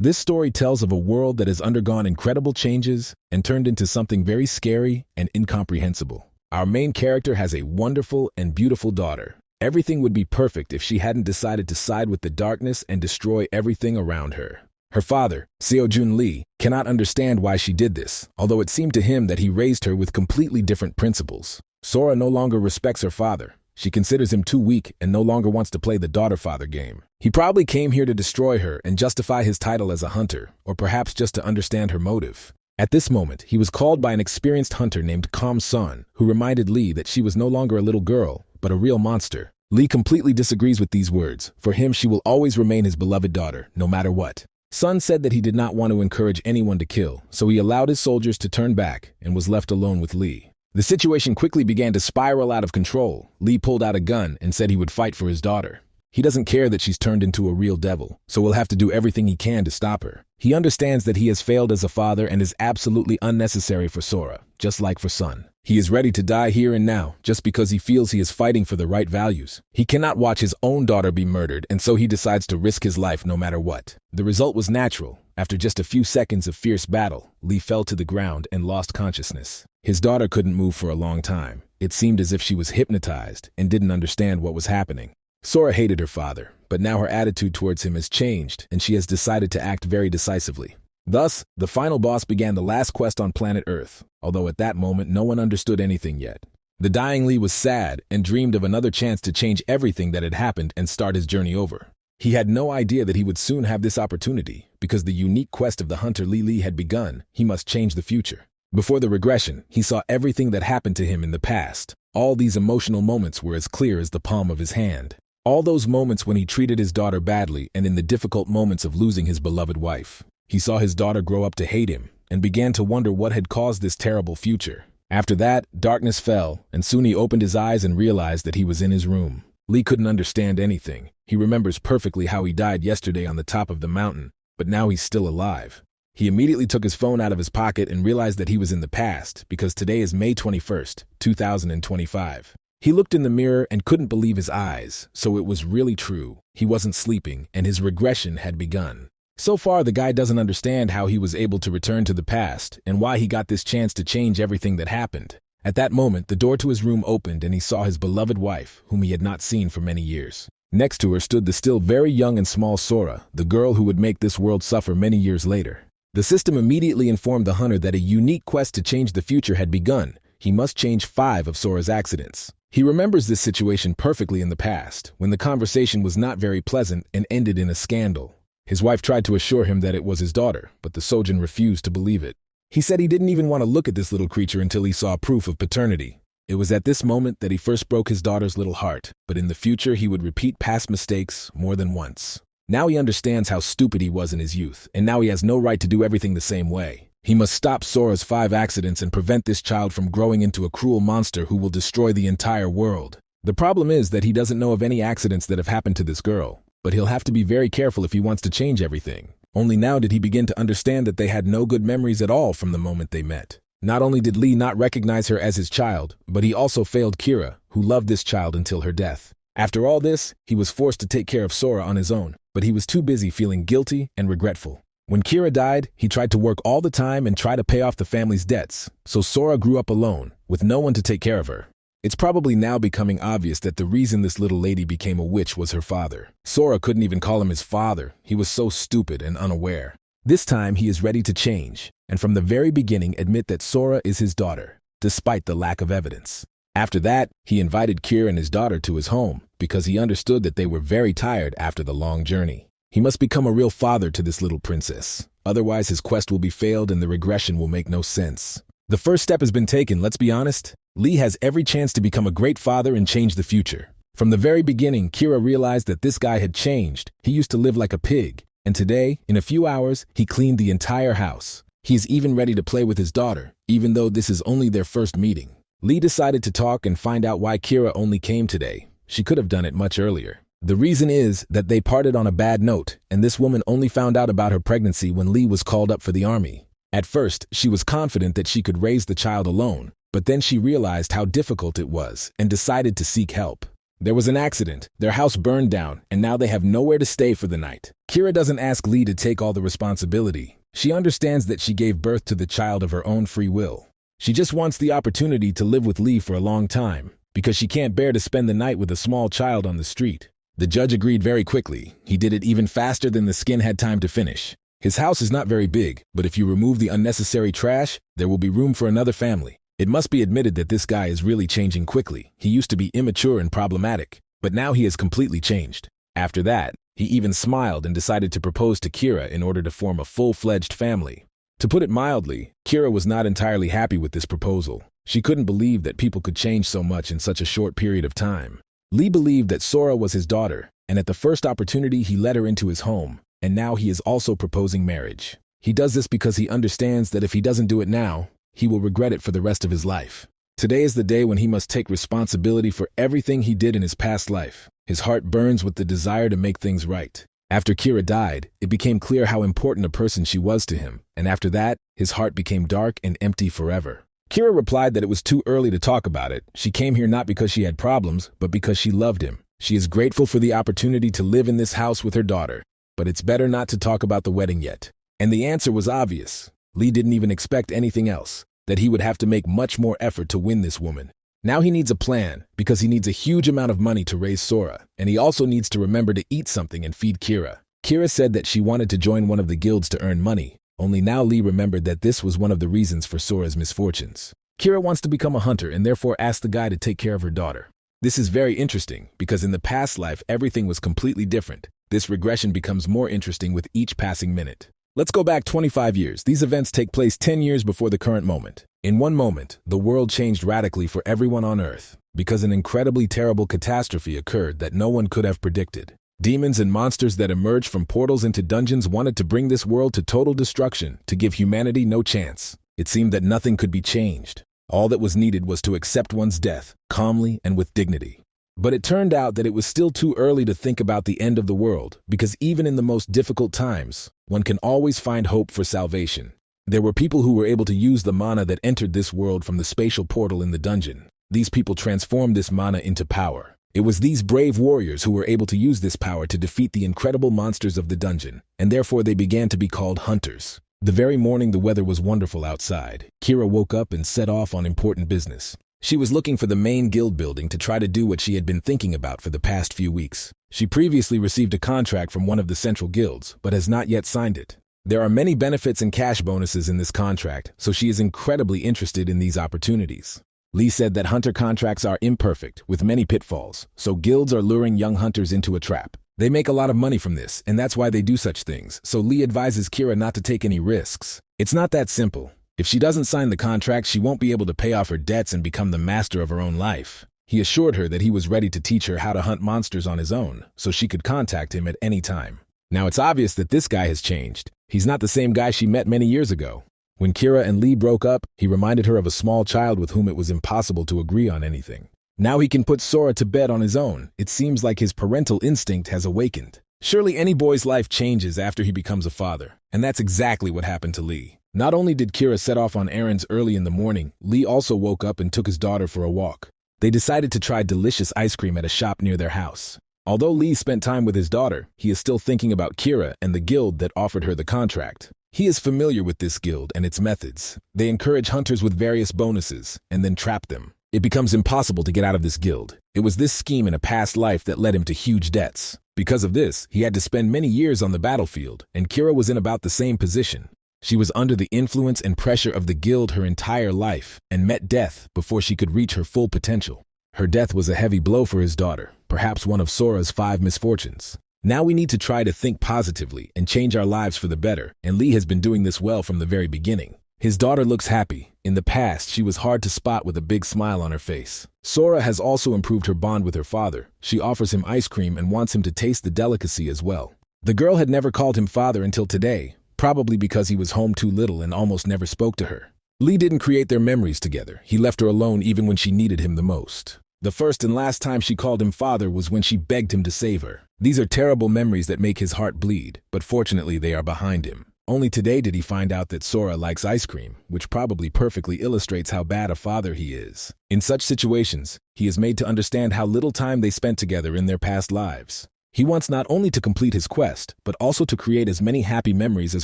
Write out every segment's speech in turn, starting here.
This story tells of a world that has undergone incredible changes and turned into something very scary and incomprehensible. Our main character has a wonderful and beautiful daughter. Everything would be perfect if she hadn't decided to side with the darkness and destroy everything around her. Her father, Seojun Lee, cannot understand why she did this, although it seemed to him that he raised her with completely different principles. Sora no longer respects her father. She considers him too weak and no longer wants to play the daughter-father game. He probably came here to destroy her and justify his title as a hunter, or perhaps just to understand her motive. At this moment, he was called by an experienced hunter named Kam Sun, who reminded Lee that she was no longer a little girl, but a real monster. Lee completely disagrees with these words. For him, she will always remain his beloved daughter, no matter what. Sun said that he did not want to encourage anyone to kill, so he allowed his soldiers to turn back and was left alone with Lee. The situation quickly began to spiral out of control. Lee pulled out a gun and said he would fight for his daughter. He doesn't care that she's turned into a real devil, so will have to do everything he can to stop her. He understands that he has failed as a father and is absolutely unnecessary for Sora, just like for Sun. He is ready to die here and now, just because he feels he is fighting for the right values. He cannot watch his own daughter be murdered, and so he decides to risk his life no matter what. The result was natural. After just a few seconds of fierce battle, Lee fell to the ground and lost consciousness. His daughter couldn't move for a long time. It seemed as if she was hypnotized and didn't understand what was happening. Sora hated her father, but now her attitude towards him has changed, and she has decided to act very decisively. Thus, the final boss began the last quest on planet Earth, although at that moment no one understood anything yet. The dying Lee was sad and dreamed of another chance to change everything that had happened and start his journey over. He had no idea that he would soon have this opportunity, because the unique quest of the hunter Lee had begun. He must change the future. Before the regression, he saw everything that happened to him in the past. All these emotional moments were as clear as the palm of his hand. All those moments when he treated his daughter badly and in the difficult moments of losing his beloved wife. He saw his daughter grow up to hate him and began to wonder what had caused this terrible future. After that, darkness fell, and soon he opened his eyes and realized that he was in his room. Lee couldn't understand anything. He remembers perfectly how he died yesterday on the top of the mountain, but now he's still alive. He immediately took his phone out of his pocket and realized that he was in the past, because today is May 21st, 2025. He looked in the mirror and couldn't believe his eyes, so it was really true. He wasn't sleeping, and his regression had begun. So far, the guy doesn't understand how he was able to return to the past and why he got this chance to change everything that happened. At that moment, the door to his room opened and he saw his beloved wife, whom he had not seen for many years. Next to her stood the still very young and small Sora, the girl who would make this world suffer many years later. The system immediately informed the hunter that a unique quest to change the future had begun. He must change 5 of Sora's accidents. He remembers this situation perfectly in the past, when the conversation was not very pleasant and ended in a scandal. His wife tried to assure him that it was his daughter, but the Sojin refused to believe it. He said he didn't even want to look at this little creature until he saw proof of paternity. It was at this moment that he first broke his daughter's little heart, but in the future he would repeat past mistakes more than once. Now he understands how stupid he was in his youth, and now he has no right to do everything the same way. He must stop Sora's 5 accidents and prevent this child from growing into a cruel monster who will destroy the entire world. The problem is that he doesn't know of any accidents that have happened to this girl, but he'll have to be very careful if he wants to change everything. Only now did he begin to understand that they had no good memories at all from the moment they met. Not only did Lee not recognize her as his child, but he also failed Kira, who loved this child until her death. After all this, he was forced to take care of Sora on his own, but he was too busy feeling guilty and regretful. When Kira died, he tried to work all the time and try to pay off the family's debts, so Sora grew up alone, with no one to take care of her. It's probably now becoming obvious that the reason this little lady became a witch was her father. Sora couldn't even call him his father. He was so stupid and unaware. This time he is ready to change, and from the very beginning admit that Sora is his daughter, despite the lack of evidence. After that, he invited Kira and his daughter to his home, because he understood that they were very tired after the long journey. He must become a real father to this little princess. Otherwise his quest will be failed and the regression will make no sense. The first step has been taken, let's be honest. Lee has every chance to become a great father and change the future. From the very beginning, Kira realized that this guy had changed. He used to live like a pig, and today, in a few hours, he cleaned the entire house. He is even ready to play with his daughter, even though this is only their first meeting. Lee decided to talk and find out why Kira only came today. She could have done it much earlier. The reason is that they parted on a bad note, and this woman only found out about her pregnancy when Lee was called up for the army. At first, she was confident that she could raise the child alone, but then she realized how difficult it was and decided to seek help. There was an accident, their house burned down, and now they have nowhere to stay for the night. Kira doesn't ask Lee to take all the responsibility. She understands that she gave birth to the child of her own free will. She just wants the opportunity to live with Lee for a long time, because she can't bear to spend the night with a small child on the street. The judge agreed very quickly. He did it even faster than the skin had time to finish. His house is not very big, but if you remove the unnecessary trash, there will be room for another family. It must be admitted that this guy is really changing quickly. He used to be immature and problematic, but now he has completely changed. After that, he even smiled and decided to propose to Kira in order to form a full-fledged family. To put it mildly, Kira was not entirely happy with this proposal. She couldn't believe that people could change so much in such a short period of time. Lee believed that Sora was his daughter, and at the first opportunity he let her into his home, and now he is also proposing marriage. He does this because he understands that if he doesn't do it now, he will regret it for the rest of his life. Today is the day when he must take responsibility for everything he did in his past life. His heart burns with the desire to make things right. After Kira died, it became clear how important a person she was to him, and after that, his heart became dark and empty forever. Kira replied that it was too early to talk about it. She came here not because she had problems, but because she loved him. She is grateful for the opportunity to live in this house with her daughter, but it's better not to talk about the wedding yet. And the answer was obvious. Lee didn't even expect anything else, that he would have to make much more effort to win this woman. Now he needs a plan, because he needs a huge amount of money to raise Sora, and he also needs to remember to eat something and feed Kira. Kira said that she wanted to join one of the guilds to earn money, only now Lee remembered that this was one of the reasons for Sora's misfortunes. Kira wants to become a hunter and therefore asked the guy to take care of her daughter. This is very interesting, because in the past life everything was completely different. This regression becomes more interesting with each passing minute. Let's go back 25 years. These events take place 10 years before the current moment. In one moment, the world changed radically for everyone on Earth, because an incredibly terrible catastrophe occurred that no one could have predicted. Demons and monsters that emerged from portals into dungeons wanted to bring this world to total destruction, to give humanity no chance. It seemed that nothing could be changed. All that was needed was to accept one's death, calmly and with dignity. But it turned out that it was still too early to think about the end of the world, because even in the most difficult times, one can always find hope for salvation. There were people who were able to use the mana that entered this world from the spatial portal in the dungeon. These people transformed this mana into power. It was these brave warriors who were able to use this power to defeat the incredible monsters of the dungeon, and therefore they began to be called hunters. The very morning the weather was wonderful outside, Kira woke up and set off on important business. She was looking for the main guild building to try to do what she had been thinking about for the past few weeks. She previously received a contract from one of the central guilds, but has not yet signed it. There are many benefits and cash bonuses in this contract, so she is incredibly interested in these opportunities. Lee said that hunter contracts are imperfect, with many pitfalls, so guilds are luring young hunters into a trap. They make a lot of money from this, and that's why they do such things, so Lee advises Kira not to take any risks. It's not that simple. If she doesn't sign the contract, she won't be able to pay off her debts and become the master of her own life. He assured her that he was ready to teach her how to hunt monsters on his own, so she could contact him at any time. Now it's obvious that this guy has changed. He's not the same guy she met many years ago. When Kira and Lee broke up, he reminded her of a small child with whom it was impossible to agree on anything. Now he can put Sora to bed on his own. It seems like his parental instinct has awakened. Surely any boy's life changes after he becomes a father, and that's exactly what happened to Lee. Not only did Kira set off on errands early in the morning, Lee also woke up and took his daughter for a walk. They decided to try delicious ice cream at a shop near their house. Although Lee spent time with his daughter, he is still thinking about Kira and the guild that offered her the contract. He is familiar with this guild and its methods. They encourage hunters with various bonuses and then trap them. It becomes impossible to get out of this guild. It was this scheme in a past life that led him to huge debts. Because of this, he had to spend many years on the battlefield, and Kira was in about the same position. She was under the influence and pressure of the guild her entire life and met death before she could reach her full potential. Her death was a heavy blow for his daughter, perhaps one of Sora's 5 misfortunes. Now we need to try to think positively and change our lives for the better, and Lee has been doing this well from the very beginning. His daughter looks happy. In the past, she was hard to spot with a big smile on her face. Sora has also improved her bond with her father. She offers him ice cream and wants him to taste the delicacy as well. The girl had never called him father until today, probably because he was home too little and almost never spoke to her. Lee didn't create their memories together. He left her alone even when she needed him the most. The first and last time she called him father was when she begged him to save her. These are terrible memories that make his heart bleed, but fortunately they are behind him. Only today did he find out that Sora likes ice cream, which probably perfectly illustrates how bad a father he is. In such situations, he is made to understand how little time they spent together in their past lives. He wants not only to complete his quest, but also to create as many happy memories as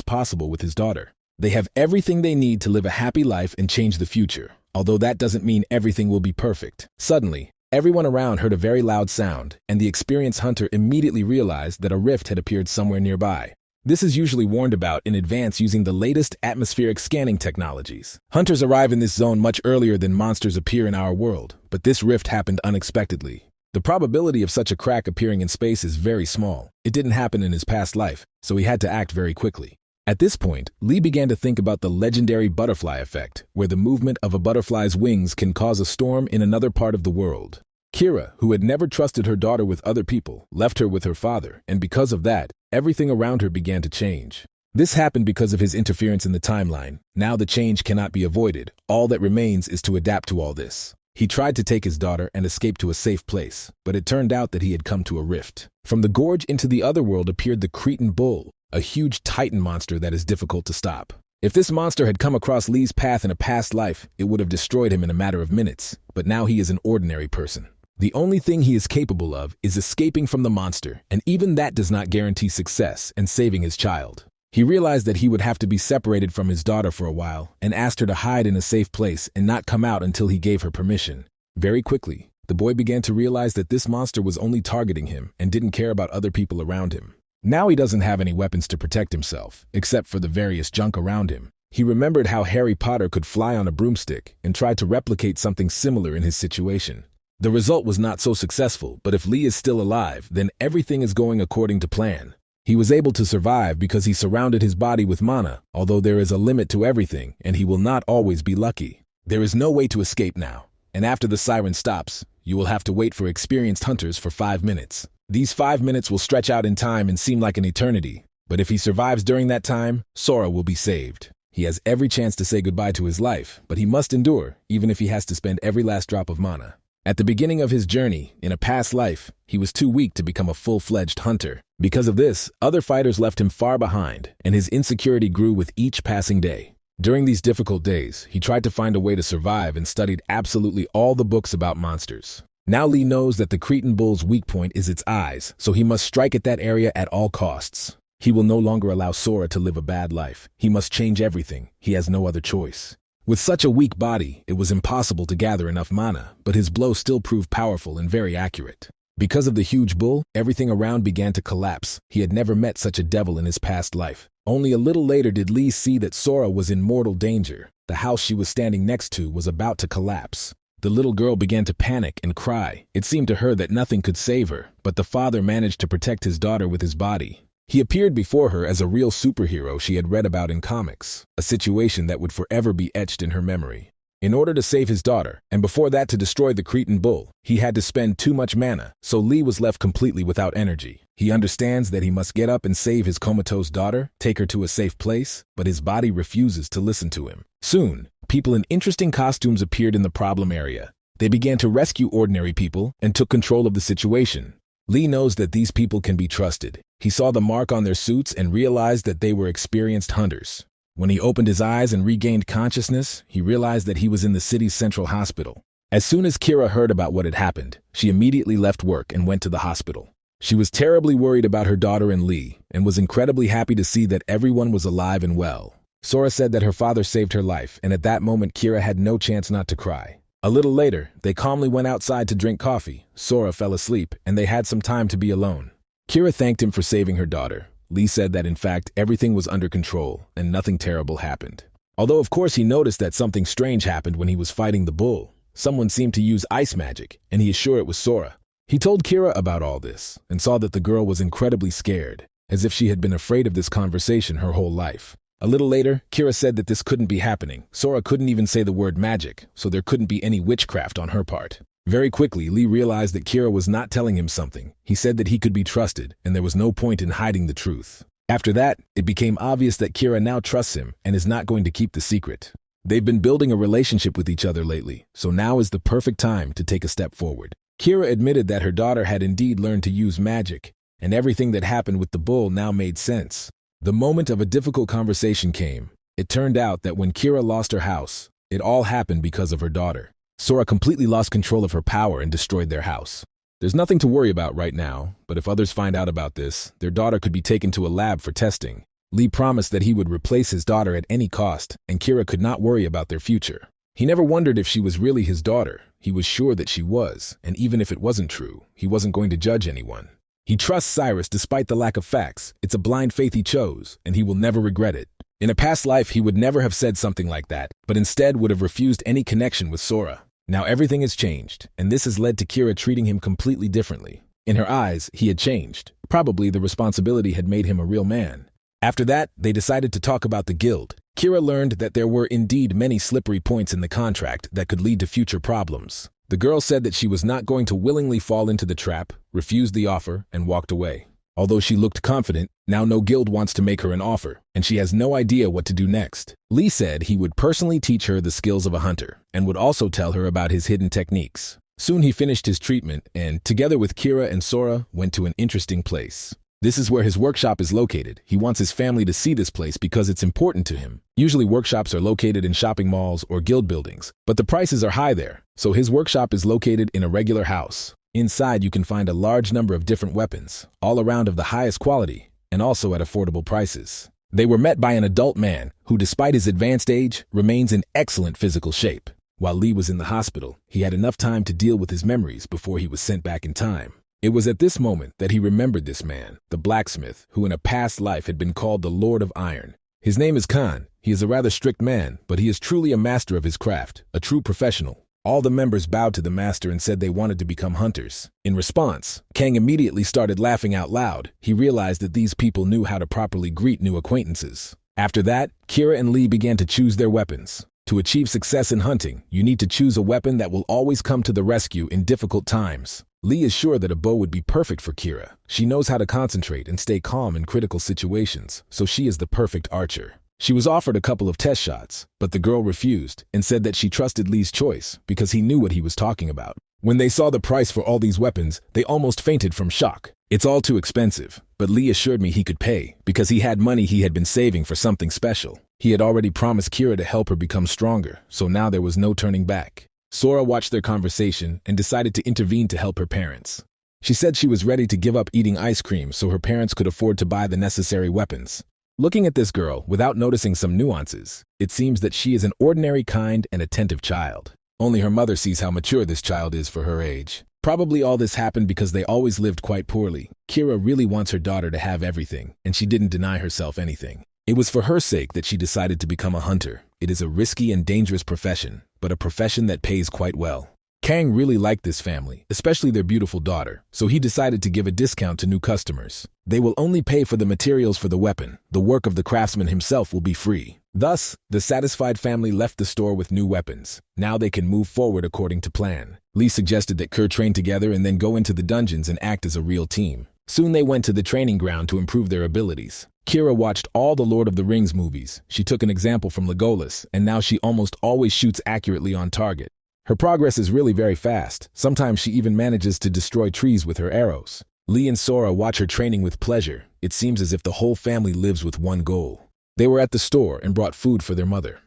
possible with his daughter. They have everything they need to live a happy life and change the future, although that doesn't mean everything will be perfect. Suddenly, everyone around heard a very loud sound, and the experienced hunter immediately realized that a rift had appeared somewhere nearby. This is usually warned about in advance using the latest atmospheric scanning technologies. Hunters arrive in this zone much earlier than monsters appear in our world, but this rift happened unexpectedly. The probability of such a crack appearing in space is very small. It didn't happen in his past life, so he had to act very quickly. At this point, Lee began to think about the legendary butterfly effect, where the movement of a butterfly's wings can cause a storm in another part of the world. Kira, who had never trusted her daughter with other people, left her with her father, and because of that, everything around her began to change. This happened because of his interference in the timeline. Now the change cannot be avoided. All that remains is to adapt to all this. He tried to take his daughter and escape to a safe place, but it turned out that he had come to a rift. From the gorge into the other world appeared the Cretan bull, a huge titan monster that is difficult to stop. If this monster had come across Lee's path in a past life, it would have destroyed him in a matter of minutes, but now he is an ordinary person. The only thing he is capable of is escaping from the monster, and even that does not guarantee success and saving his child. He realized that he would have to be separated from his daughter for a while and asked her to hide in a safe place and not come out until he gave her permission. Very quickly, the boy began to realize that this monster was only targeting him and didn't care about other people around him. Now he doesn't have any weapons to protect himself, except for the various junk around him. He remembered how Harry Potter could fly on a broomstick and tried to replicate something similar in his situation. The result was not so successful, but if Lee is still alive, then everything is going according to plan. He was able to survive because he surrounded his body with mana, although there is a limit to everything, and he will not always be lucky. There is no way to escape now, and after the siren stops, you will have to wait for experienced hunters for 5 minutes. These 5 minutes will stretch out in time and seem like an eternity, but if he survives during that time, Sora will be saved. He has every chance to say goodbye to his life, but he must endure, even if he has to spend every last drop of mana. At the beginning of his journey, in a past life, he was too weak to become a full-fledged hunter. Because of this, other fighters left him far behind, and his insecurity grew with each passing day. During these difficult days, he tried to find a way to survive and studied absolutely all the books about monsters. Now Lee knows that the Cretan bull's weak point is its eyes, so he must strike at that area at all costs. He will no longer allow Sora to live a bad life. He must change everything. He has no other choice. With such a weak body, it was impossible to gather enough mana, but his blow still proved powerful and very accurate. Because of the huge bull, everything around began to collapse. He had never met such a devil in his past life. Only a little later did Lee see that Sora was in mortal danger. The house she was standing next to was about to collapse. The little girl began to panic and cry. It seemed to her that nothing could save her, but the father managed to protect his daughter with his body. He appeared before her as a real superhero she had read about in comics, a situation that would forever be etched in her memory. In order to save his daughter, and before that to destroy the Cretan bull, he had to spend too much mana, so Lee was left completely without energy. He understands that he must get up and save his comatose daughter, take her to a safe place, but his body refuses to listen to him. Soon, people in interesting costumes appeared in the problem area. They began to rescue ordinary people and took control of the situation. Lee knows that these people can be trusted. He saw the mark on their suits and realized that they were experienced hunters. When he opened his eyes and regained consciousness, he realized that he was in the city's central hospital. As soon as Kira heard about what had happened, she immediately left work and went to the hospital. She was terribly worried about her daughter and Lee, and was incredibly happy to see that everyone was alive and well. Sora said that her father saved her life, and at that moment Kira had no chance not to cry. A little later, they calmly went outside to drink coffee. Sora fell asleep, and they had some time to be alone. Kira thanked him for saving her daughter. Lee said that in fact everything was under control, and nothing terrible happened. Although of course he noticed that something strange happened when he was fighting the bull. Someone seemed to use ice magic, and he is sure it was Sora. He told Kira about all this, and saw that the girl was incredibly scared, as if she had been afraid of this conversation her whole life. A little later, Kira said that this couldn't be happening. Sora couldn't even say the word magic, so there couldn't be any witchcraft on her part. Very quickly, Lee realized that Kira was not telling him something. He said that he could be trusted, and there was no point in hiding the truth. After that, it became obvious that Kira now trusts him and is not going to keep the secret. They've been building a relationship with each other lately, so now is the perfect time to take a step forward. Kira admitted that her daughter had indeed learned to use magic, and everything that happened with the bull now made sense. The moment of a difficult conversation came. It turned out that when Kira lost her house, it all happened because of her daughter. Sora completely lost control of her power and destroyed their house. There's nothing to worry about right now, but if others find out about this, their daughter could be taken to a lab for testing. Lee promised that he would replace his daughter at any cost, and Kira could not worry about their future. He never wondered if she was really his daughter. He was sure that she was, and even if it wasn't true, he wasn't going to judge anyone. He trusts Cyrus despite the lack of facts. It's a blind faith he chose, and he will never regret it. In a past life, he would never have said something like that, but instead would have refused any connection with Sora. Now everything has changed, and this has led to Kira treating him completely differently. In her eyes, he had changed. Probably the responsibility had made him a real man. After that, they decided to talk about the guild. Kira learned that there were indeed many slippery points in the contract that could lead to future problems. The girl said that she was not going to willingly fall into the trap, refused the offer, and walked away. Although she looked confident, now no guild wants to make her an offer, and she has no idea what to do next. Lee said he would personally teach her the skills of a hunter, and would also tell her about his hidden techniques. Soon he finished his treatment and, together with Kira and Sora, went to an interesting place. This is where his workshop is located. He wants his family to see this place because it's important to him. Usually workshops are located in shopping malls or guild buildings, but the prices are high there, so his workshop is located in a regular house. Inside you can find a large number of different weapons, all around of the highest quality, and also at affordable prices. They were met by an adult man who, despite his advanced age, remains in excellent physical shape. While Lee was in the hospital, he had enough time to deal with his memories before he was sent back in time. It was at this moment that he remembered this man, the blacksmith, who in a past life had been called the Lord of Iron. His name is Khan. He is a rather strict man, but he is truly a master of his craft, a true professional. All the members bowed to the master and said they wanted to become hunters. In response, Kang immediately started laughing out loud. He realized that these people knew how to properly greet new acquaintances. After that, Kira and Lee began to choose their weapons. To achieve success in hunting, you need to choose a weapon that will always come to the rescue in difficult times. Lee is sure that a bow would be perfect for Kira. She knows how to concentrate and stay calm in critical situations, so she is the perfect archer. She was offered a couple of test shots, but the girl refused and said that she trusted Lee's choice because he knew what he was talking about. When they saw the price for all these weapons, they almost fainted from shock. It's all too expensive, but Lee assured me he could pay because he had money he had been saving for something special. He had already promised Kira to help her become stronger, so now there was no turning back. Sora watched their conversation and decided to intervene to help her parents. She said she was ready to give up eating ice cream so her parents could afford to buy the necessary weapons. Looking at this girl, without noticing some nuances, it seems that she is an ordinary, kind, and attentive child. Only her mother sees how mature this child is for her age. Probably all this happened because they always lived quite poorly. Kira really wants her daughter to have everything, and she didn't deny herself anything. It was for her sake that she decided to become a hunter. It is a risky and dangerous profession, but a profession that pays quite well. Kang really liked this family, especially their beautiful daughter, so he decided to give a discount to new customers. They will only pay for the materials for the weapon. The work of the craftsman himself will be free. Thus, the satisfied family left the store with new weapons. Now they can move forward according to plan. Lee suggested that Kerr train together and then go into the dungeons and act as a real team. Soon they went to the training ground to improve their abilities. Kira watched all the Lord of the Rings movies. She took an example from Legolas, and now she almost always shoots accurately on target. Her progress is really very fast. Sometimes she even manages to destroy trees with her arrows. Lee and Sora watch her training with pleasure. It seems as if the whole family lives with one goal. They were at the store and brought food for their mother.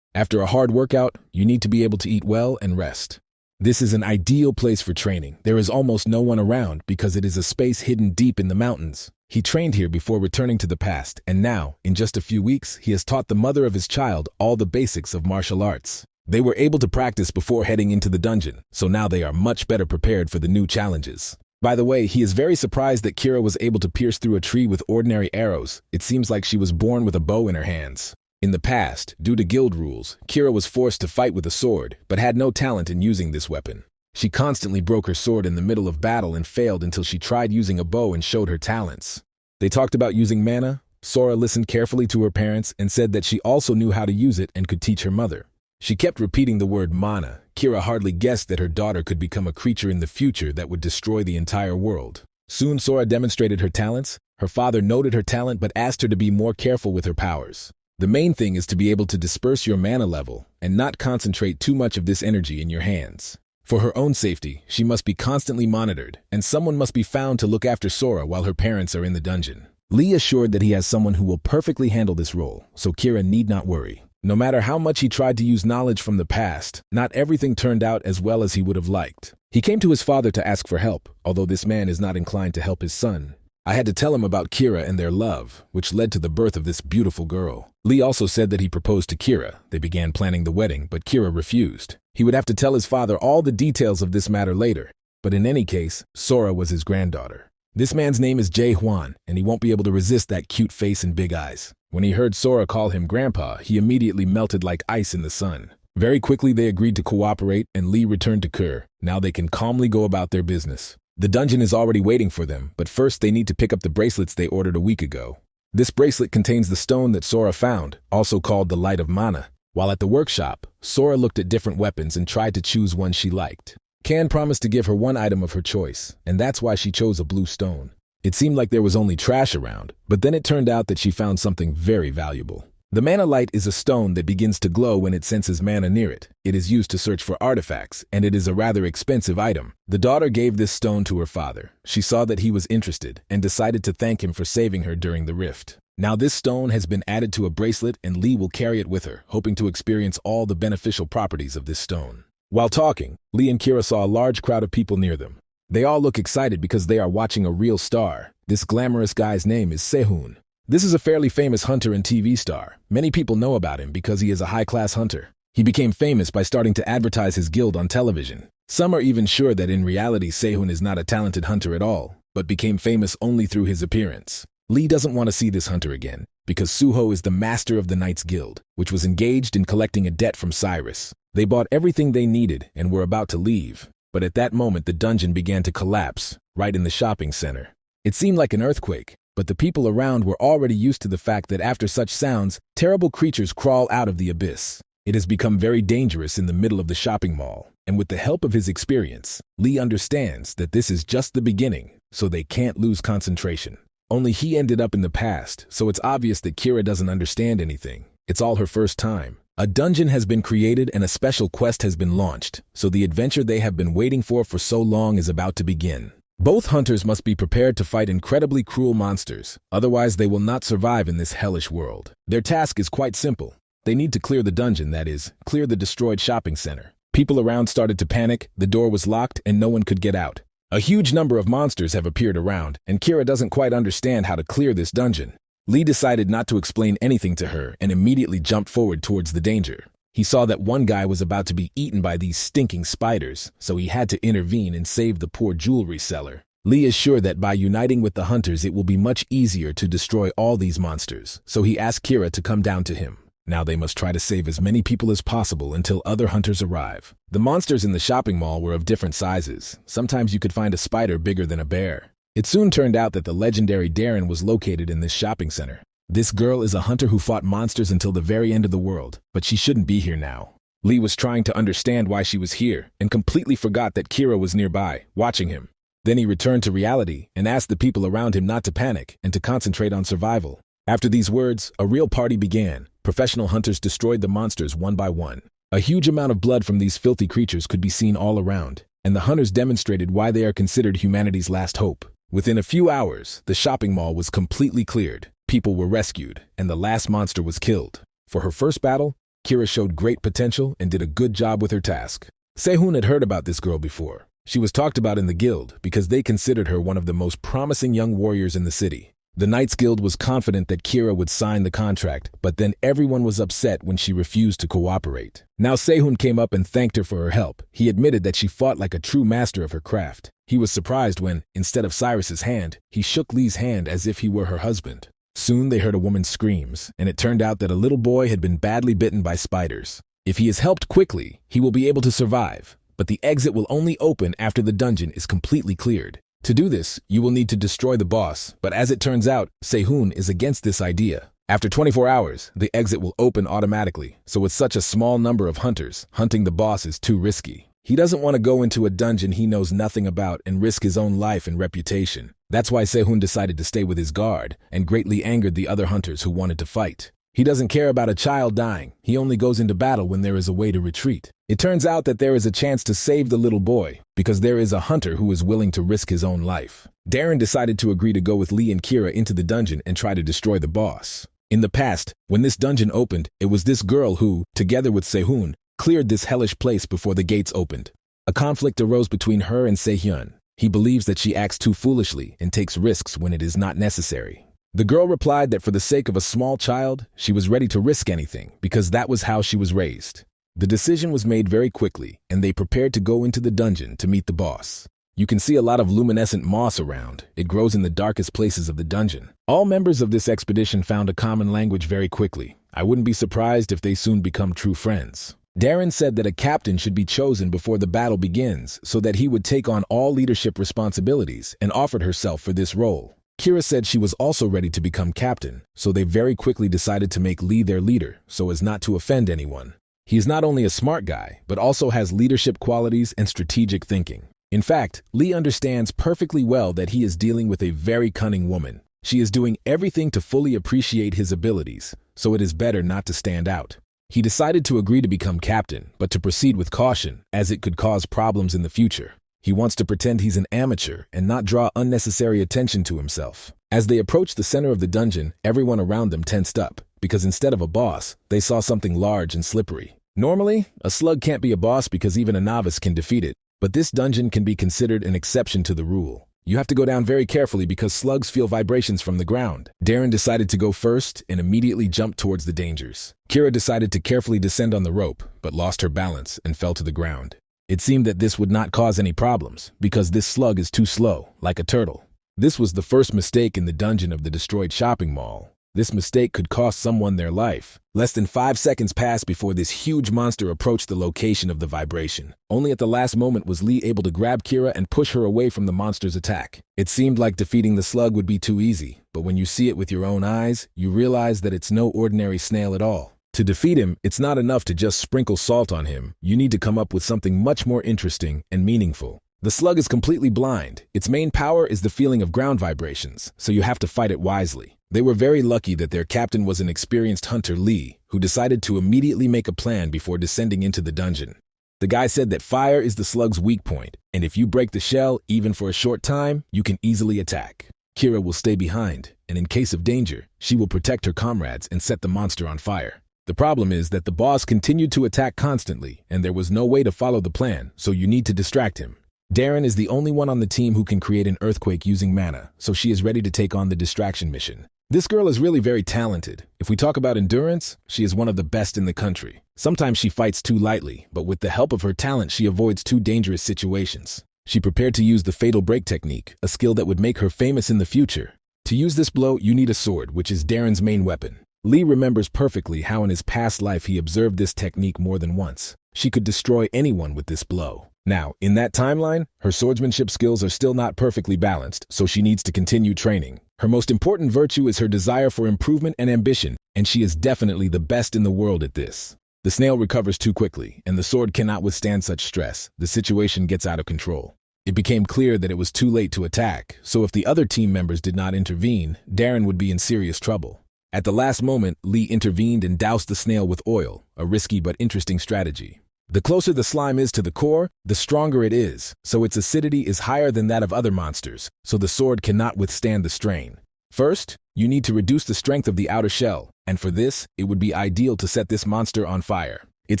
After a hard workout, you need to be able to eat well and rest. This is an ideal place for training. There is almost no one around because it is a space hidden deep in the mountains. He trained here before returning to the past, and now, in just a few weeks, he has taught the mother of his child all the basics of martial arts. They were able to practice before heading into the dungeon, so now they are much better prepared for the new challenges. By the way, he is very surprised that Kira was able to pierce through a tree with ordinary arrows. It seems like she was born with a bow in her hands. In the past, due to guild rules, Kira was forced to fight with a sword, but had no talent in using this weapon. She constantly broke her sword in the middle of battle and failed until she tried using a bow and showed her talents. They talked about using mana. Sora listened carefully to her parents and said that she also knew how to use it and could teach her mother. She kept repeating the word mana. Kira hardly guessed that her daughter could become a creature in the future that would destroy the entire world. Soon Sora demonstrated her talents. Her father noted her talent but asked her to be more careful with her powers. The main thing is to be able to disperse your mana level and not concentrate too much of this energy in your hands. For her own safety, she must be constantly monitored, and someone must be found to look after Sora while her parents are in the dungeon. Lee assured that he has someone who will perfectly handle this role, so Kira need not worry. No matter how much he tried to use knowledge from the past, not everything turned out as well as he would have liked. He came to his father to ask for help, although this man is not inclined to help his son. I had to tell him about Kira and their love, which led to the birth of this beautiful girl. Lee also said that he proposed to Kira. They began planning the wedding, but Kira refused. He would have to tell his father all the details of this matter later, but in any case, Sora was his granddaughter. This man's name is Jae Hwan, and he won't be able to resist that cute face and big eyes. When he heard Sora call him Grandpa, he immediately melted like ice in the sun. Very quickly they agreed to cooperate, and Lee returned to Kur. Now they can calmly go about their business. The dungeon is already waiting for them, but first they need to pick up the bracelets they ordered a week ago. This bracelet contains the stone that Sora found, also called the Light of Mana. While at the workshop, Sora looked at different weapons and tried to choose one she liked. Kan promised to give her one item of her choice, and that's why she chose a blue stone. It seemed like there was only trash around, but then it turned out that she found something very valuable. The Mana Light is a stone that begins to glow when it senses mana near it. It is used to search for artifacts, and it is a rather expensive item. The daughter gave this stone to her father. She saw that he was interested and decided to thank him for saving her during the rift. Now this stone has been added to a bracelet, and Lee will carry it with her, hoping to experience all the beneficial properties of this stone. While talking, Lee and Kira saw a large crowd of people near them. They all look excited because they are watching a real star. This glamorous guy's name is Sehun. This is a fairly famous hunter and TV star. Many people know about him because he is a high-class hunter. He became famous by starting to advertise his guild on television. Some are even sure that in reality Sehun is not a talented hunter at all, but became famous only through his appearance. Lee doesn't want to see this hunter again, because Suho is the master of the Knights Guild, which was engaged in collecting a debt from Cyrus. They bought everything they needed and were about to leave, but at that moment the dungeon began to collapse, right in the shopping center. It seemed like an earthquake, but the people around were already used to the fact that after such sounds, terrible creatures crawl out of the abyss. It has become very dangerous in the middle of the shopping mall, and with the help of his experience, Lee understands that this is just the beginning, so they can't lose concentration. Only he ended up in the past, so it's obvious that Kira doesn't understand anything. It's all her first time. A dungeon has been created and a special quest has been launched, so the adventure they have been waiting for so long is about to begin. Both hunters must be prepared to fight incredibly cruel monsters, otherwise they will not survive in this hellish world. Their task is quite simple. They need to clear the dungeon, that is, clear the destroyed shopping center. People around started to panic, the door was locked, and no one could get out. A huge number of monsters have appeared around, and Kira doesn't quite understand how to clear this dungeon. Lee decided not to explain anything to her and immediately jumped forward towards the danger. He saw that one guy was about to be eaten by these stinking spiders, so he had to intervene and save the poor jewelry seller. Lee is sure that by uniting with the hunters it will be much easier to destroy all these monsters, so he asked Kira to come down to him. Now they must try to save as many people as possible until other hunters arrive. The monsters in the shopping mall were of different sizes. Sometimes you could find a spider bigger than a bear. It soon turned out that the legendary Darren was located in this shopping center. This girl is a hunter who fought monsters until the very end of the world, but she shouldn't be here now. Lee was trying to understand why she was here and completely forgot that Kira was nearby, watching him. Then he returned to reality and asked the people around him not to panic and to concentrate on survival. After these words, a real party began. Professional hunters destroyed the monsters one by one. A huge amount of blood from these filthy creatures could be seen all around, and the hunters demonstrated why they are considered humanity's last hope. Within a few hours, the shopping mall was completely cleared. People were rescued, and the last monster was killed. For her first battle, Kira showed great potential and did a good job with her task. Sehun had heard about this girl before. She was talked about in the guild because they considered her one of the most promising young warriors in the city. The Knights Guild was confident that Kira would sign the contract, but then everyone was upset when she refused to cooperate. Now Sehun came up and thanked her for her help. He admitted that she fought like a true master of her craft. He was surprised when, instead of Cyrus's hand, he shook Lee's hand as if he were her husband. Soon they heard a woman's screams, and it turned out that a little boy had been badly bitten by spiders. If he is helped quickly, he will be able to survive, but the exit will only open after the dungeon is completely cleared. To do this, you will need to destroy the boss, but as it turns out, Sehun is against this idea. After 24 hours, the exit will open automatically, so with such a small number of hunters, hunting the boss is too risky. He doesn't want to go into a dungeon he knows nothing about and risk his own life and reputation. That's why Sehun decided to stay with his guard and greatly angered the other hunters who wanted to fight. He doesn't care about a child dying. He only goes into battle when there is a way to retreat. It turns out that there is a chance to save the little boy because there is a hunter who is willing to risk his own life. Darren decided to agree to go with Lee and Kira into the dungeon and try to destroy the boss. In the past, when this dungeon opened, it was this girl who, together with Sehun, cleared this hellish place before the gates opened. A conflict arose between her and Sehyun. He believes that she acts too foolishly and takes risks when it is not necessary. The girl replied that for the sake of a small child, she was ready to risk anything because that was how she was raised. The decision was made very quickly, and they prepared to go into the dungeon to meet the boss. You can see a lot of luminescent moss around. It grows in the darkest places of the dungeon. All members of this expedition found a common language very quickly. I wouldn't be surprised if they soon become true friends. Darren said that a captain should be chosen before the battle begins so that he would take on all leadership responsibilities and offered herself for this role. Kira said she was also ready to become captain, so they very quickly decided to make Lee their leader so as not to offend anyone. He is not only a smart guy, but also has leadership qualities and strategic thinking. In fact, Lee understands perfectly well that he is dealing with a very cunning woman. She is doing everything to fully appreciate his abilities, so it is better not to stand out. He decided to agree to become captain, but to proceed with caution, as it could cause problems in the future. He wants to pretend he's an amateur and not draw unnecessary attention to himself. As they approached the center of the dungeon, everyone around them tensed up, because instead of a boss, they saw something large and slippery. Normally, a slug can't be a boss because even a novice can defeat it, but this dungeon can be considered an exception to the rule. You have to go down very carefully because slugs feel vibrations from the ground. Darren decided to go first and immediately jumped towards the dangers. Kira decided to carefully descend on the rope, but lost her balance and fell to the ground. It seemed that this would not cause any problems, because this slug is too slow, like a turtle. This was the first mistake in the dungeon of the destroyed shopping mall. This mistake could cost someone their life. Less than 5 seconds passed before this huge monster approached the location of the vibration. Only at the last moment was Lee able to grab Kira and push her away from the monster's attack. It seemed like defeating the slug would be too easy, but when you see it with your own eyes, you realize that it's no ordinary snail at all. To defeat him, it's not enough to just sprinkle salt on him. You need to come up with something much more interesting and meaningful. The slug is completely blind. Its main power is the feeling of ground vibrations, so you have to fight it wisely. They were very lucky that their captain was an experienced hunter, Lee, who decided to immediately make a plan before descending into the dungeon. The guy said that fire is the slug's weak point, and if you break the shell, even for a short time, you can easily attack. Kira will stay behind, and in case of danger, she will protect her comrades and set the monster on fire. The problem is that the boss continued to attack constantly, and there was no way to follow the plan, so you need to distract him. Darren is the only one on the team who can create an earthquake using mana, so she is ready to take on the distraction mission. This girl is really very talented. If we talk about endurance, she is one of the best in the country. Sometimes she fights too lightly, but with the help of her talent, she avoids too dangerous situations. She prepared to use the fatal break technique, a skill that would make her famous in the future. To use this blow, you need a sword, which is Darren's main weapon. Lee remembers perfectly how in his past life he observed this technique more than once. She could destroy anyone with this blow. Now, in that timeline, her swordsmanship skills are still not perfectly balanced, so she needs to continue training. Her most important virtue is her desire for improvement and ambition, and she is definitely the best in the world at this. The snail recovers too quickly, and the sword cannot withstand such stress. The situation gets out of control. It became clear that it was too late to attack, so if the other team members did not intervene, Darren would be in serious trouble. At the last moment, Lee intervened and doused the snail with oil, a risky but interesting strategy. The closer the slime is to the core, the stronger it is, so its acidity is higher than that of other monsters, so the sword cannot withstand the strain. First, you need to reduce the strength of the outer shell, and for this, it would be ideal to set this monster on fire. It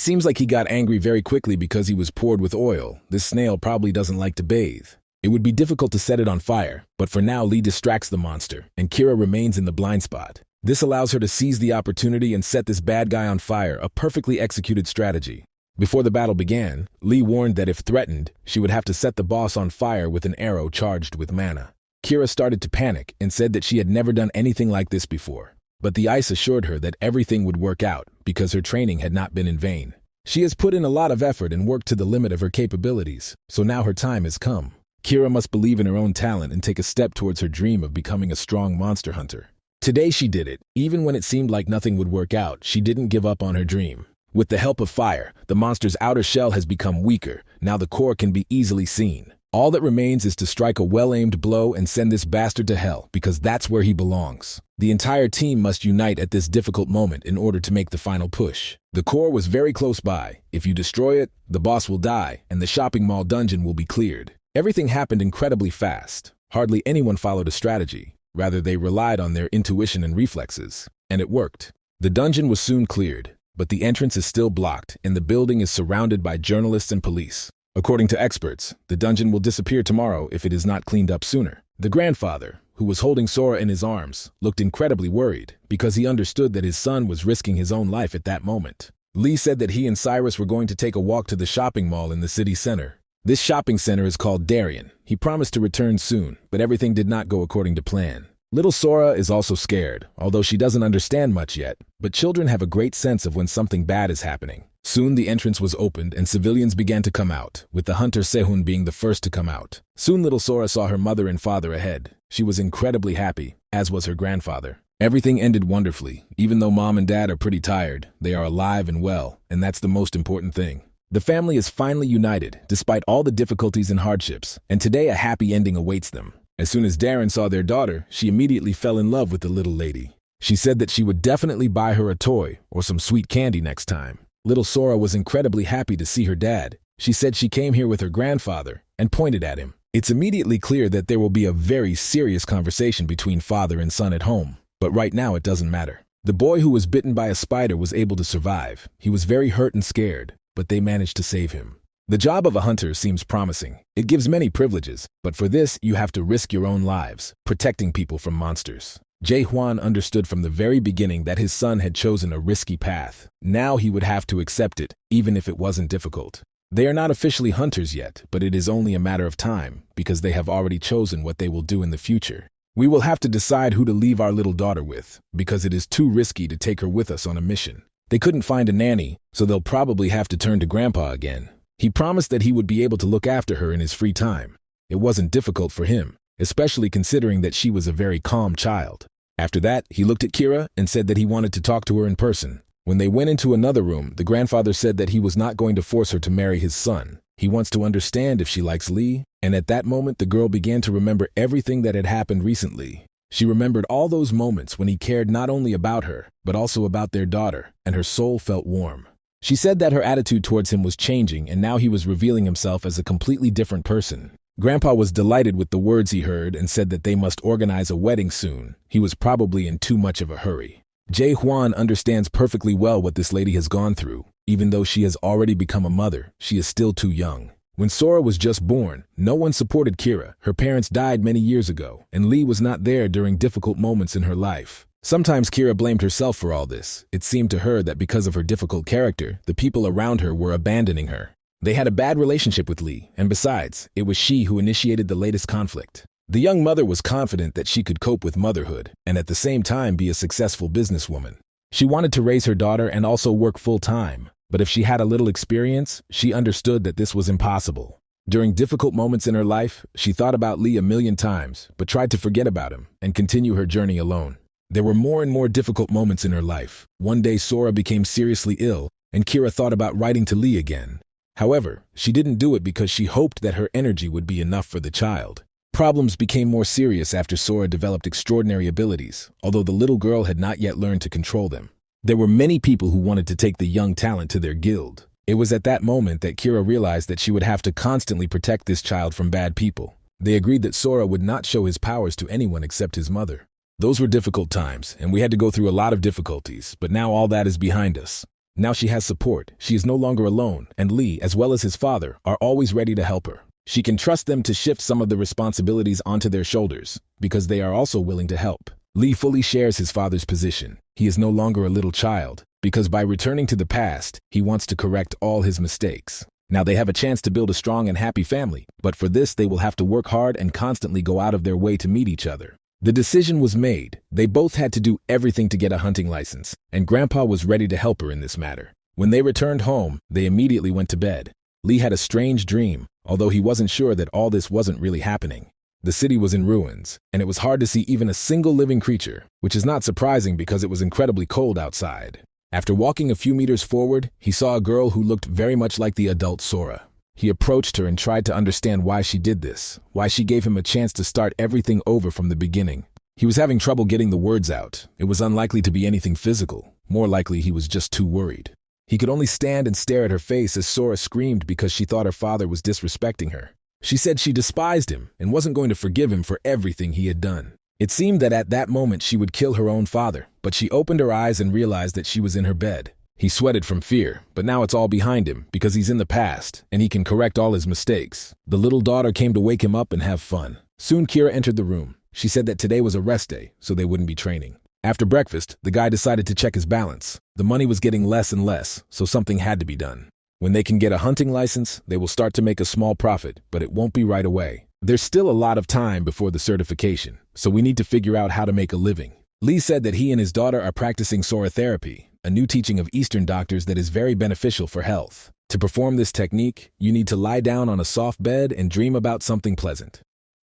seems like he got angry very quickly because he was poured with oil. This snail probably doesn't like to bathe. It would be difficult to set it on fire, but for now Lee distracts the monster, and Kira remains in the blind spot. This allows her to seize the opportunity and set this bad guy on fire, a perfectly executed strategy. Before the battle began, Lee warned that if threatened, she would have to set the boss on fire with an arrow charged with mana. Kira started to panic and said that she had never done anything like this before. But the ice assured her that everything would work out because her training had not been in vain. She has put in a lot of effort and worked to the limit of her capabilities, so now her time has come. Kira must believe in her own talent and take a step towards her dream of becoming a strong monster hunter. Today she did it. Even when it seemed like nothing would work out, she didn't give up on her dream. With the help of fire, the monster's outer shell has become weaker. Now the core can be easily seen. All that remains is to strike a well-aimed blow and send this bastard to hell, because that's where he belongs. The entire team must unite at this difficult moment in order to make the final push. The core was very close by. If you destroy it, the boss will die, and the shopping mall dungeon will be cleared. Everything happened incredibly fast. Hardly anyone followed a strategy. Rather, they relied on their intuition and reflexes. And it worked. The dungeon was soon cleared, but the entrance is still blocked, and the building is surrounded by journalists and police. According to experts, the dungeon will disappear tomorrow if it is not cleaned up sooner. The grandfather, who was holding Sora in his arms, looked incredibly worried because he understood that his son was risking his own life at that moment. Lee said that he and Cyrus were going to take a walk to the shopping mall in the city center. This shopping center is called Darien. He promised to return soon, but everything did not go according to plan. Little Sora is also scared, although she doesn't understand much yet, but children have a great sense of when something bad is happening. Soon the entrance was opened and civilians began to come out, with the hunter Sehun being the first to come out. Soon little Sora saw her mother and father ahead. She was incredibly happy, as was her grandfather. Everything ended wonderfully. Even though mom and dad are pretty tired, they are alive and well, and that's the most important thing. The family is finally united, despite all the difficulties and hardships, and today a happy ending awaits them. As soon as Darren saw their daughter, she immediately fell in love with the little lady. She said that she would definitely buy her a toy or some sweet candy next time. Little Sora was incredibly happy to see her dad. She said she came here with her grandfather and pointed at him. It's immediately clear that there will be a very serious conversation between father and son at home. But right now it doesn't matter. The boy who was bitten by a spider was able to survive. He was very hurt and scared, but they managed to save him. The job of a hunter seems promising. It gives many privileges, but for this you have to risk your own lives, protecting people from monsters. Jae Hwan understood from the very beginning that his son had chosen a risky path. Now he would have to accept it, even if it wasn't difficult. They are not officially hunters yet, but it is only a matter of time, because they have already chosen what they will do in the future. We will have to decide who to leave our little daughter with, because it is too risky to take her with us on a mission. They couldn't find a nanny, so they'll probably have to turn to Grandpa again. He promised that he would be able to look after her in his free time. It wasn't difficult for him, especially considering that she was a very calm child. After that, he looked at Kira and said that he wanted to talk to her in person. When they went into another room, the grandfather said that he was not going to force her to marry his son. He wants to understand if she likes Lee, and at that moment the girl began to remember everything that had happened recently. She remembered all those moments when he cared not only about her, but also about their daughter, and her soul felt warm. She said that her attitude towards him was changing, and now he was revealing himself as a completely different person. Grandpa was delighted with the words he heard and said that they must organize a wedding soon. He was probably in too much of a hurry. Jae Hwan understands perfectly well what this lady has gone through. Even though she has already become a mother, she is still too young. When Sora was just born, no one supported Kira. Her parents died many years ago, and Lee was not there during difficult moments in her life. Sometimes Kira blamed herself for all this. It seemed to her that because of her difficult character, the people around her were abandoning her. They had a bad relationship with Lee, and besides, it was she who initiated the latest conflict. The young mother was confident that she could cope with motherhood and at the same time be a successful businesswoman. She wanted to raise her daughter and also work full-time, but if she had a little experience, she understood that this was impossible. During difficult moments in her life, she thought about Lee a million times, but tried to forget about him and continue her journey alone. There were more and more difficult moments in her life. One day Sora became seriously ill, and Kira thought about writing to Lee again. However, she didn't do it because she hoped that her energy would be enough for the child. Problems became more serious after Sora developed extraordinary abilities, although the little girl had not yet learned to control them. There were many people who wanted to take the young talent to their guild. It was at that moment that Kira realized that she would have to constantly protect this child from bad people. They agreed that Sora would not show his powers to anyone except his mother. Those were difficult times, and we had to go through a lot of difficulties, but now all that is behind us. Now she has support, she is no longer alone, and Lee, as well as his father, are always ready to help her. She can trust them to shift some of the responsibilities onto their shoulders, because they are also willing to help. Lee fully shares his father's position. He is no longer a little child, because by returning to the past, he wants to correct all his mistakes. Now they have a chance to build a strong and happy family, but for this they will have to work hard and constantly go out of their way to meet each other. The decision was made. They both had to do everything to get a hunting license, and Grandpa was ready to help her in this matter. When they returned home, they immediately went to bed. Lee had a strange dream, although he wasn't sure that all this wasn't really happening. The city was in ruins, and it was hard to see even a single living creature, which is not surprising because it was incredibly cold outside. After walking a few meters forward, he saw a girl who looked very much like the adult Sora. He approached her and tried to understand why she did this, why she gave him a chance to start everything over from the beginning. He was having trouble getting the words out. It was unlikely to be anything physical. More likely he was just too worried. He could only stand and stare at her face as Sora screamed because she thought her father was disrespecting her. She said she despised him and wasn't going to forgive him for everything he had done. It seemed that at that moment she would kill her own father, but she opened her eyes and realized that she was in her bed. He sweated from fear, but now it's all behind him because he's in the past and he can correct all his mistakes. The little daughter came to wake him up and have fun. Soon Kira entered the room. She said that today was a rest day, so they wouldn't be training. After breakfast, the guy decided to check his balance. The money was getting less and less, so something had to be done. When they can get a hunting license, they will start to make a small profit, but it won't be right away. There's still a lot of time before the certification, so we need to figure out how to make a living. Lee said that he and his daughter are practicing Sora therapy, a new teaching of Eastern doctors that is very beneficial for health. To perform this technique, you need to lie down on a soft bed and dream about something pleasant.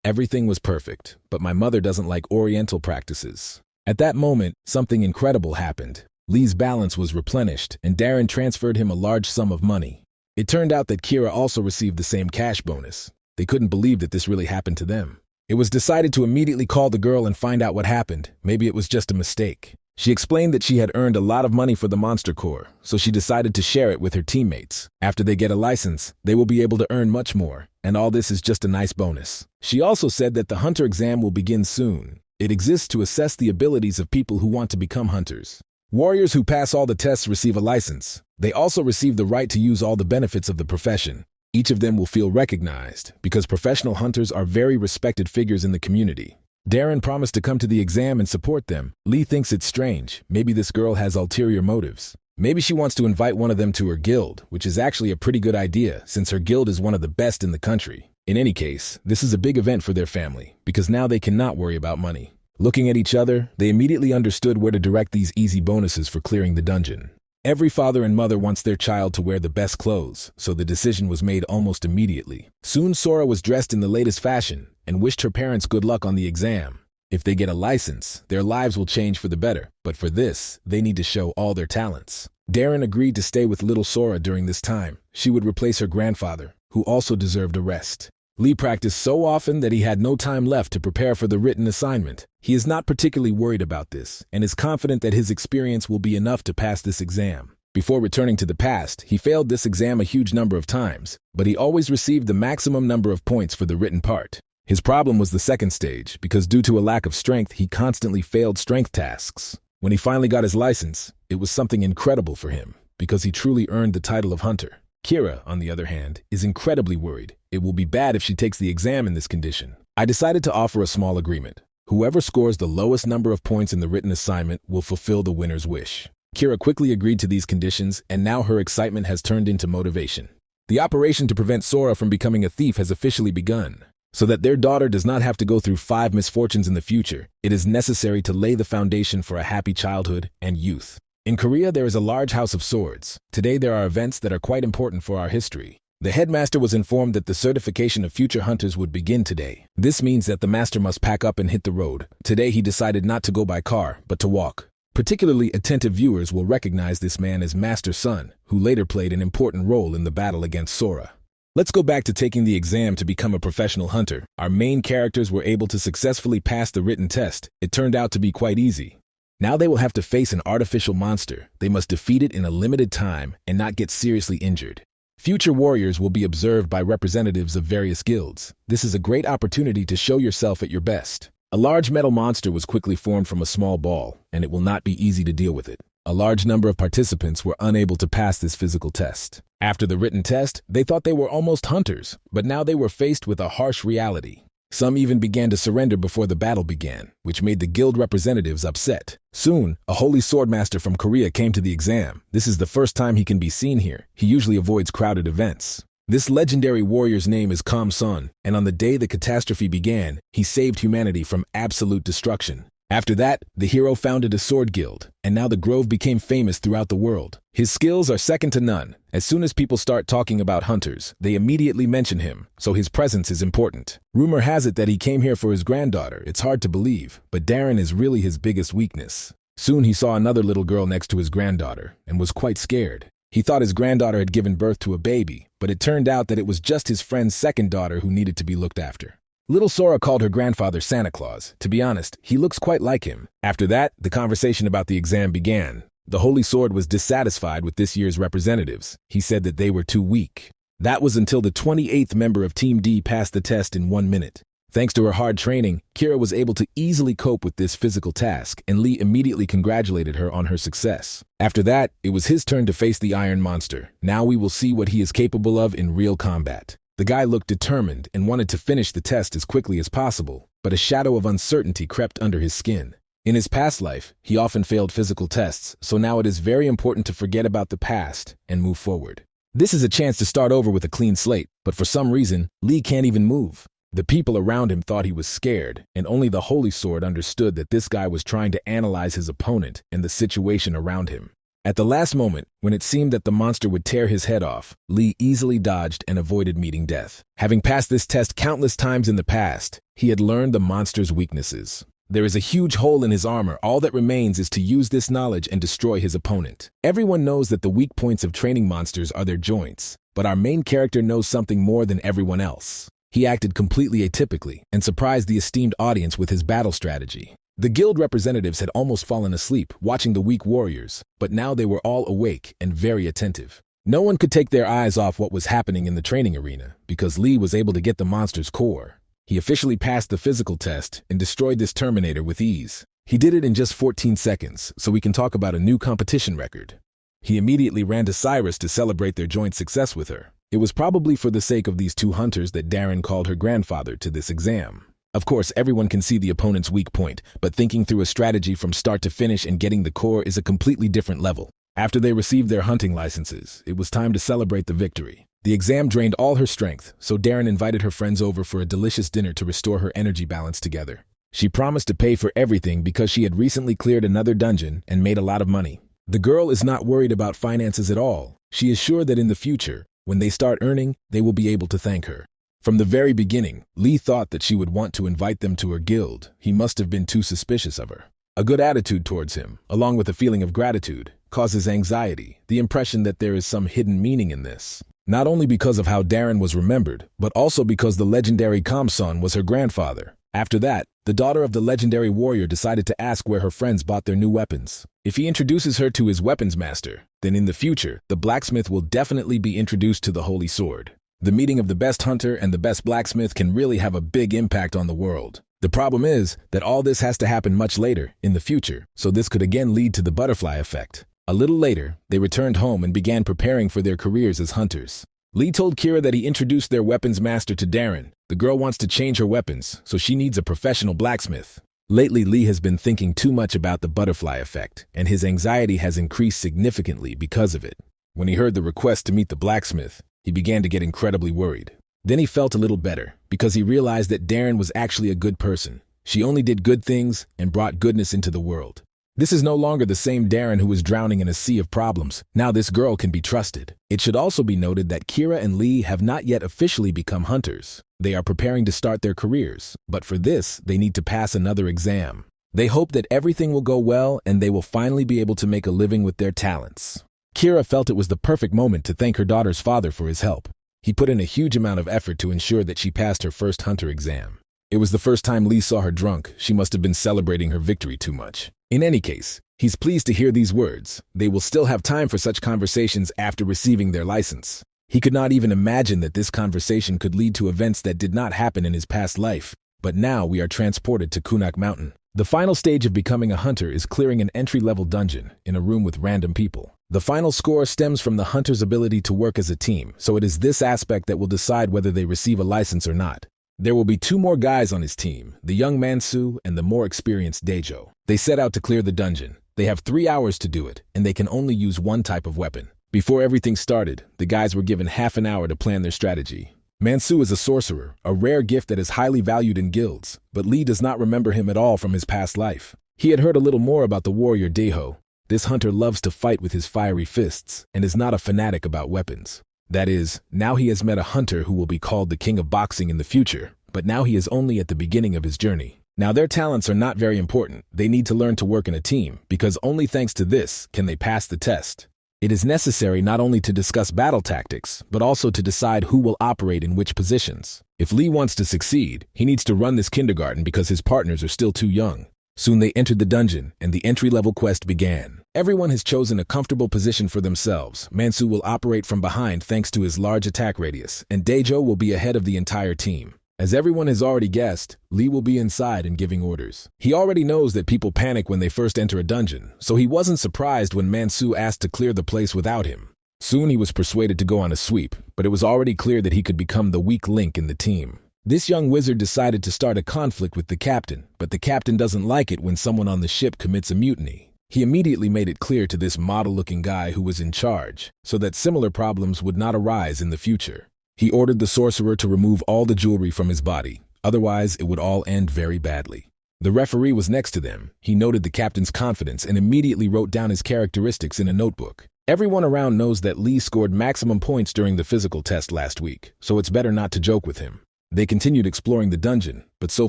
Everything was perfect, but my mother doesn't like Oriental practices. At that moment, something incredible happened. Lee's balance was replenished, and Darren transferred him a large sum of money. It turned out that Kira also received the same cash bonus. They couldn't believe that this really happened to them. It was decided to immediately call the girl and find out what happened. Maybe it was just a mistake. She explained that she had earned a lot of money for the Monster Corps, so she decided to share it with her teammates. After they get a license, they will be able to earn much more, and all this is just a nice bonus. She also said that the hunter exam will begin soon. It exists to assess the abilities of people who want to become hunters. Warriors who pass all the tests receive a license. They also receive the right to use all the benefits of the profession. Each of them will feel recognized, because professional hunters are very respected figures in the community. Darren promised to come to the exam and support them. Lee thinks it's strange. Maybe this girl has ulterior motives. Maybe she wants to invite one of them to her guild, which is actually a pretty good idea since her guild is one of the best in the country. In any case, this is a big event for their family, because now they cannot worry about money. Looking at each other, they immediately understood where to direct these easy bonuses for clearing the dungeon. Every father and mother wants their child to wear the best clothes, so the decision was made almost immediately. Soon Sora was dressed in the latest fashion and wished her parents good luck on the exam. If they get a license, their lives will change for the better, but for this, they need to show all their talents. Darren agreed to stay with little Sora during this time. She would replace her grandfather, who also deserved a rest. Lee practiced so often that he had no time left to prepare for the written assignment. He is not particularly worried about this and is confident that his experience will be enough to pass this exam. Before returning to the past, he failed this exam a huge number of times, but he always received the maximum number of points for the written part. His problem was the second stage, because due to a lack of strength, he constantly failed strength tasks. When he finally got his license, it was something incredible for him, because he truly earned the title of hunter. Kira, on the other hand, is incredibly worried. It will be bad if she takes the exam in this condition. I decided to offer a small agreement. Whoever scores the lowest number of points in the written assignment will fulfill the winner's wish. Kira quickly agreed to these conditions, and now her excitement has turned into motivation. The operation to prevent Sora from becoming a thief has officially begun. So that their daughter does not have to go through 5 misfortunes in the future, it is necessary to lay the foundation for a happy childhood and youth. In Korea, there is a large house of swords. Today, there are events that are quite important for our history. The headmaster was informed that the certification of future hunters would begin today. This means that the master must pack up and hit the road. Today, he decided not to go by car, but to walk. Particularly attentive viewers will recognize this man as Master's son, who later played an important role in the battle against Sora. Let's go back to taking the exam to become a professional hunter. Our main characters were able to successfully pass the written test. It turned out to be quite easy. Now they will have to face an artificial monster. They must defeat it in a limited time and not get seriously injured. Future warriors will be observed by representatives of various guilds. This is a great opportunity to show yourself at your best. A large metal monster was quickly formed from a small ball, and it will not be easy to deal with it. A large number of participants were unable to pass this physical test. After the written test, they thought they were almost hunters, but now they were faced with a harsh reality. Some even began to surrender before the battle began, which made the guild representatives upset. Soon, a holy swordmaster from Korea came to the exam. This is the first time he can be seen here. He usually avoids crowded events. This legendary warrior's name is Kam Sun, and on the day the catastrophe began, he saved humanity from absolute destruction. After that, the hero founded a sword guild, and now the grove became famous throughout the world. His skills are second to none. As soon as people start talking about hunters, they immediately mention him, so his presence is important. Rumor has it that he came here for his granddaughter. It's hard to believe, but Darren is really his biggest weakness. Soon he saw another little girl next to his granddaughter, and was quite scared. He thought his granddaughter had given birth to a baby, but it turned out that it was just his friend's second daughter who needed to be looked after. Little Sora called her grandfather Santa Claus. To be honest, he looks quite like him. After that, the conversation about the exam began. The Holy Sword was dissatisfied with this year's representatives. He said that they were too weak. That was until the 28th member of Team D passed the test in 1 minute. Thanks to her hard training, Kira was able to easily cope with this physical task, and Lee immediately congratulated her on her success. After that, it was his turn to face the Iron Monster. Now we will see what he is capable of in real combat. The guy looked determined and wanted to finish the test as quickly as possible, but a shadow of uncertainty crept under his skin. In his past life, he often failed physical tests, so now it is very important to forget about the past and move forward. This is a chance to start over with a clean slate, but for some reason, Lee can't even move. The people around him thought he was scared, and only the Holy Sword understood that this guy was trying to analyze his opponent and the situation around him. At the last moment, when it seemed that the monster would tear his head off, Lee easily dodged and avoided meeting death. Having passed this test countless times in the past, he had learned the monster's weaknesses. There is a huge hole in his armor. All that remains is to use this knowledge and destroy his opponent. Everyone knows that the weak points of training monsters are their joints, but our main character knows something more than everyone else. He acted completely atypically and surprised the esteemed audience with his battle strategy. The guild representatives had almost fallen asleep watching the weak warriors, but now they were all awake and very attentive. No one could take their eyes off what was happening in the training arena because Lee was able to get the monster's core. He officially passed the physical test and destroyed this Terminator with ease. He did it in just 14 seconds, so we can talk about a new competition record. He immediately ran to Cyrus to celebrate their joint success with her. It was probably for the sake of these two hunters that Darren called her grandfather to this exam. Of course, everyone can see the opponent's weak point, but thinking through a strategy from start to finish and getting the core is a completely different level. After they received their hunting licenses, it was time to celebrate the victory. The exam drained all her strength, so Darren invited her friends over for a delicious dinner to restore her energy balance together. She promised to pay for everything because she had recently cleared another dungeon and made a lot of money. The girl is not worried about finances at all. She is sure that in the future, when they start earning, they will be able to thank her. From the very beginning, Lee thought that she would want to invite them to her guild. He must have been too suspicious of her. A good attitude towards him, along with a feeling of gratitude, causes anxiety, the impression that there is some hidden meaning in this. Not only because of how Darren was remembered, but also because the legendary Kamson was her grandfather. After that, the daughter of the legendary warrior decided to ask where her friends bought their new weapons. If he introduces her to his weapons master, then in the future, the blacksmith will definitely be introduced to the Holy Sword. The meeting of the best hunter and the best blacksmith can really have a big impact on the world. The problem is that all this has to happen much later, in the future, so this could again lead to the butterfly effect. A little later, they returned home and began preparing for their careers as hunters. Lee told Kira that he introduced their weapons master to Darren. The girl wants to change her weapons, so she needs a professional blacksmith. Lately, Lee has been thinking too much about the butterfly effect, and his anxiety has increased significantly because of it. When he heard the request to meet the blacksmith, he began to get incredibly worried. Then he felt a little better, because he realized that Darren was actually a good person. She only did good things and brought goodness into the world. This is no longer the same Darren who was drowning in a sea of problems. Now this girl can be trusted. It should also be noted that Kira and Lee have not yet officially become hunters. They are preparing to start their careers, but for this, they need to pass another exam. They hope that everything will go well and they will finally be able to make a living with their talents. Kira felt it was the perfect moment to thank her daughter's father for his help. He put in a huge amount of effort to ensure that she passed her first hunter exam. It was the first time Lee saw her drunk. She must have been celebrating her victory too much. In any case, he's pleased to hear these words. They will still have time for such conversations after receiving their license. He could not even imagine that this conversation could lead to events that did not happen in his past life. But now we are transported to Kunak Mountain. The final stage of becoming a hunter is clearing an entry-level dungeon in a room with random people. The final score stems from the hunter's ability to work as a team, so it is this aspect that will decide whether they receive a license or not. There will be two more guys on his team, the young Mansu and the more experienced Dejo. They set out to clear the dungeon. They have 3 hours to do it, and they can only use one type of weapon. Before everything started, the guys were given half an hour to plan their strategy. Mansu is a sorcerer, a rare gift that is highly valued in guilds, but Lee does not remember him at all from his past life. He had heard a little more about the warrior Deho. This hunter loves to fight with his fiery fists and is not a fanatic about weapons. That is, now he has met a hunter who will be called the king of boxing in the future, but now he is only at the beginning of his journey. Now their talents are not very important. They need to learn to work in a team, because only thanks to this can they pass the test. It is necessary not only to discuss battle tactics, but also to decide who will operate in which positions. If Lee wants to succeed, he needs to run this kindergarten because his partners are still too young. Soon they entered the dungeon, and the entry-level quest began. Everyone has chosen a comfortable position for themselves. Mansu will operate from behind thanks to his large attack radius, and Daejo will be ahead of the entire team. As everyone has already guessed, Lee will be inside and giving orders. He already knows that people panic when they first enter a dungeon, so he wasn't surprised when Mansu asked to clear the place without him. Soon he was persuaded to go on a sweep, but it was already clear that he could become the weak link in the team. This young wizard decided to start a conflict with the captain, but the captain doesn't like it when someone on the ship commits a mutiny. He immediately made it clear to this model-looking guy who was in charge, so that similar problems would not arise in the future. He ordered the sorcerer to remove all the jewelry from his body, otherwise it would all end very badly. The referee was next to them. He noted the captain's confidence and immediately wrote down his characteristics in a notebook. Everyone around knows that Lee scored maximum points during the physical test last week, so it's better not to joke with him. They continued exploring the dungeon, but so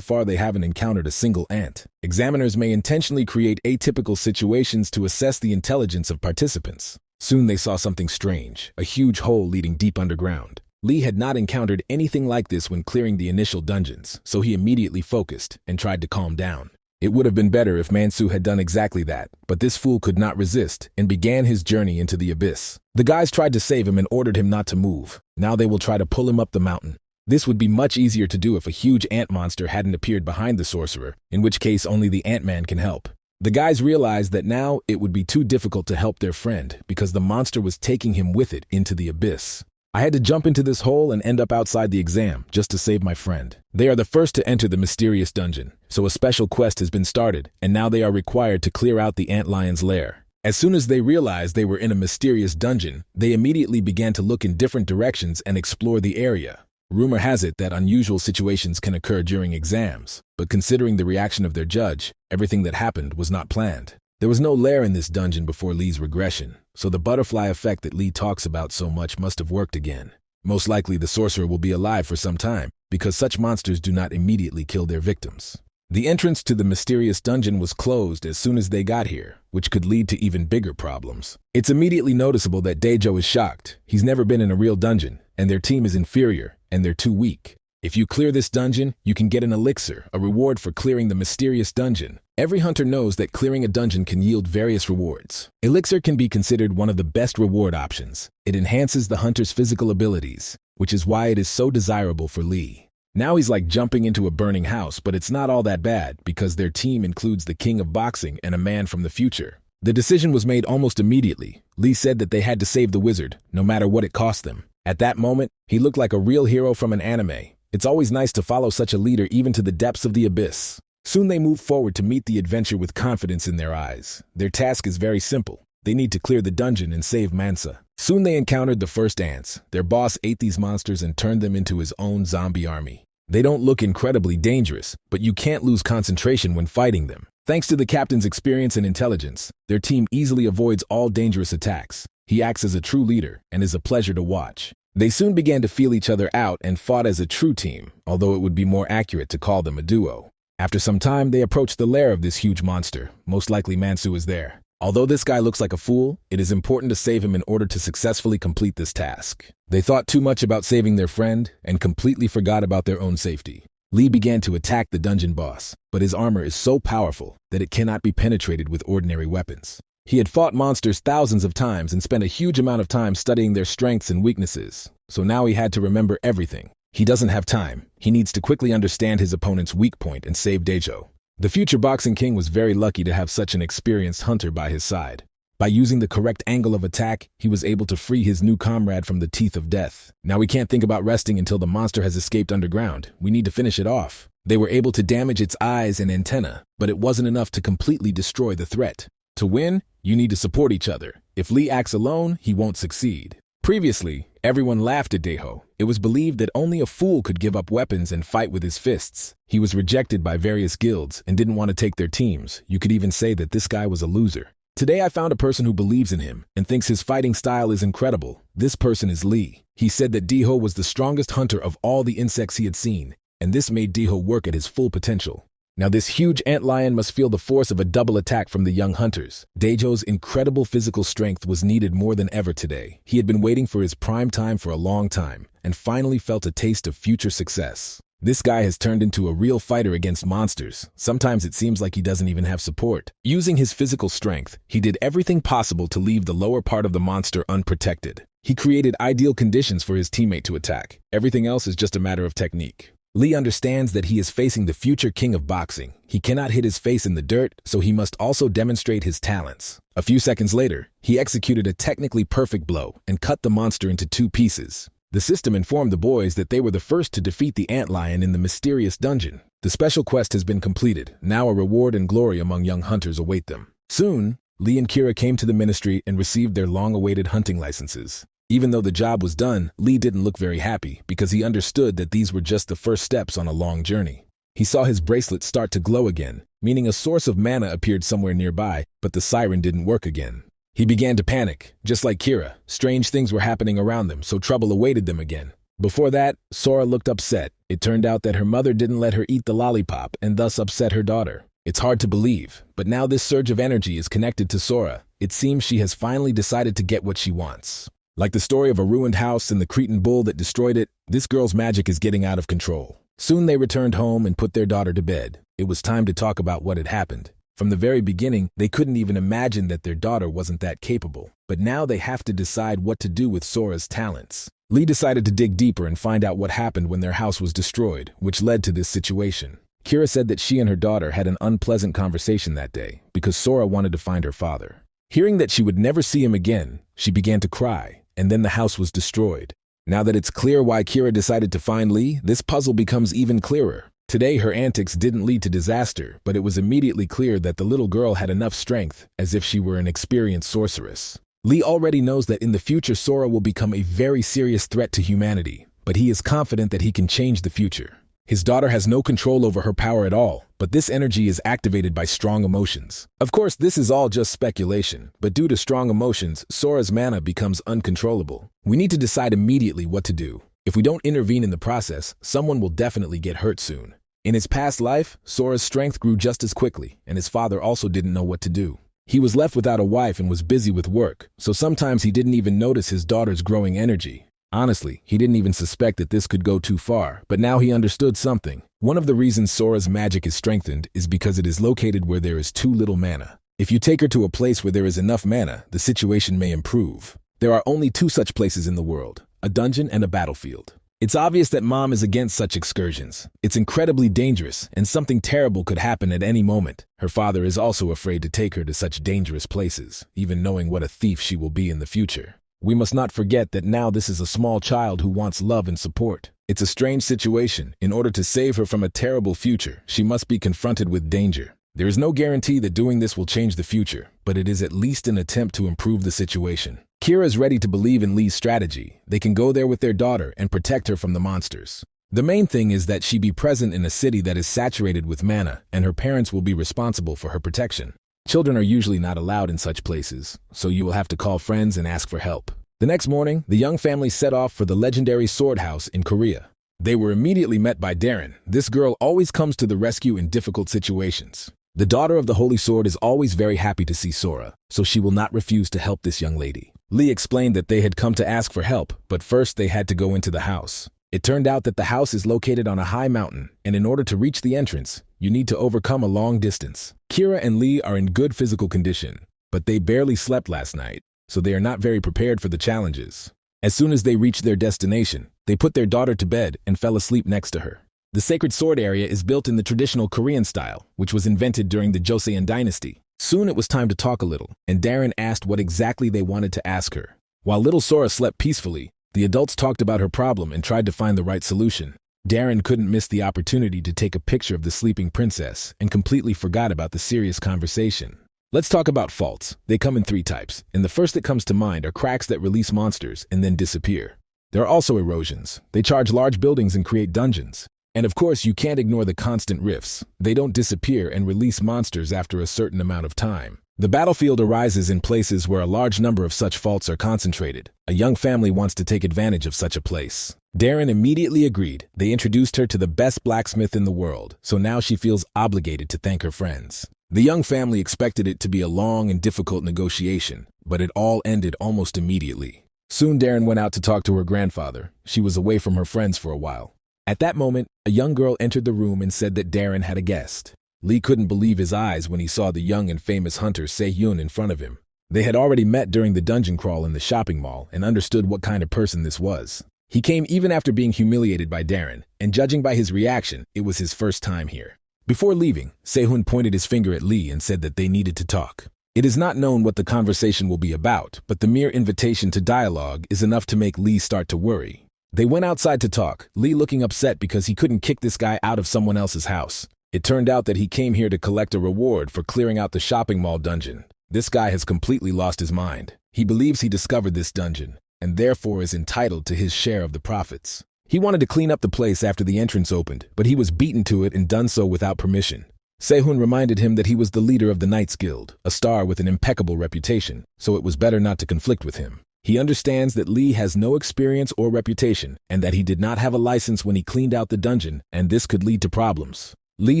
far they haven't encountered a single ant. Examiners may intentionally create atypical situations to assess the intelligence of participants. Soon they saw something strange, a huge hole leading deep underground. Lee had not encountered anything like this when clearing the initial dungeons, so he immediately focused and tried to calm down. It would have been better if Mansu had done exactly that, but this fool could not resist and began his journey into the abyss. The guys tried to save him and ordered him not to move. Now they will try to pull him up the mountain. This would be much easier to do if a huge ant monster hadn't appeared behind the sorcerer, in which case only the Ant-Man can help. The guys realized that now it would be too difficult to help their friend because the monster was taking him with it into the abyss. I had to jump into this hole and end up outside the exam just to save my friend. They are the first to enter the mysterious dungeon, so a special quest has been started, and now they are required to clear out the antlion's lair. As soon as they realized they were in a mysterious dungeon, they immediately began to look in different directions and explore the area. Rumor has it that unusual situations can occur during exams, but considering the reaction of their judge, everything that happened was not planned. There was no lair in this dungeon before Lee's regression, so the butterfly effect that Lee talks about so much must have worked again. Most likely the sorcerer will be alive for some time, because such monsters do not immediately kill their victims. The entrance to the mysterious dungeon was closed as soon as they got here, which could lead to even bigger problems. It's immediately noticeable that Daejo is shocked. He's never been in a real dungeon, and their team is inferior, and they're too weak. If you clear this dungeon, you can get an elixir, a reward for clearing the mysterious dungeon. Every hunter knows that clearing a dungeon can yield various rewards. Elixir can be considered one of the best reward options. It enhances the hunter's physical abilities, which is why it is so desirable for Lee. Now he's like jumping into a burning house, but it's not all that bad because their team includes the king of boxing and a man from the future. The decision was made almost immediately. Lee said that they had to save the wizard, no matter what it cost them. At that moment, he looked like a real hero from an anime. It's always nice to follow such a leader even to the depths of the abyss. Soon they moved forward to meet the adventure with confidence in their eyes. Their task is very simple. They need to clear the dungeon and save Mansa. Soon they encountered the first ants. Their boss ate these monsters and turned them into his own zombie army. They don't look incredibly dangerous, but you can't lose concentration when fighting them. Thanks to the captain's experience and intelligence, their team easily avoids all dangerous attacks. He acts as a true leader and is a pleasure to watch. They soon began to feel each other out and fought as a true team, although it would be more accurate to call them a duo. After some time, they approached the lair of this huge monster. Most likely Mansu is there. Although this guy looks like a fool, it is important to save him in order to successfully complete this task. They thought too much about saving their friend and completely forgot about their own safety. Lee began to attack the dungeon boss, but his armor is so powerful that it cannot be penetrated with ordinary weapons. He had fought monsters thousands of times and spent a huge amount of time studying their strengths and weaknesses, so now he had to remember everything. He doesn't have time. He needs to quickly understand his opponent's weak point and save Daejo. The future boxing king was very lucky to have such an experienced hunter by his side. By using the correct angle of attack, he was able to free his new comrade from the teeth of death. Now we can't think about resting until the monster has escaped underground. We need to finish it off. They were able to damage its eyes and antenna, but it wasn't enough to completely destroy the threat. To win, you need to support each other. If Lee acts alone, he won't succeed. Previously, everyone laughed at Daejo. It was believed that only a fool could give up weapons and fight with his fists. He was rejected by various guilds and didn't want to take their teams. You could even say that this guy was a loser. Today I found a person who believes in him and thinks his fighting style is incredible. This person is Lee. He said that Daejo was the strongest hunter of all the insects he had seen, and this made Daejo work at his full potential. Now this huge antlion must feel the force of a double attack from the young hunters. Daejo's incredible physical strength was needed more than ever today. He had been waiting for his prime time for a long time, and finally felt a taste of future success. This guy has turned into a real fighter against monsters. Sometimes it seems like he doesn't even have support. Using his physical strength, he did everything possible to leave the lower part of the monster unprotected. He created ideal conditions for his teammate to attack. Everything else is just a matter of technique. Lee understands that he is facing the future king of boxing. He cannot hit his face in the dirt, so he must also demonstrate his talents. A few seconds later, he executed a technically perfect blow and cut the monster into 2 pieces. The system informed the boys that they were the first to defeat the antlion in the mysterious dungeon. The special quest has been completed. Now a reward and glory among young hunters await them. Soon, Lee and Kira came to the ministry and received their long-awaited hunting licenses. Even though the job was done, Lee didn't look very happy because he understood that these were just the first steps on a long journey. He saw his bracelet start to glow again, meaning a source of mana appeared somewhere nearby, but the siren didn't work again. He began to panic. Just like Kira, strange things were happening around them, so trouble awaited them again. Before that, Sora looked upset. It turned out that her mother didn't let her eat the lollipop and thus upset her daughter. It's hard to believe, but now this surge of energy is connected to Sora. It seems she has finally decided to get what she wants. Like the story of a ruined house and the Cretan bull that destroyed it, this girl's magic is getting out of control. Soon they returned home and put their daughter to bed. It was time to talk about what had happened. From the very beginning, they couldn't even imagine that their daughter wasn't that capable. But now they have to decide what to do with Sora's talents. Lee decided to dig deeper and find out what happened when their house was destroyed, which led to this situation. Kira said that she and her daughter had an unpleasant conversation that day because Sora wanted to find her father. Hearing that she would never see him again, she began to cry, and then the house was destroyed. Now that it's clear why Kira decided to find Lee, this puzzle becomes even clearer. Today, her antics didn't lead to disaster, but it was immediately clear that the little girl had enough strength, as if she were an experienced sorceress. Lee already knows that in the future Sora will become a very serious threat to humanity, but he is confident that he can change the future. His daughter has no control over her power at all, but this energy is activated by strong emotions. Of course, this is all just speculation, but due to strong emotions, Sora's mana becomes uncontrollable. We need to decide immediately what to do. If we don't intervene in the process, someone will definitely get hurt soon. In his past life, Sora's strength grew just as quickly, and his father also didn't know what to do. He was left without a wife and was busy with work, so sometimes he didn't even notice his daughter's growing energy. Honestly, he didn't even suspect that this could go too far, but now he understood something. One of the reasons Sora's magic is strengthened is because it is located where there is too little mana. If you take her to a place where there is enough mana, the situation may improve. There are only 2 such places in the world, a dungeon and a battlefield. It's obvious that Mom is against such excursions. It's incredibly dangerous, and something terrible could happen at any moment. Her father is also afraid to take her to such dangerous places, even knowing what a thief she will be in the future. We must not forget that now this is a small child who wants love and support. It's a strange situation. In order to save her from a terrible future, she must be confronted with danger. There is no guarantee that doing this will change the future, but it is at least an attempt to improve the situation. Kira is ready to believe in Lee's strategy. They can go there with their daughter and protect her from the monsters. The main thing is that she be present in a city that is saturated with mana, and her parents will be responsible for her protection. Children are usually not allowed in such places, so you will have to call friends and ask for help. The next morning, the young family set off for the legendary sword house in Korea. They were immediately met by Darren. This girl always comes to the rescue in difficult situations. The daughter of the Holy Sword is always very happy to see Sora, so she will not refuse to help this young lady. Lee explained that they had come to ask for help, but first they had to go into the house. It turned out that the house is located on a high mountain, and in order to reach the entrance, you need to overcome a long distance. Kira and Lee are in good physical condition, but they barely slept last night, so they are not very prepared for the challenges. As soon as they reached their destination, they put their daughter to bed and fell asleep next to her. The sacred sword area is built in the traditional Korean style, which was invented during the Joseon dynasty. Soon it was time to talk a little, and Darren asked what exactly they wanted to ask her. While little Sora slept peacefully, the adults talked about her problem and tried to find the right solution. Darren couldn't miss the opportunity to take a picture of the sleeping princess and completely forgot about the serious conversation. Let's talk about faults. They come in 3 types, and the first that comes to mind are cracks that release monsters and then disappear. There are also erosions. They charge large buildings and create dungeons. And of course, you can't ignore the constant rifts. They don't disappear and release monsters after a certain amount of time. The battlefield arises in places where a large number of such faults are concentrated. A young family wants to take advantage of such a place. Darren immediately agreed. They introduced her to the best blacksmith in the world, so now she feels obligated to thank her friends. The young family expected it to be a long and difficult negotiation, but it all ended almost immediately. Soon Darren went out to talk to her grandfather. She was away from her friends for a while. At that moment, a young girl entered the room and said that Darren had a guest. Lee couldn't believe his eyes when he saw the young and famous hunter Se-hyun in front of him. They had already met during the dungeon crawl in the shopping mall and understood what kind of person this was. He came even after being humiliated by Darren, and judging by his reaction, it was his first time here. Before leaving, Se-hyun pointed his finger at Lee and said that they needed to talk. It is not known what the conversation will be about, but the mere invitation to dialogue is enough to make Lee start to worry. They went outside to talk, Lee looking upset because he couldn't kick this guy out of someone else's house. It turned out that he came here to collect a reward for clearing out the shopping mall dungeon. This guy has completely lost his mind. He believes he discovered this dungeon, and therefore is entitled to his share of the profits. He wanted to clean up the place after the entrance opened, but he was beaten to it and done so without permission. Se-hyun reminded him that he was the leader of the Knights Guild, a star with an impeccable reputation, so it was better not to conflict with him. He understands that Lee has no experience or reputation, and that he did not have a license when he cleaned out the dungeon, and this could lead to problems. Lee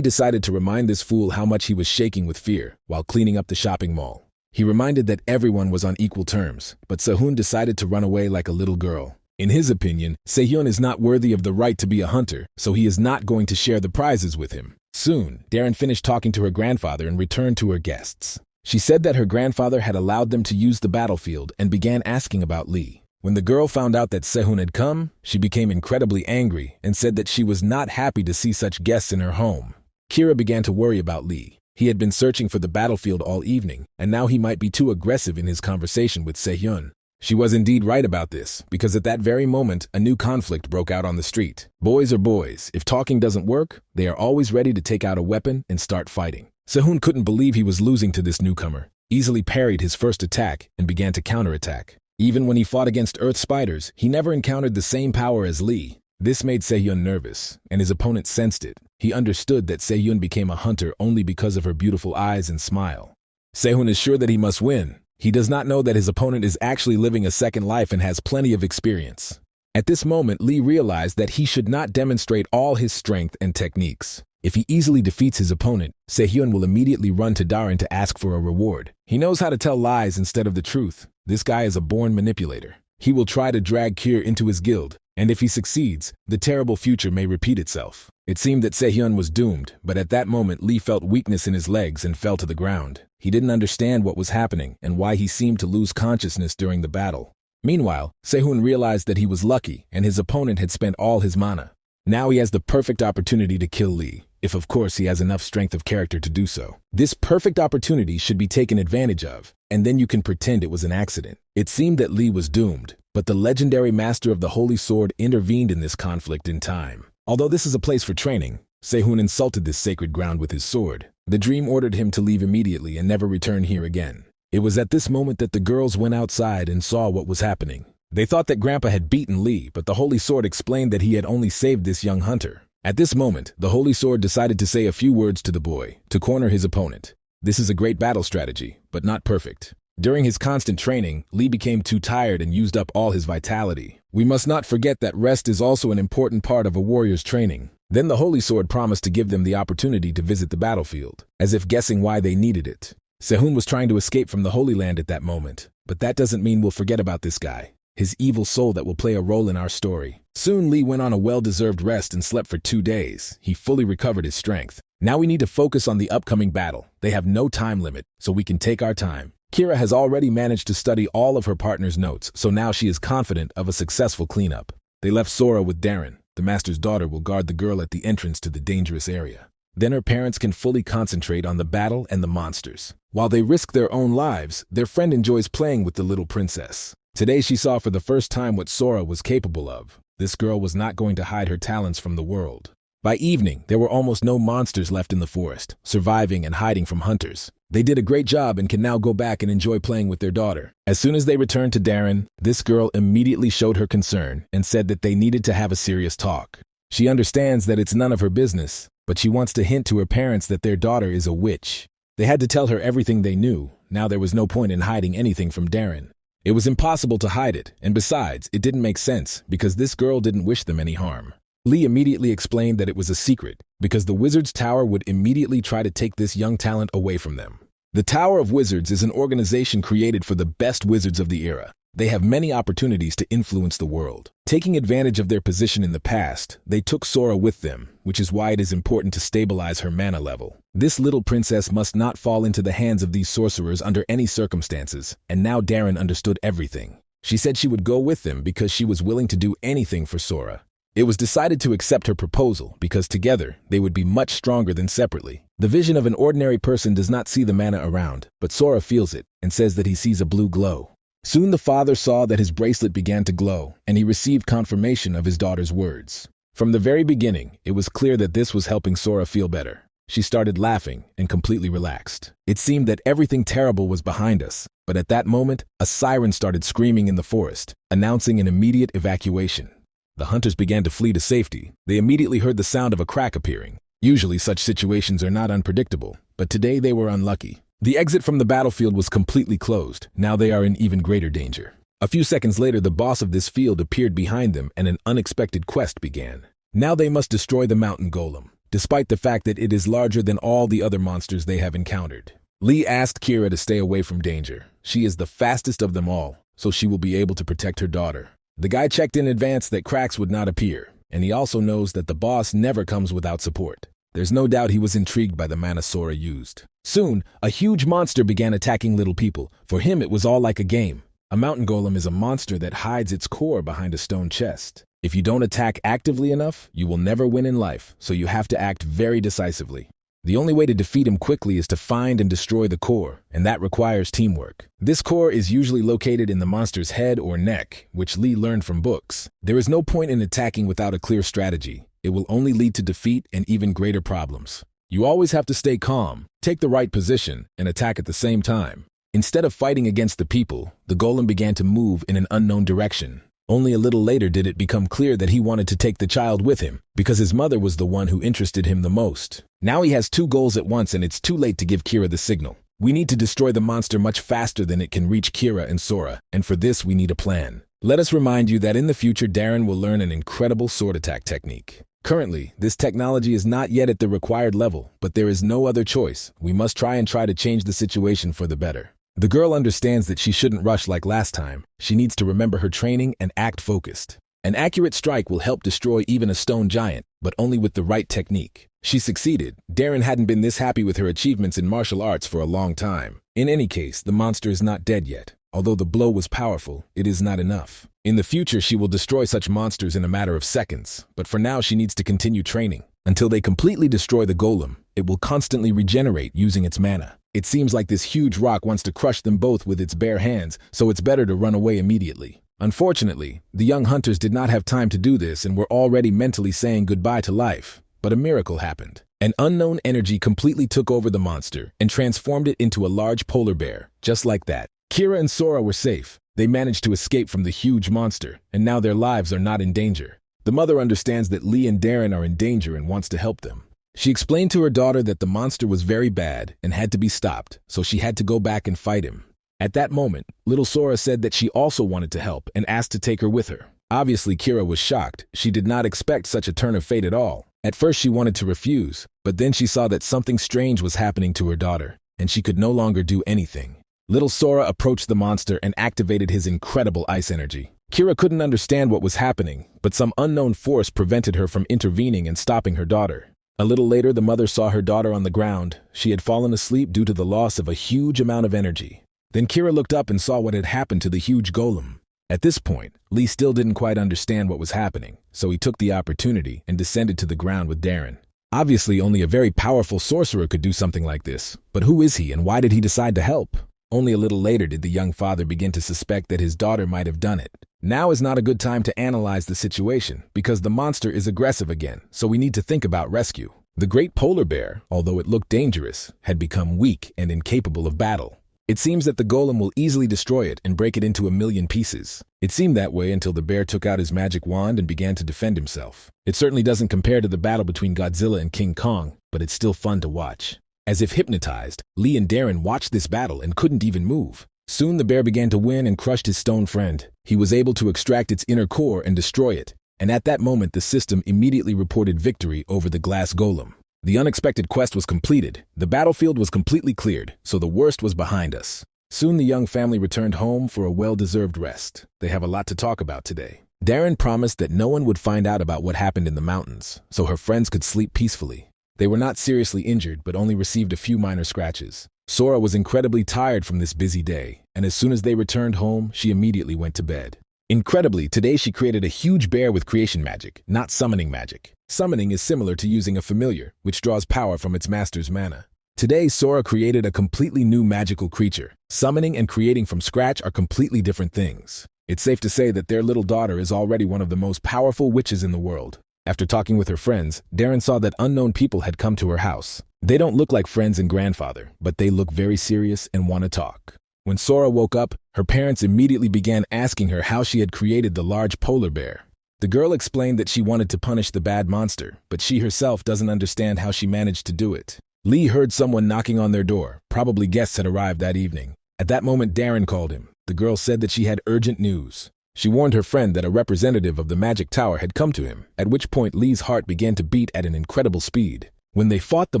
decided to remind this fool how much he was shaking with fear while cleaning up the shopping mall. He reminded that everyone was on equal terms, but Se-hyun decided to run away like a little girl. In his opinion, Se-hyun is not worthy of the right to be a hunter, so he is not going to share the prizes with him. Soon, Darren finished talking to her grandfather and returned to her guests. She said that her grandfather had allowed them to use the battlefield and began asking about Lee. When the girl found out that Se-hyun had come, she became incredibly angry and said that she was not happy to see such guests in her home. Kira began to worry about Lee. He had been searching for the battlefield all evening, and now he might be too aggressive in his conversation with Se-hyun. She was indeed right about this, because at that very moment, a new conflict broke out on the street. Boys are boys. If talking doesn't work, they are always ready to take out a weapon and start fighting. Se-hyun couldn't believe he was losing to this newcomer, easily parried his first attack, and began to counterattack. Even when he fought against Earth Spiders, he never encountered the same power as Lee. This made Se-hyun nervous, and his opponent sensed it. He understood that Se-hyun became a hunter only because of her beautiful eyes and smile. Se-hyun is sure that he must win. He does not know that his opponent is actually living a second life and has plenty of experience. At this moment, Lee realized that he should not demonstrate all his strength and techniques. If he easily defeats his opponent, Se-hyun will immediately run to Darren to ask for a reward. He knows how to tell lies instead of the truth. This guy is a born manipulator. He will try to drag Kir into his guild, and if he succeeds, the terrible future may repeat itself. It seemed that Se-hyun was doomed, but at that moment Lee felt weakness in his legs and fell to the ground. He didn't understand what was happening and why he seemed to lose consciousness during the battle. Meanwhile, Se-hyun realized that he was lucky and his opponent had spent all his mana. Now he has the perfect opportunity to kill Lee, if of course he has enough strength of character to do so. This perfect opportunity should be taken advantage of, and then you can pretend it was an accident. It seemed that Lee was doomed, but the legendary master of the Holy Sword intervened in this conflict in time. Although this is a place for training, Se-hyun insulted this sacred ground with his sword. The dream ordered him to leave immediately and never return here again. It was at this moment that the girls went outside and saw what was happening. They thought that Grandpa had beaten Lee, but the Holy Sword explained that he had only saved this young hunter. At this moment, the Holy Sword decided to say a few words to the boy, to corner his opponent. This is a great battle strategy, but not perfect. During his constant training, Lee became too tired and used up all his vitality. We must not forget that rest is also an important part of a warrior's training. Then the Holy Sword promised to give them the opportunity to visit the battlefield, as if guessing why they needed it. Se-hyun was trying to escape from the Holy Land at that moment, but that doesn't mean we'll forget about this guy, his evil soul that will play a role in our story. Soon Lee went on a well-deserved rest and slept for 2 days. He fully recovered his strength. Now we need to focus on the upcoming battle. They have no time limit, so we can take our time. Kira has already managed to study all of her partner's notes, so now she is confident of a successful cleanup. They left Sora with Darren. The master's daughter will guard the girl at the entrance to the dangerous area. Then her parents can fully concentrate on the battle and the monsters. While they risk their own lives, their friend enjoys playing with the little princess. Today she saw for the first time what Sora was capable of. This girl was not going to hide her talents from the world. By evening, there were almost no monsters left in the forest, surviving and hiding from hunters. They did a great job and can now go back and enjoy playing with their daughter. As soon as they returned to Darren, this girl immediately showed her concern and said that they needed to have a serious talk. She understands that it's none of her business, but she wants to hint to her parents that their daughter is a witch. They had to tell her everything they knew. Now there was no point in hiding anything from Darren. It was impossible to hide it, and besides, it didn't make sense because this girl didn't wish them any harm. Lee immediately explained that it was a secret because the Wizards Tower would immediately try to take this young talent away from them. The Tower of Wizards is an organization created for the best wizards of the era. They have many opportunities to influence the world. Taking advantage of their position in the past, they took Sora with them, which is why it is important to stabilize her mana level. This little princess must not fall into the hands of these sorcerers under any circumstances, and now Darren understood everything. She said she would go with them because she was willing to do anything for Sora. It was decided to accept her proposal because together they would be much stronger than separately. The vision of an ordinary person does not see the mana around, but Sora feels it and says that he sees a blue glow. Soon the father saw that his bracelet began to glow, and he received confirmation of his daughter's words. From the very beginning, it was clear that this was helping Sora feel better. She started laughing and completely relaxed. It seemed that everything terrible was behind us, but at that moment, a siren started screaming in the forest, announcing an immediate evacuation. The hunters began to flee to safety. They immediately heard the sound of a crack appearing. Usually such situations are not unpredictable, but today they were unlucky. The exit from the battlefield was completely closed. Now they are in even greater danger. A few seconds later, the boss of this field appeared behind them and an unexpected quest began. Now they must destroy the mountain golem, despite the fact that it is larger than all the other monsters they have encountered. Lee asked Kira to stay away from danger. She is the fastest of them all, so she will be able to protect her daughter. The guy checked in advance that cracks would not appear, and he also knows that the boss never comes without support. There's no doubt he was intrigued by the mana Sora used. Soon, a huge monster began attacking little people. For him, it was all like a game. A mountain golem is a monster that hides its core behind a stone chest. If you don't attack actively enough, you will never win in life, so you have to act very decisively. The only way to defeat him quickly is to find and destroy the core, and that requires teamwork. This core is usually located in the monster's head or neck, which Lee learned from books. There is no point in attacking without a clear strategy. It will only lead to defeat and even greater problems. You always have to stay calm, take the right position, and attack at the same time. Instead of fighting against the people, the golem began to move in an unknown direction. Only a little later did it become clear that he wanted to take the child with him, because his mother was the one who interested him the most. Now he has two goals at once and it's too late to give Kira the signal. We need to destroy the monster much faster than it can reach Kira and Sora, and for this we need a plan. Let us remind you that in the future Darren will learn an incredible sword attack technique. Currently, this technology is not yet at the required level, but there is no other choice. We must try to change the situation for the better. The girl understands that she shouldn't rush like last time. She needs to remember her training and act focused. An accurate strike will help destroy even a stone giant, but only with the right technique. She succeeded. Darren hadn't been this happy with her achievements in martial arts for a long time. In any case, the monster is not dead yet. Although the blow was powerful, it is not enough. In the future, she will destroy such monsters in a matter of seconds, but for now she needs to continue training. Until they completely destroy the golem, it will constantly regenerate using its mana. It seems like this huge rock wants to crush them both with its bare hands, so it's better to run away immediately. Unfortunately, the young hunters did not have time to do this and were already mentally saying goodbye to life. But a miracle happened. An unknown energy completely took over the monster and transformed it into a large polar bear, just like that. Kira and Sora were safe. They managed to escape from the huge monster, and now their lives are not in danger. The mother understands that Lee and Darren are in danger and wants to help them. She explained to her daughter that the monster was very bad and had to be stopped, so she had to go back and fight him. At that moment, little Sora said that she also wanted to help and asked to take her with her. Obviously, Kira was shocked. She did not expect such a turn of fate at all. At first, she wanted to refuse, but then she saw that something strange was happening to her daughter, and she could no longer do anything. Little Sora approached the monster and activated his incredible ice energy. Kira couldn't understand what was happening, but some unknown force prevented her from intervening and stopping her daughter. A little later, the mother saw her daughter on the ground. She had fallen asleep due to the loss of a huge amount of energy. Then Kira looked up and saw what had happened to the huge golem. At this point, Lee still didn't quite understand what was happening, so he took the opportunity and descended to the ground with Darren. Obviously, only a very powerful sorcerer could do something like this, but who is he and why did he decide to help? Only a little later did the young father begin to suspect that his daughter might have done it. Now is not a good time to analyze the situation, because the monster is aggressive again, so we need to think about rescue. The great polar bear, although it looked dangerous, had become weak and incapable of battle. It seems that the golem will easily destroy it and break it into a million pieces. It seemed that way until the bear took out his magic wand and began to defend himself. It certainly doesn't compare to the battle between Godzilla and King Kong, but it's still fun to watch. As if hypnotized, Lee and Darren watched this battle and couldn't even move. Soon the bear began to win and crushed his stone friend. He was able to extract its inner core and destroy it, and at that moment the system immediately reported victory over the glass golem. The unexpected quest was completed. The battlefield was completely cleared, so the worst was behind us. Soon the young family returned home for a well-deserved rest. They have a lot to talk about today. Darren promised that no one would find out about what happened in the mountains, so her friends could sleep peacefully. They were not seriously injured, but only received a few minor scratches. Sora was incredibly tired from this busy day, and as soon as they returned home, she immediately went to bed. Incredibly, today she created a huge bear with creation magic, not summoning magic. Summoning is similar to using a familiar, which draws power from its master's mana. Today, Sora created a completely new magical creature. Summoning and creating from scratch are completely different things. It's safe to say that their little daughter is already one of the most powerful witches in the world. After talking with her friends, Darren saw that unknown people had come to her house. They don't look like friends and grandfather, but they look very serious and want to talk. When Sora woke up, her parents immediately began asking her how she had created the large polar bear. The girl explained that she wanted to punish the bad monster, but she herself doesn't understand how she managed to do it. Lee heard someone knocking on their door. Probably guests had arrived that evening. At that moment, Darren called him. The girl said that she had urgent news. She warned her friend that a representative of the magic tower had come to him, at which point Lee's heart began to beat at an incredible speed. When they fought the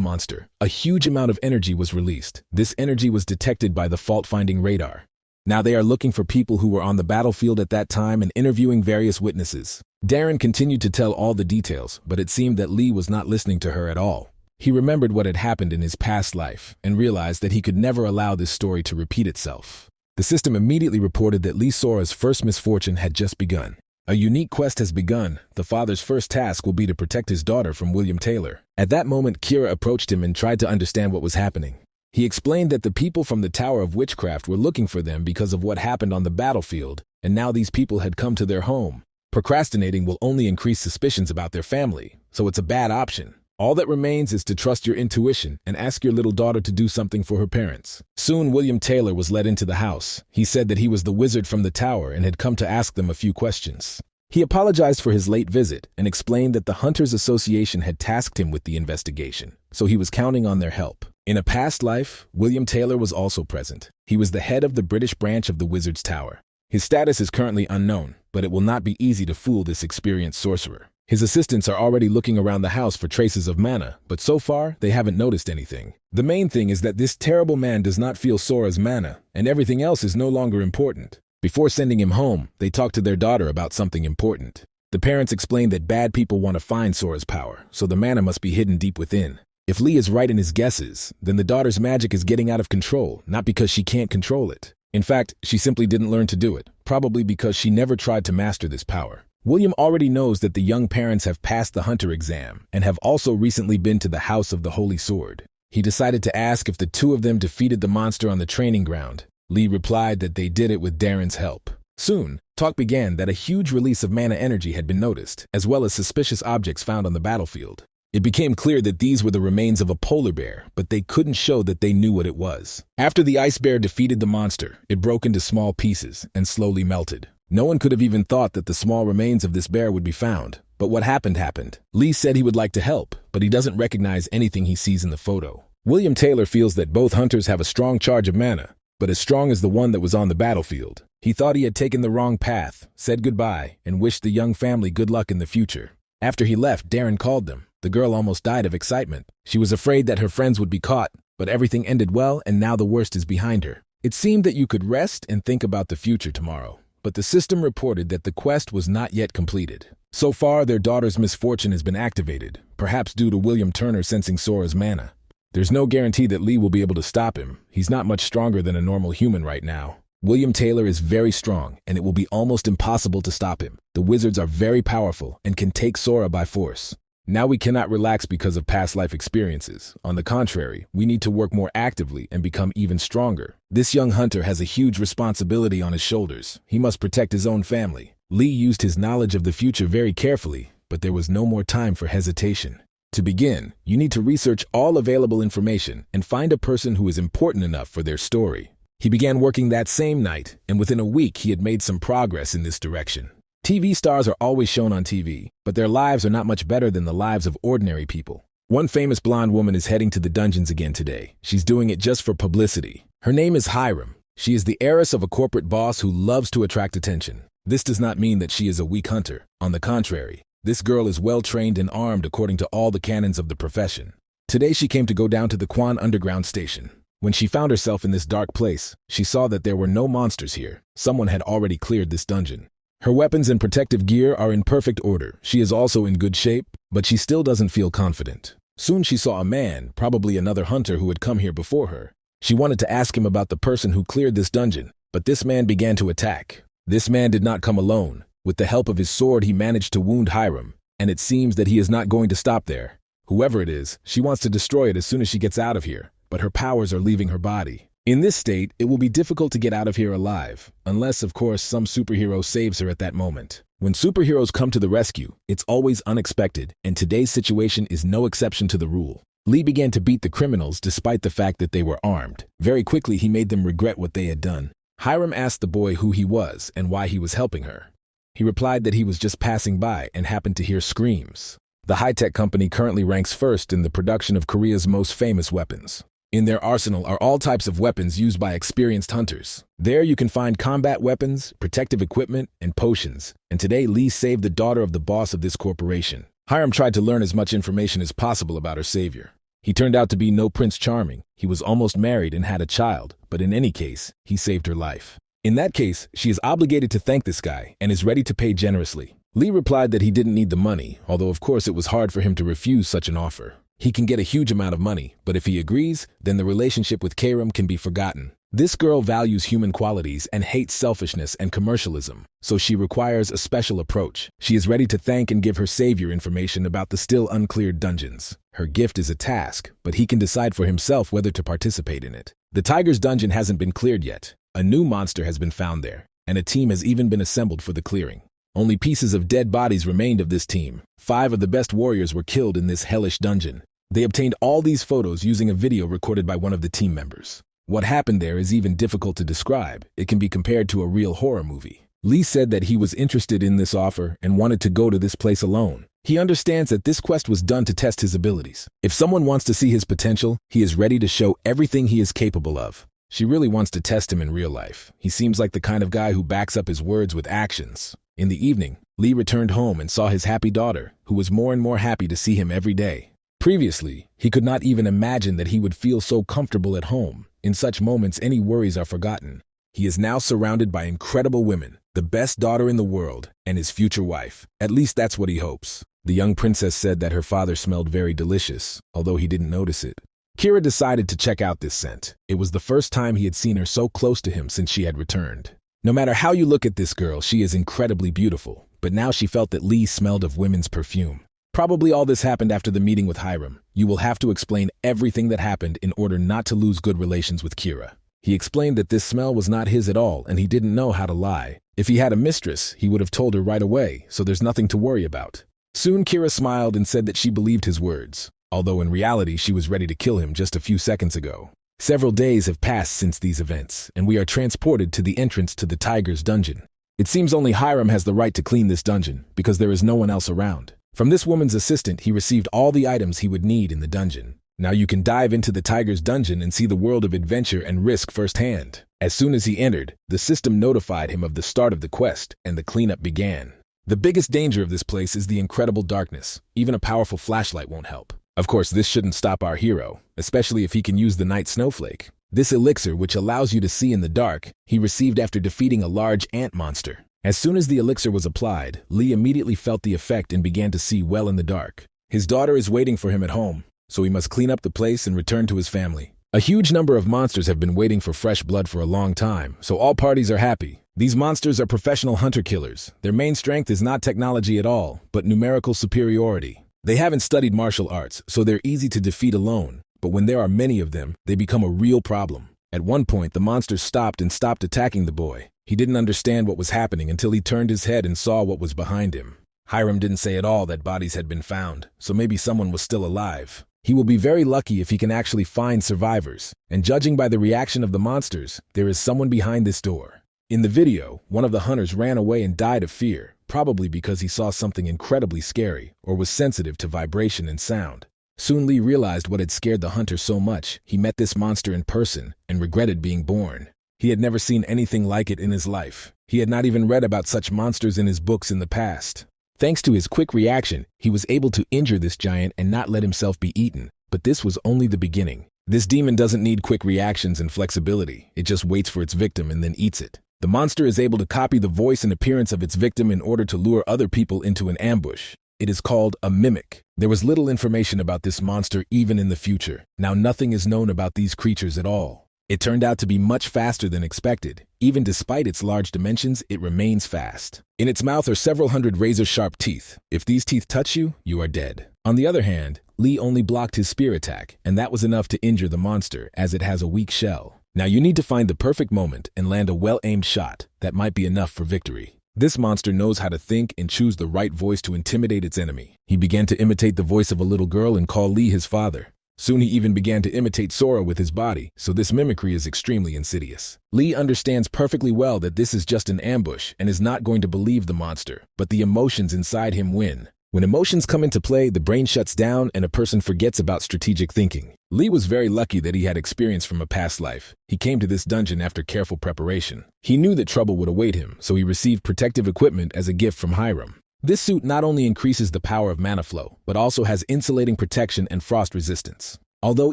monster, a huge amount of energy was released. This energy was detected by the fault-finding radar. Now they are looking for people who were on the battlefield at that time and interviewing various witnesses. Darren continued to tell all the details, but it seemed that Lee was not listening to her at all. He remembered what had happened in his past life and realized that he could never allow this story to repeat itself. The system immediately reported that Lee Sora's first misfortune had just begun. A unique quest has begun. The father's first task will be to protect his daughter from William Taylor. At that moment, Kira approached him and tried to understand what was happening. He explained that the people from the Tower of Witchcraft were looking for them because of what happened on the battlefield, and now these people had come to their home. Procrastinating will only increase suspicions about their family, so it's a bad option. All that remains is to trust your intuition and ask your little daughter to do something for her parents. Soon, William Taylor was led into the house. He said that he was the wizard from the tower and had come to ask them a few questions. He apologized for his late visit and explained that the Hunters Association had tasked him with the investigation, so he was counting on their help. In a past life, William Taylor was also present. He was the head of the British branch of the Wizard's Tower. His status is currently unknown, but it will not be easy to fool this experienced sorcerer. His assistants are already looking around the house for traces of mana, but so far, they haven't noticed anything. The main thing is that this terrible man does not feel Sora's mana, and everything else is no longer important. Before sending him home, they talked to their daughter about something important. The parents explained that bad people want to find Sora's power, so the mana must be hidden deep within. If Lee is right in his guesses, then the daughter's magic is getting out of control, not because she can't control it. In fact, she simply didn't learn to do it, probably because she never tried to master this power. William already knows that the young parents have passed the hunter exam and have also recently been to the House of the Holy Sword. He decided to ask if the two of them defeated the monster on the training ground. Lee replied that they did it with Darren's help. Soon, talk began that a huge release of mana energy had been noticed, as well as suspicious objects found on the battlefield. It became clear that these were the remains of a polar bear, but they couldn't show that they knew what it was. After the ice bear defeated the monster, it broke into small pieces and slowly melted. No one could have even thought that the small remains of this bear would be found. But what happened. Lee said he would like to help, but he doesn't recognize anything he sees in the photo. William Taylor feels that both hunters have a strong charge of mana, but as strong as the one that was on the battlefield. He thought he had taken the wrong path, said goodbye, and wished the young family good luck in the future. After he left, Darren called them. The girl almost died of excitement. She was afraid that her friends would be caught, but everything ended well and now the worst is behind her. It seemed that you could rest and think about the future tomorrow. But the system reported that the quest was not yet completed. So far, their daughter's misfortune has been activated, perhaps due to William Turner sensing Sora's mana. There's no guarantee that Lee will be able to stop him. He's not much stronger than a normal human right now. William Taylor is very strong, and it will be almost impossible to stop him. The wizards are very powerful and can take Sora by force. Now we cannot relax because of past life experiences. On the contrary, we need to work more actively and become even stronger. This young hunter has a huge responsibility on his shoulders. He must protect his own family. Lee used his knowledge of the future very carefully, but there was no more time for hesitation. To begin, you need to research all available information and find a person who is important enough for their story. He began working that same night, and within a week he had made some progress in this direction. TV stars are always shown on TV, but their lives are not much better than the lives of ordinary people. One famous blonde woman is heading to the dungeons again today. She's doing it just for publicity. Her name is Hiram. She is the heiress of a corporate boss who loves to attract attention. This does not mean that she is a weak hunter. On the contrary, this girl is well-trained and armed according to all the canons of the profession. Today she came to go down to the Quan underground station. When she found herself in this dark place, she saw that there were no monsters here. Someone had already cleared this dungeon. Her weapons and protective gear are in perfect order. She is also in good shape, but she still doesn't feel confident. Soon she saw a man, probably another hunter who had come here before her. She wanted to ask him about the person who cleared this dungeon, but this man began to attack. This man did not come alone. With the help of his sword, he managed to wound Hiram, and it seems that he is not going to stop there. Whoever it is, she wants to destroy it as soon as she gets out of here, but her powers are leaving her body. In this state, it will be difficult to get out of here alive, unless, of course, some superhero saves her at that moment. When superheroes come to the rescue, it's always unexpected, and today's situation is no exception to the rule. Lee began to beat the criminals despite the fact that they were armed. Very quickly, he made them regret what they had done. Hiram asked the boy who he was and why he was helping her. He replied that he was just passing by and happened to hear screams. The high-tech company currently ranks first in the production of Korea's most famous weapons. In their arsenal are all types of weapons used by experienced hunters. There you can find combat weapons, protective equipment, and potions. And today Lee saved the daughter of the boss of this corporation. Hiram tried to learn as much information as possible about her savior. He turned out to be no Prince Charming. He was almost married and had a child, but in any case, he saved her life. In that case, she is obligated to thank this guy and is ready to pay generously. Lee replied that he didn't need the money, although of course it was hard for him to refuse such an offer. He can get a huge amount of money, but if he agrees, then the relationship with Karam can be forgotten. This girl values human qualities and hates selfishness and commercialism, so she requires a special approach. She is ready to thank and give her savior information about the still uncleared dungeons. Her gift is a task, but he can decide for himself whether to participate in it. The Tiger's dungeon hasn't been cleared yet. A new monster has been found there, and a team has even been assembled for the clearing. Only pieces of dead bodies remained of this team. 5 of the best warriors were killed in this hellish dungeon. They obtained all these photos using a video recorded by one of the team members. What happened there is even difficult to describe. It can be compared to a real horror movie. Lee said that he was interested in this offer and wanted to go to this place alone. He understands that this quest was done to test his abilities. If someone wants to see his potential, he is ready to show everything he is capable of. She really wants to test him in real life. He seems like the kind of guy who backs up his words with actions. In the evening, Lee returned home and saw his happy daughter, who was more and more happy to see him every day. Previously, he could not even imagine that he would feel so comfortable at home. In such moments, any worries are forgotten. He is now surrounded by incredible women, the best daughter in the world, and his future wife. At least that's what he hopes. The young princess said that her father smelled very delicious, although he didn't notice it. Kira decided to check out this scent. It was the first time he had seen her so close to him since she had returned. No matter how you look at this girl, she is incredibly beautiful, but now she felt that Lee smelled of women's perfume. Probably all this happened after the meeting with Hiram. You will have to explain everything that happened in order not to lose good relations with Kira. He explained that this smell was not his at all and he didn't know how to lie. If he had a mistress, he would have told her right away, so there's nothing to worry about. Soon Kira smiled and said that she believed his words, although in reality she was ready to kill him just a few seconds ago. Several days have passed since these events, and we are transported to the entrance to the Tiger's dungeon. It seems only Hiram has the right to clean this dungeon, because there is no one else around. From this woman's assistant, he received all the items he would need in the dungeon. Now you can dive into the Tiger's dungeon and see the world of adventure and risk firsthand. As soon as he entered, the system notified him of the start of the quest, and the cleanup began. The biggest danger of this place is the incredible darkness. Even a powerful flashlight won't help. Of course, this shouldn't stop our hero, especially if he can use the night snowflake. This elixir, which allows you to see in the dark, he received after defeating a large ant monster. As soon as the elixir was applied, Lee immediately felt the effect and began to see well in the dark. His daughter is waiting for him at home, so he must clean up the place and return to his family. A huge number of monsters have been waiting for fresh blood for a long time, so all parties are happy. These monsters are professional hunter-killers. Their main strength is not technology at all, but numerical superiority. They haven't studied martial arts, so they're easy to defeat alone, but when there are many of them, they become a real problem. At one point, the monsters stopped attacking the boy. He didn't understand what was happening until he turned his head and saw what was behind him. Hiram didn't say at all that bodies had been found, so maybe someone was still alive. He will be very lucky if he can actually find survivors, and judging by the reaction of the monsters, there is someone behind this door. In the video, one of the hunters ran away and died of fear, probably because he saw something incredibly scary or was sensitive to vibration and sound. Soon Lee realized what had scared the hunter so much. He met this monster in person and regretted being born. He had never seen anything like it in his life. He had not even read about such monsters in his books in the past. Thanks to his quick reaction, he was able to injure this giant and not let himself be eaten. But this was only the beginning. This demon doesn't need quick reactions and flexibility. It just waits for its victim and then eats it. The monster is able to copy the voice and appearance of its victim in order to lure other people into an ambush. It is called a mimic. There was little information about this monster even in the future. Now nothing is known about these creatures at all. It turned out to be much faster than expected. Even despite its large dimensions, it remains fast. In its mouth are several hundred razor-sharp teeth. If these teeth touch you, you are dead. On the other hand, Lee only blocked his spear attack, and that was enough to injure the monster, as it has a weak shell. Now you need to find the perfect moment and land a well-aimed shot. That might be enough for victory. This monster knows how to think and choose the right voice to intimidate its enemy. He began to imitate the voice of a little girl and call Lee his father. Soon he even began to imitate Sora with his body, so this mimicry is extremely insidious. Lee understands perfectly well that this is just an ambush and is not going to believe the monster, but the emotions inside him win. When emotions come into play, the brain shuts down and a person forgets about strategic thinking. Lee was very lucky that he had experience from a past life. He came to this dungeon after careful preparation. He knew that trouble would await him, so he received protective equipment as a gift from Hiram. This suit not only increases the power of mana flow, but also has insulating protection and frost resistance. Although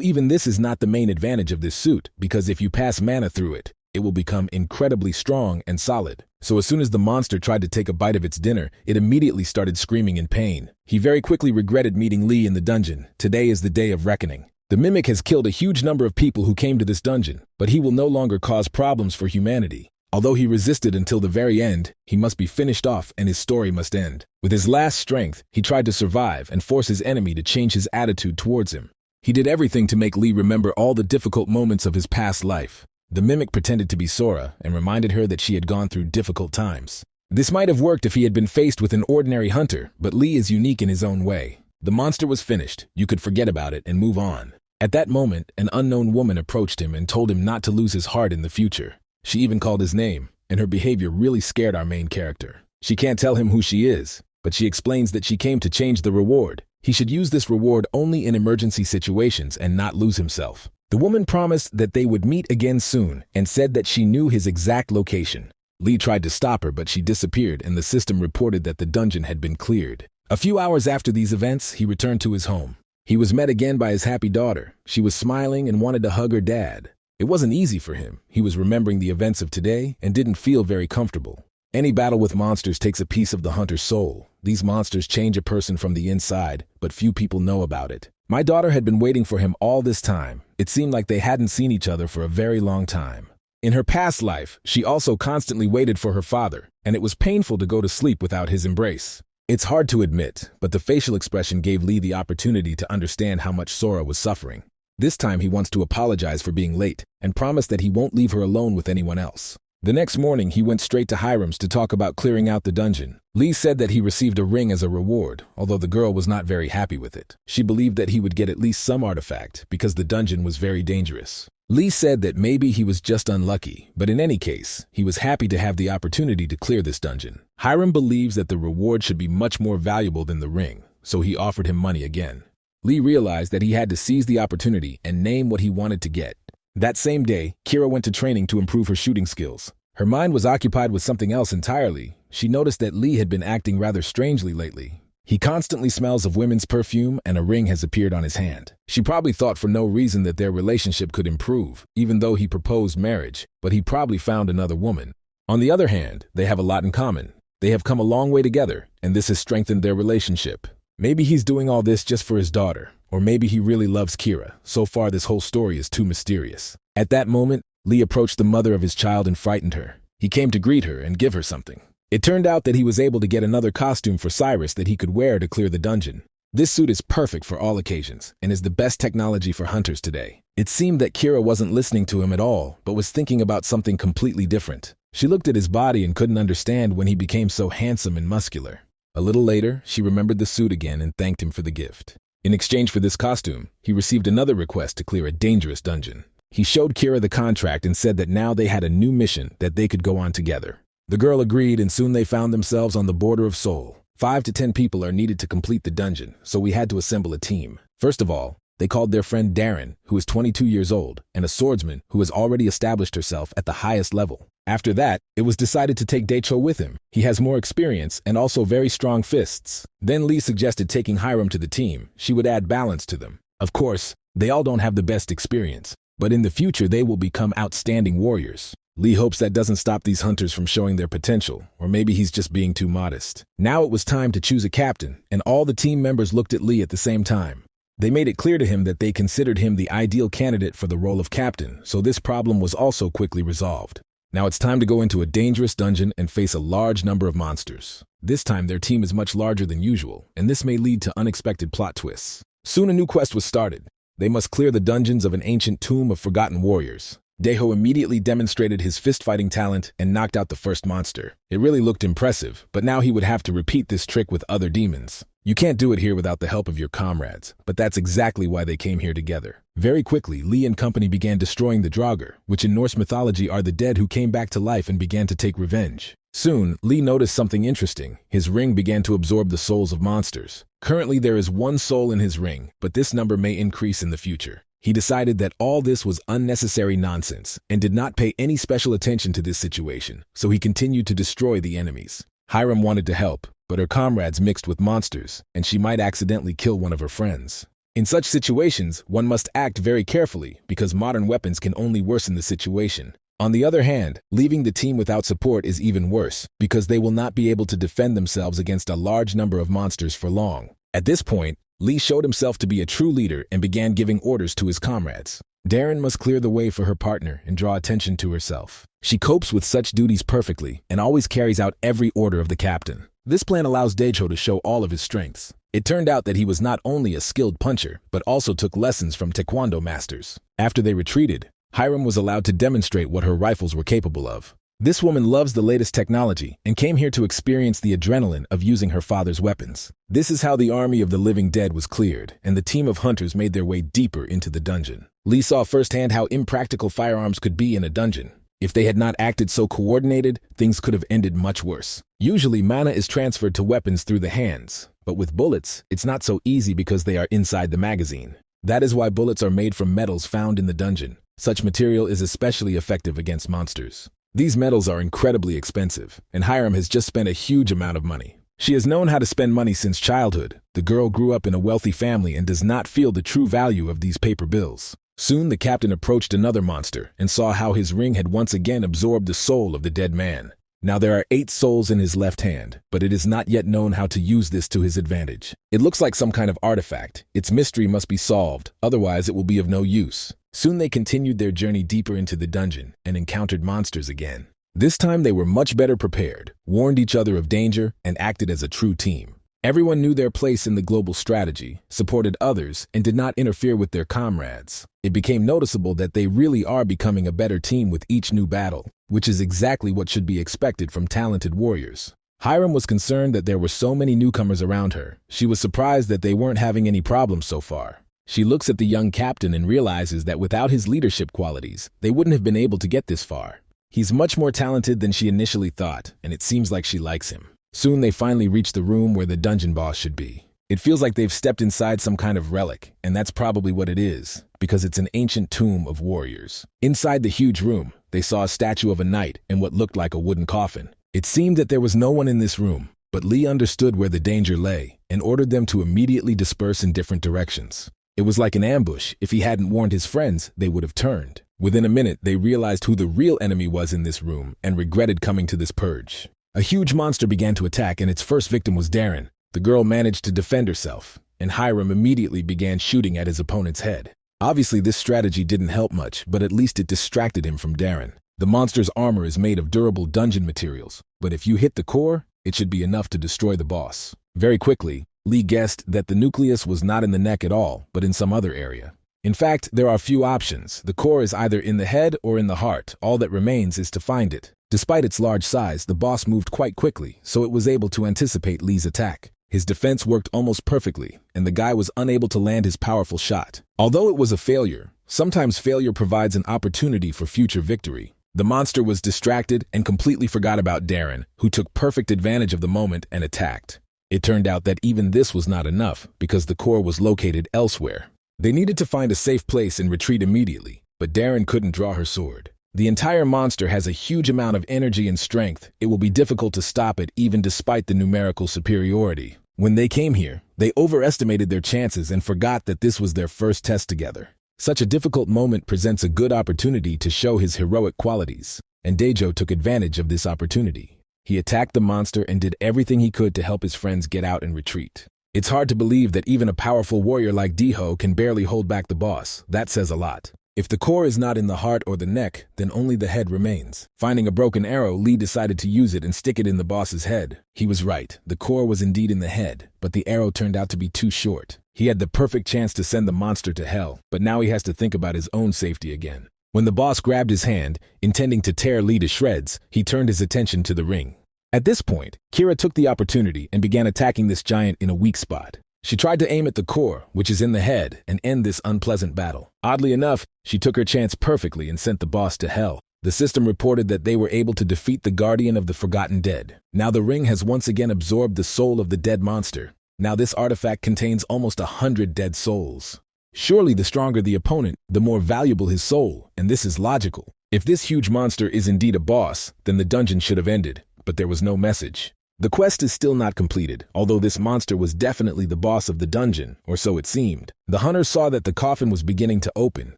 even this is not the main advantage of this suit, because if you pass mana through it, it will become incredibly strong and solid. So as soon as the monster tried to take a bite of its dinner, it immediately started screaming in pain. He very quickly regretted meeting Lee in the dungeon. Today is the day of reckoning. The mimic has killed a huge number of people who came to this dungeon, but he will no longer cause problems for humanity. Although he resisted until the very end, he must be finished off and his story must end. With his last strength, he tried to survive and force his enemy to change his attitude towards him. He did everything to make Lee remember all the difficult moments of his past life. The mimic pretended to be Sora and reminded her that she had gone through difficult times. This might have worked if he had been faced with an ordinary hunter, but Lee is unique in his own way. The monster was finished. You could forget about it and move on. At that moment, an unknown woman approached him and told him not to lose his heart in the future. She even called his name, and her behavior really scared our main character. She can't tell him who she is, but she explains that she came to change the reward. He should use this reward only in emergency situations and not lose himself. The woman promised that they would meet again soon and said that she knew his exact location. Lee tried to stop her, but she disappeared and the system reported that the dungeon had been cleared. A few hours after these events, he returned to his home. He was met again by his happy daughter. She was smiling and wanted to hug her dad. It wasn't easy for him. He was remembering the events of today and didn't feel very comfortable. Any battle with monsters takes a piece of the hunter's soul. These monsters change a person from the inside, but few people know about it. My daughter had been waiting for him all this time. It seemed like they hadn't seen each other for a very long time. In her past life, she also constantly waited for her father, and it was painful to go to sleep without his embrace. It's hard to admit, but the facial expression gave Lee the opportunity to understand how much Sora was suffering. This time he wants to apologize for being late and promise that he won't leave her alone with anyone else. The next morning, he went straight to Hiram's to talk about clearing out the dungeon. Lee said that he received a ring as a reward, although the girl was not very happy with it. She believed that he would get at least some artifact because the dungeon was very dangerous. Lee said that maybe he was just unlucky, but in any case, he was happy to have the opportunity to clear this dungeon. Hiram believes that the reward should be much more valuable than the ring, so he offered him money again. Lee realized that he had to seize the opportunity and name what he wanted to get. That same day, Kira went to training to improve her shooting skills. Her mind was occupied with something else entirely. She noticed that Lee had been acting rather strangely lately. He constantly smells of women's perfume and a ring has appeared on his hand. She probably thought for no reason that their relationship could improve, even though he proposed marriage, but he probably found another woman. On the other hand, they have a lot in common. They have come a long way together, and this has strengthened their relationship. Maybe he's doing all this just for his daughter, or maybe he really loves Kira. So far, this whole story is too mysterious. At that moment, Lee approached the mother of his child and frightened her. He came to greet her and give her something. It turned out that he was able to get another costume for Cyrus that he could wear to clear the dungeon. This suit is perfect for all occasions and is the best technology for hunters today. It seemed that Kira wasn't listening to him at all, but was thinking about something completely different. She looked at his body and couldn't understand when he became so handsome and muscular. A little later, she remembered the suit again and thanked him for the gift. In exchange for this costume, he received another request to clear a dangerous dungeon. He showed Kira the contract and said that now they had a new mission that they could go on together. The girl agreed and soon they found themselves on the border of Seoul. 5 to 10 people are needed to complete the dungeon, so we had to assemble a team. First of all, They called their friend Darren, who is 22 years old, and a swordsman who has already established herself at the highest level. After that, it was decided to take Daecho with him. He has more experience and also very strong fists. Then Lee suggested taking Hiram to the team. She would add balance to them. Of course, they all don't have the best experience, but in the future they will become outstanding warriors. Lee hopes that doesn't stop these hunters from showing their potential, or maybe he's just being too modest. Now it was time to choose a captain, and all the team members looked at Lee at the same time. They made it clear to him that they considered him the ideal candidate for the role of captain, so this problem was also quickly resolved. Now it's time to go into a dangerous dungeon and face a large number of monsters. This time their team is much larger than usual, and this may lead to unexpected plot twists. Soon a new quest was started. They must clear the dungeons of an ancient tomb of forgotten warriors. Daeho immediately demonstrated his fist-fighting talent and knocked out the first monster. It really looked impressive, but now he would have to repeat this trick with other demons. You can't do it here without the help of your comrades, but that's exactly why they came here together. Very quickly, Lee and company began destroying the Draugr, which in Norse mythology are the dead who came back to life and began to take revenge. Soon, Lee noticed something interesting. His ring began to absorb the souls of monsters. Currently, there is one soul in his ring, but this number may increase in the future. He decided that all this was unnecessary nonsense and did not pay any special attention to this situation, so he continued to destroy the enemies. Hiram wanted to help, but her comrades mixed with monsters, and she might accidentally kill one of her friends. In such situations, one must act very carefully because modern weapons can only worsen the situation. On the other hand, leaving the team without support is even worse because they will not be able to defend themselves against a large number of monsters for long. At this point, Lee showed himself to be a true leader and began giving orders to his comrades. Darren must clear the way for her partner and draw attention to herself. She copes with such duties perfectly and always carries out every order of the captain. This plan allows Daecho to show all of his strengths. It turned out that he was not only a skilled puncher, but also took lessons from taekwondo masters. After they retreated, Hiram was allowed to demonstrate what her rifles were capable of. This woman loves the latest technology and came here to experience the adrenaline of using her father's weapons. This is how the army of the living dead was cleared, and the team of hunters made their way deeper into the dungeon. Lee saw firsthand how impractical firearms could be in a dungeon. If they had not acted so coordinated, things could have ended much worse. Usually, mana is transferred to weapons through the hands, but with bullets, it's not so easy because they are inside the magazine. That is why bullets are made from metals found in the dungeon. Such material is especially effective against monsters. These metals are incredibly expensive, and Hiram has just spent a huge amount of money. She has known how to spend money since childhood. The girl grew up in a wealthy family and does not feel the true value of these paper bills. Soon the captain approached another monster and saw how his ring had once again absorbed the soul of the dead man. Now there are 8 souls in his left hand, but it is not yet known how to use this to his advantage. It looks like some kind of artifact. Its mystery must be solved, otherwise it will be of no use. Soon they continued their journey deeper into the dungeon and encountered monsters again. This time they were much better prepared, warned each other of danger, and acted as a true team. Everyone knew their place in the global strategy, supported others, and did not interfere with their comrades. It became noticeable that they really are becoming a better team with each new battle, which is exactly what should be expected from talented warriors. Hiram was concerned that there were so many newcomers around her. She was surprised that they weren't having any problems so far. She looks at the young captain and realizes that without his leadership qualities, they wouldn't have been able to get this far. He's much more talented than she initially thought, and it seems like she likes him. Soon they finally reach the room where the dungeon boss should be. It feels like they've stepped inside some kind of relic, and that's probably what it is, because it's an ancient tomb of warriors. Inside the huge room, they saw a statue of a knight and what looked like a wooden coffin. It seemed that there was no one in this room, but Lee understood where the danger lay and ordered them to immediately disperse in different directions. It was like an ambush. If he hadn't warned his friends, they would have turned. Within a minute, they realized who the real enemy was in this room and regretted coming to this purge. A huge monster began to attack, and its first victim was Darren. The girl managed to defend herself, and Hiram immediately began shooting at his opponent's head. Obviously, this strategy didn't help much, but at least it distracted him from Darren. The monster's armor is made of durable dungeon materials, but if you hit the core, it should be enough to destroy the boss. Very quickly, Lee guessed that the nucleus was not in the neck at all, but in some other area. In fact, there are few options. The core is either in the head or in the heart. All that remains is to find it. Despite its large size, the boss moved quite quickly, so it was able to anticipate Lee's attack. His defense worked almost perfectly, and the guy was unable to land his powerful shot. Although it was a failure, sometimes failure provides an opportunity for future victory. The monster was distracted and completely forgot about Darren, who took perfect advantage of the moment and attacked. It turned out that even this was not enough, because the core was located elsewhere. They needed to find a safe place and retreat immediately, but Darren couldn't draw her sword. The entire monster has a huge amount of energy and strength. It will be difficult to stop it even despite the numerical superiority. When they came here, they overestimated their chances and forgot that this was their first test together. Such a difficult moment presents a good opportunity to show his heroic qualities, and Daejo took advantage of this opportunity. He attacked the monster and did everything he could to help his friends get out and retreat. It's hard to believe that even a powerful warrior like Daejo can barely hold back the boss. That says a lot. If the core is not in the heart or the neck, then only the head remains. Finding a broken arrow, Lee decided to use it and stick it in the boss's head. He was right. The core was indeed in the head, but the arrow turned out to be too short. He had the perfect chance to send the monster to hell, but now he has to think about his own safety again. When the boss grabbed his hand, intending to tear Lee to shreds, he turned his attention to the ring. At this point, Kira took the opportunity and began attacking this giant in a weak spot. She tried to aim at the core, which is in the head, and end this unpleasant battle. Oddly enough, she took her chance perfectly and sent the boss to hell. The system reported that they were able to defeat the guardian of the forgotten dead. Now the ring has once again absorbed the soul of the dead monster. Now this artifact contains almost 100 dead souls. Surely the stronger the opponent, the more valuable his soul, and this is logical. If this huge monster is indeed a boss, then the dungeon should have ended, but there was no message. The quest is still not completed, although this monster was definitely the boss of the dungeon, or so it seemed. The hunters saw that the coffin was beginning to open.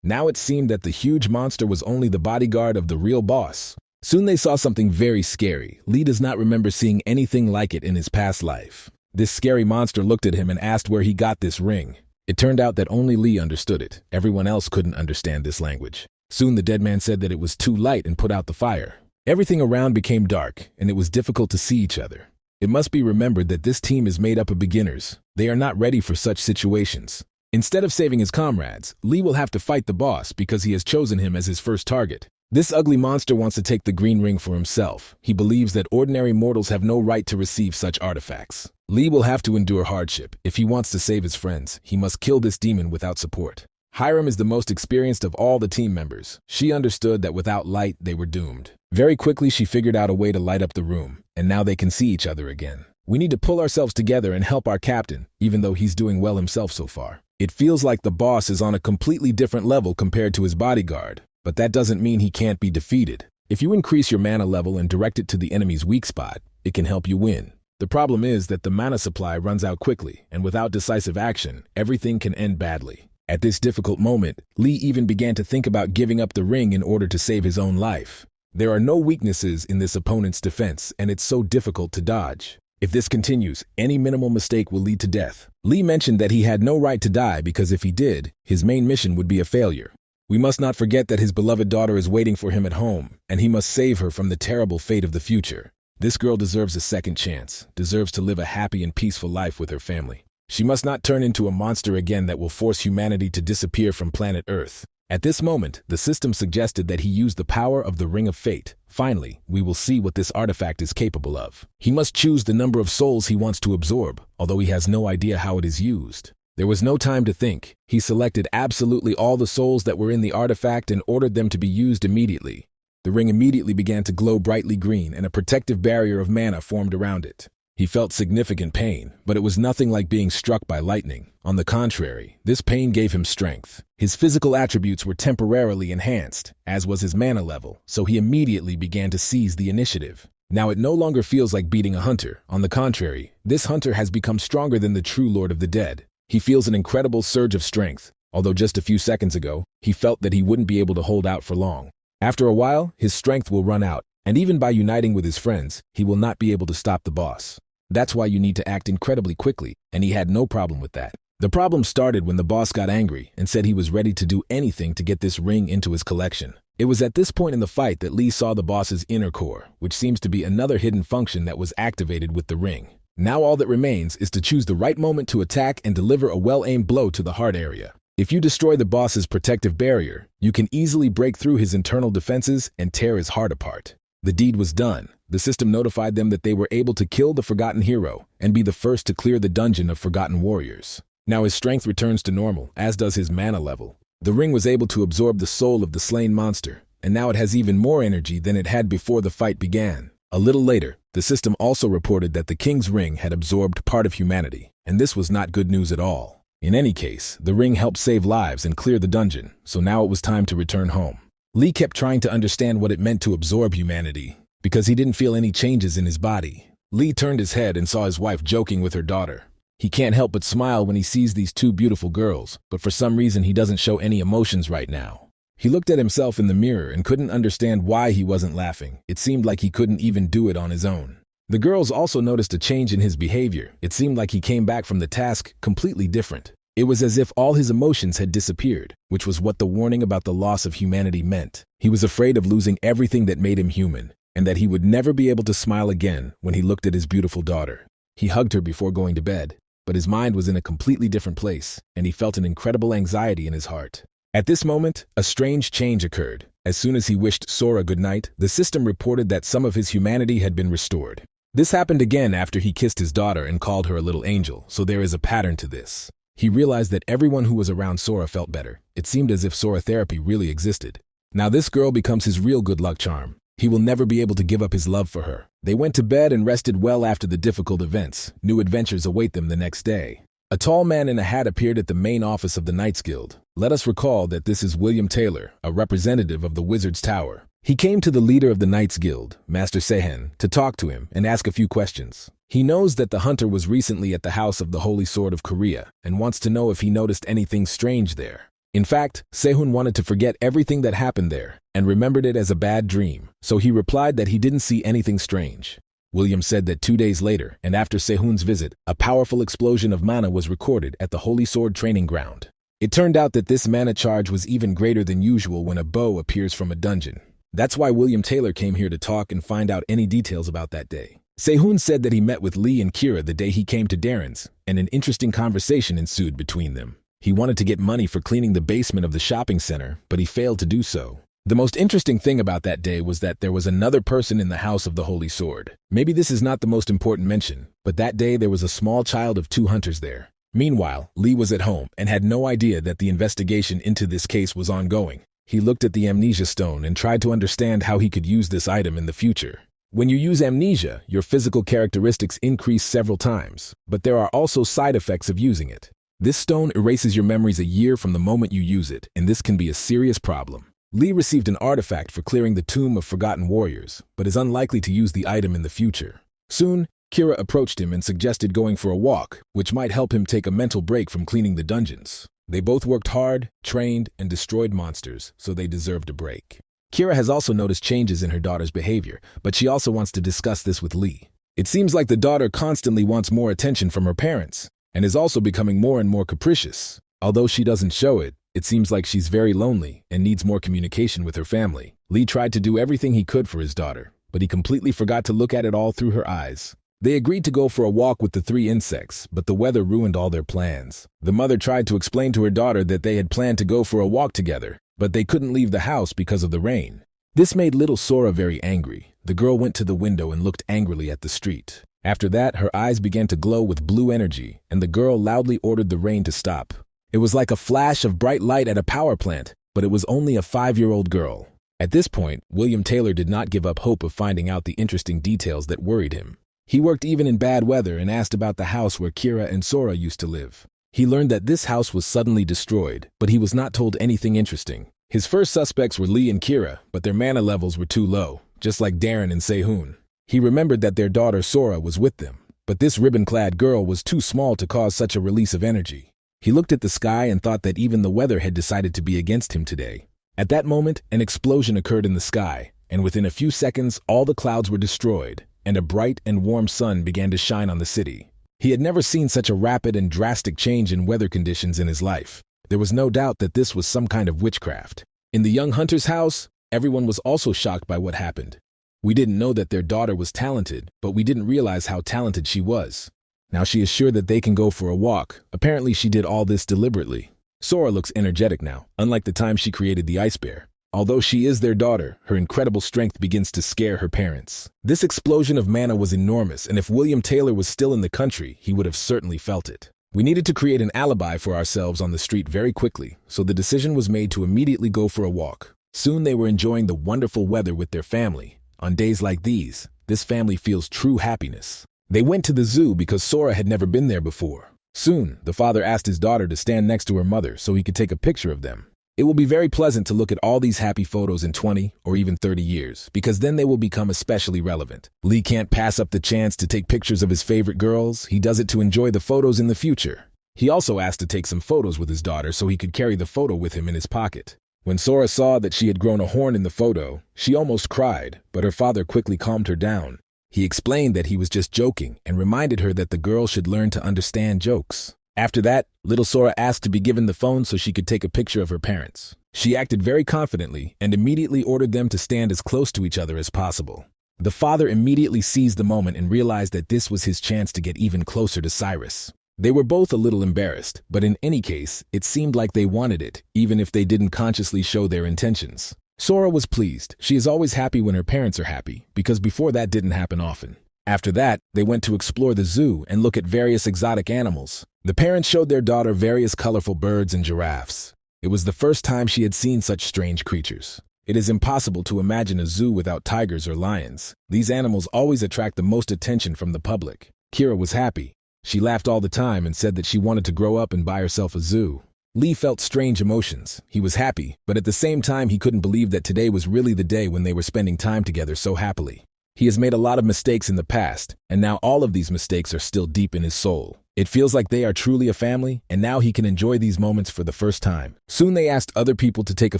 Now it seemed that the huge monster was only the bodyguard of the real boss. Soon they saw something very scary. Lee does not remember seeing anything like it in his past life. This scary monster looked at him and asked where he got this ring. It turned out that only Lee understood it. Everyone else couldn't understand this language. Soon the dead man said that it was too light and put out the fire. Everything around became dark, and it was difficult to see each other. It must be remembered that this team is made up of beginners. They are not ready for such situations. Instead of saving his comrades, Lee will have to fight the boss because he has chosen him as his first target. This ugly monster wants to take the green ring for himself. He believes that ordinary mortals have no right to receive such artifacts. Lee will have to endure hardship. If he wants to save his friends, he must kill this demon without support. Hiram is the most experienced of all the team members. She understood that without light, they were doomed. Very quickly, she figured out a way to light up the room, and now they can see each other again. We need to pull ourselves together and help our captain, even though he's doing well himself so far. It feels like the boss is on a completely different level compared to his bodyguard, but that doesn't mean he can't be defeated. If you increase your mana level and direct it to the enemy's weak spot, it can help you win. The problem is that the mana supply runs out quickly, and without decisive action, everything can end badly. At this difficult moment, Lee even began to think about giving up the ring in order to save his own life. There are no weaknesses in this opponent's defense, and it's so difficult to dodge. If this continues, any minimal mistake will lead to death. Lee mentioned that he had no right to die because if he did, his main mission would be a failure. We must not forget that his beloved daughter is waiting for him at home, and he must save her from the terrible fate of the future. This girl deserves a second chance, deserves to live a happy and peaceful life with her family. She must not turn into a monster again that will force humanity to disappear from planet Earth. At this moment, the system suggested that he use the power of the Ring of Fate. Finally, we will see what this artifact is capable of. He must choose the number of souls he wants to absorb, although he has no idea how it is used. There was no time to think. He selected absolutely all the souls that were in the artifact and ordered them to be used immediately. The ring immediately began to glow brightly green, and a protective barrier of mana formed around it. He felt significant pain, but it was nothing like being struck by lightning. On the contrary, this pain gave him strength. His physical attributes were temporarily enhanced, as was his mana level, so he immediately began to seize the initiative. Now it no longer feels like beating a hunter. On the contrary, this hunter has become stronger than the true Lord of the Dead. He feels an incredible surge of strength, although just a few seconds ago, he felt that he wouldn't be able to hold out for long. After a while, his strength will run out, and even by uniting with his friends, he will not be able to stop the boss. That's why you need to act incredibly quickly, and he had no problem with that. The problem started when the boss got angry and said he was ready to do anything to get this ring into his collection. It was at this point in the fight that Lee saw the boss's inner core, which seems to be another hidden function that was activated with the ring. Now all that remains is to choose the right moment to attack and deliver a well-aimed blow to the heart area. If you destroy the boss's protective barrier, you can easily break through his internal defenses and tear his heart apart. The deed was done. The system notified them that they were able to kill the forgotten hero and be the first to clear the dungeon of forgotten warriors. Now his strength returns to normal, as does his mana level. The ring was able to absorb the soul of the slain monster, and now it has even more energy than it had before the fight began. A little later, the system also reported that the king's ring had absorbed part of humanity, and this was not good news at all. In any case, the ring helped save lives and clear the dungeon, so now it was time to return home. Lee kept trying to understand what it meant to absorb humanity, because he didn't feel any changes in his body. Lee turned his head and saw his wife joking with her daughter. He can't help but smile when he sees these two beautiful girls, but for some reason he doesn't show any emotions right now. He looked at himself in the mirror and couldn't understand why he wasn't laughing. It seemed like he couldn't even do it on his own. The girls also noticed a change in his behavior. It seemed like he came back from the task completely different. It was as if all his emotions had disappeared, which was what the warning about the loss of humanity meant. He was afraid of losing everything that made him human, and that he would never be able to smile again when he looked at his beautiful daughter. He hugged her before going to bed, but his mind was in a completely different place, and he felt an incredible anxiety in his heart. At this moment, a strange change occurred. As soon as he wished Sora good night, the system reported that some of his humanity had been restored. This happened again after he kissed his daughter and called her a little angel, so there is a pattern to this. He realized that everyone who was around Sora felt better. It seemed as if Sora therapy really existed. Now this girl becomes his real good luck charm. He will never be able to give up his love for her. They went to bed and rested well after the difficult events. New adventures await them the next day. A tall man in a hat appeared at the main office of the Knights Guild. Let us recall that this is William Taylor, a representative of the Wizard's Tower. He came to the leader of the Knights Guild, Master Sehen, to talk to him and ask a few questions. He knows that the hunter was recently at the House of the Holy Sword of Korea and wants to know if he noticed anything strange there. In fact, Sehun wanted to forget everything that happened there and remembered it as a bad dream, so he replied that he didn't see anything strange. William said that 2 days later, and after Sehun's visit, a powerful explosion of mana was recorded at the Holy Sword training ground. It turned out that this mana charge was even greater than usual when a bow appears from a dungeon. That's why William Taylor came here to talk and find out any details about that day. Sehun said that he met with Lee and Kira the day he came to Darren's, and an interesting conversation ensued between them. He wanted to get money for cleaning the basement of the shopping center, but he failed to do so. The most interesting thing about that day was that there was another person in the House of the Holy Sword. Maybe this is not the most important mention, but that day there was a small child of 2 hunters there. Meanwhile, Lee was at home and had no idea that the investigation into this case was ongoing. He looked at the amnesia stone and tried to understand how he could use this item in the future. When you use amnesia, your physical characteristics increase several times, but there are also side effects of using it. This stone erases your memories a year from the moment you use it, and this can be a serious problem. Lee received an artifact for clearing the Tomb of Forgotten Warriors, but is unlikely to use the item in the future. Soon, Kira approached him and suggested going for a walk, which might help him take a mental break from cleaning the dungeons. They both worked hard, trained, and destroyed monsters, so they deserved a break. Kira has also noticed changes in her daughter's behavior, but she also wants to discuss this with Lee. It seems like the daughter constantly wants more attention from her parents, and is also becoming more and more capricious. Although she doesn't show it, it seems like she's very lonely and needs more communication with her family. Lee tried to do everything he could for his daughter, but he completely forgot to look at it all through her eyes. They agreed to go for a walk with the 3 insects, but the weather ruined all their plans. The mother tried to explain to her daughter that they had planned to go for a walk together, but they couldn't leave the house because of the rain. This made little Sora very angry. The girl went to the window and looked angrily at the street. After that, her eyes began to glow with blue energy, and the girl loudly ordered the rain to stop. It was like a flash of bright light at a power plant, but it was only a 5-year-old girl. At this point, William Taylor did not give up hope of finding out the interesting details that worried him. He worked even in bad weather and asked about the house where Kira and Sora used to live. He learned that this house was suddenly destroyed, but he was not told anything interesting. His first suspects were Lee and Kira, but their mana levels were too low, just like Darren and Sehun. He remembered that their daughter Sora was with them, but this ribbon-clad girl was too small to cause such a release of energy. He looked at the sky and thought that even the weather had decided to be against him today. At that moment, an explosion occurred in the sky, and within a few seconds, all the clouds were destroyed, and a bright and warm sun began to shine on the city. He had never seen such a rapid and drastic change in weather conditions in his life. There was no doubt that this was some kind of witchcraft. In the young hunter's house, everyone was also shocked by what happened. We didn't know that their daughter was talented, but we didn't realize how talented she was. Now she is sure that they can go for a walk. Apparently she did all this deliberately. Sora looks energetic now, unlike the time she created the ice bear. Although she is their daughter, her incredible strength begins to scare her parents. This explosion of mana was enormous, and if William Taylor was still in the country, he would have certainly felt it. We needed to create an alibi for ourselves on the street very quickly, so the decision was made to immediately go for a walk. Soon they were enjoying the wonderful weather with their family. On days like these, this family feels true happiness. They went to the zoo because Sora had never been there before. Soon, the father asked his daughter to stand next to her mother so he could take a picture of them. It will be very pleasant to look at all these happy photos in 20 or even 30 years, because then they will become especially relevant. Lee can't pass up the chance to take pictures of his favorite girls. He does it to enjoy the photos in the future. He also asked to take some photos with his daughter so he could carry the photo with him in his pocket. When Sora saw that she had grown a horn in the photo, she almost cried, but her father quickly calmed her down. He explained that he was just joking and reminded her that the girl should learn to understand jokes. After that, little Sora asked to be given the phone so she could take a picture of her parents. She acted very confidently and immediately ordered them to stand as close to each other as possible. The father immediately seized the moment and realized that this was his chance to get even closer to Cyrus. They were both a little embarrassed, but in any case, it seemed like they wanted it, even if they didn't consciously show their intentions. Sora was pleased. She is always happy when her parents are happy, because before that didn't happen often. After that, they went to explore the zoo and look at various exotic animals. The parents showed their daughter various colorful birds and giraffes. It was the first time she had seen such strange creatures. It is impossible to imagine a zoo without tigers or lions. These animals always attract the most attention from the public. Kira was happy. She laughed all the time and said that she wanted to grow up and buy herself a zoo. Lee felt strange emotions. He was happy, but at the same time he couldn't believe that today was really the day when they were spending time together so happily. He has made a lot of mistakes in the past, and now all of these mistakes are still deep in his soul. It feels like they are truly a family, and now he can enjoy these moments for the first time. Soon they asked other people to take a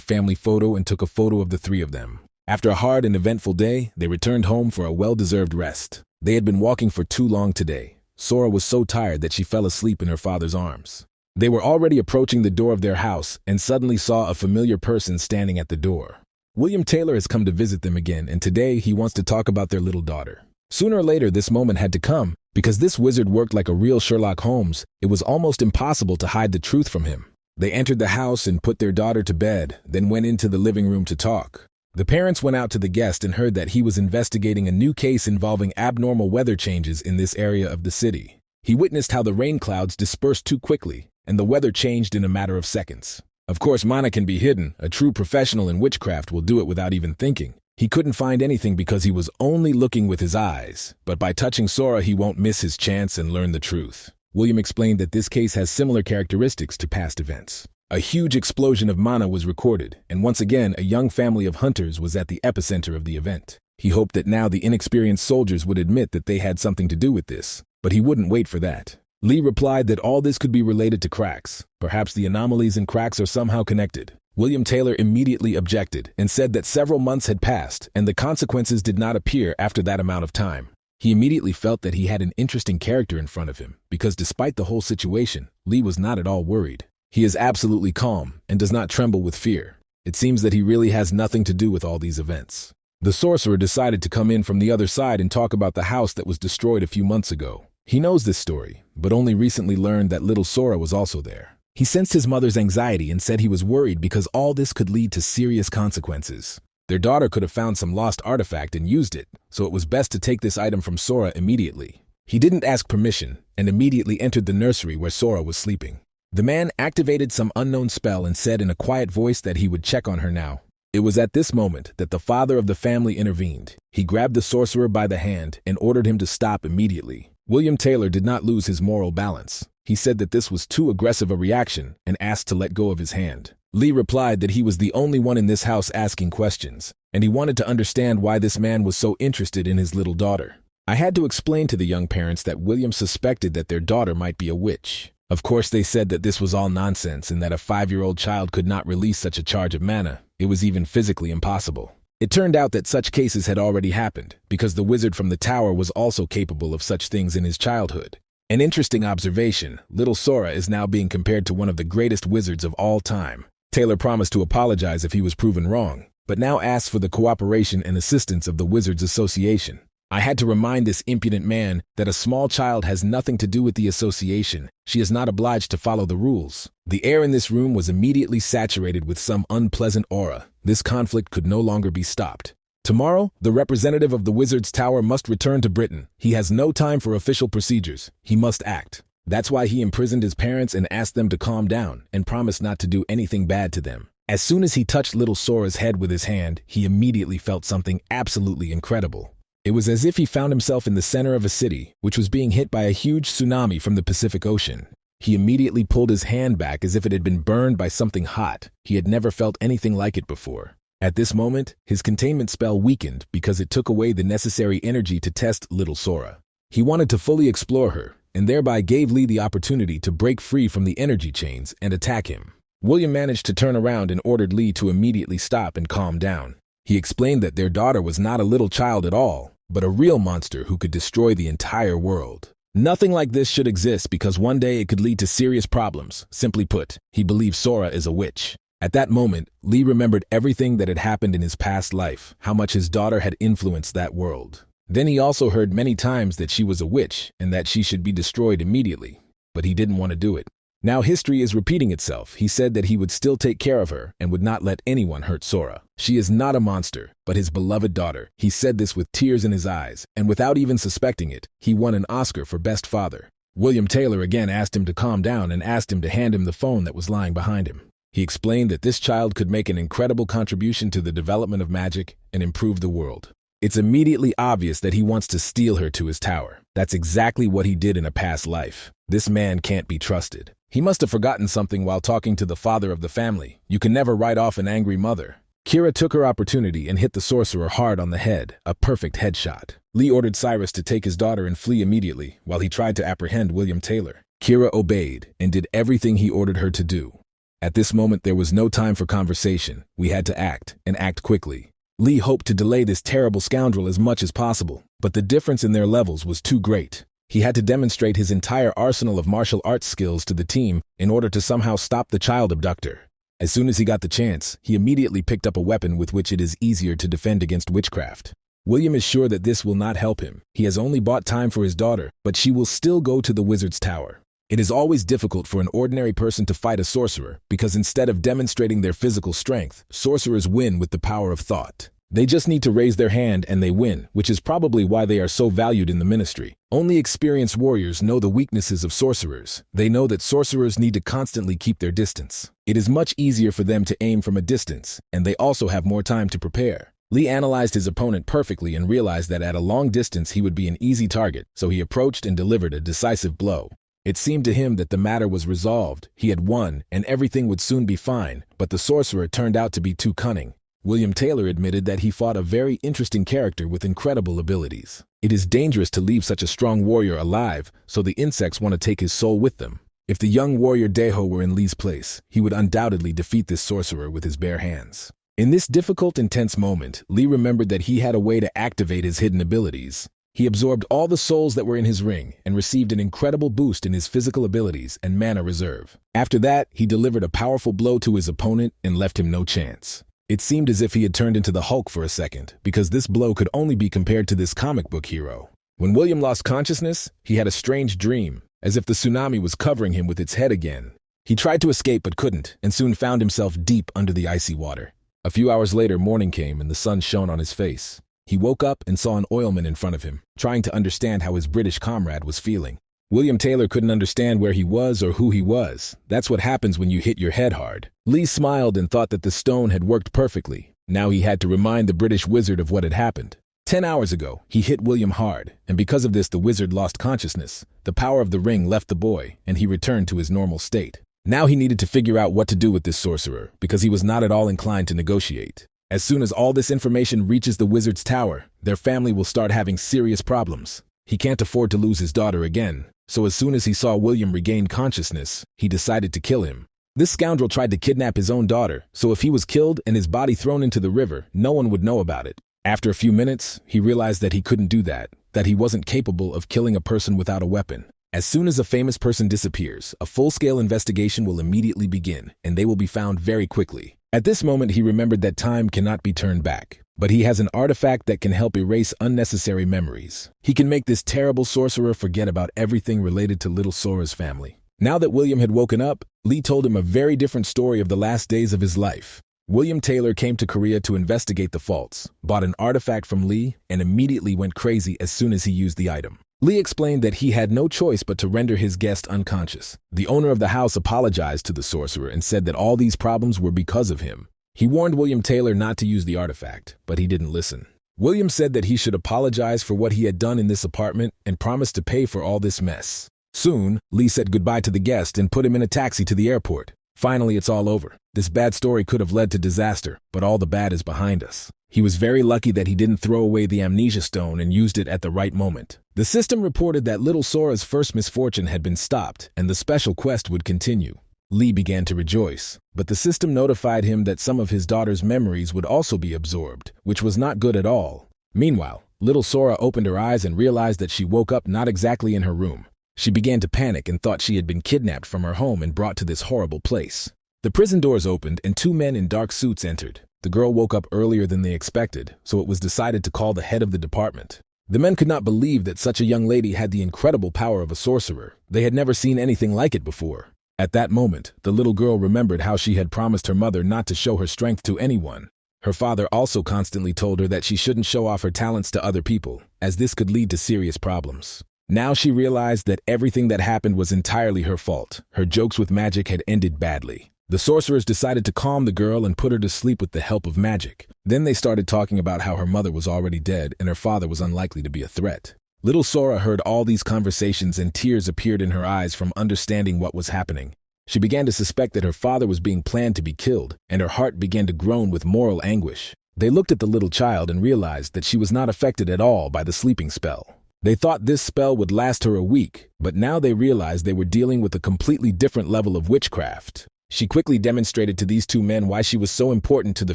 family photo and took a photo of the three of them. After a hard and eventful day, they returned home for a well-deserved rest. They had been walking for too long today. Sora was so tired that she fell asleep in her father's arms. They were already approaching the door of their house and suddenly saw a familiar person standing at the door. William Taylor has come to visit them again, and today he wants to talk about their little daughter. Sooner or later, this moment had to come. Because this wizard worked like a real Sherlock Holmes, it was almost impossible to hide the truth from him. They entered the house and put their daughter to bed, then went into the living room to talk. The parents went out to the guest and heard that he was investigating a new case involving abnormal weather changes in this area of the city. He witnessed how the rain clouds dispersed too quickly, and the weather changed in a matter of seconds. Of course, mana can be hidden. A true professional in witchcraft will do it without even thinking. He couldn't find anything because he was only looking with his eyes, but by touching Sora he won't miss his chance and learn the truth. William explained that this case has similar characteristics to past events. A huge explosion of mana was recorded, and once again a young family of hunters was at the epicenter of the event. He hoped that now the inexperienced soldiers would admit that they had something to do with this, but he wouldn't wait for that. Lee replied that all this could be related to cracks. Perhaps the anomalies in cracks are somehow connected. William Taylor immediately objected and said that several months had passed and the consequences did not appear after that amount of time. He immediately felt that he had an interesting character in front of him because despite the whole situation, Lee was not at all worried. He is absolutely calm and does not tremble with fear. It seems that he really has nothing to do with all these events. The sorcerer decided to come in from the other side and talk about the house that was destroyed a few months ago. He knows this story, but only recently learned that little Sora was also there. He sensed his mother's anxiety and said he was worried because all this could lead to serious consequences. Their daughter could have found some lost artifact and used it, so it was best to take this item from Sora immediately. He didn't ask permission and immediately entered the nursery where Sora was sleeping. The man activated some unknown spell and said in a quiet voice that he would check on her now. It was at this moment that the father of the family intervened. He grabbed the sorcerer by the hand and ordered him to stop immediately. William Taylor did not lose his moral balance. He said that this was too aggressive a reaction and asked to let go of his hand. Lee replied that he was the only one in this house asking questions, and he wanted to understand why this man was so interested in his little daughter. I had to explain to the young parents that William suspected that their daughter might be a witch. Of course, they said that this was all nonsense and that a 5-year-old child could not release such a charge of mana. It was even physically impossible. It turned out that such cases had already happened, because the wizard from the tower was also capable of such things in his childhood. An interesting observation, little Sora is now being compared to one of the greatest wizards of all time. Taylor promised to apologize if he was proven wrong, but now asks for the cooperation and assistance of the Wizards Association. I had to remind this impudent man that a small child has nothing to do with the association. She is not obliged to follow the rules. The air in this room was immediately saturated with some unpleasant aura. This conflict could no longer be stopped. Tomorrow, the representative of the Wizard's Tower must return to Britain. He has no time for official procedures. He must act. That's why he imprisoned his parents and asked them to calm down and promised not to do anything bad to them. As soon as he touched little Sora's head with his hand, he immediately felt something absolutely incredible. It was as if he found himself in the center of a city, which was being hit by a huge tsunami from the Pacific Ocean. He immediately pulled his hand back as if it had been burned by something hot. He had never felt anything like it before. At this moment, his containment spell weakened because it took away the necessary energy to test little Sora. He wanted to fully explore her, and thereby gave Lee the opportunity to break free from the energy chains and attack him. William managed to turn around and ordered Lee to immediately stop and calm down. He explained that their daughter was not a little child at all, but a real monster who could destroy the entire world. Nothing like this should exist because one day it could lead to serious problems. Simply put, he believed Sora is a witch. At that moment, Lee remembered everything that had happened in his past life, how much his daughter had influenced that world. Then he also heard many times that she was a witch and that she should be destroyed immediately, but he didn't want to do it. Now history is repeating itself. He said that he would still take care of her and would not let anyone hurt Sora. She is not a monster, but his beloved daughter. He said this with tears in his eyes, and without even suspecting it, he won an Oscar for Best Father. William Taylor again asked him to calm down and asked him to hand him the phone that was lying behind him. He explained that this child could make an incredible contribution to the development of magic and improve the world. It's immediately obvious that he wants to steal her to his tower. That's exactly what he did in a past life. This man can't be trusted. He must have forgotten something while talking to the father of the family. You can never write off an angry mother. Kira took her opportunity and hit the sorcerer hard on the head, a perfect headshot. Lee ordered Cyrus to take his daughter and flee immediately while he tried to apprehend William Taylor. Kira obeyed and did everything he ordered her to do. At this moment, there was no time for conversation. We had to act, and act quickly. Lee hoped to delay this terrible scoundrel as much as possible, but the difference in their levels was too great. He had to demonstrate his entire arsenal of martial arts skills to the team in order to somehow stop the child abductor. As soon as he got the chance, he immediately picked up a weapon with which it is easier to defend against witchcraft. William is sure that this will not help him. He has only bought time for his daughter, but she will still go to the wizard's tower. It is always difficult for an ordinary person to fight a sorcerer because instead of demonstrating their physical strength, sorcerers win with the power of thought. They just need to raise their hand and they win, which is probably why they are so valued in the ministry. Only experienced warriors know the weaknesses of sorcerers. They know that sorcerers need to constantly keep their distance. It is much easier for them to aim from a distance, and they also have more time to prepare. Lee analyzed his opponent perfectly and realized that at a long distance he would be an easy target, so he approached and delivered a decisive blow. It seemed to him that the matter was resolved, he had won, and everything would soon be fine, but the sorcerer turned out to be too cunning. William Taylor admitted that he fought a very interesting character with incredible abilities. It is dangerous to leave such a strong warrior alive, so the insects want to take his soul with them. If the young warrior Deho were in Lee's place, he would undoubtedly defeat this sorcerer with his bare hands. In this difficult, intense moment, Lee remembered that he had a way to activate his hidden abilities. He absorbed all the souls that were in his ring and received an incredible boost in his physical abilities and mana reserve. After that, he delivered a powerful blow to his opponent and left him no chance. It seemed as if he had turned into the Hulk for a second, because this blow could only be compared to this comic book hero. When William lost consciousness, he had a strange dream, as if the tsunami was covering him with its head again. He tried to escape but couldn't, and soon found himself deep under the icy water. A few hours later, morning came and the sun shone on his face. He woke up and saw an oilman in front of him, trying to understand how his British comrade was feeling. William Taylor couldn't understand where he was or who he was. That's what happens when you hit your head hard. Lee smiled and thought that the stone had worked perfectly. Now he had to remind the British wizard of what had happened. 10 hours ago, he hit William hard, and because of this the wizard lost consciousness. The power of the ring left the boy, and he returned to his normal state. Now he needed to figure out what to do with this sorcerer, because he was not at all inclined to negotiate. As soon as all this information reaches the wizard's tower, their family will start having serious problems. He can't afford to lose his daughter again. So as soon as he saw William regain consciousness, he decided to kill him. This scoundrel tried to kidnap his own daughter, so if he was killed and his body thrown into the river, no one would know about it. After a few minutes, he realized that he couldn't do that he wasn't capable of killing a person without a weapon. As soon as a famous person disappears, a full-scale investigation will immediately begin, and they will be found very quickly. At this moment, he remembered that time cannot be turned back. But he has an artifact that can help erase unnecessary memories. He can make this terrible sorcerer forget about everything related to little Sora's family. Now that William had woken up, Lee told him a very different story of the last days of his life. William Taylor came to Korea to investigate the faults, bought an artifact from Lee, and immediately went crazy as soon as he used the item. Lee explained that he had no choice but to render his guest unconscious. The owner of the house apologized to the sorcerer and said that all these problems were because of him. He warned William Taylor not to use the artifact, but he didn't listen. William said that he should apologize for what he had done in this apartment and promised to pay for all this mess. Soon, Lee said goodbye to the guest and put him in a taxi to the airport. Finally, it's all over. This bad story could have led to disaster, but all the bad is behind us. He was very lucky that he didn't throw away the amnesia stone and used it at the right moment. The system reported that little Sora's first misfortune had been stopped and the special quest would continue. Lee began to rejoice, but the system notified him that some of his daughter's memories would also be absorbed, which was not good at all. Meanwhile, little Sora opened her eyes and realized that she woke up not exactly in her room. She began to panic and thought she had been kidnapped from her home and brought to this horrible place. The prison doors opened and two men in dark suits entered. The girl woke up earlier than they expected, so it was decided to call the head of the department. The men could not believe that such a young lady had the incredible power of a sorcerer. They had never seen anything like it before. At that moment, the little girl remembered how she had promised her mother not to show her strength to anyone. Her father also constantly told her that she shouldn't show off her talents to other people, as this could lead to serious problems. Now she realized that everything that happened was entirely her fault. Her jokes with magic had ended badly. The sorcerers decided to calm the girl and put her to sleep with the help of magic. Then they started talking about how her mother was already dead and her father was unlikely to be a threat. Little Sora heard all these conversations and tears appeared in her eyes from understanding what was happening. She began to suspect that her father was being planned to be killed, and her heart began to groan with moral anguish. They looked at the little child and realized that she was not affected at all by the sleeping spell. They thought this spell would last her a week, but now they realized they were dealing with a completely different level of witchcraft. She quickly demonstrated to these two men why she was so important to the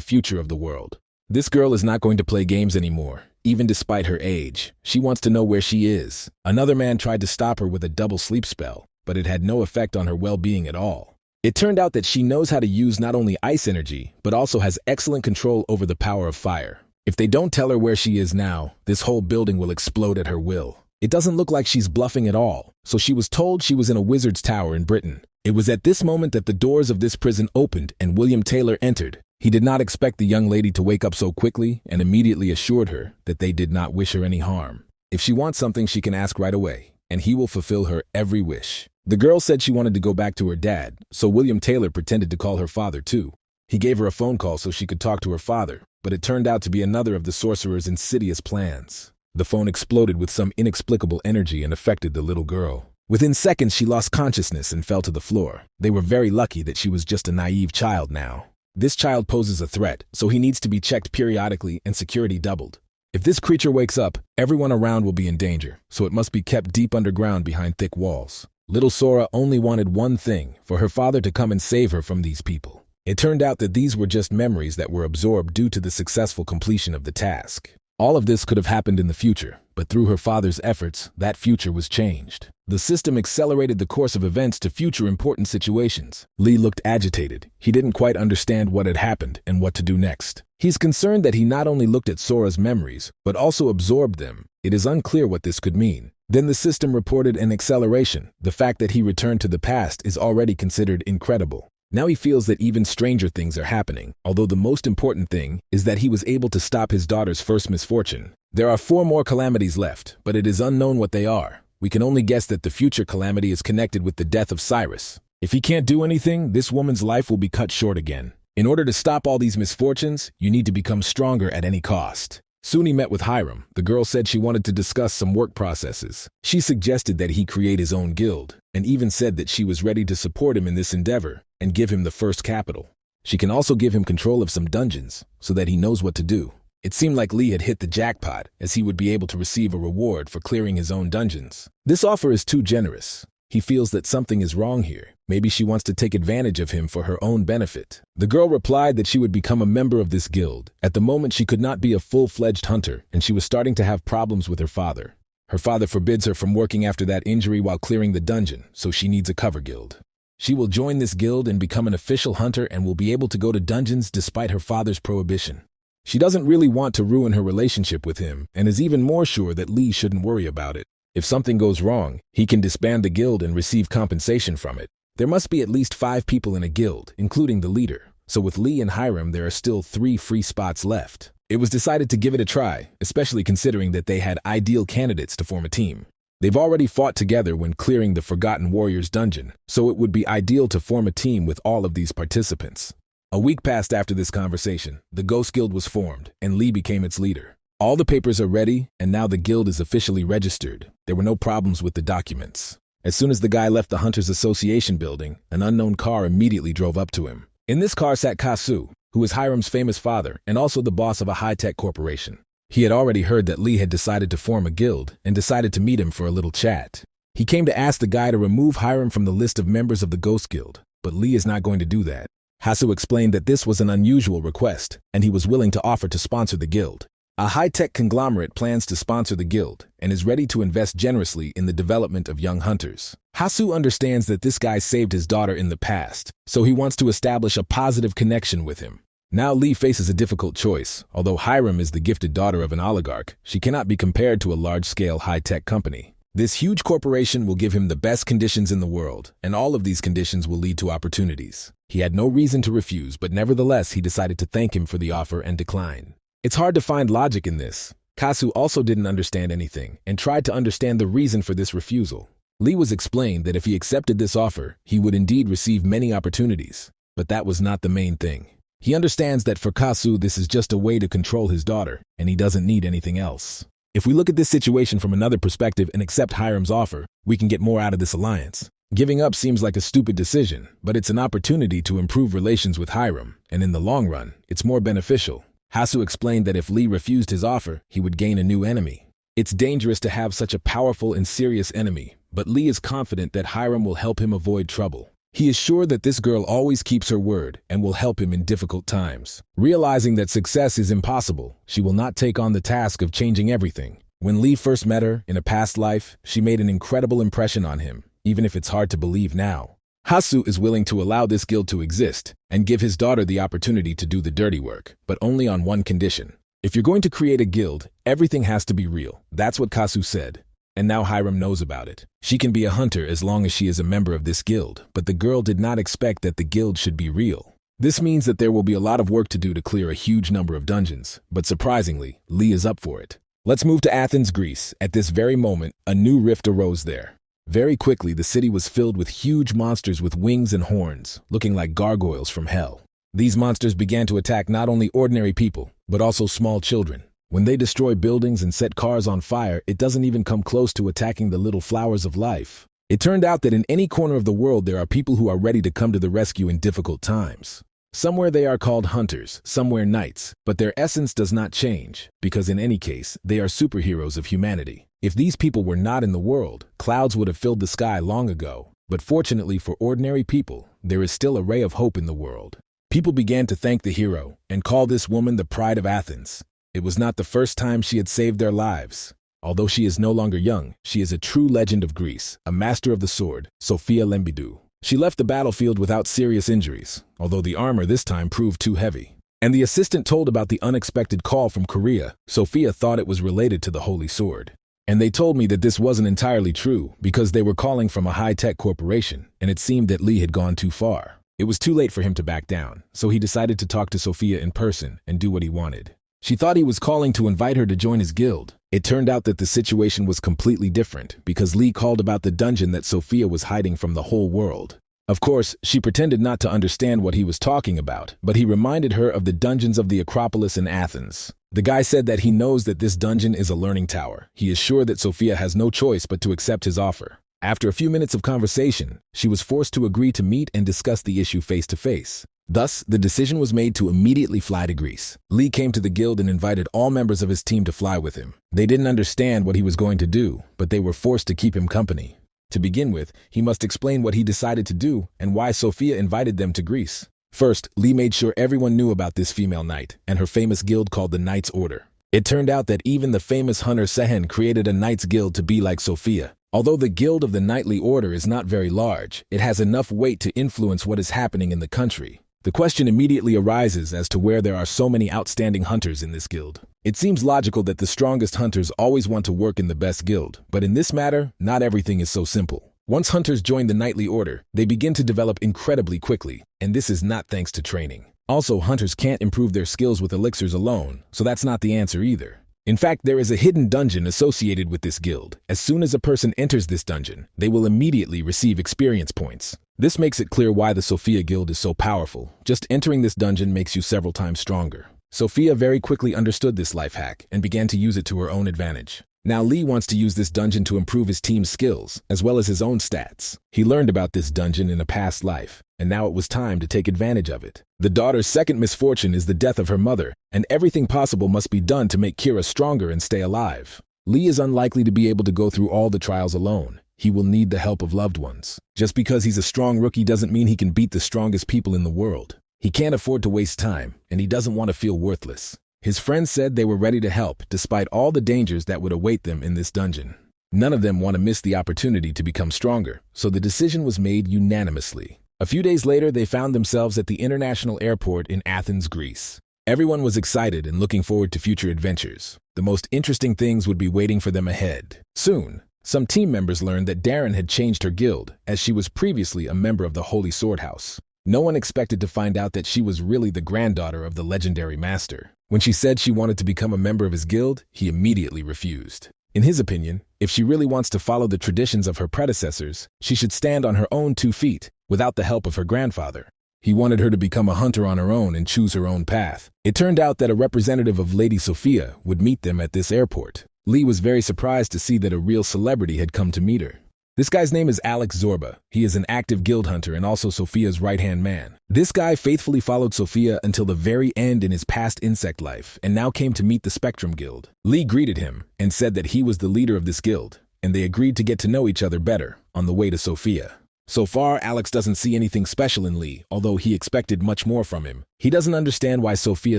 future of the world. This girl is not going to play games anymore, even despite her age. She wants to know where she is. Another man tried to stop her with a double sleep spell, but it had no effect on her well-being at all. It turned out that she knows how to use not only ice energy, but also has excellent control over the power of fire. If they don't tell her where she is now, this whole building will explode at her will. It doesn't look like she's bluffing at all, so she was told she was in a wizard's tower in Britain. It was at this moment that the doors of this prison opened and William Taylor entered. He did not expect the young lady to wake up so quickly and immediately assured her that they did not wish her any harm. If she wants something, she can ask right away, and he will fulfill her every wish. The girl said she wanted to go back to her dad, so William Taylor pretended to call her father too. He gave her a phone call so she could talk to her father, but it turned out to be another of the sorcerer's insidious plans. The phone exploded with some inexplicable energy and affected the little girl. Within seconds, she lost consciousness and fell to the floor. They were very lucky that she was just a naive child now. This child poses a threat, so he needs to be checked periodically and security doubled. If this creature wakes up, everyone around will be in danger, so it must be kept deep underground behind thick walls. Little Sora only wanted one thing, for her father to come and save her from these people. It turned out that these were just memories that were absorbed due to the successful completion of the task. All of this could have happened in the future, but through her father's efforts, that future was changed. The system accelerated the course of events to future important situations. Lee looked agitated. He didn't quite understand what had happened and what to do next. He's concerned that he not only looked at Sora's memories, but also absorbed them. It is unclear what this could mean. Then the system reported an acceleration. The fact that he returned to the past is already considered incredible. Now he feels that even stranger things are happening, although the most important thing is that he was able to stop his daughter's first misfortune. There are 4 more calamities left, but it is unknown what they are. We can only guess that the future calamity is connected with the death of Cyrus. If he can't do anything, this woman's life will be cut short again. In order to stop all these misfortunes, you need to become stronger at any cost. Soon he met with Hiram. The girl said she wanted to discuss some work processes. She suggested that he create his own guild, and even said that she was ready to support him in this endeavor and give him the first capital. She can also give him control of some dungeons so that he knows what to do. It seemed like Lee had hit the jackpot, as he would be able to receive a reward for clearing his own dungeons. This offer is too generous. He feels that something is wrong here. Maybe she wants to take advantage of him for her own benefit. The girl replied that she would become a member of this guild. At the moment, she could not be a full-fledged hunter, and she was starting to have problems with her father. Her father forbids her from working after that injury while clearing the dungeon, so she needs a cover guild. She will join this guild and become an official hunter and will be able to go to dungeons despite her father's prohibition. She doesn't really want to ruin her relationship with him and is even more sure that Lee shouldn't worry about it. If something goes wrong, he can disband the guild and receive compensation from it. There must be at least 5 people in a guild, including the leader. So with Lee and Hiram, there are still 3 free spots left. It was decided to give it a try, especially considering that they had ideal candidates to form a team. They've already fought together when clearing the Forgotten Warriors dungeon, so it would be ideal to form a team with all of these participants. A week passed after this conversation. The Ghost Guild was formed, and Lee became its leader. All the papers are ready, and now the guild is officially registered. There were no problems with the documents. As soon as the guy left the Hunters Association building, an unknown car immediately drove up to him. In this car sat Kasu, who is Hiram's famous father and also the boss of a high-tech corporation. He had already heard that Lee had decided to form a guild and decided to meet him for a little chat. He came to ask the guy to remove Hiram from the list of members of the Ghost Guild, but Lee is not going to do that. Kasu explained that this was an unusual request, and he was willing to offer to sponsor the guild. A high-tech conglomerate plans to sponsor the guild and is ready to invest generously in the development of young hunters. Kasu understands that this guy saved his daughter in the past, so he wants to establish a positive connection with him. Now Lee faces a difficult choice. Although Hiram is the gifted daughter of an oligarch, she cannot be compared to a large-scale high-tech company. This huge corporation will give him the best conditions in the world, and all of these conditions will lead to opportunities. He had no reason to refuse, but nevertheless he decided to thank him for the offer and decline. It's hard to find logic in this. Kasu also didn't understand anything and tried to understand the reason for this refusal. Lee was explained that if he accepted this offer, he would indeed receive many opportunities, but that was not the main thing. He understands that for Kasu this is just a way to control his daughter, and he doesn't need anything else. If we look at this situation from another perspective and accept Hiram's offer, we can get more out of this alliance. Giving up seems like a stupid decision, but it's an opportunity to improve relations with Hiram, and in the long run, it's more beneficial. Kasu explained that if Lee refused his offer, he would gain a new enemy. It's dangerous to have such a powerful and serious enemy, but Lee is confident that Hiram will help him avoid trouble. He is sure that this girl always keeps her word and will help him in difficult times. Realizing that success is impossible, she will not take on the task of changing everything. When Lee first met her in a past life, she made an incredible impression on him, even if it's hard to believe now. Kasu is willing to allow this guild to exist and give his daughter the opportunity to do the dirty work, but only on one condition. If you're going to create a guild, everything has to be real. That's what Kasu said. And now Hiram knows about it. She can be a hunter as long as she is a member of this guild, but the girl did not expect that the guild should be real. This means that there will be a lot of work to do to clear a huge number of dungeons, but surprisingly, Lee is up for it. Let's move to Athens, Greece. At this very moment, a new rift arose there. Very quickly, the city was filled with huge monsters with wings and horns, looking like gargoyles from hell. These monsters began to attack not only ordinary people, but also small children. When they destroy buildings and set cars on fire, it doesn't even come close to attacking the little flowers of life. It turned out that in any corner of the world there are people who are ready to come to the rescue in difficult times. Somewhere they are called hunters, somewhere knights, but their essence does not change, because in any case, they are superheroes of humanity. If these people were not in the world, clouds would have filled the sky long ago. But fortunately for ordinary people, there is still a ray of hope in the world. People began to thank the hero and call this woman the pride of Athens. It was not the first time she had saved their lives. Although she is no longer young, she is a true legend of Greece, a master of the sword, Sophia Lembidou. She left the battlefield without serious injuries, although the armor this time proved too heavy. And the assistant told about the unexpected call from Korea. Sophia thought it was related to the holy sword. And they told me that this wasn't entirely true because they were calling from a high-tech corporation, and it seemed that Lee had gone too far. It was too late for him to back down, so he decided to talk to Sophia in person and do what he wanted. She thought he was calling to invite her to join his guild. It turned out that the situation was completely different because Lee called about the dungeon that Sophia was hiding from the whole world. Of course, she pretended not to understand what he was talking about, but he reminded her of the dungeons of the Acropolis in Athens. The guy said that he knows that this dungeon is a learning tower. He is sure that Sophia has no choice but to accept his offer. After a few minutes of conversation, she was forced to agree to meet and discuss the issue face to face. Thus, the decision was made to immediately fly to Greece. Lee came to the guild and invited all members of his team to fly with him. They didn't understand what he was going to do, but they were forced to keep him company. To begin with, he must explain what he decided to do and why Sophia invited them to Greece. First, Lee made sure everyone knew about this female knight and her famous guild called the Knights Order. It turned out that even the famous hunter Sehen created a knights guild to be like Sophia. Although the guild of the Knightly Order is not very large, it has enough weight to influence what is happening in the country. The question immediately arises as to where there are so many outstanding hunters in this guild. It seems logical that the strongest hunters always want to work in the best guild, but in this matter, not everything is so simple. Once hunters join the Knightly Order, they begin to develop incredibly quickly, and this is not thanks to training. Also, hunters can't improve their skills with elixirs alone, so that's not the answer either. In fact, there is a hidden dungeon associated with this guild. As soon as a person enters this dungeon, they will immediately receive experience points. This makes it clear why the Sophia Guild is so powerful. Just entering this dungeon makes you several times stronger. Sophia very quickly understood this life hack and began to use it to her own advantage. Now Lee wants to use this dungeon to improve his team's skills, as well as his own stats. He learned about this dungeon in a past life, and now it was time to take advantage of it. The daughter's second misfortune is the death of her mother, and everything possible must be done to make Kira stronger and stay alive. Lee is unlikely to be able to go through all the trials alone. He will need the help of loved ones. Just because he's a strong rookie doesn't mean he can beat the strongest people in the world. He can't afford to waste time, and he doesn't want to feel worthless. His friends said they were ready to help, despite all the dangers that would await them in this dungeon. None of them want to miss the opportunity to become stronger, so the decision was made unanimously. A few days later, they found themselves at the international airport in Athens, Greece. Everyone was excited and looking forward to future adventures. The most interesting things would be waiting for them ahead. Soon, some team members learned that Darren had changed her guild, as she was previously a member of the Holy Sword House. No one expected to find out that she was really the granddaughter of the legendary master. When she said she wanted to become a member of his guild, he immediately refused. In his opinion, if she really wants to follow the traditions of her predecessors, she should stand on her own 2 feet, without the help of her grandfather. He wanted her to become a hunter on her own and choose her own path. It turned out that a representative of Lady Sophia would meet them at this airport. Lee was very surprised to see that a real celebrity had come to meet her. This guy's name is Alex Zorba. He is an active guild hunter and also Sophia's right-hand man. This guy faithfully followed Sophia until the very end in his past insect life and now came to meet the Spectrum Guild. Lee greeted him and said that he was the leader of this guild, and they agreed to get to know each other better on the way to Sophia. So far, Alex doesn't see anything special in Lee, although he expected much more from him. He doesn't understand why Sophia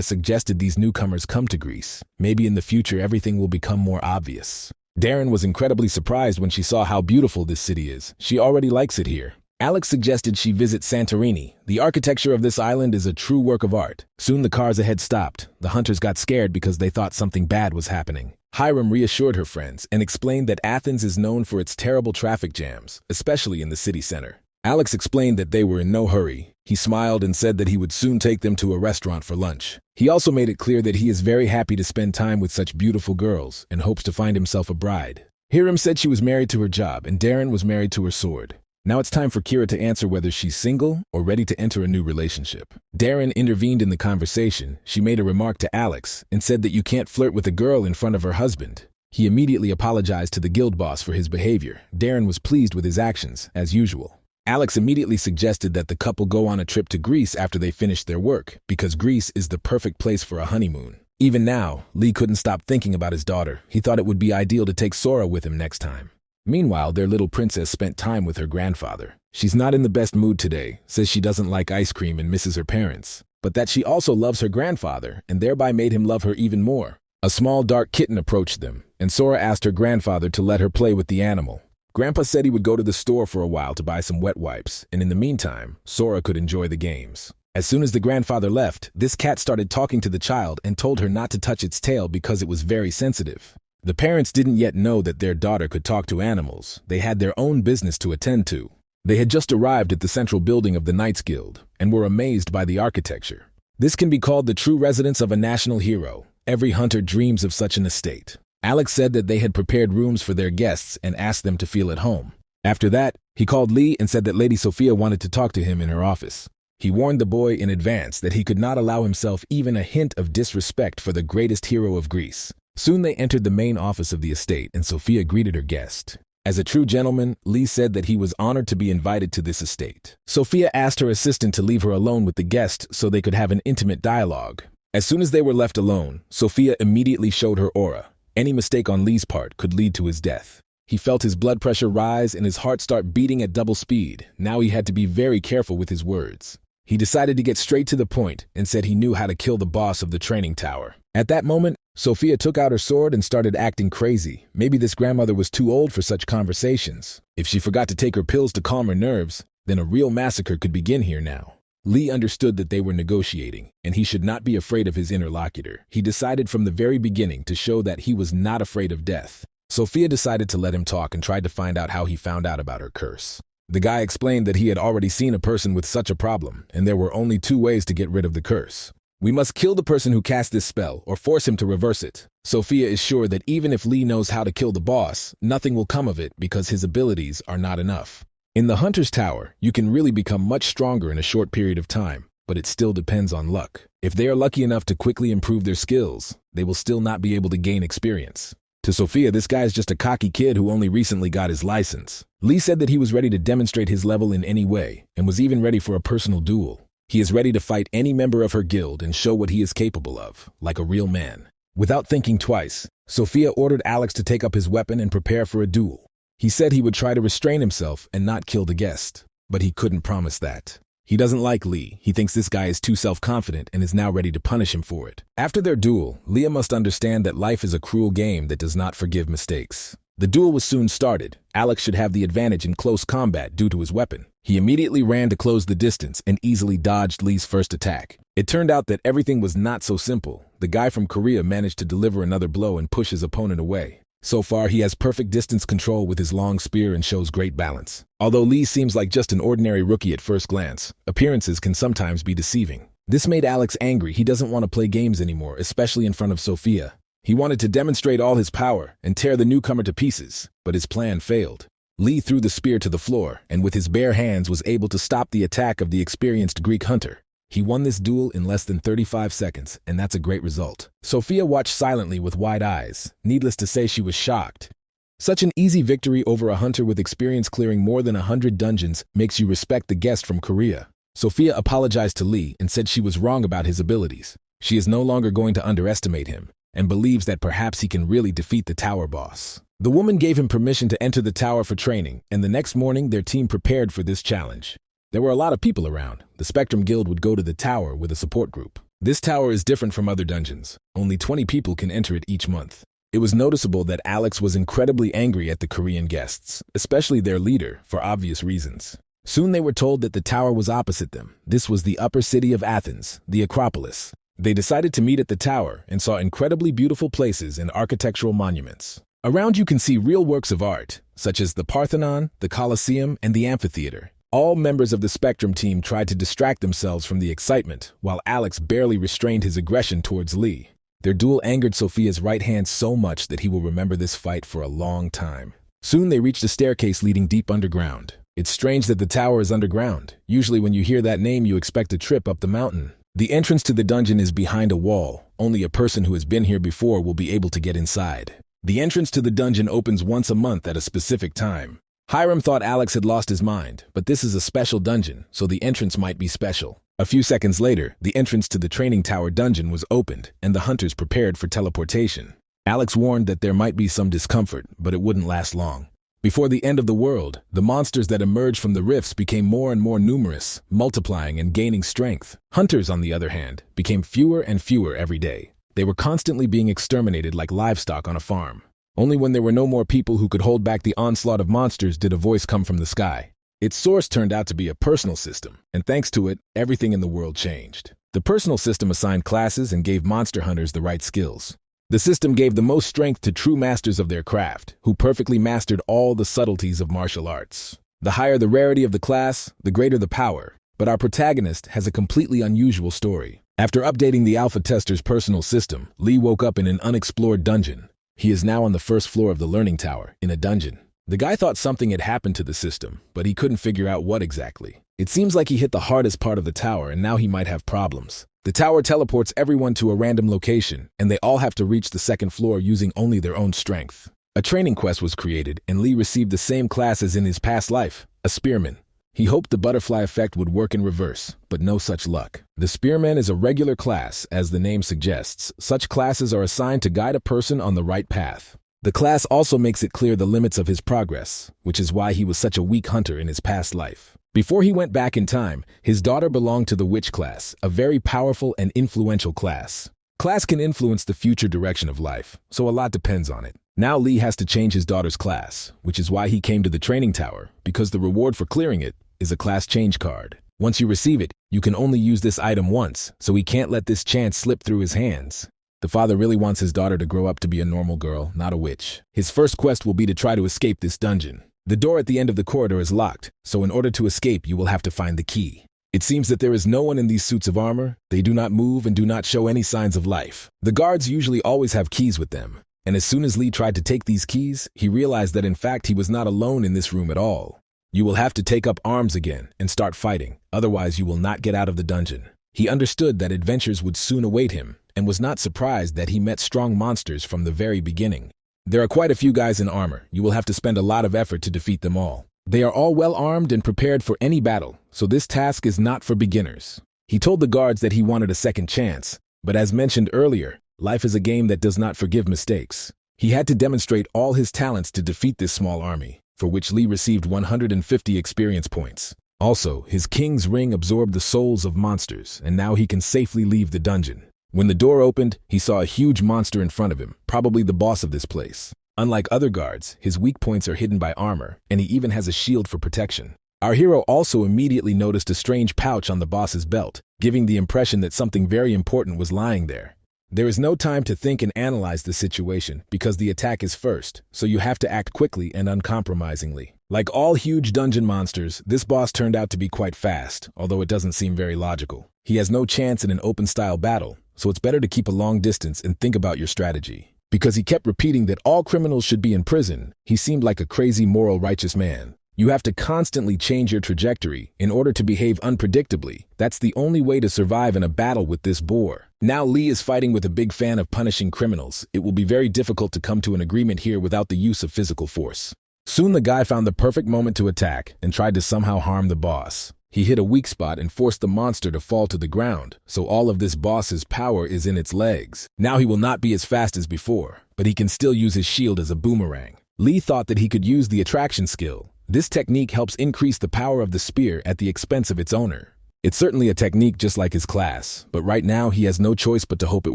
suggested these newcomers come to Greece. Maybe in the future everything will become more obvious. Darren was incredibly surprised when she saw how beautiful this city is. She already likes it here. Alex suggested she visit Santorini. The architecture of this island is a true work of art. Soon the cars ahead stopped. The hunters got scared because they thought something bad was happening. Hiram reassured her friends and explained that Athens is known for its terrible traffic jams, especially in the city center. Alex explained that they were in no hurry. He smiled and said that he would soon take them to a restaurant for lunch. He also made it clear that he is very happy to spend time with such beautiful girls and hopes to find himself a bride. Hiram said she was married to her job and Darren was married to her sword. Now it's time for Kira to answer whether she's single or ready to enter a new relationship. Darren intervened in the conversation. She made a remark to Alex and said that you can't flirt with a girl in front of her husband. He immediately apologized to the guild boss for his behavior. Darren was pleased with his actions, as usual. Alex immediately suggested that the couple go on a trip to Greece after they finished their work, because Greece is the perfect place for a honeymoon. Even now, Lee couldn't stop thinking about his daughter. He thought it would be ideal to take Sora with him next time. Meanwhile, their little princess spent time with her grandfather. She's not in the best mood today, says she doesn't like ice cream and misses her parents, but that she also loves her grandfather and thereby made him love her even more. A small dark kitten approached them, and Sora asked her grandfather to let her play with the animal. Grandpa said he would go to the store for a while to buy some wet wipes, and in the meantime, Sora could enjoy the games. As soon as the grandfather left, this cat started talking to the child and told her not to touch its tail because it was very sensitive. The parents didn't yet know that their daughter could talk to animals. They had their own business to attend to. They had just arrived at the central building of the Knights Guild and were amazed by the architecture. This can be called the true residence of a national hero. Every hunter dreams of such an estate. Alex said that they had prepared rooms for their guests and asked them to feel at home. After that, he called Lee and said that Lady Sophia wanted to talk to him in her office. He warned the boy in advance that he could not allow himself even a hint of disrespect for the greatest hero of Greece. Soon they entered the main office of the estate and Sophia greeted her guest. As a true gentleman, Lee said that he was honored to be invited to this estate. Sophia asked her assistant to leave her alone with the guest so they could have an intimate dialogue. As soon as they were left alone, Sophia immediately showed her aura. Any mistake on Lee's part could lead to his death. He felt his blood pressure rise and his heart start beating at double speed. Now he had to be very careful with his words. He decided to get straight to the point and said he knew how to kill the boss of the training tower. At that moment, Sophia took out her sword and started acting crazy. Maybe this grandmother was too old for such conversations. If she forgot to take her pills to calm her nerves, then a real massacre could begin here now. Lee understood that they were negotiating, and he should not be afraid of his interlocutor. He decided from the very beginning to show that he was not afraid of death. Sophia decided to let him talk and tried to find out how he found out about her curse. The guy explained that he had already seen a person with such a problem, and there were only 2 ways to get rid of the curse. We must kill the person who cast this spell or force him to reverse it. Sophia is sure that even if Lee knows how to kill the boss, nothing will come of it because his abilities are not enough. In the Hunter's Tower, you can really become much stronger in a short period of time, but it still depends on luck. If they are lucky enough to quickly improve their skills, they will still not be able to gain experience. To Sophia, this guy is just a cocky kid who only recently got his license. Lee said that he was ready to demonstrate his level in any way, and was even ready for a personal duel. He is ready to fight any member of her guild and show what he is capable of, like a real man. Without thinking twice, Sophia ordered Alex to take up his weapon and prepare for a duel. He said he would try to restrain himself and not kill the guest, but he couldn't promise that. He doesn't like Lee. He thinks this guy is too self-confident and is now ready to punish him for it. After their duel, Leah must understand that life is a cruel game that does not forgive mistakes. The duel was soon started. Alex should have the advantage in close combat due to his weapon. He immediately ran to close the distance and easily dodged Lee's first attack. It turned out that everything was not so simple. The guy from Korea managed to deliver another blow and push his opponent away. So far, he has perfect distance control with his long spear and shows great balance. Although Lee seems like just an ordinary rookie at first glance, appearances can sometimes be deceiving. This made Alex angry. He doesn't want to play games anymore, especially in front of Sophia. He wanted to demonstrate all his power and tear the newcomer to pieces, but his plan failed. Lee threw the spear to the floor and with his bare hands was able to stop the attack of the experienced Greek hunter. He won this duel in less than 35 seconds, and that's a great result. Sophia watched silently with wide eyes. Needless to say, she was shocked. Such an easy victory over a hunter with experience clearing more than 100 dungeons makes you respect the guest from Korea. Sophia apologized to Lee and said she was wrong about his abilities. She is no longer going to underestimate him, and believes that perhaps he can really defeat the tower boss. The woman gave him permission to enter the tower for training, and the next morning their team prepared for this challenge. There were a lot of people around. The Spectrum Guild would go to the tower with a support group. This tower is different from other dungeons. Only 20 people can enter it each month. It was noticeable that Alex was incredibly angry at the Korean guests, especially their leader, for obvious reasons. Soon they were told that the tower was opposite them. This was the upper city of Athens, the Acropolis. They decided to meet at the tower and saw incredibly beautiful places and architectural monuments. Around you can see real works of art, such as the Parthenon, the Colosseum, and the amphitheater. All members of the Spectrum team tried to distract themselves from the excitement, while Alex barely restrained his aggression towards Lee. Their duel angered Sophia's right hand so much that he will remember this fight for a long time. Soon they reached a staircase leading deep underground. It's strange that the tower is underground. Usually when you hear that name, you expect a trip up the mountain. The entrance to the dungeon is behind a wall. Only a person who has been here before will be able to get inside. The entrance to the dungeon opens once a month at a specific time. Hiram thought Alex had lost his mind, but this is a special dungeon, so the entrance might be special. A few seconds later, the entrance to the training tower dungeon was opened, and the hunters prepared for teleportation. Alex warned that there might be some discomfort, but it wouldn't last long. Before the end of the world, the monsters that emerged from the rifts became more and more numerous, multiplying and gaining strength. Hunters, on the other hand, became fewer and fewer every day. They were constantly being exterminated like livestock on a farm. Only when there were no more people who could hold back the onslaught of monsters did a voice come from the sky. Its source turned out to be a personal system, and thanks to it, everything in the world changed. The personal system assigned classes and gave monster hunters the right skills. The system gave the most strength to true masters of their craft, who perfectly mastered all the subtleties of martial arts. The higher the rarity of the class, the greater the power. But our protagonist has a completely unusual story. After updating the alpha tester's personal system, Lee woke up in an unexplored dungeon. He is now on the first floor of the learning tower, in a dungeon. The guy thought something had happened to the system, but he couldn't figure out what exactly. It seems like he hit the hardest part of the tower and now he might have problems. The tower teleports everyone to a random location, and they all have to reach the second floor using only their own strength. A training quest was created, and Lee received the same class as in his past life, a spearman. He hoped the butterfly effect would work in reverse, but no such luck. The spearman is a regular class, as the name suggests. Such classes are assigned to guide a person on the right path. The class also makes it clear the limits of his progress, which is why he was such a weak hunter in his past life. Before he went back in time, his daughter belonged to the witch class, a very powerful and influential class. Class can influence the future direction of life, so a lot depends on it. Now Lee has to change his daughter's class, which is why he came to the training tower, because the reward for clearing it is a class change card. Once you receive it, you can only use this item once, so he can't let this chance slip through his hands. The father really wants his daughter to grow up to be a normal girl, not a witch. His first quest will be to try to escape this dungeon. The door at the end of the corridor is locked, so in order to escape, you will have to find the key. It seems that there is no one in these suits of armor. They do not move and do not show any signs of life. The guards usually always have keys with them, and as soon as Lee tried to take these keys, he realized that in fact he was not alone in this room at all. You will have to take up arms again and start fighting, otherwise you will not get out of the dungeon. He understood that adventures would soon await him, and was not surprised that he met strong monsters from the very beginning. There are quite a few guys in armor. You will have to spend a lot of effort to defeat them all. They are all well armed and prepared for any battle, so this task is not for beginners. He told the guards that he wanted a second chance, but as mentioned earlier, life is a game that does not forgive mistakes. He had to demonstrate all his talents to defeat this small army, for which Lee received 150 experience points. Also, his king's ring absorbed the souls of monsters, and now he can safely leave the dungeon. When the door opened, he saw a huge monster in front of him, probably the boss of this place. Unlike other guards, his weak points are hidden by armor, and he even has a shield for protection. Our hero also immediately noticed a strange pouch on the boss's belt, giving the impression that something very important was lying there. There is no time to think and analyze the situation because the attack is first, so you have to act quickly and uncompromisingly. Like all huge dungeon monsters, this boss turned out to be quite fast, although it doesn't seem very logical. He has no chance in an open-style battle, so it's better to keep a long distance and think about your strategy. Because he kept repeating that all criminals should be in prison, he seemed like a crazy moral righteous man. You have to constantly change your trajectory in order to behave unpredictably. That's the only way to survive in a battle with this boar. Now Lee is fighting with a big fan of punishing criminals. It will be very difficult to come to an agreement here without the use of physical force. Soon the guy found the perfect moment to attack and tried to somehow harm the boss. He hit a weak spot and forced the monster to fall to the ground, so all of this boss's power is in its legs. Now he will not be as fast as before, but he can still use his shield as a boomerang. Lee thought that he could use the attraction skill. This technique helps increase the power of the spear at the expense of its owner. It's certainly a technique just like his class, but right now he has no choice but to hope it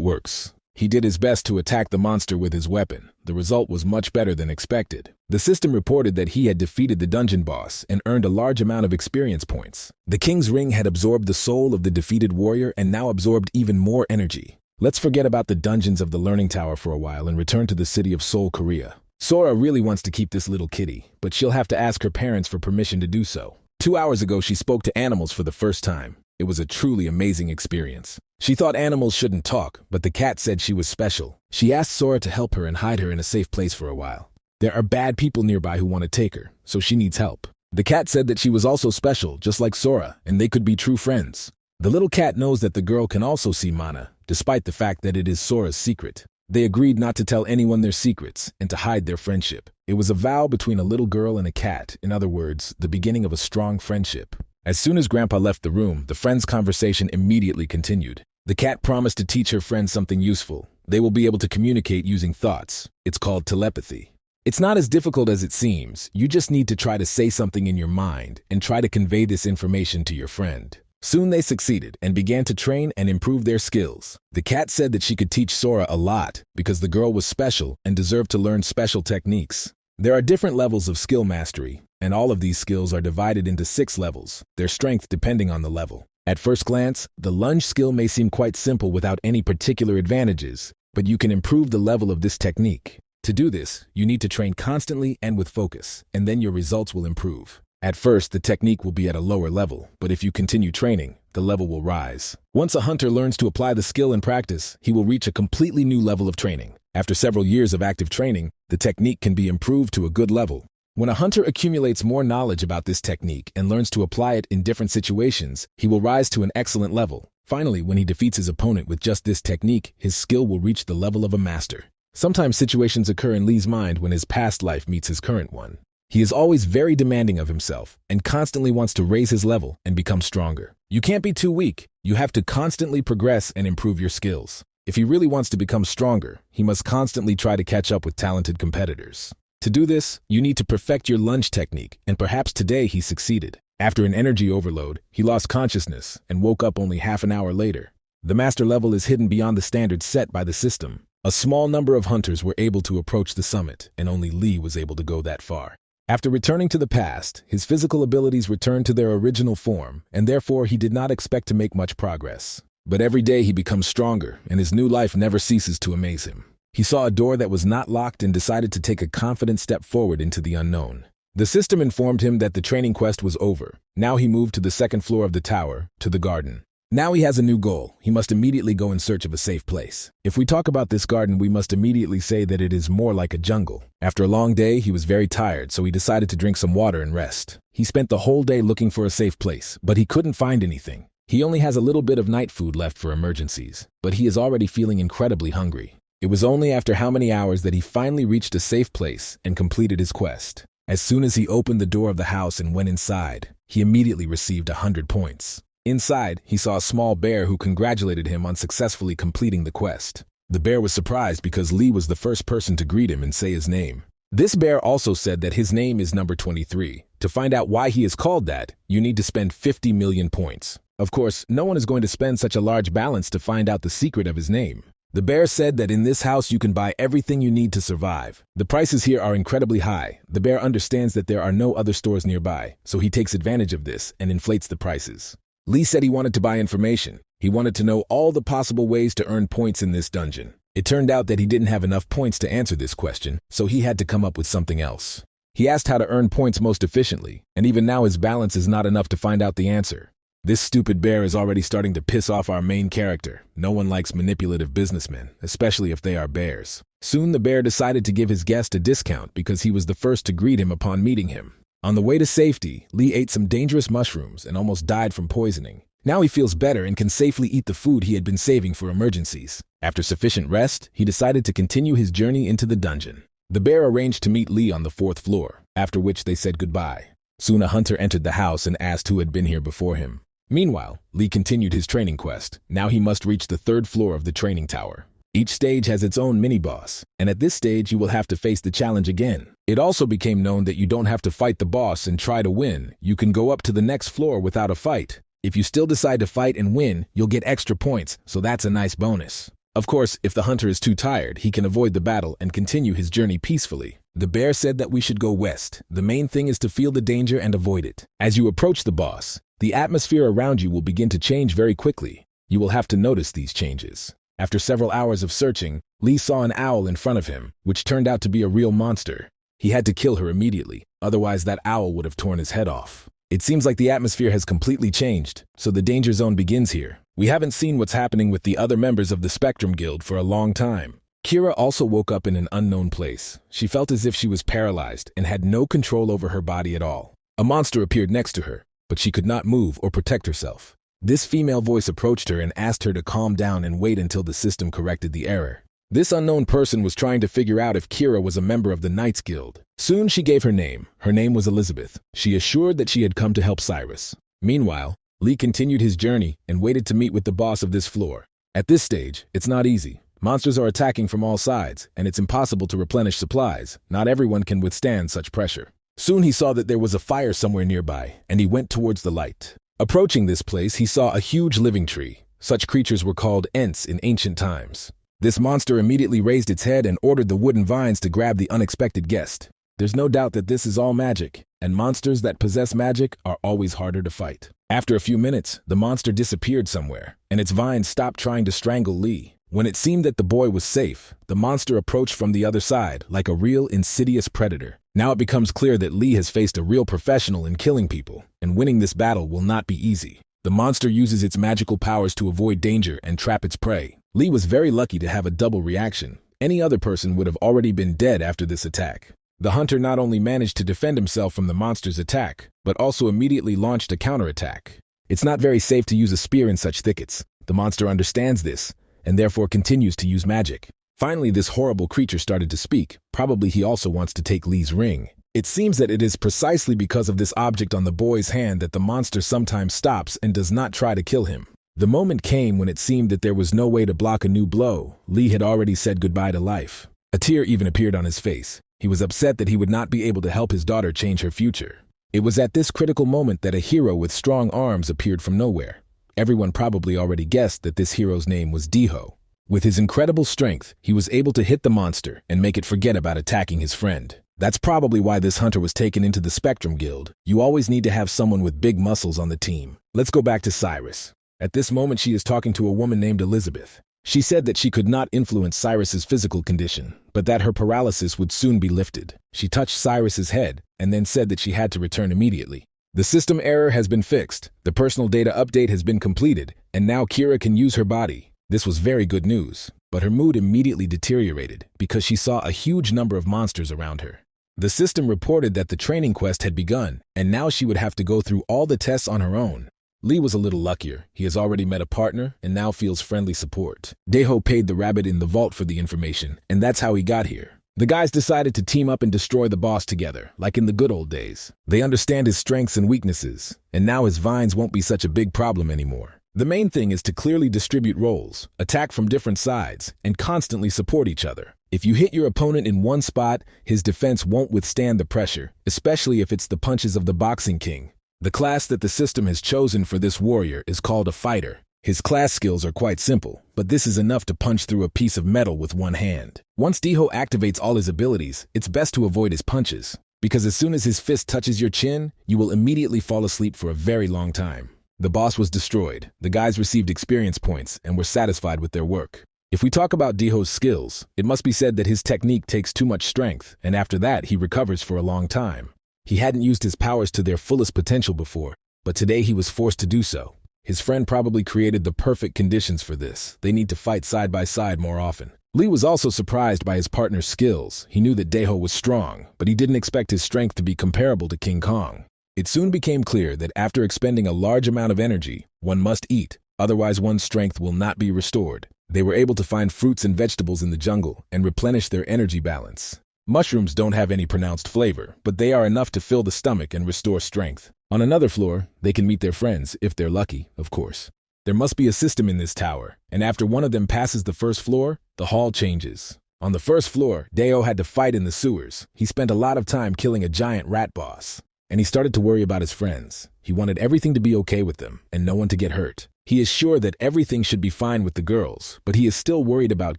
works. He did his best to attack the monster with his weapon. The result was much better than expected. The system reported that he had defeated the dungeon boss and earned a large amount of experience points. The king's ring had absorbed the soul of the defeated warrior and now absorbed even more energy. Let's forget about the dungeons of the Learning Tower for a while and return to the city of Seoul, Korea. Sora really wants to keep this little kitty, but she'll have to ask her parents for permission to do so. 2 hours ago, she spoke to animals for the first time. It was a truly amazing experience. She thought animals shouldn't talk, but the cat said she was special. She asked Sora to help her and hide her in a safe place for a while. There are bad people nearby who want to take her, so she needs help. The cat said that she was also special, just like Sora, and they could be true friends. The little cat knows that the girl can also see Mana, despite the fact that it is Sora's secret. They agreed not to tell anyone their secrets and to hide their friendship. It was a vow between a little girl and a cat, in other words, the beginning of a strong friendship. As soon as Grandpa left the room, the friends' conversation immediately continued. The cat promised to teach her friends something useful. They will be able to communicate using thoughts. It's called telepathy. It's not as difficult as it seems. You just need to try to say something in your mind and try to convey this information to your friend. Soon they succeeded and began to train and improve their skills. The cat said that she could teach Sora a lot because the girl was special and deserved to learn special techniques. There are different levels of skill mastery, and all of these skills are divided into 6 levels, their strength depending on the level. At first glance, the lunge skill may seem quite simple without any particular advantages, but you can improve the level of this technique. To do this, you need to train constantly and with focus, and then your results will improve. At first, the technique will be at a lower level, but if you continue training, the level will rise. Once a hunter learns to apply the skill in practice, he will reach a completely new level of training. After several years of active training, the technique can be improved to a good level. When a hunter accumulates more knowledge about this technique and learns to apply it in different situations, he will rise to an excellent level. Finally, when he defeats his opponent with just this technique, his skill will reach the level of a master. Sometimes situations occur in Lee's mind when his past life meets his current one. He is always very demanding of himself and constantly wants to raise his level and become stronger. You can't be too weak. You have to constantly progress and improve your skills. If he really wants to become stronger, he must constantly try to catch up with talented competitors. To do this, you need to perfect your lunge technique, and perhaps today he succeeded. After an energy overload, he lost consciousness and woke up only half an hour later. The master level is hidden beyond the standards set by the system. A small number of hunters were able to approach the summit, and only Lee was able to go that far. After returning to the past, his physical abilities returned to their original form, and therefore he did not expect to make much progress. But every day he becomes stronger, and his new life never ceases to amaze him. He saw a door that was not locked and decided to take a confident step forward into the unknown. The system informed him that the training quest was over. Now he moved to the second floor of the tower, to the garden. Now he has a new goal. He must immediately go in search of a safe place. If we talk about this garden, we must immediately say that it is more like a jungle. After a long day, he was very tired, so he decided to drink some water and rest. He spent the whole day looking for a safe place, but he couldn't find anything. He only has a little bit of night food left for emergencies, but he is already feeling incredibly hungry. It was only after how many hours that he finally reached a safe place and completed his quest. As soon as he opened the door of the house and went inside, he immediately received 100 points. Inside, he saw a small bear who congratulated him on successfully completing the quest. The bear was surprised because Lee was the first person to greet him and say his name. This bear also said that his name is number 23. To find out why he is called that, you need to spend 50 million points. Of course, no one is going to spend such a large balance to find out the secret of his name. The bear said that in this house you can buy everything you need to survive. The prices here are incredibly high. The bear understands that there are no other stores nearby, so he takes advantage of this and inflates the prices. Lee said he wanted to buy information. He wanted to know all the possible ways to earn points in this dungeon. It turned out that he didn't have enough points to answer this question, so he had to come up with something else. He asked how to earn points most efficiently, and even now his balance is not enough to find out the answer. This stupid bear is already starting to piss off our main character. No one likes manipulative businessmen, especially if they are bears. Soon the bear decided to give his guest a discount because he was the first to greet him upon meeting him. On the way to safety, Lee ate some dangerous mushrooms and almost died from poisoning. Now he feels better and can safely eat the food he had been saving for emergencies. After sufficient rest, he decided to continue his journey into the dungeon. The bear arranged to meet Lee on the 4th floor, after which they said goodbye. Soon a hunter entered the house and asked who had been here before him. Meanwhile, Lee continued his training quest. Now he must reach the 3rd floor of the training tower. Each stage has its own mini-boss, and at this stage you will have to face the challenge again. It also became known that you don't have to fight the boss and try to win. You can go up to the next floor without a fight. If you still decide to fight and win, you'll get extra points, so that's a nice bonus. Of course, if the hunter is too tired, he can avoid the battle and continue his journey peacefully. The bear said that we should go west. The main thing is to feel the danger and avoid it. As you approach the boss, the atmosphere around you will begin to change very quickly. You will have to notice these changes. After several hours of searching, Lee saw an owl in front of him, which turned out to be a real monster. He had to kill her immediately, otherwise that owl would have torn his head off. It seems like the atmosphere has completely changed, so the danger zone begins here. We haven't seen what's happening with the other members of the Spectrum Guild for a long time. Kira also woke up in an unknown place. She felt as if she was paralyzed and had no control over her body at all. A monster appeared next to her, but she could not move or protect herself. This female voice approached her and asked her to calm down and wait until the system corrected the error. This unknown person was trying to figure out if Kira was a member of the Knights Guild. Soon she gave her name. Her name was Elizabeth. She assured that she had come to help Cyrus. Meanwhile, Lee continued his journey and waited to meet with the boss of this floor. At this stage, it's not easy. Monsters are attacking from all sides, and it's impossible to replenish supplies. Not everyone can withstand such pressure. Soon he saw that there was a fire somewhere nearby, and he went towards the light. Approaching this place, he saw a huge living tree. Such creatures were called Ents in ancient times. This monster immediately raised its head and ordered the wooden vines to grab the unexpected guest. There's no doubt that this is all magic, and monsters that possess magic are always harder to fight. After a few minutes, the monster disappeared somewhere, and its vines stopped trying to strangle Lee. When it seemed that the boy was safe, the monster approached from the other side like a real insidious predator. Now it becomes clear that Lee has faced a real professional in killing people, and winning this battle will not be easy. The monster uses its magical powers to avoid danger and trap its prey. Lee was very lucky to have a double reaction. Any other person would have already been dead after this attack. The hunter not only managed to defend himself from the monster's attack, but also immediately launched a counterattack. It's not very safe to use a spear in such thickets. The monster understands this, and therefore continues to use magic. Finally, this horrible creature started to speak. Probably he also wants to take Lee's ring. It seems that it is precisely because of this object on the boy's hand that the monster sometimes stops and does not try to kill him. The moment came when it seemed that there was no way to block a new blow. Lee had already said goodbye to life. A tear even appeared on his face. He was upset that he would not be able to help his daughter change her future. It was at this critical moment that a hero with strong arms appeared from nowhere. Everyone probably already guessed that this hero's name was Diho. With his incredible strength, he was able to hit the monster and make it forget about attacking his friend. That's probably why this hunter was taken into the Spectrum Guild. You always need to have someone with big muscles on the team. Let's go back to Cyrus. At this moment, she is talking to a woman named Elizabeth. She said that she could not influence Cyrus's physical condition, but that her paralysis would soon be lifted. She touched Cyrus's head and then said that she had to return immediately. The system error has been fixed, the personal data update has been completed, and now Kira can use her body. This was very good news, but her mood immediately deteriorated because she saw a huge number of monsters around her. The system reported that the training quest had begun, and now she would have to go through all the tests on her own. Lee was a little luckier. He has already met a partner and now feels friendly support. Daeho paid the rabbit in the vault for the information, and that's how he got here. The guys decided to team up and destroy the boss together, like in the good old days. They understand his strengths and weaknesses, and now his vines won't be such a big problem anymore. The main thing is to clearly distribute roles, attack from different sides, and constantly support each other. If you hit your opponent in one spot, his defense won't withstand the pressure, especially if it's the punches of the Boxing King. The class that the system has chosen for this warrior is called a fighter. His class skills are quite simple, but this is enough to punch through a piece of metal with one hand. Once Daeho activates all his abilities, it's best to avoid his punches, because as soon as his fist touches your chin, you will immediately fall asleep for a very long time. The boss was destroyed, the guys received experience points, and were satisfied with their work. If we talk about Daeho's skills, it must be said that his technique takes too much strength, and after that he recovers for a long time. He hadn't used his powers to their fullest potential before, but today he was forced to do so. His friend probably created the perfect conditions for this. They need to fight side by side more often. Lee was also surprised by his partner's skills. He knew that Daeho was strong, but he didn't expect his strength to be comparable to King Kong. It soon became clear that after expending a large amount of energy, one must eat, otherwise one's strength will not be restored. They were able to find fruits and vegetables in the jungle and replenish their energy balance. Mushrooms don't have any pronounced flavor, but they are enough to fill the stomach and restore strength. On another floor, they can meet their friends, if they're lucky, of course. There must be a system in this tower, and after one of them passes the first floor, the hall changes. On the first floor, Daeho had to fight in the sewers. He spent a lot of time killing a giant rat boss, and he started to worry about his friends. He wanted everything to be okay with them, and no one to get hurt. He is sure that everything should be fine with the girls, but he is still worried about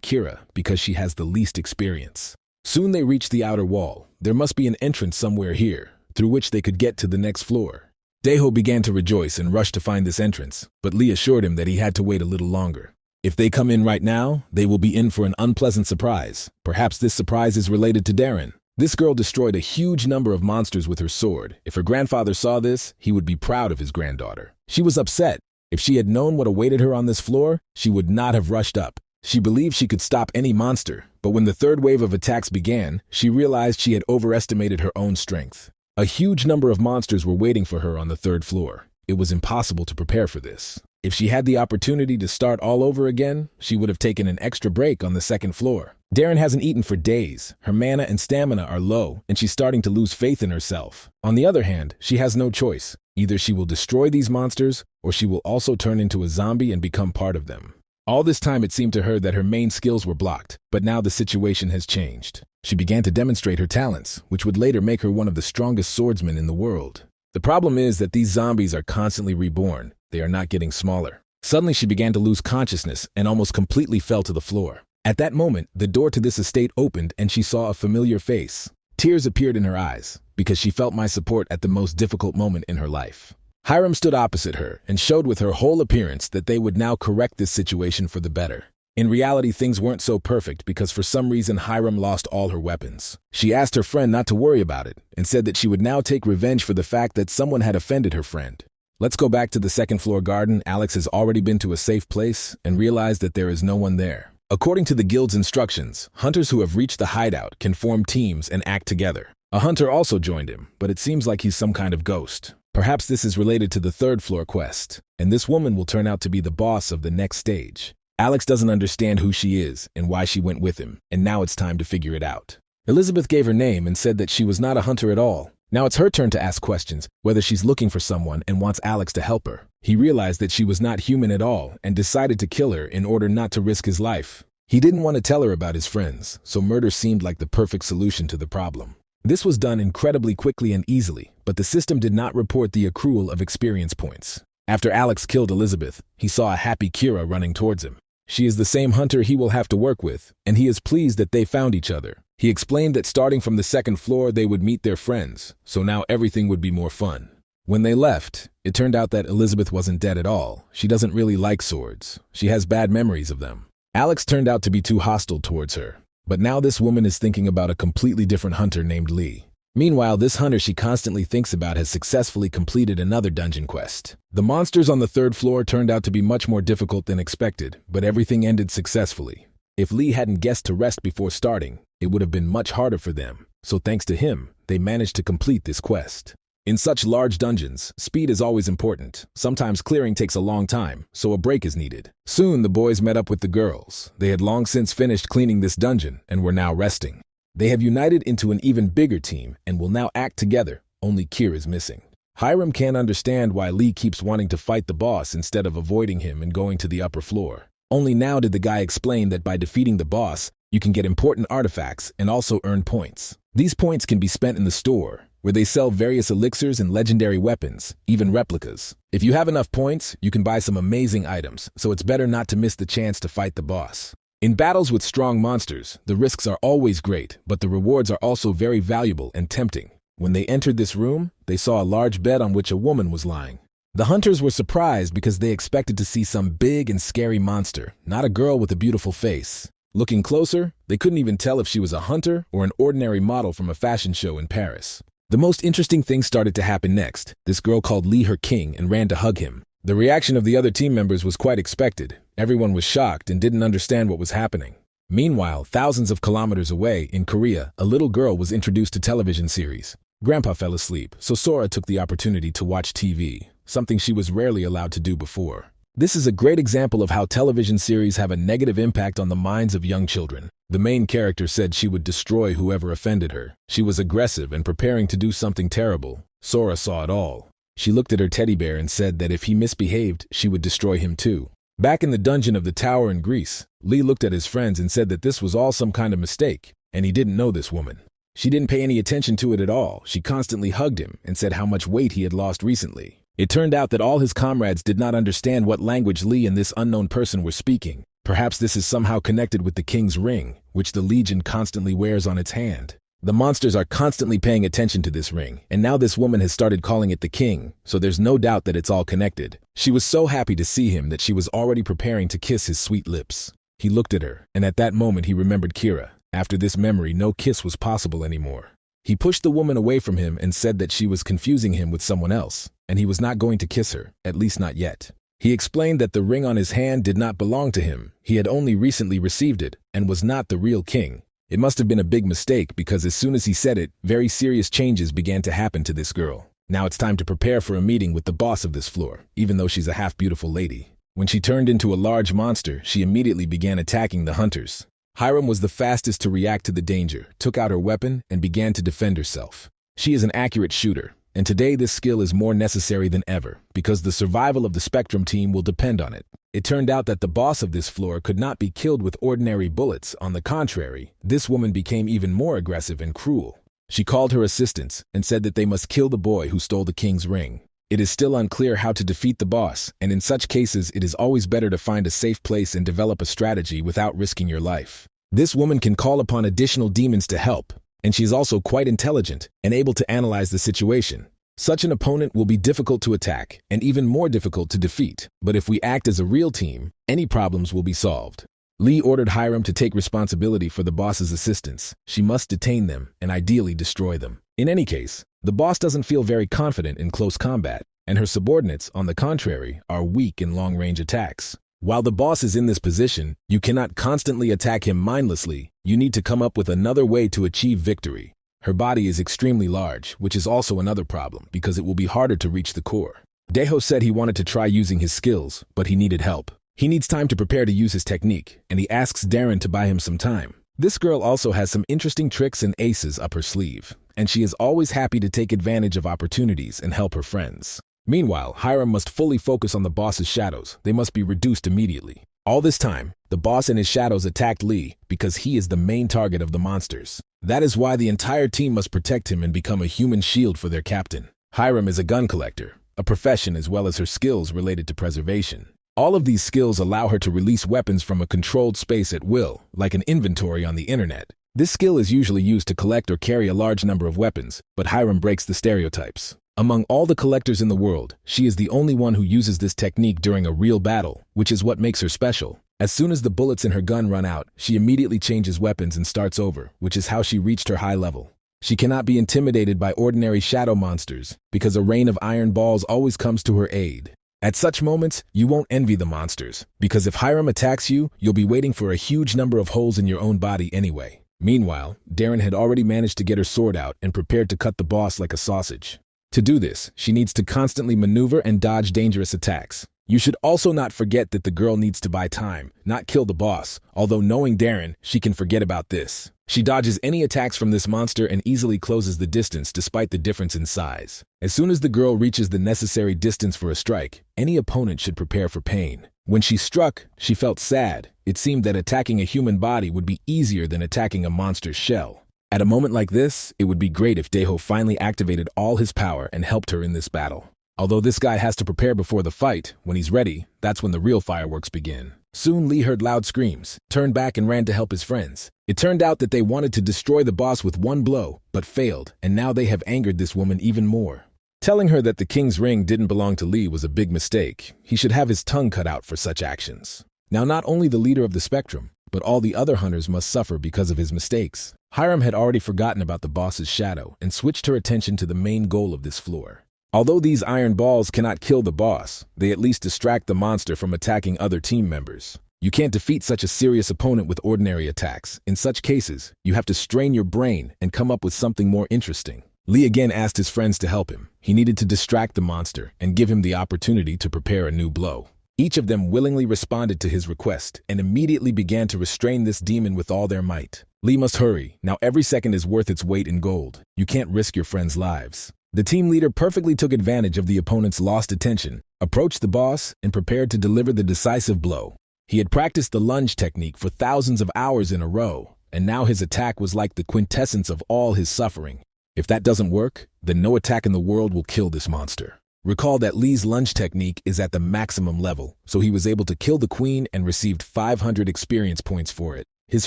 Kira because she has the least experience. Soon they reach the outer wall. There must be an entrance somewhere here, through which they could get to the next floor. Daeho began to rejoice and rush to find this entrance, but Lee assured him that he had to wait a little longer. If they come in right now, they will be in for an unpleasant surprise. Perhaps this surprise is related to Darren. This girl destroyed a huge number of monsters with her sword. If her grandfather saw this, he would be proud of his granddaughter. She was upset. If she had known what awaited her on this floor, she would not have rushed up. She believed she could stop any monster, but when the third wave of attacks began, she realized she had overestimated her own strength. A huge number of monsters were waiting for her on the third floor. It was impossible to prepare for this. If she had the opportunity to start all over again, she would have taken an extra break on the second floor. Darren hasn't eaten for days. Her mana and stamina are low, and she's starting to lose faith in herself. On the other hand, she has no choice. Either she will destroy these monsters, or she will also turn into a zombie and become part of them. All this time it seemed to her that her main skills were blocked, but now the situation has changed. She began to demonstrate her talents, which would later make her one of the strongest swordsmen in the world. The problem is that these zombies are constantly reborn. They are not getting smaller. Suddenly she began to lose consciousness and almost completely fell to the floor. At that moment, the door to this estate opened and she saw a familiar face. Tears appeared in her eyes, because she felt my support at the most difficult moment in her life. Hiram stood opposite her and showed with her whole appearance that they would now correct this situation for the better. In reality, things weren't so perfect because for some reason Hiram lost all her weapons. She asked her friend not to worry about it and said that she would now take revenge for the fact that someone had offended her friend. Let's go back to the second floor garden. Alex has already been to a safe place and realized that there is no one there. According to the guild's instructions, hunters who have reached the hideout can form teams and act together. A hunter also joined him, but it seems like he's some kind of ghost. Perhaps this is related to the third floor quest, and this woman will turn out to be the boss of the next stage. Alex doesn't understand who she is and why she went with him, and now it's time to figure it out. Elizabeth gave her name and said that she was not a hunter at all. Now it's her turn to ask questions, whether she's looking for someone and wants Alex to help her. He realized that she was not human at all and decided to kill her in order not to risk his life. He didn't want to tell her about his friends, so murder seemed like the perfect solution to the problem. This was done incredibly quickly and easily, but the system did not report the accrual of experience points. After Alex killed Elizabeth, he saw a happy Kira running towards him. She is the same hunter he will have to work with, and he is pleased that they found each other. He explained that starting from the second floor they would meet their friends, so now everything would be more fun. When they left, it turned out that Elizabeth wasn't dead at all. She doesn't really like swords. She has bad memories of them. Alex turned out to be too hostile towards her, but now this woman is thinking about a completely different hunter named Lee. Meanwhile, this hunter she constantly thinks about has successfully completed another dungeon quest. The monsters on the third floor turned out to be much more difficult than expected, but everything ended successfully. If Lee hadn't guessed to rest before starting, it would have been much harder for them, so thanks to him, they managed to complete this quest. In such large dungeons, speed is always important. Sometimes clearing takes a long time, so a break is needed. Soon the boys met up with the girls. They had long since finished cleaning this dungeon and were now resting. They have united into an even bigger team and will now act together. Only Kira is missing. Hiram can't understand why Lee keeps wanting to fight the boss instead of avoiding him and going to the upper floor. Only now did the guy explain that by defeating the boss, you can get important artifacts and also earn points. These points can be spent in the store, where they sell various elixirs and legendary weapons, even replicas. If you have enough points, you can buy some amazing items, so it's better not to miss the chance to fight the boss. In battles with strong monsters, the risks are always great, but the rewards are also very valuable and tempting. When they entered this room, they saw a large bed on which a woman was lying. The hunters were surprised because they expected to see some big and scary monster, not a girl with a beautiful face. Looking closer, they couldn't even tell if she was a hunter or an ordinary model from a fashion show in Paris. The most interesting thing started to happen next. This girl called Lee her king and ran to hug him. The reaction of the other team members was quite expected. Everyone was shocked and didn't understand what was happening. Meanwhile, thousands of kilometers away, in Korea, a little girl was introduced to television series. Grandpa fell asleep, so Sora took the opportunity to watch TV, something she was rarely allowed to do before. This is a great example of how television series have a negative impact on the minds of young children. The main character said she would destroy whoever offended her. She was aggressive and preparing to do something terrible. Sora saw it all. She looked at her teddy bear and said that if he misbehaved, she would destroy him too. Back in the dungeon of the tower in Greece, Lee looked at his friends and said that this was all some kind of mistake, and he didn't know this woman. She didn't pay any attention to it at all. She constantly hugged him and said how much weight he had lost recently. It turned out that all his comrades did not understand what language Lee and this unknown person were speaking. Perhaps this is somehow connected with the king's ring, which the Legion constantly wears on its hand. The monsters are constantly paying attention to this ring, and now this woman has started calling it the king, so there's no doubt that it's all connected. She was so happy to see him that she was already preparing to kiss his sweet lips. He looked at her, and at that moment he remembered Kira. After this memory, no kiss was possible anymore. He pushed the woman away from him and said that she was confusing him with someone else, and he was not going to kiss her, at least not yet. He explained that the ring on his hand did not belong to him. He had only recently received it and was not the real king. It must have been a big mistake because as soon as he said it, very serious changes began to happen to this girl. Now it's time to prepare for a meeting with the boss of this floor, even though she's a half-beautiful lady. When she turned into a large monster, she immediately began attacking the hunters. Hiram was the fastest to react to the danger, took out her weapon, and began to defend herself. She is an accurate shooter, and today this skill is more necessary than ever, because the survival of the Spectrum team will depend on it. It turned out that the boss of this floor could not be killed with ordinary bullets. On the contrary, this woman became even more aggressive and cruel. She called her assistants and said that they must kill the boy who stole the king's ring. It is still unclear how to defeat the boss, and in such cases it is always better to find a safe place and develop a strategy without risking your life. This woman can call upon additional demons to help, and she is also quite intelligent and able to analyze the situation. Such an opponent will be difficult to attack and even more difficult to defeat, but if we act as a real team, any problems will be solved. Lee ordered Hiram to take responsibility for the boss's assistants. She must detain them and ideally destroy them. In any case, the boss doesn't feel very confident in close combat, and her subordinates, on the contrary, are weak in long-range attacks. While the boss is in this position, you cannot constantly attack him mindlessly. You need to come up with another way to achieve victory. Her body is extremely large, which is also another problem because it will be harder to reach the core. Deho said he wanted to try using his skills, but he needed help. He needs time to prepare to use his technique, and he asks Darren to buy him some time. This girl also has some interesting tricks and aces up her sleeve, and she is always happy to take advantage of opportunities and help her friends. Meanwhile, Hiram must fully focus on the boss's shadows. They must be reduced immediately. All this time, the boss and his shadows attacked Lee because he is the main target of the monsters. That is why the entire team must protect him and become a human shield for their captain. Hiram is a gun collector, a profession as well as her skills related to preservation. All of these skills allow her to release weapons from a controlled space at will, like an inventory on the internet. This skill is usually used to collect or carry a large number of weapons, but Hiram breaks the stereotypes. Among all the collectors in the world, she is the only one who uses this technique during a real battle, which is what makes her special. As soon as the bullets in her gun run out, she immediately changes weapons and starts over, which is how she reached her high level. She cannot be intimidated by ordinary shadow monsters, because a rain of iron balls always comes to her aid. At such moments, you won't envy the monsters, because if Hiram attacks you, you'll be waiting for a huge number of holes in your own body anyway. Meanwhile, Darren had already managed to get her sword out and prepared to cut the boss like a sausage. To do this, she needs to constantly maneuver and dodge dangerous attacks. You should also not forget that the girl needs to buy time, not kill the boss, although knowing Darren, she can forget about this. She dodges any attacks from this monster and easily closes the distance despite the difference in size. As soon as the girl reaches the necessary distance for a strike, any opponent should prepare for pain. When she struck, she felt sad. It seemed that attacking a human body would be easier than attacking a monster's shell. At a moment like this, it would be great if Daeho finally activated all his power and helped her in this battle. Although this guy has to prepare before the fight, when he's ready, that's when the real fireworks begin. Soon Lee heard loud screams, turned back and ran to help his friends. It turned out that they wanted to destroy the boss with one blow, but failed, and now they have angered this woman even more. Telling her that the king's ring didn't belong to Lee was a big mistake. He should have his tongue cut out for such actions. Now not only the leader of the spectrum, but all the other hunters must suffer because of his mistakes. Hiram had already forgotten about the boss's shadow and switched her attention to the main goal of this floor. Although these iron balls cannot kill the boss, they at least distract the monster from attacking other team members. You can't defeat such a serious opponent with ordinary attacks. In such cases, you have to strain your brain and come up with something more interesting. Lee again asked his friends to help him. He needed to distract the monster and give him the opportunity to prepare a new blow. Each of them willingly responded to his request and immediately began to restrain this demon with all their might. Lee must hurry. Now every second is worth its weight in gold. You can't risk your friends' lives. The team leader perfectly took advantage of the opponent's lost attention, approached the boss, and prepared to deliver the decisive blow. He had practiced the lunge technique for thousands of hours in a row, and now his attack was like the quintessence of all his suffering. If that doesn't work, then no attack in the world will kill this monster. Recall that Lee's lunge technique is at the maximum level, so he was able to kill the queen and received 500 experience points for it. His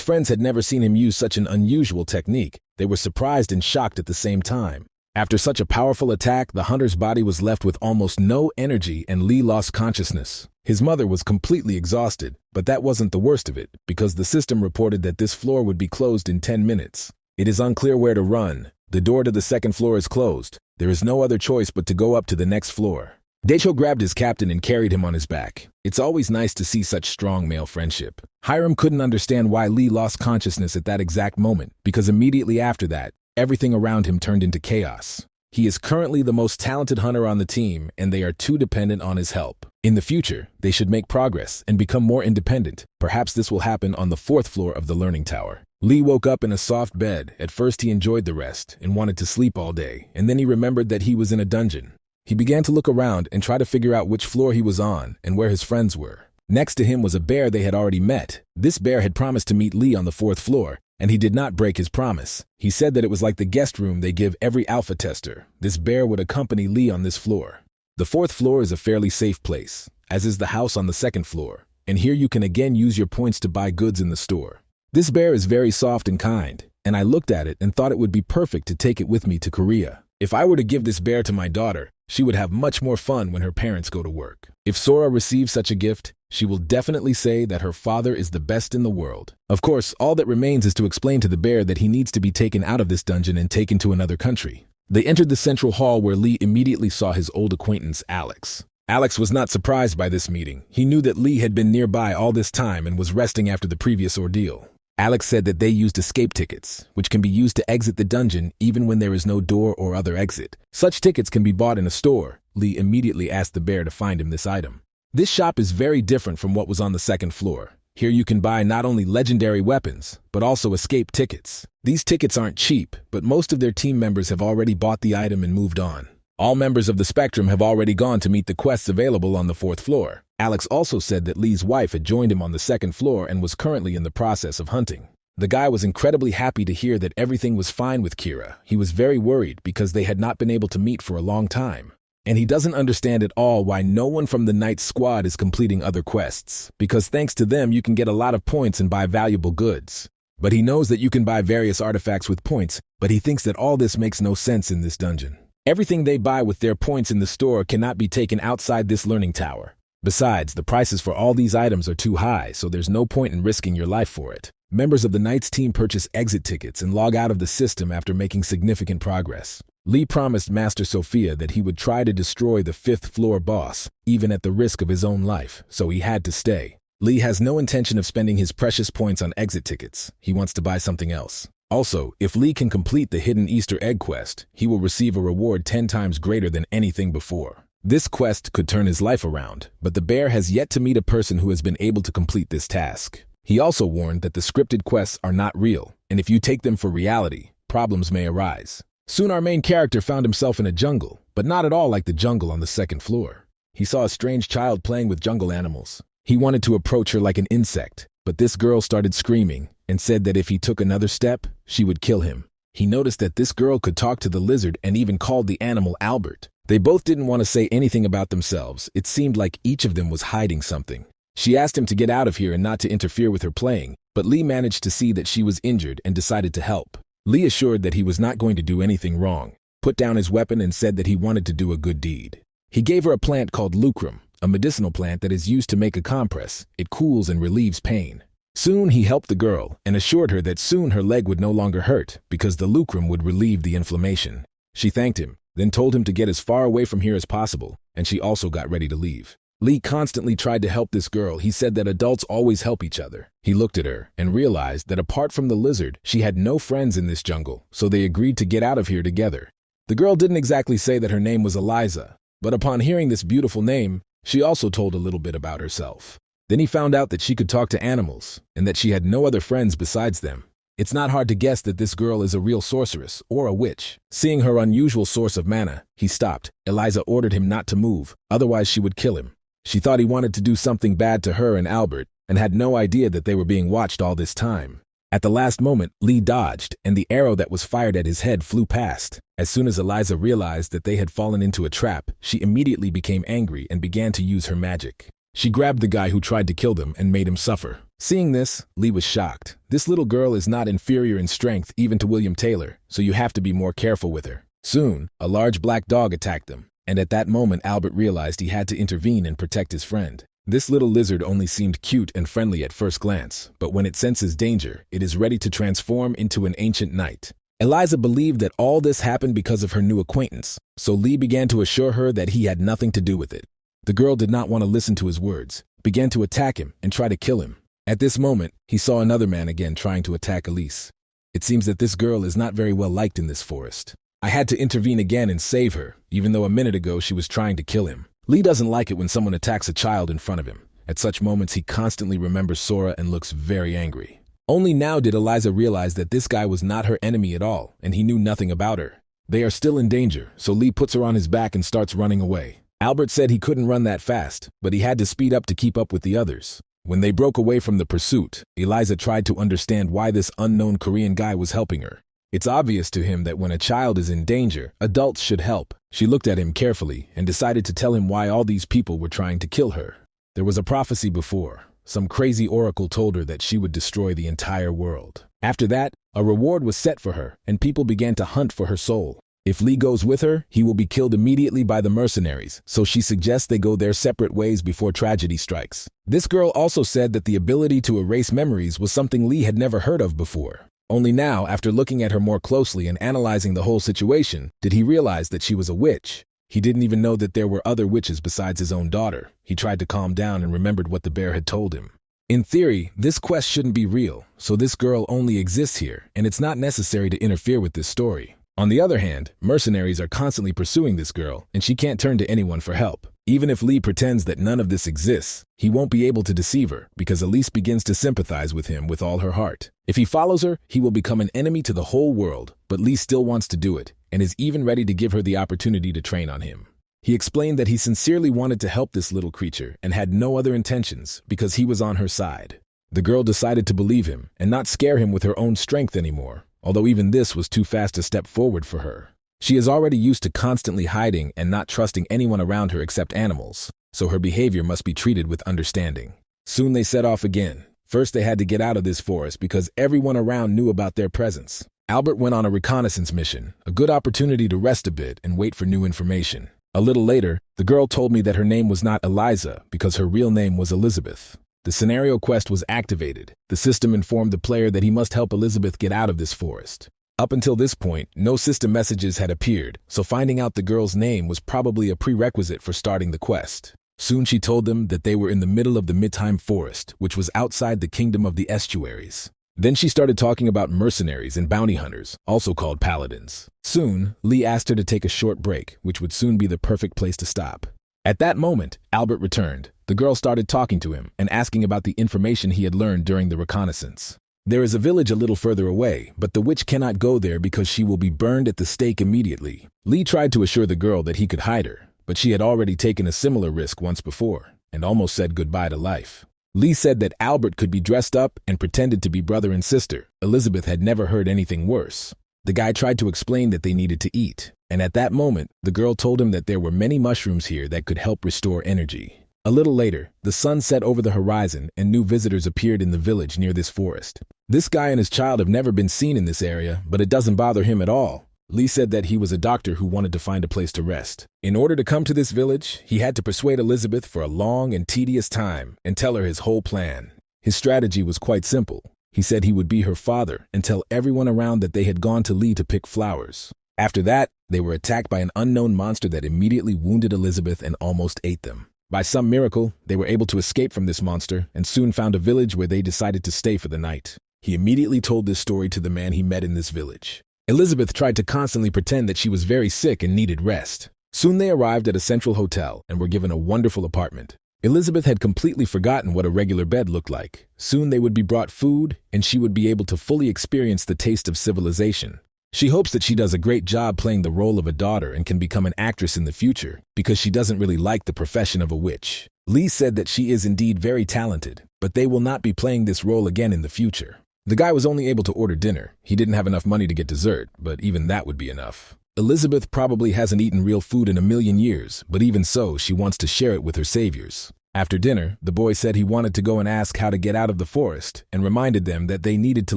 friends had never seen him use such an unusual technique. They were surprised and shocked at the same time. After such a powerful attack, the hunter's body was left with almost no energy and Lee lost consciousness. His mother was completely exhausted, but that wasn't the worst of it, because the system reported that this floor would be closed in 10 minutes. It is unclear where to run. The door to the second floor is closed. There is no other choice but to go up to the next floor. Daecho grabbed his captain and carried him on his back. It's always nice to see such strong male friendship. Hiram couldn't understand why Lee lost consciousness at that exact moment, because immediately after that, everything around him turned into chaos. He is currently the most talented hunter on the team, and they are too dependent on his help. In the future, they should make progress and become more independent. Perhaps this will happen on the 4th floor of the learning tower. Lee woke up in a soft bed. At first he enjoyed the rest and wanted to sleep all day, and then he remembered that he was in a dungeon. He began to look around and try to figure out which floor he was on and where his friends were. Next to him was a bear they had already met. This bear had promised to meet Lee on the 4th floor, and he did not break his promise. He said that it was like the guest room they give every alpha tester. This bear would accompany Lee on this floor. The 4th floor is a fairly safe place, as is the house on the 2nd floor, and here you can again use your points to buy goods in the store. This bear is very soft and kind, and I looked at it and thought it would be perfect to take it with me to Korea. If I were to give this bear to my daughter, she would have much more fun when her parents go to work. If Sora receives such a gift, she will definitely say that her father is the best in the world. Of course, all that remains is to explain to the bear that he needs to be taken out of this dungeon and taken to another country. They entered the central hall where Lee immediately saw his old acquaintance, Alex. Alex was not surprised by this meeting. He knew that Lee had been nearby all this time and was resting after the previous ordeal. Alex said that they used escape tickets, which can be used to exit the dungeon even when there is no door or other exit. Such tickets can be bought in a store. Lee immediately asked the bear to find him this item. This shop is very different from what was on the 2nd floor. Here you can buy not only legendary weapons, but also escape tickets. These tickets aren't cheap, but most of their team members have already bought the item and moved on. All members of the Spectrum have already gone to meet the quests available on the 4th floor. Alex also said that Lee's wife had joined him on the 2nd floor and was currently in the process of hunting. The guy was incredibly happy to hear that everything was fine with Kira. He was very worried because they had not been able to meet for a long time. And he doesn't understand at all why no one from the Knight's squad is completing other quests, because thanks to them you can get a lot of points and buy valuable goods. But he knows that you can buy various artifacts with points, but he thinks that all this makes no sense in this dungeon. Everything they buy with their points in the store cannot be taken outside this learning tower. Besides, the prices for all these items are too high, so there's no point in risking your life for it. Members of the Knight's team purchase exit tickets and log out of the system after making significant progress. Lee promised Master Sophia that he would try to destroy the 5th floor boss, even at the risk of his own life, so he had to stay. Lee has no intention of spending his precious points on exit tickets. He wants to buy something else. Also, if Lee can complete the hidden Easter egg quest, he will receive a reward 10 times greater than anything before. This quest could turn his life around, but the bear has yet to meet a person who has been able to complete this task. He also warned that the scripted quests are not real, and if you take them for reality, problems may arise. Soon our main character found himself in a jungle, but not at all like the jungle on the second floor. He saw a strange child playing with jungle animals. He wanted to approach her like an insect, but this girl started screaming and said that if he took another step, she would kill him. He noticed that this girl could talk to the lizard and even called the animal Albert. They both didn't want to say anything about themselves. It seemed like each of them was hiding something. She asked him to get out of here and not to interfere with her playing, but Lee managed to see that she was injured and decided to help. Lee assured that he was not going to do anything wrong, put down his weapon and said that he wanted to do a good deed. He gave her a plant called lucrum, a medicinal plant that is used to make a compress. It cools and relieves pain. Soon he helped the girl and assured her that soon her leg would no longer hurt because the lucrum would relieve the inflammation. She thanked him, then told him to get as far away from here as possible, and she also got ready to leave. Lee constantly tried to help this girl. He said that adults always help each other. He looked at her and realized that apart from the lizard, she had no friends in this jungle, so they agreed to get out of here together. The girl didn't exactly say that her name was Eliza, but upon hearing this beautiful name, she also told a little bit about herself. Then he found out that she could talk to animals and that she had no other friends besides them. It's not hard to guess that this girl is a real sorceress or a witch. Seeing her unusual source of mana, he stopped. Eliza ordered him not to move, otherwise she would kill him. She thought he wanted to do something bad to her and Albert and had no idea that they were being watched all this time. At the last moment, Lee dodged and the arrow that was fired at his head flew past. As soon as Eliza realized that they had fallen into a trap, she immediately became angry and began to use her magic. She grabbed the guy who tried to kill them and made him suffer. Seeing this, Lee was shocked. This little girl is not inferior in strength even to William Taylor, so you have to be more careful with her. Soon, a large black dog attacked them, and at that moment Albert realized he had to intervene and protect his friend. This little lizard only seemed cute and friendly at first glance, but when it senses danger, it is ready to transform into an ancient knight. Eliza believed that all this happened because of her new acquaintance, so Lee began to assure her that he had nothing to do with it. The girl did not want to listen to his words, began to attack him and try to kill him. At this moment, he saw another man again trying to attack Elise. It seems that this girl is not very well liked in this forest. I had to intervene again and save her, even though a minute ago she was trying to kill him. Lee doesn't like it when someone attacks a child in front of him. At such moments, he constantly remembers Sora and looks very angry. Only now did Eliza realize that this guy was not her enemy at all, and he knew nothing about her. They are still in danger, so Lee puts her on his back and starts running away. Albert said he couldn't run that fast, but he had to speed up to keep up with the others. When they broke away from the pursuit, Eliza tried to understand why this unknown Korean guy was helping her. It's obvious to him that when a child is in danger, adults should help. She looked at him carefully and decided to tell him why all these people were trying to kill her. There was a prophecy before. Some crazy oracle told her that she would destroy the entire world. After that, a reward was set for her, and people began to hunt for her soul. If Lee goes with her, he will be killed immediately by the mercenaries, so she suggests they go their separate ways before tragedy strikes. This girl also said that the ability to erase memories was something Lee had never heard of before. Only now, after looking at her more closely and analyzing the whole situation, did he realize that she was a witch. He didn't even know that there were other witches besides his own daughter. He tried to calm down and remembered what the bear had told him. In theory, this quest shouldn't be real, so this girl only exists here, and it's not necessary to interfere with this story. On the other hand, mercenaries are constantly pursuing this girl, and she can't turn to anyone for help. Even if Lee pretends that none of this exists, he won't be able to deceive her because Elise begins to sympathize with him with all her heart. If he follows her, he will become an enemy to the whole world, but Lee still wants to do it and is even ready to give her the opportunity to train on him. He explained that he sincerely wanted to help this little creature and had no other intentions because he was on her side. The girl decided to believe him and not scare him with her own strength anymore, although even this was too fast a step forward for her. She is already used to constantly hiding and not trusting anyone around her except animals, so her behavior must be treated with understanding. Soon they set off again. First they had to get out of this forest because everyone around knew about their presence. Albert went on a reconnaissance mission, a good opportunity to rest a bit and wait for new information. A little later, the girl told me that her name was not Eliza because her real name was Elizabeth. The scenario quest was activated. The system informed the player that he must help Elizabeth get out of this forest. Up until this point, no system messages had appeared, so finding out the girl's name was probably a prerequisite for starting the quest. Soon she told them that they were in the middle of the Midtime Forest, which was outside the Kingdom of the Estuaries. Then she started talking about mercenaries and bounty hunters, also called paladins. Soon, Lee asked her to take a short break, which would soon be the perfect place to stop. At that moment, Albert returned. The girl started talking to him and asking about the information he had learned during the reconnaissance. There is a village a little further away, but the witch cannot go there because she will be burned at the stake immediately. Lee tried to assure the girl that he could hide her, but she had already taken a similar risk once before and almost said goodbye to life. Lee said that Albert could be dressed up and pretended to be brother and sister. Elizabeth had never heard anything worse. The guy tried to explain that they needed to eat, and at that moment, the girl told him that there were many mushrooms here that could help restore energy. A little later, the sun set over the horizon and new visitors appeared in the village near this forest. This guy and his child have never been seen in this area, but it doesn't bother him at all. Lee said that he was a doctor who wanted to find a place to rest. In order to come to this village, he had to persuade Elizabeth for a long and tedious time and tell her his whole plan. His strategy was quite simple. He said he would be her father and tell everyone around that they had gone to Lee to pick flowers. After that, they were attacked by an unknown monster that immediately wounded Elizabeth and almost ate them. By some miracle, they were able to escape from this monster and soon found a village where they decided to stay for the night. He immediately told this story to the man he met in this village. Elizabeth tried to constantly pretend that she was very sick and needed rest. Soon they arrived at a central hotel and were given a wonderful apartment. Elizabeth had completely forgotten what a regular bed looked like. Soon they would be brought food, and she would be able to fully experience the taste of civilization. She hopes that she does a great job playing the role of a daughter and can become an actress in the future, because she doesn't really like the profession of a witch. Lee said that she is indeed very talented, but they will not be playing this role again in the future. The guy was only able to order dinner. He didn't have enough money to get dessert, but even that would be enough. Elizabeth probably hasn't eaten real food in a million years, but even so, she wants to share it with her saviors. After dinner, the boy said he wanted to go and ask how to get out of the forest and reminded them that they needed to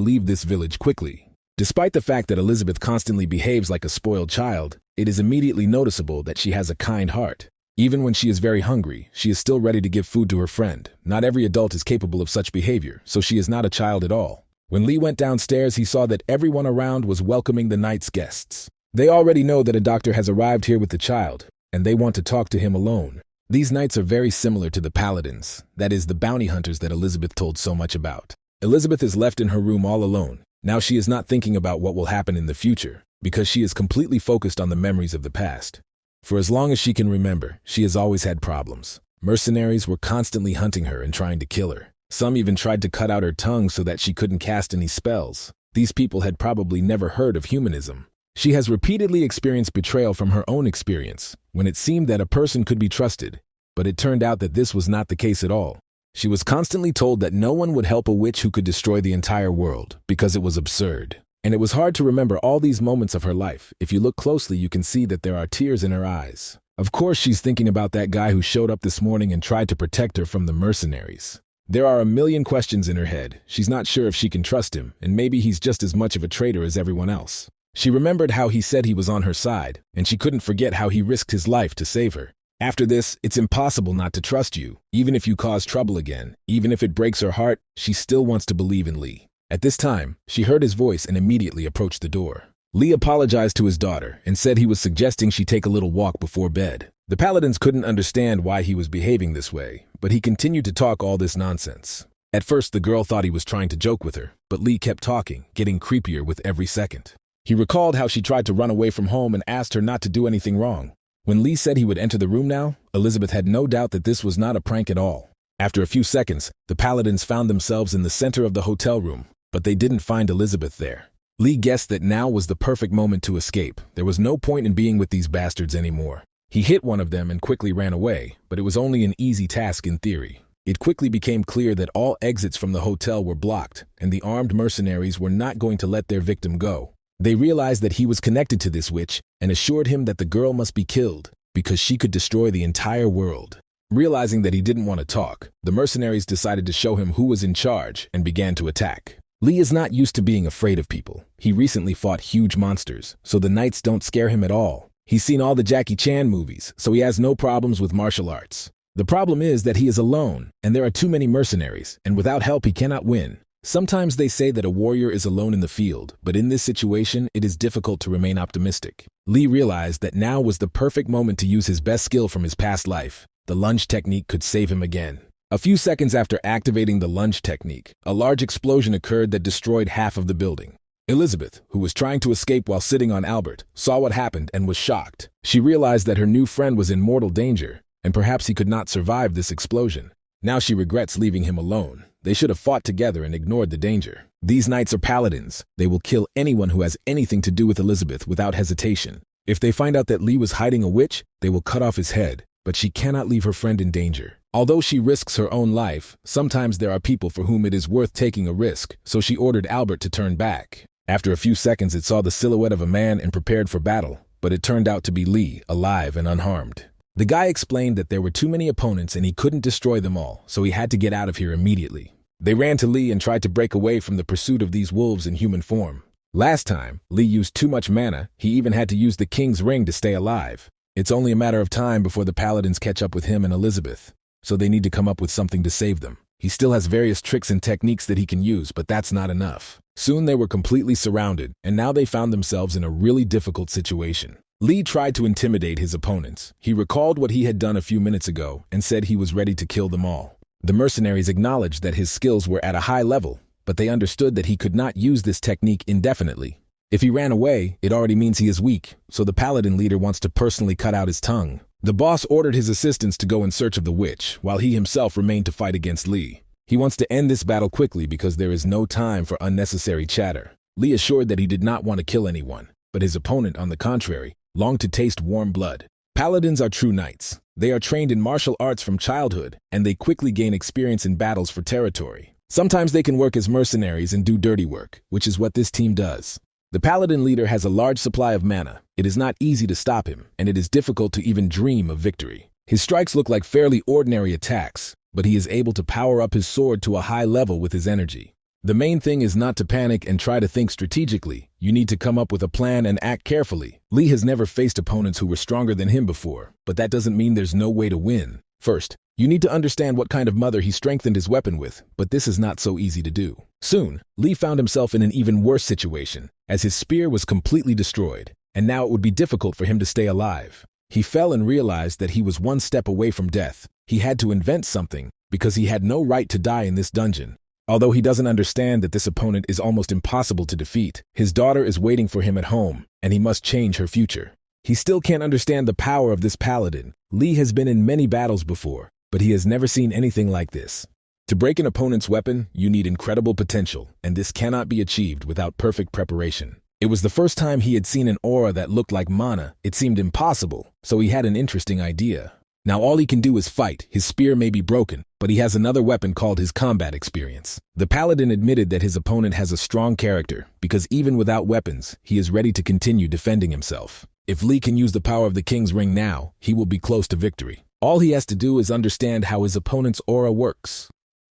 leave this village quickly. Despite the fact that Elizabeth constantly behaves like a spoiled child, it is immediately noticeable that she has a kind heart. Even when she is very hungry, she is still ready to give food to her friend. Not every adult is capable of such behavior, so she is not a child at all. When Lee went downstairs, he saw that everyone around was welcoming the night's guests. They already know that a doctor has arrived here with the child, and they want to talk to him alone. These knights are very similar to the paladins, that is, the bounty hunters that Elizabeth told so much about. Elizabeth is left in her room all alone. Now she is not thinking about what will happen in the future, because she is completely focused on the memories of the past. For as long as she can remember, she has always had problems. Mercenaries were constantly hunting her and trying to kill her. Some even tried to cut out her tongue so that she couldn't cast any spells. These people had probably never heard of humanism. She has repeatedly experienced betrayal from her own experience, when it seemed that a person could be trusted, but it turned out that this was not the case at all. She was constantly told that no one would help a witch who could destroy the entire world, because it was absurd. And it was hard to remember all these moments of her life. If you look closely, you can see that there are tears in her eyes. Of course, she's thinking about that guy who showed up this morning and tried to protect her from the mercenaries. There are a million questions in her head. She's not sure if she can trust him, and maybe he's just as much of a traitor as everyone else. She remembered how he said he was on her side, and she couldn't forget how he risked his life to save her. After this, it's impossible not to trust you. Even if you cause trouble again, even if it breaks her heart, she still wants to believe in Lee. At this time, she heard his voice and immediately approached the door. Lee apologized to his daughter and said he was suggesting she take a little walk before bed. The paladins couldn't understand why he was behaving this way, but he continued to talk all this nonsense. At first, the girl thought he was trying to joke with her, but Lee kept talking, getting creepier with every second. He recalled how she tried to run away from home and asked her not to do anything wrong. When Lee said he would enter the room now, Elizabeth had no doubt that this was not a prank at all. After a few seconds, the paladins found themselves in the center of the hotel room, but they didn't find Elizabeth there. Lee guessed that now was the perfect moment to escape. There was no point in being with these bastards anymore. He hit one of them and quickly ran away, but it was only an easy task in theory. It quickly became clear that all exits from the hotel were blocked, and the armed mercenaries were not going to let their victim go. They realized that he was connected to this witch and assured him that the girl must be killed because she could destroy the entire world. Realizing that he didn't want to talk, the mercenaries decided to show him who was in charge and began to attack. Lee is not used to being afraid of people. He recently fought huge monsters, so the knights don't scare him at all. He's seen all the Jackie Chan movies, so he has no problems with martial arts. The problem is that he is alone, and there are too many mercenaries, and without help he cannot win. Sometimes they say that a warrior is alone in the field, but in this situation, it is difficult to remain optimistic. Lee realized that now was the perfect moment to use his best skill from his past life. The lunge technique could save him again. A few seconds after activating the lunge technique, a large explosion occurred that destroyed half of the building. Elizabeth, who was trying to escape while sitting on Albert, saw what happened and was shocked. She realized that her new friend was in mortal danger, and perhaps he could not survive this explosion. Now she regrets leaving him alone. They should have fought together and ignored the danger. These knights are paladins. They will kill anyone who has anything to do with Elizabeth without hesitation. If they find out that Lee was hiding a witch, they will cut off his head, but she cannot leave her friend in danger. Although she risks her own life, sometimes there are people for whom it is worth taking a risk, so she ordered Albert to turn back. After a few seconds, it saw the silhouette of a man and prepared for battle, but it turned out to be Lee, alive and unharmed. The guy explained that there were too many opponents and he couldn't destroy them all, so he had to get out of here immediately. They ran to Lee and tried to break away from the pursuit of these wolves in human form. Last time, Lee used too much mana. He even had to use the king's ring to stay alive. It's only a matter of time before the paladins catch up with him and Elizabeth, so they need to come up with something to save them. He still has various tricks and techniques that he can use, but that's not enough. Soon they were completely surrounded, and now they found themselves in a really difficult situation. Lee tried to intimidate his opponents. He recalled what he had done a few minutes ago and said he was ready to kill them all. The mercenaries acknowledged that his skills were at a high level, but they understood that he could not use this technique indefinitely. If he ran away, it already means he is weak, so the paladin leader wants to personally cut out his tongue. The boss ordered his assistants to go in search of the witch, while he himself remained to fight against Lee. He wants to end this battle quickly because there is no time for unnecessary chatter. Lee assured that he did not want to kill anyone, but his opponent, on the contrary, longed to taste warm blood. Paladins are true knights. They are trained in martial arts from childhood, and they quickly gain experience in battles for territory. Sometimes they can work as mercenaries and do dirty work, which is what this team does. The paladin leader has a large supply of mana. It is not easy to stop him, and it is difficult to even dream of victory. His strikes look like fairly ordinary attacks, but he is able to power up his sword to a high level with his energy. The main thing is not to panic and try to think strategically. You need to come up with a plan and act carefully. Lee has never faced opponents who were stronger than him before, but that doesn't mean there's no way to win. First, you need to understand what kind of mother he strengthened his weapon with, but this is not so easy to do. Soon, Lee found himself in an even worse situation, as his spear was completely destroyed, and now it would be difficult for him to stay alive. He fell and realized that he was one step away from death. He had to invent something, because he had no right to die in this dungeon. Although he doesn't understand that this opponent is almost impossible to defeat, his daughter is waiting for him at home, and he must change her future. He still can't understand the power of this paladin. Lee has been in many battles before, but he has never seen anything like this. To break an opponent's weapon, you need incredible potential, and this cannot be achieved without perfect preparation. It was the first time he had seen an aura that looked like mana. It seemed impossible, so he had an interesting idea. Now all he can do is fight. His spear may be broken, but he has another weapon called his combat experience. The paladin admitted that his opponent has a strong character, because even without weapons, he is ready to continue defending himself. If Lee can use the power of the king's ring now, he will be close to victory. All he has to do is understand how his opponent's aura works.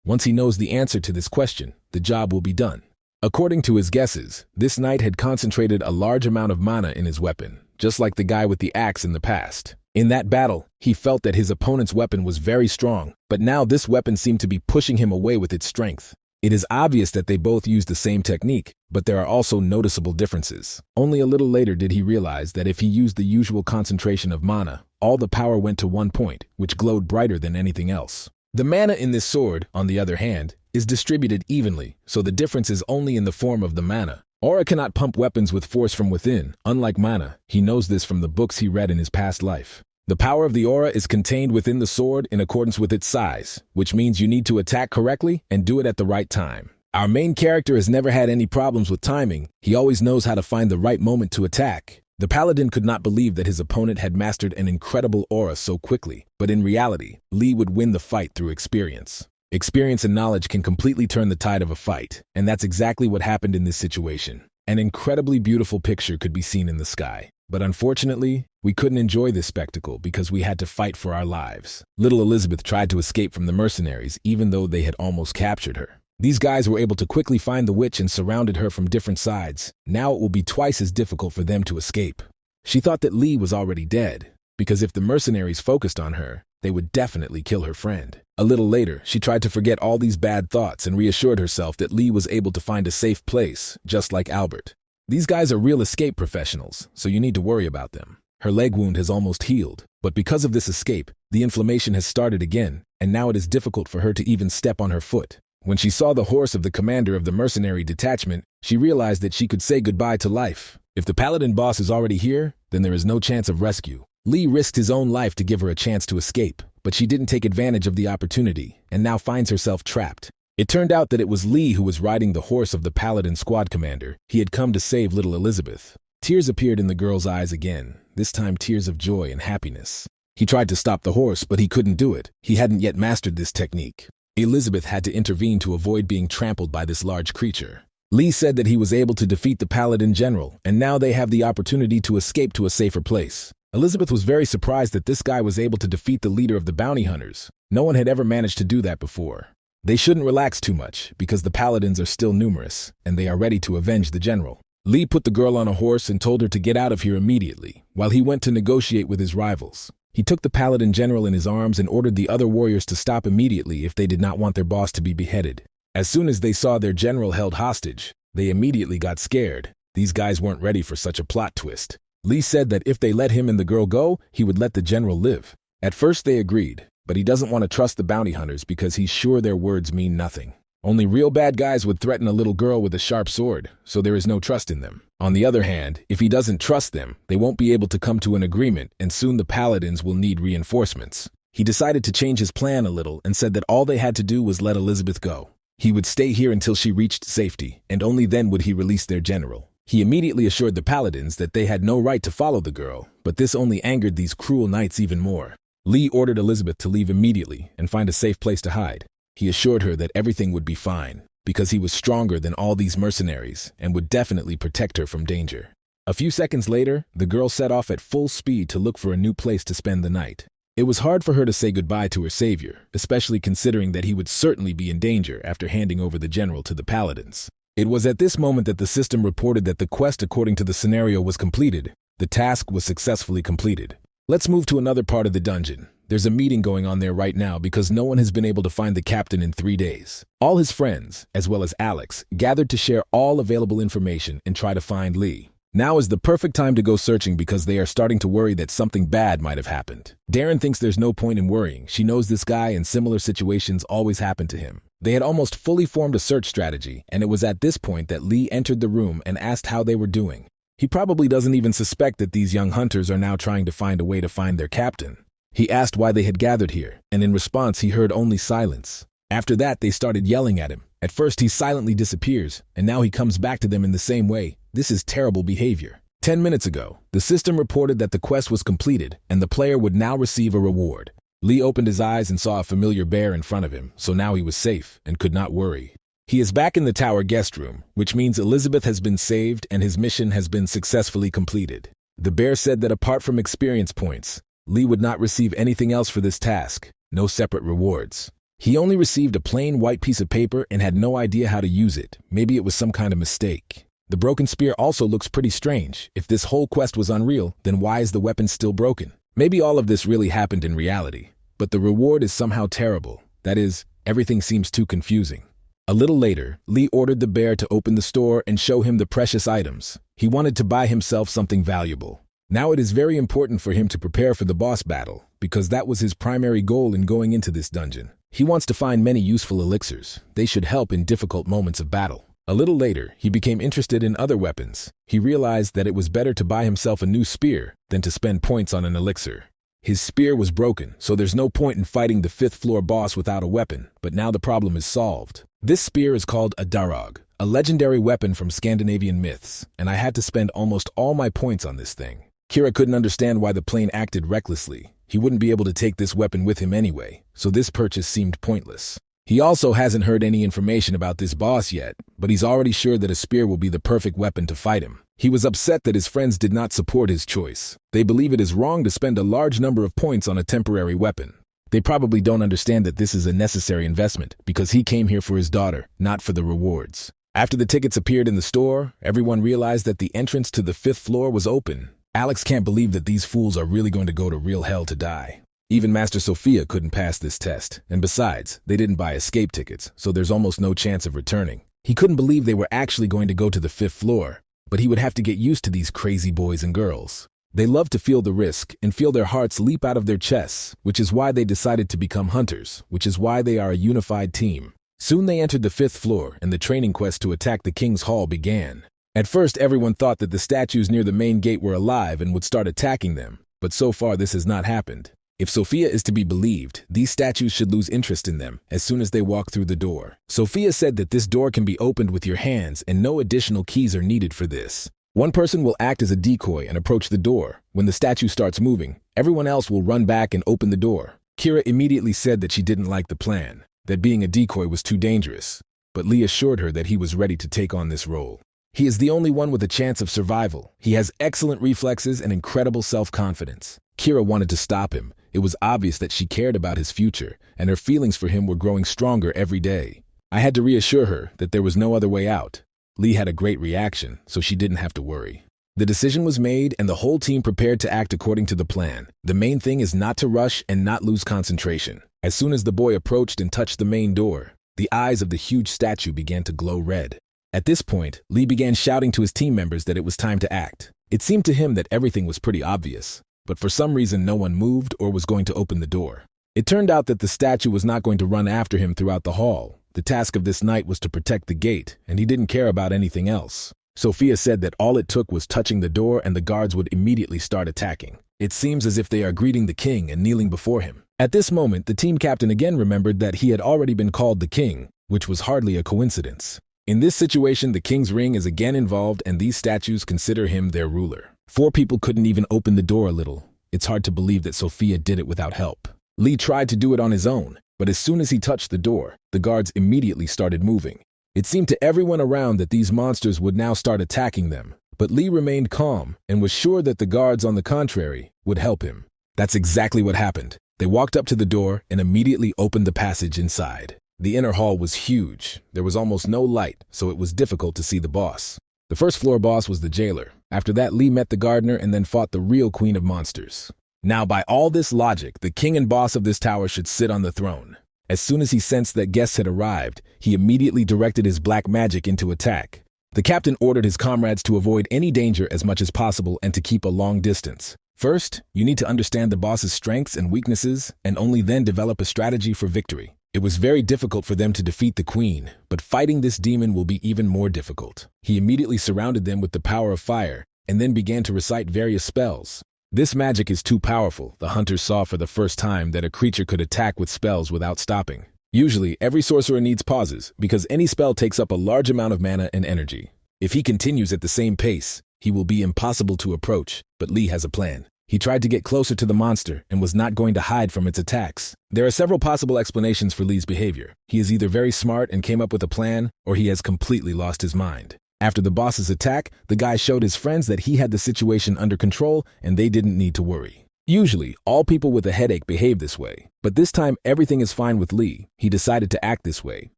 Once he knows the answer to this question, the job will be done. According to his guesses, this knight had concentrated a large amount of mana in his weapon, just like the guy with the axe in the past. In that battle, he felt that his opponent's weapon was very strong, but now this weapon seemed to be pushing him away with its strength. It is obvious that they both use the same technique, but there are also noticeable differences. Only a little later did he realize that if he used the usual concentration of mana, all the power went to one point, which glowed brighter than anything else. The mana in this sword, on the other hand, is distributed evenly, so the difference is only in the form of the mana. Aura cannot pump weapons with force from within. Unlike mana, he knows this from the books he read in his past life. The power of the aura is contained within the sword in accordance with its size, which means you need to attack correctly and do it at the right time. Our main character has never had any problems with timing. He always knows how to find the right moment to attack. The paladin could not believe that his opponent had mastered an incredible aura so quickly, but in reality, Lee would win the fight through experience. Experience and knowledge can completely turn the tide of a fight, and that's exactly what happened in this situation. An incredibly beautiful picture could be seen in the sky, but unfortunately, we couldn't enjoy this spectacle because we had to fight for our lives. Little Elizabeth tried to escape from the mercenaries even though they had almost captured her. These guys were able to quickly find the witch and surrounded her from different sides. Now it will be twice as difficult for them to escape. She thought that Lee was already dead, because if the mercenaries focused on her, they would definitely kill her friend. A little later, she tried to forget all these bad thoughts and reassured herself that Lee was able to find a safe place, just like Albert. These guys are real escape professionals, so you need to worry about them. Her leg wound has almost healed, but because of this escape, the inflammation has started again, and now it is difficult for her to even step on her foot. When she saw the horse of the commander of the mercenary detachment, she realized that she could say goodbye to life. If the paladin boss is already here, then there is no chance of rescue. Lee risked his own life to give her a chance to escape, but she didn't take advantage of the opportunity, and now finds herself trapped. It turned out that it was Lee who was riding the horse of the paladin squad commander. He had come to save little Elizabeth. Tears appeared in the girl's eyes again, this time tears of joy and happiness. He tried to stop the horse, but he couldn't do it. He hadn't yet mastered this technique. Elizabeth had to intervene to avoid being trampled by this large creature. Lee said that he was able to defeat the paladin general, and now they have the opportunity to escape to a safer place. Elizabeth was very surprised that this guy was able to defeat the leader of the bounty hunters. No one had ever managed to do that before. They shouldn't relax too much, because the paladins are still numerous, and they are ready to avenge the general. Lee put the girl on a horse and told her to get out of here immediately, while he went to negotiate with his rivals. He took the paladin general in his arms and ordered the other warriors to stop immediately if they did not want their boss to be beheaded. As soon as they saw their general held hostage, they immediately got scared. These guys weren't ready for such a plot twist. Lee said that if they let him and the girl go, he would let the general live. At first they agreed, but he doesn't want to trust the bounty hunters because he's sure their words mean nothing. Only real bad guys would threaten a little girl with a sharp sword, so there is no trust in them. On the other hand, if he doesn't trust them, they won't be able to come to an agreement, and soon the paladins will need reinforcements. He decided to change his plan a little and said that all they had to do was let Elizabeth go. He would stay here until she reached safety, and only then would he release their general. He immediately assured the paladins that they had no right to follow the girl, but this only angered these cruel knights even more. Lee ordered Elizabeth to leave immediately and find a safe place to hide. He assured her that everything would be fine, because he was stronger than all these mercenaries and would definitely protect her from danger. A few seconds later, the girl set off at full speed to look for a new place to spend the night. It was hard for her to say goodbye to her savior, especially considering that he would certainly be in danger after handing over the general to the paladins. It was at this moment that the system reported that the quest according to the scenario was completed. The task was successfully completed. Let's move to another part of the dungeon. There's a meeting going on there right now because no one has been able to find the captain in 3 days. All his friends, as well as Alex, gathered to share all available information and try to find Lee. Now is the perfect time to go searching because they are starting to worry that something bad might have happened. Darren thinks there's no point in worrying. She knows this guy and similar situations always happen to him. They had almost fully formed a search strategy, and it was at this point that Lee entered the room and asked how they were doing. He probably doesn't even suspect that these young hunters are now trying to find a way to find their captain. He asked why they had gathered here, and in response he heard only silence. After that, they started yelling at him. At first he silently disappears, and now he comes back to them in the same way. This is terrible behavior. 10 minutes ago, the system reported that the quest was completed, and the player would now receive a reward. Lee opened his eyes and saw a familiar bear in front of him, so now he was safe and could not worry. He is back in the tower guest room, which means Elizabeth has been saved and his mission has been successfully completed. The bear said that apart from experience points, Lee would not receive anything else for this task, no separate rewards. He only received a plain white piece of paper and had no idea how to use it. Maybe it was some kind of mistake. The broken spear also looks pretty strange. If this whole quest was unreal, then why is the weapon still broken? Maybe all of this really happened in reality, but the reward is somehow terrible. That is, everything seems too confusing. A little later, Lee ordered the bear to open the store and show him the precious items. He wanted to buy himself something valuable. Now it is very important for him to prepare for the boss battle, because that was his primary goal in going into this dungeon. He wants to find many useful elixirs. They should help in difficult moments of battle. A little later, he became interested in other weapons. He realized that it was better to buy himself a new spear than to spend points on an elixir. His spear was broken, so there's no point in fighting the 5th floor boss without a weapon, but now the problem is solved. This spear is called a darog, a legendary weapon from Scandinavian myths, and I had to spend almost all my points on this thing. Kira couldn't understand why the plane acted recklessly. He wouldn't be able to take this weapon with him anyway, so this purchase seemed pointless. He also hasn't heard any information about this boss yet, but he's already sure that a spear will be the perfect weapon to fight him. He was upset that his friends did not support his choice. They believe it is wrong to spend a large number of points on a temporary weapon. They probably don't understand that this is a necessary investment because he came here for his daughter, not for the rewards. After the tickets appeared in the store, everyone realized that the entrance to the 5th floor was open. Alex can't believe that these fools are really going to go to real hell to die. Even Master Sophia couldn't pass this test, and besides, they didn't buy escape tickets, so there's almost no chance of returning. He couldn't believe they were actually going to go to the 5th floor, but he would have to get used to these crazy boys and girls. They love to feel the risk and feel their hearts leap out of their chests, which is why they decided to become hunters, which is why they are a unified team. Soon they entered the 5th floor, and the training quest to attack the king's hall began. At first, everyone thought that the statues near the main gate were alive and would start attacking them, but so far this has not happened. If Sophia is to be believed, these statues should lose interest in them as soon as they walk through the door. Sophia said that this door can be opened with your hands and no additional keys are needed for this. One person will act as a decoy and approach the door. When the statue starts moving, everyone else will run back and open the door. Kira immediately said that she didn't like the plan, that being a decoy was too dangerous, but Lee assured her that he was ready to take on this role. He is the only one with a chance of survival. He has excellent reflexes and incredible self-confidence. Kira wanted to stop him. It was obvious that she cared about his future, and her feelings for him were growing stronger every day. I had to reassure her that there was no other way out. Lee had a great reaction, so she didn't have to worry. The decision was made, and the whole team prepared to act according to the plan. The main thing is not to rush and not lose concentration. As soon as the boy approached and touched the main door, the eyes of the huge statue began to glow red. At this point, Lee began shouting to his team members that it was time to act. It seemed to him that everything was pretty obvious, but for some reason no one moved or was going to open the door. It turned out that the statue was not going to run after him throughout the hall. The task of this night was to protect the gate, and he didn't care about anything else. Sophia said that all it took was touching the door and the guards would immediately start attacking. It seems as if they are greeting the king and kneeling before him. At this moment, the team captain again remembered that he had already been called the king, which was hardly a coincidence. In this situation, the king's ring is again involved and these statues consider him their ruler. 4 people couldn't even open the door a little. It's hard to believe that Sophia did it without help. Lee tried to do it on his own, but as soon as he touched the door, the guards immediately started moving. It seemed to everyone around that these monsters would now start attacking them, but Lee remained calm and was sure that the guards, on the contrary, would help him. That's exactly what happened. They walked up to the door and immediately opened the passage inside. The inner hall was huge. There was almost no light, so it was difficult to see the boss. The first floor boss was the jailer. After that, Lee met the gardener and then fought the real queen of monsters. Now, by all this logic, the king and boss of this tower should sit on the throne. As soon as he sensed that guests had arrived, he immediately directed his black magic into attack. The captain ordered his comrades to avoid any danger as much as possible and to keep a long distance. First, you need to understand the boss's strengths and weaknesses, and only then develop a strategy for victory. It was very difficult for them to defeat the queen, but fighting this demon will be even more difficult. He immediately surrounded them with the power of fire, and then began to recite various spells. This magic is too powerful. The hunters saw for the first time that a creature could attack with spells without stopping. Usually, every sorcerer needs pauses, because any spell takes up a large amount of mana and energy. If he continues at the same pace, he will be impossible to approach, but Lee has a plan. He tried to get closer to the monster and was not going to hide from its attacks. There are several possible explanations for Lee's behavior. He is either very smart and came up with a plan, or he has completely lost his mind. After the boss's attack, the guy showed his friends that he had the situation under control and they didn't need to worry. Usually, all people with a headache behave this way, but this time everything is fine with Lee. He decided to act this way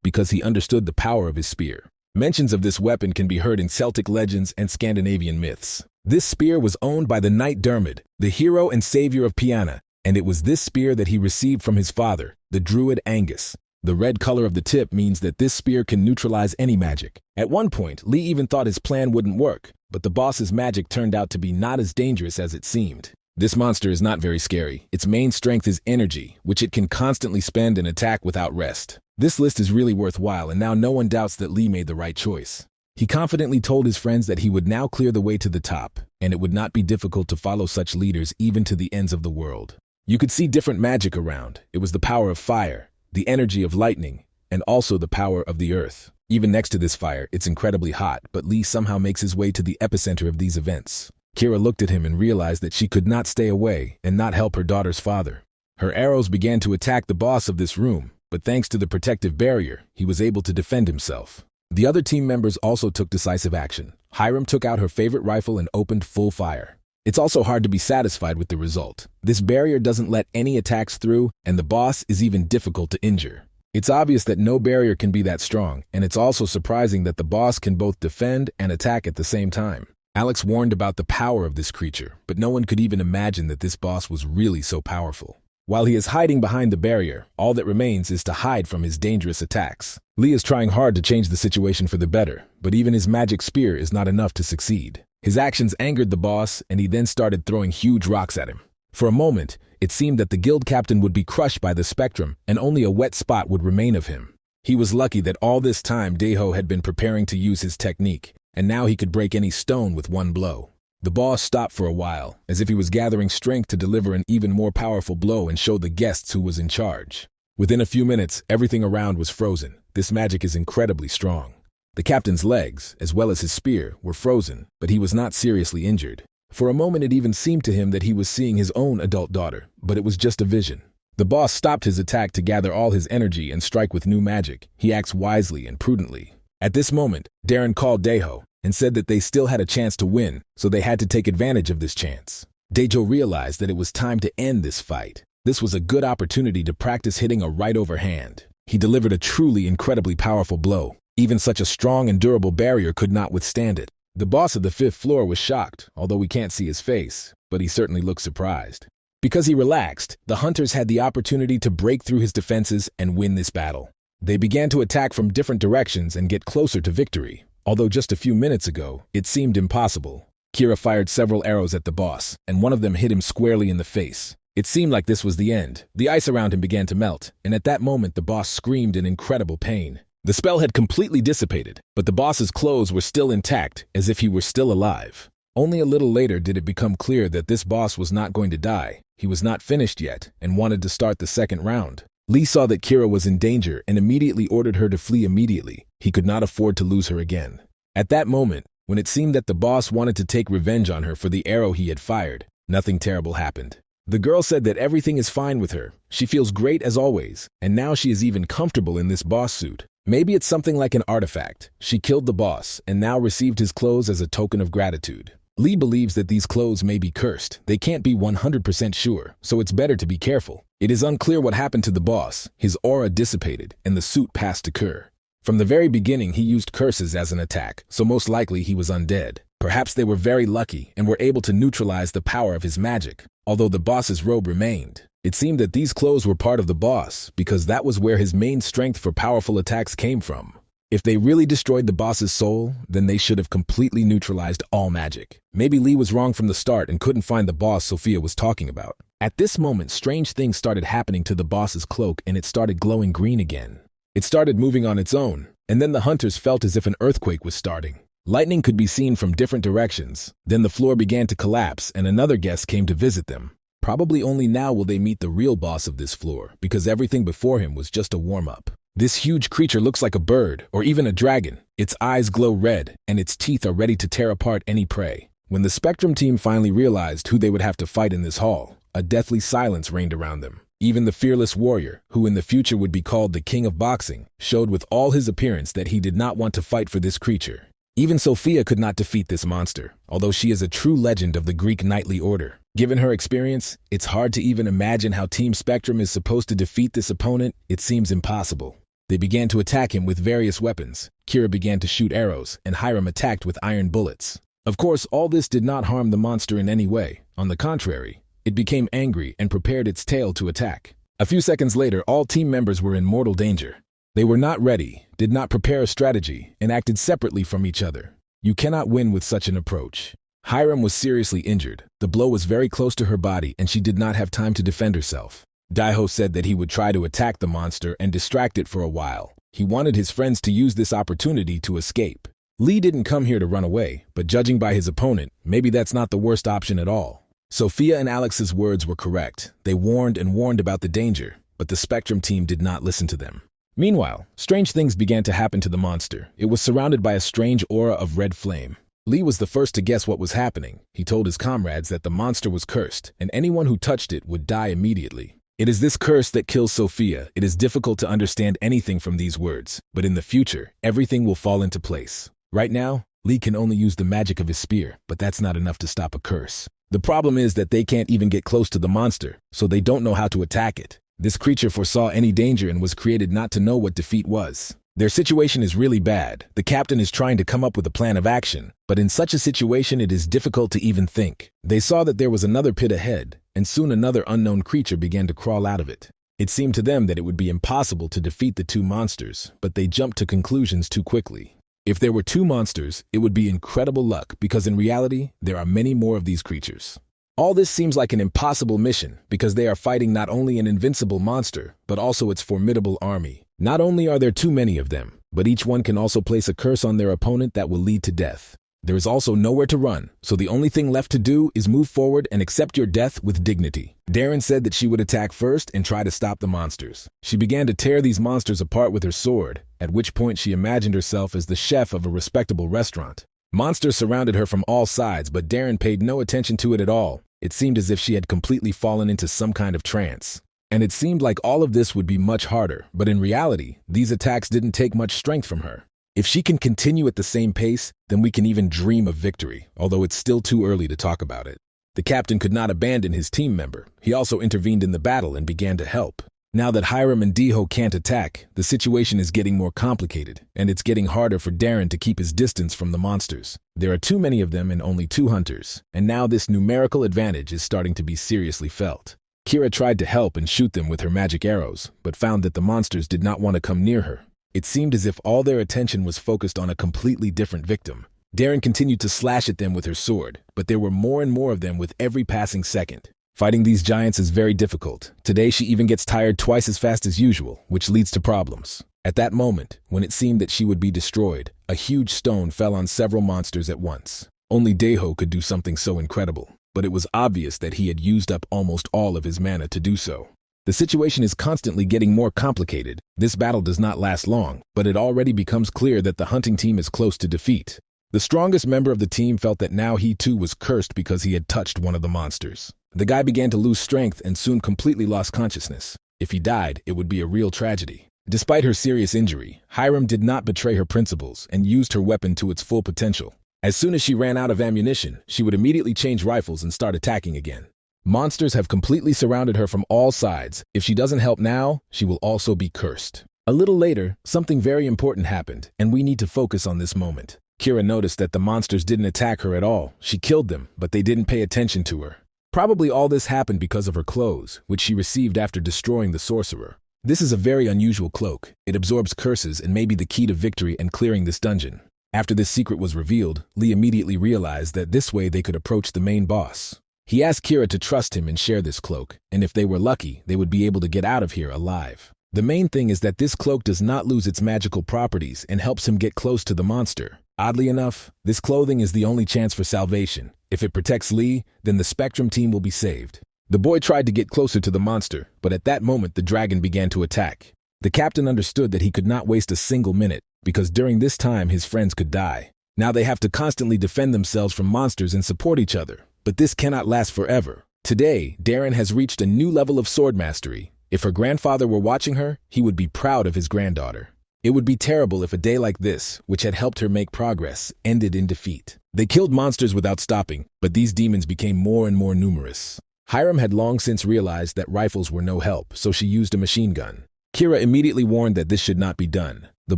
because he understood the power of his spear. Mentions of this weapon can be heard in Celtic legends and Scandinavian myths. This spear was owned by the knight Dermid, the hero and savior of Piana, and it was this spear that he received from his father, the druid Angus. The red color of the tip means that this spear can neutralize any magic. At one point, Lee even thought his plan wouldn't work, but the boss's magic turned out to be not as dangerous as it seemed. This monster is not very scary. Its main strength is energy, which it can constantly spend and attack without rest. This list is really worthwhile, and now no one doubts that Lee made the right choice. He confidently told his friends that he would now clear the way to the top, and it would not be difficult to follow such leaders even to the ends of the world. You could see different magic around. It was the power of fire, the energy of lightning, and also the power of the earth. Even next to this fire, it's incredibly hot, but Lee somehow makes his way to the epicenter of these events. Kira looked at him and realized that she could not stay away and not help her daughter's father. Her arrows began to attack the boss of this room, but thanks to the protective barrier, he was able to defend himself. The other team members also took decisive action. Hiram took out her favorite rifle and opened full fire. It's also hard to be satisfied with the result. This barrier doesn't let any attacks through, and the boss is even difficult to injure. It's obvious that no barrier can be that strong, and it's also surprising that the boss can both defend and attack at the same time. Alex warned about the power of this creature, but no one could even imagine that this boss was really so powerful. While he is hiding behind the barrier, all that remains is to hide from his dangerous attacks. Lee is trying hard to change the situation for the better, but even his magic spear is not enough to succeed. His actions angered the boss, and he then started throwing huge rocks at him. For a moment, it seemed that the guild captain would be crushed by the spectrum, and only a wet spot would remain of him. He was lucky that all this time Daeho had been preparing to use his technique, and now he could break any stone with one blow. The boss stopped for a while, as if he was gathering strength to deliver an even more powerful blow and show the guests who was in charge. Within a few minutes, everything around was frozen. This magic is incredibly strong. The captain's legs, as well as his spear, were frozen, but he was not seriously injured. For a moment it even seemed to him that he was seeing his own adult daughter, but it was just a vision. The boss stopped his attack to gather all his energy and strike with new magic. He acts wisely and prudently. At this moment, Darren called Daeho and said that they still had a chance to win, so they had to take advantage of this chance. Daeho realized that it was time to end this fight. This was a good opportunity to practice hitting a right overhand. He delivered a truly incredibly powerful blow. Even such a strong and durable barrier could not withstand it. The boss of the 5th floor was shocked, although we can't see his face, but he certainly looked surprised. Because he relaxed, the hunters had the opportunity to break through his defenses and win this battle. They began to attack from different directions and get closer to victory. Although just a few minutes ago, it seemed impossible. Kira fired several arrows at the boss, and one of them hit him squarely in the face. It seemed like this was the end. The ice around him began to melt, and at that moment the boss screamed in incredible pain. The spell had completely dissipated, but the boss's clothes were still intact, as if he were still alive. Only a little later did it become clear that this boss was not going to die. He was not finished yet, and wanted to start the second round. Lee saw that Kira was in danger and immediately ordered her to flee immediately. He could not afford to lose her again. At that moment, when it seemed that the boss wanted to take revenge on her for the arrow he had fired, nothing terrible happened. The girl said that everything is fine with her. She feels great as always, and now she is even comfortable in this boss suit. Maybe it's something like an artifact. She killed the boss and now received his clothes as a token of gratitude. Lee believes that these clothes may be cursed. They can't be 100% sure, so it's better to be careful. It is unclear what happened to the boss. His aura dissipated, and the suit passed to Kerr. From the very beginning, he used curses as an attack, so most likely he was undead. Perhaps they were very lucky and were able to neutralize the power of his magic, although the boss's robe remained. It seemed that these clothes were part of the boss, because that was where his main strength for powerful attacks came from. If they really destroyed the boss's soul, then they should have completely neutralized all magic. Maybe Lee was wrong from the start and couldn't find the boss Sophia was talking about. At this moment, strange things started happening to the boss's cloak, and it started glowing green again. It started moving on its own, and then the hunters felt as if an earthquake was starting. Lightning could be seen from different directions. Then the floor began to collapse, and another guest came to visit them. Probably only now will they meet the real boss of this floor, because everything before him was just a warm-up. This huge creature looks like a bird, or even a dragon. Its eyes glow red, and its teeth are ready to tear apart any prey. When the Spectrum team finally realized who they would have to fight in this hall, a deathly silence reigned around them. Even the fearless warrior, who in the future would be called the King of Boxing, showed with all his appearance that he did not want to fight for this creature. Even Sophia could not defeat this monster, although she is a true legend of the Greek knightly order. Given her experience, it's hard to even imagine how Team Spectrum is supposed to defeat this opponent. It seems impossible. They began to attack him with various weapons. Kira began to shoot arrows, and Hiram attacked with iron bullets. Of course, all this did not harm the monster in any way. On the contrary, it became angry and prepared its tail to attack. A few seconds later, all team members were in mortal danger. They were not ready, did not prepare a strategy, and acted separately from each other. You cannot win with such an approach. Hiram was seriously injured. The blow was very close to her body, and she did not have time to defend herself. Daeho said that he would try to attack the monster and distract it for a while. He wanted his friends to use this opportunity to escape. Lee didn't come here to run away, but judging by his opponent, maybe that's not the worst option at all. Sophia and Alex's words were correct. They warned and warned about the danger, but the Spectrum team did not listen to them. Meanwhile, strange things began to happen to the monster. It was surrounded by a strange aura of red flame. Lee was the first to guess what was happening. He told his comrades that the monster was cursed, and anyone who touched it would die immediately. It is this curse that kills Sophia. It is difficult to understand anything from these words, but in the future, everything will fall into place. Right now, Lee can only use the magic of his spear, but that's not enough to stop a curse. The problem is that they can't even get close to the monster, so they don't know how to attack it. This creature foresaw any danger and was created not to know what defeat was. Their situation is really bad. The captain is trying to come up with a plan of action, but in such a situation it is difficult to even think. They saw that there was another pit ahead, and soon another unknown creature began to crawl out of it. It seemed to them that it would be impossible to defeat the two monsters, but they jumped to conclusions too quickly. If there were two monsters, it would be incredible luck because in reality, there are many more of these creatures. All this seems like an impossible mission because they are fighting not only an invincible monster, but also its formidable army. Not only are there too many of them, but each one can also place a curse on their opponent that will lead to death. There is also nowhere to run, so the only thing left to do is move forward and accept your death with dignity. Darren said that she would attack first and try to stop the monsters. She began to tear these monsters apart with her sword, at which point she imagined herself as the chef of a respectable restaurant. Monsters surrounded her from all sides, but Darren paid no attention to it at all. It seemed as if she had completely fallen into some kind of trance. And it seemed like all of this would be much harder, but in reality, these attacks didn't take much strength from her. If she can continue at the same pace, then we can even dream of victory, although it's still too early to talk about it. The captain could not abandon his team member. He also intervened in the battle and began to help. Now that Hiram and Deho can't attack, the situation is getting more complicated, and it's getting harder for Darren to keep his distance from the monsters. There are too many of them and only 2 hunters, and now this numerical advantage is starting to be seriously felt. Kira tried to help and shoot them with her magic arrows, but found that the monsters did not want to come near her. It seemed as if all their attention was focused on a completely different victim. Darren continued to slash at them with her sword, but there were more and more of them with every passing second. Fighting these giants is very difficult. Today she even gets tired twice as fast as usual, which leads to problems. At that moment, when it seemed that she would be destroyed, a huge stone fell on several monsters at once. Only Deho could do something so incredible, but it was obvious that he had used up almost all of his mana to do so. The situation is constantly getting more complicated. This battle does not last long, but it already becomes clear that the hunting team is close to defeat. The strongest member of the team felt that now he too was cursed because he had touched one of the monsters. The guy began to lose strength and soon completely lost consciousness. If he died, it would be a real tragedy. Despite her serious injury, Hiram did not betray her principles and used her weapon to its full potential. As soon as she ran out of ammunition, she would immediately change rifles and start attacking again. Monsters have completely surrounded her from all sides. If she doesn't help now, she will also be cursed. A little later, something very important happened, and we need to focus on this moment. Kira noticed that the monsters didn't attack her at all. She killed them, but they didn't pay attention to her. Probably all this happened because of her clothes, which she received after destroying the sorcerer. This is a very unusual cloak. It absorbs curses and may be the key to victory and clearing this dungeon. After this secret was revealed, Lee immediately realized that this way they could approach the main boss. He asked Kira to trust him and share this cloak, and if they were lucky, they would be able to get out of here alive. The main thing is that this cloak does not lose its magical properties and helps him get close to the monster. Oddly enough, this clothing is the only chance for salvation. If it protects Lee, then the Spectrum team will be saved. The boy tried to get closer to the monster, but at that moment the dragon began to attack. The captain understood that he could not waste a single minute, because during this time his friends could die. Now they have to constantly defend themselves from monsters and support each other. But this cannot last forever. Today, Darren has reached a new level of sword mastery. If her grandfather were watching her, he would be proud of his granddaughter. It would be terrible if a day like this, which had helped her make progress, ended in defeat. They killed monsters without stopping, but these demons became more and more numerous. Hiram had long since realized that rifles were no help, so she used a machine gun. Kira immediately warned that this should not be done. The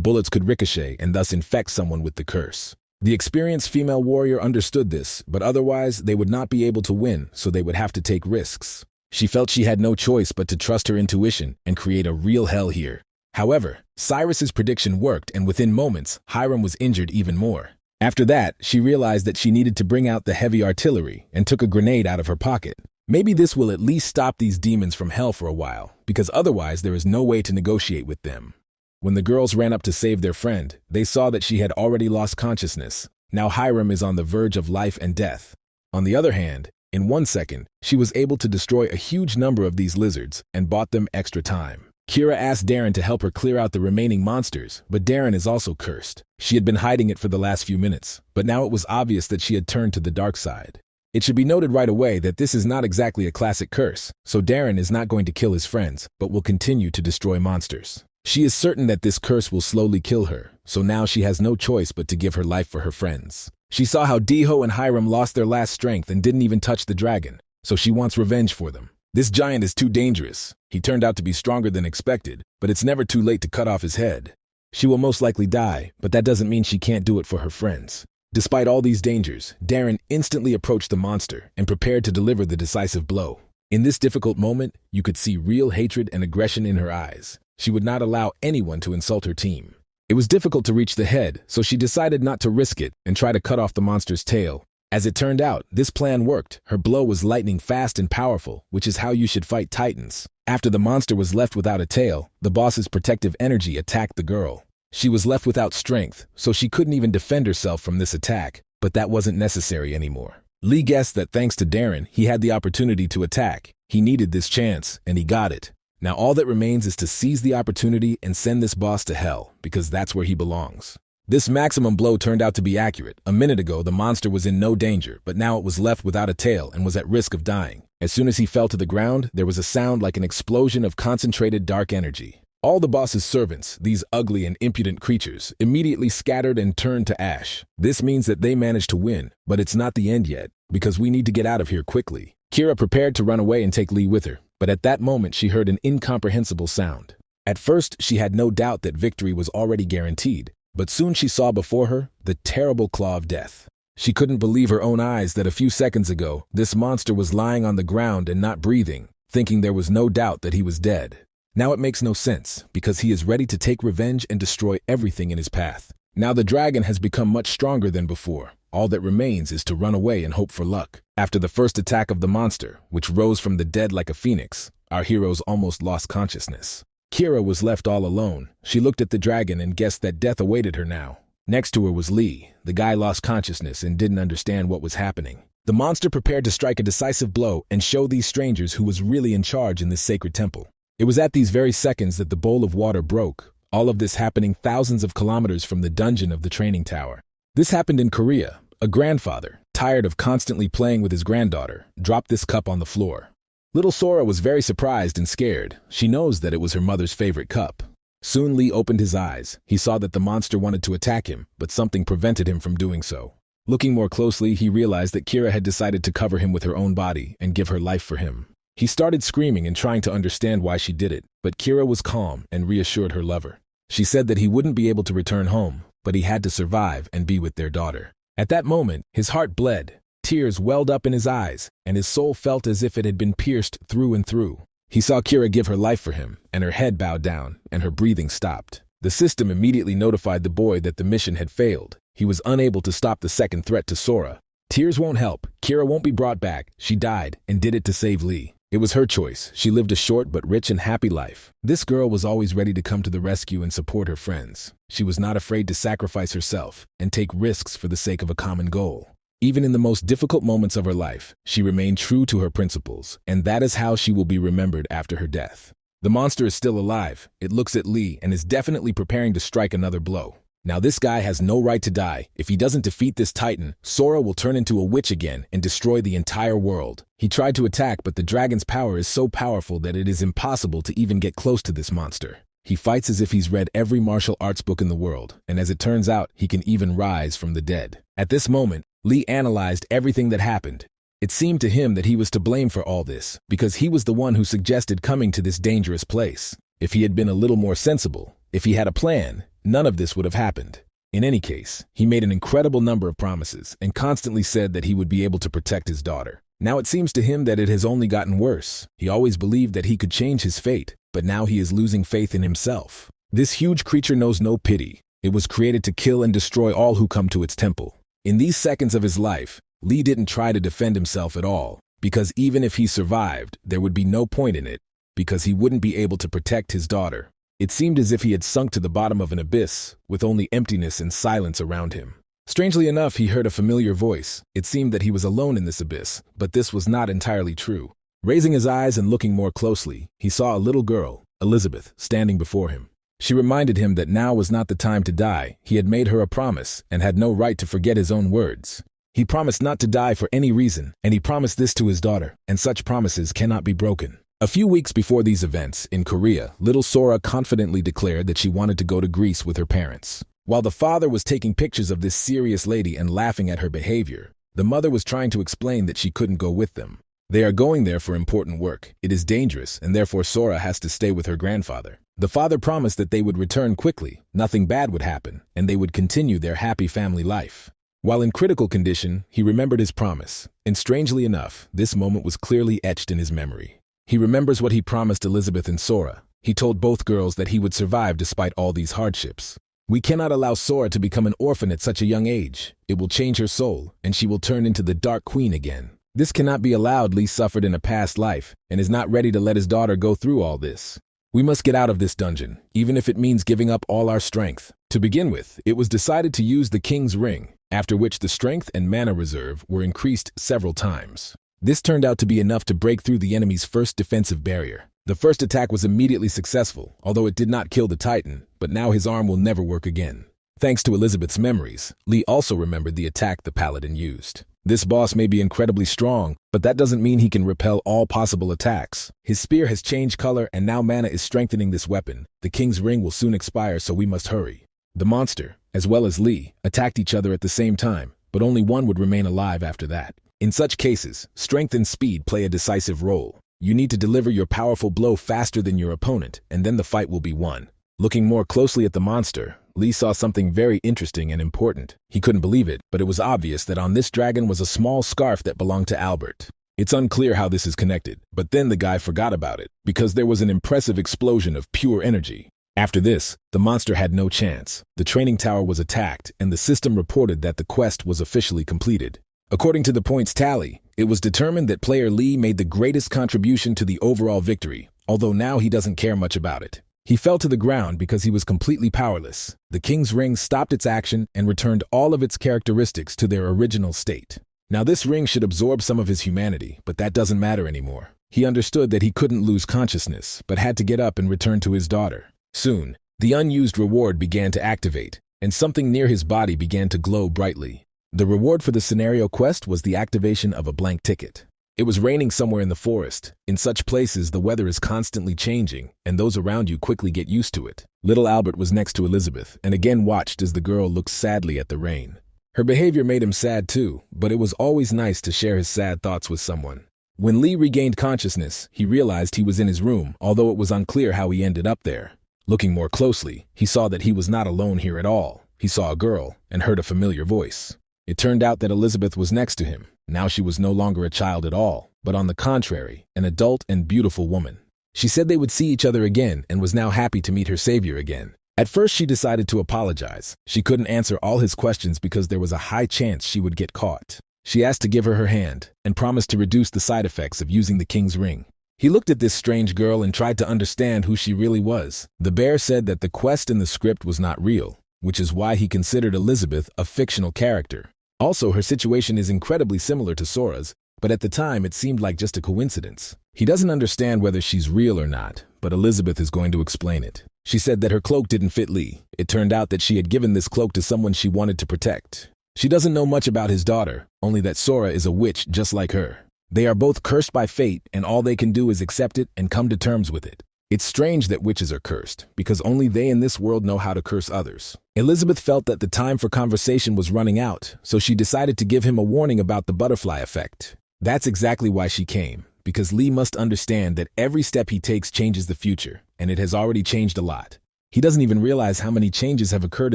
bullets could ricochet and thus infect someone with the curse. The experienced female warrior understood this, but otherwise they would not be able to win, so they would have to take risks. She felt she had no choice but to trust her intuition and create a real hell here. However, Cyrus's prediction worked, and within moments, Hiram was injured even more. After that, she realized that she needed to bring out the heavy artillery and took a grenade out of her pocket. Maybe this will at least stop these demons from hell for a while, because otherwise there is no way to negotiate with them. When the girls ran up to save their friend, they saw that she had already lost consciousness. Now Hiram is on the verge of life and death. On the other hand, in 1 second, she was able to destroy a huge number of these lizards and bought them extra time. Kira asked Darren to help her clear out the remaining monsters, but Darren is also cursed. She had been hiding it for the last few minutes, but now it was obvious that she had turned to the dark side. It should be noted right away that this is not exactly a classic curse, so Darren is not going to kill his friends, but will continue to destroy monsters. She is certain that this curse will slowly kill her, so now she has no choice but to give her life for her friends. She saw how Deho and Hiram lost their last strength and didn't even touch the dragon, so she wants revenge for them. This giant is too dangerous. He turned out to be stronger than expected, but it's never too late to cut off his head. She will most likely die, but that doesn't mean she can't do it for her friends. Despite all these dangers, Darren instantly approached the monster and prepared to deliver the decisive blow. In this difficult moment, you could see real hatred and aggression in her eyes. She would not allow anyone to insult her team. It was difficult to reach the head, so she decided not to risk it and try to cut off the monster's tail. As it turned out, this plan worked. Her blow was lightning fast and powerful, which is how you should fight titans. After the monster was left without a tail, the boss's protective energy attacked the girl. She was left without strength, so she couldn't even defend herself from this attack, but that wasn't necessary anymore. Lee guessed that thanks to Darren, he had the opportunity to attack. He needed this chance, and he got it. Now all that remains is to seize the opportunity and send this boss to hell, because that's where he belongs. This maximum blow turned out to be accurate. A minute ago, the monster was in no danger, but now it was left without a tail and was at risk of dying. As soon as he fell to the ground, there was a sound like an explosion of concentrated dark energy. All the boss's servants, these ugly and impudent creatures, immediately scattered and turned to ash. This means that they managed to win, but it's not the end yet, because we need to get out of here quickly. Kira prepared to run away and take Lee with her, but at that moment she heard an incomprehensible sound. At first, she had no doubt that victory was already guaranteed, but soon she saw before her the terrible claw of death. She couldn't believe her own eyes that a few seconds ago, this monster was lying on the ground and not breathing, thinking there was no doubt that he was dead. Now it makes no sense, because he is ready to take revenge and destroy everything in his path. Now the dragon has become much stronger than before. All that remains is to run away and hope for luck. After the first attack of the monster, which rose from the dead like a phoenix, our heroes almost lost consciousness. Kira was left all alone. She looked at the dragon and guessed that death awaited her now. Next to her was Lee. The guy lost consciousness and didn't understand what was happening. The monster prepared to strike a decisive blow and show these strangers who was really in charge in this sacred temple. It was at these very seconds that the bowl of water broke, all of this happening thousands of kilometers from the dungeon of the training tower. This happened in Korea. A grandfather, tired of constantly playing with his granddaughter, dropped this cup on the floor. Little Sora was very surprised and scared. She knows that it was her mother's favorite cup. Soon Lee opened his eyes. He saw that the monster wanted to attack him, but something prevented him from doing so. Looking more closely, he realized that Kira had decided to cover him with her own body and give her life for him. He started screaming and trying to understand why she did it, but Kira was calm and reassured her lover. She said that he wouldn't be able to return home, but he had to survive and be with their daughter. At that moment, his heart bled. Tears welled up in his eyes, and his soul felt as if it had been pierced through and through. He saw Kira give her life for him, and her head bowed down, and her breathing stopped. The system immediately notified the boy that the mission had failed. He was unable to stop the second threat to Sora. Tears won't help. Kira won't be brought back. She died, and did it to save Lee. It was her choice. She lived a short but rich and happy life. This girl was always ready to come to the rescue and support her friends. She was not afraid to sacrifice herself and take risks for the sake of a common goal. Even in the most difficult moments of her life, she remained true to her principles, and that is how she will be remembered after her death. The monster is still alive. It looks at Lee and is definitely preparing to strike another blow. Now this guy has no right to die. If he doesn't defeat this titan, Sora will turn into a witch again and destroy the entire world. He tried to attack, but the dragon's power is so powerful that it is impossible to even get close to this monster. He fights as if he's read every martial arts book in the world, and as it turns out, he can even rise from the dead. At this moment, Lee analyzed everything that happened. It seemed to him that he was to blame for all this, because he was the one who suggested coming to this dangerous place. If he had been a little more sensible, if he had a plan, none of this would have happened. In any case, he made an incredible number of promises and constantly said that he would be able to protect his daughter. Now it seems to him that it has only gotten worse. He always believed that he could change his fate, but now he is losing faith in himself. This huge creature knows no pity. It was created to kill and destroy all who come to its temple. In these seconds of his life, Lee didn't try to defend himself at all, because even if he survived, there would be no point in it, because he wouldn't be able to protect his daughter. It seemed as if he had sunk to the bottom of an abyss, with only emptiness and silence around him. Strangely enough, he heard a familiar voice. It seemed that he was alone in this abyss, but this was not entirely true. Raising his eyes and looking more closely, he saw a little girl, Elizabeth, standing before him. She reminded him that now was not the time to die. He had made her a promise and had no right to forget his own words. He promised not to die for any reason, and he promised this to his daughter, and such promises cannot be broken. A few weeks before these events, in Korea, little Sora confidently declared that she wanted to go to Greece with her parents. While the father was taking pictures of this serious lady and laughing at her behavior, the mother was trying to explain that she couldn't go with them. They are going there for important work. It is dangerous, and therefore Sora has to stay with her grandfather. The father promised that they would return quickly, nothing bad would happen, and they would continue their happy family life. While in critical condition, he remembered his promise, and strangely enough, this moment was clearly etched in his memory. He remembers what he promised Elizabeth and Sora. He told both girls that he would survive despite all these hardships. We cannot allow Sora to become an orphan at such a young age. It will change her soul, and she will turn into the Dark Queen again. This cannot be allowed. Lee suffered in a past life and is not ready to let his daughter go through all this. We must get out of this dungeon, even if it means giving up all our strength. To begin with, it was decided to use the King's Ring, after which the strength and mana reserve were increased several times. This turned out to be enough to break through the enemy's first defensive barrier. The first attack was immediately successful, although it did not kill the Titan, but now his arm will never work again. Thanks to Elizabeth's memories, Lee also remembered the attack the Paladin used. This boss may be incredibly strong, but that doesn't mean he can repel all possible attacks. His spear has changed color and now mana is strengthening this weapon. The King's Ring will soon expire, so we must hurry. The monster, as well as Lee, attacked each other at the same time, but only one would remain alive after that. In such cases, strength and speed play a decisive role. You need to deliver your powerful blow faster than your opponent, and then the fight will be won. Looking more closely at the monster, Lee saw something very interesting and important. He couldn't believe it, but it was obvious that on this dragon was a small scarf that belonged to Albert. It's unclear how this is connected, but then the guy forgot about it, because there was an impressive explosion of pure energy. After this, the monster had no chance. The training tower was attacked, and the system reported that the quest was officially completed. According to the points tally, it was determined that player Lee made the greatest contribution to the overall victory, although now he doesn't care much about it. He fell to the ground because he was completely powerless. The King's Ring stopped its action and returned all of its characteristics to their original state. Now this ring should absorb some of his humanity, but that doesn't matter anymore. He understood that he couldn't lose consciousness, but had to get up and return to his daughter. Soon, the unused reward began to activate, and something near his body began to glow brightly. The reward for the scenario quest was the activation of a blank ticket. It was raining somewhere in the forest. In such places, the weather is constantly changing, and those around you quickly get used to it. Little Albert was next to Elizabeth, and again watched as the girl looked sadly at the rain. Her behavior made him sad too, but it was always nice to share his sad thoughts with someone. When Lee regained consciousness, he realized he was in his room, although it was unclear how he ended up there. Looking more closely, he saw that he was not alone here at all. He saw a girl and heard a familiar voice. It turned out that Elizabeth was next to him. Now she was no longer a child at all, but on the contrary, an adult and beautiful woman. She said they would see each other again and was now happy to meet her savior again. At first she decided to apologize. She couldn't answer all his questions because there was a high chance she would get caught. She asked to give her her hand and promised to reduce the side effects of using the King's Ring. He looked at this strange girl and tried to understand who she really was. The bear said that the quest in the script was not real, which is why he considered Elizabeth a fictional character. Also, her situation is incredibly similar to Sora's, but at the time it seemed like just a coincidence. He doesn't understand whether she's real or not, but Elizabeth is going to explain it. She said that her cloak didn't fit Lee. It turned out that she had given this cloak to someone she wanted to protect. She doesn't know much about his daughter, only that Sora is a witch just like her. They are both cursed by fate, and all they can do is accept it and come to terms with it. It's strange that witches are cursed, because only they in this world know how to curse others. Elizabeth felt that the time for conversation was running out, so she decided to give him a warning about the butterfly effect. That's exactly why she came, because Lee must understand that every step he takes changes the future, and it has already changed a lot. He doesn't even realize how many changes have occurred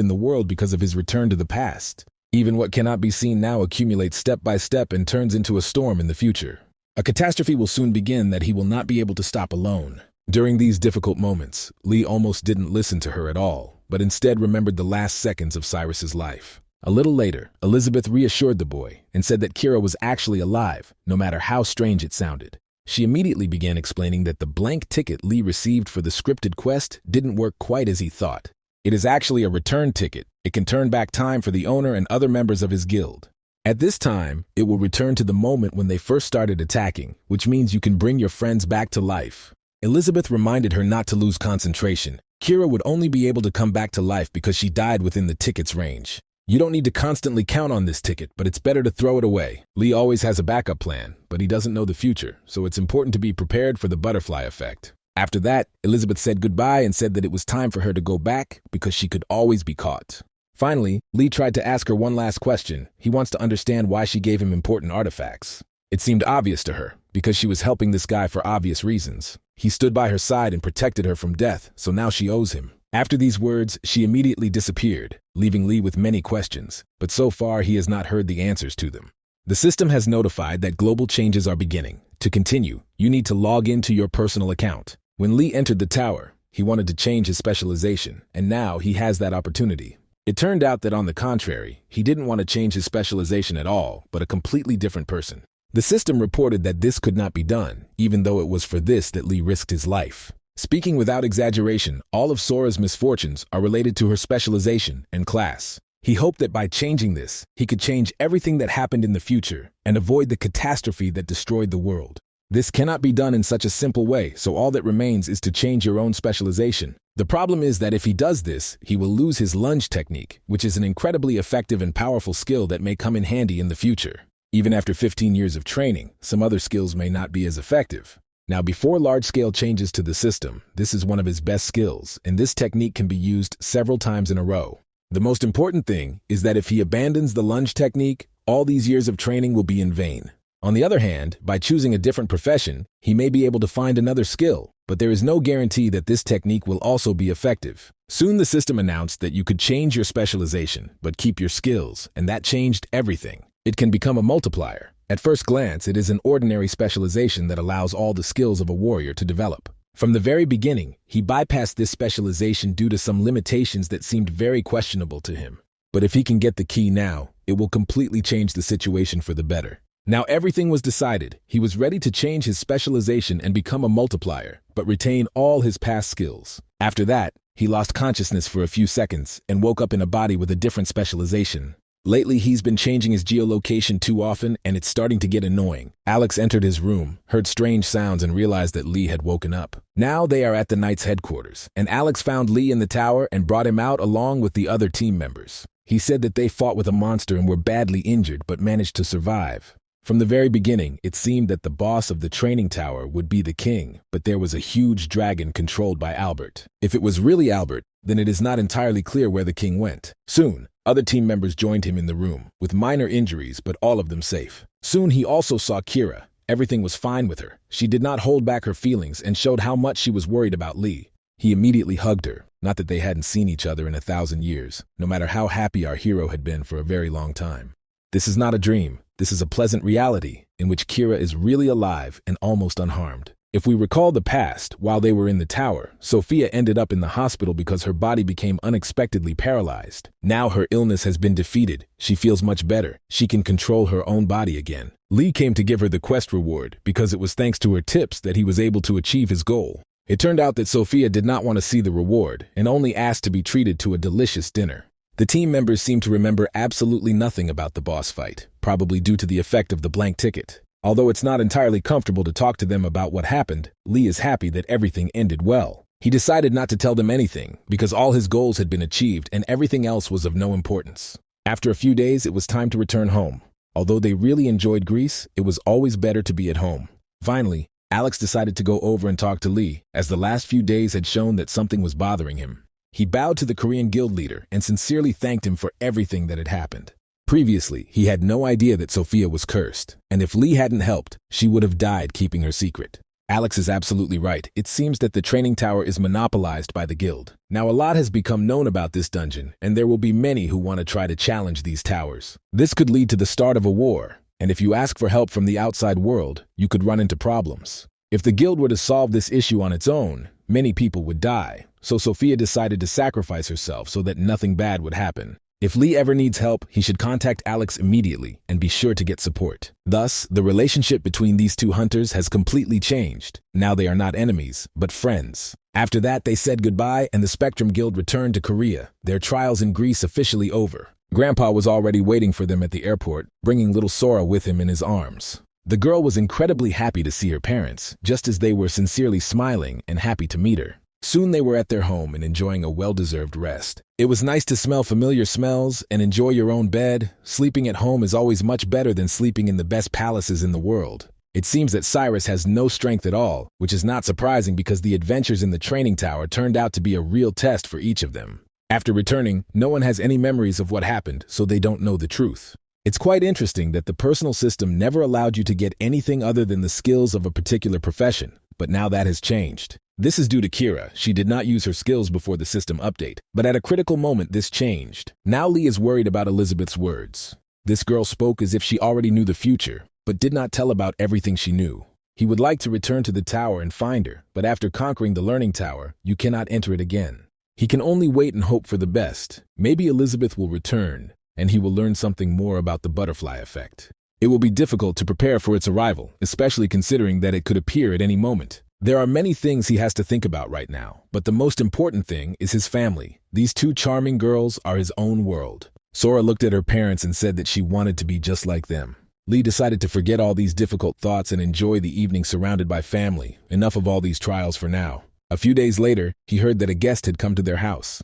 in the world because of his return to the past. Even what cannot be seen now accumulates step by step and turns into a storm in the future. A catastrophe will soon begin that he will not be able to stop alone. During these difficult moments, Lee almost didn't listen to her at all, but instead remembered the last seconds of Cyrus's life. A little later, Elizabeth reassured the boy and said that Kira was actually alive, no matter how strange it sounded. She immediately began explaining that the blank ticket Lee received for the scripted quest didn't work quite as he thought. It is actually a return ticket. It can turn back time for the owner and other members of his guild. At this time, it will return to the moment when they first started attacking, which means you can bring your friends back to life. Elizabeth reminded her not to lose concentration. Kira would only be able to come back to life because she died within the ticket's range. You don't need to constantly count on this ticket, but it's better to throw it away. Lee always has a backup plan, but he doesn't know the future, so it's important to be prepared for the butterfly effect. After that, Elizabeth said goodbye and said that it was time for her to go back because she could always be caught. Finally, Lee tried to ask her one last question. He wants to understand why she gave him important artifacts. It seemed obvious to her, because she was helping this guy for obvious reasons. He stood by her side and protected her from death, so now she owes him. After these words, she immediately disappeared, leaving Lee with many questions, but so far he has not heard the answers to them. The system has notified that global changes are beginning. To continue, you need to log into your personal account. When Lee entered the tower, he wanted to change his specialization, and now he has that opportunity. It turned out that on the contrary, he didn't want to change his specialization at all, but a completely different person. The system reported that this could not be done, even though it was for this that Lee risked his life. Speaking without exaggeration, all of Sora's misfortunes are related to her specialization and class. He hoped that by changing this, he could change everything that happened in the future and avoid the catastrophe that destroyed the world. This cannot be done in such a simple way, so all that remains is to change your own specialization. The problem is that if he does this, he will lose his lunge technique, which is an incredibly effective and powerful skill that may come in handy in the future. Even after 15 years of training, some other skills may not be as effective. Now, before large-scale changes to the system, this is one of his best skills, and this technique can be used several times in a row. The most important thing is that if he abandons the lunge technique, all these years of training will be in vain. On the other hand, by choosing a different profession, he may be able to find another skill, but there is no guarantee that this technique will also be effective. Soon the system announced that you could change your specialization, but keep your skills, and that changed everything. It can become a multiplier. At first glance, it is an ordinary specialization that allows all the skills of a warrior to develop. From the very beginning, he bypassed this specialization due to some limitations that seemed very questionable to him. But if he can get the key now, it will completely change the situation for the better. Now everything was decided. He was ready to change his specialization and become a multiplier, but retain all his past skills. After that, he lost consciousness for a few seconds and woke up in a body with a different specialization. Lately, he's been changing his geolocation too often, and it's starting to get annoying. Alex entered his room, heard strange sounds, and realized that Lee had woken up. Now they are at the Knight's headquarters, and Alex found Lee in the tower and brought him out along with the other team members. He said that they fought with a monster and were badly injured but managed to survive. From the very beginning, it seemed that the boss of the training tower would be the king, but there was a huge dragon controlled by Albert. If it was really Albert, then it is not entirely clear where the king went. Soon, other team members joined him in the room, with minor injuries, but all of them safe. Soon he also saw Kira. Everything was fine with her. She did not hold back her feelings and showed how much she was worried about Lee. He immediately hugged her, not that they hadn't seen each other in 1,000 years, no matter how happy our hero had been for a very long time. This is not a dream. This is a pleasant reality in which Kira is really alive and almost unharmed. If we recall the past, while they were in the tower, Sophia ended up in the hospital because her body became unexpectedly paralyzed. Now her illness has been defeated. She feels much better. She can control her own body again. Lee came to give her the quest reward because it was thanks to her tips that he was able to achieve his goal. It turned out that Sophia did not want to see the reward and only asked to be treated to a delicious dinner. The team members seemed to remember absolutely nothing about the boss fight, probably due to the effect of the blank ticket. Although it's not entirely comfortable to talk to them about what happened, Lee is happy that everything ended well. He decided not to tell them anything because all his goals had been achieved and everything else was of no importance. After a few days, it was time to return home. Although they really enjoyed Greece, it was always better to be at home. Finally, Alex decided to go over and talk to Lee, as the last few days had shown that something was bothering him. He bowed to the Korean guild leader and sincerely thanked him for everything that had happened. Previously, he had no idea that Sophia was cursed, and if Lee hadn't helped, she would have died keeping her secret. Alex is absolutely right. It seems that the training tower is monopolized by the guild. Now a lot has become known about this dungeon, and there will be many who want to try to challenge these towers. This could lead to the start of a war, and if you ask for help from the outside world, you could run into problems. If the guild were to solve this issue on its own, many people would die, so Sophia decided to sacrifice herself so that nothing bad would happen. If Lee ever needs help, he should contact Alex immediately and be sure to get support. Thus, the relationship between these two hunters has completely changed. Now they are not enemies, but friends. After that, they said goodbye and the Spectrum Guild returned to Korea, their trials in Greece officially over. Grandpa was already waiting for them at the airport, bringing little Sora with him in his arms. The girl was incredibly happy to see her parents, just as they were sincerely smiling and happy to meet her. Soon they were at their home and enjoying a well-deserved rest. It was nice to smell familiar smells and enjoy your own bed. Sleeping at home is always much better than sleeping in the best palaces in the world. It seems that Cyrus has no strength at all, which is not surprising because the adventures in the training tower turned out to be a real test for each of them. After returning, no one has any memories of what happened, so they don't know the truth. It's quite interesting that the personal system never allowed you to get anything other than the skills of a particular profession, but now that has changed. This is due to Kira. She did not use her skills before the system update, but at a critical moment this changed. Now Lee is worried about Elizabeth's words. This girl spoke as if she already knew the future, but did not tell about everything she knew. He would like to return to the tower and find her, but after conquering the learning tower, you cannot enter it again. He can only wait and hope for the best. Maybe Elizabeth will return, and he will learn something more about the butterfly effect. It will be difficult to prepare for its arrival, especially considering that it could appear at any moment. There are many things he has to think about right now, but the most important thing is his family. These two charming girls are his own world. Sora looked at her parents and said that she wanted to be just like them. Lee decided to forget all these difficult thoughts and enjoy the evening surrounded by family. Enough of all these trials for now. A few days later, he heard that a guest had come to their house.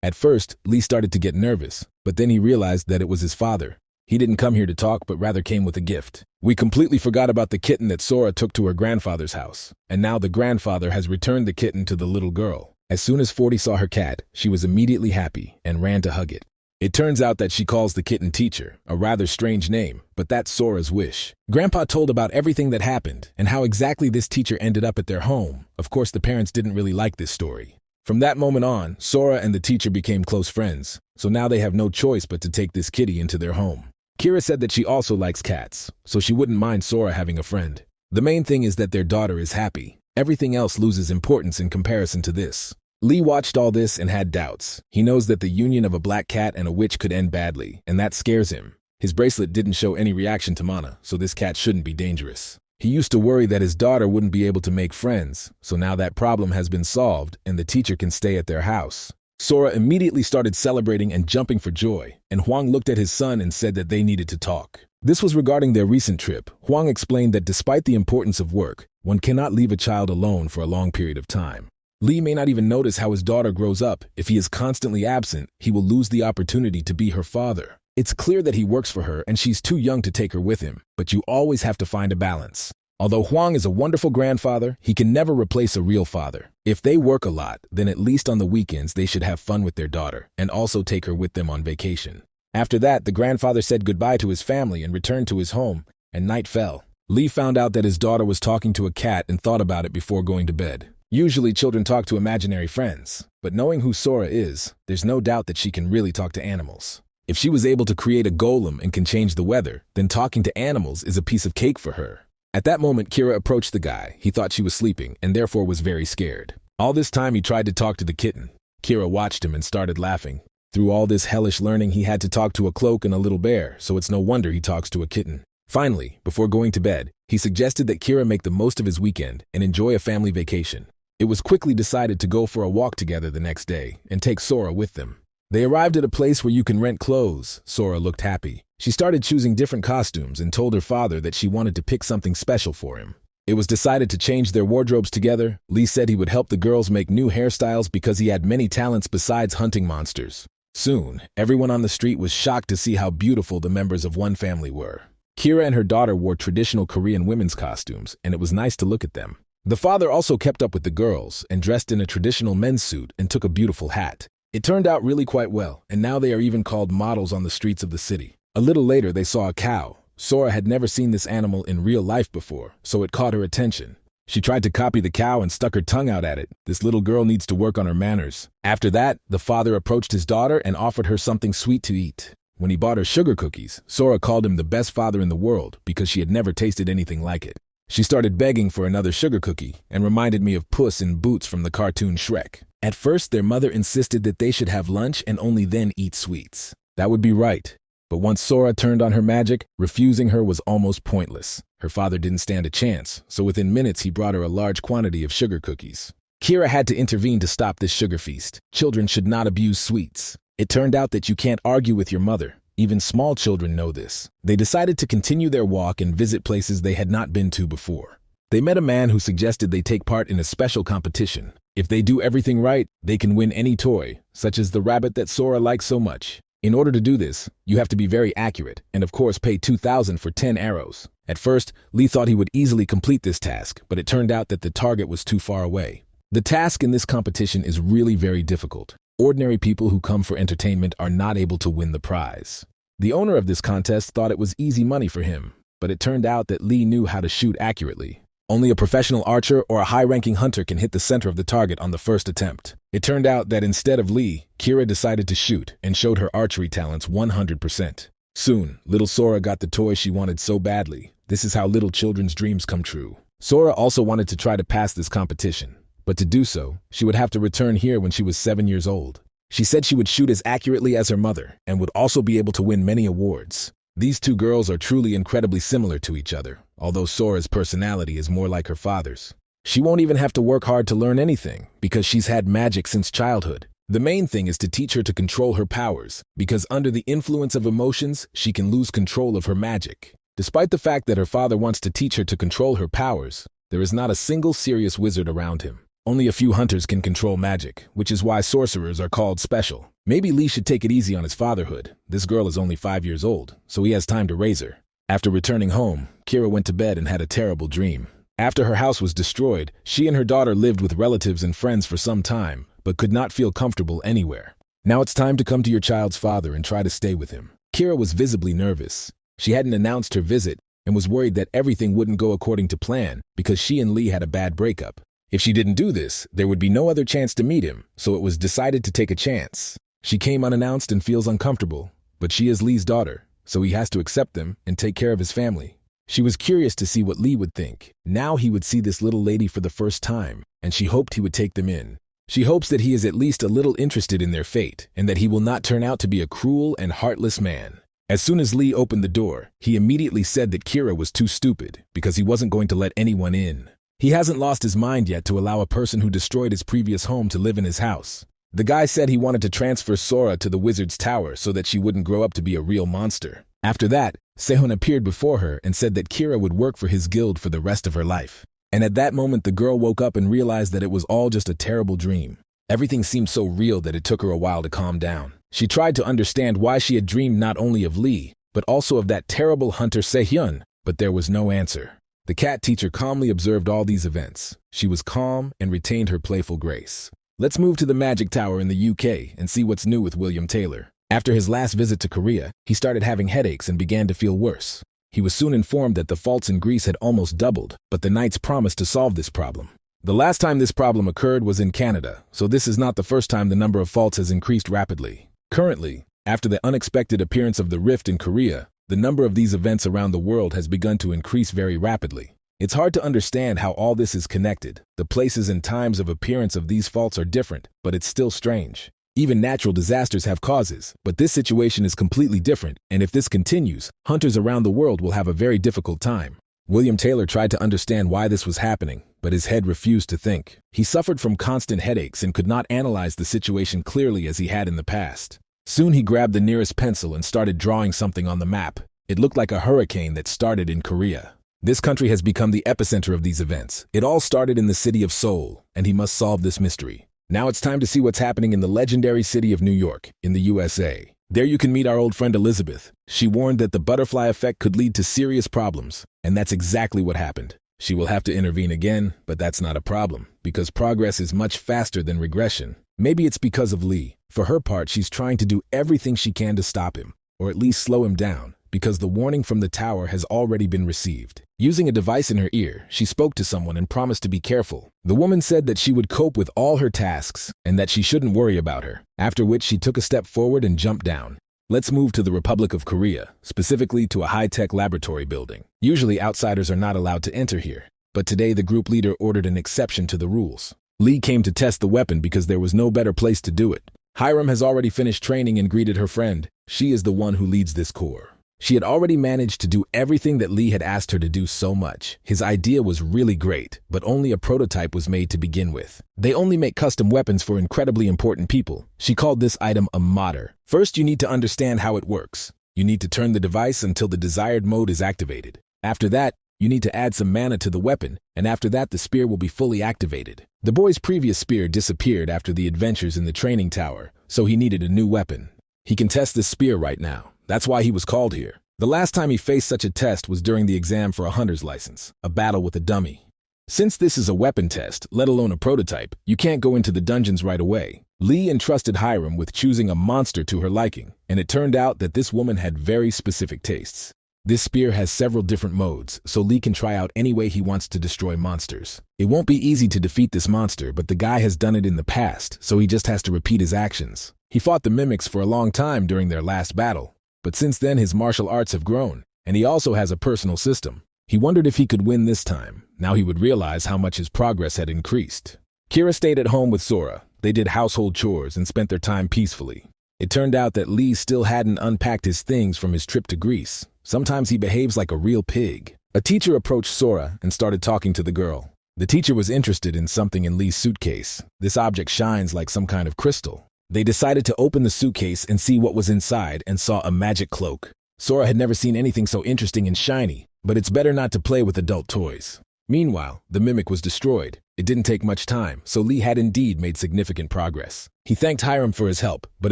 At first, Lee started to get nervous, but then he realized that it was his father. He didn't come here to talk, but rather came with a gift. We completely forgot about the kitten that Sora took to her grandfather's house, and now the grandfather has returned the kitten to the little girl. As soon as 40 saw her cat, she was immediately happy and ran to hug it. It turns out that she calls the kitten Teacher, a rather strange name, but that's Sora's wish. Grandpa told about everything that happened and how exactly this teacher ended up at their home. Of course, the parents didn't really like this story. From that moment on, Sora and the teacher became close friends, so now they have no choice but to take this kitty into their home. Kira said that she also likes cats, so she wouldn't mind Sora having a friend. The main thing is that their daughter is happy. Everything else loses importance in comparison to this. Lee watched all this and had doubts. He knows that the union of a black cat and a witch could end badly, and that scares him. His bracelet didn't show any reaction to mana, so this cat shouldn't be dangerous. He used to worry that his daughter wouldn't be able to make friends, so now that problem has been solved and the teacher can stay at their house. Sora immediately started celebrating and jumping for joy, and Huang looked at his son and said that they needed to talk. This was regarding their recent trip. Huang explained that despite the importance of work, one cannot leave a child alone for a long period of time. Lee may not even notice how his daughter grows up. If he is constantly absent, he will lose the opportunity to be her father. It's clear that he works for her and she's too young to take her with him, but you always have to find a balance. Although Huang is a wonderful grandfather, he can never replace a real father. If they work a lot, then at least on the weekends they should have fun with their daughter and also take her with them on vacation. After that, the grandfather said goodbye to his family and returned to his home, and night fell. Lee found out that his daughter was talking to a cat and thought about it before going to bed. Usually children talk to imaginary friends, but knowing who Sora is, there's no doubt that she can really talk to animals. If she was able to create a golem and can change the weather, then talking to animals is a piece of cake for her. At that moment, Kira approached the guy. He thought she was sleeping and therefore was very scared. All this time he tried to talk to the kitten. Kira watched him and started laughing. Through all this hellish learning, he had to talk to a cloak and a little bear, so it's no wonder he talks to a kitten. Finally, before going to bed, he suggested that Kira make the most of his weekend and enjoy a family vacation. It was quickly decided to go for a walk together the next day and take Sora with them. They arrived at a place where you can rent clothes. Sora looked happy. She started choosing different costumes and told her father that she wanted to pick something special for him. It was decided to change their wardrobes together. Lee said he would help the girls make new hairstyles because he had many talents besides hunting monsters. Soon, everyone on the street was shocked to see how beautiful the members of one family were. Kira and her daughter wore traditional Korean women's costumes, and it was nice to look at them. The father also kept up with the girls and dressed in a traditional men's suit and took a beautiful hat. It turned out really quite well, and now they are even called models on the streets of the city. A little later, they saw a cow. Sora had never seen this animal in real life before, so it caught her attention. She tried to copy the cow and stuck her tongue out at it. This little girl needs to work on her manners. After that, the father approached his daughter and offered her something sweet to eat. When he bought her sugar cookies, Sora called him the best father in the world because she had never tasted anything like it. She started begging for another sugar cookie and reminded me of Puss in Boots from the cartoon Shrek. At first, their mother insisted that they should have lunch and only then eat sweets. That would be right. But once Sora turned on her magic, refusing her was almost pointless. Her father didn't stand a chance, so within minutes he brought her a large quantity of sugar cookies. Kira had to intervene to stop this sugar feast. Children should not abuse sweets. It turned out that you can't argue with your mother. Even small children know this. They decided to continue their walk and visit places they had not been to before. They met a man who suggested they take part in a special competition. If they do everything right, they can win any toy, such as the rabbit that Sora likes so much. In order to do this, you have to be very accurate, and of course pay 2,000 for 10 arrows. At first, Lee thought he would easily complete this task, but it turned out that the target was too far away. The task in this competition is really very difficult. Ordinary people who come for entertainment are not able to win the prize. The owner of this contest thought it was easy money for him, but it turned out that Lee knew how to shoot accurately. Only a professional archer or a high-ranking hunter can hit the center of the target on the first attempt. It turned out that instead of Lee, Kira decided to shoot and showed her archery talents 100%. Soon, little Sora got the toy she wanted so badly. This is how little children's dreams come true. Sora also wanted to try to pass this competition, but to do so, she would have to return here when she was 7 years old. She said she would shoot as accurately as her mother and would also be able to win many awards. These two girls are truly incredibly similar to each other, although Sora's personality is more like her father's. She won't even have to work hard to learn anything because she's had magic since childhood. The main thing is to teach her to control her powers, because under the influence of emotions, she can lose control of her magic. Despite the fact that her father wants to teach her to control her powers, there is not a single serious wizard around him. Only a few hunters can control magic, which is why sorcerers are called special. Maybe Lee should take it easy on his fatherhood. This girl is only 5 years old, so he has time to raise her. After returning home, Kira went to bed and had a terrible dream. After her house was destroyed, she and her daughter lived with relatives and friends for some time, but could not feel comfortable anywhere. Now it's time to come to your child's father and try to stay with him. Kira was visibly nervous. She hadn't announced her visit and was worried that everything wouldn't go according to plan because she and Lee had a bad breakup. If she didn't do this, there would be no other chance to meet him, so it was decided to take a chance. She came unannounced and feels uncomfortable, but she is Lee's daughter, so he has to accept them and take care of his family. She was curious to see what Lee would think. Now he would see this little lady for the first time, and she hoped he would take them in. She hopes that he is at least a little interested in their fate, and that he will not turn out to be a cruel and heartless man. As soon as Lee opened the door, he immediately said that Kira was too stupid because he wasn't going to let anyone in. He hasn't lost his mind yet to allow a person who destroyed his previous home to live in his house. The guy said he wanted to transfer Sora to the wizard's tower so that she wouldn't grow up to be a real monster. After that, Sehun appeared before her and said that Kira would work for his guild for the rest of her life. And at that moment the girl woke up and realized that it was all just a terrible dream. Everything seemed so real that it took her a while to calm down. She tried to understand why she had dreamed not only of Lee, but also of that terrible hunter Sehyun, but there was no answer. The cat teacher calmly observed all these events. She was calm and retained her playful grace. Let's move to the Magic Tower in the UK and see what's new with William Taylor. After his last visit to Korea, he started having headaches and began to feel worse. He was soon informed that the faults in Greece had almost doubled, but the knights promised to solve this problem. The last time this problem occurred was in Canada, so this is not the first time the number of faults has increased rapidly. Currently, after the unexpected appearance of the rift in Korea, the number of these events around the world has begun to increase very rapidly. It's hard to understand how all this is connected. The places and times of appearance of these faults are different, but it's still strange. Even natural disasters have causes, but this situation is completely different, and if this continues, hunters around the world will have a very difficult time. William Taylor tried to understand why this was happening, but his head refused to think. He suffered from constant headaches and could not analyze the situation clearly as he had in the past. Soon he grabbed the nearest pencil and started drawing something on the map. It looked like a hurricane that started in Korea. This country has become the epicenter of these events. It all started in the city of Seoul, and he must solve this mystery. Now it's time to see what's happening in the legendary city of New York, in the USA. There you can meet our old friend Elizabeth. She warned that the butterfly effect could lead to serious problems, and that's exactly what happened. She will have to intervene again, but that's not a problem, because progress is much faster than regression. Maybe it's because of Lee. For her part, she's trying to do everything she can to stop him, or at least slow him down, because the warning from the tower has already been received. Using a device in her ear, she spoke to someone and promised to be careful. The woman said that she would cope with all her tasks and that she shouldn't worry about her, after which she took a step forward and jumped down. Let's move to the Republic of Korea, specifically to a high-tech laboratory building. Usually outsiders are not allowed to enter here, but today the group leader ordered an exception to the rules. Lee came to test the weapon because there was no better place to do it. Hiram has already finished training and greeted her friend. She is the one who leads this corps. She had already managed to do everything that Lee had asked her to do so much. His idea was really great, but only a prototype was made to begin with. They only make custom weapons for incredibly important people. She called this item a modder. First, you need to understand how it works. You need to turn the device until the desired mode is activated. After that, you need to add some mana to the weapon, and after that the spear will be fully activated. The boy's previous spear disappeared after the adventures in the training tower, so he needed a new weapon. He can test this spear right now. That's why he was called here. The last time he faced such a test was during the exam for a hunter's license, a battle with a dummy. Since this is a weapon test, let alone a prototype, you can't go into the dungeons right away. Lee entrusted Hiram with choosing a monster to her liking, and it turned out that this woman had very specific tastes. This spear has several different modes, so Lee can try out any way he wants to destroy monsters. It won't be easy to defeat this monster, but the guy has done it in the past, so he just has to repeat his actions. He fought the mimics for a long time during their last battle, but since then his martial arts have grown, and he also has a personal system. He wondered if he could win this time. Now he would realize how much his progress had increased. Kira stayed at home with Sora. They did household chores and spent their time peacefully. It turned out that Lee still hadn't unpacked his things from his trip to Greece. Sometimes he behaves like a real pig. A teacher approached Sora and started talking to the girl. The teacher was interested in something in Lee's suitcase. This object shines like some kind of crystal. They decided to open the suitcase and see what was inside and saw a magic cloak. Sora had never seen anything so interesting and shiny, but it's better not to play with adult toys. Meanwhile, the mimic was destroyed. It didn't take much time, so Lee had indeed made significant progress. He thanked Hiram for his help, but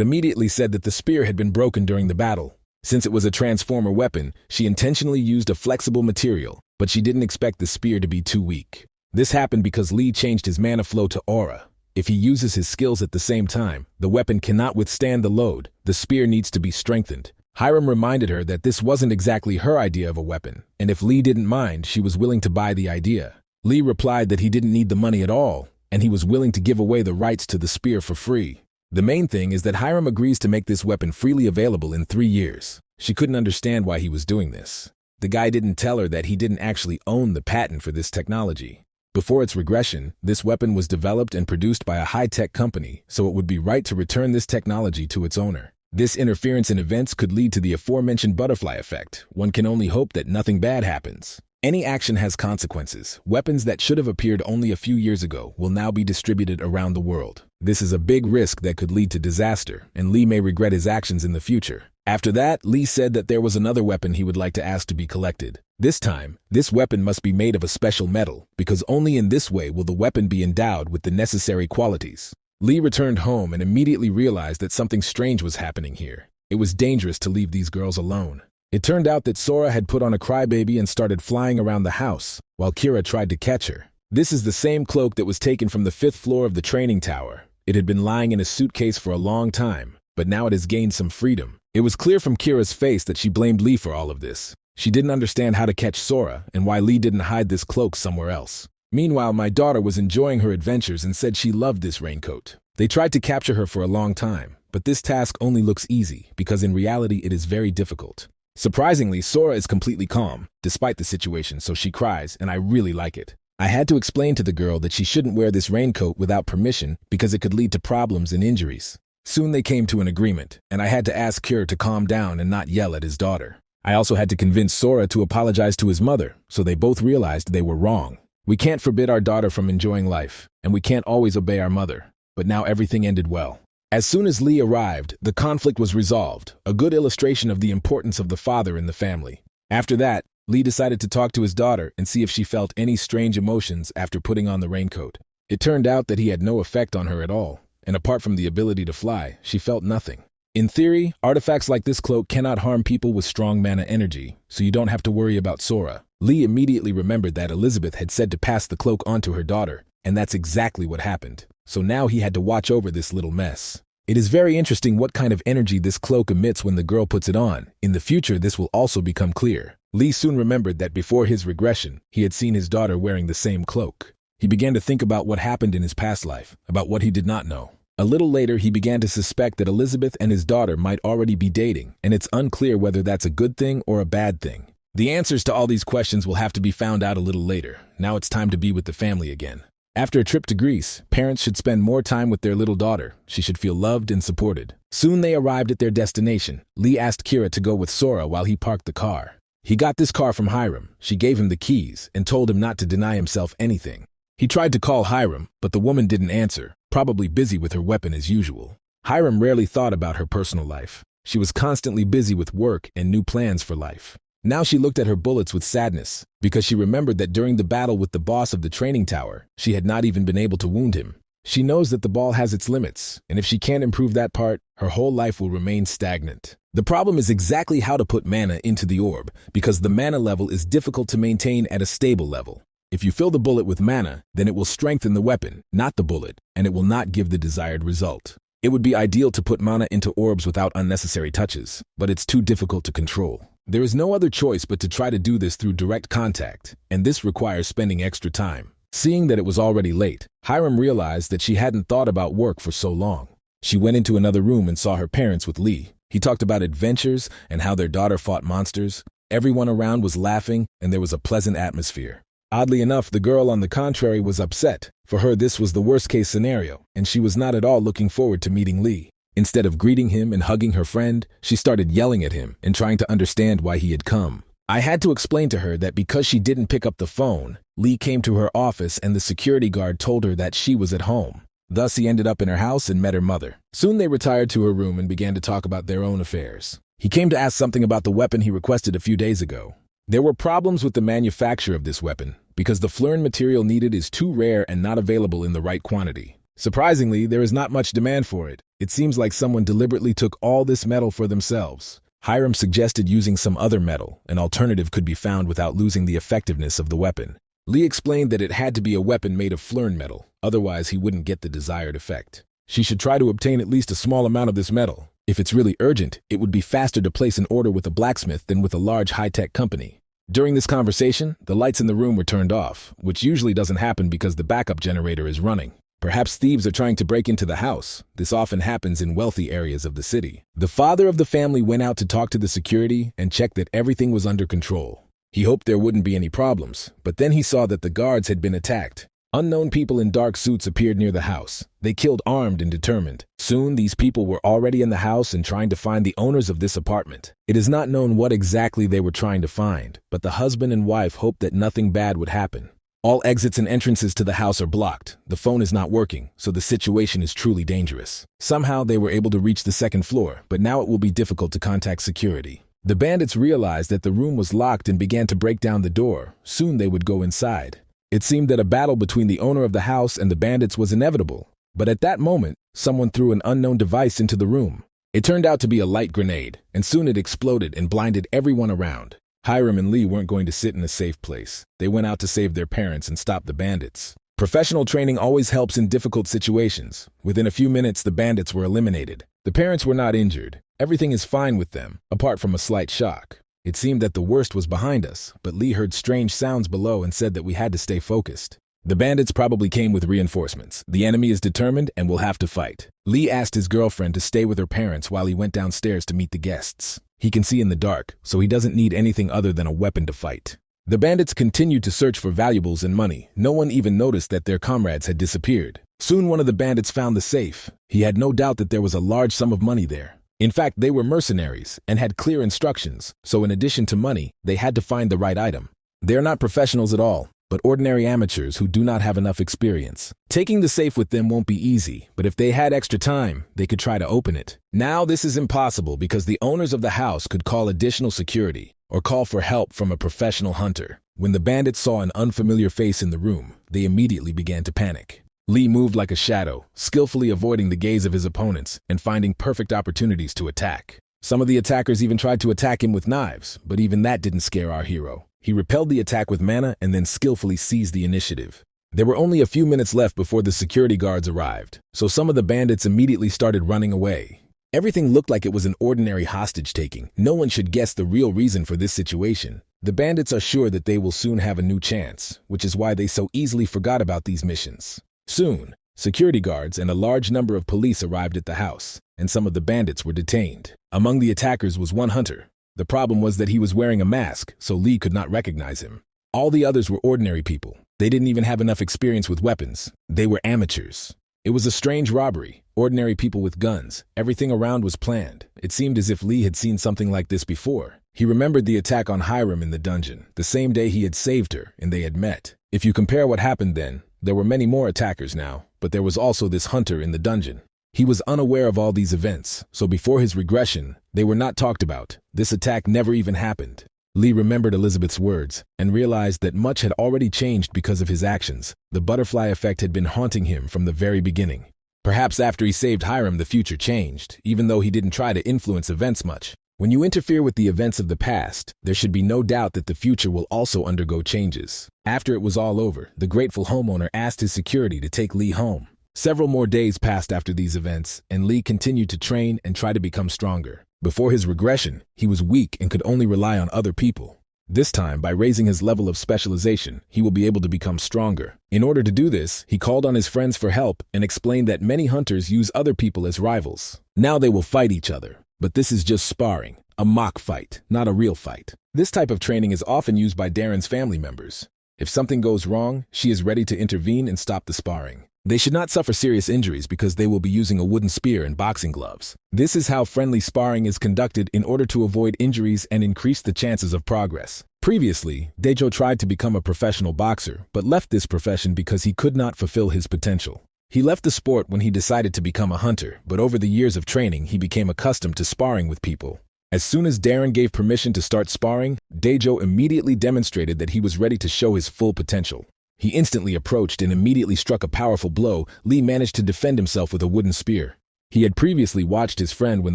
immediately said that the spear had been broken during the battle. Since it was a transformer weapon, she intentionally used a flexible material, but she didn't expect the spear to be too weak. This happened because Lee changed his mana flow to aura. If he uses his skills at the same time, the weapon cannot withstand the load. The spear needs to be strengthened. Hiram reminded her that this wasn't exactly her idea of a weapon, and if Lee didn't mind, she was willing to buy the idea. Lee replied that he didn't need the money at all, and he was willing to give away the rights to the spear for free. The main thing is that Hiram agrees to make this weapon freely available in 3 years. She couldn't understand why he was doing this. The guy didn't tell her that he didn't actually own the patent for this technology. Before its regression, this weapon was developed and produced by a high-tech company, so it would be right to return this technology to its owner. This interference in events could lead to the aforementioned butterfly effect. One can only hope that nothing bad happens. Any action has consequences. Weapons that should have appeared only a few years ago will now be distributed around the world. This is a big risk that could lead to disaster, and Lee may regret his actions in the future. After that, Lee said that there was another weapon he would like to ask to be collected. This time, this weapon must be made of a special metal, because only in this way will the weapon be endowed with the necessary qualities. Lee returned home and immediately realized that something strange was happening here. It was dangerous to leave these girls alone. It turned out that Sora had put on a crybaby and started flying around the house, while Kira tried to catch her. This is the same cloak that was taken from the 5th floor of the training tower. It had been lying in a suitcase for a long time, but now it has gained some freedom. It was clear from Kira's face that she blamed Lee for all of this. She didn't understand how to catch Sora and why Lee didn't hide this cloak somewhere else. Meanwhile, my daughter was enjoying her adventures and said she loved this raincoat. They tried to capture her for a long time, but this task only looks easy because in reality it is very difficult. Surprisingly, Sora is completely calm, despite the situation, so she cries, and I really like it. I had to explain to the girl that she shouldn't wear this raincoat without permission because it could lead to problems and injuries. Soon they came to an agreement, and I had to ask Kira to calm down and not yell at his daughter. I also had to convince Sora to apologize to his mother, so they both realized they were wrong. We can't forbid our daughter from enjoying life, and we can't always obey our mother. But now everything ended well. As soon as Lee arrived, the conflict was resolved, a good illustration of the importance of the father in the family. After that, Lee decided to talk to his daughter and see if she felt any strange emotions after putting on the raincoat. It turned out that he had no effect on her at all, and apart from the ability to fly, she felt nothing. In theory, artifacts like this cloak cannot harm people with strong mana energy, so you don't have to worry about Sora. Lee immediately remembered that Elizabeth had said to pass the cloak on to her daughter, and that's exactly what happened. So now he had to watch over this little mess. It is very interesting what kind of energy this cloak emits when the girl puts it on. In the future, this will also become clear. Lee soon remembered that before his regression, he had seen his daughter wearing the same cloak. He began to think about what happened in his past life, about what he did not know. A little later, he began to suspect that Elizabeth and his daughter might already be dating, and it's unclear whether that's a good thing or a bad thing. The answers to all these questions will have to be found out a little later. Now it's time to be with the family again. After a trip to Greece, parents should spend more time with their little daughter. She should feel loved and supported. Soon they arrived at their destination. Lee asked Kira to go with Sora while he parked the car. He got this car from Hiram. She gave him the keys and told him not to deny himself anything. He tried to call Hiram, but the woman didn't answer, probably busy with her weapon as usual. Hiram rarely thought about her personal life. She was constantly busy with work and new plans for life. Now she looked at her bullets with sadness, because she remembered that during the battle with the boss of the training tower, she had not even been able to wound him. She knows that the ball has its limits, and if she can't improve that part, her whole life will remain stagnant. The problem is exactly how to put mana into the orb, because the mana level is difficult to maintain at a stable level. If you fill the bullet with mana, then it will strengthen the weapon, not the bullet, and it will not give the desired result. It would be ideal to put mana into orbs without unnecessary touches, but it's too difficult to control. There is no other choice but to try to do this through direct contact, and this requires spending extra time. Seeing that it was already late, Hiram realized that she hadn't thought about work for so long. She went into another room and saw her parents with Lee. He talked about adventures and how their daughter fought monsters. Everyone around was laughing, and there was a pleasant atmosphere. Oddly enough, the girl on the contrary was upset. For her, this was the worst-case scenario, and she was not at all looking forward to meeting Lee. Instead of greeting him and hugging her friend, she started yelling at him and trying to understand why he had come. I had to explain to her that because she didn't pick up the phone, Lee came to her office and the security guard told her that she was at home. Thus, he ended up in her house and met her mother. Soon they retired to her room and began to talk about their own affairs. He came to ask something about the weapon he requested a few days ago. There were problems with the manufacture of this weapon because the Flurn material needed is too rare and not available in the right quantity. Surprisingly, there is not much demand for it. It seems like someone deliberately took all this metal for themselves. Hiram suggested using some other metal. An alternative could be found without losing the effectiveness of the weapon. Lee explained that it had to be a weapon made of Flurn metal, otherwise he wouldn't get the desired effect. She should try to obtain at least a small amount of this metal. If it's really urgent, it would be faster to place an order with a blacksmith than with a large high-tech company. During this conversation, the lights in the room were turned off, which usually doesn't happen because the backup generator is running. Perhaps thieves are trying to break into the house. This often happens in wealthy areas of the city. The father of the family went out to talk to the security and check that everything was under control. He hoped there wouldn't be any problems, but then he saw that the guards had been attacked. Unknown people in dark suits appeared near the house. They killed armed and determined. Soon, these people were already in the house and trying to find the owners of this apartment. It is not known what exactly they were trying to find, but the husband and wife hoped that nothing bad would happen. All exits and entrances to the house are blocked. The phone is not working, so the situation is truly dangerous. Somehow, they were able to reach the second floor, but now it will be difficult to contact security. The bandits realized that the room was locked and began to break down the door. Soon they would go inside. It seemed that a battle between the owner of the house and the bandits was inevitable. But at that moment, someone threw an unknown device into the room. It turned out to be a light grenade, and soon it exploded and blinded everyone around. Hiram and Lee weren't going to sit in a safe place. They went out to save their parents and stop the bandits. Professional training always helps in difficult situations. Within a few minutes, the bandits were eliminated. The parents were not injured. Everything is fine with them, apart from a slight shock. It seemed that the worst was behind us, but Lee heard strange sounds below and said that we had to stay focused. The bandits probably came with reinforcements. The enemy is determined and will have to fight. Lee asked his girlfriend to stay with her parents while he went downstairs to meet the guests. He can see in the dark, so he doesn't need anything other than a weapon to fight. The bandits continued to search for valuables and money. No one even noticed that their comrades had disappeared. Soon one of the bandits found the safe. He had no doubt that there was a large sum of money there. In fact, they were mercenaries and had clear instructions, so in addition to money, they had to find the right item. They are not professionals at all, but ordinary amateurs who do not have enough experience. Taking the safe with them won't be easy, but if they had extra time, they could try to open it. Now this is impossible because the owners of the house could call additional security or call for help from a professional hunter. When the bandits saw an unfamiliar face in the room, they immediately began to panic. Lee moved like a shadow, skillfully avoiding the gaze of his opponents and finding perfect opportunities to attack. Some of the attackers even tried to attack him with knives, but even that didn't scare our hero. He repelled the attack with mana and then skillfully seized the initiative. There were only a few minutes left before the security guards arrived, so some of the bandits immediately started running away. Everything looked like it was an ordinary hostage-taking. No one should guess the real reason for this situation. The bandits are sure that they will soon have a new chance, which is why they so easily forgot about these missions. Soon, security guards and a large number of police arrived at the house, and some of the bandits were detained. Among the attackers was one hunter. The problem was that he was wearing a mask, so Lee could not recognize him. All the others were ordinary people. They didn't even have enough experience with weapons. They were amateurs. It was a strange robbery. Ordinary people with guns. Everything around was planned. It seemed as if Lee had seen something like this before. He remembered the attack on Hiram in the dungeon, the same day he had saved her and they had met. If you compare what happened then, there were many more attackers now, but there was also this hunter in the dungeon. He was unaware of all these events, so before his regression, they were not talked about. This attack never even happened. Lee remembered Elizabeth's words and realized that much had already changed because of his actions. The butterfly effect had been haunting him from the very beginning. Perhaps after he saved Hiram, the future changed, even though he didn't try to influence events much. When you interfere with the events of the past, there should be no doubt that the future will also undergo changes. After it was all over, the grateful homeowner asked his security to take Lee home. Several more days passed after these events, and Lee continued to train and try to become stronger. Before his regression, he was weak and could only rely on other people. This time, by raising his level of specialization, he will be able to become stronger. In order to do this, he called on his friends for help and explained that many hunters use other people as rivals. Now they will fight each other. But this is just sparring, a mock fight, not a real fight. This type of training is often used by Darren's family members. If something goes wrong, she is ready to intervene and stop the sparring. They should not suffer serious injuries because they will be using a wooden spear and boxing gloves. This is how friendly sparring is conducted in order to avoid injuries and increase the chances of progress. Previously, Daejo tried to become a professional boxer, but left this profession because he could not fulfill his potential. He left the sport when he decided to become a hunter, but over the years of training, he became accustomed to sparring with people. As soon as Darren gave permission to start sparring, Daejo immediately demonstrated that he was ready to show his full potential. He instantly approached and immediately struck a powerful blow. Lee managed to defend himself with a wooden spear. He had previously watched his friend when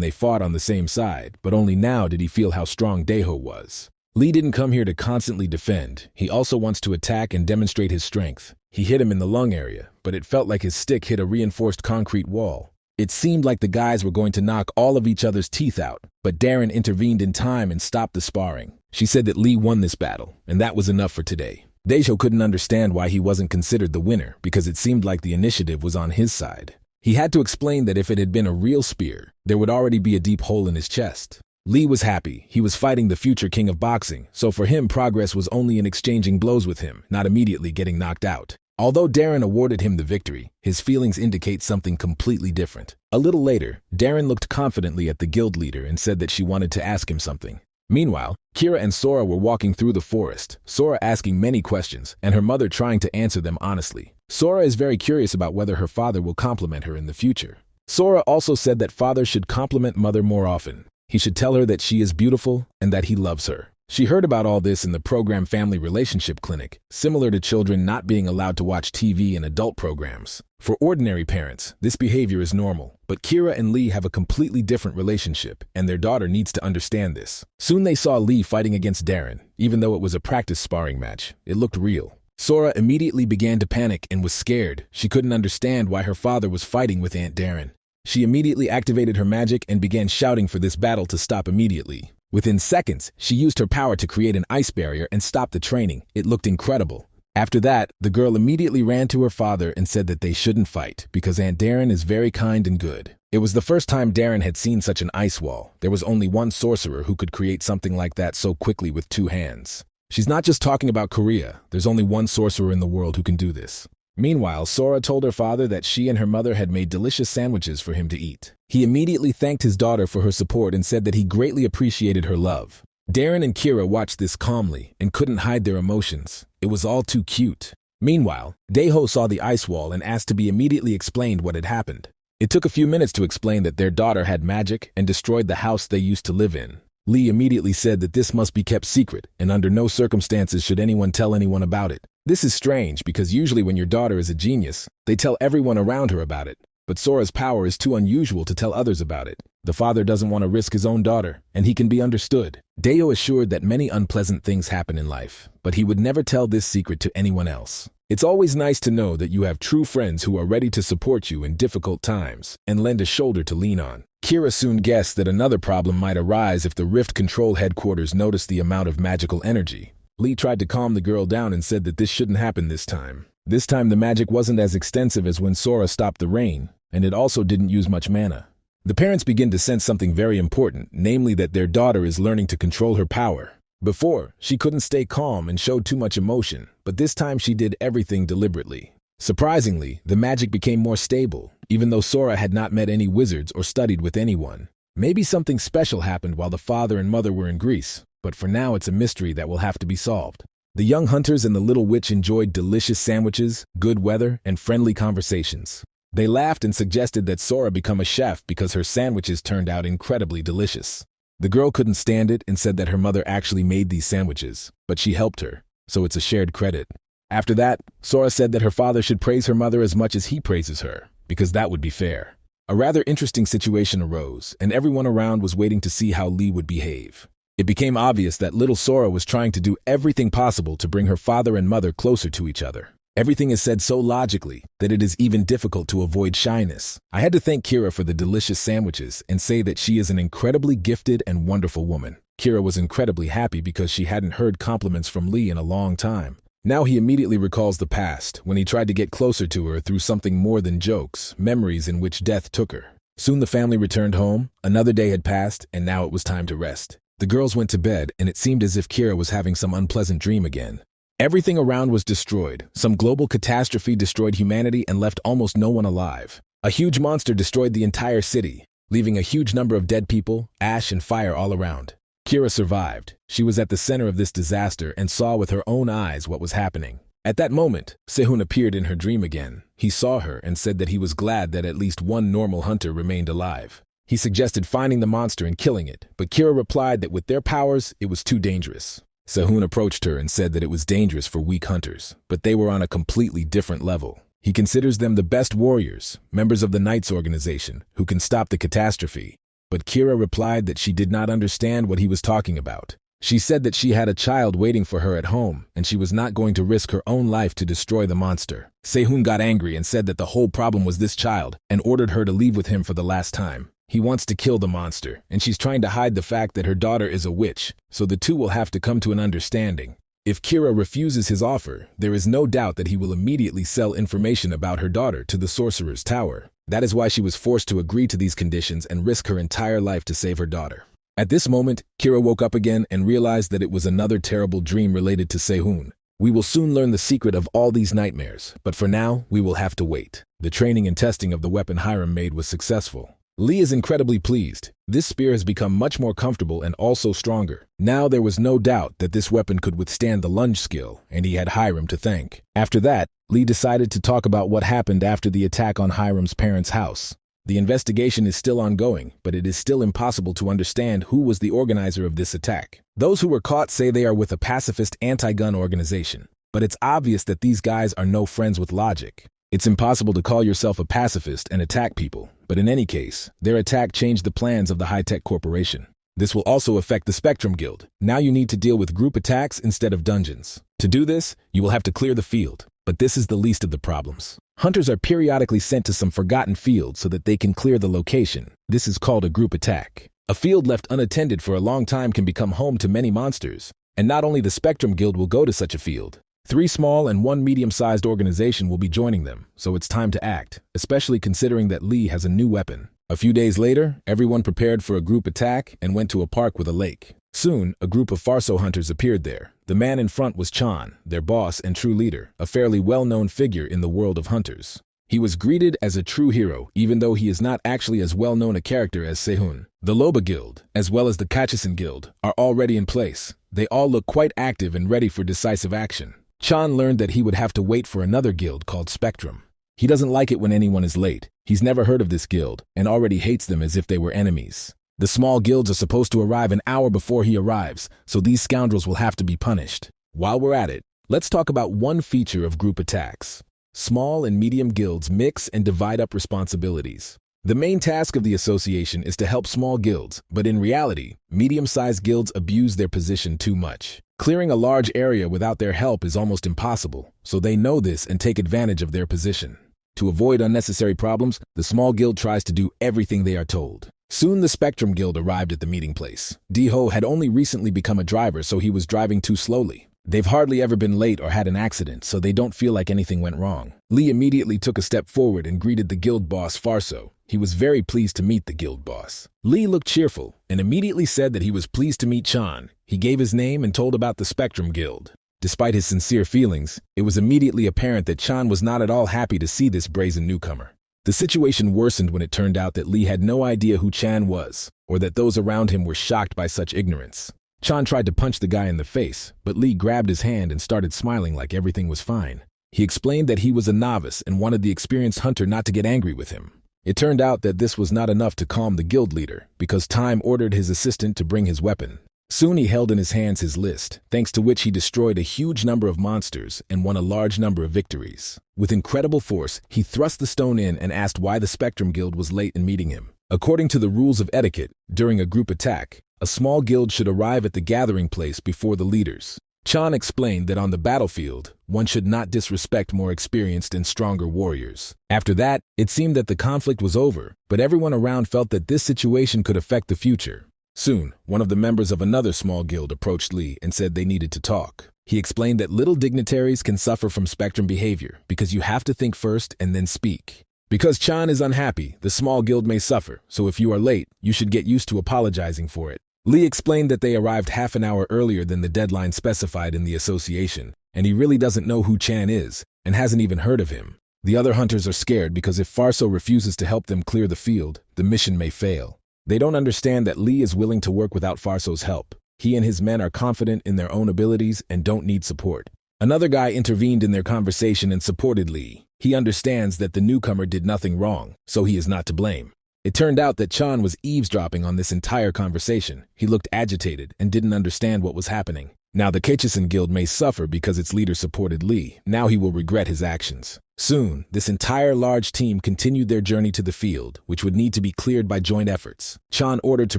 they fought on the same side, but only now did he feel how strong Daeho was. Lee didn't come here to constantly defend. He also wants to attack and demonstrate his strength. He hit him in the lung area, but it felt like his stick hit a reinforced concrete wall. It seemed like the guys were going to knock all of each other's teeth out, but Darren intervened in time and stopped the sparring. She said that Lee won this battle, and that was enough for today. Daejo couldn't understand why he wasn't considered the winner because it seemed like the initiative was on his side. He had to explain that if it had been a real spear, there would already be a deep hole in his chest. Lee was happy. He was fighting the future king of boxing, so for him progress was only in exchanging blows with him, not immediately getting knocked out. Although Darren awarded him the victory, his feelings indicate something completely different. A little later, Darren looked confidently at the guild leader and said that she wanted to ask him something. Meanwhile, Kira and Sora were walking through the forest, Sora asking many questions and her mother trying to answer them honestly. Sora is very curious about whether her father will compliment her in the future. Sora also said that father should compliment mother more often. He should tell her that she is beautiful and that he loves her. She heard about all this in the program Family Relationship Clinic, similar to children not being allowed to watch TV and adult programs. For ordinary parents, this behavior is normal, but Kira and Lee have a completely different relationship, and their daughter needs to understand this. Soon they saw Lee fighting against Darren. Even though it was a practice sparring match, it looked real. Sora immediately began to panic and was scared. She couldn't understand why her father was fighting with Aunt Darren. She immediately activated her magic and began shouting for this battle to stop immediately. Within seconds, she used her power to create an ice barrier and stop the training. It looked incredible. After that, the girl immediately ran to her father and said that they shouldn't fight because Aunt Darren is very kind and good. It was the first time Darren had seen such an ice wall. There was only one sorcerer who could create something like that so quickly with 2 hands. She's not just talking about Korea. There's only one sorcerer in the world who can do this. Meanwhile, Sora told her father that she and her mother had made delicious sandwiches for him to eat. He immediately thanked his daughter for her support and said that he greatly appreciated her love. Darren and Kira watched this calmly and couldn't hide their emotions. It was all too cute. Meanwhile, Daeho saw the ice wall and asked to be immediately explained what had happened. It took a few minutes to explain that their daughter had magic and destroyed the house they used to live in. Lee immediately said that this must be kept secret and under no circumstances should anyone tell anyone about it. This is strange because usually when your daughter is a genius, they tell everyone around her about it. But Sora's power is too unusual to tell others about it. The father doesn't want to risk his own daughter, and he can be understood. Daeho assured that many unpleasant things happen in life, but he would never tell this secret to anyone else. It's always nice to know that you have true friends who are ready to support you in difficult times and lend a shoulder to lean on. Kira soon guessed that another problem might arise if the Rift Control headquarters noticed the amount of magical energy. Lee tried to calm the girl down and said that this shouldn't happen this time. This time the magic wasn't as extensive as when Sora stopped the rain, and it also didn't use much mana. The parents begin to sense something very important, namely that their daughter is learning to control her power. Before, she couldn't stay calm and showed too much emotion, but this time she did everything deliberately. Surprisingly, the magic became more stable, even though Sora had not met any wizards or studied with anyone. Maybe something special happened while the father and mother were in Greece, but for now it's a mystery that will have to be solved. The young hunters and the little witch enjoyed delicious sandwiches, good weather, and friendly conversations. They laughed and suggested that Sora become a chef because her sandwiches turned out incredibly delicious. The girl couldn't stand it and said that her mother actually made these sandwiches, but she helped her, so it's a shared credit. After that, Sora said that her father should praise her mother as much as he praises her, because that would be fair. A rather interesting situation arose, and everyone around was waiting to see how Lee would behave. It became obvious that little Sora was trying to do everything possible to bring her father and mother closer to each other. Everything is said so logically that it is even difficult to avoid shyness. I had to thank Kira for the delicious sandwiches and say that she is an incredibly gifted and wonderful woman. Kira was incredibly happy because she hadn't heard compliments from Lee in a long time. Now he immediately recalls the past, when he tried to get closer to her through something more than jokes, memories in which death took her. Soon the family returned home, another day had passed, and now it was time to rest. The girls went to bed, and it seemed as if Kira was having some unpleasant dream again. Everything around was destroyed. Some global catastrophe destroyed humanity and left almost no one alive. A huge monster destroyed the entire city, leaving a huge number of dead people, ash and fire all around. Kira survived. She was at the center of this disaster and saw with her own eyes what was happening. At that moment, Sehun appeared in her dream again. He saw her and said that he was glad that at least one normal hunter remained alive. He suggested finding the monster and killing it, but Kira replied that with their powers, it was too dangerous. Sehun approached her and said that it was dangerous for weak hunters, but they were on a completely different level. He considers them the best warriors, members of the Knights organization, who can stop the catastrophe. But Kira replied that she did not understand what he was talking about. She said that she had a child waiting for her at home, and she was not going to risk her own life to destroy the monster. Sehun got angry and said that the whole problem was this child, and ordered her to leave with him for the last time. He wants to kill the monster, and she's trying to hide the fact that her daughter is a witch, so the two will have to come to an understanding. If Kira refuses his offer, there is no doubt that he will immediately sell information about her daughter to the Sorcerer's Tower. That is why she was forced to agree to these conditions and risk her entire life to save her daughter. At this moment, Kira woke up again and realized that it was another terrible dream related to Sehun. We will soon learn the secret of all these nightmares, but for now, we will have to wait. The training and testing of the weapon Hiram made was successful. Lee is incredibly pleased. This spear has become much more comfortable and also stronger. Now there was no doubt that this weapon could withstand the lunge skill, and he had Hiram to thank. After that, Lee decided to talk about what happened after the attack on Hiram's parents' house. The investigation is still ongoing, but it is still impossible to understand who was the organizer of this attack. Those who were caught say they are with a pacifist anti-gun organization, but it's obvious that these guys are no friends with logic. It's impossible to call yourself a pacifist and attack people, but in any case, their attack changed the plans of the high-tech corporation. This will also affect the Spectrum Guild. Now you need to deal with group attacks instead of dungeons. To do this, you will have to clear the field, but this is the least of the problems. Hunters are periodically sent to some forgotten field so that they can clear the location. This is called a group attack. A field left unattended for a long time can become home to many monsters, and not only the Spectrum Guild will go to such a field. 3 small and 1 medium-sized organization will be joining them, so it's time to act, especially considering that Lee has a new weapon. A few days later, everyone prepared for a group attack and went to a park with a lake. Soon, a group of Farso hunters appeared there. The man in front was Chan, their boss and true leader, a fairly well-known figure in the world of hunters. He was greeted as a true hero, even though he is not actually as well-known a character as Sehun. The Loba Guild, as well as the Kachisan Guild, are already in place. They all look quite active and ready for decisive action. Chan learned that he would have to wait for another guild called Spectrum. He doesn't like it when anyone is late. He's never heard of this guild, and already hates them as if they were enemies. The small guilds are supposed to arrive an hour before he arrives, so these scoundrels will have to be punished. While we're at it, let's talk about one feature of group attacks. Small and medium guilds mix and divide up responsibilities. The main task of the association is to help small guilds, but in reality, medium-sized guilds abuse their position too much. Clearing a large area without their help is almost impossible, so they know this and take advantage of their position. To avoid unnecessary problems, the small guild tries to do everything they are told. Soon the Spectrum Guild arrived at the meeting place. Diho had only recently become a driver, so he was driving too slowly. They've hardly ever been late or had an accident, so they don't feel like anything went wrong. Lee immediately took a step forward and greeted the guild boss Farso. He was very pleased to meet the guild boss. Lee looked cheerful and immediately said that he was pleased to meet Chan. He gave his name and told about the Spectrum Guild. Despite his sincere feelings, it was immediately apparent that Chan was not at all happy to see this brazen newcomer. The situation worsened when it turned out that Lee had no idea who Chan was, or that those around him were shocked by such ignorance. Chan tried to punch the guy in the face, but Lee grabbed his hand and started smiling like everything was fine. He explained that he was a novice and wanted the experienced hunter not to get angry with him. It turned out that this was not enough to calm the guild leader, because Time ordered his assistant to bring his weapon. Soon he held in his hands his list, thanks to which he destroyed a huge number of monsters and won a large number of victories. With incredible force, he thrust the stone in and asked why the Spectrum Guild was late in meeting him. According to the rules of etiquette, during a group attack, a small guild should arrive at the gathering place before the leaders. Chan explained that on the battlefield, one should not disrespect more experienced and stronger warriors. After that, it seemed that the conflict was over, but everyone around felt that this situation could affect the future. Soon, one of the members of another small guild approached Lee and said they needed to talk. He explained that little dignitaries can suffer from spectrum behavior because you have to think first and then speak. Because Chan is unhappy, the small guild may suffer, so if you are late, you should get used to apologizing for it. Lee explained that they arrived half an hour earlier than the deadline specified in the association, and he really doesn't know who Chan is, and hasn't even heard of him. The other hunters are scared because if Farso refuses to help them clear the field, the mission may fail. They don't understand that Lee is willing to work without Farso's help. He and his men are confident in their own abilities and don't need support. Another guy intervened in their conversation and supported Lee. He understands that the newcomer did nothing wrong, so he is not to blame. It turned out that Chan was eavesdropping on this entire conversation. He looked agitated and didn't understand what was happening. Now the Keichisan Guild may suffer because its leader supported Lee. Now he will regret his actions. Soon, this entire large team continued their journey to the field, which would need to be cleared by joint efforts. Chan ordered to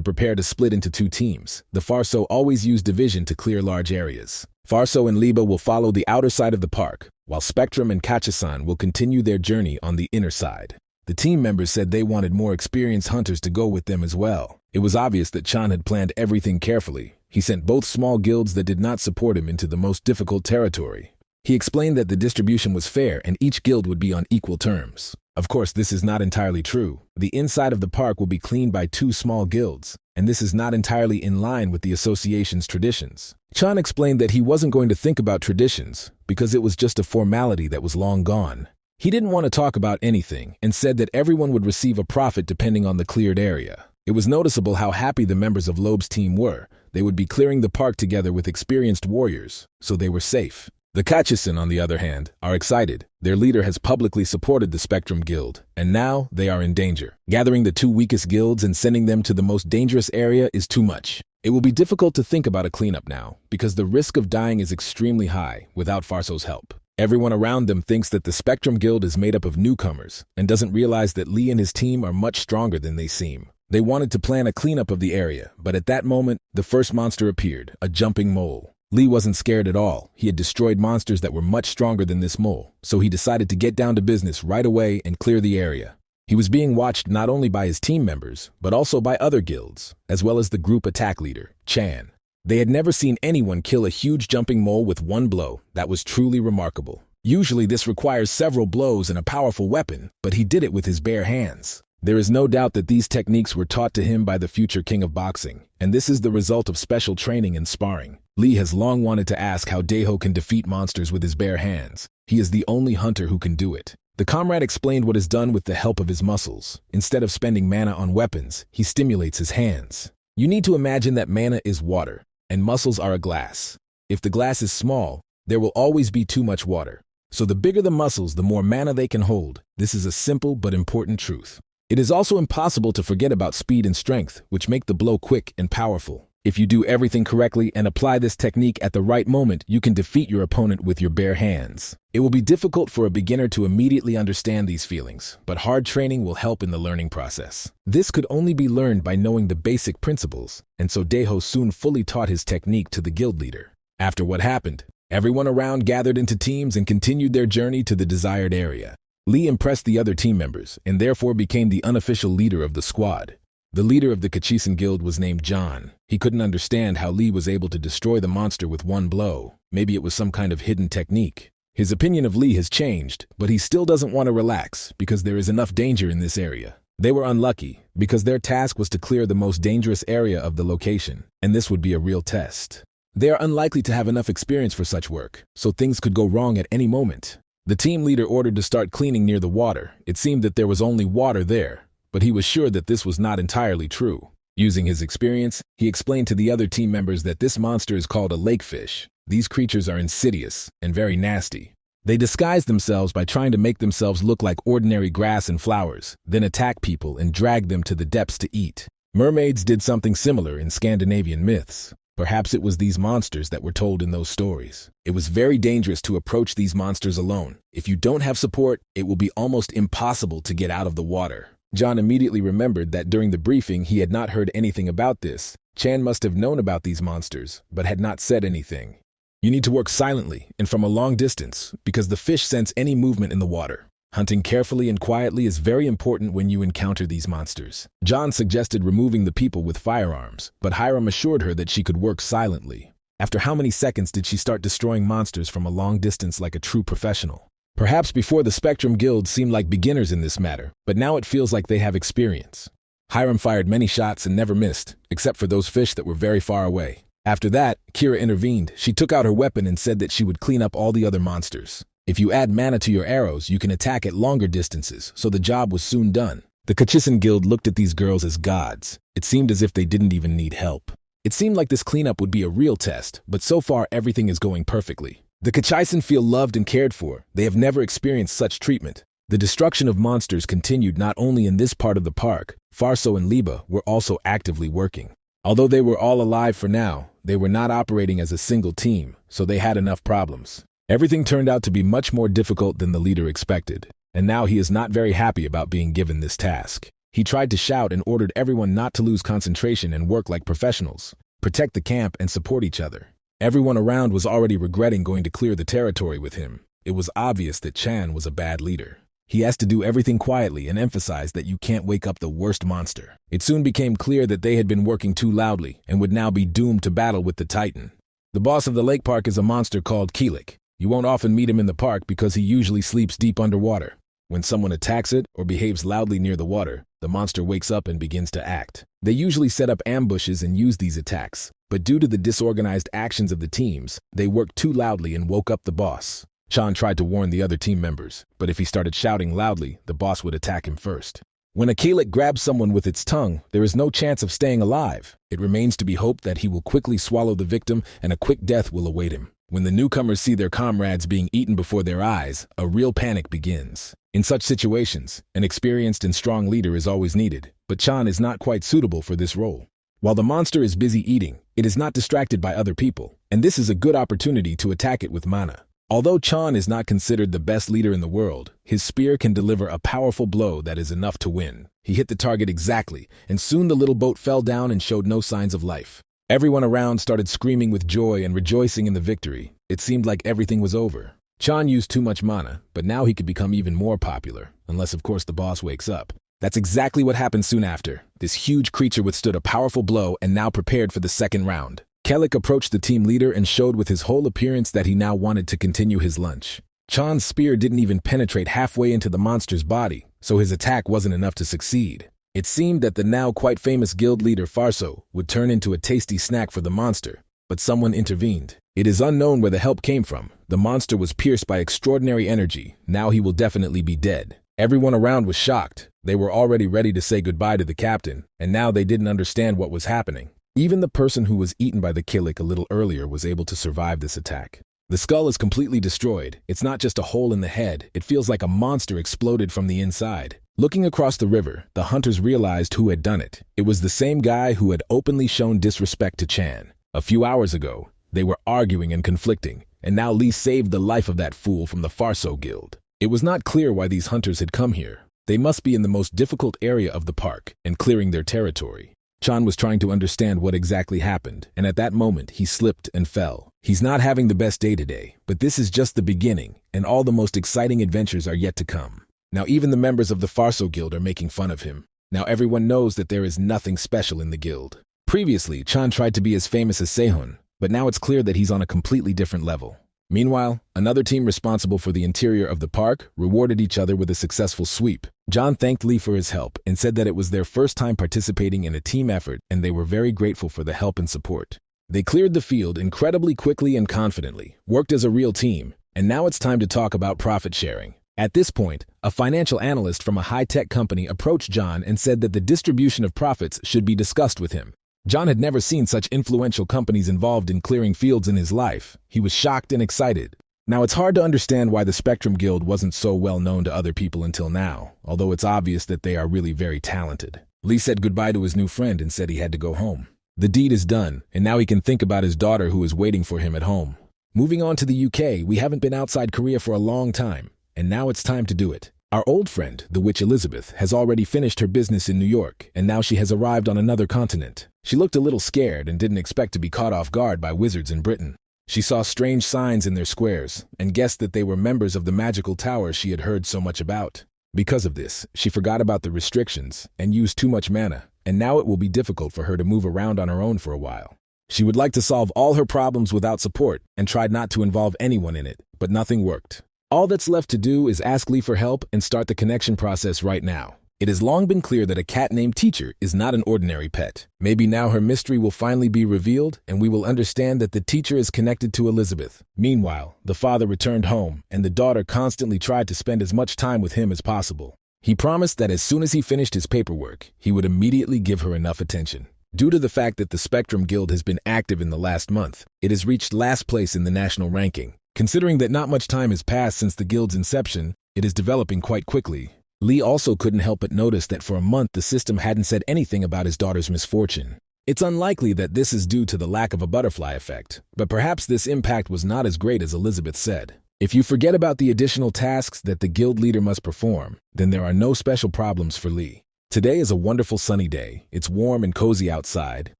prepare to split into 2 teams. The Farso always use division to clear large areas. Farso and Liba will follow the outer side of the park, while Spectrum and Kachisan will continue their journey on the inner side. The team members said they wanted more experienced hunters to go with them as well. It was obvious that Chan had planned everything carefully. He sent both small guilds that did not support him into the most difficult territory. He explained that the distribution was fair and each guild would be on equal terms. Of course, this is not entirely true. The inside of the park will be cleaned by 2 small guilds, and this is not entirely in line with the association's traditions. Chan explained that he wasn't going to think about traditions because it was just a formality that was long gone. He didn't want to talk about anything and said that everyone would receive a profit depending on the cleared area. It was noticeable how happy the members of Loeb's team were. They would be clearing the park together with experienced warriors, so they were safe. The Kachisan, on the other hand, are excited. Their leader has publicly supported the Spectrum Guild, and now they are in danger. Gathering the 2 weakest guilds and sending them to the most dangerous area is too much. It will be difficult to think about a cleanup now, because the risk of dying is extremely high without Farso's help. Everyone around them thinks that the Spectrum Guild is made up of newcomers, and doesn't realize that Lee and his team are much stronger than they seem. They wanted to plan a cleanup of the area, but at that moment, the first monster appeared, a jumping mole. Lee wasn't scared at all. He had destroyed monsters that were much stronger than this mole, so he decided to get down to business right away and clear the area. He was being watched not only by his team members, but also by other guilds, as well as the group attack leader, Chan. They had never seen anyone kill a huge jumping mole with one blow. That was truly remarkable. Usually this requires several blows and a powerful weapon, but he did it with his bare hands. There is no doubt that these techniques were taught to him by the future king of boxing, and this is the result of special training and sparring. Lee has long wanted to ask how Daeho can defeat monsters with his bare hands. He is the only hunter who can do it. The comrade explained what is done with the help of his muscles. Instead of spending mana on weapons, he stimulates his hands. You need to imagine that mana is water, and muscles are a glass. If the glass is small, there will always be too much water. So the bigger the muscles, the more mana they can hold. This is a simple but important truth. It is also impossible to forget about speed and strength, which make the blow quick and powerful. If you do everything correctly and apply this technique at the right moment, you can defeat your opponent with your bare hands. It will be difficult for a beginner to immediately understand these feelings, but hard training will help in the learning process. This could only be learned by knowing the basic principles, and so Daeho soon fully taught his technique to the guild leader. After what happened, everyone around gathered into teams and continued their journey to the desired area. Lee impressed the other team members and therefore became the unofficial leader of the squad. The leader of the Kachisan Guild was named John. He couldn't understand how Lee was able to destroy the monster with one blow. Maybe it was some kind of hidden technique. His opinion of Lee has changed, but he still doesn't want to relax because there is enough danger in this area. They were unlucky because their task was to clear the most dangerous area of the location, and this would be a real test. They are unlikely to have enough experience for such work, so things could go wrong at any moment. The team leader ordered to start cleaning near the water. It seemed that there was only water there, but he was sure that this was not entirely true. Using his experience, he explained to the other team members that this monster is called a lakefish. These creatures are insidious and very nasty. They disguise themselves by trying to make themselves look like ordinary grass and flowers, then attack people and drag them to the depths to eat. Mermaids did something similar in Scandinavian myths. Perhaps it was these monsters that were told in those stories. It was very dangerous to approach these monsters alone. If you don't have support, it will be almost impossible to get out of the water. John immediately remembered that during the briefing he had not heard anything about this. Chan must have known about these monsters, but had not said anything. You need to work silently and from a long distance, because the fish sense any movement in the water. Hunting carefully and quietly is very important when you encounter these monsters. John suggested removing the people with firearms, but Hiram assured her that she could work silently. After how many seconds did she start destroying monsters from a long distance like a true professional? Perhaps before the Spectrum Guild seemed like beginners in this matter, but now it feels like they have experience. Hiram fired many shots and never missed, except for those fish that were very far away. After that, Kira intervened. She took out her weapon and said that she would clean up all the other monsters. If you add mana to your arrows, you can attack at longer distances, so the job was soon done. The Kachisan Guild looked at these girls as gods. It seemed as if they didn't even need help. It seemed like this cleanup would be a real test, but so far everything is going perfectly. The Kachisan feel loved and cared for. They have never experienced such treatment. The destruction of monsters continued not only in this part of the park. Farso and Liba were also actively working. Although they were all alive for now, they were not operating as a single team, so they had enough problems. Everything turned out to be much more difficult than the leader expected, and now he is not very happy about being given this task. He tried to shout and ordered everyone not to lose concentration and work like professionals, protect the camp and support each other. Everyone around was already regretting going to clear the territory with him. It was obvious that Chan was a bad leader. He has to do everything quietly and emphasize that you can't wake up the worst monster. It soon became clear that they had been working too loudly and would now be doomed to battle with the Titan. The boss of the lake park is a monster called Keelik. You won't often meet him in the park because he usually sleeps deep underwater. When someone attacks it or behaves loudly near the water, the monster wakes up and begins to act. They usually set up ambushes and use these attacks, but due to the disorganized actions of the teams, they worked too loudly and woke up the boss. Chan tried to warn the other team members, but if he started shouting loudly, the boss would attack him first. When a Keelik grabs someone with its tongue, there is no chance of staying alive. It remains to be hoped that he will quickly swallow the victim and a quick death will await him. When the newcomers see their comrades being eaten before their eyes, a real panic begins. In such situations, an experienced and strong leader is always needed, but Chan is not quite suitable for this role. While the monster is busy eating, it is not distracted by other people, and this is a good opportunity to attack it with mana. Although Chan is not considered the best leader in the world, his spear can deliver a powerful blow that is enough to win. He hit the target exactly, and soon the little boat fell down and showed no signs of life. Everyone around started screaming with joy and rejoicing in the victory. It seemed like everything was over. Chan used too much mana, but now he could become even more popular, unless of course the boss wakes up. That's exactly what happened soon after. This huge creature withstood a powerful blow and now prepared for the second round. Keelik approached the team leader and showed with his whole appearance that he now wanted to continue his lunch. Chan's spear didn't even penetrate halfway into the monster's body, so his attack wasn't enough to succeed. It seemed that the now quite famous guild leader Farso would turn into a tasty snack for the monster, but someone intervened. It is unknown where the help came from. The monster was pierced by extraordinary energy. Now he will definitely be dead. Everyone around was shocked. They were already ready to say goodbye to the captain, and now they didn't understand what was happening. Even the person who was eaten by the Keelik a little earlier was able to survive this attack. The skull is completely destroyed. It's not just a hole in the head. It feels like a monster exploded from the inside. Looking across the river, the hunters realized who had done it. It was the same guy who had openly shown disrespect to Chan. A few hours ago, they were arguing and conflicting, and now Lee saved the life of that fool from the Farso Guild. It was not clear why these hunters had come here. They must be in the most difficult area of the park and clearing their territory. Chan was trying to understand what exactly happened, and at that moment he slipped and fell. He's not having the best day today, but this is just the beginning, and all the most exciting adventures are yet to come. Now even the members of the Farso Guild are making fun of him. Now everyone knows that there is nothing special in the guild. Previously, Chan tried to be as famous as Sehun, but now it's clear that he's on a completely different level. Meanwhile, another team responsible for the interior of the park rewarded each other with a successful sweep. John thanked Lee for his help and said that it was their first time participating in a team effort and they were very grateful for the help and support. They cleared the field incredibly quickly and confidently, worked as a real team, and now it's time to talk about profit sharing. At this point, a financial analyst from a high-tech company approached John and said that the distribution of profits should be discussed with him. John had never seen such influential companies involved in clearing fields in his life. He was shocked and excited. Now, it's hard to understand why the Spectrum Guild wasn't so well known to other people until now, although it's obvious that they are really very talented. Lee said goodbye to his new friend and said he had to go home. The deed is done, and now he can think about his daughter who is waiting for him at home. Moving on to the UK, we haven't been outside Korea for a long time, and now it's time to do it. Our old friend, the witch Elizabeth, has already finished her business in New York, and now she has arrived on another continent. She looked a little scared and didn't expect to be caught off guard by wizards in Britain. She saw strange signs in their squares and guessed that they were members of the magical tower she had heard so much about. Because of this, she forgot about the restrictions and used too much mana, and now it will be difficult for her to move around on her own for a while. She would like to solve all her problems without support and tried not to involve anyone in it, but nothing worked. All that's left to do is ask Lee for help and start the connection process right now. It has long been clear that a cat named Teacher is not an ordinary pet. Maybe now her mystery will finally be revealed, and we will understand that the teacher is connected to Elizabeth. Meanwhile, the father returned home, and the daughter constantly tried to spend as much time with him as possible. He promised that as soon as he finished his paperwork, he would immediately give her enough attention. Due to the fact that the Spectrum Guild has been active in the last month, it has reached last place in the national ranking. Considering that not much time has passed since the guild's inception, it is developing quite quickly. Lee also couldn't help but notice that for a month the system hadn't said anything about his daughter's misfortune. It's unlikely that this is due to the lack of a butterfly effect, but perhaps this impact was not as great as Elizabeth said. If you forget about the additional tasks that the guild leader must perform, then there are no special problems for Lee. Today is a wonderful sunny day. It's warm and cozy outside,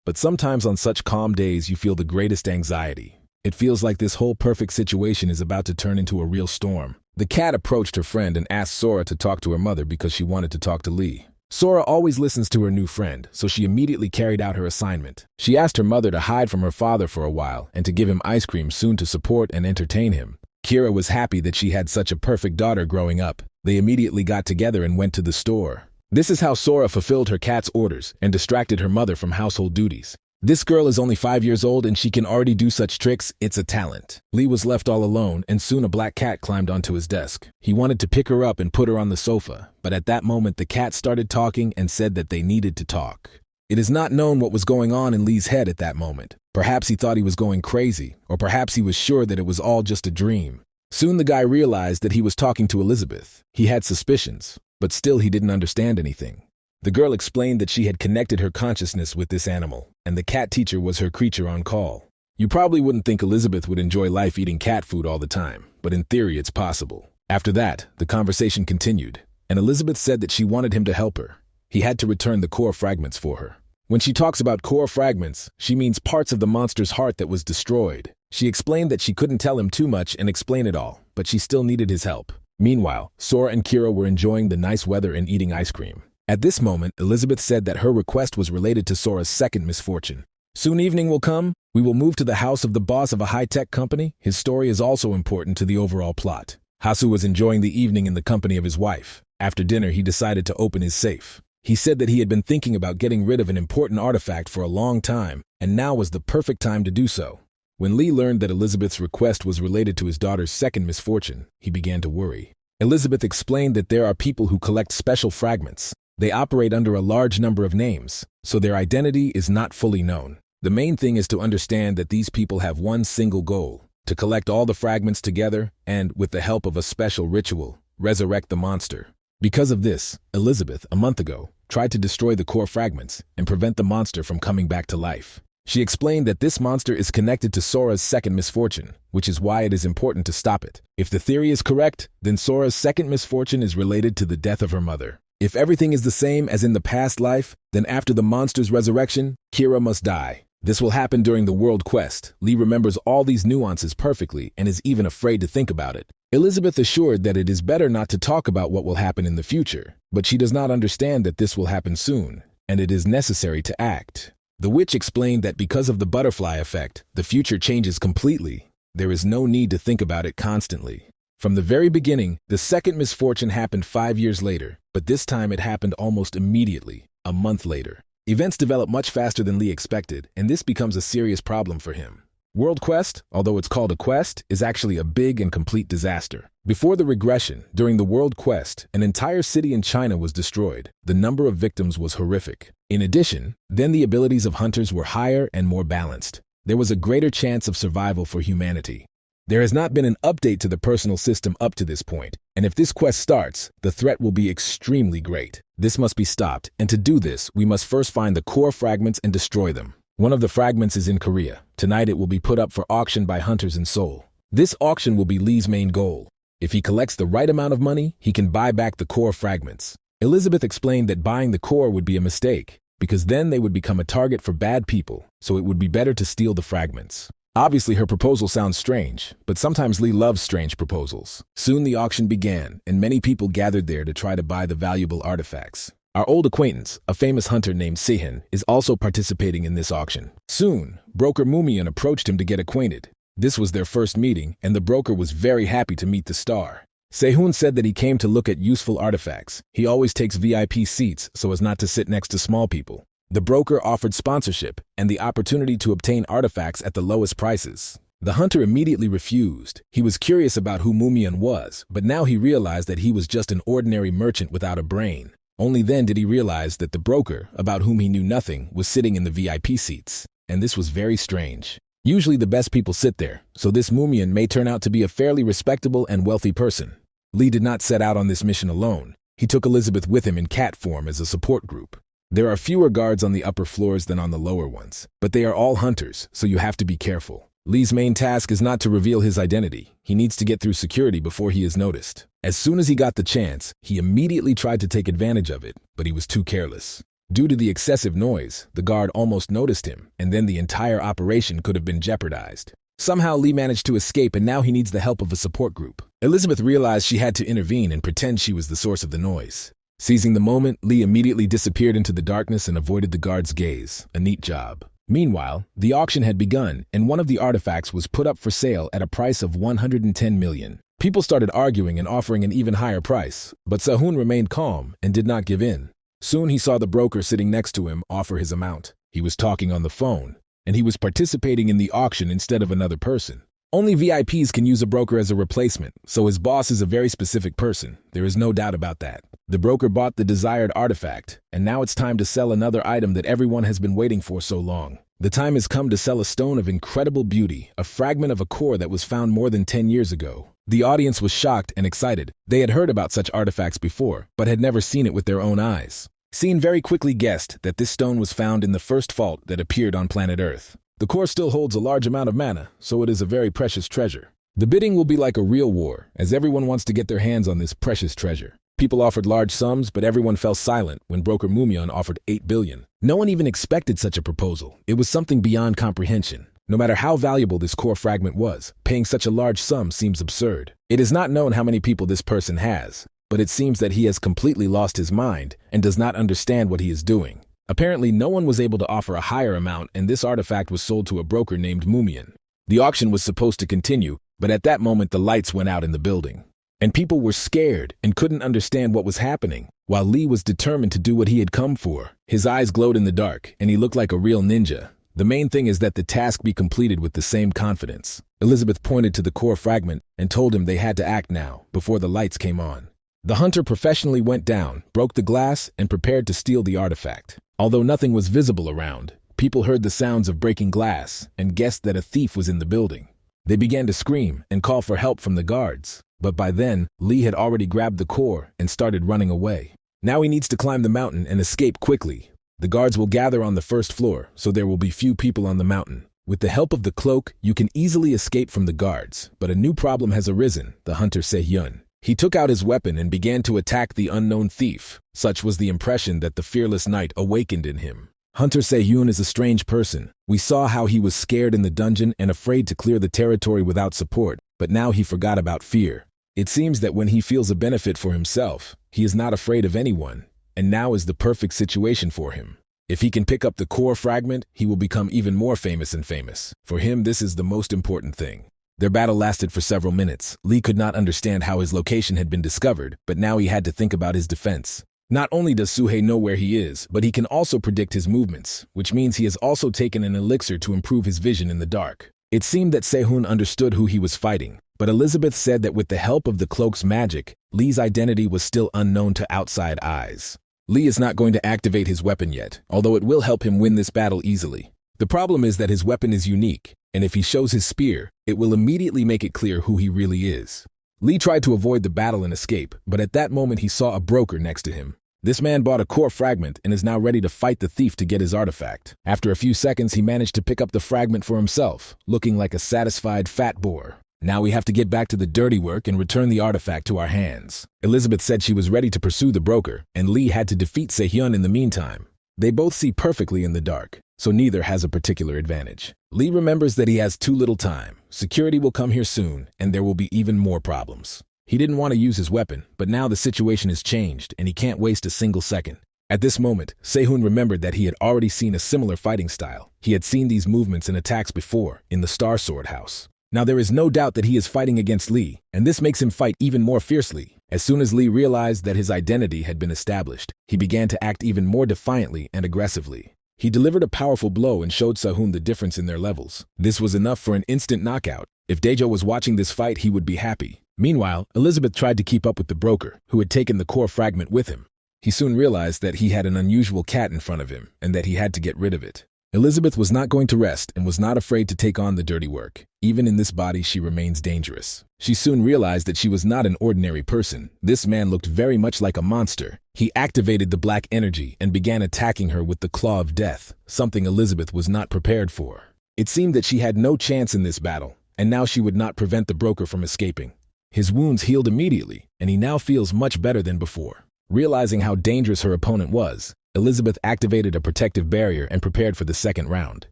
but sometimes on such calm days you feel the greatest anxiety. It feels like this whole perfect situation is about to turn into a real storm. The cat approached her friend and asked Sora to talk to her mother because she wanted to talk to Lee. Sora always listens to her new friend, so she immediately carried out her assignment. She asked her mother to hide from her father for a while and to give him ice cream soon to support and entertain him. Kira was happy that she had such a perfect daughter growing up. They immediately got together and went to the store. This is how Sora fulfilled her cat's orders and distracted her mother from household duties. This girl is only 5 years old and she can already do such tricks. It's a talent. Lee was left all alone and soon a black cat climbed onto his desk. He wanted to pick her up and put her on the sofa, but at that moment the cat started talking and said that they needed to talk. It is not known what was going on in Lee's head at that moment. Perhaps he thought he was going crazy, or perhaps he was sure that it was all just a dream. Soon the guy realized that he was talking to Elizabeth. He had suspicions, but still he didn't understand anything. The girl explained that she had connected her consciousness with this animal, and the cat teacher was her creature on call. You probably wouldn't think Elizabeth would enjoy life eating cat food all the time, but in theory it's possible. After that, the conversation continued, and Elizabeth said that she wanted him to help her. He had to return the core fragments for her. When she talks about core fragments, she means parts of the monster's heart that was destroyed. She explained that she couldn't tell him too much and explain it all, but she still needed his help. Meanwhile, Sora and Kira were enjoying the nice weather and eating ice cream. At this moment, Elizabeth said that her request was related to Sora's second misfortune. Soon evening will come. We will move to the house of the boss of a high-tech company. His story is also important to the overall plot. Hasu was enjoying the evening in the company of his wife. After dinner, he decided to open his safe. He said that he had been thinking about getting rid of an important artifact for a long time, and now was the perfect time to do so. When Lee learned that Elizabeth's request was related to his daughter's second misfortune, he began to worry. Elizabeth explained that there are people who collect special fragments. They operate under a large number of names, so their identity is not fully known. The main thing is to understand that these people have one single goal: to collect all the fragments together and, with the help of a special ritual, resurrect the monster. Because of this, Elizabeth, a month ago, tried to destroy the core fragments and prevent the monster from coming back to life. She explained that this monster is connected to Sora's second misfortune, which is why it is important to stop it. If the theory is correct, then Sora's second misfortune is related to the death of her mother. If everything is the same as in the past life, then after the monster's resurrection, Kira must die. This will happen during the world quest. Lee remembers all these nuances perfectly and is even afraid to think about it. Elizabeth assured that it is better not to talk about what will happen in the future, but she does not understand that this will happen soon, and it is necessary to act. The witch explained that because of the butterfly effect, the future changes completely. There is no need to think about it constantly. From the very beginning, the second misfortune happened 5 years later, but this time it happened almost immediately, a month later. Events develop much faster than Lee expected, and this becomes a serious problem for him. World Quest, although it's called a quest, is actually a big and complete disaster. Before the regression, during the World Quest, an entire city in China was destroyed. The number of victims was horrific. In addition, then the abilities of hunters were higher and more balanced. There was a greater chance of survival for humanity. There has not been an update to the personal system up to this point, and if this quest starts, the threat will be extremely great. This must be stopped, and to do this, we must first find the core fragments and destroy them. One of the fragments is in Korea. Tonight it will be put up for auction by hunters in Seoul. This auction will be Lee's main goal. If he collects the right amount of money, he can buy back the core fragments. Elizabeth explained that buying the core would be a mistake, because then they would become a target for bad people, so it would be better to steal the fragments. Obviously, her proposal sounds strange, but sometimes Lee loves strange proposals. Soon the auction began, and many people gathered there to try to buy the valuable artifacts. Our old acquaintance, a famous hunter named Sehen, is also participating in this auction. Soon, broker Mumian approached him to get acquainted. This was their first meeting, and the broker was very happy to meet the star. Sehun said that he came to look at useful artifacts. He always takes VIP seats so as not to sit next to small people. The broker offered sponsorship and the opportunity to obtain artifacts at the lowest prices. The hunter immediately refused. He was curious about who Mumian was, but now he realized that he was just an ordinary merchant without a brain. Only then did he realize that the broker, about whom he knew nothing, was sitting in the VIP seats. And this was very strange. Usually the best people sit there, so this Mumian may turn out to be a fairly respectable and wealthy person. Lee did not set out on this mission alone. He took Elizabeth with him in cat form as a support group. There are fewer guards on the upper floors than on the lower ones, but they are all hunters, so you have to be careful. Lee's main task is not to reveal his identity. He needs to get through security before he is noticed. As soon as he got the chance, he immediately tried to take advantage of it, but he was too careless. Due to the excessive noise, the guard almost noticed him, and then the entire operation could have been jeopardized. Somehow Lee managed to escape, and now he needs the help of a support group. Elizabeth realized she had to intervene and pretend she was the source of the noise. Seizing the moment, Lee immediately disappeared into the darkness and avoided the guard's gaze. A neat job. Meanwhile, the auction had begun, and one of the artifacts was put up for sale at a price of 110 million. People started arguing and offering an even higher price, but Sehun remained calm and did not give in. Soon he saw the broker sitting next to him offer his amount. He was talking on the phone, and he was participating in the auction instead of another person. Only VIPs can use a broker as a replacement, so his boss is a very specific person. There is no doubt about that. The broker bought the desired artifact, and now it's time to sell another item that everyone has been waiting for so long. The time has come to sell a stone of incredible beauty, a fragment of a core that was found more than 10 years ago. The audience was shocked and excited. They had heard about such artifacts before, but had never seen it with their own eyes. Scene very quickly guessed that this stone was found in the first fault that appeared on planet Earth. The core still holds a large amount of mana, so it is a very precious treasure. The bidding will be like a real war, as everyone wants to get their hands on this precious treasure. People offered large sums, but everyone fell silent when broker Mumian offered 8 billion. No one even expected such a proposal. It was something beyond comprehension. No matter how valuable this core fragment was, paying such a large sum seems absurd. It is not known how many people this person has, but it seems that he has completely lost his mind and does not understand what he is doing. Apparently, no one was able to offer a higher amount, and this artifact was sold to a broker named Mumian. The auction was supposed to continue, but at that moment the lights went out in the building. And people were scared and couldn't understand what was happening, while Lee was determined to do what he had come for. His eyes glowed in the dark, and he looked like a real ninja. The main thing is that the task be completed with the same confidence. Elizabeth pointed to the core fragment and told him they had to act now, before the lights came on. The hunter professionally went down, broke the glass, and prepared to steal the artifact. Although nothing was visible around, people heard the sounds of breaking glass and guessed that a thief was in the building. They began to scream and call for help from the guards. But by then, Lee had already grabbed the core and started running away. Now he needs to climb the mountain and escape quickly. The guards will gather on the first floor, so there will be few people on the mountain. With the help of the cloak, you can easily escape from the guards. But a new problem has arisen, the hunter Sehyun. He took out his weapon and began to attack the unknown thief. Such was the impression that the fearless knight awakened in him. Hunter Sehyun is a strange person. We saw how he was scared in the dungeon and afraid to clear the territory without support, but now he forgot about fear. It seems that when he feels a benefit for himself, he is not afraid of anyone, and now is the perfect situation for him. If he can pick up the core fragment, he will become even more famous and famous. For him, this is the most important thing. Their battle lasted for several minutes. Lee could not understand how his location had been discovered, but now he had to think about his defense. Not only does Suhei know where he is, but he can also predict his movements, which means he has also taken an elixir to improve his vision in the dark. It seemed that Sehun understood who he was fighting, but Elizabeth said that with the help of the cloak's magic, Lee's identity was still unknown to outside eyes. Lee is not going to activate his weapon yet, although it will help him win this battle easily. The problem is that his weapon is unique, and if he shows his spear, it will immediately make it clear who he really is. Lee tried to avoid the battle and escape, but at that moment he saw a broker next to him. This man bought a core fragment and is now ready to fight the thief to get his artifact. After a few seconds, he managed to pick up the fragment for himself, looking like a satisfied fat boar. Now we have to get back to the dirty work and return the artifact to our hands. Elizabeth said she was ready to pursue the broker, and Lee had to defeat Sehyun in the meantime. They both see perfectly in the dark, so neither has a particular advantage. Lee remembers that he has too little time. Security will come here soon, and there will be even more problems. He didn't want to use his weapon, but now the situation has changed, and he can't waste a single second. At this moment, Sehun remembered that he had already seen a similar fighting style. He had seen these movements and attacks before, in the Star Sword House. Now there is no doubt that he is fighting against Lee, and this makes him fight even more fiercely. As soon as Lee realized that his identity had been established, he began to act even more defiantly and aggressively. He delivered a powerful blow and showed Sehun the difference in their levels. This was enough for an instant knockout. If Daejo was watching this fight, he would be happy. Meanwhile, Elizabeth tried to keep up with the broker, who had taken the core fragment with him. He soon realized that he had an unusual cat in front of him, and that he had to get rid of it. Elizabeth was not going to rest and was not afraid to take on the dirty work. Even in this body, she remains dangerous. She soon realized that she was not an ordinary person. This man looked very much like a monster. He activated the black energy and began attacking her with the claw of death, something Elizabeth was not prepared for. It seemed that she had no chance in this battle, and now she would not prevent the broker from escaping. His wounds healed immediately, and he now feels much better than before. Realizing how dangerous her opponent was, Elizabeth activated a protective barrier and prepared for the second round.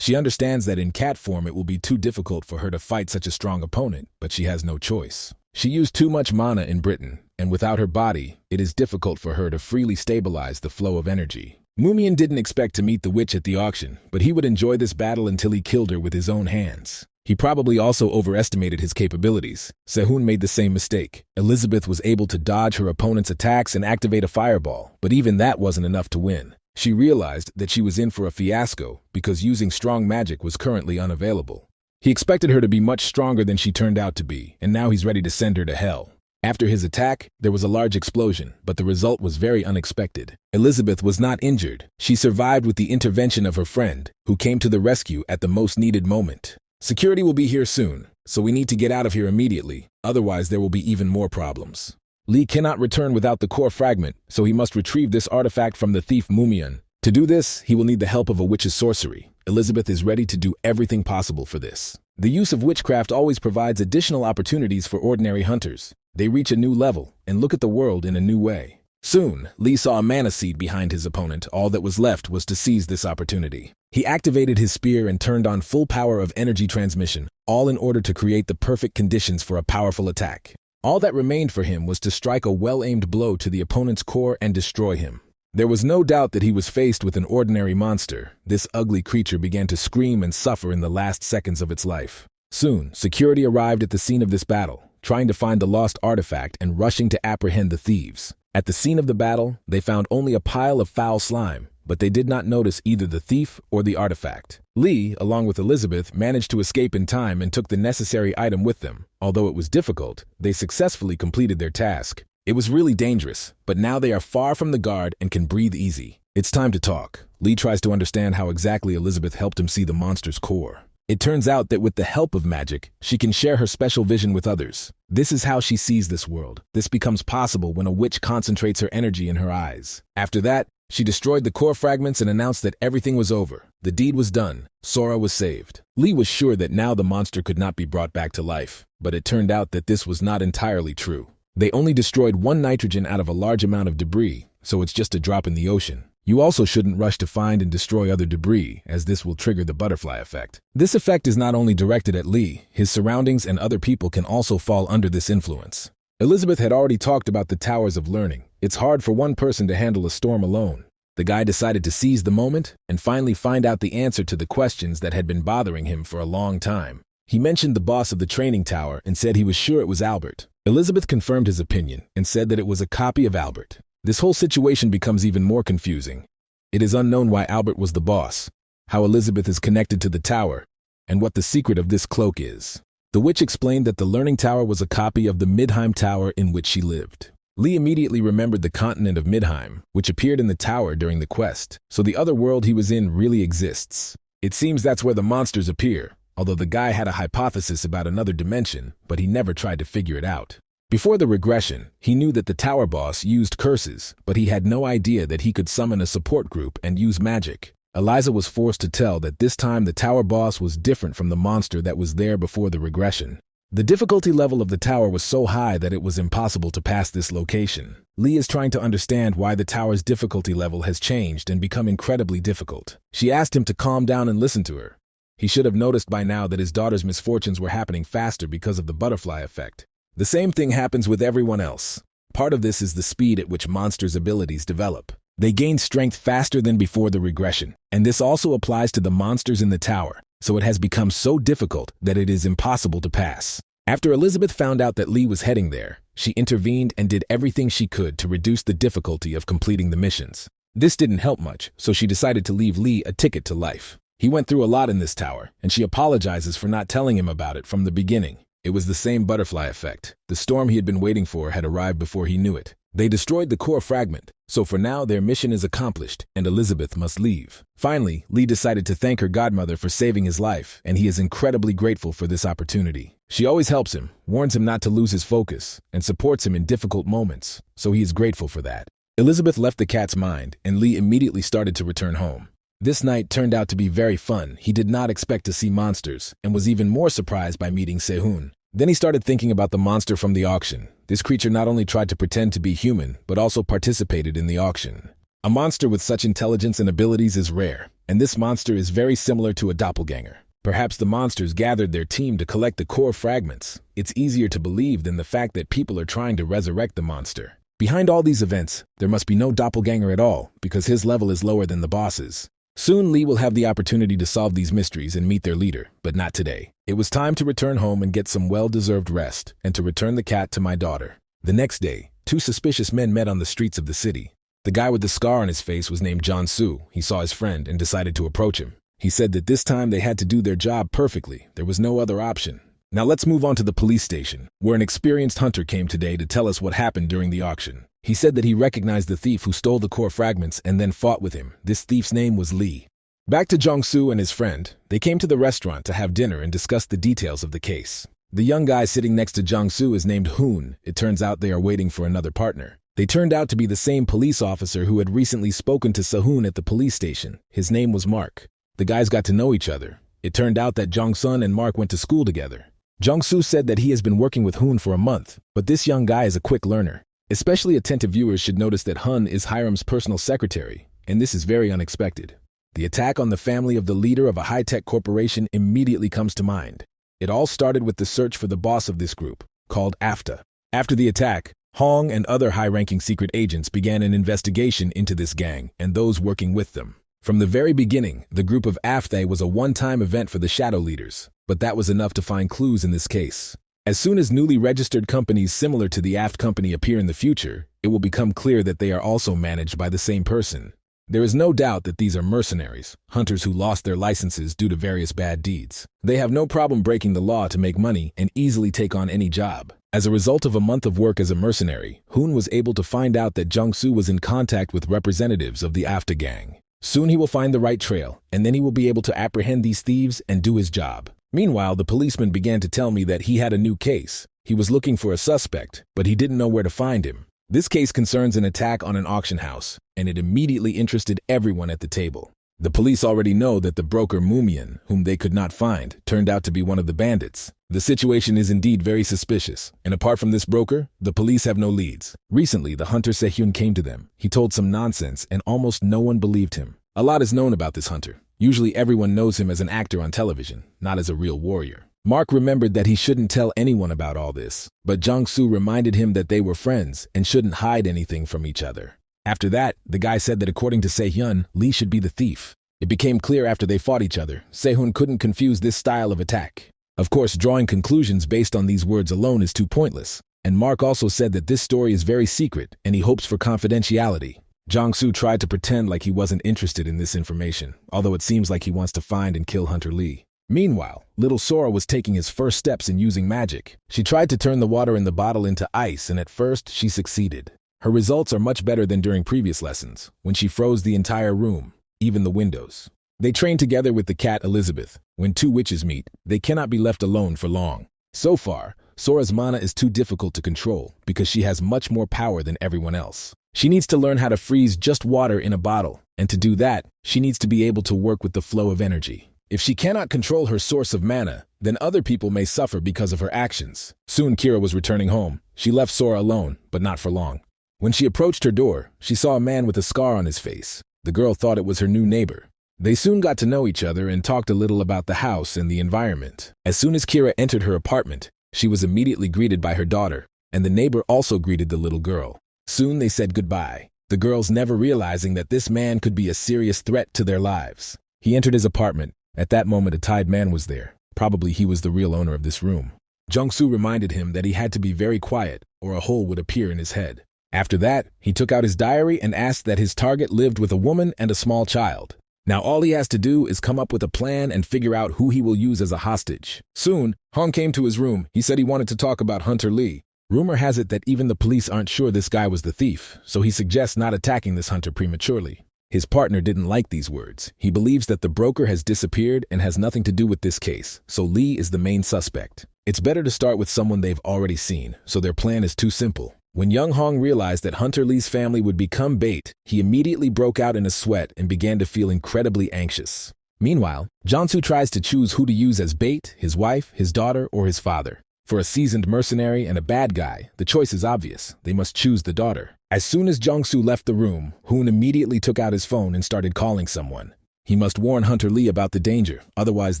She understands that in cat form it will be too difficult for her to fight such a strong opponent, but she has no choice. She used too much mana in Britain, and without her body, it is difficult for her to freely stabilize the flow of energy. Mumian didn't expect to meet the witch at the auction, but he would enjoy this battle until he killed her with his own hands. He probably also overestimated his capabilities. Sehun made the same mistake. Elizabeth was able to dodge her opponent's attacks and activate a fireball, but even that wasn't enough to win. She realized that she was in for a fiasco because using strong magic was currently unavailable. He expected her to be much stronger than she turned out to be, and now he's ready to send her to hell. After his attack, there was a large explosion, but the result was very unexpected. Elizabeth was not injured. She survived with the intervention of her friend, who came to the rescue at the most needed moment. Security will be here soon, so we need to get out of here immediately, otherwise there will be even more problems. Lee cannot return without the core fragment, so he must retrieve this artifact from the thief Mumian. To do this, he will need the help of a witch's sorcery. Elizabeth is ready to do everything possible for this. The use of witchcraft always provides additional opportunities for ordinary hunters. They reach a new level and look at the world in a new way. Soon, Lee saw a mana seed behind his opponent. All that was left was to seize this opportunity. He activated his spear and turned on full power of energy transmission, all in order to create the perfect conditions for a powerful attack. All that remained for him was to strike a well-aimed blow to the opponent's core and destroy him. There was no doubt that he was faced with an ordinary monster. This ugly creature began to scream and suffer in the last seconds of its life. Soon, security arrived at the scene of this battle, trying to find the lost artifact and rushing to apprehend the thieves. At the scene of the battle, they found only a pile of foul slime, but they did not notice either the thief or the artifact. Lee, along with Elizabeth, managed to escape in time and took the necessary item with them. Although it was difficult, they successfully completed their task. It was really dangerous, but now they are far from the guard and can breathe easy. It's time to talk. Lee tries to understand how exactly Elizabeth helped him see the monster's core. It turns out that with the help of magic, she can share her special vision with others. This is how she sees this world. This becomes possible when a witch concentrates her energy in her eyes. After that, she destroyed the core fragments and announced that everything was over. The deed was done. Sora was saved. Lee was sure that now the monster could not be brought back to life, but it turned out that this was not entirely true. They only destroyed 1 nitrogen out of a large amount of debris, so it's just a drop in the ocean. You also shouldn't rush to find and destroy other debris, as this will trigger the butterfly effect. This effect is not only directed at Lee, his surroundings and other people can also fall under this influence. Elizabeth had already talked about the towers of learning. It's hard for one person to handle a storm alone. The guy decided to seize the moment and finally find out the answer to the questions that had been bothering him for a long time. He mentioned the boss of the training tower and said he was sure it was Albert. Elizabeth confirmed his opinion and said that it was a copy of Albert. This whole situation becomes even more confusing. It is unknown why Albert was the boss, how Elizabeth is connected to the tower, and what the secret of this cloak is. The witch explained that the learning tower was a copy of the Midheim tower in which she lived. Lee immediately remembered the continent of Midheim, which appeared in the tower during the quest, so the other world he was in really exists. It seems that's where the monsters appear, although the guy had a hypothesis about another dimension, but he never tried to figure it out. Before the regression, he knew that the tower boss used curses, but he had no idea that he could summon a support group and use magic. Eliza was forced to tell that this time the tower boss was different from the monster that was there before the regression. The difficulty level of the tower was so high that it was impossible to pass this location. Lee is trying to understand why the tower's difficulty level has changed and become incredibly difficult. She asked him to calm down and listen to her. He should have noticed by now that his daughter's misfortunes were happening faster because of the butterfly effect. The same thing happens with everyone else. Part of this is the speed at which monsters' abilities develop. They gain strength faster than before the regression, and this also applies to the monsters in the tower. so it has become so difficult that it is impossible to pass. After Elizabeth found out that Lee was heading there, she intervened and did everything she could to reduce the difficulty of completing the missions. This didn't help much, so she decided to leave Lee a ticket to life. He went through a lot in this tower, and she apologizes for not telling him about it from the beginning. It was the same butterfly effect. The storm he had been waiting for had arrived before he knew it. They destroyed the core fragment, so for now their mission is accomplished, and Elizabeth must leave. Finally, Lee decided to thank her godmother for saving his life, and he is incredibly grateful for this opportunity. She always helps him, warns him not to lose his focus, and supports him in difficult moments, so he is grateful for that. Elizabeth left the cat's mind, and Lee immediately started to return home. This night turned out to be very fun. He did not expect to see monsters, and was even more surprised by meeting Sehun. Then he started thinking about the monster from the auction. This creature not only tried to pretend to be human, but also participated in the auction. A monster with such intelligence and abilities is rare, and this monster is very similar to a doppelganger. Perhaps the monsters gathered their team to collect the core fragments. It's easier to believe than the fact that people are trying to resurrect the monster. Behind all these events, there must be no doppelganger at all, because his level is lower than the boss's. Soon Lee will have the opportunity to solve these mysteries and meet their leader, but not today. It was time to return home and get some well-deserved rest, and to return the cat to my daughter. The next day, two suspicious men met on the streets of the city. The guy with the scar on his face was named Jong-soo. He saw his friend and decided to approach him. He said that this time they had to do their job perfectly. There was no other option. Now let's move on to the police station, where an experienced hunter came today to tell us what happened during the auction. He said that he recognized the thief who stole the core fragments and then fought with him. This thief's name was Lee. Back to Jong-soo and his friend, they came to the restaurant to have dinner and discuss the details of the case. The young guy sitting next to Jong-soo is named Hoon. It turns out they are waiting for another partner. They turned out to be the same police officer who had recently spoken to Sehun at the police station. His name was Mark. The guys got to know each other. It turned out that Jong-sun and Mark went to school together. Jong-soo said that he has been working with Hoon for a month, but this young guy is a quick learner. Especially attentive viewers should notice that Hun is Hiram's personal secretary, and this is very unexpected. The attack on the family of the leader of a high-tech corporation immediately comes to mind. It all started with the search for the boss of this group, called AFTA. After the attack, Hong and other high-ranking secret agents began an investigation into this gang and those working with them. From the very beginning, the group of AFTA was a one-time event for the shadow leaders, but that was enough to find clues in this case. As soon as newly registered companies similar to the AFT company appear in the future, it will become clear that they are also managed by the same person. There is no doubt that these are mercenaries, hunters who lost their licenses due to various bad deeds. They have no problem breaking the law to make money and easily take on any job. As a result of a month of work as a mercenary, Hoon was able to find out that Jong-soo was in contact with representatives of the AFTA gang. Soon he will find the right trail, and then he will be able to apprehend these thieves and do his job. Meanwhile, the policeman began to tell me that he had a new case. He was looking for a suspect, but he didn't know where to find him. This case concerns an attack on an auction house, and it immediately interested everyone at the table. The police already know that the broker Mumian, whom they could not find, turned out to be one of the bandits. The situation is indeed very suspicious, and apart from this broker, the police have no leads. Recently, the hunter Sehyun came to them. He told some nonsense, and almost no one believed him. A lot is known about this hunter. Usually everyone knows him as an actor on television, not as a real warrior. Mark remembered that he shouldn't tell anyone about all this, but Jong-soo reminded him that they were friends and shouldn't hide anything from each other. After that, the guy said that according to Sehyun, Lee should be the thief. It became clear after they fought each other. Sehun couldn't confuse this style of attack. Of course, drawing conclusions based on these words alone is too pointless. And Mark also said that this story is very secret and he hopes for confidentiality. Jong-soo tried to pretend like he wasn't interested in this information, although it seems like he wants to find and kill Hunter Lee. Meanwhile, little Sora was taking his first steps in using magic. She tried to turn the water in the bottle into ice, and at first, she succeeded. Her results are much better than during previous lessons, when she froze the entire room, even the windows. They train together with the cat Elizabeth. When two witches meet, they cannot be left alone for long. So far, Sora's mana is too difficult to control because she has much more power than everyone else. She needs to learn how to freeze just water in a bottle, and to do that, she needs to be able to work with the flow of energy. If she cannot control her source of mana, then other people may suffer because of her actions. Soon Kira was returning home. She left Sora alone, but not for long. When she approached her door, she saw a man with a scar on his face. The girl thought it was her new neighbor. They soon got to know each other and talked a little about the house and the environment. As soon as Kira entered her apartment, she was immediately greeted by her daughter, and the neighbor also greeted the little girl. Soon they said goodbye, the girls never realizing that this man could be a serious threat to their lives. He entered his apartment, At that moment, a tied man was there. Probably he was the real owner of this room. Jung-soo reminded him that he had to be very quiet or a hole would appear in his head. After that, he took out his diary and asked that his target lived with a woman and a small child. Now all he has to do is come up with a plan and figure out who he will use as a hostage. Soon, Hong came to his room. He said he wanted to talk about Hunter Lee. Rumor has it that even the police aren't sure this guy was the thief, so he suggests not attacking this hunter prematurely. His partner didn't like these words. He believes that the broker has disappeared and has nothing to do with this case, so Lee is the main suspect. It's better to start with someone they've already seen, so their plan is too simple. When Young Hong realized that Hunter Lee's family would become bait, he immediately broke out in a sweat and began to feel incredibly anxious. Meanwhile, Jong-soo tries to choose who to use as bait, his wife, his daughter, or his father. For a seasoned mercenary and a bad guy, the choice is obvious. They must choose the daughter. As soon as Jong-soo left the room, Hoon immediately took out his phone and started calling someone. He must warn Hunter Lee about the danger, otherwise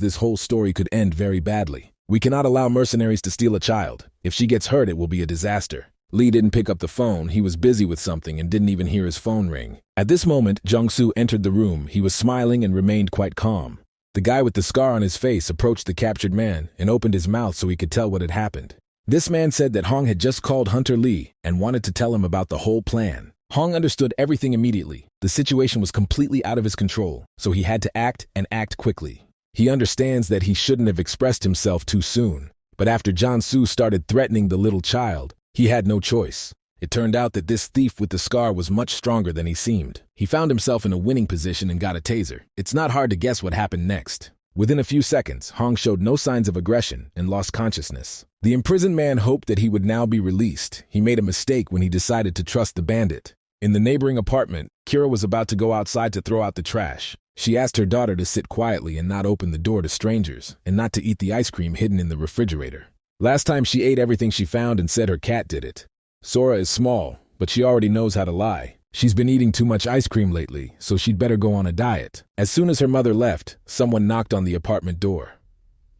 this whole story could end very badly. We cannot allow mercenaries to steal a child. If she gets hurt, it will be a disaster. Lee didn't pick up the phone. He was busy with something and didn't even hear his phone ring. At this moment, Jong-soo entered the room. He was smiling and remained quite calm. The guy with the scar on his face approached the captured man and opened his mouth so he could tell what had happened. This man said that Hong had just called Hunter Lee and wanted to tell him about the whole plan. Hong understood everything immediately. The situation was completely out of his control, so he had to act and act quickly. He understands that he shouldn't have expressed himself too soon, but after Jong-soo started threatening the little child, he had no choice. It turned out that this thief with the scar was much stronger than he seemed. He found himself in a winning position and got a taser. It's not hard to guess what happened next. Within a few seconds, Hong showed no signs of aggression and lost consciousness. The imprisoned man hoped that he would now be released. He made a mistake when he decided to trust the bandit. In the neighboring apartment, Kira was about to go outside to throw out the trash. She asked her daughter to sit quietly and not open the door to strangers, and not to eat the ice cream hidden in the refrigerator. Last time she ate everything she found and said her cat did it. Sora is small, but she already knows how to lie. She's been eating too much ice cream lately, so she'd better go on a diet. As soon as her mother left, someone knocked on the apartment door.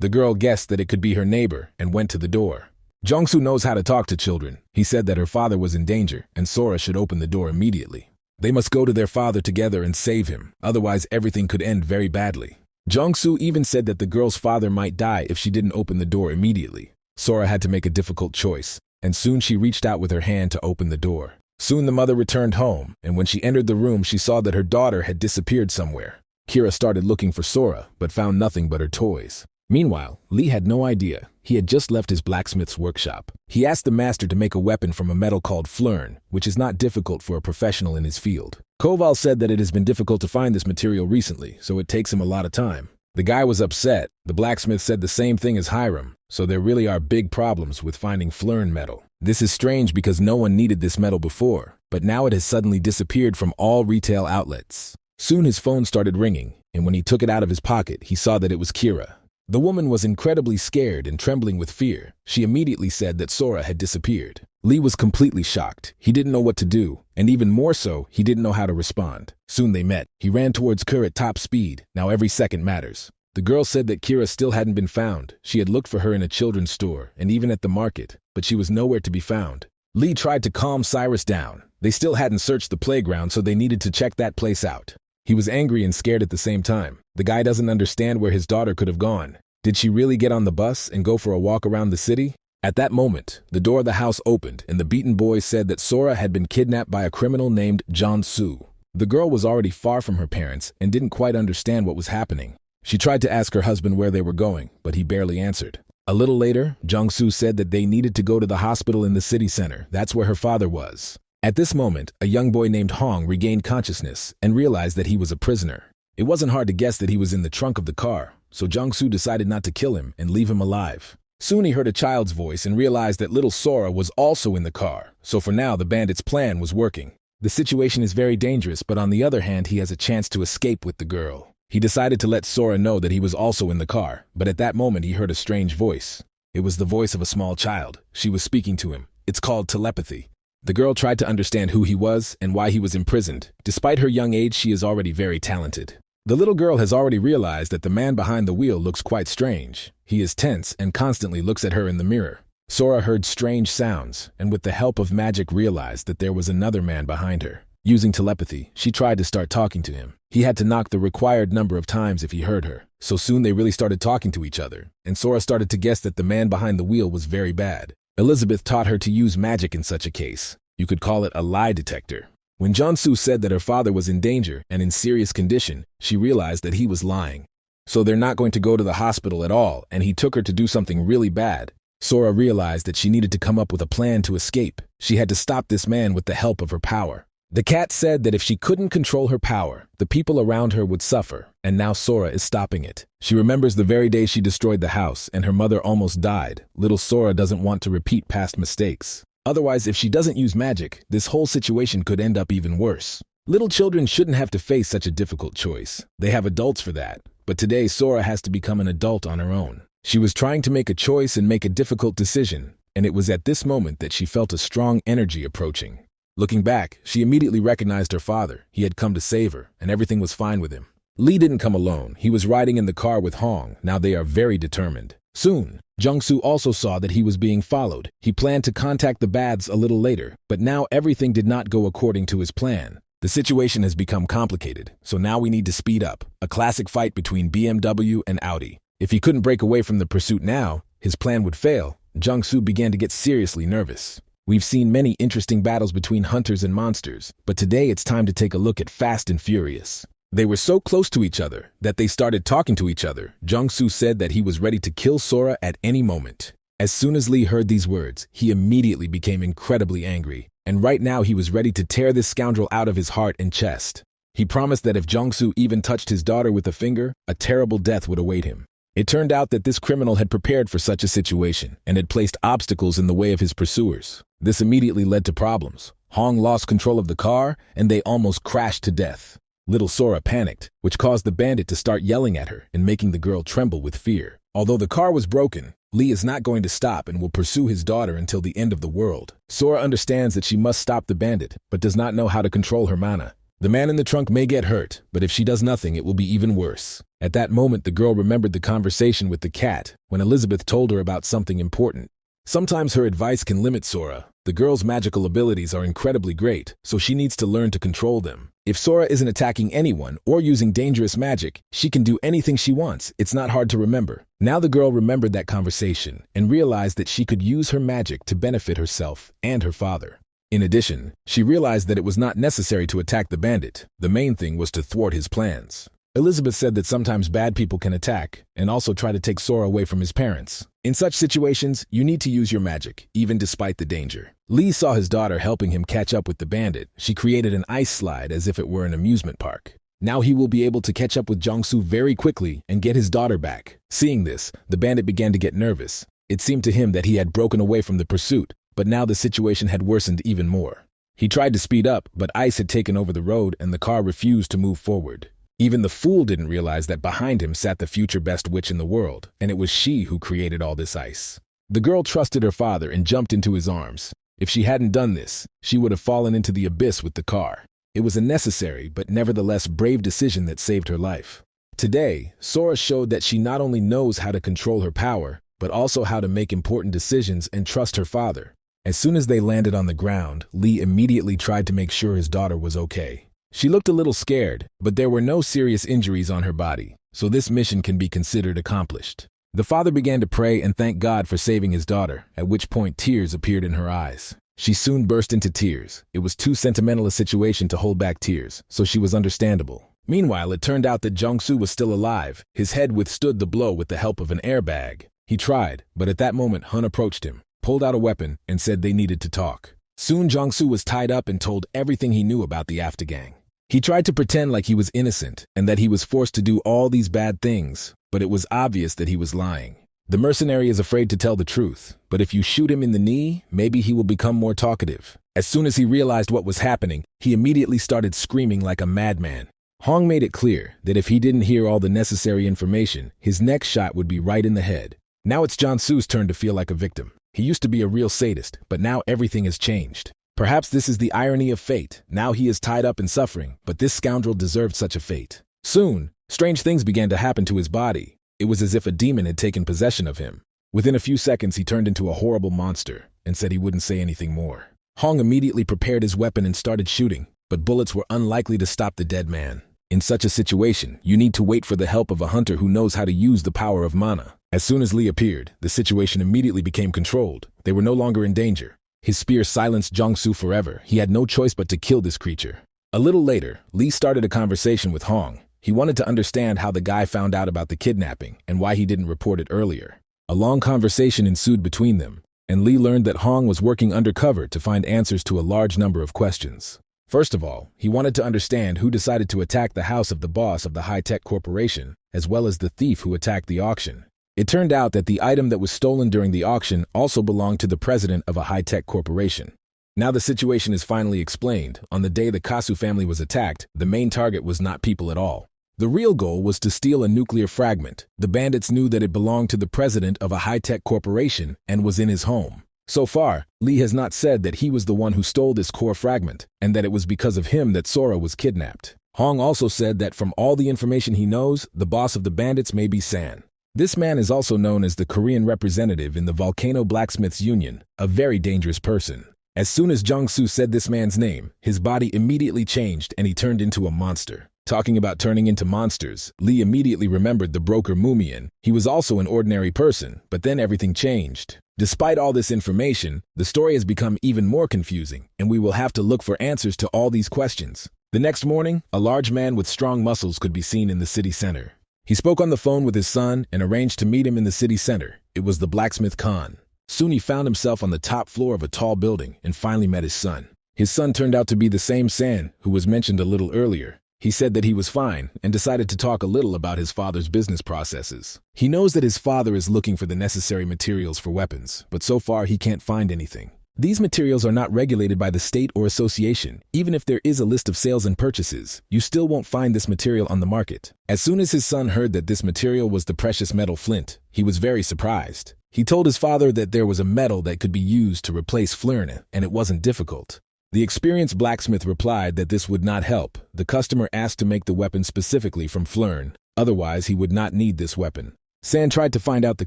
The girl guessed that it could be her neighbor and went to the door. Jong-soo knows how to talk to children. He said that her father was in danger and Sora should open the door immediately. They must go to their father together and save him, otherwise everything could end very badly. Jong-soo even said that the girl's father might die if she didn't open the door immediately. Sora had to make a difficult choice, and soon she reached out with her hand to open the door. Soon the mother returned home, and when she entered the room she saw that her daughter had disappeared somewhere. Kira started looking for Sora, but found nothing but her toys. Meanwhile, Lee had no idea. He had just left his blacksmith's workshop. He asked the master to make a weapon from a metal called flern, which is not difficult for a professional in his field. Koval said that it has been difficult to find this material recently, so it takes him a lot of time. The guy was upset. The blacksmith said the same thing as Hiram, so there really are big problems with finding flern metal. This is strange because no one needed this metal before, but now it has suddenly disappeared from all retail outlets. Soon his phone started ringing, and when he took it out of his pocket, he saw that it was Kira. The woman was incredibly scared and trembling with fear. She immediately said that Sora had disappeared. Lee was completely shocked. He didn't know what to do, and even more so, he didn't know how to respond. Soon they met. He ran towards Kira at top speed. Now every second matters. The girl said that Kira still hadn't been found. She had looked for her in a children's store and even at the market, but she was nowhere to be found. Lee tried to calm Cyrus down. They still hadn't searched the playground, so they needed to check that place out. He was angry and scared at the same time. The guy doesn't understand where his daughter could have gone. Did she really get on the bus and go for a walk around the city? At that moment, the door of the house opened and the beaten boy said that Sora had been kidnapped by a criminal named Jong-soo. The girl was already far from her parents and didn't quite understand what was happening. She tried to ask her husband where they were going, but he barely answered. A little later, Jong-soo said that they needed to go to the hospital in the city center. That's where her father was. At this moment, a young boy named Hong regained consciousness and realized that he was a prisoner. It wasn't hard to guess that he was in the trunk of the car, so Jong-soo decided not to kill him and leave him alive. Soon he heard a child's voice and realized that little Sora was also in the car, so for now the bandit's plan was working. The situation is very dangerous, but on the other hand he has a chance to escape with the girl. He decided to let Sora know that he was also in the car, but at that moment he heard a strange voice. It was the voice of a small child. She was speaking to him. It's called telepathy. The girl tried to understand who he was and why he was imprisoned. Despite her young age, she is already very talented. The little girl has already realized that the man behind the wheel looks quite strange. He is tense and constantly looks at her in the mirror. Sora heard strange sounds, and with the help of magic realized that there was another man behind her. Using telepathy, she tried to start talking to him. He had to knock the required number of times if he heard her. So soon they really started talking to each other, and Sora started to guess that the man behind the wheel was very bad. Elizabeth taught her to use magic in such a case. You could call it a lie detector. When Jong-soo said that her father was in danger and in serious condition, she realized that he was lying. So they're not going to go to the hospital at all, and he took her to do something really bad. Sora realized that she needed to come up with a plan to escape. She had to stop this man with the help of her power. The cat said that if she couldn't control her power, the people around her would suffer, and now Sora is stopping it. She remembers the very day she destroyed the house and her mother almost died. Little Sora doesn't want to repeat past mistakes. Otherwise, if she doesn't use magic, this whole situation could end up even worse. Little children shouldn't have to face such a difficult choice. They have adults for that. But today, Sora has to become an adult on her own. She was trying to make a choice and make a difficult decision, and it was at this moment that she felt a strong energy approaching. Looking back, she immediately recognized her father. He had come to save her, and everything was fine with him. Lee didn't come alone. He was riding in the car with Hong. Now they are very determined. Soon, Jung-soo also saw that he was being followed. He planned to contact the Baths a little later, but now everything did not go according to his plan. The situation has become complicated, so now we need to speed up. A classic fight between BMW and Audi. If he couldn't break away from the pursuit now, his plan would fail. Jung-soo began to get seriously nervous. We've seen many interesting battles between hunters and monsters, but today it's time to take a look at Fast and Furious. They were so close to each other that they started talking to each other. Jung-soo said that he was ready to kill Sora at any moment. As soon as Lee heard these words, he immediately became incredibly angry. And right now he was ready to tear this scoundrel out of his heart and chest. He promised that if Jung-soo even touched his daughter with a finger, a terrible death would await him. It turned out that this criminal had prepared for such a situation and had placed obstacles in the way of his pursuers. This immediately led to problems. Hong lost control of the car, and they almost crashed to death. Little Sora panicked, which caused the bandit to start yelling at her and making the girl tremble with fear. Although the car was broken, Lee is not going to stop and will pursue his daughter until the end of the world. Sora understands that she must stop the bandit, but does not know how to control her mana. The man in the trunk may get hurt, but if she does nothing, it will be even worse. At that moment, the girl remembered the conversation with the cat when Elizabeth told her about something important. Sometimes her advice can limit Sora. The girl's magical abilities are incredibly great, so she needs to learn to control them. If Sora isn't attacking anyone or using dangerous magic, she can do anything she wants. It's not hard to remember. Now the girl remembered that conversation and realized that she could use her magic to benefit herself and her father. In addition, she realized that it was not necessary to attack the bandit. The main thing was to thwart his plans. Elizabeth said that sometimes bad people can attack and also try to take Sora away from his parents. In such situations, you need to use your magic, even despite the danger. Lee saw his daughter helping him catch up with the bandit. She created an ice slide as if it were an amusement park. Now he will be able to catch up with Jung-soo very quickly and get his daughter back. Seeing this, the bandit began to get nervous. It seemed to him that he had broken away from the pursuit, but now the situation had worsened even more. He tried to speed up, but ice had taken over the road and the car refused to move forward. Even the fool didn't realize that behind him sat the future best witch in the world, and it was she who created all this ice. The girl trusted her father and jumped into his arms. If she hadn't done this, she would have fallen into the abyss with the car. It was a necessary but nevertheless brave decision that saved her life. Today, Sora showed that she not only knows how to control her power, but also how to make important decisions and trust her father. As soon as they landed on the ground, Lee immediately tried to make sure his daughter was okay. She looked a little scared, but there were no serious injuries on her body, so this mission can be considered accomplished. The father began to pray and thank God for saving his daughter, at which point tears appeared in her eyes. She soon burst into tears. It was too sentimental a situation to hold back tears, so she was understandable. Meanwhile, it turned out that Jung-soo was still alive. His head withstood the blow with the help of an airbag. He tried, but at that moment Hun approached him, pulled out a weapon, and said they needed to talk. Soon Jung-soo was tied up and told everything he knew about the aftergang. He tried to pretend like he was innocent and that he was forced to do all these bad things, but it was obvious that he was lying. The mercenary is afraid to tell the truth, but if you shoot him in the knee, maybe he will become more talkative. As soon as he realized what was happening, he immediately started screaming like a madman. Hong made it clear that if he didn't hear all the necessary information, his next shot would be right in the head. Now it's Jong-soo's turn to feel like a victim. He used to be a real sadist, but now everything has changed. Perhaps this is the irony of fate. Now he is tied up and suffering, but this scoundrel deserved such a fate. Soon, strange things began to happen to his body. It was as if a demon had taken possession of him. Within a few seconds, he turned into a horrible monster and said he wouldn't say anything more. Hong immediately prepared his weapon and started shooting, but bullets were unlikely to stop the dead man. In such a situation, you need to wait for the help of a hunter who knows how to use the power of mana. As soon as Lee appeared, the situation immediately became controlled. They were no longer in danger. His spear silenced Jong-soo forever. He had no choice but to kill this creature. A little later, Lee started a conversation with Hong. He wanted to understand how the guy found out about the kidnapping and why he didn't report it earlier. A long conversation ensued between them, and Lee learned that Hong was working undercover to find answers to a large number of questions. First of all, he wanted to understand who decided to attack the house of the boss of the high-tech corporation, as well as the thief who attacked the auction. It turned out that the item that was stolen during the auction also belonged to the president of a high-tech corporation. Now the situation is finally explained. On the day the Kasu family was attacked, the main target was not people at all. The real goal was to steal a nuclear fragment. The bandits knew that it belonged to the president of a high-tech corporation and was in his home. So far, Lee has not said that he was the one who stole this core fragment, and that it was because of him that Sora was kidnapped. Hong also said that from all the information he knows, the boss of the bandits may be San. This man is also known as the Korean representative in the Volcano Blacksmiths Union, a very dangerous person. As soon as Jong-soo said this man's name, his body immediately changed and he turned into a monster. Talking about turning into monsters, Lee immediately remembered the broker Mumian. He was also an ordinary person, but then everything changed. Despite all this information, the story has become even more confusing, and we will have to look for answers to all these questions. The next morning, a large man with strong muscles could be seen in the city center. He spoke on the phone with his son and arranged to meet him in the city center. It was the blacksmith Khan. Soon he found himself on the top floor of a tall building and finally met his son. His son turned out to be the same San who was mentioned a little earlier. He said that he was fine and decided to talk a little about his father's business processes. He knows that his father is looking for the necessary materials for weapons, but so far he can't find anything. These materials are not regulated by the state or association. Even if there is a list of sales and purchases, you still won't find this material on the market. As soon as his son heard that this material was the precious metal flint, he was very surprised. He told his father that there was a metal that could be used to replace flint, and it wasn't difficult. The experienced blacksmith replied that this would not help. The customer asked to make the weapon specifically from flint, otherwise he would not need this weapon. San tried to find out the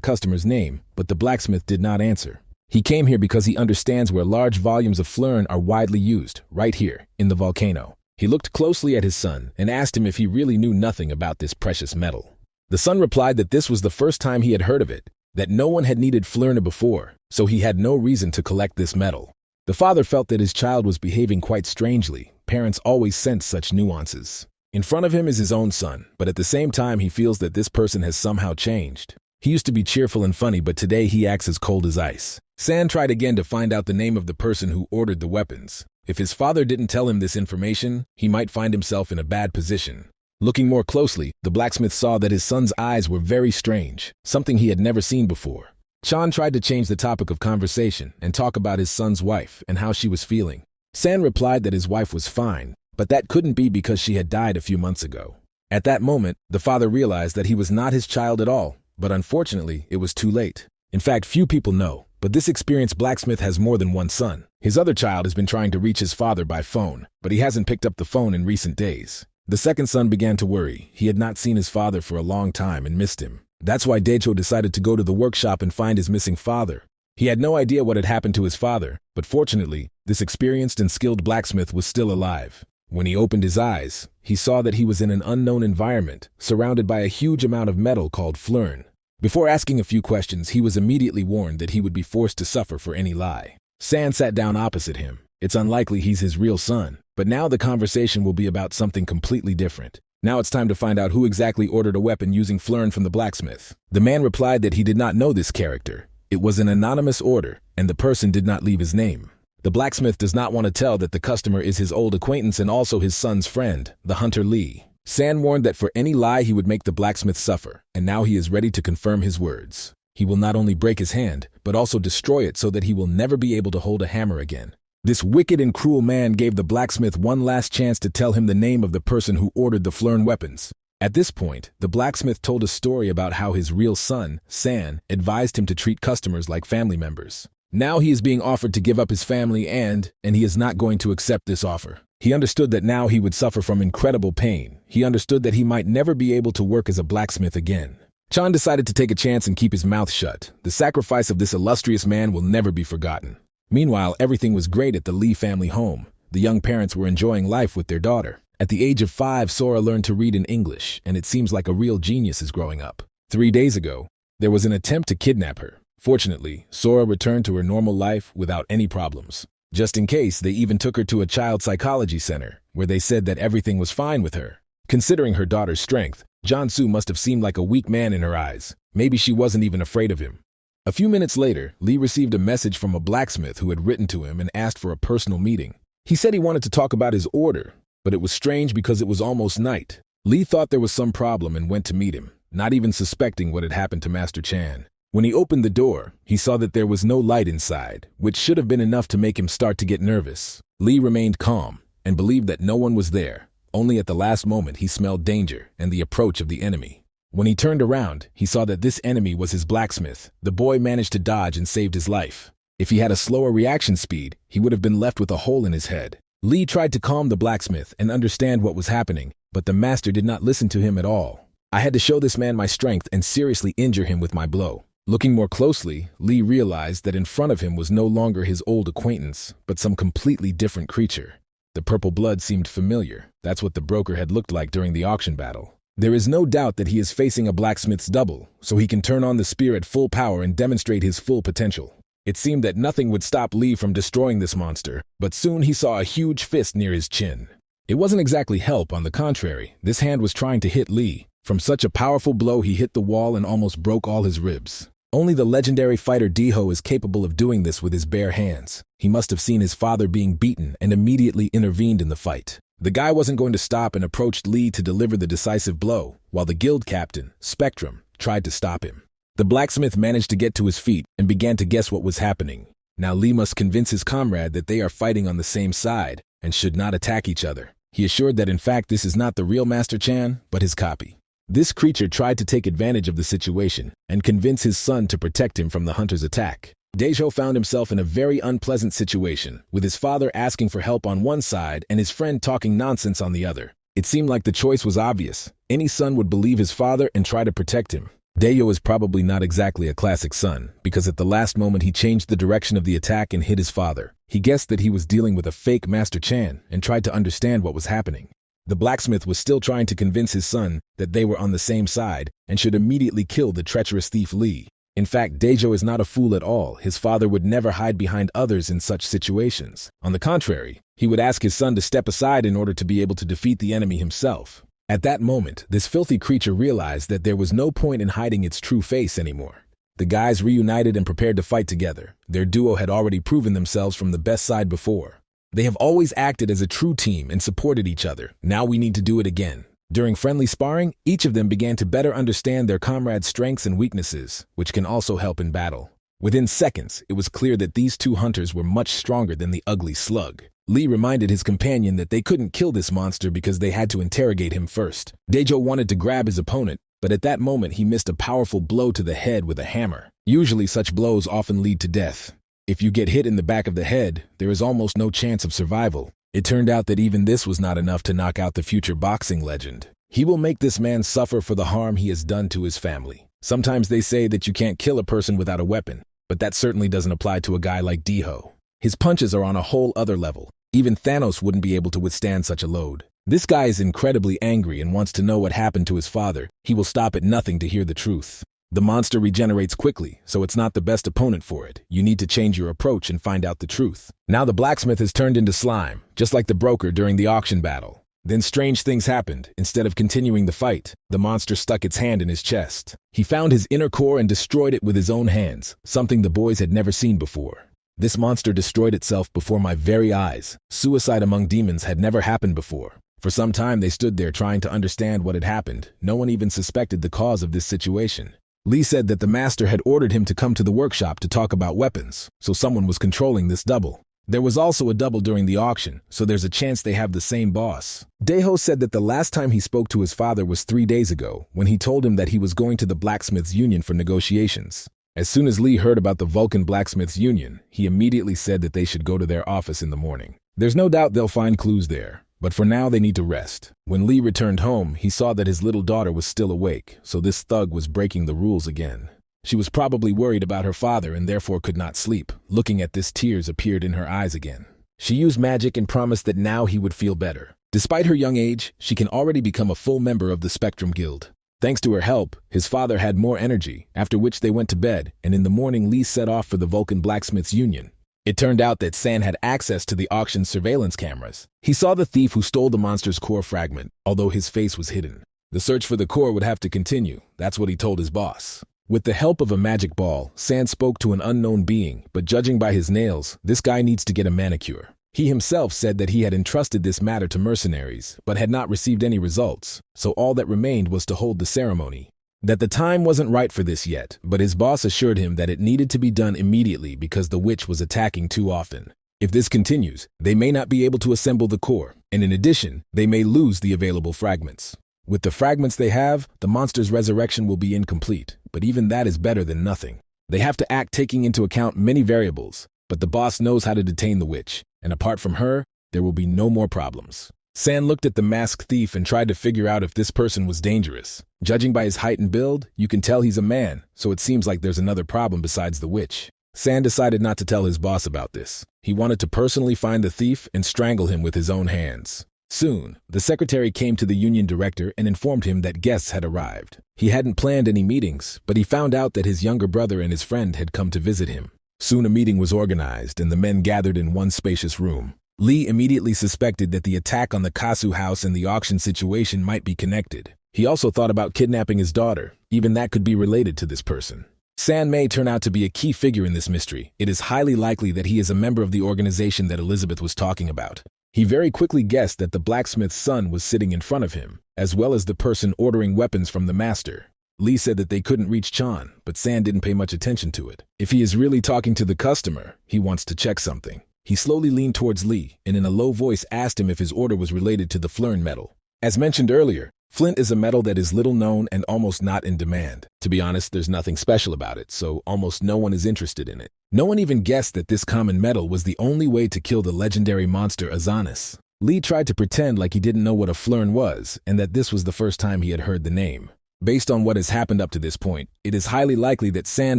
customer's name, but the blacksmith did not answer. He came here because he understands where large volumes of flint are widely used, right here, in the volcano. He looked closely at his son and asked him if he really knew nothing about this precious metal. The son replied that this was the first time he had heard of it, that no one had needed flint before, so he had no reason to collect this metal. The father felt that his child was behaving quite strangely. Parents always sense such nuances. In front of him is his own son, but at the same time he feels that this person has somehow changed. He used to be cheerful and funny, but today he acts as cold as ice. San tried again to find out the name of the person who ordered the weapons. If his father didn't tell him this information, he might find himself in a bad position. Looking more closely, the blacksmith saw that his son's eyes were very strange, something he had never seen before. Chan tried to change the topic of conversation and talk about his son's wife and how she was feeling. San replied that his wife was fine, but that couldn't be because she had died a few months ago. At that moment, the father realized that he was not his child at all, but unfortunately, it was too late. In fact, few people know, but this experienced blacksmith has more than one son. His other child has been trying to reach his father by phone, but he hasn't picked up the phone in recent days. The second son began to worry. He had not seen his father for a long time and missed him. That's why Daecho decided to go to the workshop and find his missing father. He had no idea what had happened to his father, but fortunately, this experienced and skilled blacksmith was still alive. When he opened his eyes, he saw that he was in an unknown environment, surrounded by a huge amount of metal called flint. Before asking a few questions, he was immediately warned that he would be forced to suffer for any lie. San sat down opposite him. It's unlikely he's his real son, but now the conversation will be about something completely different. Now it's time to find out who exactly ordered a weapon using flint from the blacksmith. The man replied that he did not know this character. It was an anonymous order, and the person did not leave his name. The blacksmith does not want to tell that the customer is his old acquaintance and also his son's friend, the hunter Lee. San warned that for any lie he would make the blacksmith suffer, and now he is ready to confirm his words. He will not only break his hand, but also destroy it so that he will never be able to hold a hammer again. This wicked and cruel man gave the blacksmith one last chance to tell him the name of the person who ordered the flint weapons. At this point, the blacksmith told a story about how his real son, San, advised him to treat customers like family members. Now he is being offered to give up his family and he is not going to accept this offer. He understood that now he would suffer from incredible pain. He understood that he might never be able to work as a blacksmith again. Chan decided to take a chance and keep his mouth shut. The sacrifice of this illustrious man will never be forgotten. Meanwhile, everything was great at the Lee family home. The young parents were enjoying life with their daughter. At the age of 5, Sora learned to read in English, and it seems like a real genius is growing up. 3 days ago, there was an attempt to kidnap her. Fortunately, Sora returned to her normal life without any problems. Just in case, they even took her to a child psychology center, where they said that everything was fine with her. Considering her daughter's strength, Jansu must have seemed like a weak man in her eyes. Maybe she wasn't even afraid of him. A few minutes later, Lee received a message from a blacksmith who had written to him and asked for a personal meeting. He said he wanted to talk about his order, but it was strange because it was almost night. Lee thought there was some problem and went to meet him, not even suspecting what had happened to Master Chan. When he opened the door, he saw that there was no light inside, which should have been enough to make him start to get nervous. Lee remained calm and believed that no one was there. Only at the last moment he smelled danger and the approach of the enemy. When he turned around, he saw that this enemy was his blacksmith. The boy managed to dodge and saved his life. If he had a slower reaction speed, he would have been left with a hole in his head. Lee tried to calm the blacksmith and understand what was happening, but the master did not listen to him at all. I had to show this man my strength and seriously injure him with my blow. Looking more closely, Lee realized that in front of him was no longer his old acquaintance, but some completely different creature. The purple blood seemed familiar. That's what the broker had looked like during the auction battle. There is no doubt that he is facing a blacksmith's double, so he can turn on the spear at full power and demonstrate his full potential. It seemed that nothing would stop Lee from destroying this monster, but soon he saw a huge fist near his chin. It wasn't exactly help, on the contrary. This hand was trying to hit Lee. From such a powerful blow, he hit the wall and almost broke all his ribs. Only the legendary fighter Diho is capable of doing this with his bare hands. He must have seen his father being beaten and immediately intervened in the fight. The guy wasn't going to stop and approached Lee to deliver the decisive blow, while the guild captain, Spectrum, tried to stop him. The blacksmith managed to get to his feet and began to guess what was happening. Now Lee must convince his comrade that they are fighting on the same side and should not attack each other. He assured that in fact this is not the real Master Chan, but his copy. This creature tried to take advantage of the situation and convince his son to protect him from the hunter's attack. Daejo found himself in a very unpleasant situation, with his father asking for help on one side and his friend talking nonsense on the other. It seemed like the choice was obvious. Any son would believe his father and try to protect him. Daejo is probably not exactly a classic son, because at the last moment he changed the direction of the attack and hit his father. He guessed that he was dealing with a fake Master Chan and tried to understand what was happening. The blacksmith was still trying to convince his son that they were on the same side and should immediately kill the treacherous thief Lee. In fact, Daejo is not a fool at all. His father would never hide behind others in such situations. On the contrary, he would ask his son to step aside in order to be able to defeat the enemy himself. At that moment, this filthy creature realized that there was no point in hiding its true face anymore. The guys reunited and prepared to fight together. Their duo had already proven themselves from the best side before. They have always acted as a true team and supported each other. Now we need to do it again. During friendly sparring, each of them began to better understand their comrade's strengths and weaknesses, which can also help in battle. Within seconds, it was clear that these two hunters were much stronger than the ugly slug. Lee reminded his companion that they couldn't kill this monster because they had to interrogate him first. Daejo wanted to grab his opponent, but at that moment he missed a powerful blow to the head with a hammer. Usually such blows often lead to death. If you get hit in the back of the head, there is almost no chance of survival. It turned out that even this was not enough to knock out the future boxing legend. He will make this man suffer for the harm he has done to his family. Sometimes they say that you can't kill a person without a weapon, but that certainly doesn't apply to a guy like Diho. His punches are on a whole other level. Even Thanos wouldn't be able to withstand such a load. This guy is incredibly angry and wants to know what happened to his father. He will stop at nothing to hear the truth. The monster regenerates quickly, so it's not the best opponent for it. You need to change your approach and find out the truth. Now the blacksmith has turned into slime, just like the broker during the auction battle. Then strange things happened. Instead of continuing the fight, the monster stuck its hand in his chest. He found his inner core and destroyed it with his own hands, something the boys had never seen before. This monster destroyed itself before my very eyes. Suicide among demons had never happened before. For some time they stood there trying to understand what had happened. No one even suspected the cause of this situation. Lee said that the master had ordered him to come to the workshop to talk about weapons, so someone was controlling this double. There was also a double during the auction, so there's a chance they have the same boss. Daeho said that the last time he spoke to his father was 3 days ago, when he told him that he was going to the Blacksmiths' Union for negotiations. As soon as Lee heard about the Vulcan Blacksmiths' Union, he immediately said that they should go to their office in the morning. There's no doubt they'll find clues there, but for now they need to rest. When Lee returned home, he saw that his little daughter was still awake, so this thug was breaking the rules again. She was probably worried about her father and therefore could not sleep. Looking at this, tears appeared in her eyes again. She used magic and promised that now he would feel better. Despite her young age, she can already become a full member of the Spectrum Guild. Thanks to her help, his father had more energy, after which they went to bed, and in the morning Lee set off for the Vulcan Blacksmiths Union. It turned out that San had access to the auction's surveillance cameras. He saw the thief who stole the monster's core fragment, although his face was hidden. The search for the core would have to continue, that's what he told his boss. With the help of a magic ball, San spoke to an unknown being, but judging by his nails, this guy needs to get a manicure. He himself said that he had entrusted this matter to mercenaries, but had not received any results, so all that remained was to hold the ceremony. That the time wasn't right for this yet, but his boss assured him that it needed to be done immediately because the witch was attacking too often. If this continues, they may not be able to assemble the core, and in addition, they may lose the available fragments. With the fragments they have, the monster's resurrection will be incomplete, but even that is better than nothing. They have to act taking into account many variables, but the boss knows how to detain the witch, and apart from her, there will be no more problems. San looked at the masked thief and tried to figure out if this person was dangerous. Judging by his height and build, you can tell he's a man, so it seems like there's another problem besides the witch. San decided not to tell his boss about this. He wanted to personally find the thief and strangle him with his own hands. Soon, the secretary came to the union director and informed him that guests had arrived. He hadn't planned any meetings, but he found out that his younger brother and his friend had come to visit him. Soon a meeting was organized and the men gathered in one spacious room. Lee immediately suspected that the attack on the Kasu house and the auction situation might be connected. He also thought about kidnapping his daughter. Even that could be related to this person. San may turn out to be a key figure in this mystery. It is highly likely that he is a member of the organization that Elizabeth was talking about. He very quickly guessed that the blacksmith's son was sitting in front of him, as well as the person ordering weapons from the master. Lee said that they couldn't reach Chan, but San didn't pay much attention to it. If he is really talking to the customer, he wants to check something. He slowly leaned towards Lee and in a low voice asked him if his order was related to the Flern metal. As mentioned earlier, flint is a metal that is little known and almost not in demand. To be honest, there's nothing special about it, so almost no one is interested in it. No one even guessed that this common metal was the only way to kill the legendary monster Azanis. Lee tried to pretend like he didn't know what a Flern was and that this was the first time he had heard the name. Based on what has happened up to this point, it is highly likely that San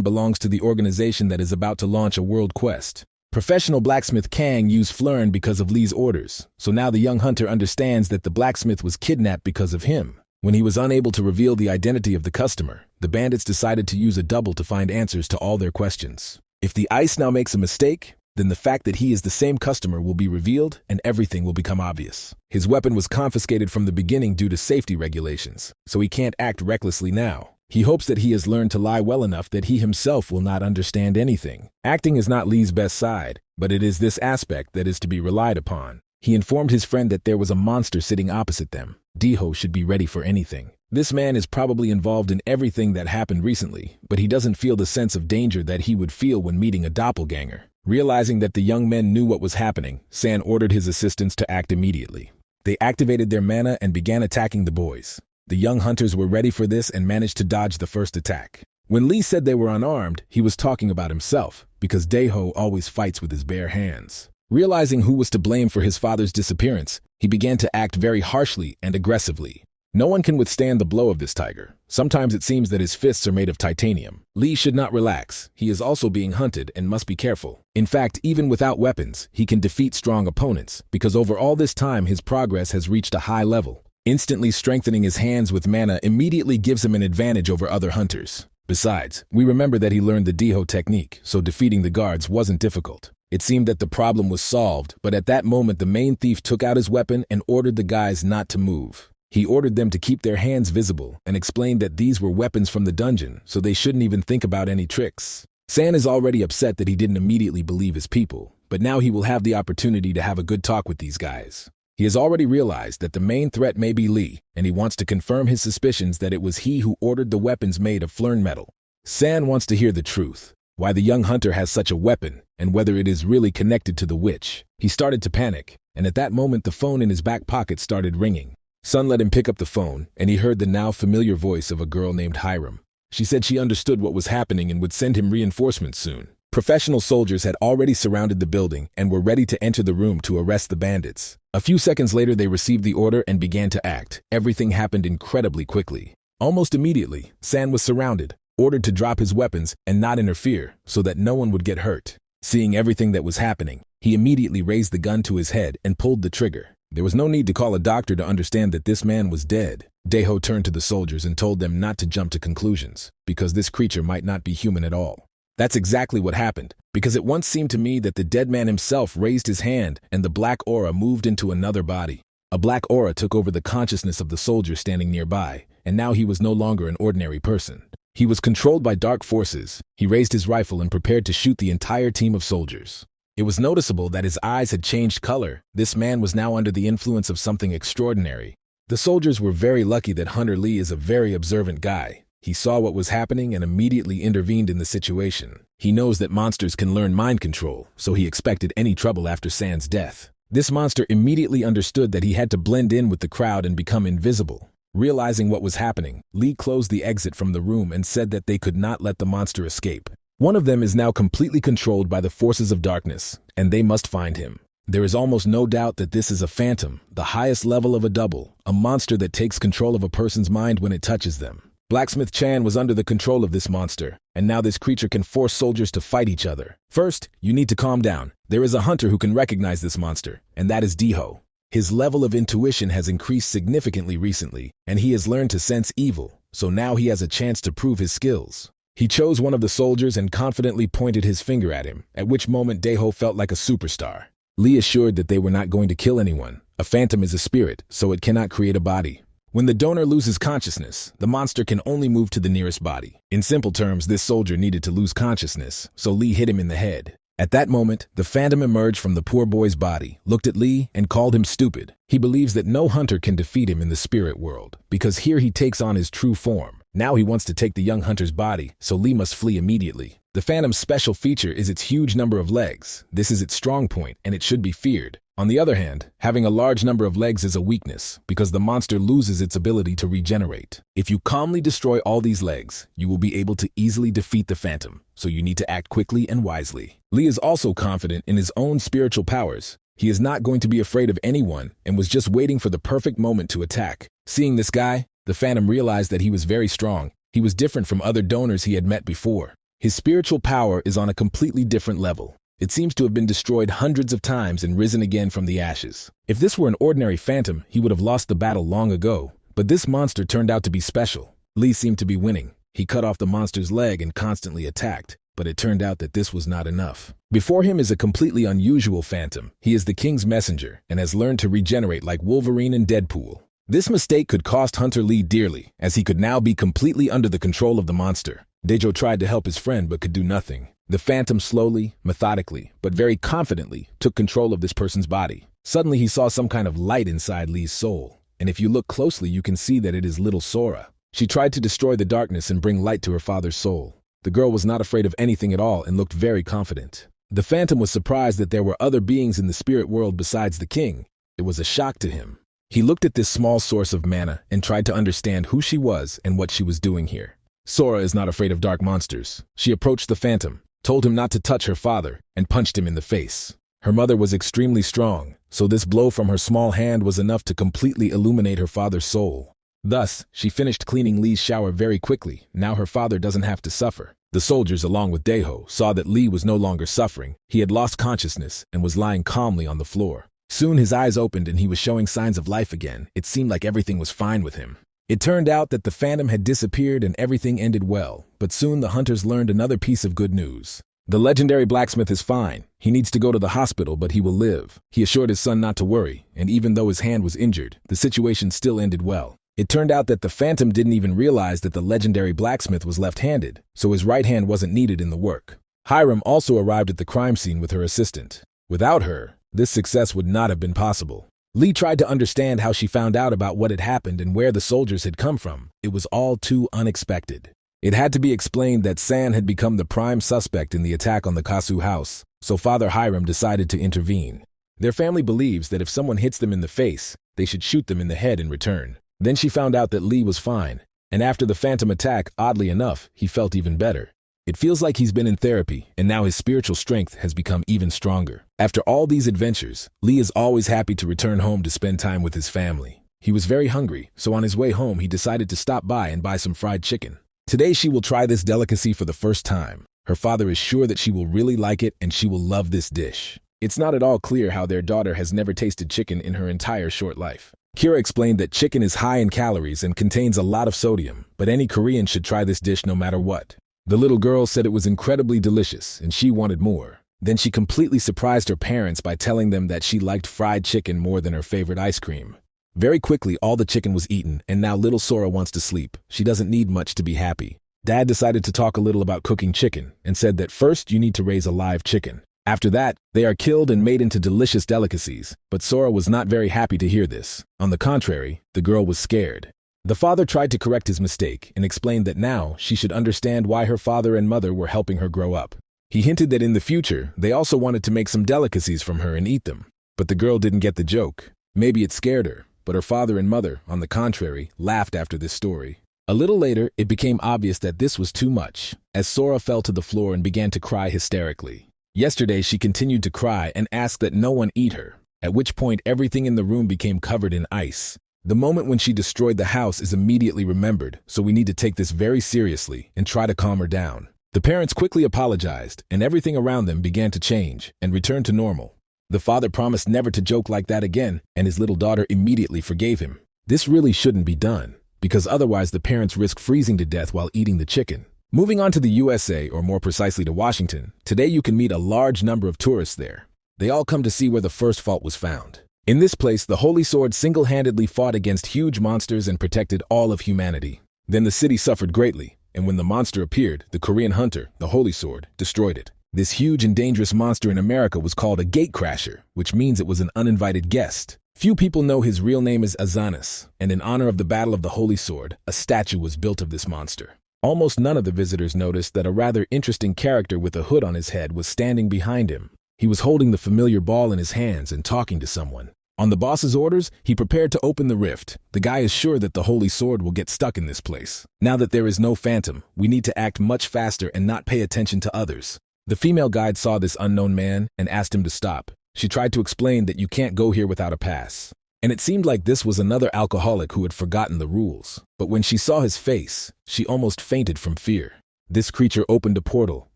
belongs to the organization that is about to launch a world quest. Professional blacksmith Kang used Flern because of Lee's orders, so now the young hunter understands that the blacksmith was kidnapped because of him. When he was unable to reveal the identity of the customer, the bandits decided to use a double to find answers to all their questions. If the ice now makes a mistake, then the fact that he is the same customer will be revealed and everything will become obvious. His weapon was confiscated from the beginning due to safety regulations, so he can't act recklessly now. He hopes that he has learned to lie well enough that he himself will not understand anything. Acting is not Lee's best side, but it is this aspect that is to be relied upon. He informed his friend that there was a monster sitting opposite them. Diho should be ready for anything. This man is probably involved in everything that happened recently, but he doesn't feel the sense of danger that he would feel when meeting a doppelganger. Realizing that the young men knew what was happening, San ordered his assistants to act immediately. They activated their mana and began attacking the boys. The young hunters were ready for this and managed to dodge the first attack. When Lee said they were unarmed, he was talking about himself, because Daeho always fights with his bare hands. Realizing who was to blame for his father's disappearance, he began to act very harshly and aggressively. No one can withstand the blow of this tiger. Sometimes it seems that his fists are made of titanium. Lee should not relax. He is also being hunted and must be careful. In fact, even without weapons, he can defeat strong opponents, because over all this time his progress has reached a high level. Instantly strengthening his hands with mana immediately gives him an advantage over other hunters. Besides, we remember that he learned the Diho technique, so defeating the guards wasn't difficult. It seemed that the problem was solved, but at that moment the main thief took out his weapon and ordered the guys not to move. He ordered them to keep their hands visible and explained that these were weapons from the dungeon, so they shouldn't even think about any tricks. San is already upset that he didn't immediately believe his people, but now he will have the opportunity to have a good talk with these guys. He has already realized that the main threat may be Lee, and he wants to confirm his suspicions that it was he who ordered the weapons made of Flern metal. San wants to hear the truth, why the young hunter has such a weapon, and whether it is really connected to the witch. He started to panic, and at that moment the phone in his back pocket started ringing. Sun let him pick up the phone, and he heard the now familiar voice of a girl named Hiram. She said she understood what was happening and would send him reinforcements soon. Professional soldiers had already surrounded the building and were ready to enter the room to arrest the bandits. A few seconds later they received the order and began to act. Everything happened incredibly quickly. Almost immediately, San was surrounded, ordered to drop his weapons and not interfere so that no one would get hurt. Seeing everything that was happening, he immediately raised the gun to his head and pulled the trigger. There was no need to call a doctor to understand that this man was dead. Daeho turned to the soldiers and told them not to jump to conclusions, because this creature might not be human at all. That's exactly what happened, because it once seemed to me that the dead man himself raised his hand and the black aura moved into another body. A black aura took over the consciousness of the soldier standing nearby, and now he was no longer an ordinary person. He was controlled by dark forces. He raised his rifle and prepared to shoot the entire team of soldiers. It was noticeable that his eyes had changed color. This man was now under the influence of something extraordinary. The soldiers were very lucky that Hunter Lee is a very observant guy. He saw what was happening and immediately intervened in the situation. He knows that monsters can learn mind control, so he expected any trouble after San's death. This monster immediately understood that he had to blend in with the crowd and become invisible. Realizing what was happening, Lee closed the exit from the room and said that they could not let the monster escape. One of them is now completely controlled by the forces of darkness, and they must find him. There is almost no doubt that this is a phantom, the highest level of a double, a monster that takes control of a person's mind when it touches them. Blacksmith Chan was under the control of this monster, and now this creature can force soldiers to fight each other. First, you need to calm down. There is a hunter who can recognize this monster, and that is Daeho. His level of intuition has increased significantly recently, and he has learned to sense evil, so now he has a chance to prove his skills. He chose one of the soldiers and confidently pointed his finger at him, at which moment Daeho felt like a superstar. Lee assured that they were not going to kill anyone. A phantom is a spirit, so it cannot create a body. When the donor loses consciousness, the monster can only move to the nearest body. In simple terms, this soldier needed to lose consciousness, so Lee hit him in the head. At that moment, the phantom emerged from the poor boy's body, looked at Lee, and called him stupid. He believes that no hunter can defeat him in the spirit world, because here he takes on his true form. Now he wants to take the young hunter's body, so Lee must flee immediately. The phantom's special feature is its huge number of legs. This is its strong point, and it should be feared. On the other hand, having a large number of legs is a weakness, because the monster loses its ability to regenerate. If you calmly destroy all these legs, you will be able to easily defeat the phantom, so you need to act quickly and wisely. Lee is also confident in his own spiritual powers. He is not going to be afraid of anyone and was just waiting for the perfect moment to attack. Seeing this guy, the phantom realized that he was very strong. He was different from other donors he had met before. His spiritual power is on a completely different level. It seems to have been destroyed hundreds of times and risen again from the ashes. If this were an ordinary phantom, he would have lost the battle long ago. But this monster turned out to be special. Lee seemed to be winning. He cut off the monster's leg and constantly attacked, but it turned out that this was not enough. Before him is a completely unusual phantom. He is the king's messenger and has learned to regenerate like Wolverine and Deadpool. This mistake could cost Hunter Lee dearly, as he could now be completely under the control of the monster. Daeho tried to help his friend but could do nothing. The phantom slowly, methodically, but very confidently took control of this person's body. Suddenly he saw some kind of light inside Lee's soul, and if you look closely you can see that it is little Sora. She tried to destroy the darkness and bring light to her father's soul. The girl was not afraid of anything at all and looked very confident. The phantom was surprised that there were other beings in the spirit world besides the king. It was a shock to him. He looked at this small source of mana and tried to understand who she was and what she was doing here. Sora is not afraid of dark monsters. She approached the phantom, told him not to touch her father, and punched him in the face. Her mother was extremely strong, so this blow from her small hand was enough to completely illuminate her father's soul. Thus, she finished cleaning Lee's shower very quickly. Now her father doesn't have to suffer. The soldiers, along with Daeho, saw that Lee was no longer suffering. He had lost consciousness and was lying calmly on the floor. Soon his eyes opened and he was showing signs of life again. It seemed like everything was fine with him. It turned out that the phantom had disappeared and everything ended well, but soon the hunters learned another piece of good news. The legendary blacksmith is fine. He needs to go to the hospital, but he will live. He assured his son not to worry, and even though his hand was injured, the situation still ended well. It turned out that the phantom didn't even realize that the legendary blacksmith was left-handed, so his right hand wasn't needed in the work. Hiram also arrived at the crime scene with her assistant. Without her, this success would not have been possible. Lee tried to understand how she found out about what had happened and where the soldiers had come from. It was all too unexpected. It had to be explained that San had become the prime suspect in the attack on the Kasu house, so Father Hiram decided to intervene. Their family believes that if someone hits them in the face, they should shoot them in the head in return. Then she found out that Lee was fine, and after the phantom attack, oddly enough, he felt even better. It feels like he's been in therapy, and now his spiritual strength has become even stronger. After all these adventures, Lee is always happy to return home to spend time with his family. He was very hungry, so on his way home he decided to stop by and buy some fried chicken. Today she will try this delicacy for the first time. Her father is sure that she will really like it and she will love this dish. It's not at all clear how their daughter has never tasted chicken in her entire short life. Kira explained that chicken is high in calories and contains a lot of sodium, but any Korean should try this dish no matter what. The little girl said it was incredibly delicious and she wanted more. Then she completely surprised her parents by telling them that she liked fried chicken more than her favorite ice cream. Very quickly, all the chicken was eaten, and now little Sora wants to sleep. She doesn't need much to be happy. Dad decided to talk a little about cooking chicken and said that first you need to raise a live chicken. After that, they are killed and made into delicious delicacies, but Sora was not very happy to hear this. On the contrary, the girl was scared. The father tried to correct his mistake and explained that now she should understand why her father and mother were helping her grow up. He hinted that in the future, they also wanted to make some delicacies from her and eat them. But the girl didn't get the joke. Maybe it scared her, but her father and mother, on the contrary, laughed after this story. A little later, it became obvious that this was too much, as Sora fell to the floor and began to cry hysterically. Yesterday, she continued to cry and asked that no one eat her, at which point everything in the room became covered in ice. The moment when she destroyed the house is immediately remembered, so we need to take this very seriously and try to calm her down. The parents quickly apologized, and everything around them began to change and return to normal. The father promised never to joke like that again, and his little daughter immediately forgave him. This really shouldn't be done, because otherwise the parents risk freezing to death while eating the chicken. Moving on to the USA, or more precisely to Washington, today you can meet a large number of tourists there. They all come to see where the first fault was found. In this place, the Holy Sword single-handedly fought against huge monsters and protected all of humanity. Then the city suffered greatly, and when the monster appeared, the Korean hunter, the Holy Sword, destroyed it. This huge and dangerous monster in America was called a gatecrasher, which means it was an uninvited guest. Few people know his real name is Azanis, and in honor of the Battle of the Holy Sword, a statue was built of this monster. Almost none of the visitors noticed that a rather interesting character with a hood on his head was standing behind him. He was holding the familiar ball in his hands and talking to someone. On the boss's orders, he prepared to open the rift. The guy is sure that the Holy Sword will get stuck in this place. Now that there is no phantom, we need to act much faster and not pay attention to others. The female guide saw this unknown man and asked him to stop. She tried to explain that you can't go here without a pass. And it seemed like this was another alcoholic who had forgotten the rules. But when she saw his face, she almost fainted from fear. This creature opened a portal.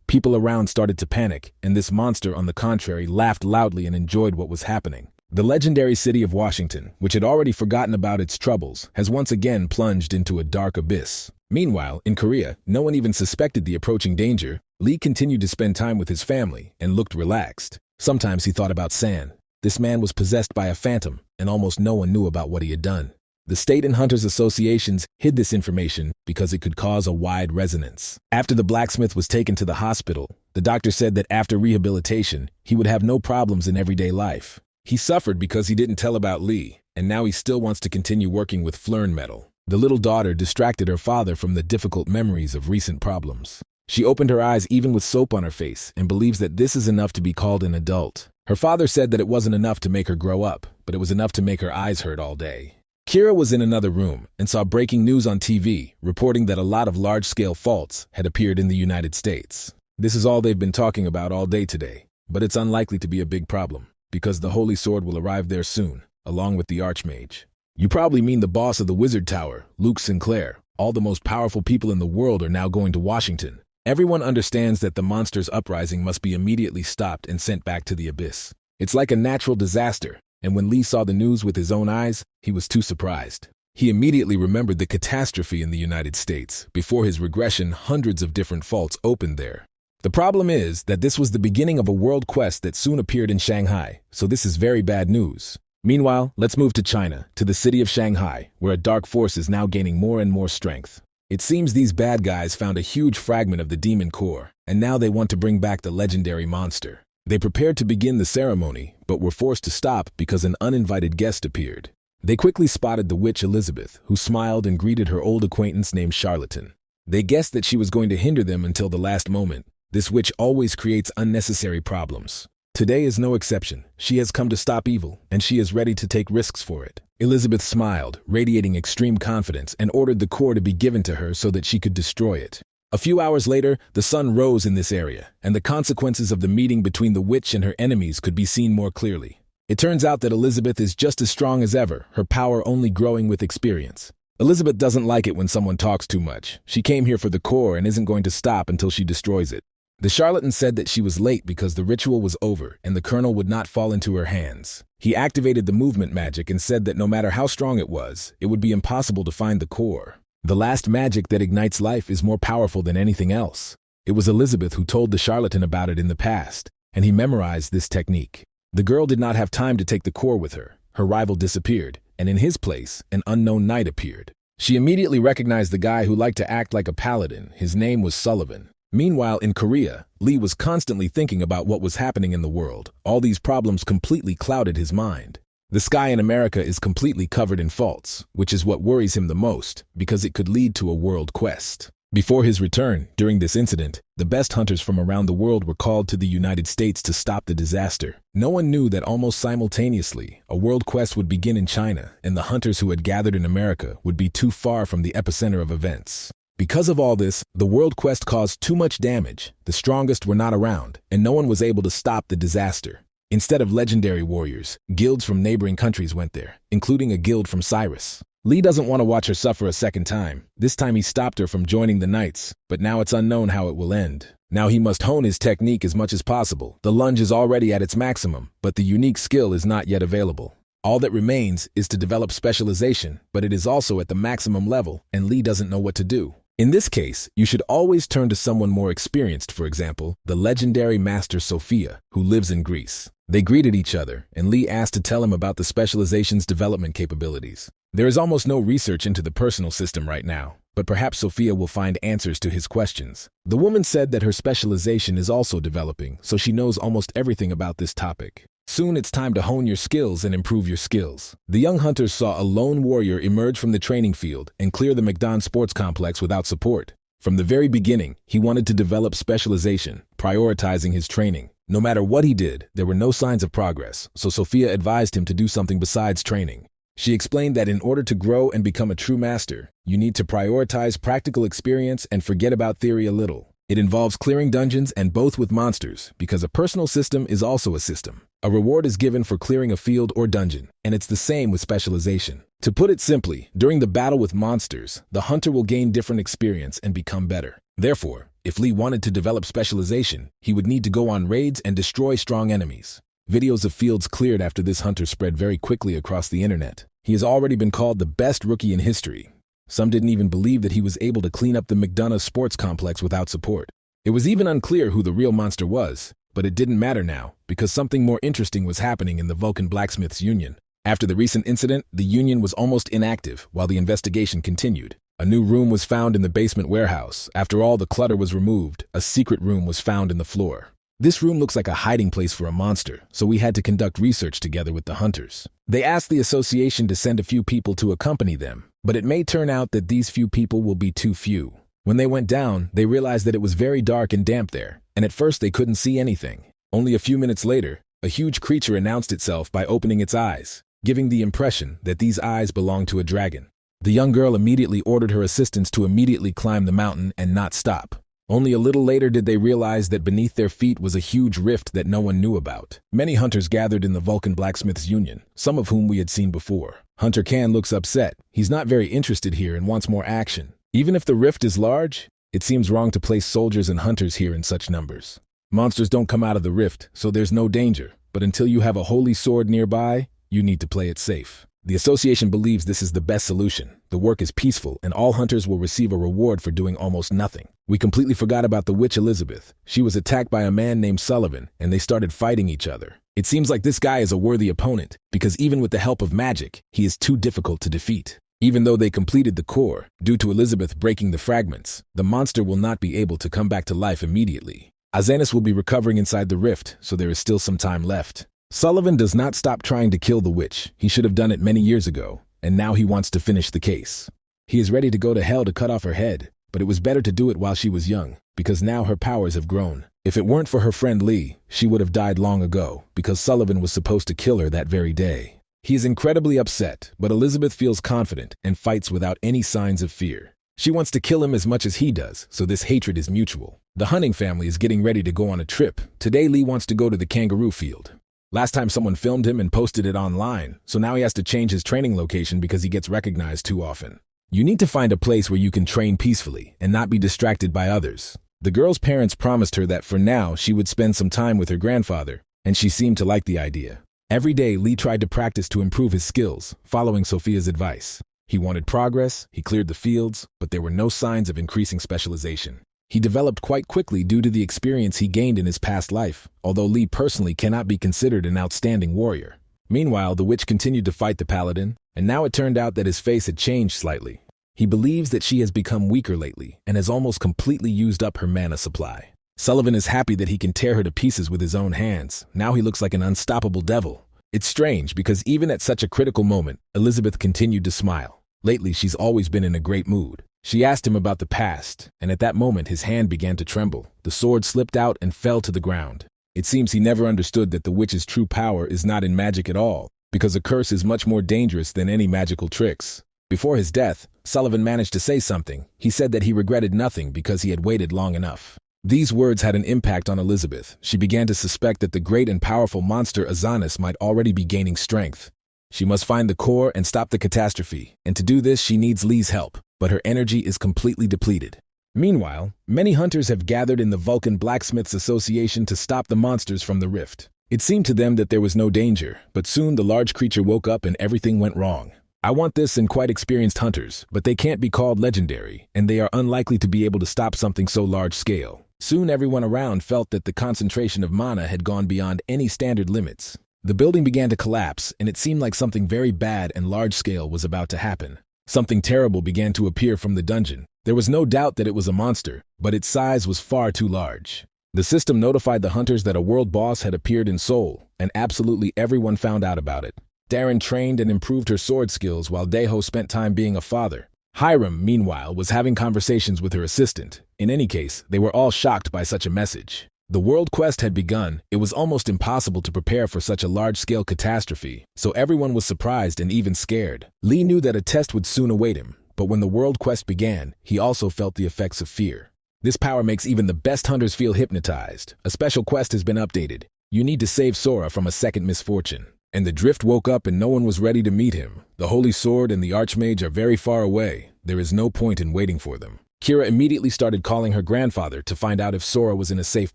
People around started to panic, and this monster, on the contrary, laughed loudly and enjoyed what was happening. The legendary city of Washington, which had already forgotten about its troubles, has once again plunged into a dark abyss. Meanwhile, in Korea, no one even suspected the approaching danger. Lee continued to spend time with his family and looked relaxed. Sometimes he thought about San. This man was possessed by a phantom, and almost no one knew about what he had done. The state and hunters associations hid this information because it could cause a wide resonance. After the blacksmith was taken to the hospital, the doctor said that after rehabilitation, he would have no problems in everyday life. He suffered because he didn't tell about Lee, and now he still wants to continue working with Flern metal. The little daughter distracted her father from the difficult memories of recent problems. She opened her eyes even with soap on her face and believes that this is enough to be called an adult. Her father said that it wasn't enough to make her grow up, but it was enough to make her eyes hurt all day. Kira was in another room and saw breaking news on TV reporting that a lot of large-scale faults had appeared in the United States. This is all they've been talking about all day today, but it's unlikely to be a big problem, because the Holy Sword will arrive there soon, along with the Archmage. You probably mean the boss of the Wizard Tower, Luke Sinclair. All the most powerful people in the world are now going to Washington. Everyone understands that the monster's uprising must be immediately stopped and sent back to the abyss. It's like a natural disaster, and when Lee saw the news with his own eyes, he was too surprised. He immediately remembered the catastrophe in the United States. Before his regression, hundreds of different faults opened there. The problem is that this was the beginning of a world quest that soon appeared in Shanghai, so this is very bad news. Meanwhile, let's move to China, to the city of Shanghai, where a dark force is now gaining more and more strength. It seems these bad guys found a huge fragment of the demon core, and now they want to bring back the legendary monster. They prepared to begin the ceremony, but were forced to stop because an uninvited guest appeared. They quickly spotted the witch Elizabeth, who smiled and greeted her old acquaintance named Charlatan. They guessed that she was going to hinder them until the last moment. This witch always creates unnecessary problems. Today is no exception. She has come to stop evil, and she is ready to take risks for it. Elizabeth smiled, radiating extreme confidence, and ordered the core to be given to her so that she could destroy it. A few hours later, the sun rose in this area, and the consequences of the meeting between the witch and her enemies could be seen more clearly. It turns out that Elizabeth is just as strong as ever, her power only growing with experience. Elizabeth doesn't like it when someone talks too much. She came here for the core and isn't going to stop until she destroys it. The charlatan said that she was late because the ritual was over and the kernel would not fall into her hands. He activated the movement magic and said that no matter how strong it would be impossible to find the core. The last magic that ignites life is more powerful than anything else. It was Elizabeth who told the charlatan about it in the past, and he memorized this technique. The girl did not have time to take the core with her. Her rival disappeared, and in his place, an unknown knight appeared. She immediately recognized the guy who liked to act like a paladin. His name was Sullivan. Meanwhile, in Korea, Lee was constantly thinking about what was happening in the world. All these problems completely clouded his mind. The sky in America is completely covered in faults, which is what worries him the most, because it could lead to a world quest. Before his return, during this incident, the best hunters from around the world were called to the United States to stop the disaster. No one knew that almost simultaneously, a world quest would begin in China, and the hunters who had gathered in America would be too far from the epicenter of events. Because of all this, the world quest caused too much damage. The strongest were not around, and no one was able to stop the disaster. Instead of legendary warriors, guilds from neighboring countries went there, including a guild from Cyrus. Lee doesn't want to watch her suffer a second time. This time he stopped her from joining the knights, but now it's unknown how it will end. Now he must hone his technique as much as possible. The lunge is already at its maximum, but the unique skill is not yet available. All that remains is to develop specialization, but it is also at the maximum level, and Lee doesn't know what to do. In this case, you should always turn to someone more experienced, for example, the legendary Master Sophia, who lives in Greece. They greeted each other, and Lee asked to tell him about the specialization's development capabilities. There is almost no research into the personal system right now, but perhaps Sophia will find answers to his questions. The woman said that her specialization is also developing, so she knows almost everything about this topic. Soon it's time to hone your skills and improve your skills. The young hunters saw a lone warrior emerge from the training field and clear the McDonald Sports Complex without support. From the very beginning, he wanted to develop specialization, prioritizing his training. No matter what he did, there were no signs of progress, so Sophia advised him to do something besides training. She explained that in order to grow and become a true master, you need to prioritize practical experience and forget about theory a little. It involves clearing dungeons and both with monsters, because a personal system is also a system. A reward is given for clearing a field or dungeon, and it's the same with specialization. To put it simply, during the battle with monsters, the hunter will gain different experience and become better. Therefore, if Lee wanted to develop specialization, he would need to go on raids and destroy strong enemies. Videos of fields cleared after this hunter spread very quickly across the internet. He has already been called the best rookie in history. Some didn't even believe that he was able to clean up the McDonough Sports Complex without support. It was even unclear who the real monster was, but it didn't matter now, because something more interesting was happening in the Vulcan Blacksmiths Union. After the recent incident, the union was almost inactive while the investigation continued. A new room was found in the basement warehouse. After all the clutter was removed, a secret room was found in the floor. This room looks like a hiding place for a monster, so we had to conduct research together with the hunters. They asked the association to send a few people to accompany them, but it may turn out that these few people will be too few. When they went down, they realized that it was very dark and damp there, and at first they couldn't see anything. Only a few minutes later, a huge creature announced itself by opening its eyes, giving the impression that these eyes belonged to a dragon. The young girl immediately ordered her assistants to immediately climb the mountain and not stop. Only a little later did they realize that beneath their feet was a huge rift that no one knew about. Many hunters gathered in the Vulcan Blacksmiths Union, some of whom we had seen before. Hunter Can looks upset. He's not very interested here and wants more action. Even if the rift is large, it seems wrong to place soldiers and hunters here in such numbers. Monsters don't come out of the rift, so there's no danger. But until you have a holy sword nearby, you need to play it safe. The association believes this is the best solution. The work is peaceful, and all hunters will receive a reward for doing almost nothing. We completely forgot about the witch Elizabeth. She was attacked by a man named Sullivan, and they started fighting each other. It seems like this guy is a worthy opponent, because even with the help of magic, he is too difficult to defeat. Even though they completed the core, due to Elizabeth breaking the fragments, the monster will not be able to come back to life immediately. Azanis will be recovering inside the rift, so there is still some time left. Sullivan does not stop trying to kill the witch. He should have done it many years ago, and now he wants to finish the case. He is ready to go to hell to cut off her head, but it was better to do it while she was young, because now her powers have grown. If it weren't for her friend Lee, she would have died long ago, because Sullivan was supposed to kill her that very day. He is incredibly upset, but Elizabeth feels confident and fights without any signs of fear. She wants to kill him as much as he does, so this hatred is mutual. The hunting family is getting ready to go on a trip. Today Lee wants to go to the kangaroo field. Last time someone filmed him and posted it online, so now he has to change his training location because he gets recognized too often. You need to find a place where you can train peacefully and not be distracted by others. The girl's parents promised her that for now she would spend some time with her grandfather, and she seemed to like the idea. Every day, Lee tried to practice to improve his skills, following Sophia's advice. He wanted progress, he cleared the fields, but there were no signs of increasing specialization. He developed quite quickly due to the experience he gained in his past life, although Lee personally cannot be considered an outstanding warrior. Meanwhile, the witch continued to fight the paladin, and now it turned out that his face had changed slightly. He believes that she has become weaker lately and has almost completely used up her mana supply. Sullivan is happy that he can tear her to pieces with his own hands. Now he looks like an unstoppable devil. It's strange because even at such a critical moment, Elizabeth continued to smile. Lately, she's always been in a great mood. She asked him about the past, and at that moment his hand began to tremble. The sword slipped out and fell to the ground. It seems he never understood that the witch's true power is not in magic at all, because a curse is much more dangerous than any magical tricks. Before his death, Sullivan managed to say something. He said that he regretted nothing because he had waited long enough. These words had an impact on Elizabeth. She began to suspect that the great and powerful monster Azanis might already be gaining strength. She must find the core and stop the catastrophe, and to do this she needs Lee's help, but her energy is completely depleted. Meanwhile, many hunters have gathered in the Vulcan Blacksmiths Association to stop the monsters from the rift. It seemed to them that there was no danger, but soon the large creature woke up and everything went wrong. I want this in quite experienced hunters, but they can't be called legendary, and they are unlikely to be able to stop something so large-scale. Soon everyone around felt that the concentration of mana had gone beyond any standard limits. The building began to collapse, and it seemed like something very bad and large-scale was about to happen. Something terrible began to appear from the dungeon. There was no doubt that it was a monster, but its size was far too large. The system notified the hunters that a world boss had appeared in Seoul, and absolutely everyone found out about it. Darren trained and improved her sword skills while Daeho spent time being a father. Hiram, meanwhile, was having conversations with her assistant. In any case, they were all shocked by such a message. The world quest had begun. It was almost impossible to prepare for such a large-scale catastrophe, so everyone was surprised and even scared. Lee knew that a test would soon await him, but when the world quest began, he also felt the effects of fear. This power makes even the best hunters feel hypnotized. A special quest has been updated. You need to save Sora from a second misfortune. And the drift woke up and no one was ready to meet him. The Holy Sword and the Archmage are very far away. There is no point in waiting for them. Kira immediately started calling her grandfather to find out if Sora was in a safe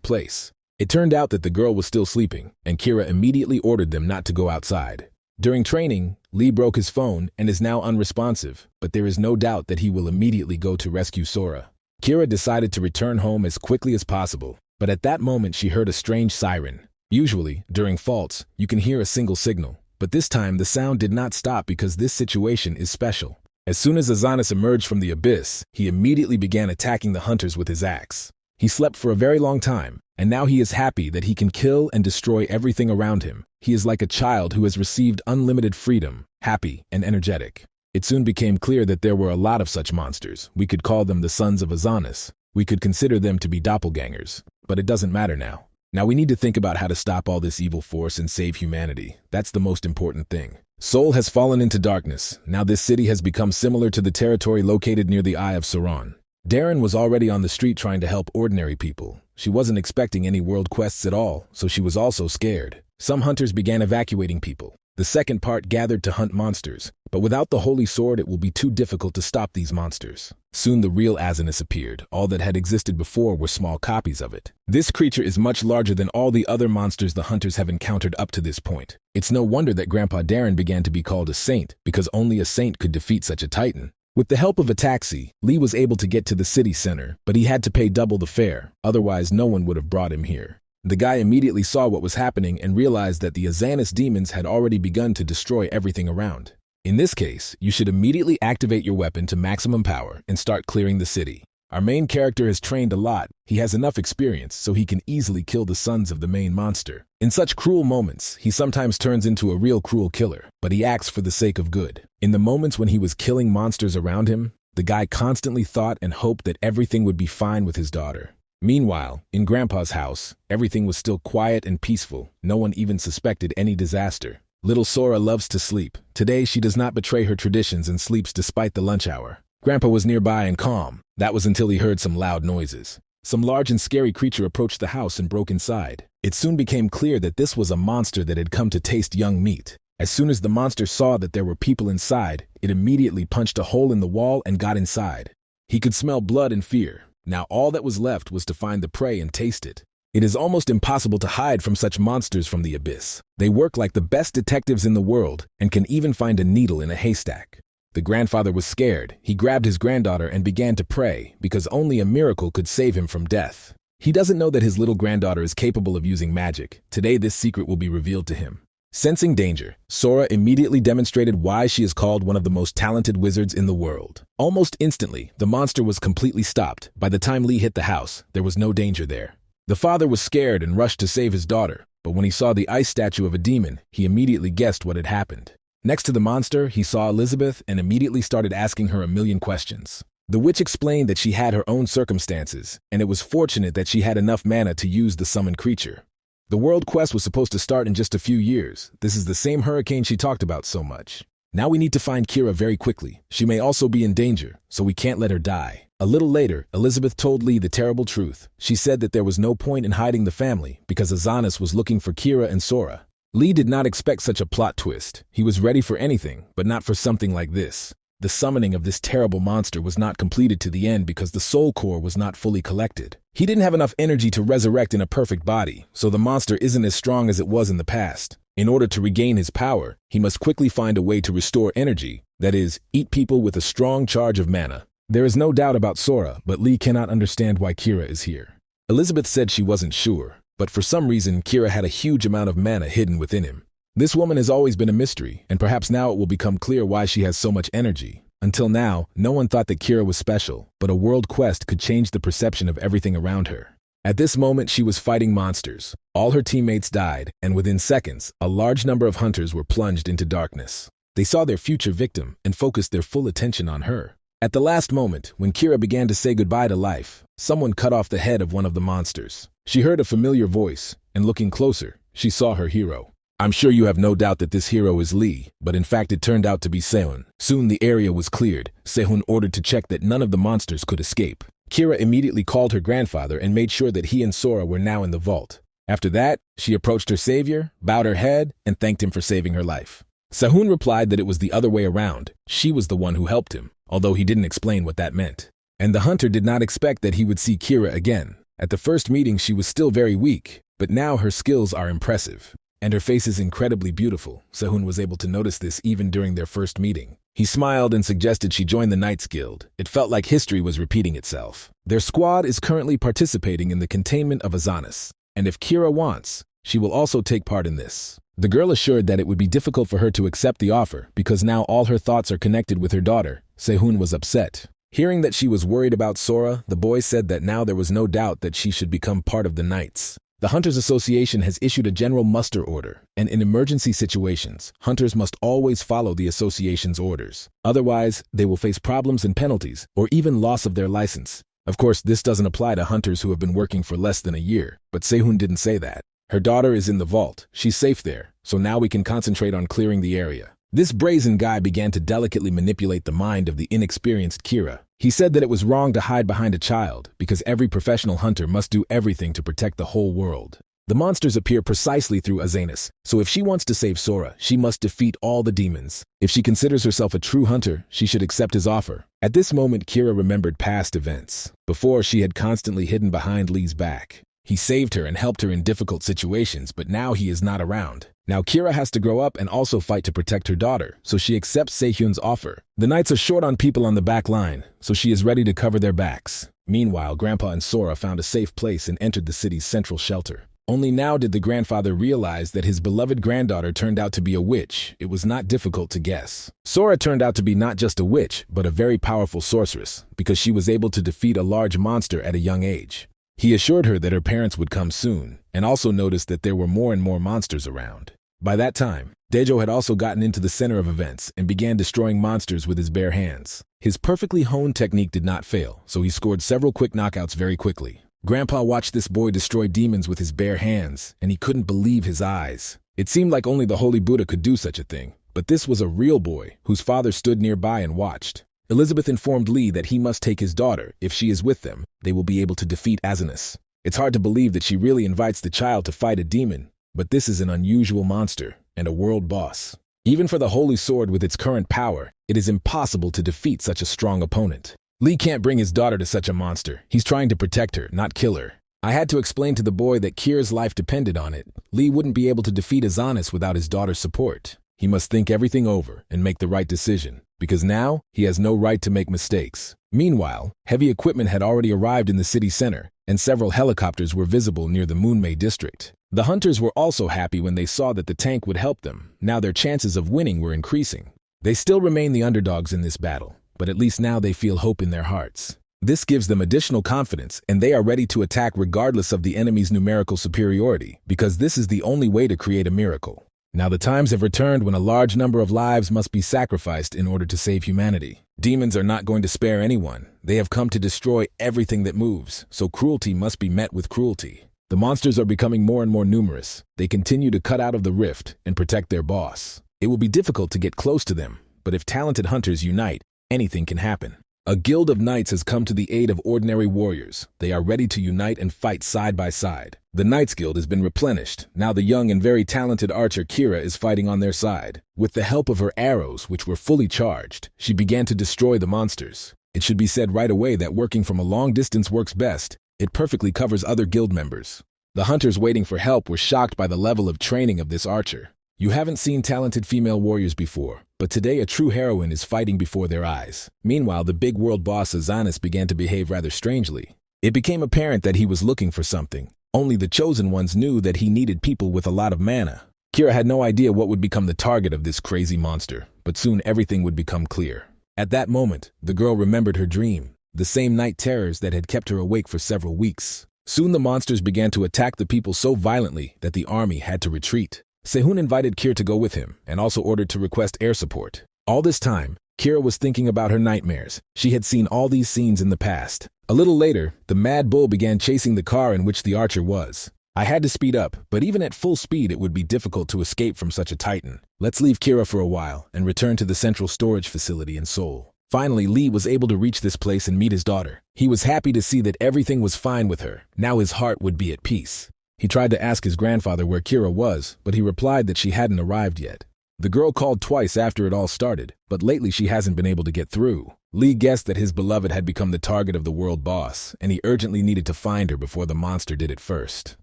place. It turned out that the girl was still sleeping, and Kira immediately ordered them not to go outside. During training, Lee broke his phone and is now unresponsive, but there is no doubt that he will immediately go to rescue Sora. Kira decided to return home as quickly as possible, but at that moment she heard a strange siren. Usually, during faults, you can hear a single signal, but this time the sound did not stop because this situation is special. As soon as Azanis emerged from the abyss, he immediately began attacking the hunters with his axe. He slept for a very long time, and now he is happy that he can kill and destroy everything around him. He is like a child who has received unlimited freedom, happy and energetic. It soon became clear that there were a lot of such monsters. We could call them the Sons of Azanis. We could consider them to be doppelgangers, but it doesn't matter now. Now we need to think about how to stop all this evil force and save humanity. That's the most important thing. Seoul has fallen into darkness. Now this city has become similar to the territory located near the Eye of Sauron. Darren was already on the street trying to help ordinary people. She wasn't expecting any world quests at all, so she was also scared. Some hunters began evacuating people. The second part gathered to hunt monsters, but without the Holy Sword it will be too difficult to stop these monsters. Soon the real Azanis appeared. All that had existed before were small copies of it. This creature is much larger than all the other monsters the hunters have encountered up to this point. It's no wonder that Grandpa Darren began to be called a saint, because only a saint could defeat such a titan. With the help of a taxi, Lee was able to get to the city center, but he had to pay double the fare, otherwise no one would have brought him here. The guy immediately saw what was happening and realized that the Azanis demons had already begun to destroy everything around. In this case, you should immediately activate your weapon to maximum power and start clearing the city. Our main character has trained a lot. He has enough experience so he can easily kill the sons of the main monster. In such cruel moments, he sometimes turns into a real cruel killer, but he acts for the sake of good. In the moments when he was killing monsters around him, the guy constantly thought and hoped that everything would be fine with his daughter. Meanwhile, in Grandpa's house, everything was still quiet and peaceful. No one even suspected any disaster. Little Sora loves to sleep. Today, she does not betray her traditions and sleeps despite the lunch hour. Grandpa was nearby and calm. That was until he heard some loud noises. Some large and scary creature approached the house and broke inside. It soon became clear that this was a monster that had come to taste young meat. As soon as the monster saw that there were people inside, it immediately punched a hole in the wall and got inside. He could smell blood and fear. Now all that was left was to find the prey and taste it. It is almost impossible to hide from such monsters from the abyss. They work like the best detectives in the world and can even find a needle in a haystack. The grandfather was scared. He grabbed his granddaughter and began to pray because only a miracle could save him from death. He doesn't know that his little granddaughter is capable of using magic. Today this secret will be revealed to him. Sensing danger, Sora immediately demonstrated why she is called one of the most talented wizards in the world. Almost instantly, the monster was completely stopped. By the time Lee hit the house, there was no danger there. The father was scared and rushed to save his daughter, but when he saw the ice statue of a demon, he immediately guessed what had happened. Next to the monster, he saw Elizabeth and immediately started asking her a million questions. The witch explained that she had her own circumstances, and it was fortunate that she had enough mana to use the summoned creature. The world quest was supposed to start in just a few years. This is the same hurricane she talked about so much. Now we need to find Kira very quickly. She may also be in danger, so we can't let her die. A little later, Elizabeth told Lee the terrible truth. She said that there was no point in hiding the family because Azanis was looking for Kira and Sora. Lee did not expect such a plot twist. He was ready for anything, but not for something like this. The summoning of this terrible monster was not completed to the end because the soul core was not fully collected. He didn't have enough energy to resurrect in a perfect body, so the monster isn't as strong as it was in the past. In order to regain his power, he must quickly find a way to restore energy, that is, eat people with a strong charge of mana. There is no doubt about Sora, but Lee cannot understand why Kira is here. Elizabeth said she wasn't sure, but for some reason Kira had a huge amount of mana hidden within him. This woman has always been a mystery, and perhaps now it will become clear why she has so much energy. Until now, no one thought that Kira was special, but a world quest could change the perception of everything around her. At this moment, she was fighting monsters. All her teammates died, and within seconds, a large number of hunters were plunged into darkness. They saw their future victim and focused their full attention on her. At the last moment, when Kira began to say goodbye to life, someone cut off the head of one of the monsters. She heard a familiar voice, and looking closer, she saw her hero. I'm sure you have no doubt that this hero is Lee, but in fact it turned out to be Sehun. Soon the area was cleared. Sehun ordered to check that none of the monsters could escape. Kira immediately called her grandfather and made sure that he and Sora were now in the vault. After that, she approached her savior, bowed her head, and thanked him for saving her life. Sehun replied that it was the other way around. She was the one who helped him, although he didn't explain what that meant. And the hunter did not expect that he would see Kira again. At the first meeting she was still very weak, but now her skills are impressive. And her face is incredibly beautiful. Sehun was able to notice this even during their first meeting. He smiled and suggested she join the Knights Guild. It felt like history was repeating itself. Their squad is currently participating in the containment of Azanis, and if Kira wants, she will also take part in this. The girl assured that it would be difficult for her to accept the offer because now all her thoughts are connected with her daughter. Sehun was upset. Hearing that she was worried about Sora, the boy said that now there was no doubt that she should become part of the Knights. The Hunters Association has issued a general muster order, and in emergency situations, hunters must always follow the association's orders. Otherwise, they will face problems and penalties, or even loss of their license. Of course, this doesn't apply to hunters who have been working for less than a year, but Sehun didn't say that. Her daughter is in the vault. She's safe there, so now we can concentrate on clearing the area. This brazen guy began to delicately manipulate the mind of the inexperienced Kira. He said that it was wrong to hide behind a child because every professional hunter must do everything to protect the whole world. The monsters appear precisely through Azanis, so if she wants to save Sora, she must defeat all the demons. If she considers herself a true hunter, she should accept his offer. At this moment, Kira remembered past events. Before, she had constantly hidden behind Lee's back. He saved her and helped her in difficult situations, but now he is not around. Now Kira has to grow up and also fight to protect her daughter, so she accepts Sehun's offer. The Knights are short on people on the back line, so she is ready to cover their backs. Meanwhile, Grandpa and Sora found a safe place and entered the city's central shelter. Only now did the grandfather realize that his beloved granddaughter turned out to be a witch. It was not difficult to guess. Sora turned out to be not just a witch, but a very powerful sorceress, because she was able to defeat a large monster at a young age. He assured her that her parents would come soon, and also noticed that there were more and more monsters around. By that time, Dejo had also gotten into the center of events and began destroying monsters with his bare hands. His perfectly honed technique did not fail, so he scored several quick knockouts very quickly. Grandpa watched this boy destroy demons with his bare hands, and he couldn't believe his eyes. It seemed like only the Holy Buddha could do such a thing, but this was a real boy whose father stood nearby and watched. Elizabeth informed Lee that he must take his daughter. If she is with them, they will be able to defeat Azanis. It's hard to believe that she really invites the child to fight a demon, but this is an unusual monster and a world boss. Even for the Holy Sword with its current power, it is impossible to defeat such a strong opponent. Lee can't bring his daughter to such a monster. He's trying to protect her, not kill her. I had to explain to the boy that Kira's life depended on it. Lee wouldn't be able to defeat Azanis without his daughter's support. He must think everything over and make the right decision, because now he has no right to make mistakes. Meanwhile, heavy equipment had already arrived in the city center, and several helicopters were visible near the Moonmei district. The hunters were also happy when they saw that the tank would help them. Now their chances of winning were increasing. They still remain the underdogs in this battle, but at least now they feel hope in their hearts. This gives them additional confidence, and they are ready to attack regardless of the enemy's numerical superiority, because this is the only way to create a miracle. Now the times have returned when a large number of lives must be sacrificed in order to save humanity. Demons are not going to spare anyone. They have come to destroy everything that moves, so cruelty must be met with cruelty. The monsters are becoming more and more numerous. They continue to cut out of the rift and protect their boss. It will be difficult to get close to them, but if talented hunters unite, anything can happen. A guild of knights has come to the aid of ordinary warriors. They are ready to unite and fight side by side. The Knights Guild has been replenished. Now the young and very talented archer Kira is fighting on their side. With the help of her arrows, which were fully charged, she began to destroy the monsters. It should be said right away that working from a long distance works best. It perfectly covers other guild members. The hunters waiting for help were shocked by the level of training of this archer. You haven't seen talented female warriors before, but today a true heroine is fighting before their eyes. Meanwhile, the big world boss Azanis began to behave rather strangely. It became apparent that he was looking for something. Only the chosen ones knew that he needed people with a lot of mana. Kira had no idea what would become the target of this crazy monster, but soon everything would become clear. At that moment, the girl remembered her dream, the same night terrors that had kept her awake for several weeks. Soon the monsters began to attack the people so violently that the army had to retreat. Sehun invited Kira to go with him and also ordered to request air support. All this time, Kira was thinking about her nightmares. She had seen all these scenes in the past. A little later, the mad bull began chasing the car in which the archer was. I had to speed up, but even at full speed it would be difficult to escape from such a titan. Let's leave Kira for a while and return to the central storage facility in Seoul. Finally, Lee was able to reach this place and meet his daughter. He was happy to see that everything was fine with her. Now his heart would be at peace. He tried to ask his grandfather where Kira was, but he replied that she hadn't arrived yet. The girl called twice after it all started, but lately she hasn't been able to get through. Lee guessed that his beloved had become the target of the world boss, and he urgently needed to find her before the monster did it first.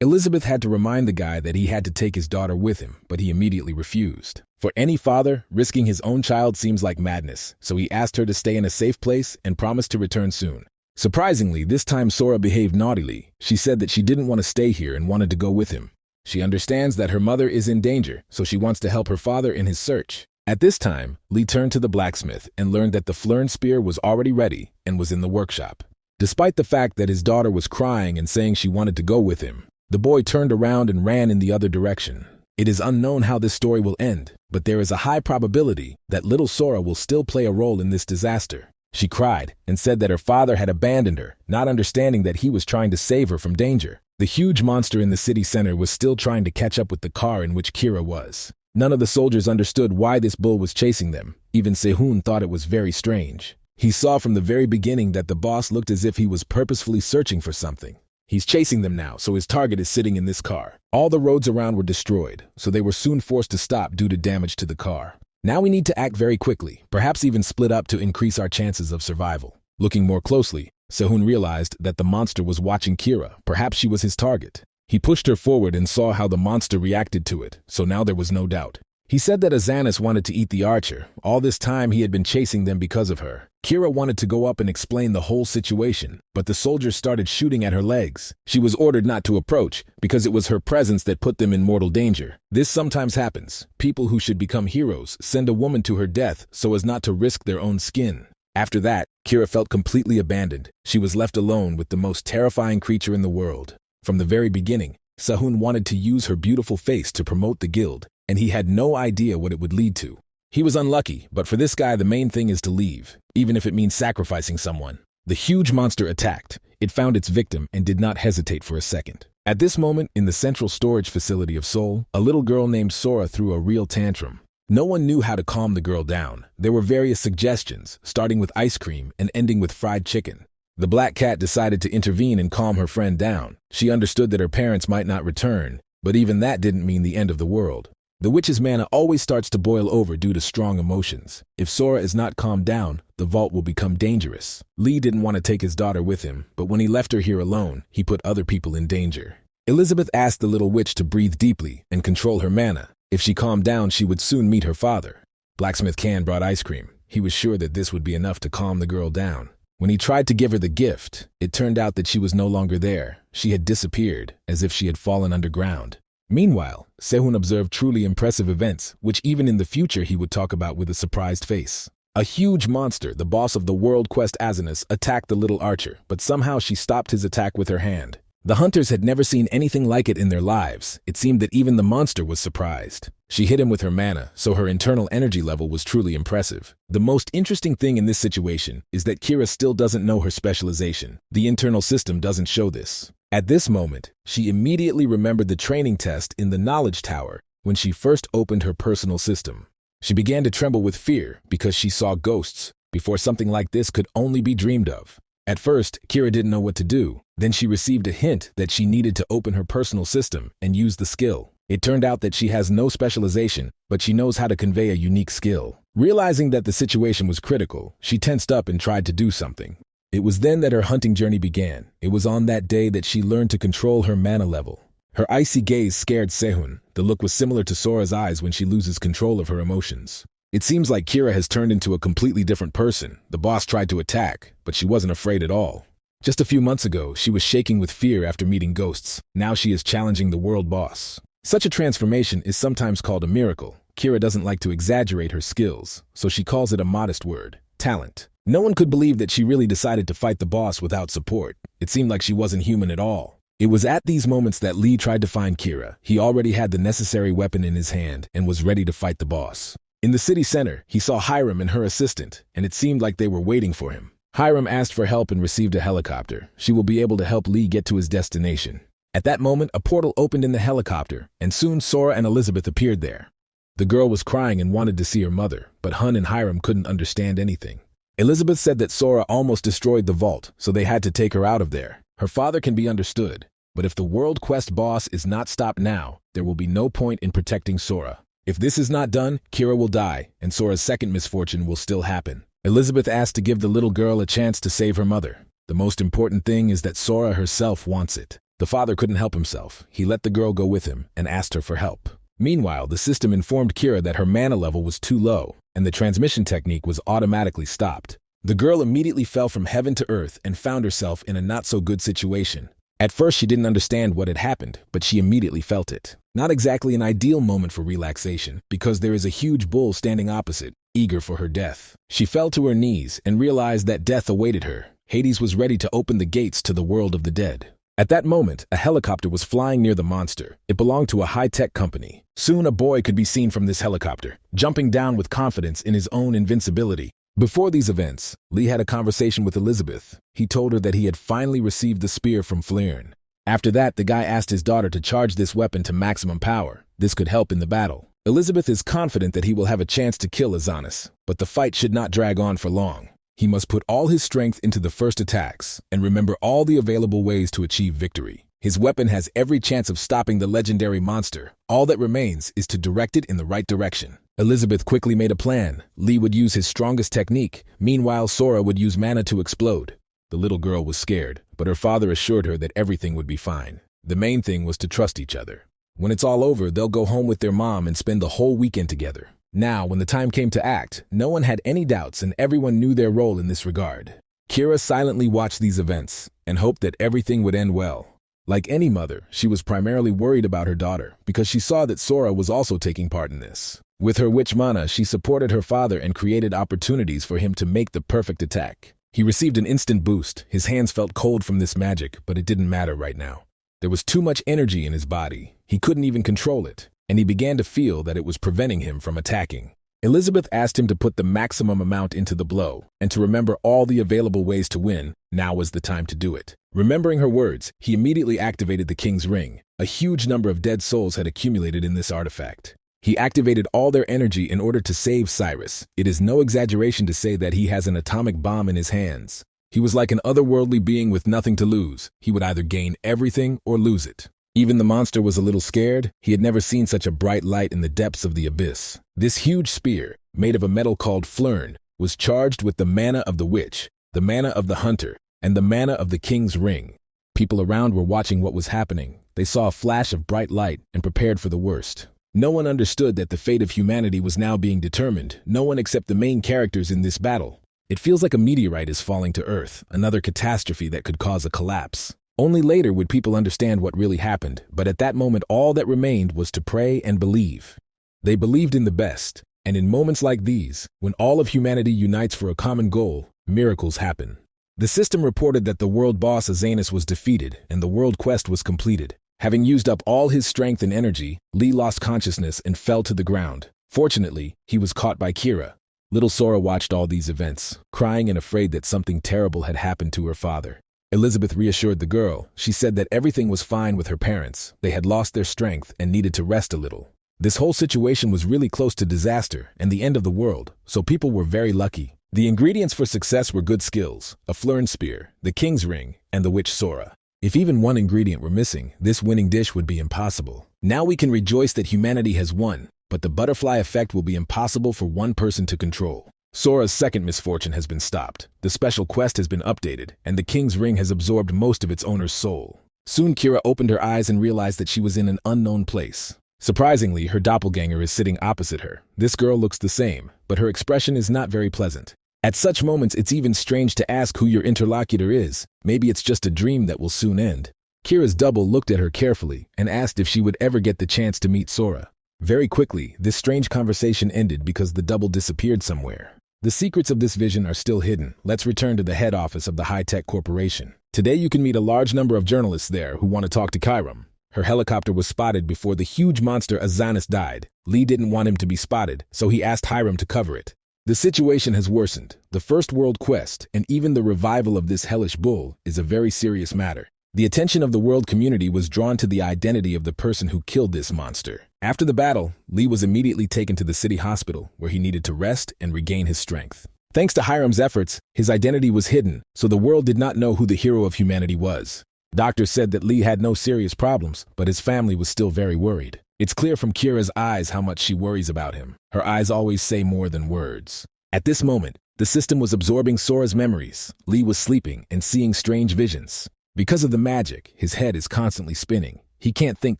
Elizabeth had to remind the guy that he had to take his daughter with him, but he immediately refused. For any father, risking his own child seems like madness, so he asked her to stay in a safe place and promised to return soon. Surprisingly, this time Sora behaved naughtily. She said that she didn't want to stay here and wanted to go with him. She understands that her mother is in danger, so she wants to help her father in his search. At this time, Lee turned to the blacksmith and learned that the Flern spear was already ready and was in the workshop. Despite the fact that his daughter was crying and saying she wanted to go with him, the boy turned around and ran in the other direction. It is unknown how this story will end, but there is a high probability that little Sora will still play a role in this disaster. She cried and said that her father had abandoned her, not understanding that he was trying to save her from danger. The huge monster in the city center was still trying to catch up with the car in which Kira was. None of the soldiers understood why this bull was chasing them. Even Sehun thought it was very strange. He saw from the very beginning that the boss looked as if he was purposefully searching for something. He's chasing them now, so his target is sitting in this car. All the roads around were destroyed, so they were soon forced to stop due to damage to the car. Now we need to act very quickly, perhaps even split up to increase our chances of survival. Looking more closely, Sehun realized that the monster was watching Kira. Perhaps she was his target. He pushed her forward and saw how the monster reacted to it, so now there was no doubt. He said that Azanis wanted to eat the archer. All this time he had been chasing them because of her. Kira wanted to go up and explain the whole situation, but the soldiers started shooting at her legs. She was ordered not to approach because it was her presence that put them in mortal danger. This sometimes happens. People who should become heroes send a woman to her death so as not to risk their own skin. After that, Kira felt completely abandoned. She was left alone with the most terrifying creature in the world. From the very beginning, Sehun wanted to use her beautiful face to promote the guild, and he had no idea what it would lead to. He was unlucky, but for this guy the main thing is to leave, even if it means sacrificing someone. The huge monster attacked. It found its victim and did not hesitate for a second. At this moment, in the central storage facility of Seoul, a little girl named Sora threw a real tantrum. No one knew how to calm the girl down. There were various suggestions, starting with ice cream and ending with fried chicken. The black cat decided to intervene and calm her friend down. She understood that her parents might not return, but even that didn't mean the end of the world. The witch's mana always starts to boil over due to strong emotions. If Sora is not calmed down, the vault will become dangerous. Lee didn't want to take his daughter with him, but when he left her here alone, he put other people in danger. Elizabeth asked the little witch to breathe deeply and control her mana. If she calmed down, she would soon meet her father. Blacksmith Can brought ice cream. He was sure that this would be enough to calm the girl down. When he tried to give her the gift, it turned out that she was no longer there. She had disappeared, as if she had fallen underground. Meanwhile, Sehun observed truly impressive events, which even in the future he would talk about with a surprised face. A huge monster, the boss of the World Quest Azanus, attacked the little archer, but somehow she stopped his attack with her hand. The hunters had never seen anything like it in their lives. It seemed that even the monster was surprised. She hit him with her mana, so her internal energy level was truly impressive. The most interesting thing in this situation is that Kira still doesn't know her specialization. The internal system doesn't show this. At this moment, she immediately remembered the training test in the Knowledge Tower when she first opened her personal system. She began to tremble with fear because she saw ghosts before something like this could only be dreamed of. At first, Kira didn't know what to do. Then she received a hint that she needed to open her personal system and use the skill. It turned out that she has no specialization, but she knows how to convey a unique skill. Realizing that the situation was critical, she tensed up and tried to do something. It was then that her hunting journey began. It was on that day that she learned to control her mana level. Her icy gaze scared Sehun. The look was similar to Sora's eyes when she loses control of her emotions. It seems like Kira has turned into a completely different person. The boss tried to attack, but she wasn't afraid at all. Just a few months ago, she was shaking with fear after meeting ghosts. Now she is challenging the world boss. Such a transformation is sometimes called a miracle. Kira doesn't like to exaggerate her skills, so she calls it a modest word: talent. No one could believe that she really decided to fight the boss without support. It seemed like she wasn't human at all. It was at these moments that Lee tried to find Kira. He already had the necessary weapon in his hand and was ready to fight the boss. In the city center, he saw Hiram and her assistant, and it seemed like they were waiting for him. Hiram asked for help and received a helicopter. She will be able to help Lee get to his destination. At that moment, a portal opened in the helicopter, and soon Sora and Elizabeth appeared there. The girl was crying and wanted to see her mother, but Hun and Hiram couldn't understand anything. Elizabeth said that Sora almost destroyed the vault, so they had to take her out of there. Her father can be understood, but if the World Quest boss is not stopped now, there will be no point in protecting Sora. If this is not done, Kira will die, and Sora's second misfortune will still happen. Elizabeth asked to give the little girl a chance to save her mother. The most important thing is that Sora herself wants it. The father couldn't help himself. He let the girl go with him and asked her for help. Meanwhile, the system informed Kira that her mana level was too low, and the transmission technique was automatically stopped. The girl immediately fell from heaven to earth and found herself in a not-so-good situation. At first, she didn't understand what had happened, but she immediately felt it. Not exactly an ideal moment for relaxation, because there is a huge bull standing opposite, eager for her death. She fell to her knees and realized that death awaited her. Hades was ready to open the gates to the world of the dead. At that moment, a helicopter was flying near the monster. It belonged to a high-tech company. Soon a boy could be seen from this helicopter, jumping down with confidence in his own invincibility. Before these events, Lee had a conversation with Elizabeth. He told her that he had finally received the spear from Fleurn. After that, the guy asked his daughter to charge this weapon to maximum power. This could help in the battle. Elizabeth is confident that he will have a chance to kill Azanus, but the fight should not drag on for long. He must put all his strength into the first attacks and remember all the available ways to achieve victory. His weapon has every chance of stopping the legendary monster. All that remains is to direct it in the right direction. Elizabeth quickly made a plan. Lee would use his strongest technique. Meanwhile, Sora would use mana to explode. The little girl was scared, but her father assured her that everything would be fine. The main thing was to trust each other. When it's all over, they'll go home with their mom and spend the whole weekend together. Now, when the time came to act, no one had any doubts and everyone knew their role in this regard. Kira silently watched these events and hoped that everything would end well. Like any mother, she was primarily worried about her daughter because she saw that Sora was also taking part in this. With her witch mana, she supported her father and created opportunities for him to make the perfect attack. He received an instant boost. His hands felt cold from this magic, but it didn't matter right now. There was too much energy in his body. He couldn't even control it, and he began to feel that it was preventing him from attacking. Elizabeth asked him to put the maximum amount into the blow and to remember all the available ways to win. Now was the time to do it. Remembering her words, he immediately activated the king's ring. A huge number of dead souls had accumulated in this artifact. He activated all their energy in order to save Cyrus. It is no exaggeration to say that he has an atomic bomb in his hands. He was like an otherworldly being with nothing to lose. He would either gain everything or lose it. Even the monster was a little scared. He had never seen such a bright light in the depths of the abyss. This huge spear, made of a metal called flern, was charged with the mana of the witch, the mana of the hunter, and the mana of the king's ring. People around were watching what was happening. They saw a flash of bright light and prepared for the worst. No one understood that the fate of humanity was now being determined, no one except the main characters in this battle. It feels like a meteorite is falling to Earth, another catastrophe that could cause a collapse. Only later would people understand what really happened, but at that moment all that remained was to pray and believe. They believed in the best, and in moments like these, when all of humanity unites for a common goal, miracles happen. The system reported that the world boss Azanus was defeated and the world quest was completed. Having used up all his strength and energy, Lee lost consciousness and fell to the ground. Fortunately, he was caught by Kira. Little Sora watched all these events, crying and afraid that something terrible had happened to her father. Elizabeth reassured the girl. She said that everything was fine with her parents. They had lost their strength and needed to rest a little. This whole situation was really close to disaster and the end of the world, so people were very lucky. The ingredients for success were good skills, a flern spear, the king's ring, and the witch Sora. If even one ingredient were missing, this winning dish would be impossible. Now we can rejoice that humanity has won, but the butterfly effect will be impossible for one person to control. Sora's second misfortune has been stopped, the special quest has been updated, and the king's ring has absorbed most of its owner's soul. Soon Kira opened her eyes and realized that she was in an unknown place. Surprisingly, her doppelganger is sitting opposite her. This girl looks the same, but her expression is not very pleasant. At such moments, it's even strange to ask who your interlocutor is. Maybe it's just a dream that will soon end. Kira's double looked at her carefully and asked if she would ever get the chance to meet Sora. Very quickly, this strange conversation ended because the double disappeared somewhere. The secrets of this vision are still hidden. Let's return to the head office of the high-tech corporation. Today you can meet a large number of journalists there who want to talk to Kyram. Her helicopter was spotted before the huge monster Azanus died. Lee didn't want him to be spotted, so he asked Hiram to cover it. The situation has worsened. The first world quest, and even the revival of this hellish bull, is a very serious matter. The attention of the world community was drawn to the identity of the person who killed this monster. After the battle, Lee was immediately taken to the city hospital, where he needed to rest and regain his strength. Thanks to Hiram's efforts, his identity was hidden, so the world did not know who the hero of humanity was. Doctors said that Lee had no serious problems, but his family was still very worried. It's clear from Kira's eyes how much she worries about him. Her eyes always say more than words. At this moment, the system was absorbing Sora's memories. Lee was sleeping and seeing strange visions. Because of the magic, his head is constantly spinning. He can't think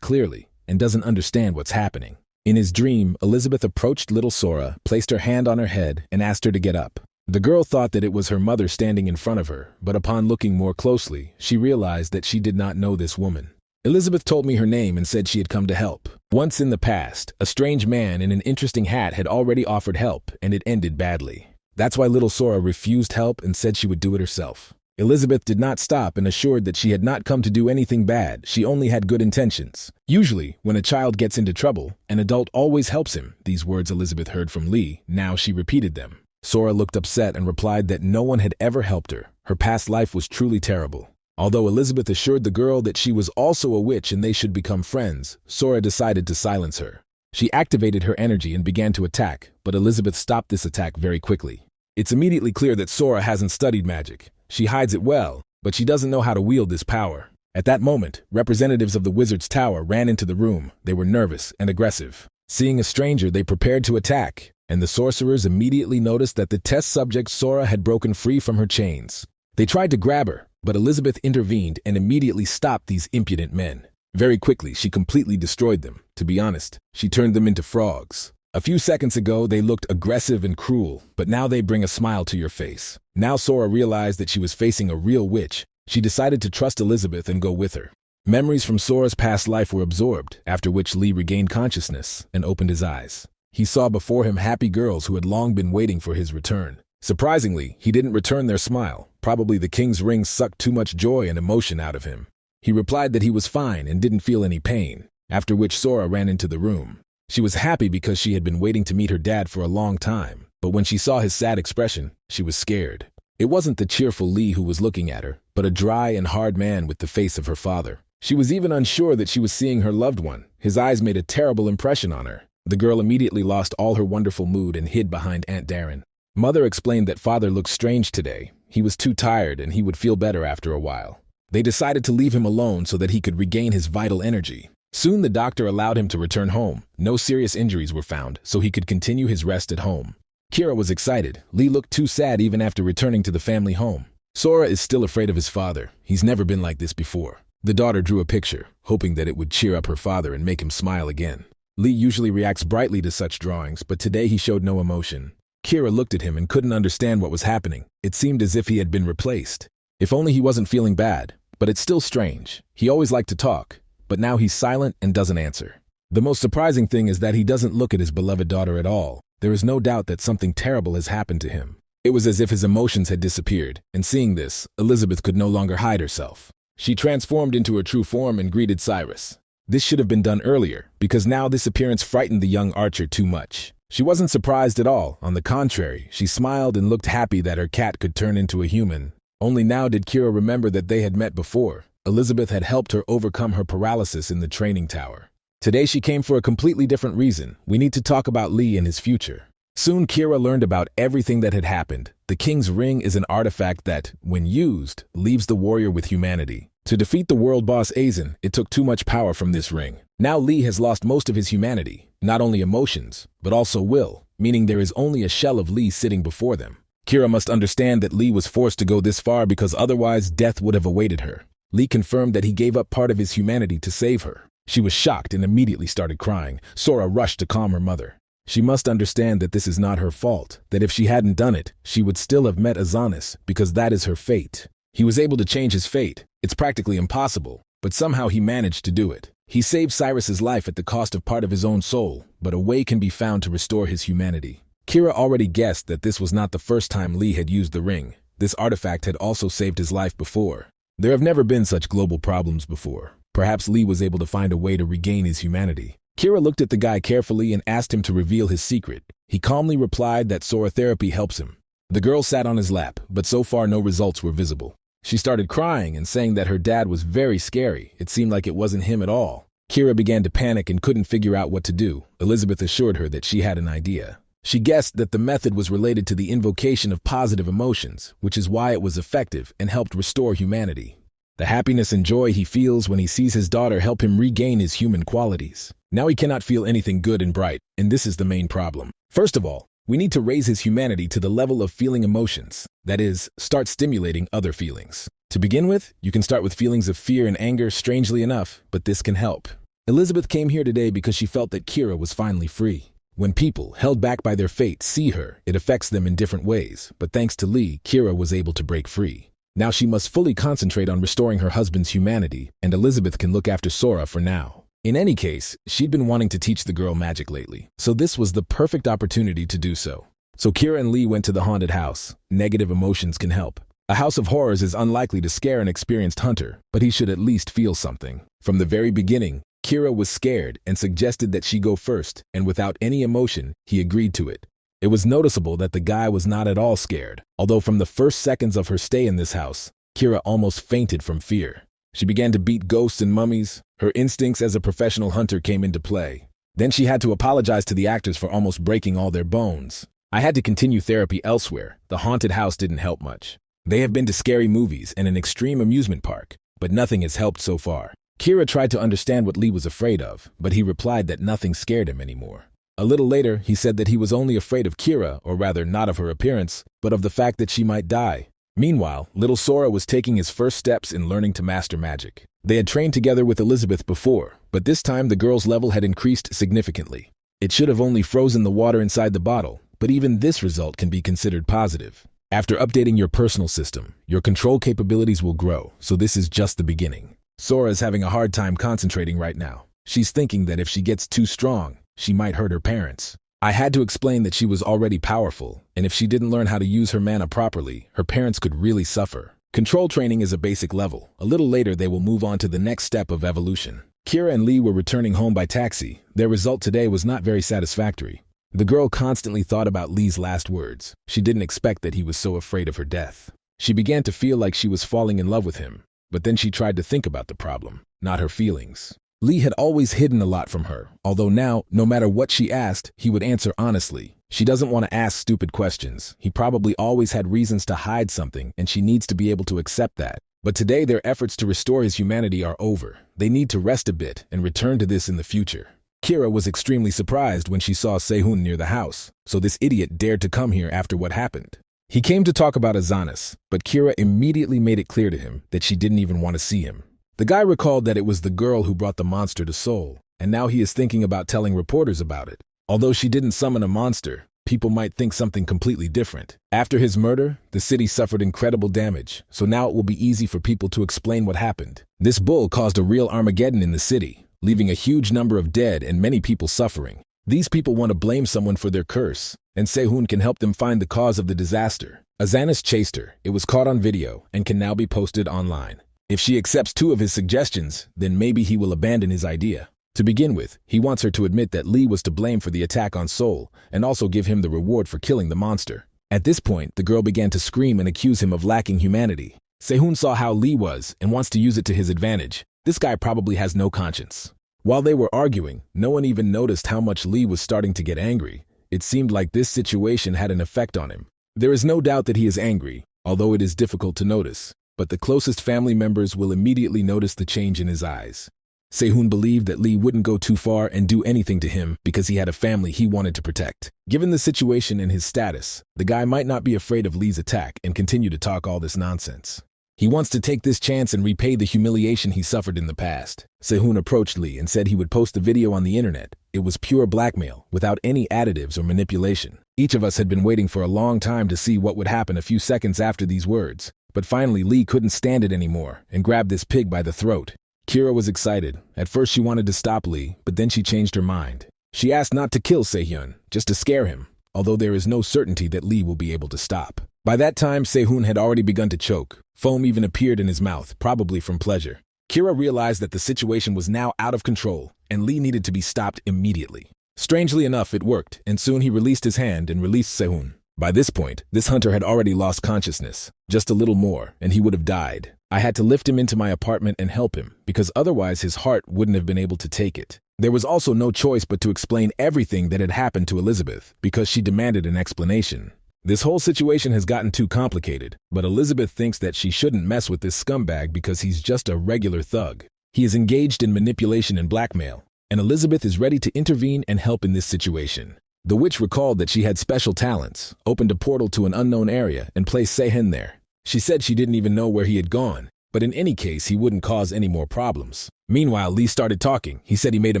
clearly and doesn't understand what's happening. In his dream, Elizabeth approached little Sora, placed her hand on her head, and asked her to get up. The girl thought that it was her mother standing in front of her, but upon looking more closely, she realized that she did not know this woman. Elizabeth told me her name and said she had come to help. Once in the past, a strange man in an interesting hat had already offered help, and it ended badly. That's why little Sora refused help and said she would do it herself. Elizabeth did not stop and assured that she had not come to do anything bad, she only had good intentions. Usually, when a child gets into trouble, an adult always helps him. These words Elizabeth heard from Lee, now she repeated them. Sora looked upset and replied that no one had ever helped her. Her past life was truly terrible. Although Elizabeth assured the girl that she was also a witch and they should become friends, Sora decided to silence her. She activated her energy and began to attack, but Elizabeth stopped this attack very quickly. It's immediately clear that Sora hasn't studied magic. She hides it well, but she doesn't know how to wield this power. At that moment, representatives of the wizard's tower ran into the room. They were nervous and aggressive. Seeing a stranger, they prepared to attack, and the sorcerers immediately noticed that the test subject Sora had broken free from her chains. They tried to grab her, but Elizabeth intervened and immediately stopped these impudent men. Very quickly, she completely destroyed them. To be honest, she turned them into frogs. A few seconds ago, they looked aggressive and cruel, but now they bring a smile to your face. Now Sora realized that she was facing a real witch. She decided to trust Elizabeth and go with her. Memories from Sora's past life were absorbed, after which Lee regained consciousness and opened his eyes. He saw before him happy girls who had long been waiting for his return. Surprisingly, he didn't return their smile. Probably the king's ring sucked too much joy and emotion out of him. He replied that he was fine and didn't feel any pain, after which Sora ran into the room. She was happy because she had been waiting to meet her dad for a long time, but when she saw his sad expression, she was scared. It wasn't the cheerful Lee who was looking at her, but a dry and hard man with the face of her father. She was even unsure that she was seeing her loved one. His eyes made a terrible impression on her. The girl immediately lost all her wonderful mood and hid behind Aunt Darren. Mother explained that father looked strange today. He was too tired and he would feel better after a while. They decided to leave him alone so that he could regain his vital energy. Soon the doctor allowed him to return home. No serious injuries were found, so he could continue his rest at home. Kira was excited. Lee looked too sad even after returning to the family home. Sora is still afraid of his father. He's never been like this before. The daughter drew a picture, hoping that it would cheer up her father and make him smile again. Lee usually reacts brightly to such drawings, but today he showed no emotion. Kira looked at him and couldn't understand what was happening. It seemed as if he had been replaced. If only he wasn't feeling bad, but it's still strange. He always liked to talk, but now he's silent and doesn't answer. The most surprising thing is that he doesn't look at his beloved daughter at all. There is no doubt that something terrible has happened to him. It was as if his emotions had disappeared, and seeing this, Elizabeth could no longer hide herself. She transformed into her true form and greeted Cyrus. This should have been done earlier, because now this appearance frightened the young archer too much. She wasn't surprised at all. On the contrary, she smiled and looked happy that her cat could turn into a human. Only now did Kira remember that they had met before. Elizabeth had helped her overcome her paralysis in the training tower. Today she came for a completely different reason. We need to talk about Lee and his future. Soon Kira learned about everything that had happened. The King's Ring is an artifact that, when used, leaves the warrior with humanity. To defeat the world boss Aizen, it took too much power from this ring. Now Lee has lost most of his humanity, not only emotions, but also will, meaning there is only a shell of Lee sitting before them. Kira must understand that Lee was forced to go this far because otherwise death would have awaited her. Lee confirmed that he gave up part of his humanity to save her. She was shocked and immediately started crying. Sora rushed to calm her mother. She must understand that this is not her fault, that if she hadn't done it, she would still have met Azanis, because that is her fate. He was able to change his fate. It's practically impossible, but somehow he managed to do it. He saved Cyrus's life at the cost of part of his own soul, but a way can be found to restore his humanity. Kira already guessed that this was not the first time Lee had used the ring. This artifact had also saved his life before. There have never been such global problems before. Perhaps Lee was able to find a way to regain his humanity. Kira looked at the guy carefully and asked him to reveal his secret. He calmly replied that Sora therapy helps him. The girl sat on his lap, but so far no results were visible. She started crying and saying that her dad was very scary. It seemed like it wasn't him at all. Kira began to panic and couldn't figure out what to do. Elizabeth assured her that she had an idea. She guessed that the method was related to the invocation of positive emotions, which is why it was effective and helped restore humanity. The happiness and joy he feels when he sees his daughter help him regain his human qualities. Now he cannot feel anything good and bright, and this is the main problem. First of all, we need to raise his humanity to the level of feeling emotions. That is, start stimulating other feelings. To begin with, you can start with feelings of fear and anger, strangely enough, but this can help. Elizabeth came here today because she felt that Kira was finally free. When people, held back by their fate, see her, it affects them in different ways, but thanks to Lee, Kira was able to break free. Now she must fully concentrate on restoring her husband's humanity, and Elizabeth can look after Sora for now. In any case, she'd been wanting to teach the girl magic lately, so this was the perfect opportunity to do so. So Kira and Lee went to the haunted house. Negative emotions can help. A house of horrors is unlikely to scare an experienced hunter, but he should at least feel something. From the very beginning, Kira was scared and suggested that she go first, and without any emotion, he agreed to it. It was noticeable that the guy was not at all scared, although from the first seconds of her stay in this house, Kira almost fainted from fear. She began to beat ghosts and mummies. Her instincts as a professional hunter came into play. Then she had to apologize to the actors for almost breaking all their bones. I had to continue therapy elsewhere. The haunted house didn't help much. They have been to scary movies and an extreme amusement park, but nothing has helped so far. Kira tried to understand what Lee was afraid of, but he replied that nothing scared him anymore. A little later, he said that he was only afraid of Kira, or rather not of her appearance, but of the fact that she might die. Meanwhile, little Sora was taking his first steps in learning to master magic. They had trained together with Elizabeth before, but this time the girl's level had increased significantly. It should have only frozen the water inside the bottle, but even this result can be considered positive. After updating your personal system, your control capabilities will grow, so this is just the beginning. Sora is having a hard time concentrating right now. She's thinking that if she gets too strong, she might hurt her parents. I had to explain that she was already powerful, and if she didn't learn how to use her mana properly, her parents could really suffer. Control training is a basic level. A little later, they will move on to the next step of evolution. Kira and Lee were returning home by taxi. Their result today was not very satisfactory. The girl constantly thought about Lee's last words. She didn't expect that he was so afraid of her death. She began to feel like she was falling in love with him, but then she tried to think about the problem, not her feelings. Lee had always hidden a lot from her, although now, no matter what she asked, he would answer honestly. She doesn't want to ask stupid questions. He probably always had reasons to hide something, and she needs to be able to accept that. But today their efforts to restore his humanity are over. They need to rest a bit and return to this in the future. Kira was extremely surprised when she saw Sehun near the house, so this idiot dared to come here after what happened. He came to talk about Azanis, but Kira immediately made it clear to him that she didn't even want to see him. The guy recalled that it was the girl who brought the monster to Seoul, and now he is thinking about telling reporters about it. Although she didn't summon a monster, people might think something completely different. After his murder, the city suffered incredible damage, so now it will be easy for people to explain what happened. This bull caused a real Armageddon in the city, leaving a huge number of dead and many people suffering. These people want to blame someone for their curse, and Sehun can help them find the cause of the disaster. Azanis chased her. It was caught on video and can now be posted online. If she accepts 2 of his suggestions, then maybe he will abandon his idea. To begin with, he wants her to admit that Lee was to blame for the attack on Seoul and also give him the reward for killing the monster. At this point, the girl began to scream and accuse him of lacking humanity. Sehun saw how Lee was and wants to use it to his advantage. This guy probably has no conscience. While they were arguing, no one even noticed how much Lee was starting to get angry. It seemed like this situation had an effect on him. There is no doubt that he is angry, although it is difficult to notice, but the closest family members will immediately notice the change in his eyes. Sehun believed that Lee wouldn't go too far and do anything to him because he had a family he wanted to protect. Given the situation and his status, the guy might not be afraid of Lee's attack and continue to talk all this nonsense. He wants to take this chance and repay the humiliation he suffered in the past. Sehun approached Lee and said he would post the video on the internet. It was pure blackmail, without any additives or manipulation. Each of us had been waiting for a long time to see what would happen a few seconds after these words. But finally, Lee couldn't stand it anymore and grabbed this pig by the throat. Kira was excited. At first she wanted to stop Lee, but then she changed her mind. She asked not to kill Sehun, just to scare him, although there is no certainty that Lee will be able to stop. By that time, Sehun had already begun to choke. Foam even appeared in his mouth, probably from pleasure. Kira realized that the situation was now out of control, and Lee needed to be stopped immediately. Strangely enough, it worked, and soon he released his hand and released Sehun. By this point, this hunter had already lost consciousness. Just a little more, and he would have died. I had to lift him into my apartment and help him, because otherwise his heart wouldn't have been able to take it. There was also no choice but to explain everything that had happened to Elizabeth, because she demanded an explanation. This whole situation has gotten too complicated, but Elizabeth thinks that she shouldn't mess with this scumbag because he's just a regular thug. He is engaged in manipulation and blackmail, and Elizabeth is ready to intervene and help in this situation. The witch recalled that she had special talents, opened a portal to an unknown area, and placed Sehen there. She said she didn't even know where he had gone, but in any case, he wouldn't cause any more problems. Meanwhile, Lee started talking. He said he made a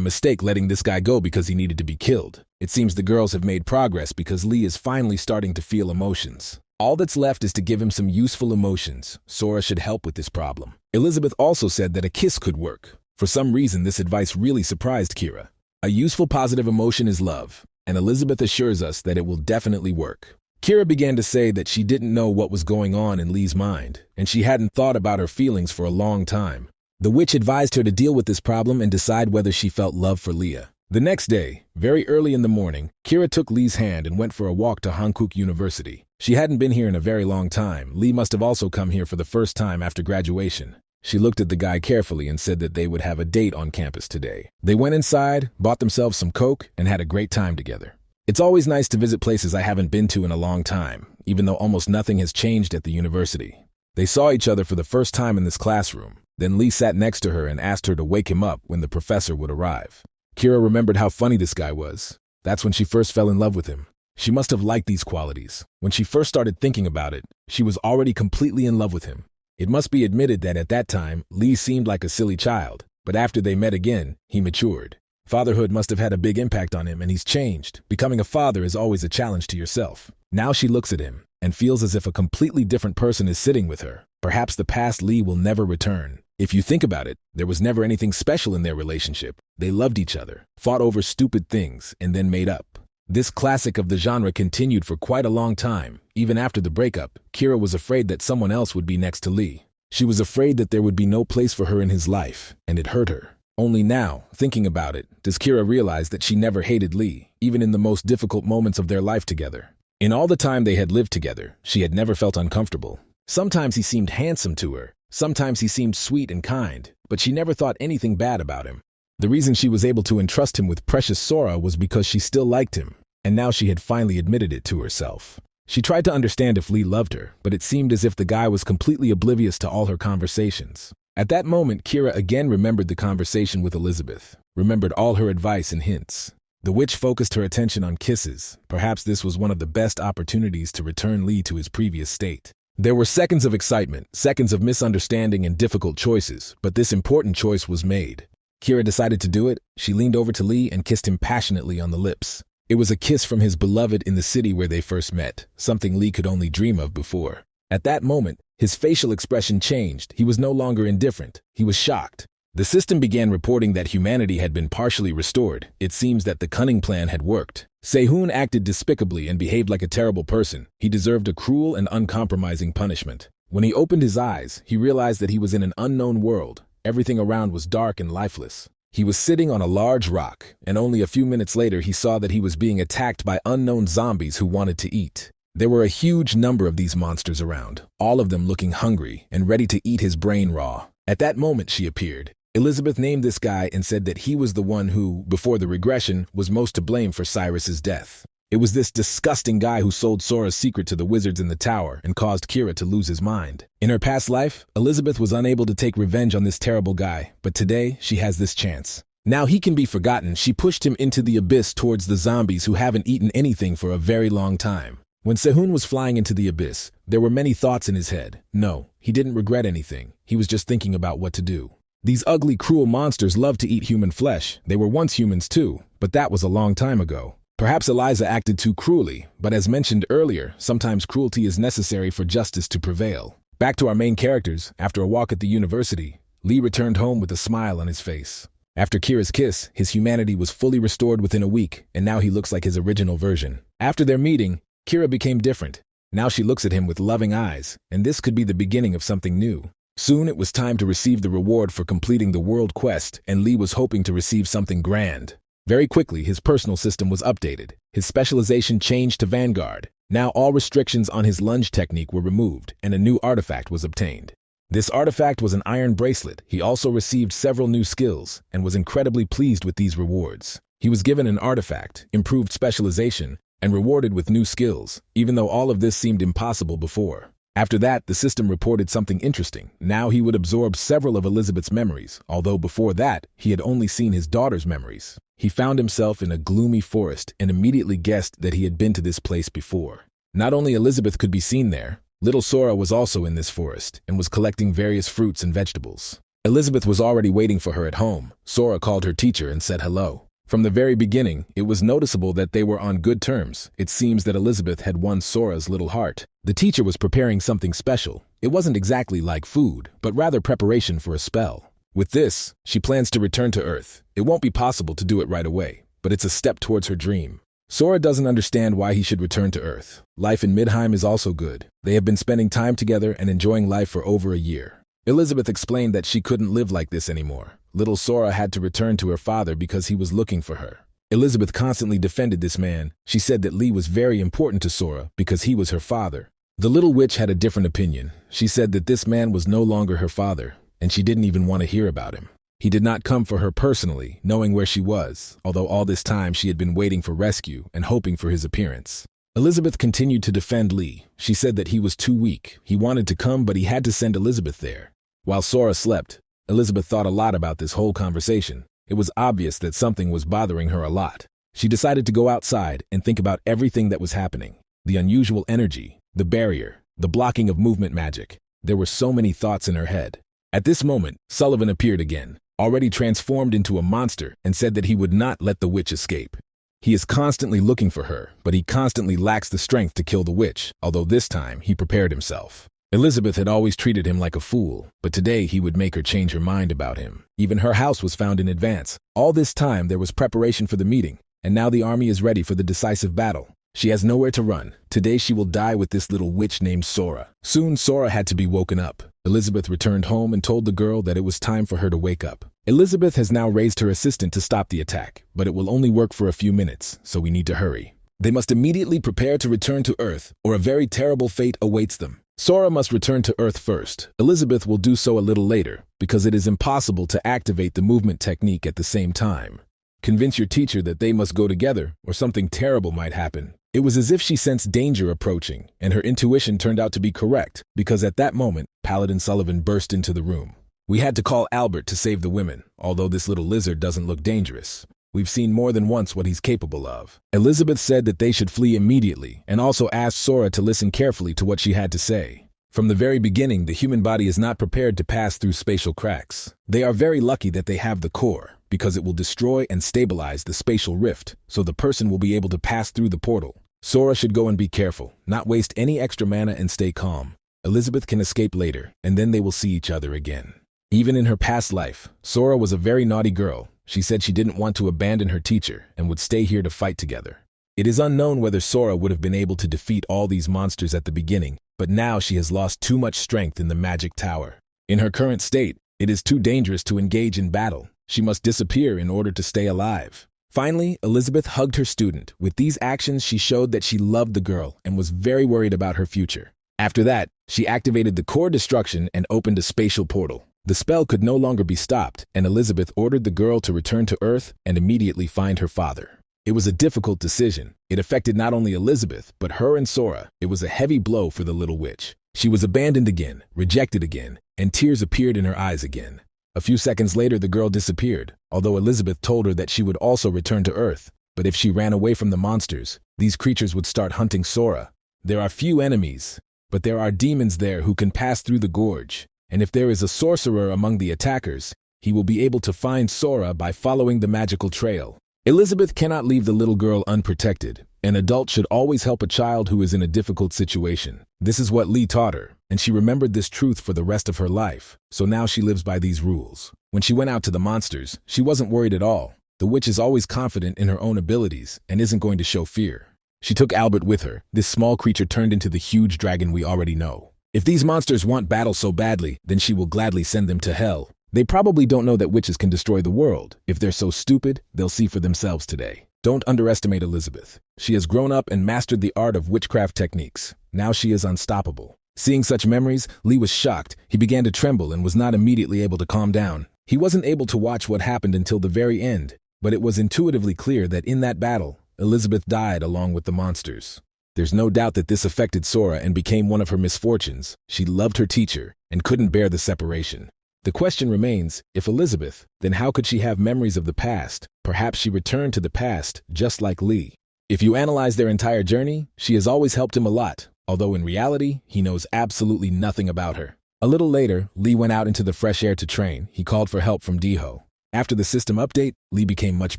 mistake letting this guy go because he needed to be killed. It seems the girls have made progress because Lee is finally starting to feel emotions. All that's left is to give him some useful emotions. Sora should help with this problem. Elizabeth also said that a kiss could work. For some reason, this advice really surprised Kira. A useful positive emotion is love, and Elizabeth assures us that it will definitely work. Kira began to say that she didn't know what was going on in Lee's mind, and she hadn't thought about her feelings for a long time. The witch advised her to deal with this problem and decide whether she felt love for Leah. The next day, very early in the morning, Kira took Lee's hand and went for a walk to Hankook University. She hadn't been here in a very long time. Lee must have also come here for the first time after graduation. She looked at the guy carefully and said that they would have a date on campus today. They went inside, bought themselves some Coke, and had a great time together. It's always nice to visit places I haven't been to in a long time, even though almost nothing has changed at the university. They saw each other for the first time in this classroom. Then Lee sat next to her and asked her to wake him up when the professor would arrive. Kira remembered how funny this guy was. That's when she first fell in love with him. She must have liked these qualities. When she first started thinking about it, she was already completely in love with him. It must be admitted that at that time, Lee seemed like a silly child, but after they met again, he matured. Fatherhood must have had a big impact on him, and he's changed. Becoming a father is always a challenge to yourself. Now she looks at him and feels as if a completely different person is sitting with her. Perhaps the past Lee will never return. If you think about it, there was never anything special in their relationship. They loved each other, fought over stupid things, and then made up. This classic of the genre continued for quite a long time. Even after the breakup, Kira was afraid that someone else would be next to Lee. She was afraid that there would be no place for her in his life, and it hurt her. Only now, thinking about it, does Kira realize that she never hated Lee, even in the most difficult moments of their life together. In all the time they had lived together, she had never felt uncomfortable. Sometimes he seemed handsome to her. Sometimes he seemed sweet and kind, but she never thought anything bad about him. The reason she was able to entrust him with precious Sora was because she still liked him, and now she had finally admitted it to herself. She tried to understand if Lee loved her, but it seemed as if the guy was completely oblivious to all her conversations. At that moment, Kira again remembered the conversation with Elizabeth, remembered all her advice and hints. The witch focused her attention on kisses. Perhaps this was one of the best opportunities to return Lee to his previous state. There were seconds of excitement, seconds of misunderstanding and difficult choices, but this important choice was made. Kira decided to do it. She leaned over to Lee and kissed him passionately on the lips. It was a kiss from his beloved in the city where they first met, something Lee could only dream of before. At that moment, his facial expression changed. He was no longer indifferent. He was shocked. The system began reporting that humanity had been partially restored. It seems that the cunning plan had worked. Sehun acted despicably and behaved like a terrible person. He deserved a cruel and uncompromising punishment. When he opened his eyes, he realized that he was in an unknown world. Everything around was dark and lifeless. He was sitting on a large rock, and only a few minutes later he saw that he was being attacked by unknown zombies who wanted to eat. There were a huge number of these monsters around, all of them looking hungry and ready to eat his brain raw. At that moment she appeared. Elizabeth named this guy and said that he was the one who, before the regression, was most to blame for Cyrus's death. It was this disgusting guy who sold Sora's secret to the wizards in the tower and caused Kira to lose his mind. In her past life, Elizabeth was unable to take revenge on this terrible guy, but today she has this chance. Now he can be forgotten. She pushed him into the abyss towards the zombies who haven't eaten anything for a very long time. When Sehun was flying into the abyss, there were many thoughts in his head. No, he didn't regret anything. He was just thinking about what to do. These ugly, cruel monsters love to eat human flesh. They were once humans too, but that was a long time ago. Perhaps Eliza acted too cruelly, but as mentioned earlier, sometimes cruelty is necessary for justice to prevail. Back to our main characters, after a walk at the university, Lee returned home with a smile on his face. After Kira's kiss, his humanity was fully restored within a week, and now he looks like his original version. After their meeting, Kira became different. Now she looks at him with loving eyes, and this could be the beginning of something new. Soon it was time to receive the reward for completing the world quest, and Lee was hoping to receive something grand. Very quickly, his personal system was updated. His specialization changed to Vanguard. Now all restrictions on his lunge technique were removed, and a new artifact was obtained. This artifact was an iron bracelet. He also received several new skills, and was incredibly pleased with these rewards. He was given an artifact, improved specialization, and rewarded with new skills, even though all of this seemed impossible before. After that, the system reported something interesting. Now he would absorb several of Elizabeth's memories, although before that, he had only seen his daughter's memories. He found himself in a gloomy forest and immediately guessed that he had been to this place before. Not only Elizabeth could be seen there, little Sora was also in this forest and was collecting various fruits and vegetables. Elizabeth was already waiting for her at home. Sora called her teacher and said hello. From the very beginning, it was noticeable that they were on good terms. It seems that Elizabeth had won Sora's little heart. The teacher was preparing something special. It wasn't exactly like food, but rather preparation for a spell. With this, she plans to return to Earth. It won't be possible to do it right away, but it's a step towards her dream. Sora doesn't understand why he should return to Earth. Life in Midheim is also good. They have been spending time together and enjoying life for over a year. Elizabeth explained that she couldn't live like this anymore. Little Sora had to return to her father because he was looking for her. Elizabeth constantly defended this man. She said that Lee was very important to Sora because he was her father. The little witch had a different opinion. She said that this man was no longer her father, and she didn't even want to hear about him. He did not come for her personally, knowing where she was, although all this time she had been waiting for rescue and hoping for his appearance. Elizabeth continued to defend Lee. She said that he was too weak. He wanted to come, but he had to send Elizabeth there. While Sora slept, Elizabeth thought a lot about this whole conversation. It was obvious that something was bothering her a lot. She decided to go outside and think about everything that was happening. The unusual energy, the barrier, the blocking of movement magic. There were so many thoughts in her head. At this moment, Sullivan appeared again, already transformed into a monster, and said that he would not let the witch escape. He is constantly looking for her, but he constantly lacks the strength to kill the witch, although this time he prepared himself. Elizabeth had always treated him like a fool, but today he would make her change her mind about him. Even her house was found in advance. All this time there was preparation for the meeting, and now the army is ready for the decisive battle. She has nowhere to run. Today she will die with this little witch named Sora. Soon Sora had to be woken up. Elizabeth returned home and told the girl that it was time for her to wake up. Elizabeth has now raised her assistant to stop the attack, but it will only work for a few minutes, so we need to hurry. They must immediately prepare to return to Earth, or a very terrible fate awaits them. Sora must return to Earth first. Elizabeth will do so a little later, because it is impossible to activate the movement technique at the same time. Convince your teacher that they must go together, or something terrible might happen. It was as if she sensed danger approaching, and her intuition turned out to be correct, because at that moment, Paladin Sullivan burst into the room. We had to call Albert to save the women, although this little lizard doesn't look dangerous. We've seen more than once what he's capable of. Elizabeth said that they should flee immediately, and also asked Sora to listen carefully to what she had to say. From the very beginning, the human body is not prepared to pass through spatial cracks. They are very lucky that they have the core, because it will destroy and stabilize the spatial rift, so the person will be able to pass through the portal. Sora should go and be careful, not waste any extra mana and stay calm. Elizabeth can escape later, and then they will see each other again. Even in her past life, Sora was a very naughty girl. She said she didn't want to abandon her teacher and would stay here to fight together. It is unknown whether Sora would have been able to defeat all these monsters at the beginning, but now she has lost too much strength in the magic tower. In her current state, it is too dangerous to engage in battle. She must disappear in order to stay alive. Finally, Elizabeth hugged her student. With these actions, she showed that she loved the girl and was very worried about her future. After that, she activated the core destruction and opened a spatial portal. The spell could no longer be stopped, and Elizabeth ordered the girl to return to Earth and immediately find her father. It was a difficult decision. It affected not only Elizabeth, but her and Sora. It was a heavy blow for the little witch. She was abandoned again, rejected again, and tears appeared in her eyes again. A few seconds later, the girl disappeared, although Elizabeth told her that she would also return to Earth. But if she ran away from the monsters, these creatures would start hunting Sora. There are few enemies, but there are demons there who can pass through the gorge. And if there is a sorcerer among the attackers, he will be able to find Sora by following the magical trail. Elizabeth cannot leave the little girl unprotected. An adult should always help a child who is in a difficult situation. This is what Lee taught her, and she remembered this truth for the rest of her life, so now she lives by these rules. When she went out to the monsters, she wasn't worried at all. The witch is always confident in her own abilities and isn't going to show fear. She took Albert with her. This small creature turned into the huge dragon we already know. If these monsters want battle so badly, then she will gladly send them to hell. They probably don't know that witches can destroy the world. If they're so stupid, they'll see for themselves today. Don't underestimate Elizabeth. She has grown up and mastered the art of witchcraft techniques. Now she is unstoppable. Seeing such memories, Lee was shocked. He began to tremble and was not immediately able to calm down. He wasn't able to watch what happened until the very end, but it was intuitively clear that in that battle, Elizabeth died along with the monsters. There's no doubt that this affected Sora and became one of her misfortunes. She loved her teacher and couldn't bear the separation. The question remains, if Elizabeth, then how could she have memories of the past? Perhaps she returned to the past, just like Lee. If you analyze their entire journey, she has always helped him a lot, although in reality, he knows absolutely nothing about her. A little later, Lee went out into the fresh air to train. He called for help from Deho. After the system update, Lee became much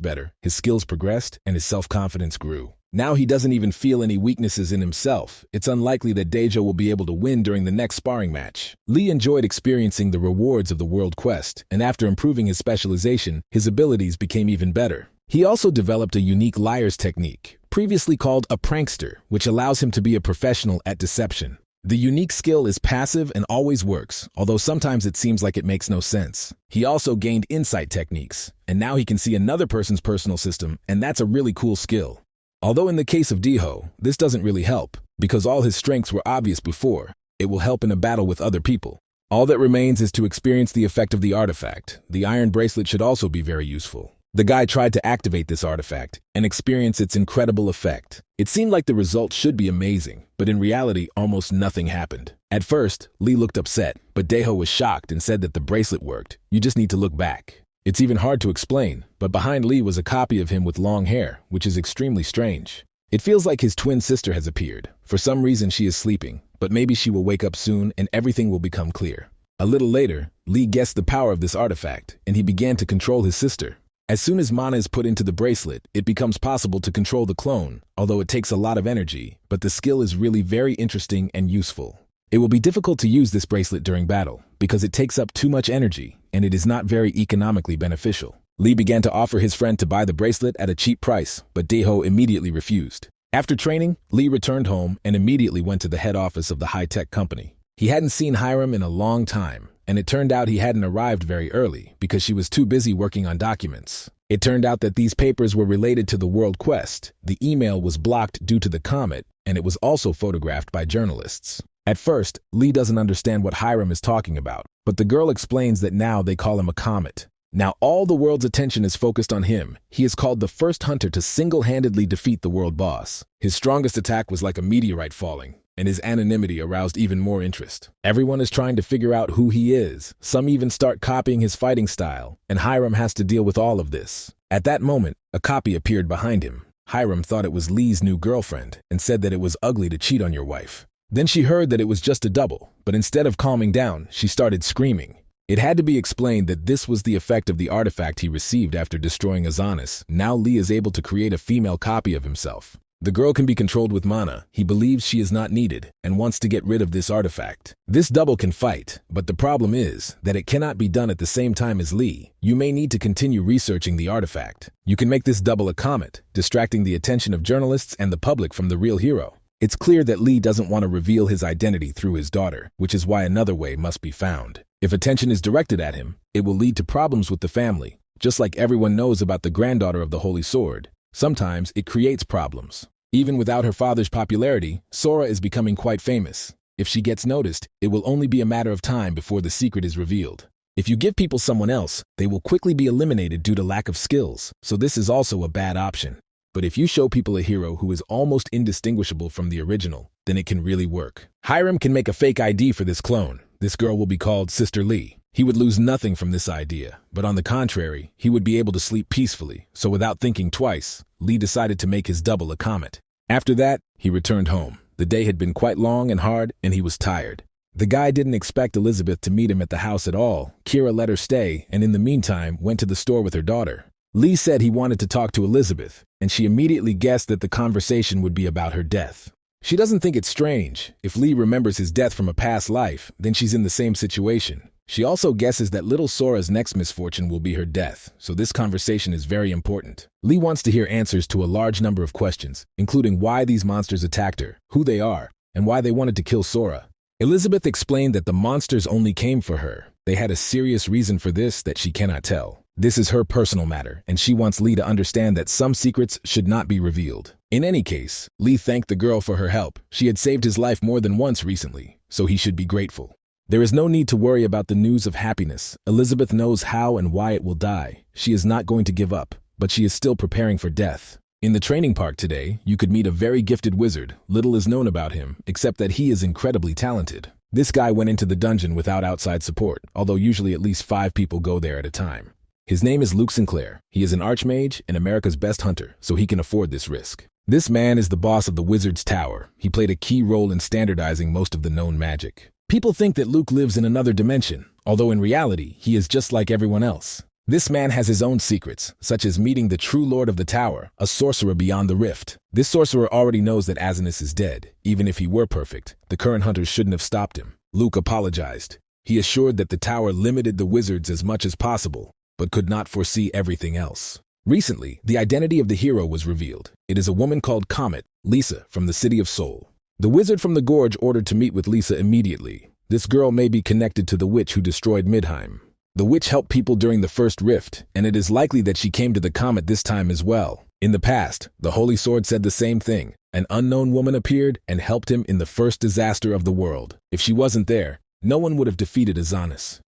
better. His skills progressed and his self-confidence grew. Now he doesn't even feel any weaknesses in himself. It's unlikely that Dejo will be able to win during the next sparring match. Lee enjoyed experiencing the rewards of the world quest, and after improving his specialization, his abilities became even better. He also developed a unique liar's technique, previously called a prankster, which allows him to be a professional at deception. The unique skill is passive and always works, although sometimes it seems like it makes no sense. He also gained insight techniques, and now he can see another person's personal system, and that's a really cool skill. Although in the case of Deho, this doesn't really help, because all his strengths were obvious before. It will help in a battle with other people. All that remains is to experience the effect of the artifact. The iron bracelet should also be very useful. The guy tried to activate this artifact and experience its incredible effect. It seemed like the result should be amazing, but in reality, almost nothing happened. At first, Lee looked upset, but Deho was shocked and said that the bracelet worked. You just need to look back. It's even hard to explain, but behind Lee was a copy of him with long hair, which is extremely strange. It feels like his twin sister has appeared. For some reason, she is sleeping, but maybe she will wake up soon and everything will become clear. A little later, Lee guessed the power of this artifact, and he began to control his sister. As soon as mana is put into the bracelet, it becomes possible to control the clone, although it takes a lot of energy, but the skill is really very interesting and useful. It will be difficult to use this bracelet during battle, because it takes up too much energy, and it is not very economically beneficial. Lee began to offer his friend to buy the bracelet at a cheap price, but Deho immediately refused. After training, Lee returned home and immediately went to the head office of the high-tech company. He hadn't seen Hiram in a long time, and it turned out he hadn't arrived very early because she was too busy working on documents. It turned out that these papers were related to the world quest. The email was blocked due to the comet, and it was also photographed by journalists. At first, Lee doesn't understand what Hiram is talking about, but the girl explains that now they call him a comet. Now all the world's attention is focused on him. He is called the first hunter to single-handedly defeat the world boss. His strongest attack was like a meteorite falling, and his anonymity aroused even more interest. Everyone is trying to figure out who he is. Some even start copying his fighting style, and Hiram has to deal with all of this. At that moment, a copy appeared behind him. Hiram thought it was Lee's new girlfriend and said that it was ugly to cheat on your wife. Then she heard that it was just a double, but instead of calming down, she started screaming. It had to be explained that this was the effect of the artifact he received after destroying Azanis. Now Lee is able to create a female copy of himself. The girl can be controlled with mana. He believes she is not needed and wants to get rid of this artifact. This double can fight, but the problem is that it cannot be done at the same time as Lee. You may need to continue researching the artifact. You can make this double a comet, distracting the attention of journalists and the public from the real hero. It's clear that Lee doesn't want to reveal his identity through his daughter, which is why another way must be found. If attention is directed at him, it will lead to problems with the family. Just like everyone knows about the granddaughter of the Holy Sword, sometimes it creates problems. Even without her father's popularity, Sora is becoming quite famous. If she gets noticed, it will only be a matter of time before the secret is revealed. If you give people someone else, they will quickly be eliminated due to lack of skills, so this is also a bad option. But if you show people a hero who is almost indistinguishable from the original, then it can really work. Hiram can make a fake ID for this clone. This girl will be called Sister Lee. He would lose nothing from this idea, but on the contrary, he would be able to sleep peacefully. So without thinking twice, Lee decided to make his double a comet. After that, he returned home. The day had been quite long and hard, and he was tired. The guy didn't expect Elizabeth to meet him at the house at all. Kira let her stay, and in the meantime, went to the store with her daughter. Lee said he wanted to talk to Elizabeth, and she immediately guessed that the conversation would be about her death. She doesn't think it's strange. If Lee remembers his death from a past life, then she's in the same situation. She also guesses that little Sora's next misfortune will be her death, so this conversation is very important. Lee wants to hear answers to a large number of questions, including why these monsters attacked her, who they are, and why they wanted to kill Sora. Elizabeth explained that the monsters only came for her. They had a serious reason for this that she cannot tell. This is her personal matter, and she wants Lee to understand that some secrets should not be revealed. In any case, Lee thanked the girl for her help. She had saved his life more than once recently, so he should be grateful. There is no need to worry about the news of happiness. Elizabeth knows how and why it will die. She is not going to give up, but she is still preparing for death. In the training park today, you could meet a very gifted wizard. Little is known about him, except that he is incredibly talented. This guy went into the dungeon without outside support, although usually at least 5 people go there at a time. His name is Luke Sinclair. He is an archmage and America's best hunter, so he can afford this risk. This man is the boss of the Wizard's Tower. He played a key role in standardizing most of the known magic. People think that Luke lives in another dimension, although in reality, he is just like everyone else. This man has his own secrets, such as meeting the true Lord of the Tower, a sorcerer beyond the rift. This sorcerer already knows that Azanis is dead. Even if he were perfect, the current hunters shouldn't have stopped him. Luke apologized. He assured that the tower limited the wizards as much as possible, but could not foresee everything else. Recently, the identity of the hero was revealed. It is a woman called Comet, Lisa, from the City of Soul. The wizard from the Gorge ordered to meet with Lisa immediately. This girl may be connected to the witch who destroyed Midheim. The witch helped people during the first rift, and it is likely that she came to the comet this time as well. In the past, the Holy Sword said the same thing. An unknown woman appeared and helped him in the first disaster of the world. If she wasn't there, no one would have defeated Azanis.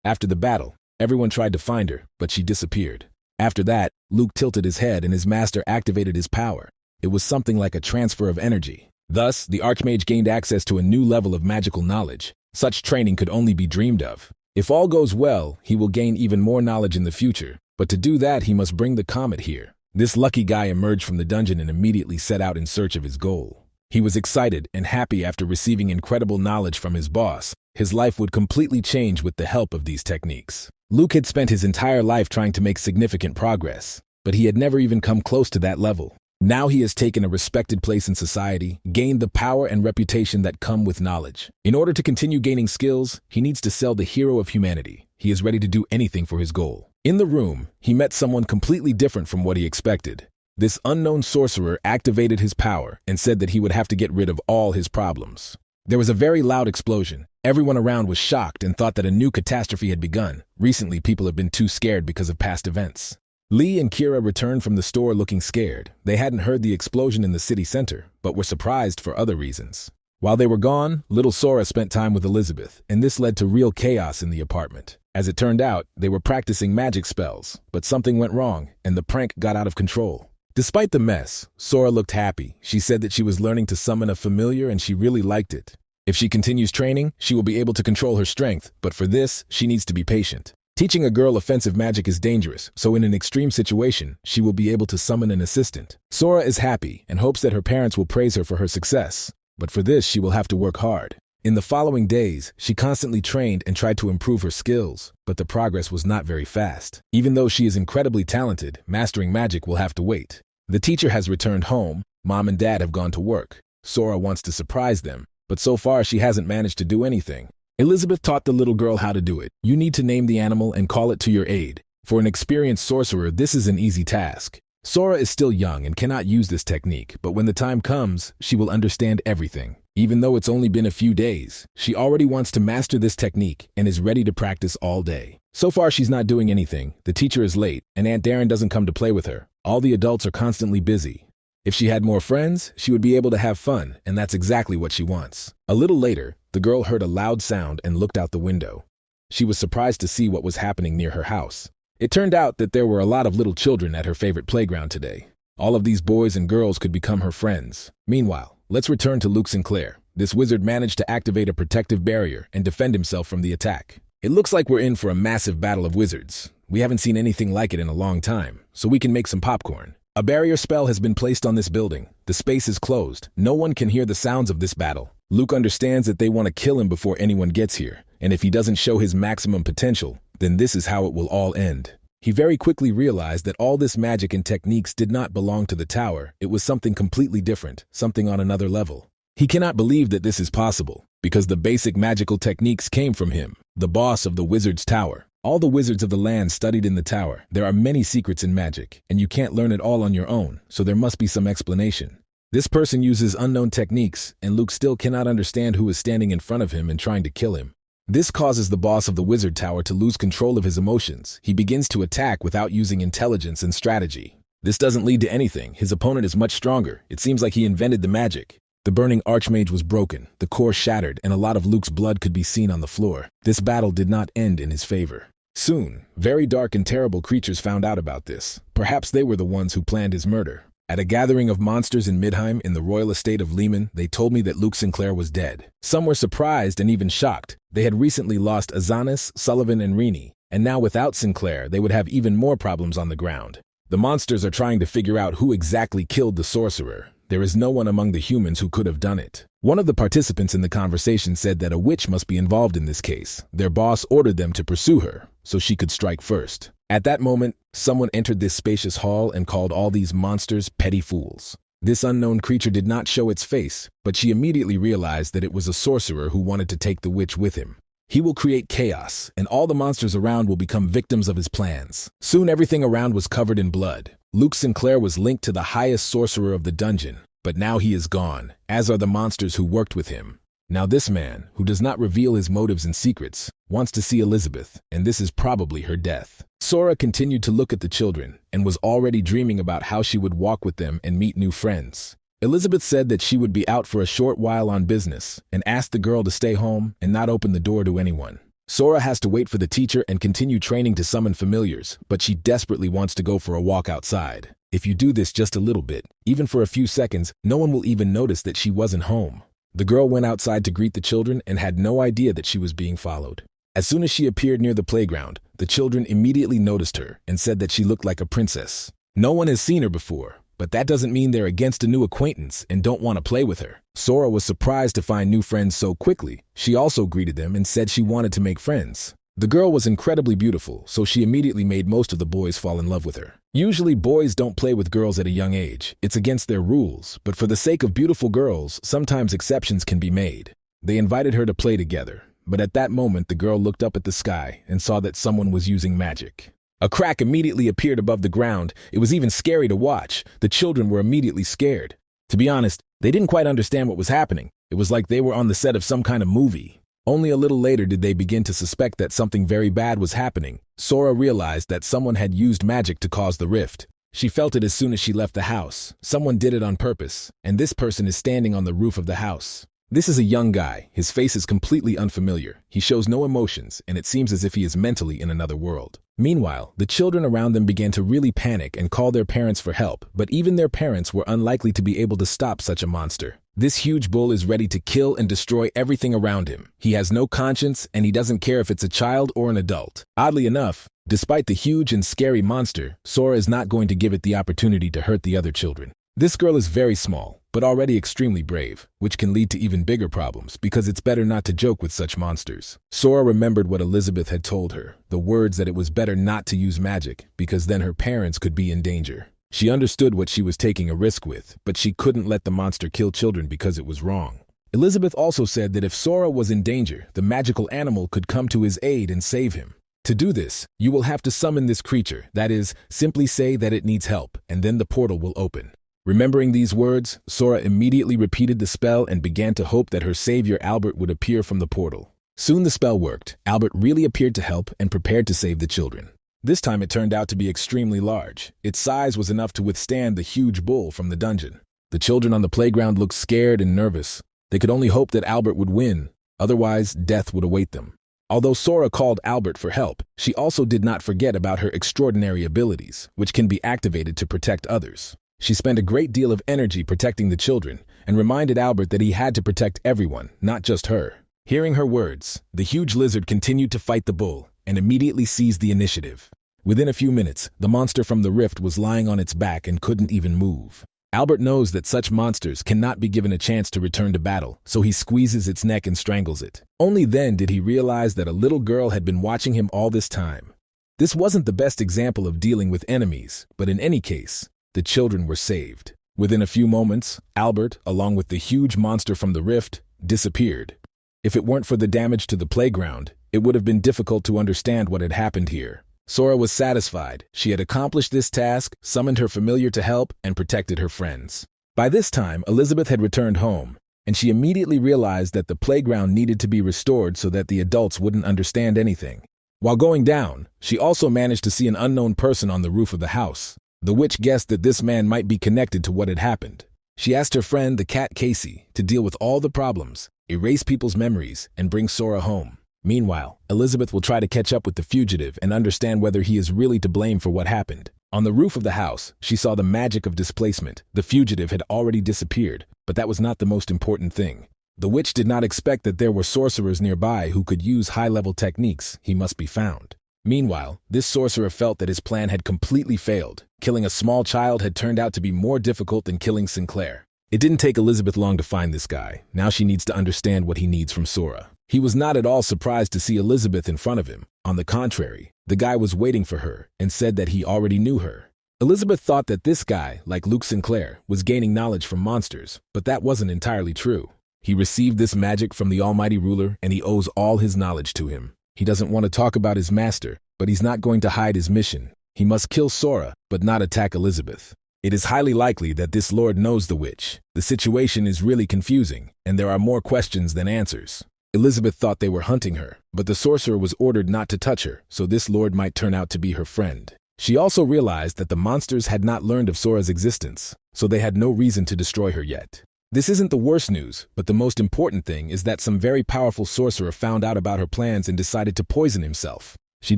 After the battle, everyone tried to find her, but she disappeared. After that, Luke tilted his head and his master activated his power. It was something like a transfer of energy. Thus, the Archmage gained access to a new level of magical knowledge. Such training could only be dreamed of. If all goes well, he will gain even more knowledge in the future. But to do that, he must bring the comet here. This lucky guy emerged from the dungeon and immediately set out in search of his goal. He was excited and happy after receiving incredible knowledge from his boss. His life would completely change with the help of these techniques. Luke had spent his entire life trying to make significant progress, but he had never even come close to that level. Now he has taken a respected place in society, gained the power and reputation that come with knowledge. In order to continue gaining skills, he needs to sell the hero of humanity. He is ready to do anything for his goal. In the room, he met someone completely different from what he expected. This unknown sorcerer activated his power and said that he would have to get rid of all his problems. There was a very loud explosion. Everyone around was shocked and thought that a new catastrophe had begun. Recently, people have been too scared because of past events. Lee and Kira returned from the store looking scared. They hadn't heard the explosion in the city center, but were surprised for other reasons. While they were gone, little Sora spent time with Elizabeth, and this led to real chaos in the apartment. As it turned out, they were practicing magic spells, but something went wrong, and the prank got out of control. Despite the mess, Sora looked happy. She said that she was learning to summon a familiar and she really liked it. If she continues training, she will be able to control her strength, but for this, she needs to be patient. Teaching a girl offensive magic is dangerous, so in an extreme situation, she will be able to summon an assistant. Sora is happy and hopes that her parents will praise her for her success, but for this she will have to work hard. In the following days, she constantly trained and tried to improve her skills, but the progress was not very fast. Even though she is incredibly talented, mastering magic will have to wait. The teacher has returned home, mom and dad have gone to work. Sora wants to surprise them, but so far she hasn't managed to do anything. Elizabeth taught the little girl how to do it. You need to name the animal and call it to your aid. For an experienced sorcerer, this is an easy task. Sora is still young and cannot use this technique, but when the time comes, she will understand everything. Even though it's only been a few days, she already wants to master this technique and is ready to practice all day. So far she's not doing anything. The teacher is late, and Aunt Darren doesn't come to play with her. All the adults are constantly busy. If she had more friends, she would be able to have fun, and that's exactly what she wants. A little later, the girl heard a loud sound and looked out the window. She was surprised to see what was happening near her house. It turned out that there were a lot of little children at her favorite playground today. All of these boys and girls could become her friends. Meanwhile, let's return to Luke Sinclair. This wizard managed to activate a protective barrier and defend himself from the attack. It looks like we're in for a massive battle of wizards. We haven't seen anything like it in a long time, so we can make some popcorn. A barrier spell has been placed on this building. The space is closed. No one can hear the sounds of this battle. Luke understands that they want to kill him before anyone gets here, and if he doesn't show his maximum potential, then this is how it will all end. He very quickly realized that all this magic and techniques did not belong to the tower. It was something completely different, something on another level. He cannot believe that this is possible, because the basic magical techniques came from him, the boss of the wizard's tower. All the wizards of the land studied in the tower. There are many secrets in magic, and you can't learn it all on your own, so there must be some explanation. This person uses unknown techniques, and Luke still cannot understand who is standing in front of him and trying to kill him. This causes the boss of the wizard tower to lose control of his emotions. He begins to attack without using intelligence and strategy. This doesn't lead to anything. His opponent is much stronger. It seems like he invented the magic. The burning archmage was broken, the core shattered, and a lot of Luke's blood could be seen on the floor. This battle did not end in his favor. Soon, very dark and terrible creatures found out about this. Perhaps they were the ones who planned his murder. At a gathering of monsters in Midheim in the royal estate of Lehman, they told me that Luke Sinclair was dead. Some were surprised and even shocked. They had recently lost Azanis, Sullivan, and Rini, and now without Sinclair, they would have even more problems on the ground. The monsters are trying to figure out who exactly killed the sorcerer. There is no one among the humans who could have done it. One of the participants in the conversation said that a witch must be involved in this case. Their boss ordered them to pursue her, so she could strike first. At that moment, someone entered this spacious hall and called all these monsters petty fools. This unknown creature did not show its face, but she immediately realized that it was a sorcerer who wanted to take the witch with him. He will create chaos, and all the monsters around will become victims of his plans. Soon everything around was covered in blood. Luke Sinclair was linked to the highest sorcerer of the dungeon, but now he is gone, as are the monsters who worked with him. Now this man, who does not reveal his motives and secrets, wants to see Elizabeth, and this is probably her death. Sora continued to look at the children, and was already dreaming about how she would walk with them and meet new friends. Elizabeth said that she would be out for a short while on business, and asked the girl to stay home and not open the door to anyone. Sora has to wait for the teacher and continue training to summon familiars, but she desperately wants to go for a walk outside. If you do this just a little bit, even for a few seconds, no one will even notice that she wasn't home. The girl went outside to greet the children and had no idea that she was being followed. As soon as she appeared near the playground, the children immediately noticed her and said that she looked like a princess. No one has seen her before, but that doesn't mean they're against a new acquaintance and don't want to play with her. Sora was surprised to find new friends so quickly. She also greeted them and said she wanted to make friends. The girl was incredibly beautiful, so she immediately made most of the boys fall in love with her. Usually boys don't play with girls at a young age. It's against their rules, but for the sake of beautiful girls, sometimes exceptions can be made. They invited her to play together, but at that moment the girl looked up at the sky and saw that someone was using magic. A crack immediately appeared above the ground. It was even scary to watch. The children were immediately scared. To be honest, they didn't quite understand what was happening. It was like they were on the set of some kind of movie. Only a little later did they begin to suspect that something very bad was happening. Sora realized that someone had used magic to cause the rift. She felt it as soon as she left the house. Someone did it on purpose, and this person is standing on the roof of the house. This is a young guy. His face is completely unfamiliar. He shows no emotions, and it seems as if he is mentally in another world. Meanwhile, the children around them began to really panic and call their parents for help, but even their parents were unlikely to be able to stop such a monster. This huge bull is ready to kill and destroy everything around him. He has no conscience, and he doesn't care if it's a child or an adult. Oddly enough, despite the huge and scary monster, Sora is not going to give it the opportunity to hurt the other children. This girl is very small, but already extremely brave, which can lead to even bigger problems because it's better not to joke with such monsters. Sora remembered what Elizabeth had told her, the words that it was better not to use magic because then her parents could be in danger. She understood what she was taking a risk with, but she couldn't let the monster kill children because it was wrong. Elizabeth also said that if Sora was in danger, the magical animal could come to his aid and save him. To do this, you will have to summon this creature, that is, simply say that it needs help, and then the portal will open. Remembering these words, Sora immediately repeated the spell and began to hope that her savior Albert would appear from the portal. Soon the spell worked. Albert really appeared to help and prepared to save the children. This time it turned out to be extremely large. Its size was enough to withstand the huge bull from the dungeon. The children on the playground looked scared and nervous. They could only hope that Albert would win, otherwise death would await them. Although Sora called Albert for help, she also did not forget about her extraordinary abilities, which can be activated to protect others. She spent a great deal of energy protecting the children and reminded Albert that he had to protect everyone, not just her. Hearing her words, the huge lizard continued to fight the bull and immediately seized the initiative. Within a few minutes, the monster from the rift was lying on its back and couldn't even move. Albert knows that such monsters cannot be given a chance to return to battle, so he squeezes its neck and strangles it. Only then did he realize that a little girl had been watching him all this time. This wasn't the best example of dealing with enemies, but in any case, the children were saved. Within a few moments, Albert, along with the huge monster from the rift, disappeared. If it weren't for the damage to the playground, it would have been difficult to understand what had happened here. Sora was satisfied. She had accomplished this task, summoned her familiar to help, and protected her friends. By this time, Elizabeth had returned home, and she immediately realized that the playground needed to be restored so that the adults wouldn't understand anything. While going down, she also managed to see an unknown person on the roof of the house. The witch guessed that this man might be connected to what had happened. She asked her friend, the cat Casey, to deal with all the problems, erase people's memories, and bring Sora home. Meanwhile, Elizabeth will try to catch up with the fugitive and understand whether he is really to blame for what happened. On the roof of the house, she saw the magic of displacement. The fugitive had already disappeared, but that was not the most important thing. The witch did not expect that there were sorcerers nearby who could use high-level techniques. He must be found. Meanwhile, this sorcerer felt that his plan had completely failed. Killing a small child had turned out to be more difficult than killing Sinclair. It didn't take Elizabeth long to find this guy. Now she needs to understand what he needs from Sora. He was not at all surprised to see Elizabeth in front of him. On the contrary, the guy was waiting for her and said that he already knew her. Elizabeth thought that this guy, like Luke Sinclair, was gaining knowledge from monsters, but that wasn't entirely true. He received this magic from the Almighty Ruler, and he owes all his knowledge to him. He doesn't want to talk about his master, but he's not going to hide his mission. He must kill Sora, but not attack Elizabeth. It is highly likely that this lord knows the witch. The situation is really confusing, and there are more questions than answers. Elizabeth thought they were hunting her, but the sorcerer was ordered not to touch her, so this lord might turn out to be her friend. She also realized that the monsters had not learned of Sora's existence, so they had no reason to destroy her yet. This isn't the worst news, but the most important thing is that some very powerful sorcerer found out about her plans and decided to poison himself. She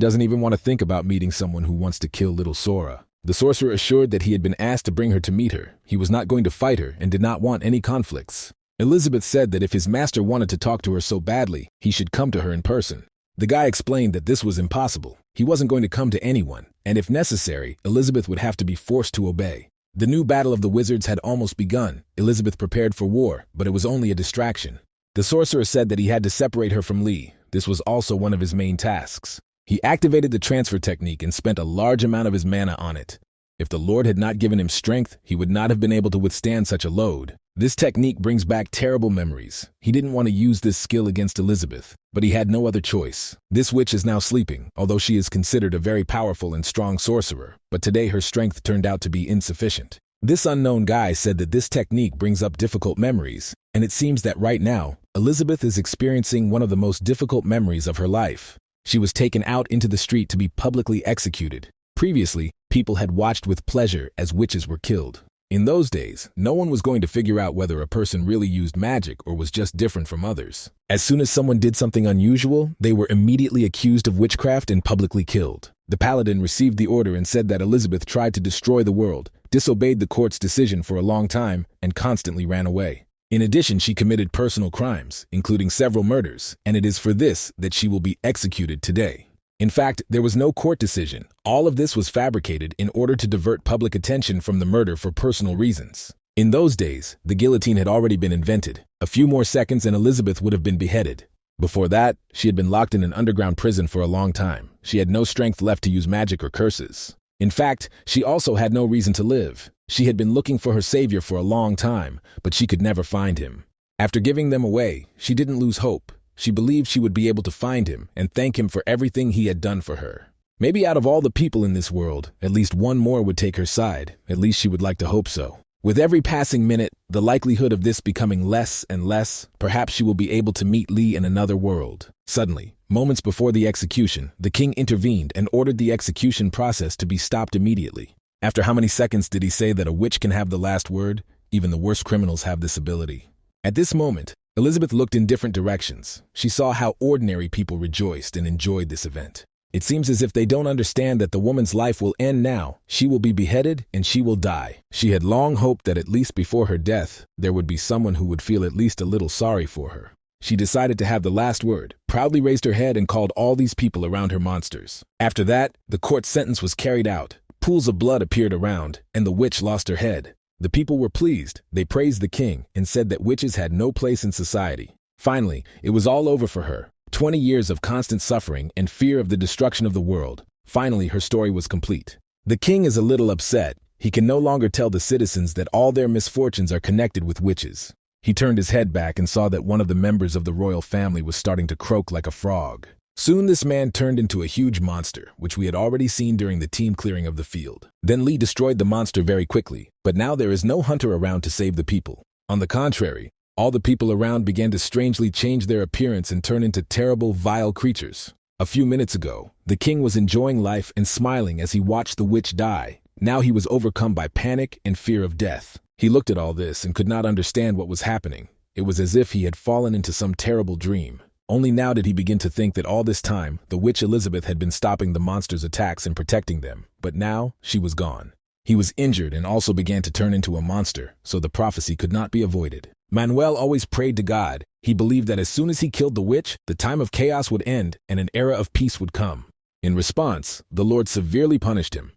doesn't even want to think about meeting someone who wants to kill little Sora. The sorcerer assured that he had been asked to bring her to meet her. He was not going to fight her and did not want any conflicts. Elizabeth said that if his master wanted to talk to her so badly, he should come to her in person. The guy explained that this was impossible. He wasn't going to come to anyone, and if necessary, Elizabeth would have to be forced to obey. The new battle of the wizards had almost begun. Elizabeth prepared for war, but it was only a distraction. The sorcerer said that he had to separate her from Lee. This was also one of his main tasks. He activated the transfer technique and spent a large amount of his mana on it. If the Lord had not given him strength, he would not have been able to withstand such a load. This technique brings back terrible memories. He didn't want to use this skill against Elizabeth, but he had no other choice. This witch is now sleeping, although she is considered a very powerful and strong sorcerer, but today her strength turned out to be insufficient. This unknown guy said that this technique brings up difficult memories, and it seems that right now, Elizabeth is experiencing one of the most difficult memories of her life. She was taken out into the street to be publicly executed. Previously, people had watched with pleasure as witches were killed. In those days, no one was going to figure out whether a person really used magic or was just different from others. As soon as someone did something unusual, they were immediately accused of witchcraft and publicly killed. The paladin received the order and said that Elizabeth tried to destroy the world, disobeyed the court's decision for a long time, and constantly ran away. In addition, she committed personal crimes, including several murders, and it is for this that she will be executed today. In fact, there was no court decision. All of this was fabricated in order to divert public attention from the murder for personal reasons. In those days, the guillotine had already been invented. A few more seconds and Elizabeth would have been beheaded. Before that, she had been locked in an underground prison for a long time. She had no strength left to use magic or curses. In fact, she also had no reason to live. She had been looking for her savior for a long time, but she could never find him. After giving them away, she didn't lose hope. She believed she would be able to find him and thank him for everything he had done for her. Maybe out of all the people in this world, at least one more would take her side. At least she would like to hope so. With every passing minute, the likelihood of this becoming less and less, perhaps she will be able to meet Lee in another world. Suddenly, moments before the execution, the king intervened and ordered the execution process to be stopped immediately. After how many seconds did he say that a witch can have the last word? Even the worst criminals have this ability. At this moment, Elizabeth looked in different directions. She saw how ordinary people rejoiced and enjoyed this event. It seems as if they don't understand that the woman's life will end now. She will be beheaded and she will die. She had long hoped that at least before her death, there would be someone who would feel at least a little sorry for her. She decided to have the last word, proudly raised her head and called all these people around her monsters. After that, the court's sentence was carried out. Pools of blood appeared around, and the witch lost her head. The people were pleased. They praised the king and said that witches had no place in society. Finally, it was all over for her. 20 years of constant suffering and fear of the destruction of the world. Finally, her story was complete. The king is a little upset. He can no longer tell the citizens that all their misfortunes are connected with witches. He turned his head back and saw that one of the members of the royal family was starting to croak like a frog. Soon this man turned into a huge monster, which we had already seen during the team clearing of the field. Then Lee destroyed the monster very quickly, but now there is no hunter around to save the people. On the contrary, all the people around began to strangely change their appearance and turn into terrible, vile creatures. A few minutes ago, the king was enjoying life and smiling as he watched the witch die. Now he was overcome by panic and fear of death. He looked at all this and could not understand what was happening. It was as if he had fallen into some terrible dream. Only now did he begin to think that all this time, the witch Elizabeth had been stopping the monster's attacks and protecting them, but now she was gone. He was injured and also began to turn into a monster, so the prophecy could not be avoided. Manuel always prayed to God. He believed that as soon as he killed the witch, the time of chaos would end and an era of peace would come. In response, the Lord severely punished him.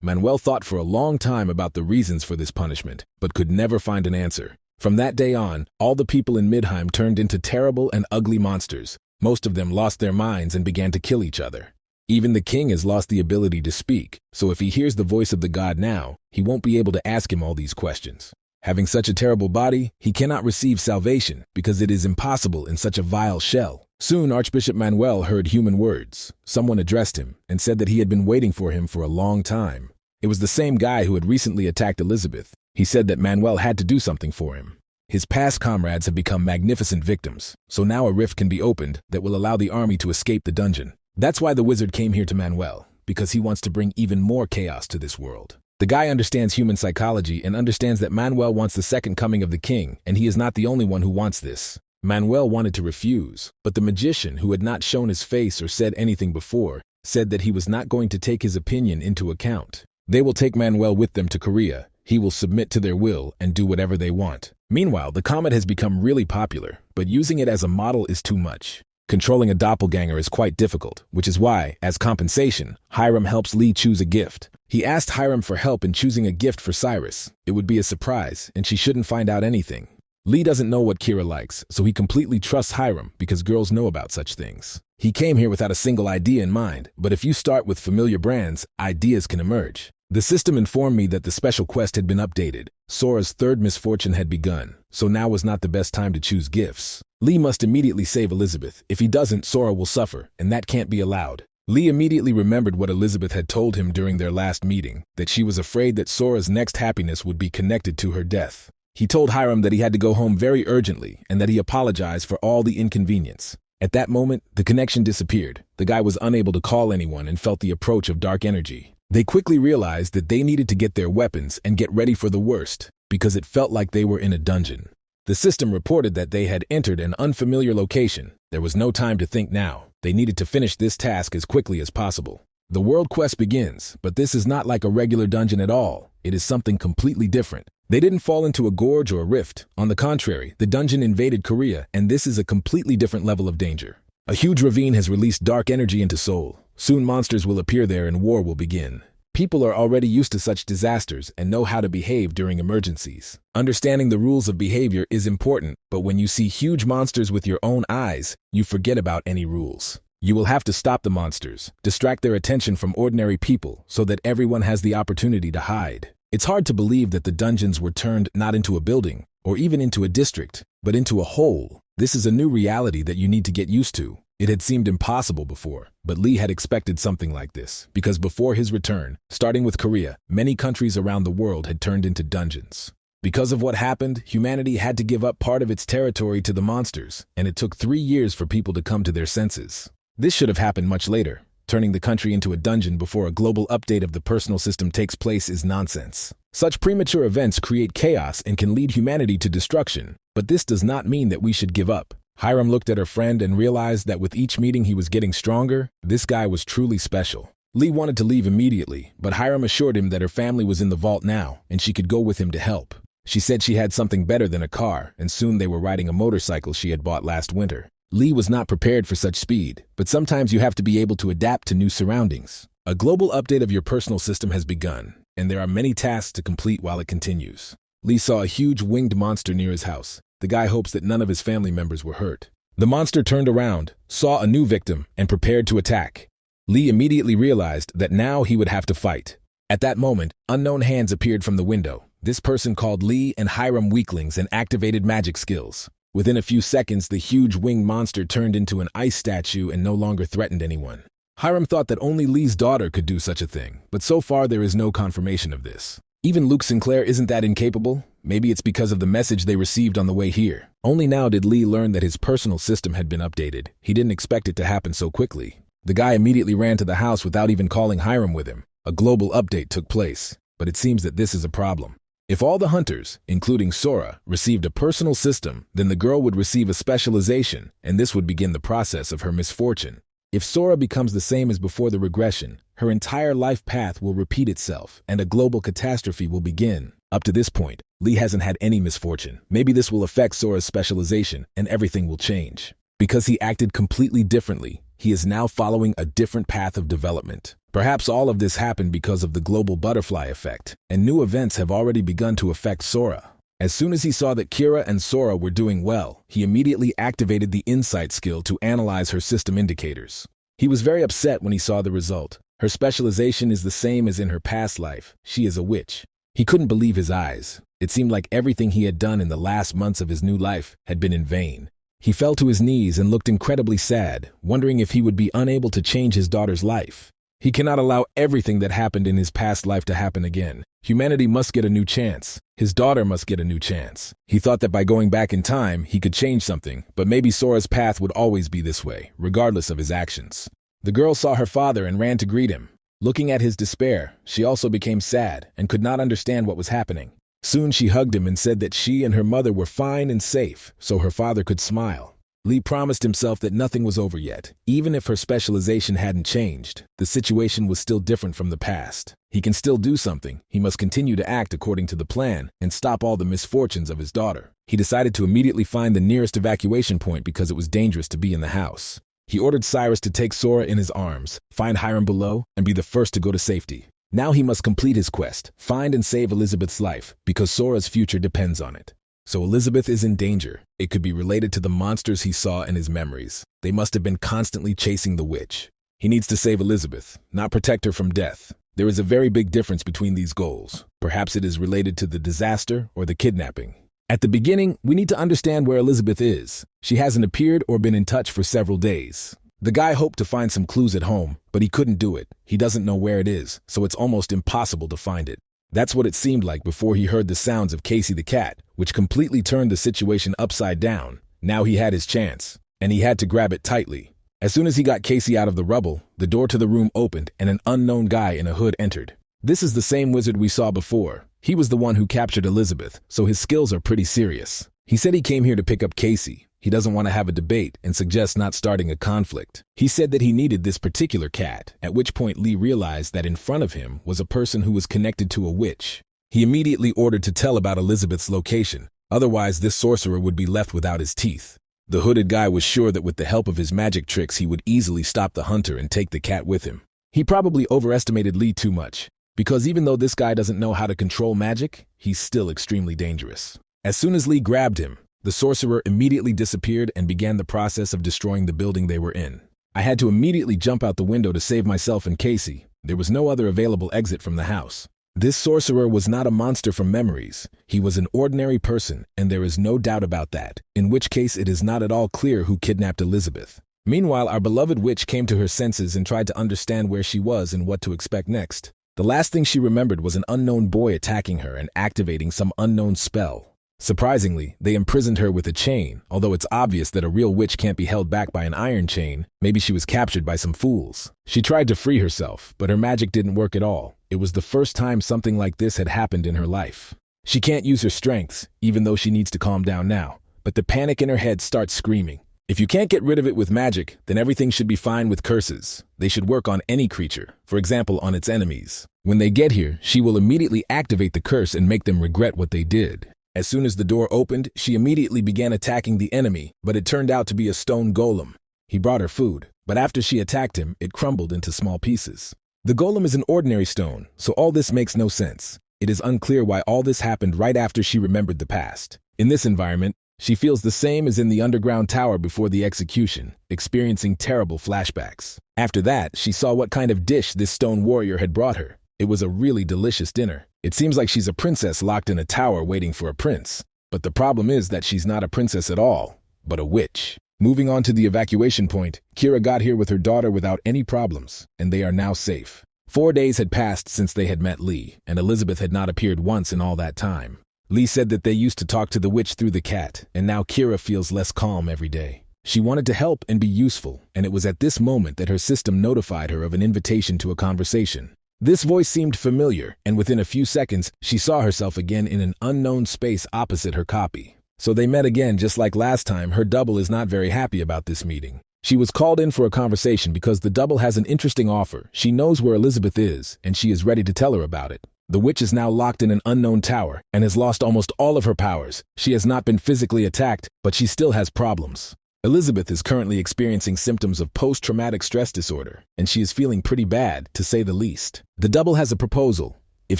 Manuel thought for a long time about the reasons for this punishment, but could never find an answer. From that day on, all the people in Midheim turned into terrible and ugly monsters. Most of them lost their minds and began to kill each other. Even the king has lost the ability to speak, so if he hears the voice of the god now, he won't be able to ask him all these questions. Having such a terrible body, he cannot receive salvation because it is impossible in such a vile shell. Soon Archbishop Manuel heard human words. Someone addressed him and said that he had been waiting for him for a long time. It was the same guy who had recently attacked Elizabeth. He said that Manuel had to do something for him. His past comrades have become magnificent victims, so now a rift can be opened that will allow the army to escape the dungeon. That's why the wizard came here to Manuel, because he wants to bring even more chaos to this world. The guy understands human psychology and understands that Manuel wants the second coming of the king, and he is not the only one who wants this. Manuel wanted to refuse, but the magician, who had not shown his face or said anything before, said that he was not going to take his opinion into account. They will take Manuel with them to Korea. He will submit to their will and do whatever they want. Meanwhile, the comet has become really popular, but using it as a model is too much. Controlling a doppelganger is quite difficult, which is why, as compensation, Hiram helps Lee choose a gift. He asked Hiram for help in choosing a gift for Cyrus. It would be a surprise, and she shouldn't find out anything. Lee doesn't know what Kira likes, so he completely trusts Hiram because girls know about such things. He came here without a single idea in mind, but if you start with familiar brands, ideas can emerge. The system informed me that the special quest had been updated. Sora's third misfortune had begun, so now was not the best time to choose gifts. Lee must immediately save Elizabeth. If he doesn't, Sora will suffer, and that can't be allowed. Lee immediately remembered what Elizabeth had told him during their last meeting, that she was afraid that Sora's next happiness would be connected to her death. He told Hiram that he had to go home very urgently and that he apologized for all the inconvenience. At that moment, the connection disappeared. The guy was unable to call anyone and felt the approach of dark energy. They quickly realized that they needed to get their weapons and get ready for the worst, because it felt like they were in a dungeon. The system reported that they had entered an unfamiliar location. There was no time to think now. They needed to finish this task as quickly as possible. The world quest begins, but this is not like a regular dungeon at all. It is something completely different. They didn't fall into a gorge or a rift. On the contrary, the dungeon invaded Korea, and this is a completely different level of danger. A huge ravine has released dark energy into Seoul. Soon monsters will appear there and war will begin. People are already used to such disasters and know how to behave during emergencies. Understanding the rules of behavior is important, but when you see huge monsters with your own eyes, you forget about any rules. You will have to stop the monsters, distract their attention from ordinary people so that everyone has the opportunity to hide. It's hard to believe that the dungeons were turned not into a building, or even into a district, but into a whole. This is a new reality that you need to get used to. It had seemed impossible before, but Lee had expected something like this, because before his return, starting with Korea, many countries around the world had turned into dungeons. Because of what happened, humanity had to give up part of its territory to the monsters, and it took 3 years for people to come to their senses. This should have happened much later. Turning the country into a dungeon before a global update of the personal system takes place is nonsense. Such premature events create chaos and can lead humanity to destruction, but this does not mean that we should give up. Hiram looked at her friend and realized that with each meeting he was getting stronger. This guy was truly special. Lee wanted to leave immediately, but Hiram assured him that her family was in the vault now, and she could go with him to help. She said she had something better than a car, and soon they were riding a motorcycle she had bought last winter. Lee was not prepared for such speed, but sometimes you have to be able to adapt to new surroundings. A global update of your personal system has begun, and there are many tasks to complete while it continues. Lee saw a huge winged monster near his house. The guy hopes that none of his family members were hurt. The monster turned around, saw a new victim, and prepared to attack. Lee immediately realized that now he would have to fight. At that moment, unknown hands appeared from the window. This person called Lee and Hiram weaklings and activated magic skills. Within a few seconds, the huge winged monster turned into an ice statue and no longer threatened anyone. Hiram thought that only Lee's daughter could do such a thing, but so far there is no confirmation of this. Even Luke Sinclair isn't that incapable. Maybe it's because of the message they received on the way here. Only now did Lee learn that his personal system had been updated. He didn't expect it to happen so quickly. The guy immediately ran to the house without even calling Hiram with him. A global update took place, but it seems that this is a problem. If all the hunters, including Sora, received a personal system, then the girl would receive a specialization, and this would begin the process of her misfortune. If Sora becomes the same as before the regression, her entire life path will repeat itself, and a global catastrophe will begin. Up to this point, Lee hasn't had any misfortune. Maybe this will affect Sora's specialization, and everything will change. Because he acted completely differently, he is now following a different path of development. Perhaps all of this happened because of the global butterfly effect, and new events have already begun to affect Sora. As soon as he saw that Kira and Sora were doing well, he immediately activated the insight skill to analyze her system indicators. He was very upset when he saw the result. Her specialization is the same as in her past life. She is a witch. He couldn't believe his eyes. It seemed like everything he had done in the last months of his new life had been in vain. He fell to his knees and looked incredibly sad, wondering if he would be unable to change his daughter's life. He cannot allow everything that happened in his past life to happen again. Humanity must get a new chance. His daughter must get a new chance. He thought that by going back in time, he could change something, but maybe Sora's path would always be this way, regardless of his actions. The girl saw her father and ran to greet him. Looking at his despair, she also became sad and could not understand what was happening. Soon she hugged him and said that she and her mother were fine and safe, so her father could smile. Lee promised himself that nothing was over yet. Even if her specialization hadn't changed, the situation was still different from the past. He can still do something. He must continue to act according to the plan and stop all the misfortunes of his daughter. He decided to immediately find the nearest evacuation point because it was dangerous to be in the house. He ordered Cyrus to take Sora in his arms, find Hiram below, and be the first to go to safety. Now he must complete his quest, find and save Elizabeth's life, because Sora's future depends on it. So Elizabeth is in danger. It could be related to the monsters he saw in his memories. They must have been constantly chasing the witch. He needs to save Elizabeth, not protect her from death. There is a very big difference between these goals. Perhaps it is related to the disaster or the kidnapping. At the beginning, we need to understand where Elizabeth is. She hasn't appeared or been in touch for several days. The guy hoped to find some clues at home, but he couldn't do it. He doesn't know where it is, so it's almost impossible to find it. That's what it seemed like before he heard the sounds of Casey the cat, which completely turned the situation upside down. Now he had his chance, and he had to grab it tightly. As soon as he got Casey out of the rubble, the door to the room opened and an unknown guy in a hood entered. This is the same wizard we saw before. He was the one who captured Elizabeth, so his skills are pretty serious. He said he came here to pick up Casey. He doesn't want to have a debate and suggests not starting a conflict. He said that he needed this particular cat, at which point Lee realized that in front of him was a person who was connected to a witch. He immediately ordered to tell about Elizabeth's location, otherwise this sorcerer would be left without his teeth. The hooded guy was sure that with the help of his magic tricks he would easily stop the hunter and take the cat with him. He probably overestimated Lee too much, because even though this guy doesn't know how to control magic, he's still extremely dangerous. As soon as Lee grabbed him, the sorcerer immediately disappeared and began the process of destroying the building they were in. I had to immediately jump out the window to save myself and Casey. There was no other available exit from the house. This sorcerer was not a monster from memories. He was an ordinary person, and there is no doubt about that, in which case it is not at all clear who kidnapped Elizabeth. Meanwhile, our beloved witch came to her senses and tried to understand where she was and what to expect next. The last thing she remembered was an unknown boy attacking her and activating some unknown spell. Surprisingly, they imprisoned her with a chain, although it's obvious that a real witch can't be held back by an iron chain. Maybe she was captured by some fools. She tried to free herself, but her magic didn't work at all. It was the first time something like this had happened in her life. She can't use her strengths, even though she needs to calm down now, but the panic in her head starts screaming. If you can't get rid of it with magic, then everything should be fine with curses. They should work on any creature, for example on its enemies. When they get here, she will immediately activate the curse and make them regret what they did. As soon as the door opened, she immediately began attacking the enemy, but it turned out to be a stone golem. He brought her food, but after she attacked him, it crumbled into small pieces. The golem is an ordinary stone, so all this makes no sense. It is unclear why all this happened right after she remembered the past. In this environment, she feels the same as in the underground tower before the execution, experiencing terrible flashbacks. After that, she saw what kind of dish this stone warrior had brought her. It was a really delicious dinner. It seems like she's a princess locked in a tower waiting for a prince. But the problem is that she's not a princess at all, but a witch. Moving on to the evacuation point, Kira got here with her daughter without any problems, and they are now safe. 4 days had passed since they had met Lee, and Elizabeth had not appeared once in all that time. Lee said that they used to talk to the witch through the cat, and now Kira feels less calm every day. She wanted to help and be useful, and it was at this moment that her system notified her of an invitation to a conversation. This voice seemed familiar, and within a few seconds, she saw herself again in an unknown space opposite her copy. So they met again just like last time. Her double is not very happy about this meeting. She was called in for a conversation because the double has an interesting offer. She knows where Elizabeth is, and she is ready to tell her about it. The witch is now locked in an unknown tower and has lost almost all of her powers. She has not been physically attacked, but she still has problems. Elizabeth is currently experiencing symptoms of post-traumatic stress disorder, and she is feeling pretty bad, to say the least. The double has a proposal. If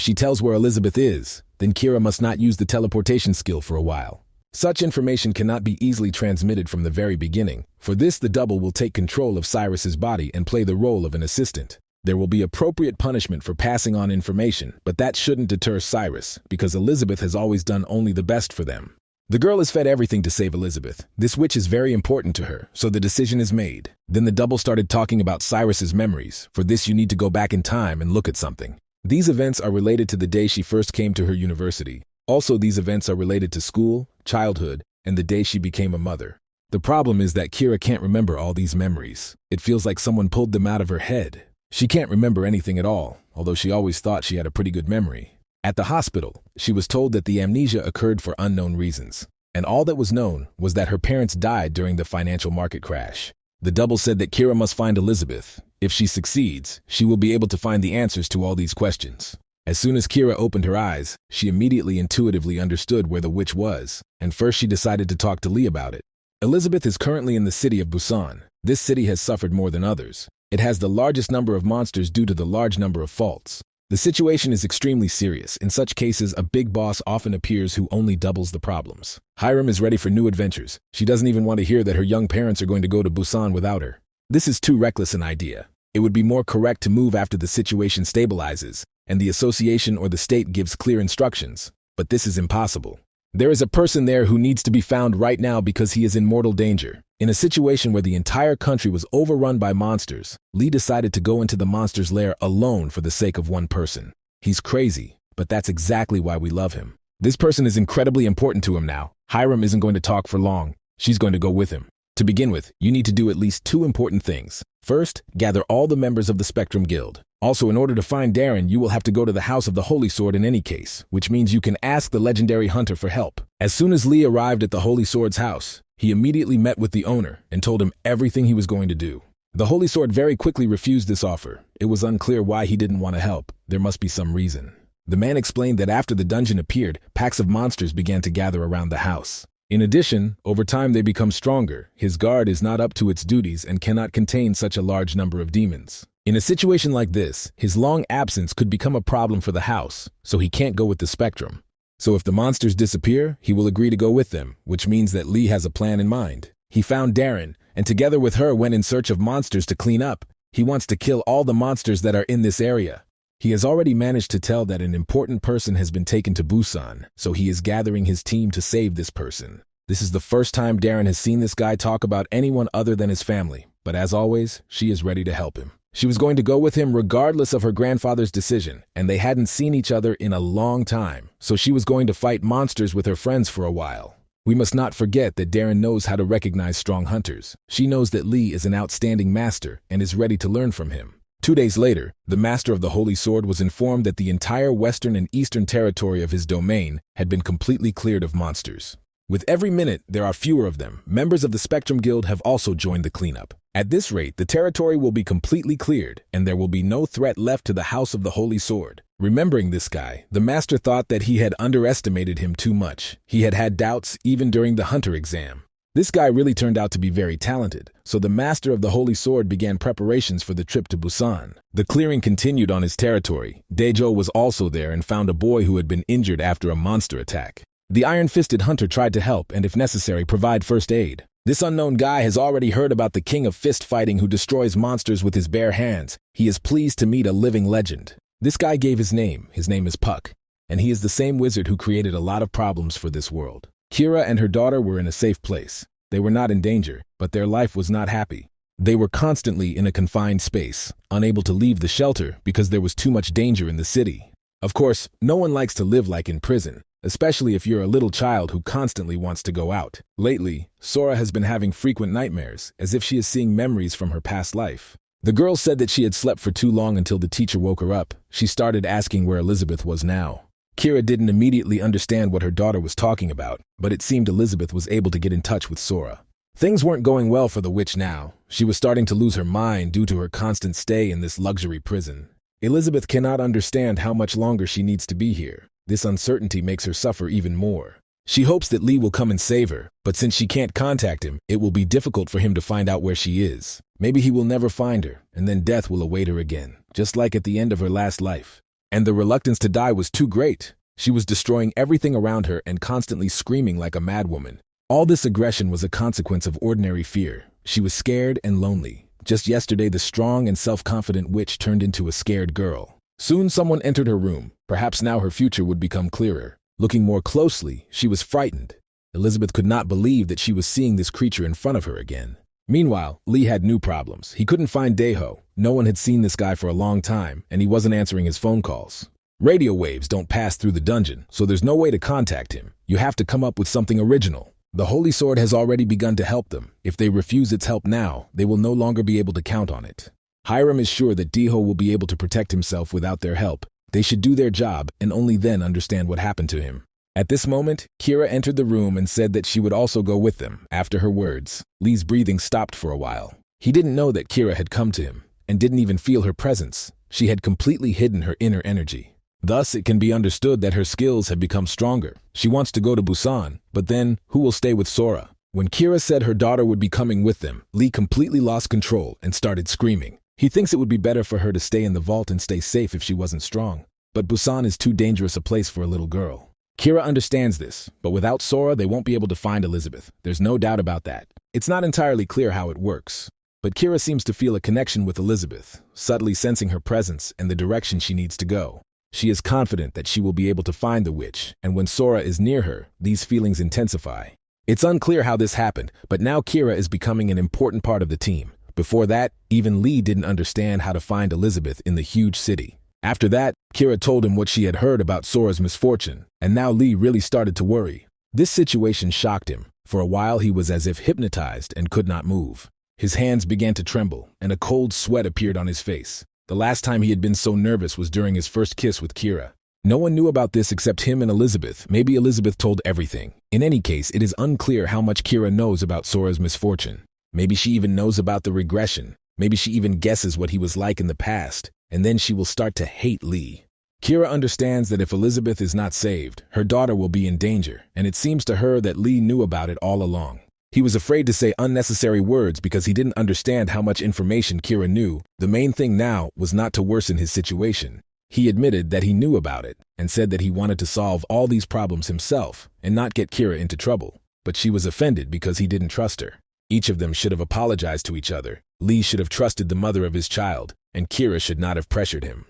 she tells where Elizabeth is, then Kira must not use the teleportation skill for a while. Such information cannot be easily transmitted from the very beginning. For this, the double will take control of Cyrus's body and play the role of an assistant. There will be appropriate punishment for passing on information, but that shouldn't deter Cyrus, because Elizabeth has always done only the best for them. The girl is fed everything to save Elizabeth. This witch is very important to her, so the decision is made. Then the double started talking about Cyrus's memories. For this, you need to go back in time and look at something. These events are related to the day she first came to her university. Also, these events are related to school, childhood, and the day she became a mother. The problem is that Kira can't remember all these memories. It feels like someone pulled them out of her head. She can't remember anything at all, although she always thought she had a pretty good memory. At the hospital, she was told that the amnesia occurred for unknown reasons, and all that was known was that her parents died during the financial market crash. The double said that Kira must find Elizabeth. If she succeeds, she will be able to find the answers to all these questions. As soon as Kira opened her eyes, she immediately intuitively understood where the witch was, and first she decided to talk to Lee about it. Elizabeth is currently in the city of Busan. This city has suffered more than others. It has the largest number of monsters due to the large number of faults. The situation is extremely serious. In such cases, a big boss often appears who only doubles the problems. Hiram is ready for new adventures. She doesn't even want to hear that her young parents are going to go to Busan without her. This is too reckless an idea. It would be more correct to move after the situation stabilizes, and the association or the state gives clear instructions. But this is impossible. There is a person there who needs to be found right now because he is in mortal danger. In a situation where the entire country was overrun by monsters, Lee decided to go into the monster's lair alone for the sake of one person. He's crazy, but that's exactly why we love him. This person is incredibly important to him now. Hiram isn't going to talk for long. She's going to go with him. To begin with, you need to do at least two important things. First, gather all the members of the Spectrum Guild. Also, in order to find Darren, you will have to go to the House of the Holy Sword in any case, which means you can ask the legendary hunter for help. As soon as Lee arrived at the Holy Sword's house, he immediately met with the owner and told him everything he was going to do. The Holy Sword very quickly refused this offer. It was unclear why he didn't want to help. There must be some reason. The man explained that after the dungeon appeared, packs of monsters began to gather around the house. In addition, over time they become stronger. His guard is not up to its duties and cannot contain such a large number of demons. In a situation like this, his long absence could become a problem for the house, so he can't go with the Spectrum. So if the monsters disappear, he will agree to go with them, which means that Lee has a plan in mind. He found Darren, and together with her went in search of monsters to clean up. He wants to kill all the monsters that are in this area. He has already managed to tell that an important person has been taken to Busan, so he is gathering his team to save this person. This is the first time Darren has seen this guy talk about anyone other than his family, but as always, she is ready to help him. She was going to go with him regardless of her grandfather's decision, and they hadn't seen each other in a long time, so she was going to fight monsters with her friends for a while. We must not forget that Darren knows how to recognize strong hunters. She knows that Lee is an outstanding master and is ready to learn from him. 2 days later, the master of the Holy Sword was informed that the entire western and eastern territory of his domain had been completely cleared of monsters. With every minute, there are fewer of them. Members of the Spectrum Guild have also joined the cleanup. At this rate, the territory will be completely cleared, and there will be no threat left to the House of the Holy Sword. Remembering this guy, the master thought that he had underestimated him too much. He had had doubts even during the hunter exam. This guy really turned out to be very talented, so the master of the Holy Sword began preparations for the trip to Busan. The clearing continued on his territory. Daejo was also there and found a boy who had been injured after a monster attack. The iron-fisted hunter tried to help and, if necessary, provide first aid. This unknown guy has already heard about the king of fist fighting who destroys monsters with his bare hands. He is pleased to meet a living legend. This guy gave his name. His name is Puck, and he is the same wizard who created a lot of problems for this world. Kira and her daughter were in a safe place. They were not in danger, but their life was not happy. They were constantly in a confined space, unable to leave the shelter because there was too much danger in the city. Of course, no one likes to live like in prison, especially if you're a little child who constantly wants to go out. Lately, Sora has been having frequent nightmares, as if she is seeing memories from her past life. The girl said that she had slept for too long until the teacher woke her up. She started asking where Elizabeth was now. Kira didn't immediately understand what her daughter was talking about, but it seemed Elizabeth was able to get in touch with Sora. Things weren't going well for the witch now. She was starting to lose her mind due to her constant stay in this luxury prison. Elizabeth cannot understand how much longer she needs to be here. This uncertainty makes her suffer even more. She hopes that Lee will come and save her, but since she can't contact him, it will be difficult for him to find out where she is. Maybe he will never find her, and then death will await her again, just like at the end of her last life. And the reluctance to die was too great. She was destroying everything around her and constantly screaming like a madwoman. All this aggression was a consequence of ordinary fear. She was scared and lonely. Just yesterday, the strong and self-confident witch turned into a scared girl. Soon someone entered her room. Perhaps now her future would become clearer. Looking more closely, she was frightened. Elizabeth could not believe that she was seeing this creature in front of her again. Meanwhile, Lee had new problems. He couldn't find Daeho. No one had seen this guy for a long time, and he wasn't answering his phone calls. Radio waves don't pass through the dungeon, so there's no way to contact him. You have to come up with something original. The Holy Sword has already begun to help them. If they refuse its help now, they will no longer be able to count on it. Hiram is sure that Daeho will be able to protect himself without their help. They should do their job and only then understand what happened to him. At this moment, Kira entered the room and said that she would also go with them. After her words, Lee's breathing stopped for a while. He didn't know that Kira had come to him, and didn't even feel her presence. She had completely hidden her inner energy. Thus, it can be understood that her skills have become stronger. She wants to go to Busan, but then, who will stay with Sora? When Kira said her daughter would be coming with them, Lee completely lost control and started screaming. He thinks it would be better for her to stay in the vault and stay safe if she wasn't strong. But Busan is too dangerous a place for a little girl. Kira understands this, but without Sora, they won't be able to find Elizabeth. There's no doubt about that. It's not entirely clear how it works. But Kira seems to feel a connection with Elizabeth, subtly sensing her presence and the direction she needs to go. She is confident that she will be able to find the witch, and when Sora is near her, these feelings intensify. It's unclear how this happened, but now Kira is becoming an important part of the team. Before that, even Lee didn't understand how to find Elizabeth in the huge city. After that, Kira told him what she had heard about Sora's misfortune, and now Lee really started to worry. This situation shocked him. For a while he was as if hypnotized and could not move. His hands began to tremble, and a cold sweat appeared on his face. The last time he had been so nervous was during his first kiss with Kira. No one knew about this except him and Elizabeth. Maybe Elizabeth told everything. In any case, it is unclear how much Kira knows about Sora's misfortune. Maybe she even knows about the regression. Maybe she even guesses what he was like in the past, and then she will start to hate Lee. Kira understands that if Elizabeth is not saved, her daughter will be in danger, and it seems to her that Lee knew about it all along. He was afraid to say unnecessary words because he didn't understand how much information Kira knew. The main thing now was not to worsen his situation. He admitted that he knew about it and said that he wanted to solve all these problems himself and not get Kira into trouble. But she was offended because he didn't trust her. Each of them should have apologized to each other. Lee should have trusted the mother of his child, and Kira should not have pressured him.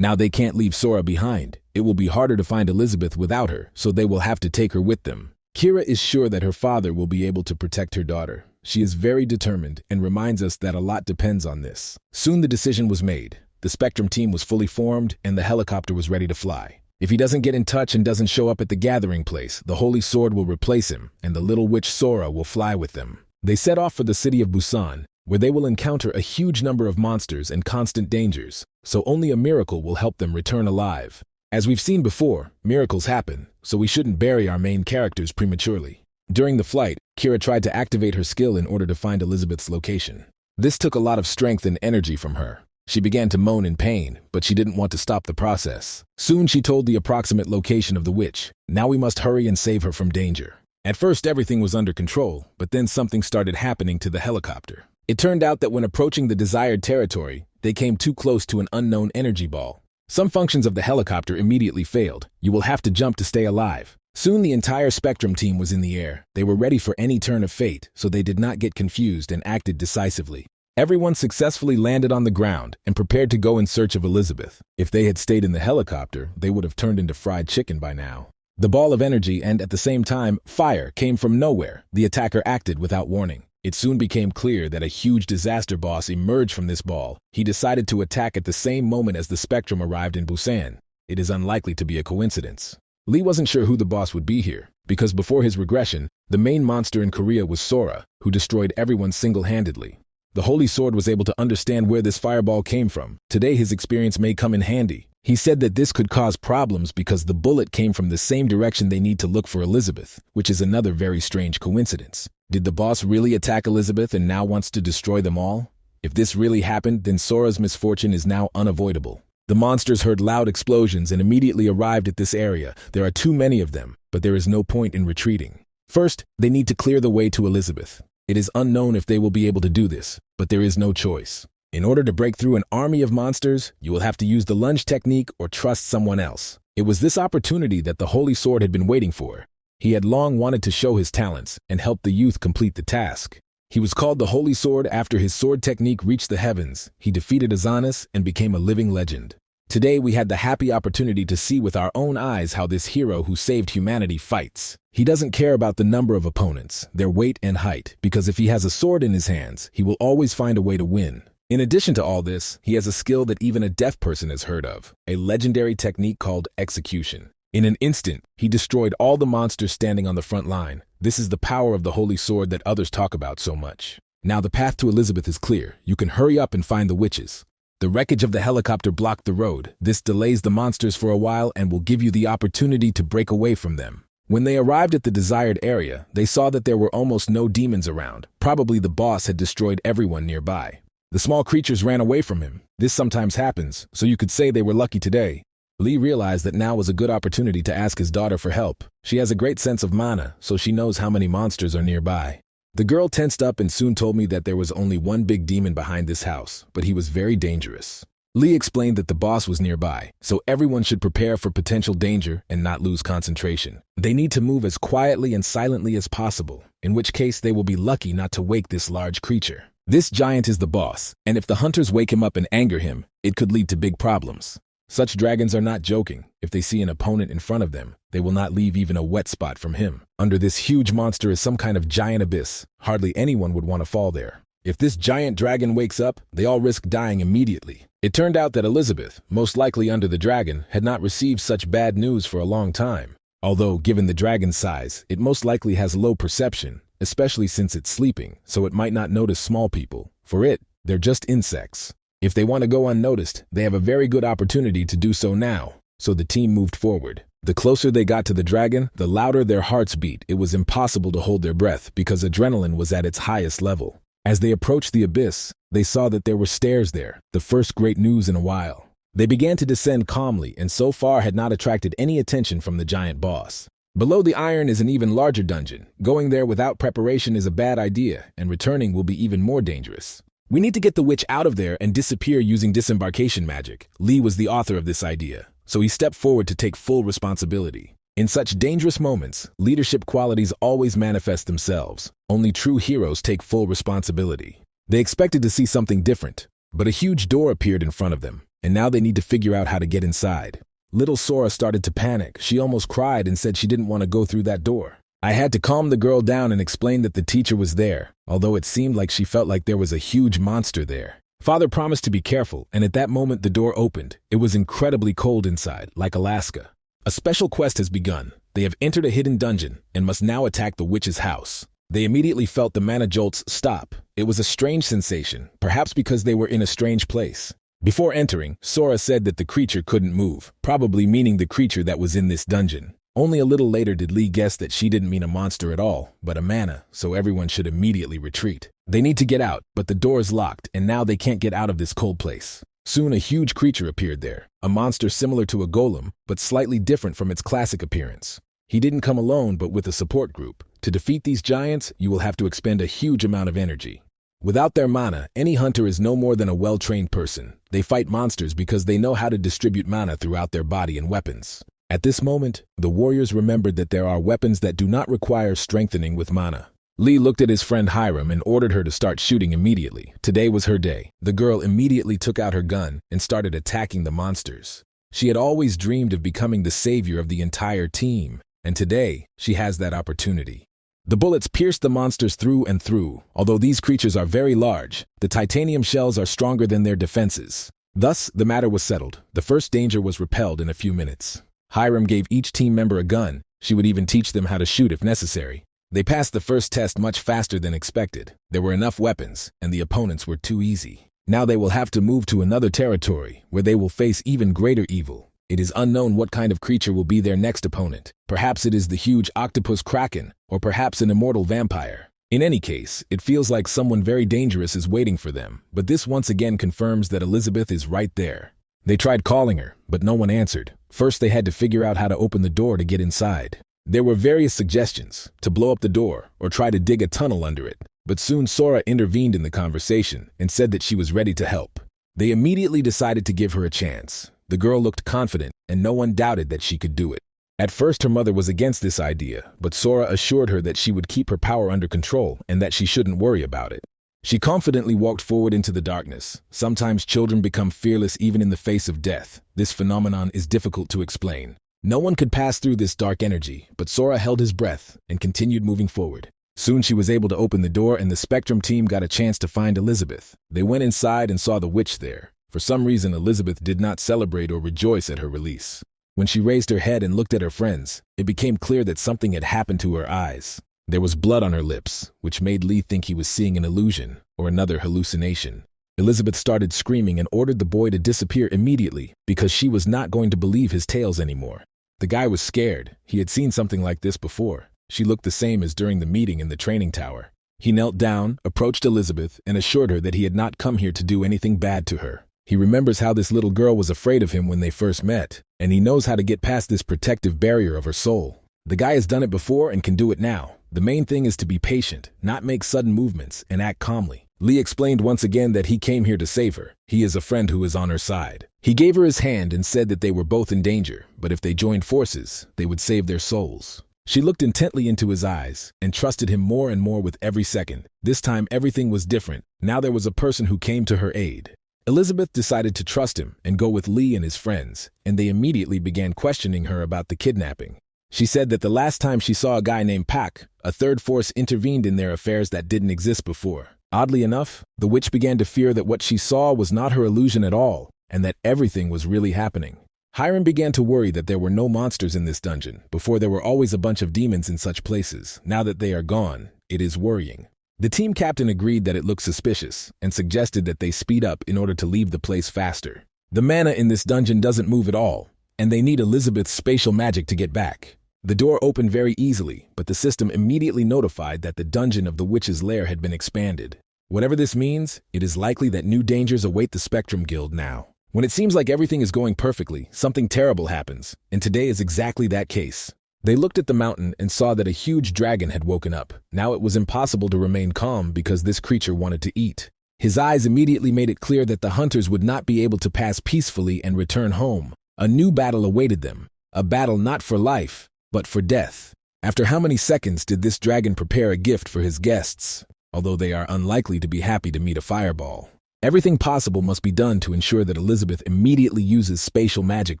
Now they can't leave Sora behind. It will be harder to find Elizabeth without her, so they will have to take her with them. Kira is sure that her father will be able to protect her daughter. She is very determined and reminds us that a lot depends on this. Soon the decision was made. The Spectrum team was fully formed, and the helicopter was ready to fly. If he doesn't get in touch and doesn't show up at the gathering place, the Holy Sword will replace him, and the little witch Sora will fly with them. They set off for the city of Busan, where they will encounter a huge number of monsters and constant dangers, so only a miracle will help them return alive. As we've seen before, miracles happen, so we shouldn't bury our main characters prematurely. During the flight, Kira tried to activate her skill in order to find Elizabeth's location. This took a lot of strength and energy from her. She began to moan in pain, but she didn't want to stop the process. Soon she told the approximate location of the witch. Now we must hurry and save her from danger. At first everything was under control, but then something started happening to the helicopter. It turned out that when approaching the desired territory, they came too close to an unknown energy ball. Some functions of the helicopter immediately failed. You will have to jump to stay alive. Soon the entire Spectrum team was in the air. They were ready for any turn of fate, so they did not get confused and acted decisively. Everyone successfully landed on the ground and prepared to go in search of Elizabeth. If they had stayed in the helicopter, they would have turned into fried chicken by now. The ball of energy and, at the same time, fire came from nowhere. The attacker acted without warning. It soon became clear that a huge disaster boss emerged from this ball. He decided to attack at the same moment as the Spectrum arrived in Busan. It is unlikely to be a coincidence. Lee wasn't sure who the boss would be here, because before his regression, the main monster in Korea was Sora, who destroyed everyone single-handedly. The Holy Sword was able to understand where this fireball came from. Today his experience may come in handy. He said that this could cause problems because the bullet came from the same direction they need to look for Elizabeth, which is another very strange coincidence. Did the boss really attack Elizabeth and now wants to destroy them all? If this really happened, then Sora's misfortune is now unavoidable. The monsters heard loud explosions and immediately arrived at this area. There are too many of them, but there is no point in retreating. First, they need to clear the way to Elizabeth. It is unknown if they will be able to do this, but there is no choice. In order to break through an army of monsters, you will have to use the lunge technique or trust someone else. It was this opportunity that the Holy Sword had been waiting for. He had long wanted to show his talents and help the youth complete the task. He was called the Holy Sword after his sword technique reached the heavens. He defeated Azanis and became a living legend. Today we had the happy opportunity to see with our own eyes how this hero who saved humanity fights. He doesn't care about the number of opponents, their weight and height, because if he has a sword in his hands, he will always find a way to win. In addition to all this, he has a skill that even a deaf person has heard of, a legendary technique called execution. In an instant, he destroyed all the monsters standing on the front line. This is the power of the Holy Sword that others talk about so much. Now the path to Elizabeth is clear. You can hurry up and find the witches. The wreckage of the helicopter blocked the road. This delays the monsters for a while and will give you the opportunity to break away from them. When they arrived at the desired area, they saw that there were almost no demons around. Probably the boss had destroyed everyone nearby. The small creatures ran away from him. This sometimes happens, so you could say they were lucky today. Lee realized that now was a good opportunity to ask his daughter for help. She has a great sense of mana, so she knows how many monsters are nearby. The girl tensed up and soon told me that there was only one big demon behind this house, but he was very dangerous. Lee explained that the boss was nearby, so everyone should prepare for potential danger and not lose concentration. They need to move as quietly and silently as possible, in which case they will be lucky not to wake this large creature. This giant is the boss, and if the hunters wake him up and anger him, it could lead to big problems. Such dragons are not joking. If they see an opponent in front of them, they will not leave even a wet spot from him. Under this huge monster is some kind of giant abyss. Hardly anyone would want to fall there. If this giant dragon wakes up, they all risk dying immediately. It turned out that Elizabeth, most likely under the dragon, had not received such bad news for a long time. Although, given the dragon's size, it most likely has low perception, especially since it's sleeping, so it might not notice small people. For it, they're just insects. If they want to go unnoticed, they have a very good opportunity to do so now. So the team moved forward. The closer they got to the dragon, the louder their hearts beat. It was impossible to hold their breath because adrenaline was at its highest level. As they approached the abyss, they saw that there were stairs there, the first great news in a while. They began to descend calmly and so far had not attracted any attention from the giant boss. Below the iron is an even larger dungeon. Going there without preparation is a bad idea, and returning will be even more dangerous. We need to get the witch out of there and disappear using disembarkation magic. Lee was the author of this idea, so he stepped forward to take full responsibility. In such dangerous moments, leadership qualities always manifest themselves. Only true heroes take full responsibility. They expected to see something different, but a huge door appeared in front of them, and now they need to figure out how to get inside. Little Sora started to panic. She almost cried and said she didn't want to go through that door. I had to calm the girl down and explain that the teacher was there, although it seemed like she felt like there was a huge monster there. Father promised to be careful, and at that moment the door opened. It was incredibly cold inside, like Alaska. A special quest has begun. They have entered a hidden dungeon and must now attack the witch's house. They immediately felt the mana jolts stop. It was a strange sensation, perhaps because they were in a strange place. Before entering, Sora said that the creature couldn't move, probably meaning the creature that was in this dungeon. Only a little later did Lee guess that she didn't mean a monster at all, but a mana, so everyone should immediately retreat. They need to get out, but the door is locked, and now they can't get out of this cold place. Soon a huge creature appeared there, a monster similar to a golem, but slightly different from its classic appearance. He didn't come alone, but with a support group. To defeat these giants, you will have to expend a huge amount of energy. Without their mana, any hunter is no more than a well-trained person. They fight monsters because they know how to distribute mana throughout their body and weapons. At this moment, the warriors remembered that there are weapons that do not require strengthening with mana. Lee looked at his friend Hiram and ordered her to start shooting immediately. Today was her day. The girl immediately took out her gun and started attacking the monsters. She had always dreamed of becoming the savior of the entire team, and today she has that opportunity. The bullets pierced the monsters through and through. Although these creatures are very large, the titanium shells are stronger than their defenses. Thus, the matter was settled. The first danger was repelled in a few minutes. Hiram gave each team member a gun. She would even teach them how to shoot if necessary. They passed the first test much faster than expected. There were enough weapons, and the opponents were too easy. Now they will have to move to another territory, where they will face even greater evil. It is unknown what kind of creature will be their next opponent. Perhaps it is the huge octopus kraken, or perhaps an immortal vampire. In any case, it feels like someone very dangerous is waiting for them, but this once again confirms that Elizabeth is right there. They tried calling her, but no one answered. First, they had to figure out how to open the door to get inside. There were various suggestions, to blow up the door or try to dig a tunnel under it. But soon Sora intervened in the conversation and said that she was ready to help. They immediately decided to give her a chance. The girl looked confident, and no one doubted that she could do it. At first, her mother was against this idea, but Sora assured her that she would keep her power under control and that she shouldn't worry about it. She confidently walked forward into the darkness. Sometimes children become fearless even in the face of death. This phenomenon is difficult to explain. No one could pass through this dark energy, but Sora held his breath and continued moving forward. Soon she was able to open the door and the Spectrum team got a chance to find Elizabeth. They went inside and saw the witch there. For some reason, Elizabeth did not celebrate or rejoice at her release. When she raised her head and looked at her friends, it became clear that something had happened to her eyes. There was blood on her lips, which made Lee think he was seeing an illusion or another hallucination. Elizabeth started screaming and ordered the boy to disappear immediately because she was not going to believe his tales anymore. The guy was scared. He had seen something like this before. She looked the same as during the meeting in the training tower. He knelt down, approached Elizabeth, and assured her that he had not come here to do anything bad to her. He remembers how this little girl was afraid of him when they first met, and he knows how to get past this protective barrier of her soul. The guy has done it before and can do it now. The main thing is to be patient, not make sudden movements, and act calmly. Lee explained once again that he came here to save her. He is a friend who is on her side. He gave her his hand and said that they were both in danger, but if they joined forces, they would save their souls. She looked intently into his eyes and trusted him more and more with every second. This time everything was different. Now there was a person who came to her aid. Elizabeth decided to trust him and go with Lee and his friends, and they immediately began questioning her about the kidnapping. She said that the last time she saw a guy named Pak, a third force intervened in their affairs that didn't exist before. Oddly enough, the witch began to fear that what she saw was not her illusion at all, and that everything was really happening. Hiram began to worry that there were no monsters in this dungeon. Before, there were always a bunch of demons in such places. Now that they are gone, it is worrying. The team captain agreed that it looked suspicious and suggested that they speed up in order to leave the place faster. The mana in this dungeon doesn't move at all, and they need Elizabeth's spatial magic to get back. The door opened very easily, but the system immediately notified that the dungeon of the witch's lair had been expanded. Whatever this means, it is likely that new dangers await the Spectrum Guild now. When it seems like everything is going perfectly, something terrible happens, and today is exactly that case. They looked at the mountain and saw that a huge dragon had woken up. Now it was impossible to remain calm because this creature wanted to eat. His eyes immediately made it clear that the hunters would not be able to pass peacefully and return home. A new battle awaited them, a battle not for life, but for death. After how many seconds did this dragon prepare a gift for his guests? Although they are unlikely to be happy to meet a fireball. Everything possible must be done to ensure that Elizabeth immediately uses spatial magic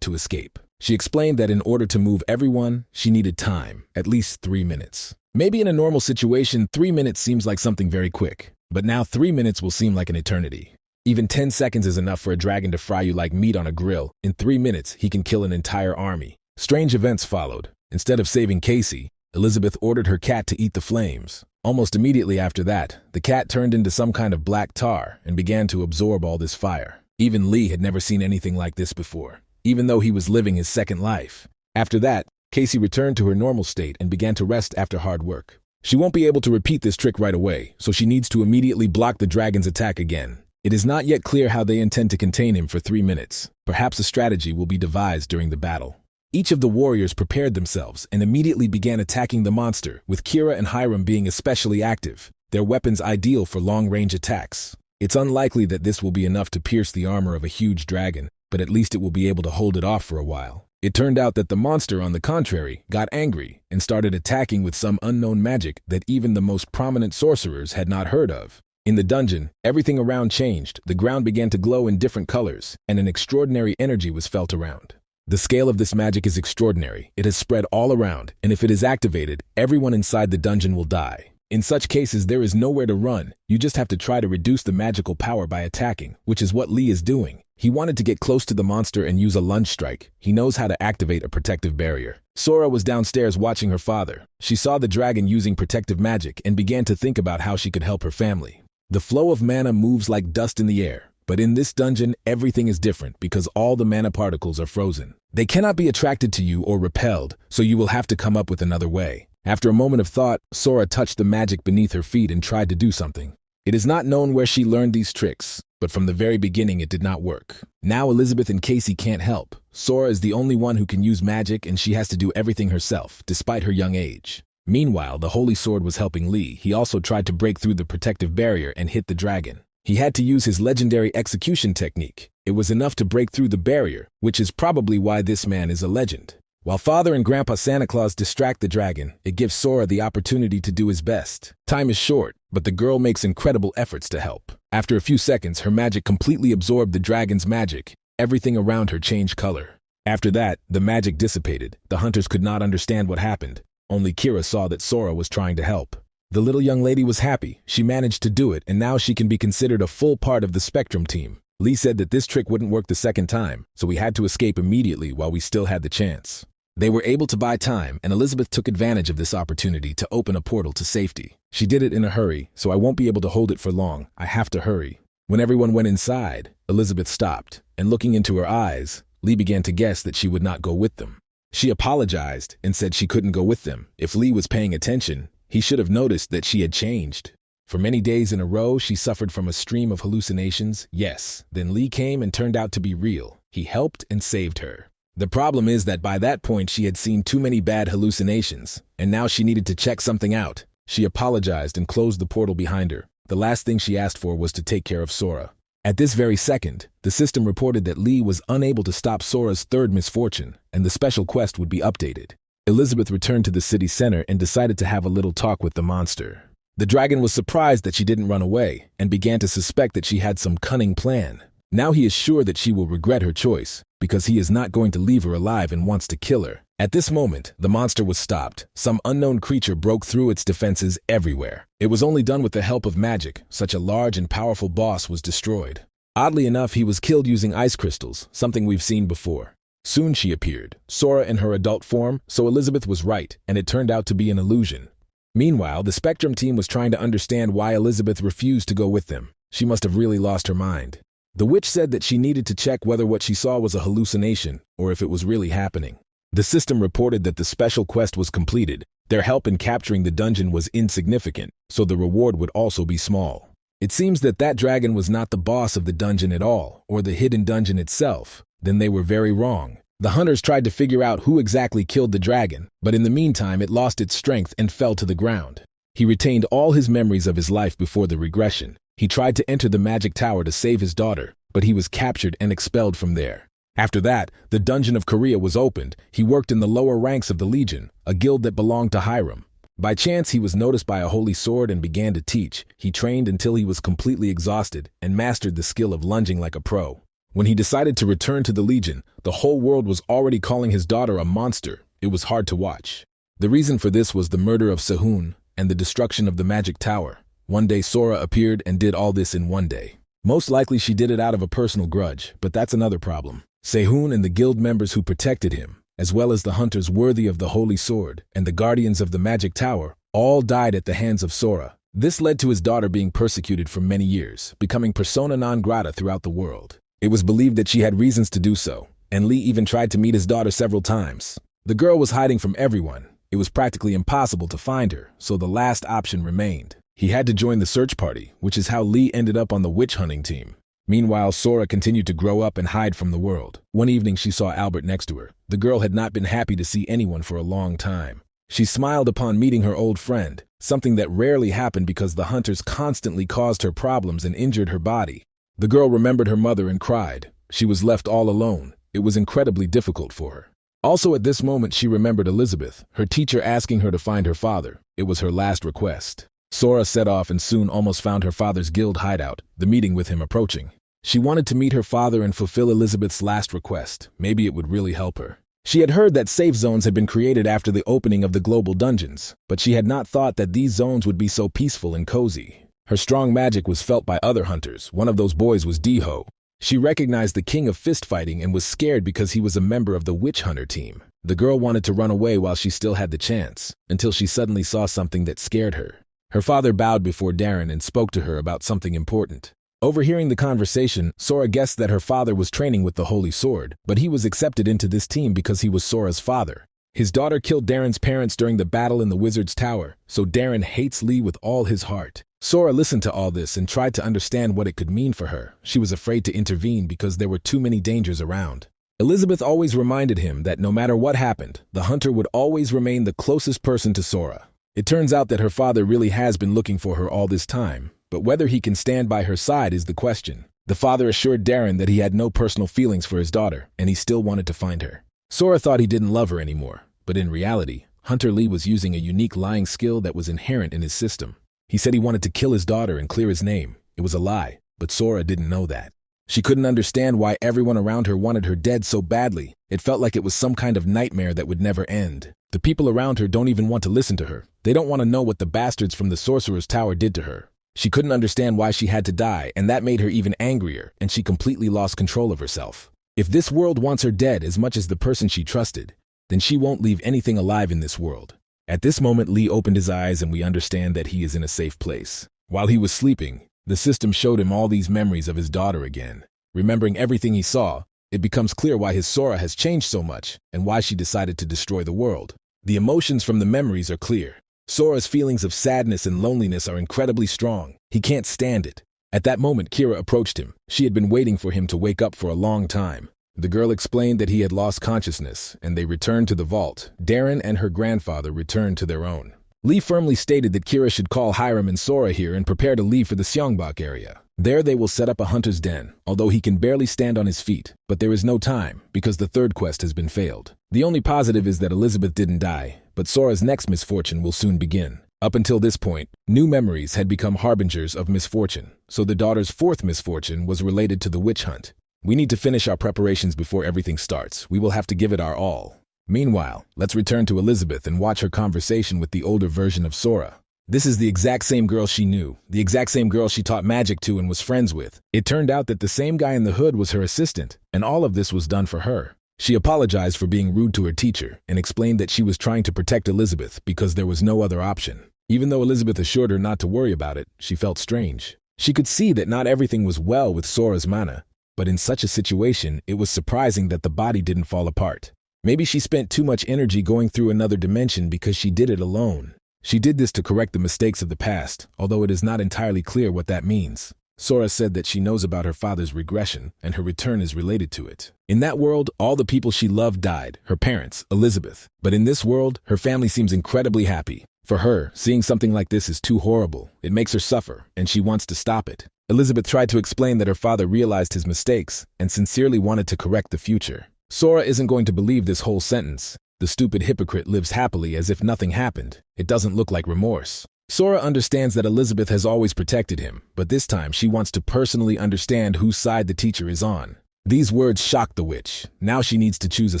to escape. She explained that in order to move everyone, she needed time, at least 3 minutes. Maybe in a normal situation, 3 minutes seems like something very quick, but now 3 minutes will seem like an eternity. Even 10 seconds is enough for a dragon to fry you like meat on a grill. In 3 minutes, he can kill an entire army. Strange events followed. Instead of saving Casey, Elizabeth ordered her cat to eat the flames. Almost immediately after that, the cat turned into some kind of black tar and began to absorb all this fire. Even Lee had never seen anything like this before, even though he was living his second life. After that, Casey returned to her normal state and began to rest after hard work. She won't be able to repeat this trick right away, so she needs to immediately block the dragon's attack again. It is not yet clear how they intend to contain him for 3 minutes. Perhaps a strategy will be devised during the battle. Each of the warriors prepared themselves and immediately began attacking the monster, with Kira and Hiram being especially active, their weapons ideal for long-range attacks. It's unlikely that this will be enough to pierce the armor of a huge dragon, but at least it will be able to hold it off for a while. It turned out that the monster, on the contrary, got angry and started attacking with some unknown magic that even the most prominent sorcerers had not heard of. In the dungeon, everything around changed, the ground began to glow in different colors, and an extraordinary energy was felt around. The scale of this magic is extraordinary. It has spread all around, and if it is activated, everyone inside the dungeon will die. In such cases, there is nowhere to run. You just have to try to reduce the magical power by attacking, which is what Lee is doing. He wanted to get close to the monster and use a lunge strike. He knows how to activate a protective barrier. Sora was downstairs watching her father. She saw the dragon using protective magic and began to think about how she could help her family. The flow of mana moves like dust in the air. But in this dungeon, everything is different because all the mana particles are frozen. They cannot be attracted to you or repelled, so you will have to come up with another way. After a moment of thought, Sora touched the magic beneath her feet and tried to do something. It is not known where she learned these tricks, but from the very beginning it did not work. Now Elizabeth and Casey can't help. Sora is the only one who can use magic, and she has to do everything herself, despite her young age. Meanwhile, the Holy Sword was helping Lee. He also tried to break through the protective barrier and hit the dragon. He had to use his legendary execution technique. It was enough to break through the barrier, which is probably why this man is a legend. While Father and Grandpa Santa Claus distract the dragon, it gives Sora the opportunity to do his best. Time is short, but the girl makes incredible efforts to help. After a few seconds, her magic completely absorbed the dragon's magic. Everything around her changed color. After that, the magic dissipated. The hunters could not understand what happened. Only Kira saw that Sora was trying to help. The little young lady was happy. She managed to do it, and now she can be considered a full part of the Spectrum team. Lee said that this trick wouldn't work the second time, so we had to escape immediately while we still had the chance. They were able to buy time, and Elizabeth took advantage of this opportunity to open a portal to safety. She did it in a hurry, so I won't be able to hold it for long. I have to hurry. When everyone went inside, Elizabeth stopped, and looking into her eyes, Lee began to guess that she would not go with them. She apologized and said she couldn't go with them. If Lee was paying attention, he should have noticed that she had changed. For many days in a row, she suffered from a stream of hallucinations. Yes, then Lee came and turned out to be real. He helped and saved her. The problem is that by that point she had seen too many bad hallucinations, and now she needed to check something out. She apologized and closed the portal behind her. The last thing she asked for was to take care of Sora. At this very second, the system reported that Lee was unable to stop Sora's third misfortune, and the special quest would be updated. Elizabeth returned to the city center and decided to have a little talk with the monster. The dragon was surprised that she didn't run away, and began to suspect that she had some cunning plan. Now he is sure that she will regret her choice, because he is not going to leave her alive and wants to kill her. At this moment, the monster was stopped. Some unknown creature broke through its defenses everywhere. It was only done with the help of magic. Such a large and powerful boss was destroyed. Oddly enough, he was killed using ice crystals, something we've seen before. Soon she appeared, Sora in her adult form, so Elizabeth was right, and it turned out to be an illusion. Meanwhile, the Spectrum team was trying to understand why Elizabeth refused to go with them. She must have really lost her mind. The witch said that she needed to check whether what she saw was a hallucination or if it was really happening. The system reported that the special quest was completed. Their help in capturing the dungeon was insignificant, so the reward would also be small. It seems that that dragon was not the boss of the dungeon at all, or the hidden dungeon itself. Then they were very wrong. The hunters tried to figure out who exactly killed the dragon, but in the meantime it lost its strength and fell to the ground. He retained all his memories of his life before the regression. He tried to enter the magic tower to save his daughter, but he was captured and expelled from there. After that, the Dungeon of Korea was opened. He worked in the lower ranks of the Legion, a guild that belonged to Hiram. By chance, he was noticed by a holy sword and began to teach. He trained until he was completely exhausted and mastered the skill of lunging like a pro. When he decided to return to the Legion, the whole world was already calling his daughter a monster. It was hard to watch. The reason for this was the murder of Sehun and the destruction of the magic tower. One day Sora appeared and did all this in one day. Most likely she did it out of a personal grudge, but that's another problem. Sehun and the guild members who protected him, as well as the hunters worthy of the holy sword and the guardians of the magic tower, all died at the hands of Sora. This led to his daughter being persecuted for many years, becoming persona non grata throughout the world. It was believed that she had reasons to do so, and Lee even tried to meet his daughter several times. The girl was hiding from everyone. It was practically impossible to find her, so the last option remained. He had to join the search party, which is how Lee ended up on the witch hunting team. Meanwhile, Sora continued to grow up and hide from the world. One evening she saw Albert next to her. The girl had not been happy to see anyone for a long time. She smiled upon meeting her old friend, something that rarely happened because the hunters constantly caused her problems and injured her body. The girl remembered her mother and cried. She was left all alone. It was incredibly difficult for her. Also at this moment she remembered Elizabeth, her teacher asking her to find her father. It was her last request. Sora set off and soon almost found her father's guild hideout, the meeting with him approaching. She wanted to meet her father and fulfill Elizabeth's last request. Maybe it would really help her. She had heard that safe zones had been created after the opening of the global dungeons, but she had not thought that these zones would be so peaceful and cozy. Her strong magic was felt by other hunters. One of those boys was Diho. She recognized the king of fist fighting and was scared because he was a member of the witch hunter team. The girl wanted to run away while she still had the chance, until she suddenly saw something that scared her. Her father bowed before Darren and spoke to her about something important. Overhearing the conversation, Sora guessed that her father was training with the Holy Sword, but he was accepted into this team because he was Sora's father. His daughter killed Darren's parents during the battle in the Wizard's Tower, so Darren hates Lee with all his heart. Sora listened to all this and tried to understand what it could mean for her. She was afraid to intervene because there were too many dangers around. Elizabeth always reminded him that no matter what happened, the hunter would always remain the closest person to Sora. It turns out that her father really has been looking for her all this time, but whether he can stand by her side is the question. The father assured Darren that he had no personal feelings for his daughter, and he still wanted to find her. Sora thought he didn't love her anymore, but in reality, Hunter Lee was using a unique lying skill that was inherent in his system. He said he wanted to kill his daughter and clear his name. It was a lie, but Sora didn't know that. She couldn't understand why everyone around her wanted her dead so badly. It felt like it was some kind of nightmare that would never end. The people around her don't even want to listen to her. They don't want to know what the bastards from the Sorcerer's Tower did to her. She couldn't understand why she had to die, and that made her even angrier, and she completely lost control of herself. If this world wants her dead as much as the person she trusted, then she won't leave anything alive in this world. At this moment, Lee opened his eyes and we understand that he is in a safe place. While he was sleeping, the system showed him all these memories of his daughter again. Remembering everything he saw, it becomes clear why his Sora has changed so much and why she decided to destroy the world. The emotions from the memories are clear. Sora's feelings of sadness and loneliness are incredibly strong. He can't stand it. At that moment, Kira approached him. She had been waiting for him to wake up for a long time. The girl explained that he had lost consciousness, and they returned to the vault. Darren and her grandfather returned to their own. Lee firmly stated that Kira should call Hiram and Sora here and prepare to leave for the Seongbok area. There they will set up a hunter's den, although he can barely stand on his feet. But there is no time, because the third quest has been failed. The only positive is that Elizabeth didn't die, but Sora's next misfortune will soon begin. Up until this point, new memories had become harbingers of misfortune, so the daughter's fourth misfortune was related to the witch hunt. We need to finish our preparations before everything starts. We will have to give it our all. Meanwhile, let's return to Elizabeth and watch her conversation with the older version of Sora. This is the exact same girl she knew, the exact same girl she taught magic to and was friends with. It turned out that the same guy in the hood was her assistant, and all of this was done for her. She apologized for being rude to her teacher and explained that she was trying to protect Elizabeth because there was no other option. Even though Elizabeth assured her not to worry about it, she felt strange. She could see that not everything was well with Sora's mana, but in such a situation, it was surprising that the body didn't fall apart. Maybe she spent too much energy going through another dimension because she did it alone. She did this to correct the mistakes of the past, although it is not entirely clear what that means. Sora said that she knows about her father's regression, and her return is related to it. In that world, all the people she loved died, her parents, Elizabeth. But in this world, her family seems incredibly happy. For her, seeing something like this is too horrible. It makes her suffer, and she wants to stop it. Elizabeth tried to explain that her father realized his mistakes and sincerely wanted to correct the future. Sora isn't going to believe this whole sentence. The stupid hypocrite lives happily as if nothing happened. It doesn't look like remorse. Sora understands that Elizabeth has always protected him, but this time she wants to personally understand whose side the teacher is on. These words shocked the witch. Now she needs to choose a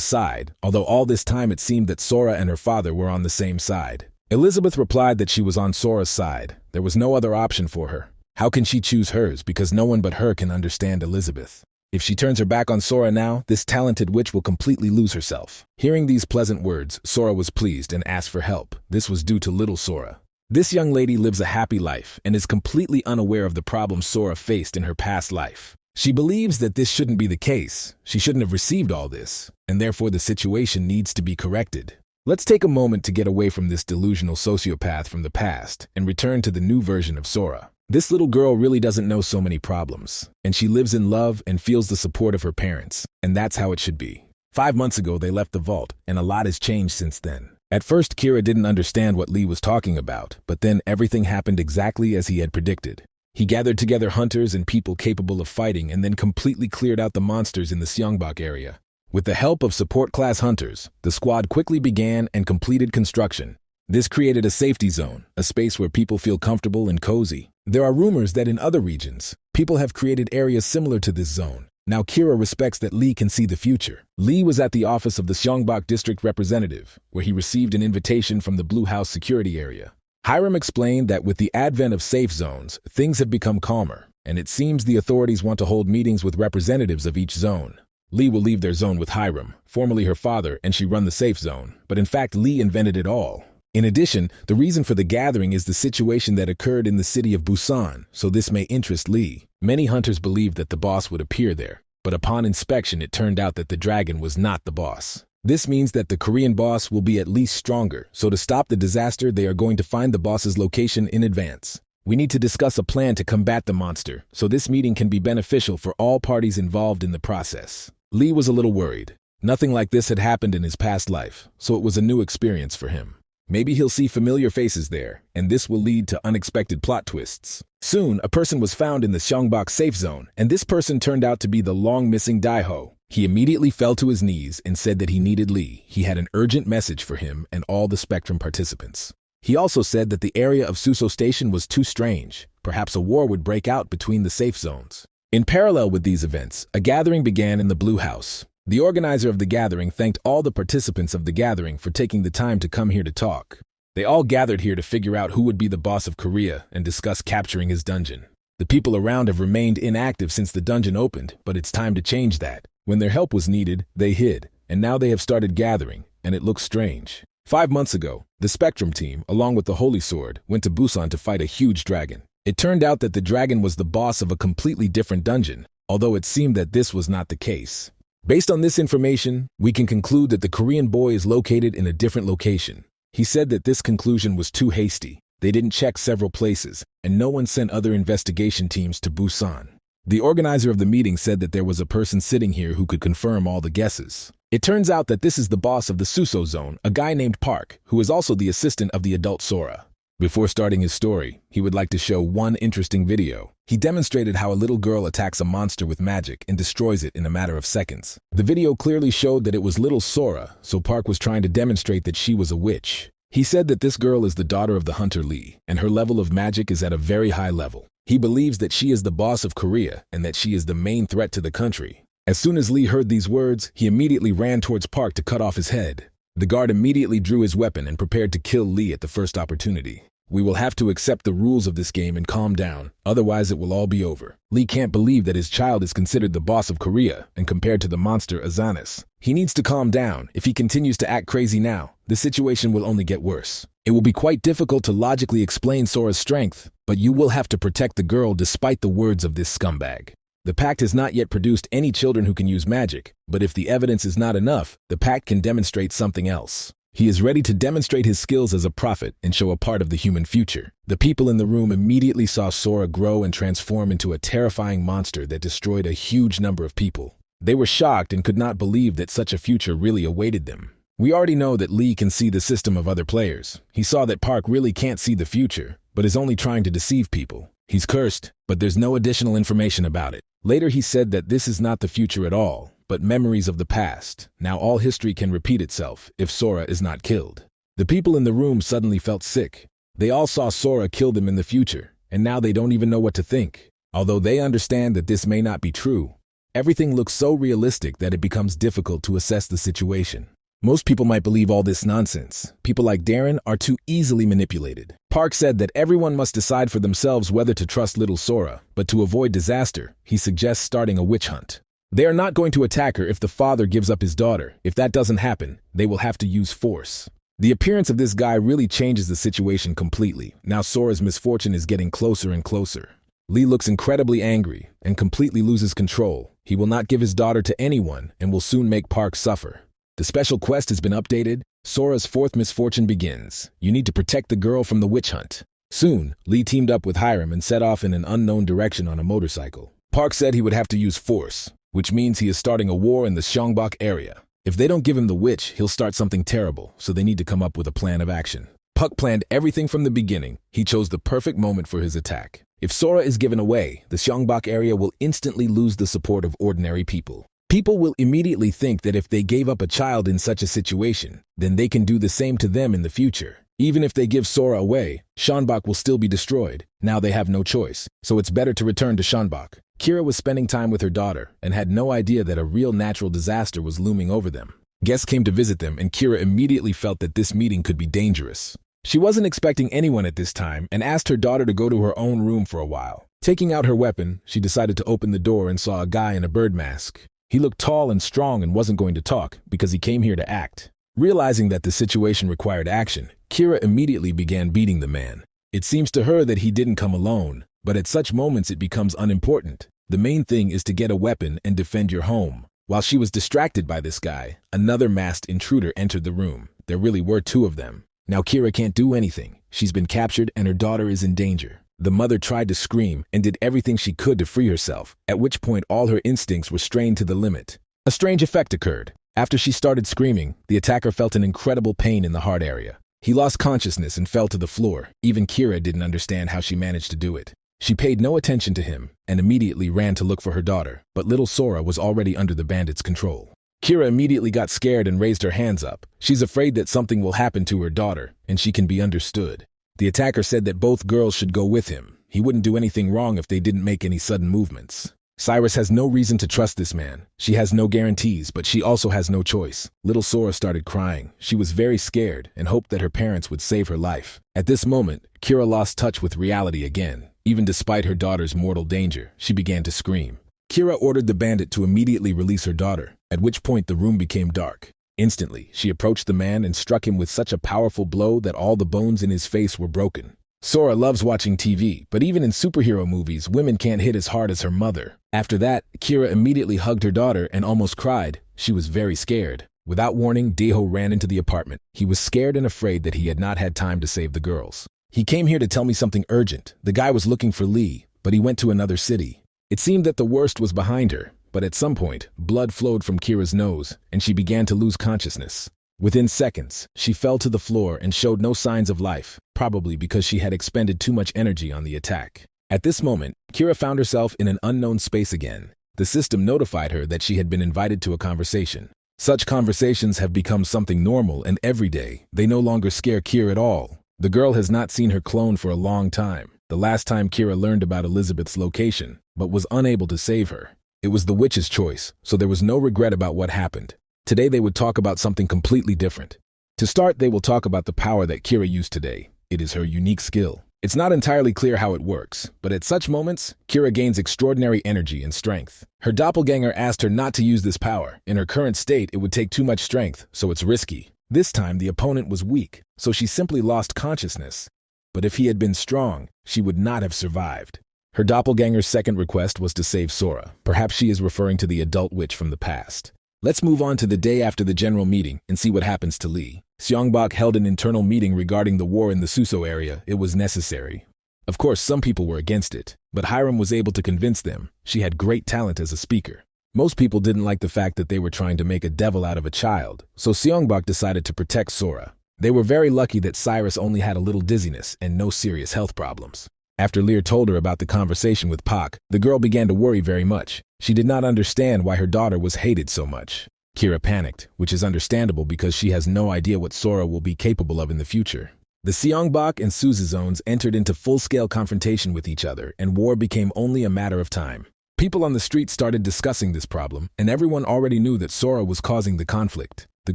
side, although all this time it seemed that Sora and her father were on the same side. Elizabeth replied that she was on Sora's side. There was no other option for her. How can she choose hers because no one but her can understand Elizabeth? If she turns her back on Sora now, this talented witch will completely lose herself. Hearing these pleasant words, Sora was pleased and asked for help. This was due to little Sora. This young lady lives a happy life and is completely unaware of the problems Sora faced in her past life. She believes that this shouldn't be the case. She shouldn't have received all this, and therefore the situation needs to be corrected. Let's take a moment to get away from this delusional sociopath from the past and return to the new version of Sora. This little girl really doesn't know so many problems, and she lives in love and feels the support of her parents, and that's how it should be. 5 months ago, they left the vault, and a lot has changed since then. At first, Kira didn't understand what Lee was talking about, but then everything happened exactly as he had predicted. He gathered together hunters and people capable of fighting and then completely cleared out the monsters in the Seongbok area. With the help of support-class hunters, the squad quickly began and completed construction. This created a safety zone, a space where people feel comfortable and cozy. There are rumors that in other regions, people have created areas similar to this zone. Now Kira respects that Lee can see the future. Lee was at the office of the Seongbok district representative, where he received an invitation from the Blue House security area. Hiram explained that with the advent of safe zones, things have become calmer, and it seems the authorities want to hold meetings with representatives of each zone. Lee will leave their zone with Hiram, formerly her father, and she run the safe zone, but in fact Lee invented it all. In addition, the reason for the gathering is the situation that occurred in the city of Busan, so this may interest Lee. Many hunters believed that the boss would appear there, but upon inspection it turned out that the dragon was not the boss. This means that the Korean boss will be at least stronger, so to stop the disaster they are going to find the boss's location in advance. We need to discuss a plan to combat the monster, so this meeting can be beneficial for all parties involved in the process. Lee was a little worried. Nothing like this had happened in his past life, so it was a new experience for him. Maybe he'll see familiar faces there, and this will lead to unexpected plot twists. Soon, a person was found in the Seongbok safe zone, and this person turned out to be the long-missing Daiho. He immediately fell to his knees and said that he needed Lee. He had an urgent message for him and all the Spectrum participants. He also said that the area of Suso Station was too strange. Perhaps a war would break out between the safe zones. In parallel with these events, a gathering began in the Blue House. The organizer of the gathering thanked all the participants of the gathering for taking the time to come here to talk. They all gathered here to figure out who would be the boss of Korea and discuss capturing his dungeon. The people around have remained inactive since the dungeon opened, but it's time to change that. When their help was needed, they hid, and now they have started gathering, and it looks strange. 5 months ago, the Spectrum team, along with the Holy Sword, went to Busan to fight a huge dragon. It turned out that the dragon was the boss of a completely different dungeon, although it seemed that this was not the case. Based on this information, we can conclude that the Korean boy is located in a different location. He said that this conclusion was too hasty. They didn't check several places, and no one sent other investigation teams to Busan. The organizer of the meeting said that there was a person sitting here who could confirm all the guesses. It turns out that this is the boss of the Suso zone, a guy named Park, who is also the assistant of the adult Sora. Before starting his story, he would like to show one interesting video. He demonstrated how a little girl attacks a monster with magic and destroys it in a matter of seconds. The video clearly showed that it was little Sora, so Park was trying to demonstrate that she was a witch. He said that this girl is the daughter of the hunter Lee, and her level of magic is at a very high level. He believes that she is the boss of Korea and that she is the main threat to the country. As soon as Lee heard these words, he immediately ran towards Park to cut off his head. The guard immediately drew his weapon and prepared to kill Lee at the first opportunity. We will have to accept the rules of this game and calm down, otherwise it will all be over. Lee can't believe that his child is considered the boss of Korea and compared to the monster Azanis. He needs to calm down. If he continues to act crazy now, the situation will only get worse. It will be quite difficult to logically explain Sora's strength, but you will have to protect the girl despite the words of this scumbag. The pact has not yet produced any children who can use magic, but if the evidence is not enough, the pact can demonstrate something else. He is ready to demonstrate his skills as a prophet and show a part of the human future. The people in the room immediately saw Sora grow and transform into a terrifying monster that destroyed a huge number of people. They were shocked and could not believe that such a future really awaited them. We already know that Lee can see the system of other players. He saw that Park really can't see the future, but is only trying to deceive people. He's cursed, but there's no additional information about it. Later he said that this is not the future at all, but memories of the past. Now all history can repeat itself if Sora is not killed. The people in the room suddenly felt sick. They all saw Sora kill them in the future, and now they don't even know what to think. Although they understand that this may not be true, everything looks so realistic that it becomes difficult to assess the situation. Most people might believe all this nonsense. People like Darren are too easily manipulated. Park said that everyone must decide for themselves whether to trust little Sora, but to avoid disaster, he suggests starting a witch hunt. They are not going to attack her if the father gives up his daughter. If that doesn't happen, they will have to use force. The appearance of this guy really changes the situation completely. Now Sora's misfortune is getting closer and closer. Lee looks incredibly angry and completely loses control. He will not give his daughter to anyone and will soon make Park suffer. The special quest has been updated. Sora's fourth misfortune begins. You need to protect the girl from the witch hunt. Soon, Lee teamed up with Hiram and set off in an unknown direction on a motorcycle. Park said he would have to use force, which means he is starting a war in the Seongbok area. If they don't give him the witch, he'll start something terrible, so they need to come up with a plan of action. Puck planned everything from the beginning. He chose the perfect moment for his attack. If Sora is given away, the Seongbok area will instantly lose the support of ordinary people. People will immediately think that if they gave up a child in such a situation, then they can do the same to them in the future. Even if they give Sora away, Seongbok will still be destroyed. Now they have no choice, so it's better to return to Seongbok. Kira was spending time with her daughter and had no idea that a real natural disaster was looming over them. Guests came to visit them and Kira immediately felt that this meeting could be dangerous. She wasn't expecting anyone at this time and asked her daughter to go to her own room for a while. Taking out her weapon, she decided to open the door and saw a guy in a bird mask. He looked tall and strong and wasn't going to talk because he came here to act. Realizing that the situation required action, Kira immediately began beating the man. It seems to her that he didn't come alone, but at such moments it becomes unimportant. The main thing is to get a weapon and defend your home. While she was distracted by this guy, another masked intruder entered the room. There really were two of them. Now Kira can't do anything. She's been captured and her daughter is in danger. The mother tried to scream and did everything she could to free herself, at which point all her instincts were strained to the limit. A strange effect occurred. After she started screaming, the attacker felt an incredible pain in the heart area. He lost consciousness and fell to the floor. Even Kira didn't understand how she managed to do it. She paid no attention to him and immediately ran to look for her daughter, but little Sora was already under the bandits' control. Kira immediately got scared and raised her hands up. She's afraid that something will happen to her daughter, and she can be understood. The attacker said that both girls should go with him. He wouldn't do anything wrong if they didn't make any sudden movements. Cyrus has no reason to trust this man. She has no guarantees, but she also has no choice. Little Sora started crying. She was very scared and hoped that her parents would save her life. At this moment, Kira lost touch with reality again. Even despite her daughter's mortal danger, she began to scream. Kira ordered the bandit to immediately release her daughter, at which point the room became dark. Instantly, she approached the man and struck him with such a powerful blow that all the bones in his face were broken. Sora loves watching TV, but even in superhero movies, women can't hit as hard as her mother. After that, Kira immediately hugged her daughter and almost cried. She was very scared. Without warning, Daeho ran into the apartment. He was scared and afraid that he had not had time to save the girls. He came here to tell me something urgent. The guy was looking for Lee, but he went to another city. It seemed that the worst was behind her, but at some point, blood flowed from Kira's nose, and she began to lose consciousness. Within seconds, she fell to the floor and showed no signs of life, probably because she had expended too much energy on the attack. At this moment, Kira found herself in an unknown space again. The system notified her that she had been invited to a conversation. Such conversations have become something normal and everyday. They no longer scare Kira at all. The girl has not seen her clone for a long time. The last time Kira learned about Elizabeth's location, but was unable to save her. It was the witch's choice, so there was no regret about what happened. Today they would talk about something completely different. To start, they will talk about the power that Kira used today. It is her unique skill. It's not entirely clear how it works, but at such moments, Kira gains extraordinary energy and strength. Her doppelganger asked her not to use this power. In her current state, it would take too much strength, so it's risky. This time, the opponent was weak, so she simply lost consciousness. But if he had been strong, she would not have survived. Her doppelganger's second request was to save Sora. Perhaps she is referring to the adult witch from the past. Let's move on to the day after the general meeting and see what happens to Lee. Seongbok held an internal meeting regarding the war in the Suso area. It was necessary. Of course, some people were against it, but Hiram was able to convince them. She had great talent as a speaker. Most people didn't like the fact that they were trying to make a devil out of a child, so Seongbok decided to protect Sora. They were very lucky that Cyrus only had a little dizziness and no serious health problems. After Lear told her about the conversation with Pak, the girl began to worry very much. She did not understand why her daughter was hated so much. Kira panicked, which is understandable because she has no idea what Sora will be capable of in the future. The Seongbok and Suzu zones entered into full-scale confrontation with each other, and war became only a matter of time. People on the street started discussing this problem, and everyone already knew that Sora was causing the conflict. The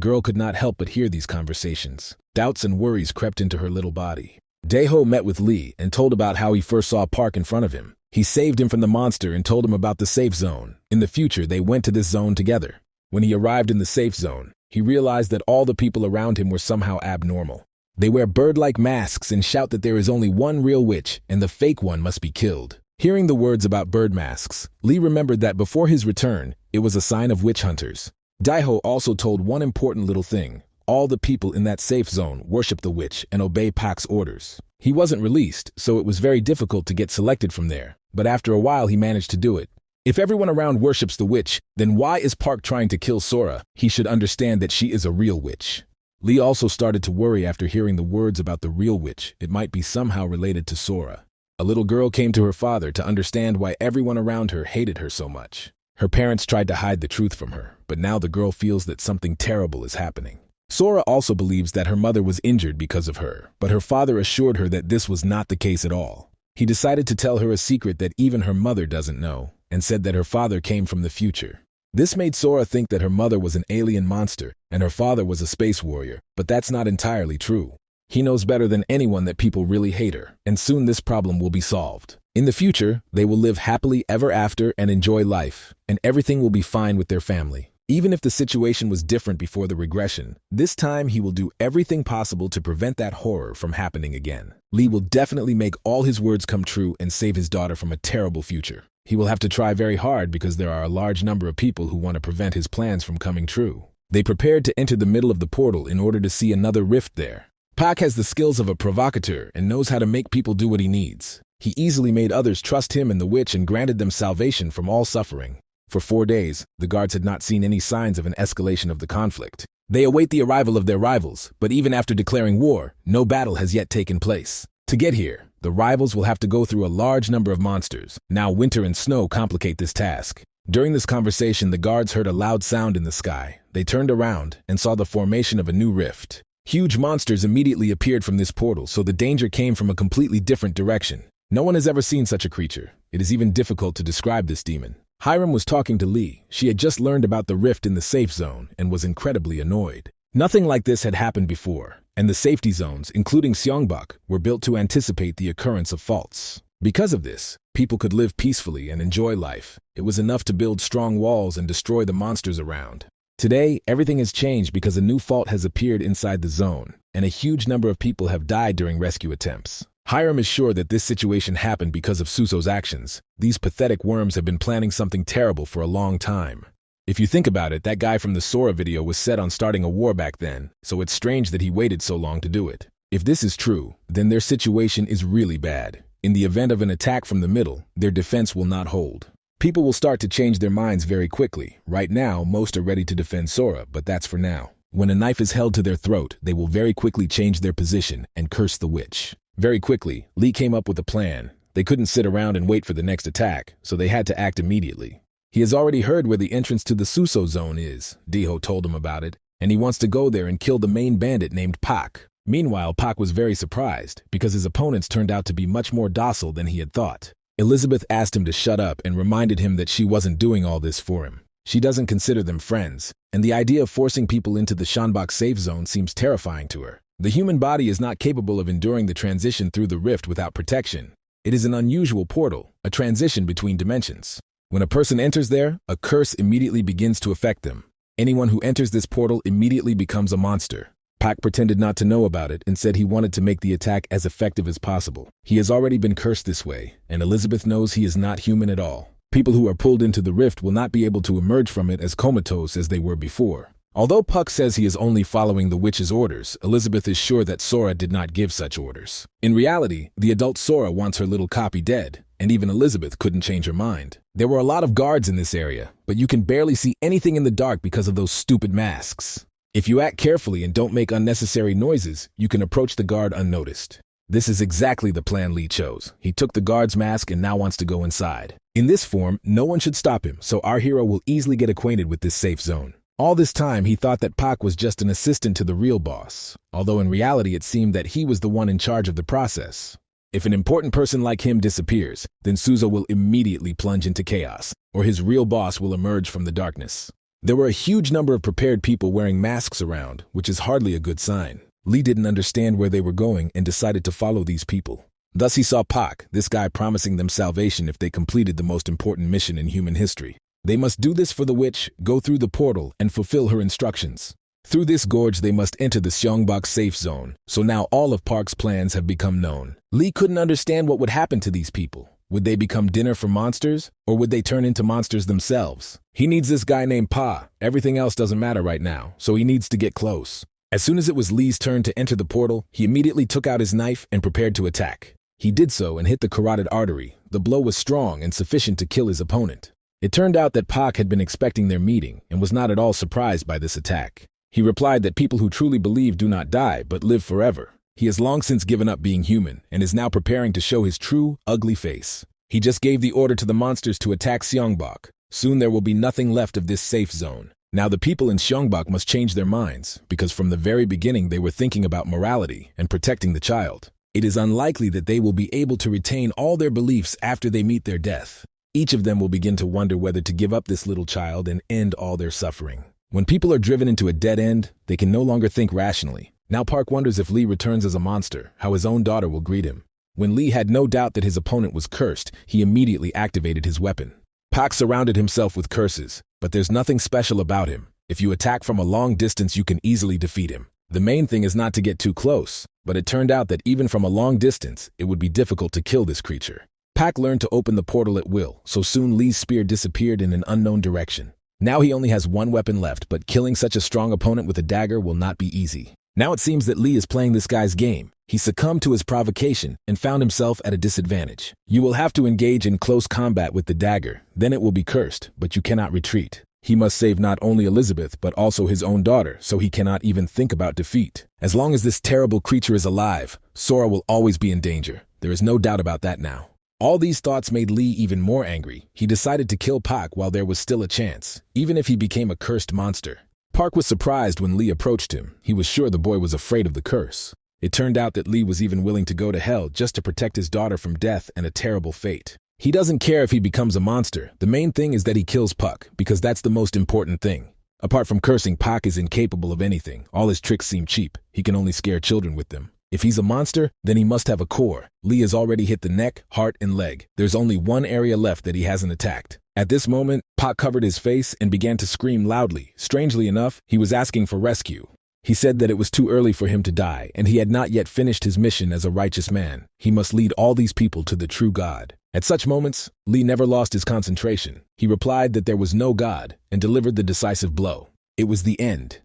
girl could not help but hear these conversations. Doubts and worries crept into her little body. Daeho met with Lee and told about how he first saw Park in front of him. He saved him from the monster and told him about the safe zone. In the future, they went to this zone together. When he arrived in the safe zone, he realized that all the people around him were somehow abnormal. They wear bird-like masks and shout that there is only one real witch and the fake one must be killed. Hearing the words about bird masks, Lee remembered that before his return, it was a sign of witch hunters. Daeho also told one important little thing. All the people in that safe zone worship the witch and obey Pak's orders. He wasn't released, so it was very difficult to get selected from there, but after a while he managed to do it. If everyone around worships the witch, then why is Park trying to kill Sora? He should understand that she is a real witch. Lee also started to worry after hearing the words about the real witch. It might be somehow related to Sora. A little girl came to her father to understand why everyone around her hated her so much. Her parents tried to hide the truth from her, but now the girl feels that something terrible is happening. Sora also believes that her mother was injured because of her, but her father assured her that this was not the case at all. He decided to tell her a secret that even her mother doesn't know, and said that her father came from the future. This made Sora think that her mother was an alien monster and her father was a space warrior, but that's not entirely true. He knows better than anyone that people really hate her, and soon this problem will be solved. In the future, they will live happily ever after and enjoy life, and everything will be fine with their family. Even if the situation was different before the regression, this time he will do everything possible to prevent that horror from happening again. Lee will definitely make all his words come true and save his daughter from a terrible future. He will have to try very hard because there are a large number of people who want to prevent his plans from coming true. They prepared to enter the middle of the portal in order to see another rift there. Pak has the skills of a provocateur and knows how to make people do what he needs. He easily made others trust him and the witch and granted them salvation from all suffering. For 4 days, the guards had not seen any signs of an escalation of the conflict. They await the arrival of their rivals, but even after declaring war, no battle has yet taken place. To get here, the rivals will have to go through a large number of monsters. Now winter and snow complicate this task. During this conversation, the guards heard a loud sound in the sky. They turned around and saw the formation of a new rift. Huge monsters immediately appeared from this portal, so the danger came from a completely different direction. No one has ever seen such a creature. It is even difficult to describe this demon. Hiram was talking to Lee. She had just learned about the rift in the safe zone and was incredibly annoyed. Nothing like this had happened before, and the safety zones, including Seongbok, were built to anticipate the occurrence of faults. Because of this, people could live peacefully and enjoy life. It was enough to build strong walls and destroy the monsters around. Today, everything has changed because a new fault has appeared inside the zone, and a huge number of people have died during rescue attempts. Hiram is sure that this situation happened because of Suso's actions. These pathetic worms have been planning something terrible for a long time. If you think about it, that guy from the Sora video was set on starting a war back then, so it's strange that he waited so long to do it. If this is true, then their situation is really bad. In the event of an attack from the middle, their defense will not hold. People will start to change their minds very quickly. Right now, most are ready to defend Sora, but that's for now. When a knife is held to their throat, they will very quickly change their position and curse the witch. Very quickly, Lee came up with a plan. They couldn't sit around and wait for the next attack, so they had to act immediately. He has already heard where the entrance to the Suso zone is. Daeho told him about it, and he wants to go there and kill the main bandit named Pak. Meanwhile, Pak was very surprised because his opponents turned out to be much more docile than he had thought. Elizabeth asked him to shut up and reminded him that she wasn't doing all this for him. She doesn't consider them friends, and the idea of forcing people into the Shanbok safe zone seems terrifying to her. The human body is not capable of enduring the transition through the rift without protection. It is an unusual portal, a transition between dimensions. When a person enters there, a curse immediately begins to affect them. Anyone who enters this portal immediately becomes a monster. Pak pretended not to know about it and said he wanted to make the attack as effective as possible. He has already been cursed this way, and Elizabeth knows he is not human at all. People who are pulled into the rift will not be able to emerge from it as comatose as they were before. Although Puck says he is only following the witch's orders, Elizabeth is sure that Sora did not give such orders. In reality, the adult Sora wants her little copy dead, and even Elizabeth couldn't change her mind. There were a lot of guards in this area, but you can barely see anything in the dark because of those stupid masks. If you act carefully and don't make unnecessary noises, you can approach the guard unnoticed. This is exactly the plan Lee chose. He took the guard's mask and now wants to go inside. In this form, no one should stop him, so our hero will easily get acquainted with this safe zone. All this time, he thought that Pak was just an assistant to the real boss, although in reality it seemed that he was the one in charge of the process. If an important person like him disappears, then Suzo will immediately plunge into chaos, or his real boss will emerge from the darkness. There were a huge number of prepared people wearing masks around, which is hardly a good sign. Lee didn't understand where they were going and decided to follow these people. Thus he saw Pak, this guy promising them salvation if they completed the most important mission in human history. They must do this for the witch, go through the portal, and fulfill her instructions. Through this gorge they must enter the Seongbok safe zone, so now all of Park's plans have become known. Lee couldn't understand what would happen to these people. Would they become dinner for monsters, or would they turn into monsters themselves? He needs this guy named Pa. Everything else doesn't matter right now, so he needs to get close. As soon as it was Lee's turn to enter the portal, he immediately took out his knife and prepared to attack. He did so and hit the carotid artery. The blow was strong and sufficient to kill his opponent. It turned out that Pak had been expecting their meeting and was not at all surprised by this attack. He replied that people who truly believe do not die but live forever. He has long since given up being human and is now preparing to show his true, ugly face. He just gave the order to the monsters to attack Seongbok. Soon there will be nothing left of this safe zone. Now the people in Seongbok must change their minds, because from the very beginning they were thinking about morality and protecting the child. It is unlikely that they will be able to retain all their beliefs after they meet their death. Each of them will begin to wonder whether to give up this little child and end all their suffering. When people are driven into a dead end, they can no longer think rationally. Now Park wonders if Lee returns as a monster, how his own daughter will greet him. When Lee had no doubt that his opponent was cursed, he immediately activated his weapon. Park surrounded himself with curses, but there's nothing special about him. If you attack from a long distance, you can easily defeat him. The main thing is not to get too close, but it turned out that even from a long distance, it would be difficult to kill this creature. Pak learned to open the portal at will, so soon Lee's spear disappeared in an unknown direction. Now he only has one weapon left, but killing such a strong opponent with a dagger will not be easy. Now it seems that Lee is playing this guy's game. He succumbed to his provocation and found himself at a disadvantage. You will have to engage in close combat with the dagger, then it will be cursed, but you cannot retreat. He must save not only Elizabeth, but also his own daughter, so he cannot even think about defeat. As long as this terrible creature is alive, Sora will always be in danger. There is no doubt about that now. All these thoughts made Lee even more angry. He decided to kill Pak while there was still a chance, even if he became a cursed monster. Park was surprised when Lee approached him. He was sure the boy was afraid of the curse. It turned out that Lee was even willing to go to hell just to protect his daughter from death and a terrible fate. He doesn't care if he becomes a monster. The main thing is that he kills Puck, because that's the most important thing. Apart from cursing, Pak is incapable of anything. All his tricks seem cheap. He can only scare children with them. If he's a monster, then he must have a core. Lee has already hit the neck, heart, and leg. There's only one area left that he hasn't attacked. At this moment, Pak covered his face and began to scream loudly. Strangely enough, he was asking for rescue. He said that it was too early for him to die, and he had not yet finished his mission as a righteous man. He must lead all these people to the true God. At such moments, Lee never lost his concentration. He replied that there was no God and delivered the decisive blow. It was the end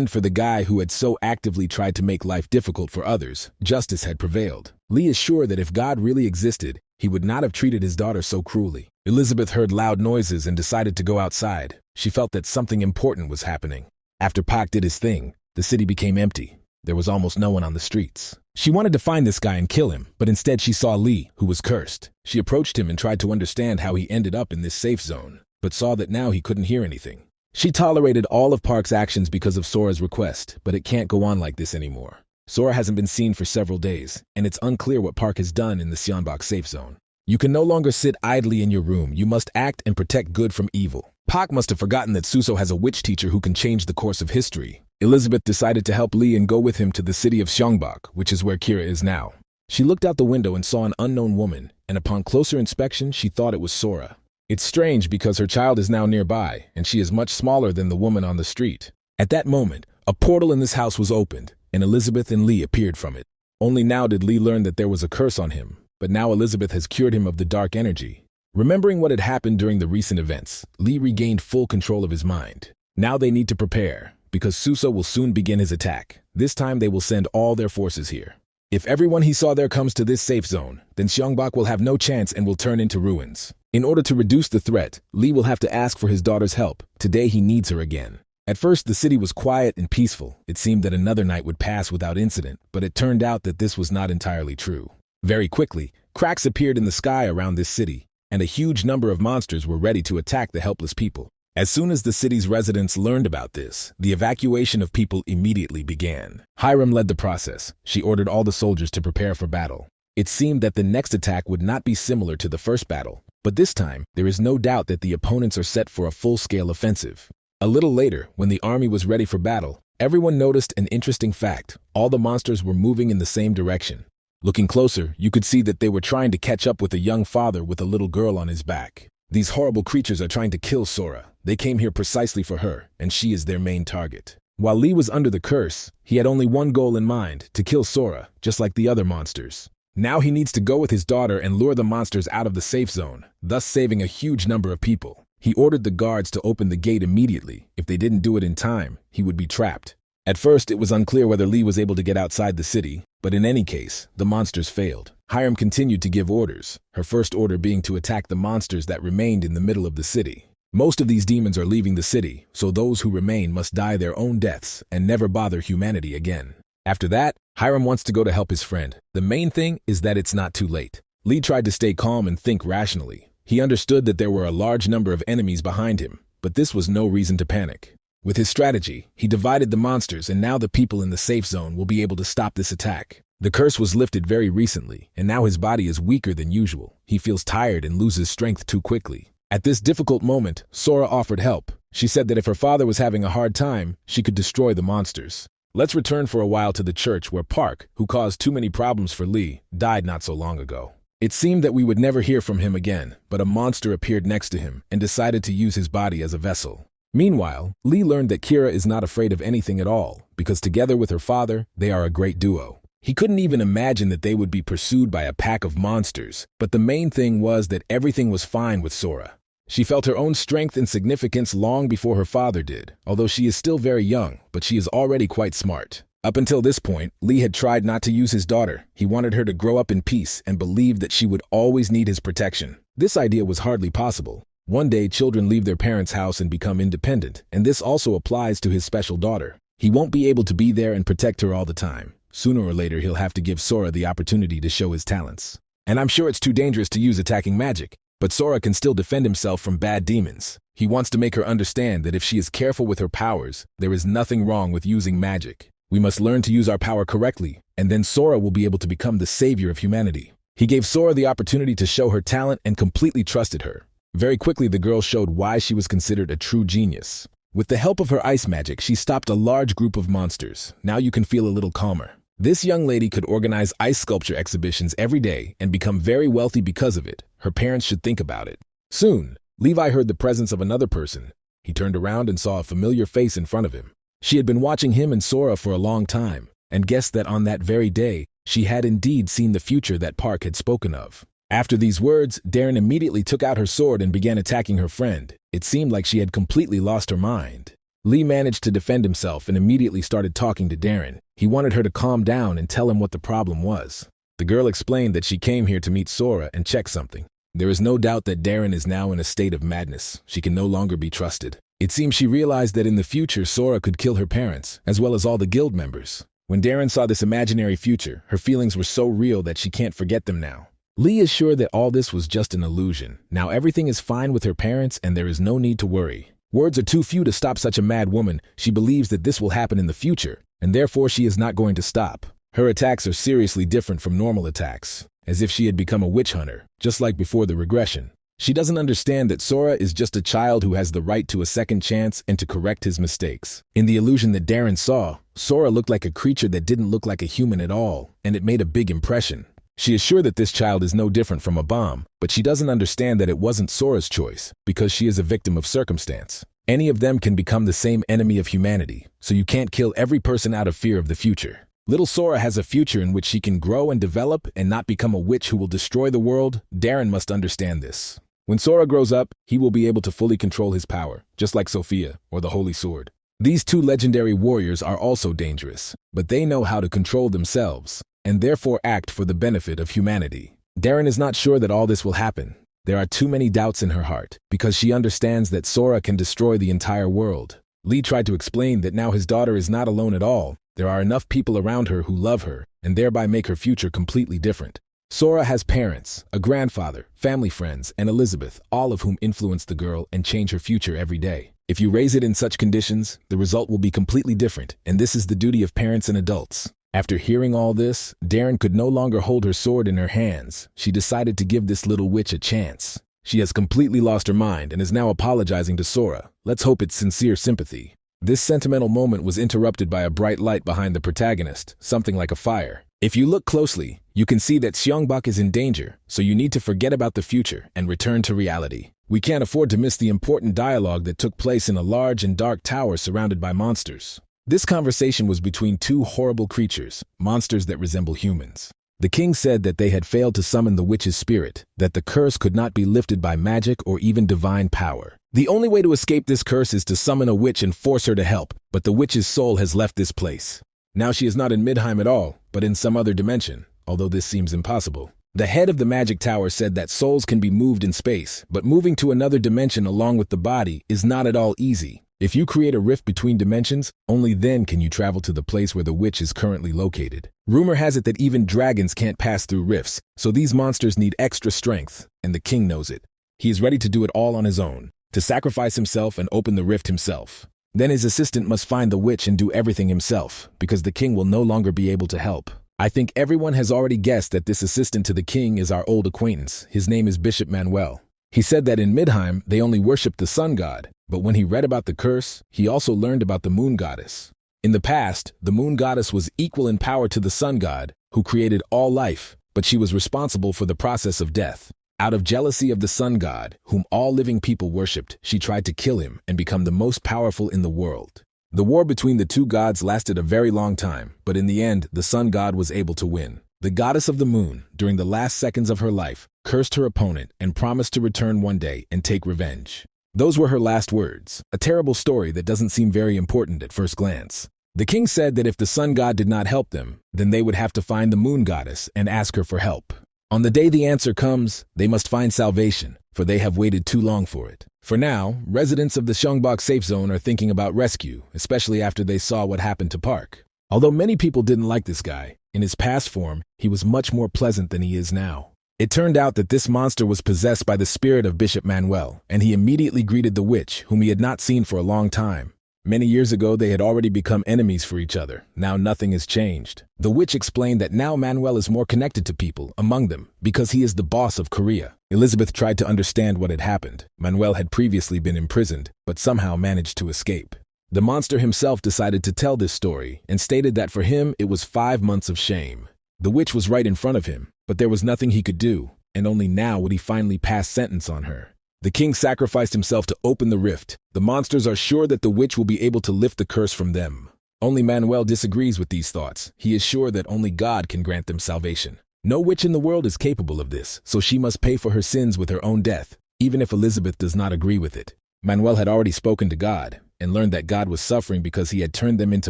for the guy who had so actively tried to make life difficult for others. Justice had prevailed. Lee is sure that if God really existed, he would not have treated his daughter so cruelly. Elizabeth heard loud noises and decided to go outside. She felt that something important was happening. After Pak did his thing, the city became empty. There was almost no one on the streets. She wanted to find this guy and kill him, but instead she saw Lee, who was cursed. She approached him and tried to understand how he ended up in this safe zone, but saw that now he couldn't hear anything. She tolerated all of Park's actions because of Sora's request, but it can't go on like this anymore. Sora hasn't been seen for several days, and it's unclear what Park has done in the Seongbok safe zone. You can no longer sit idly in your room. You must act and protect good from evil. Park must have forgotten that Suso has a witch teacher who can change the course of history. Elizabeth decided to help Lee and go with him to the city of Xiangbak, which is where Kira is now. She looked out the window and saw an unknown woman, and upon closer inspection, she thought it was Sora. It's strange because her child is now nearby, and she is much smaller than the woman on the street. At that moment, a portal in this house was opened, and Elizabeth and Lee appeared from it. Only now did Lee learn that there was a curse on him, but now Elizabeth has cured him of the dark energy. Remembering what had happened during the recent events, Lee regained full control of his mind. Now they need to prepare, because Susa will soon begin his attack. This time they will send all their forces here. If everyone he saw there comes to this safe zone, then Xiangbak will have no chance and will turn into ruins. In order to reduce the threat, Lee will have to ask for his daughter's help. Today he needs her again. At first the city was quiet and peaceful. It seemed that another night would pass without incident, but it turned out that this was not entirely true. Very quickly, cracks appeared in the sky around this city, and a huge number of monsters were ready to attack the helpless people. As soon as the city's residents learned about this, the evacuation of people immediately began. Hiram led the process. She ordered all the soldiers to prepare for battle. It seemed that the next attack would not be similar to the first battle, but this time, there is no doubt that the opponents are set for a full-scale offensive. A little later, when the army was ready for battle, everyone noticed an interesting fact. All the monsters were moving in the same direction. Looking closer, you could see that they were trying to catch up with a young father with a little girl on his back. These horrible creatures are trying to kill Sora. They came here precisely for her, and she is their main target. While Lee was under the curse, he had only one goal in mind, to kill Sora, just like the other monsters. Now he needs to go with his daughter and lure the monsters out of the safe zone, thus saving a huge number of people. He ordered the guards to open the gate immediately. If they didn't do it in time, he would be trapped. At first, it was unclear whether Lee was able to get outside the city, but in any case, the monsters failed. Hiram continued to give orders, her first order being to attack the monsters that remained in the middle of the city. Most of these demons are leaving the city, so those who remain must die their own deaths and never bother humanity again. After that, Hiram wants to go to help his friend. The main thing is that it's not too late. Lee tried to stay calm and think rationally. He understood that there were a large number of enemies behind him, but this was no reason to panic. With his strategy, he divided the monsters, and now the people in the safe zone will be able to stop this attack. The curse was lifted very recently, and now his body is weaker than usual. He feels tired and loses strength too quickly. At this difficult moment, Sora offered help. She said that if her father was having a hard time, she could destroy the monsters. Let's return for a while to the church where Park, who caused too many problems for Lee, died not so long ago. It seemed that we would never hear from him again, but a monster appeared next to him and decided to use his body as a vessel. Meanwhile, Lee learned that Kira is not afraid of anything at all, because together with her father, they are a great duo. He couldn't even imagine that they would be pursued by a pack of monsters, but the main thing was that everything was fine with Sora. She felt her own strength and significance long before her father did, although she is still very young, but she is already quite smart. Up until this point, Lee had tried not to use his daughter. He wanted her to grow up in peace and believed that she would always need his protection. This idea was hardly possible. One day, children leave their parents' house and become independent, and this also applies to his special daughter. He won't be able to be there and protect her all the time. Sooner or later, he'll have to give Sora the opportunity to show his talents. And I'm sure it's too dangerous to use attacking magic, but Sora can still defend himself from bad demons. He wants to make her understand that if she is careful with her powers, there is nothing wrong with using magic. We must learn to use our power correctly, and then Sora will be able to become the savior of humanity. He gave Sora the opportunity to show her talent and completely trusted her. Very quickly, the girl showed why she was considered a true genius. With the help of her ice magic, she stopped a large group of monsters. Now you can feel a little calmer. This young lady could organize ice sculpture exhibitions every day and become very wealthy because of it. Her parents should think about it. Soon, Levi heard the presence of another person. He turned around and saw a familiar face in front of him. She had been watching him and Sora for a long time, and guessed that on that very day, she had indeed seen the future that Park had spoken of. After these words, Darren immediately took out her sword and began attacking her friend. It seemed like she had completely lost her mind. Lee managed to defend himself and immediately started talking to Darren. He wanted her to calm down and tell him what the problem was. The girl explained that she came here to meet Sora and check something. There is no doubt that Darren is now in a state of madness. She can no longer be trusted. It seems she realized that in the future Sora could kill her parents, as well as all the guild members. When Darren saw this imaginary future, her feelings were so real that she can't forget them now. Lee is sure that all this was just an illusion. Now everything is fine with her parents and there is no need to worry. Words are too few to stop such a mad woman. She believes that this will happen in the future, and therefore she is not going to stop. Her attacks are seriously different from normal attacks, as if she had become a witch hunter, just like before the regression. She doesn't understand that Sora is just a child who has the right to a second chance and to correct his mistakes. In the illusion that Darren saw, Sora looked like a creature that didn't look like a human at all, and it made a big impression. She is sure that this child is no different from a bomb, but she doesn't understand that it wasn't Sora's choice, because she is a victim of circumstance. Any of them can become the same enemy of humanity, so you can't kill every person out of fear of the future. Little Sora has a future in which she can grow and develop and not become a witch who will destroy the world. Darren must understand this. When Sora grows up, he will be able to fully control his power, just like Sophia or the Holy Sword. These two legendary warriors are also dangerous, but they know how to control themselves, and therefore act for the benefit of humanity. Darren is not sure that all this will happen. There are too many doubts in her heart, because she understands that Sora can destroy the entire world. Lee tried to explain that now his daughter is not alone at all. There are enough people around her who love her, and thereby make her future completely different. Sora has parents, a grandfather, family friends, and Elizabeth, all of whom influence the girl and change her future every day. If you raise it in such conditions, the result will be completely different, and this is the duty of parents and adults. After hearing all this, Darren could no longer hold her sword in her hands. She decided to give this little witch a chance. She has completely lost her mind and is now apologizing to Sora. Let's hope it's sincere sympathy. This sentimental moment was interrupted by a bright light behind the protagonist, something like a fire. If you look closely, you can see that Seongbok is in danger, so you need to forget about the future and return to reality. We can't afford to miss the important dialogue that took place in a large and dark tower surrounded by monsters. This conversation was between two horrible creatures, monsters that resemble humans. The king said that they had failed to summon the witch's spirit, that the curse could not be lifted by magic or even divine power. The only way to escape this curse is to summon a witch and force her to help, but the witch's soul has left this place. Now she is not in Midheim at all, but in some other dimension, although this seems impossible. The head of the magic tower said that souls can be moved in space, but moving to another dimension along with the body is not at all easy. If you create a rift between dimensions, only then can you travel to the place where the witch is currently located. Rumor has it that even dragons can't pass through rifts, so these monsters need extra strength, and the king knows it. He is ready to do it all on his own, to sacrifice himself and open the rift himself. Then his assistant must find the witch and do everything himself, because the king will no longer be able to help. I think everyone has already guessed that this assistant to the king is our old acquaintance. His name is Bishop Manuel. He said that in Midheim they only worshipped the sun god, but when he read about the curse, he also learned about the moon goddess. In the past, the moon goddess was equal in power to the sun god, who created all life, but she was responsible for the process of death. Out of jealousy of the sun god, whom all living people worshipped, she tried to kill him and become the most powerful in the world. The war between the two gods lasted a very long time, but in the end, the sun god was able to win. The goddess of the moon, during the last seconds of her life, cursed her opponent and promised to return one day and take revenge. Those were her last words, a terrible story that doesn't seem very important at first glance. The king said that if the sun god did not help them, then they would have to find the moon goddess and ask her for help. On the day the answer comes, they must find salvation, for they have waited too long for it. For now, residents of the Seongbok safe zone are thinking about rescue, especially after they saw what happened to Park. Although many people didn't like this guy, in his past form, he was much more pleasant than he is now. It turned out that this monster was possessed by the spirit of Bishop Manuel, and he immediately greeted the witch, whom he had not seen for a long time. Many years ago, they had already become enemies for each other. Now nothing has changed. The witch explained that now Manuel is more connected to people, among them, because he is the boss of Korea. Elizabeth tried to understand what had happened. Manuel had previously been imprisoned, but somehow managed to escape. The monster himself decided to tell this story, and stated that for him it was 5 months of shame. The witch was right in front of him, but there was nothing he could do, and only now would he finally pass sentence on her. The king sacrificed himself to open the rift. The monsters are sure that the witch will be able to lift the curse from them. Only Manuel disagrees with these thoughts. He is sure that only God can grant them salvation. No witch in the world is capable of this, so she must pay for her sins with her own death, even if Elizabeth does not agree with it. Manuel had already spoken to God, and learned that God was suffering because he had turned them into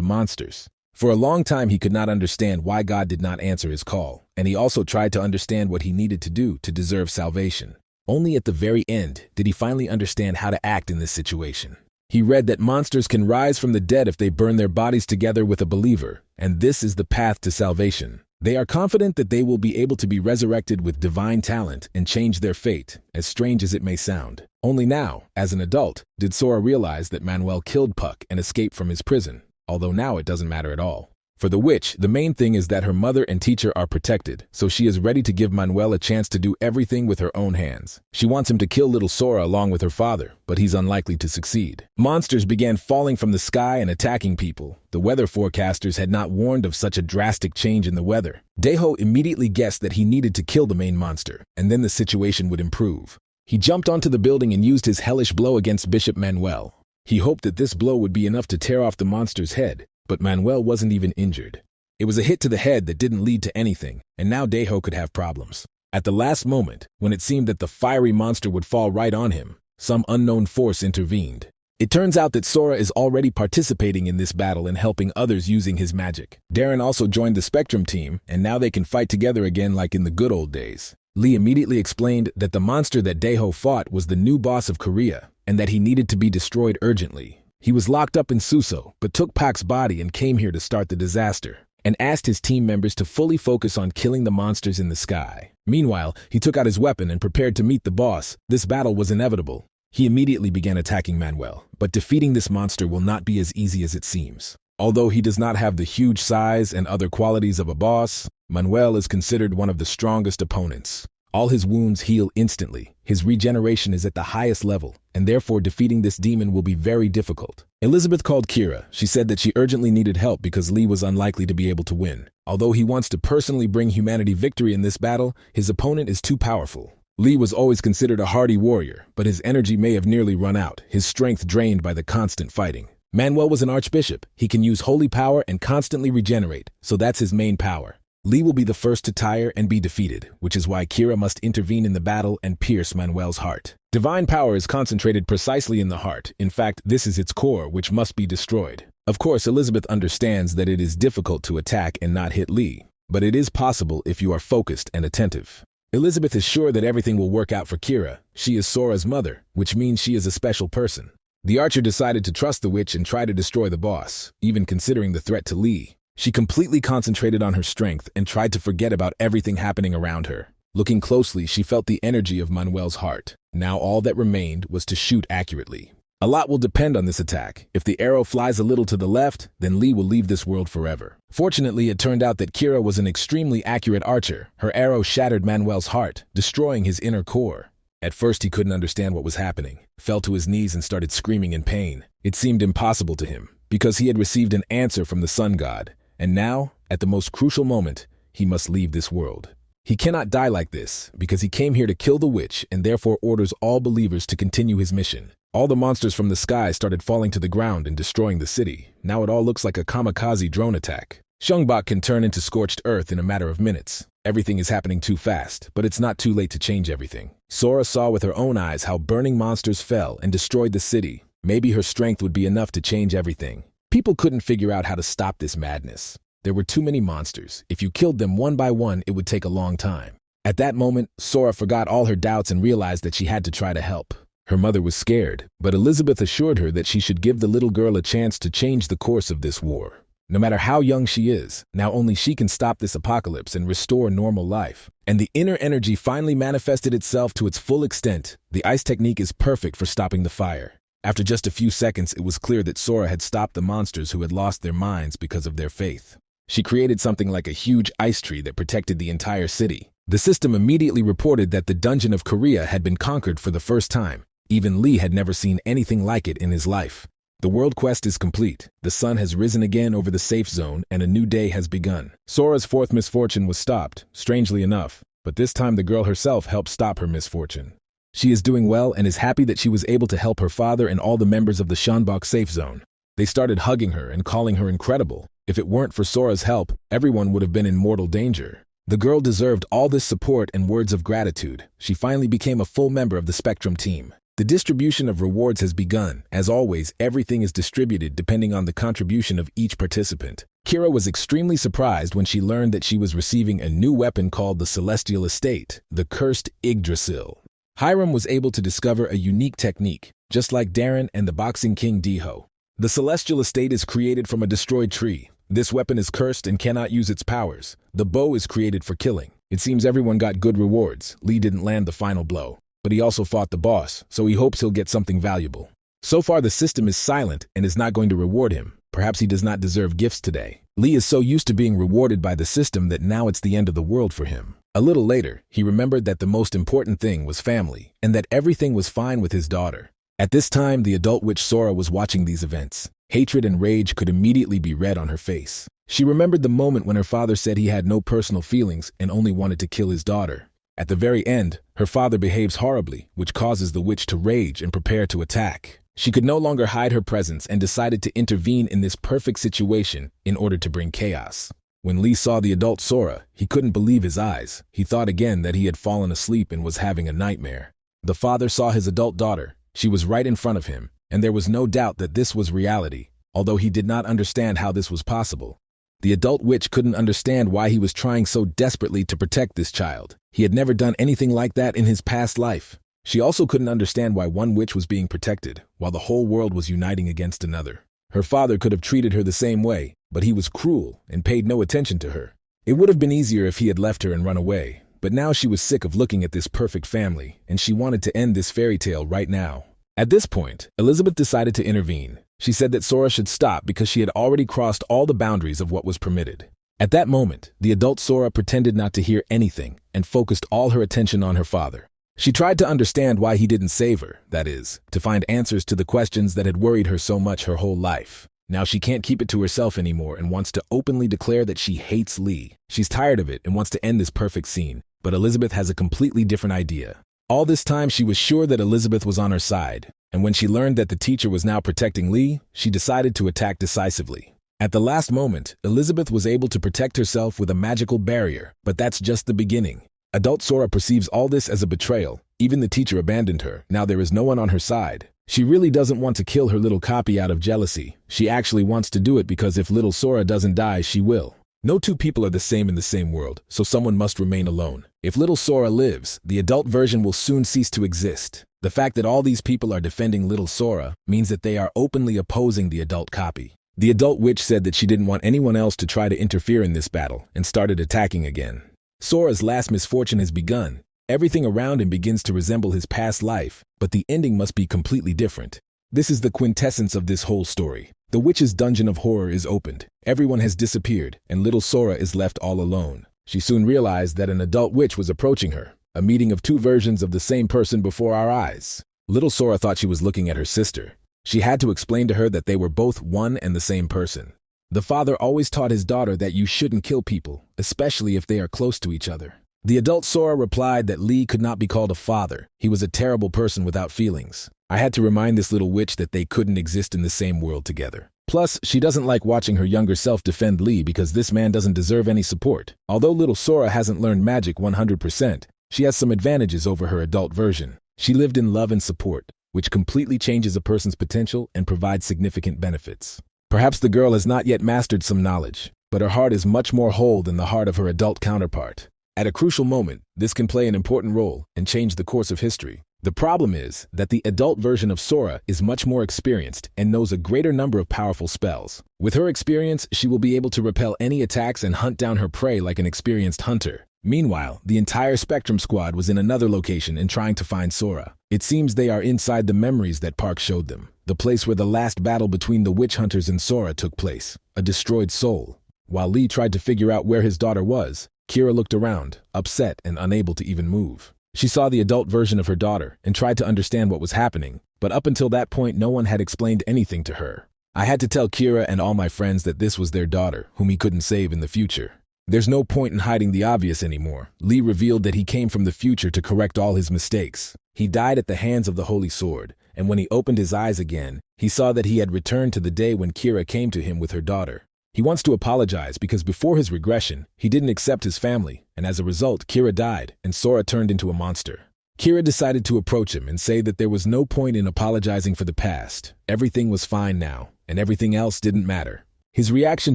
monsters. For a long time he could not understand why God did not answer his call, and he also tried to understand what he needed to do to deserve salvation. Only at the very end did he finally understand how to act in this situation. He read that monsters can rise from the dead if they burn their bodies together with a believer, and this is the path to salvation. They are confident that they will be able to be resurrected with divine talent and change their fate, as strange as it may sound. Only now, as an adult, did Sora realize that Manuel killed Puck and escaped from his prison, although now it doesn't matter at all. For the witch, the main thing is that her mother and teacher are protected, so she is ready to give Manuel a chance to do everything with her own hands. She wants him to kill little Sora along with her father, but he's unlikely to succeed. Monsters began falling from the sky and attacking people. The weather forecasters had not warned of such a drastic change in the weather. Daeho immediately guessed that he needed to kill the main monster, and then the situation would improve. He jumped onto the building and used his hellish blow against Bishop Manuel. He hoped that this blow would be enough to tear off the monster's head, but Manuel wasn't even injured. It was a hit to the head that didn't lead to anything, and now Daeho could have problems. At the last moment, when it seemed that the fiery monster would fall right on him, some unknown force intervened. It turns out that Sora is already participating in this battle and helping others using his magic. Darren also joined the Spectrum team, and now they can fight together again like in the good old days. Lee immediately explained that the monster that Daeho fought was the new boss of Korea, and that he needed to be destroyed urgently. He was locked up in Suso, but took Pak's body and came here to start the disaster, and asked his team members to fully focus on killing the monsters in the sky. Meanwhile, he took out his weapon and prepared to meet the boss. This battle was inevitable. He immediately began attacking Manuel, but defeating this monster will not be as easy as it seems. Although he does not have the huge size and other qualities of a boss, Manuel is considered one of the strongest opponents. All his wounds heal instantly, his regeneration is at the highest level, and therefore defeating this demon will be very difficult. Elizabeth called Kira. She said that she urgently needed help because Lee was unlikely to be able to win. Although he wants to personally bring humanity victory in this battle, his opponent is too powerful. Lee was always considered a hardy warrior, but his energy may have nearly run out, his strength drained by the constant fighting. Manuel was an archbishop. He can use holy power and constantly regenerate, so that's his main power. Lee will be the first to tire and be defeated, which is why Kira must intervene in the battle and pierce Manuel's heart. Divine power is concentrated precisely in the heart. In fact, this is its core, which must be destroyed. Of course, Elizabeth understands that it is difficult to attack and not hit Lee, but it is possible if you are focused and attentive. Elizabeth is sure that everything will work out for Kira. She is Sora's mother, which means she is a special person. The archer decided to trust the witch and try to destroy the boss, even considering the threat to Lee. She completely concentrated on her strength and tried to forget about everything happening around her. Looking closely, she felt the energy of Manuel's heart. Now all that remained was to shoot accurately. A lot will depend on this attack. If the arrow flies a little to the left, then Lee will leave this world forever. Fortunately, it turned out that Kira was an extremely accurate archer. Her arrow shattered Manuel's heart, destroying his inner core. At first, he couldn't understand what was happening, fell to his knees and started screaming in pain. It seemed impossible to him, because he had received an answer from the sun god. And now, at the most crucial moment, he must leave this world. He cannot die like this, because he came here to kill the witch and therefore orders all believers to continue his mission. All the monsters from the sky started falling to the ground and destroying the city. Now it all looks like a kamikaze drone attack. Shungbok can turn into scorched earth in a matter of minutes. Everything is happening too fast, but it's not too late to change everything. Sora saw with her own eyes how burning monsters fell and destroyed the city. Maybe her strength would be enough to change everything. People couldn't figure out how to stop this madness. There were too many monsters. If you killed them one by one, it would take a long time. At that moment, Sora forgot all her doubts and realized that she had to try to help. Her mother was scared, but Elizabeth assured her that she should give the little girl a chance to change the course of this war. No matter how young she is, now only she can stop this apocalypse and restore normal life. And the inner energy finally manifested itself to its full extent. The ice technique is perfect for stopping the fire. After just a few seconds, it was clear that Sora had stopped the monsters who had lost their minds because of their faith. She created something like a huge ice tree that protected the entire city. The system immediately reported that the dungeon of Korea had been conquered for the first time. Even Lee had never seen anything like it in his life. The world quest is complete. The sun has risen again over the safe zone, and a new day has begun. Sora's fourth misfortune was stopped, strangely enough, but this time the girl herself helped stop her misfortune. She is doing well and is happy that she was able to help her father and all the members of the Shunbok safe zone. They started hugging her and calling her incredible. If it weren't for Sora's help, everyone would have been in mortal danger. The girl deserved all this support and words of gratitude. She finally became a full member of the Spectrum team. The distribution of rewards has begun. As always, everything is distributed depending on the contribution of each participant. Kira was extremely surprised when she learned that she was receiving a new weapon called the Celestial Estate, the Cursed Yggdrasil. Hiram was able to discover a unique technique, just like Darren and the Boxing King Deho. The Celestial Estate is created from a destroyed tree. This weapon is cursed and cannot use its powers. The bow is created for killing. It seems everyone got good rewards. Lee didn't land the final blow, but he also fought the boss, so he hopes he'll get something valuable. So far the system is silent and is not going to reward him. Perhaps he does not deserve gifts today. Lee is so used to being rewarded by the system that now it's the end of the world for him. A little later, he remembered that the most important thing was family, and that everything was fine with his daughter. At this time, the adult witch Sora was watching these events. Hatred and rage could immediately be read on her face. She remembered the moment when her father said he had no personal feelings and only wanted to kill his daughter. At the very end, her father behaves horribly, which causes the witch to rage and prepare to attack. She could no longer hide her presence and decided to intervene in this perfect situation in order to bring chaos. When Lee saw the adult Sora, he couldn't believe his eyes. He thought again that he had fallen asleep and was having a nightmare. The father saw his adult daughter. She was right in front of him, and there was no doubt that this was reality, although he did not understand how this was possible. The adult witch couldn't understand why he was trying so desperately to protect this child. He had never done anything like that in his past life. She also couldn't understand why one witch was being protected, while the whole world was uniting against another. Her father could have treated her the same way, but he was cruel and paid no attention to her. It would have been easier if he had left her and run away, but now she was sick of looking at this perfect family, and she wanted to end this fairy tale right now. At this point, Elizabeth decided to intervene. She said that Sora should stop because she had already crossed all the boundaries of what was permitted. At that moment, the adult Sora pretended not to hear anything and focused all her attention on her father. She tried to understand why he didn't save her, that is, to find answers to the questions that had worried her so much her whole life. Now she can't keep it to herself anymore and wants to openly declare that she hates Lee. She's tired of it and wants to end this perfect scene, but Elizabeth has a completely different idea. All this time she was sure that Elizabeth was on her side, and when she learned that the teacher was now protecting Lee, she decided to attack decisively. At the last moment, Elizabeth was able to protect herself with a magical barrier, but that's just the beginning. Adult Sora perceives all this as a betrayal. Even the teacher abandoned her. Now there is no one on her side. She really doesn't want to kill her little copy out of jealousy. She actually wants to do it because if little Sora doesn't die, she will. No two people are the same in the same world, so someone must remain alone. If little Sora lives, the adult version will soon cease to exist. The fact that all these people are defending little Sora means that they are openly opposing the adult copy. The adult witch said that she didn't want anyone else to try to interfere in this battle and started attacking again. Sora's last misfortune has begun. Everything around him begins to resemble his past life, but the ending must be completely different. This is the quintessence of this whole story. The witch's dungeon of horror is opened. Everyone has disappeared, and little Sora is left all alone. She soon realized that an adult witch was approaching her, a meeting of two versions of the same person before our eyes. Little Sora thought she was looking at her sister. She had to explain to her that they were both one and the same person. The father always taught his daughter that you shouldn't kill people, especially if they are close to each other. The adult Sora replied that Lee could not be called a father. He was a terrible person without feelings. I had to remind this little witch that they couldn't exist in the same world together. Plus, she doesn't like watching her younger self defend Lee because this man doesn't deserve any support. Although little Sora hasn't learned magic 100%, she has some advantages over her adult version. She lived in love and support, which completely changes a person's potential and provides significant benefits. Perhaps the girl has not yet mastered some knowledge, but her heart is much more whole than the heart of her adult counterpart. At a crucial moment, this can play an important role and change the course of history. The problem is that the adult version of Sora is much more experienced and knows a greater number of powerful spells. With her experience, she will be able to repel any attacks and hunt down her prey like an experienced hunter. Meanwhile, the entire Spectrum squad was in another location and trying to find Sora. It seems they are inside the memories that Park showed them, the place where the last battle between the witch hunters and Sora took place, a destroyed soul. While Lee tried to figure out where his daughter was, Kira looked around, upset and unable to even move. She saw the adult version of her daughter and tried to understand what was happening, but up until that point no one had explained anything to her. I had to tell Kira and all my friends that this was their daughter, whom he couldn't save in the future. There's no point in hiding the obvious anymore. Lee revealed that he came from the future to correct all his mistakes. He died at the hands of the Holy Sword, and when he opened his eyes again, he saw that he had returned to the day when Kira came to him with her daughter. He wants to apologize because before his regression, he didn't accept his family, and as a result, Kira died, and Sora turned into a monster. Kira decided to approach him and say that there was no point in apologizing for the past. Everything was fine now, and everything else didn't matter. His reaction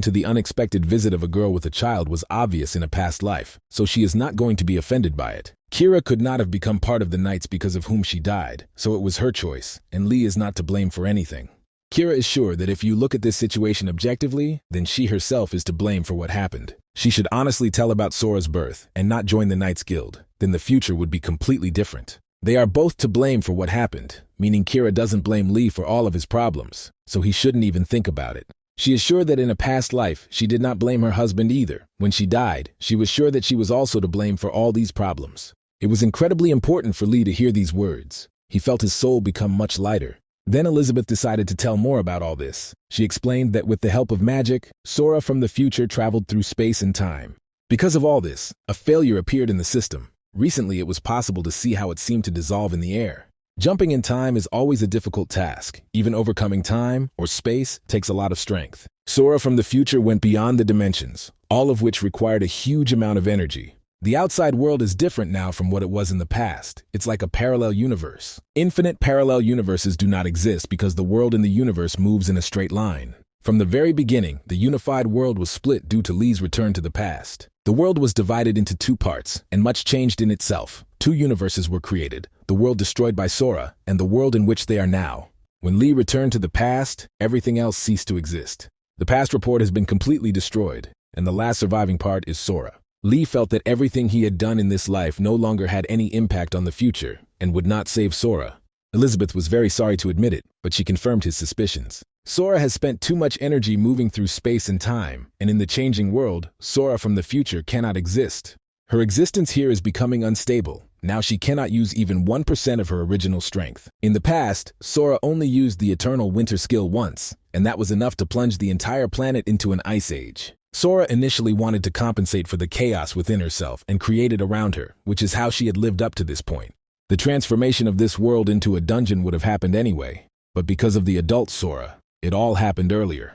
to the unexpected visit of a girl with a child was obvious in a past life, so she is not going to be offended by it. Kira could not have become part of the Knights because of whom she died, so it was her choice, and Lee is not to blame for anything. Kira is sure that if you look at this situation objectively, then she herself is to blame for what happened. She should honestly tell about Sora's birth and not join the Knights Guild. Then the future would be completely different. They are both to blame for what happened, meaning Kira doesn't blame Lee for all of his problems, so he shouldn't even think about it. She is sure that in a past life, she did not blame her husband either. When she died, she was sure that she was also to blame for all these problems. It was incredibly important for Lee to hear these words. He felt his soul become much lighter. Then Elizabeth decided to tell more about all this. She explained that with the help of magic, Sora from the future traveled through space and time. Because of all this, a failure appeared in the system. Recently, it was possible to see how it seemed to dissolve in the air. Jumping in time is always a difficult task. Even overcoming time or space takes a lot of strength. Sora from the future went beyond the dimensions, all of which required a huge amount of energy. The outside world is different now from what it was in the past. It's like a parallel universe. Infinite parallel universes do not exist because the world in the universe moves in a straight line. From the very beginning, the unified world was split due to Lee's return to the past. The world was divided into two parts, and much changed in itself. Two universes were created, the world destroyed by Sora, and the world in which they are now. When Lee returned to the past, everything else ceased to exist. The past report has been completely destroyed, and the last surviving part is Sora. Lee felt that everything he had done in this life no longer had any impact on the future, and would not save Sora. Elizabeth was very sorry to admit it, but she confirmed his suspicions. Sora has spent too much energy moving through space and time, and in the changing world, Sora from the future cannot exist. Her existence here is becoming unstable. Now she cannot use even 1% of her original strength. In the past, Sora only used the Eternal Winter skill once, and that was enough to plunge the entire planet into an ice age. Sora initially wanted to compensate for the chaos within herself and created around her, which is how she had lived up to this point. The transformation of this world into a dungeon would have happened anyway, but because of the adult Sora, it all happened earlier.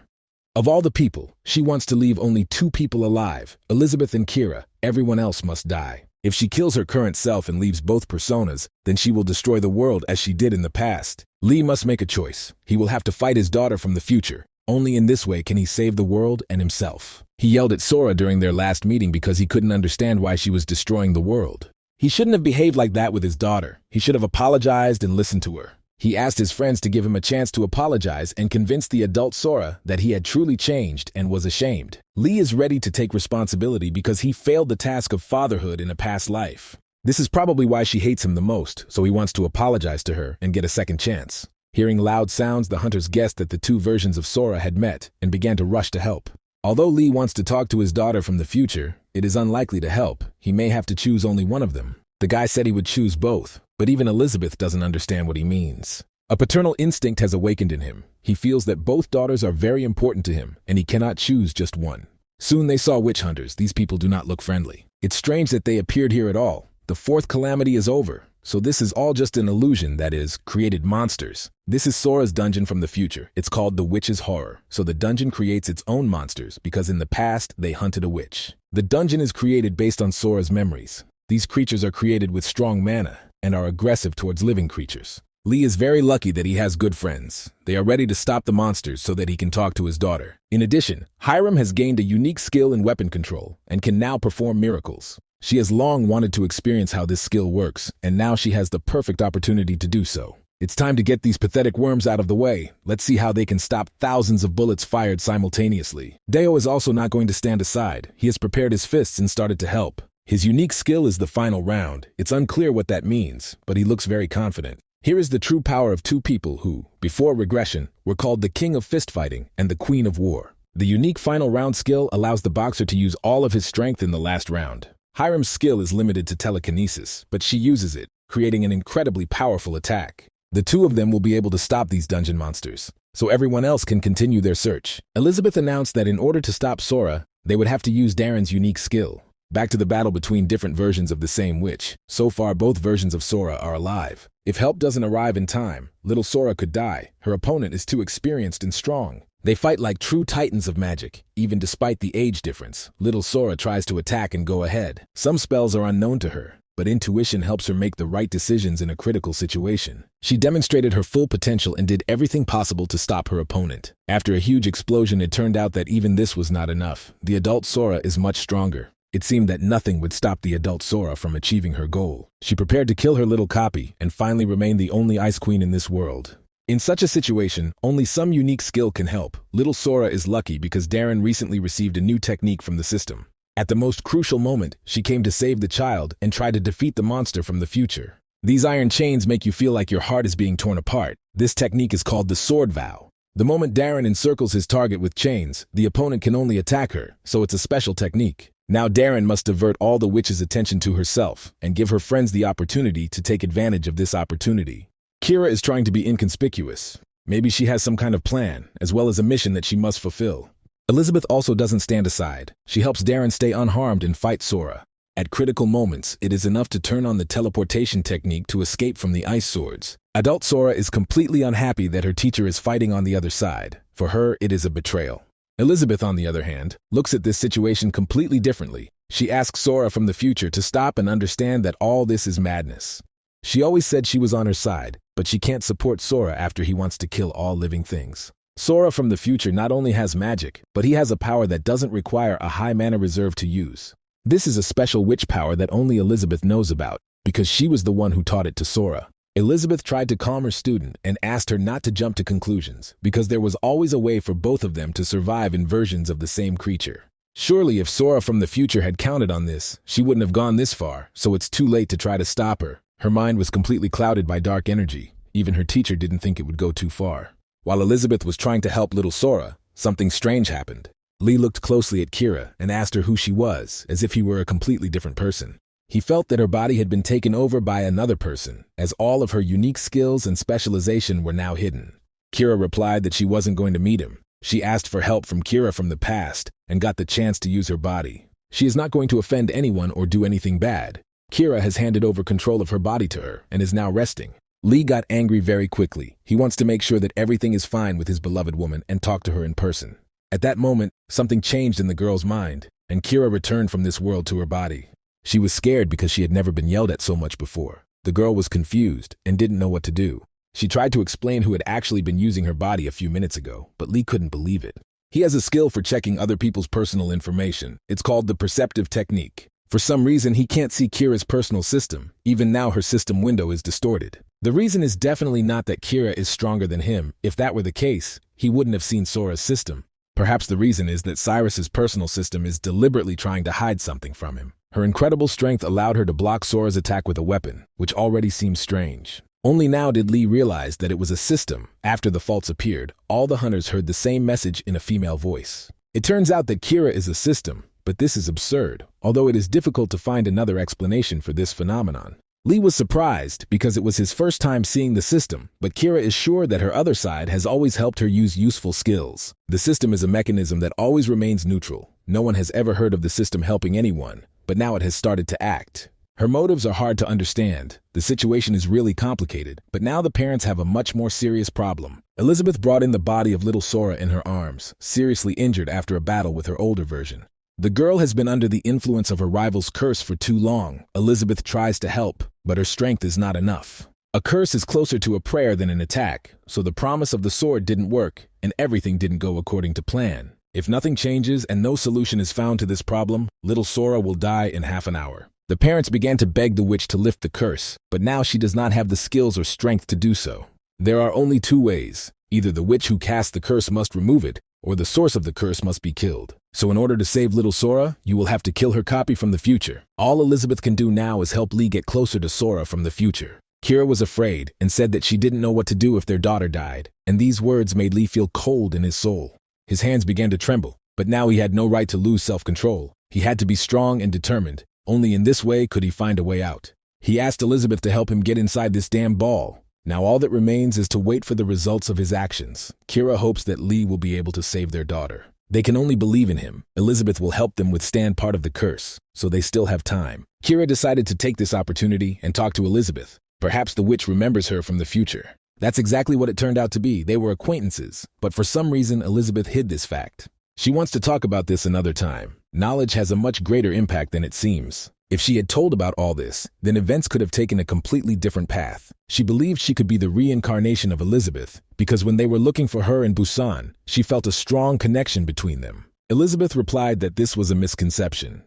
Of all the people, she wants to leave only 2 people alive, Elizabeth and Kira. Everyone else must die. If she kills her current self and leaves both personas, then she will destroy the world as she did in the past. Lee must make a choice. He will have to fight his daughter from the future. Only in this way can he save the world and himself. He yelled at Sora during their last meeting because he couldn't understand why she was destroying the world. He shouldn't have behaved like that with his daughter. He should have apologized and listened to her. He asked his friends to give him a chance to apologize and convince the adult Sora that he had truly changed and was ashamed. Lee is ready to take responsibility because he failed the task of fatherhood in a past life. This is probably why she hates him the most, so he wants to apologize to her and get a second chance. Hearing loud sounds, the hunters guessed that the 2 versions of Sora had met and began to rush to help. Although Lee wants to talk to his daughter from the future, it is unlikely to help. He may have to choose only one of them. The guy said he would choose both, but even Elizabeth doesn't understand what he means. A paternal instinct has awakened in him. He feels that both daughters are very important to him, and he cannot choose just one. Soon they saw witch hunters. These people do not look friendly. It's strange that they appeared here at all. The 4th calamity is over, so this is all just an illusion, that is, created monsters. This is Sora's dungeon from the future. It's called the Witch's Horror, so the dungeon creates its own monsters because in the past they hunted a witch. The dungeon is created based on Sora's memories. These creatures are created with strong mana and are aggressive towards living creatures. Lee is very lucky that he has good friends. They are ready to stop the monsters so that he can talk to his daughter. In addition, Hiram has gained a unique skill in weapon control and can now perform miracles. She has long wanted to experience how this skill works, and now she has the perfect opportunity to do so. It's time to get these pathetic worms out of the way. Let's see how they can stop thousands of bullets fired simultaneously. Deo is also not going to stand aside. He has prepared his fists and started to help. His unique skill is the final round. It's unclear what that means, but he looks very confident. Here is the true power of 2 people who, before regression, were called the King of Fist Fighting and the Queen of War. The unique final round skill allows the boxer to use all of his strength in the last round. Hiram's skill is limited to telekinesis, but she uses it, creating an incredibly powerful attack. The 2 of them will be able to stop these dungeon monsters, so everyone else can continue their search. Elizabeth announced that in order to stop Sora, they would have to use Darren's unique skill. Back to the battle between different versions of the same witch. So far, both versions of Sora are alive. If help doesn't arrive in time, little Sora could die. Her opponent is too experienced and strong. They fight like true titans of magic. Even despite the age difference, little Sora tries to attack and go ahead. Some spells are unknown to her, but intuition helps her make the right decisions in a critical situation. She demonstrated her full potential and did everything possible to stop her opponent. After a huge explosion, it turned out that even this was not enough. The adult Sora is much stronger. It seemed that nothing would stop the adult Sora from achieving her goal. She prepared to kill her little copy and finally remain the only Ice Queen in this world. In such a situation, only some unique skill can help. Little Sora is lucky because Darren recently received a new technique from the system. At the most crucial moment, she came to save the child and try to defeat the monster from the future. These iron chains make you feel like your heart is being torn apart. This technique is called the Sword Vow. The moment Darren encircles his target with chains, the opponent can only attack her, so it's a special technique. Now Darren must divert all the witch's attention to herself and give her friends the opportunity to take advantage of this opportunity. Kira is trying to be inconspicuous. Maybe she has some kind of plan, as well as a mission that she must fulfill. Elizabeth also doesn't stand aside. She helps Darren stay unharmed and fight Sora. At critical moments, it is enough to turn on the teleportation technique to escape from the ice swords. Adult Sora is completely unhappy that her teacher is fighting on the other side. For her, it is a betrayal. Elizabeth, on the other hand, looks at this situation completely differently. She asks Sora from the future to stop and understand that all this is madness. She always said she was on her side, but she can't support Sora after he wants to kill all living things. Sora from the future not only has magic, but he has a power that doesn't require a high mana reserve to use. This is a special witch power that only Elizabeth knows about, because she was the one who taught it to Sora. Elizabeth tried to calm her student and asked her not to jump to conclusions, because there was always a way for both of them to survive in versions of the same creature. Surely if Sora from the future had counted on this, she wouldn't have gone this far, so it's too late to try to stop her. Her mind was completely clouded by dark energy. Even her teacher didn't think it would go too far. While Elizabeth was trying to help little Sora, something strange happened. Lee looked closely at Kira and asked her who she was, as if he were a completely different person. He felt that her body had been taken over by another person, as all of her unique skills and specialization were now hidden. Kira replied that she wasn't going to meet him. She asked for help from Kira from the past and got the chance to use her body. She is not going to offend anyone or do anything bad. Kira has handed over control of her body to her and is now resting. Lee got angry very quickly. He wants to make sure that everything is fine with his beloved woman and talk to her in person. At that moment, something changed in the girl's mind, and Kira returned from this world to her body. She was scared because she had never been yelled at so much before. The girl was confused and didn't know what to do. She tried to explain who had actually been using her body a few minutes ago, but Lee couldn't believe it. He has a skill for checking other people's personal information. It's called the perceptive technique. For some reason, he can't see Kira's personal system. Even now, her system window is distorted. The reason is definitely not that Kira is stronger than him. If that were the case, he wouldn't have seen Sora's system. Perhaps the reason is that Cyrus's personal system is deliberately trying to hide something from him. Her incredible strength allowed her to block Sora's attack with a weapon, which already seems strange. Only now did Lee realize that it was a system. After the faults appeared, all the hunters heard the same message in a female voice. It turns out that Kira is a system, but this is absurd, although it is difficult to find another explanation for this phenomenon. Lee was surprised because it was his first time seeing the system, but Kira is sure that her other side has always helped her use useful skills. The system is a mechanism that always remains neutral. No one has ever heard of the system helping anyone, but now it has started to act. Her motives are hard to understand. The situation is really complicated, but now the parents have a much more serious problem. Elizabeth brought in the body of little Sora in her arms, seriously injured after a battle with her older version. The girl has been under the influence of her rival's curse for too long. Elizabeth tries to help, but her strength is not enough. A curse is closer to a prayer than an attack, so the promise of the sword didn't work, and everything didn't go according to plan. If nothing changes and no solution is found to this problem, little Sora will die in half an hour. The parents began to beg the witch to lift the curse, but now she does not have the skills or strength to do so. There are only two ways. Either the witch who cast the curse must remove it, or the source of the curse must be killed. So in order to save little Sora, you will have to kill her copy from the future. All Elizabeth can do now is help Lee get closer to Sora from the future. Kira was afraid and said that she didn't know what to do if their daughter died, and these words made Lee feel cold in his soul. His hands began to tremble, but now he had no right to lose self-control. He had to be strong and determined. Only in this way could he find a way out. He asked Elizabeth to help him get inside this damn ball. Now all that remains is to wait for the results of his actions. Kira hopes that Lee will be able to save their daughter. They can only believe in him. Elizabeth will help them withstand part of the curse, so they still have time. Kira decided to take this opportunity and talk to Elizabeth. Perhaps the witch remembers her from the future. That's exactly what it turned out to be. They were acquaintances, but for some reason Elizabeth hid this fact. She wants to talk about this another time. Knowledge has a much greater impact than it seems. If she had told about all this, then events could have taken a completely different path. She believed she could be the reincarnation of Elizabeth, because when they were looking for her in Busan, she felt a strong connection between them. Elizabeth replied that this was a misconception.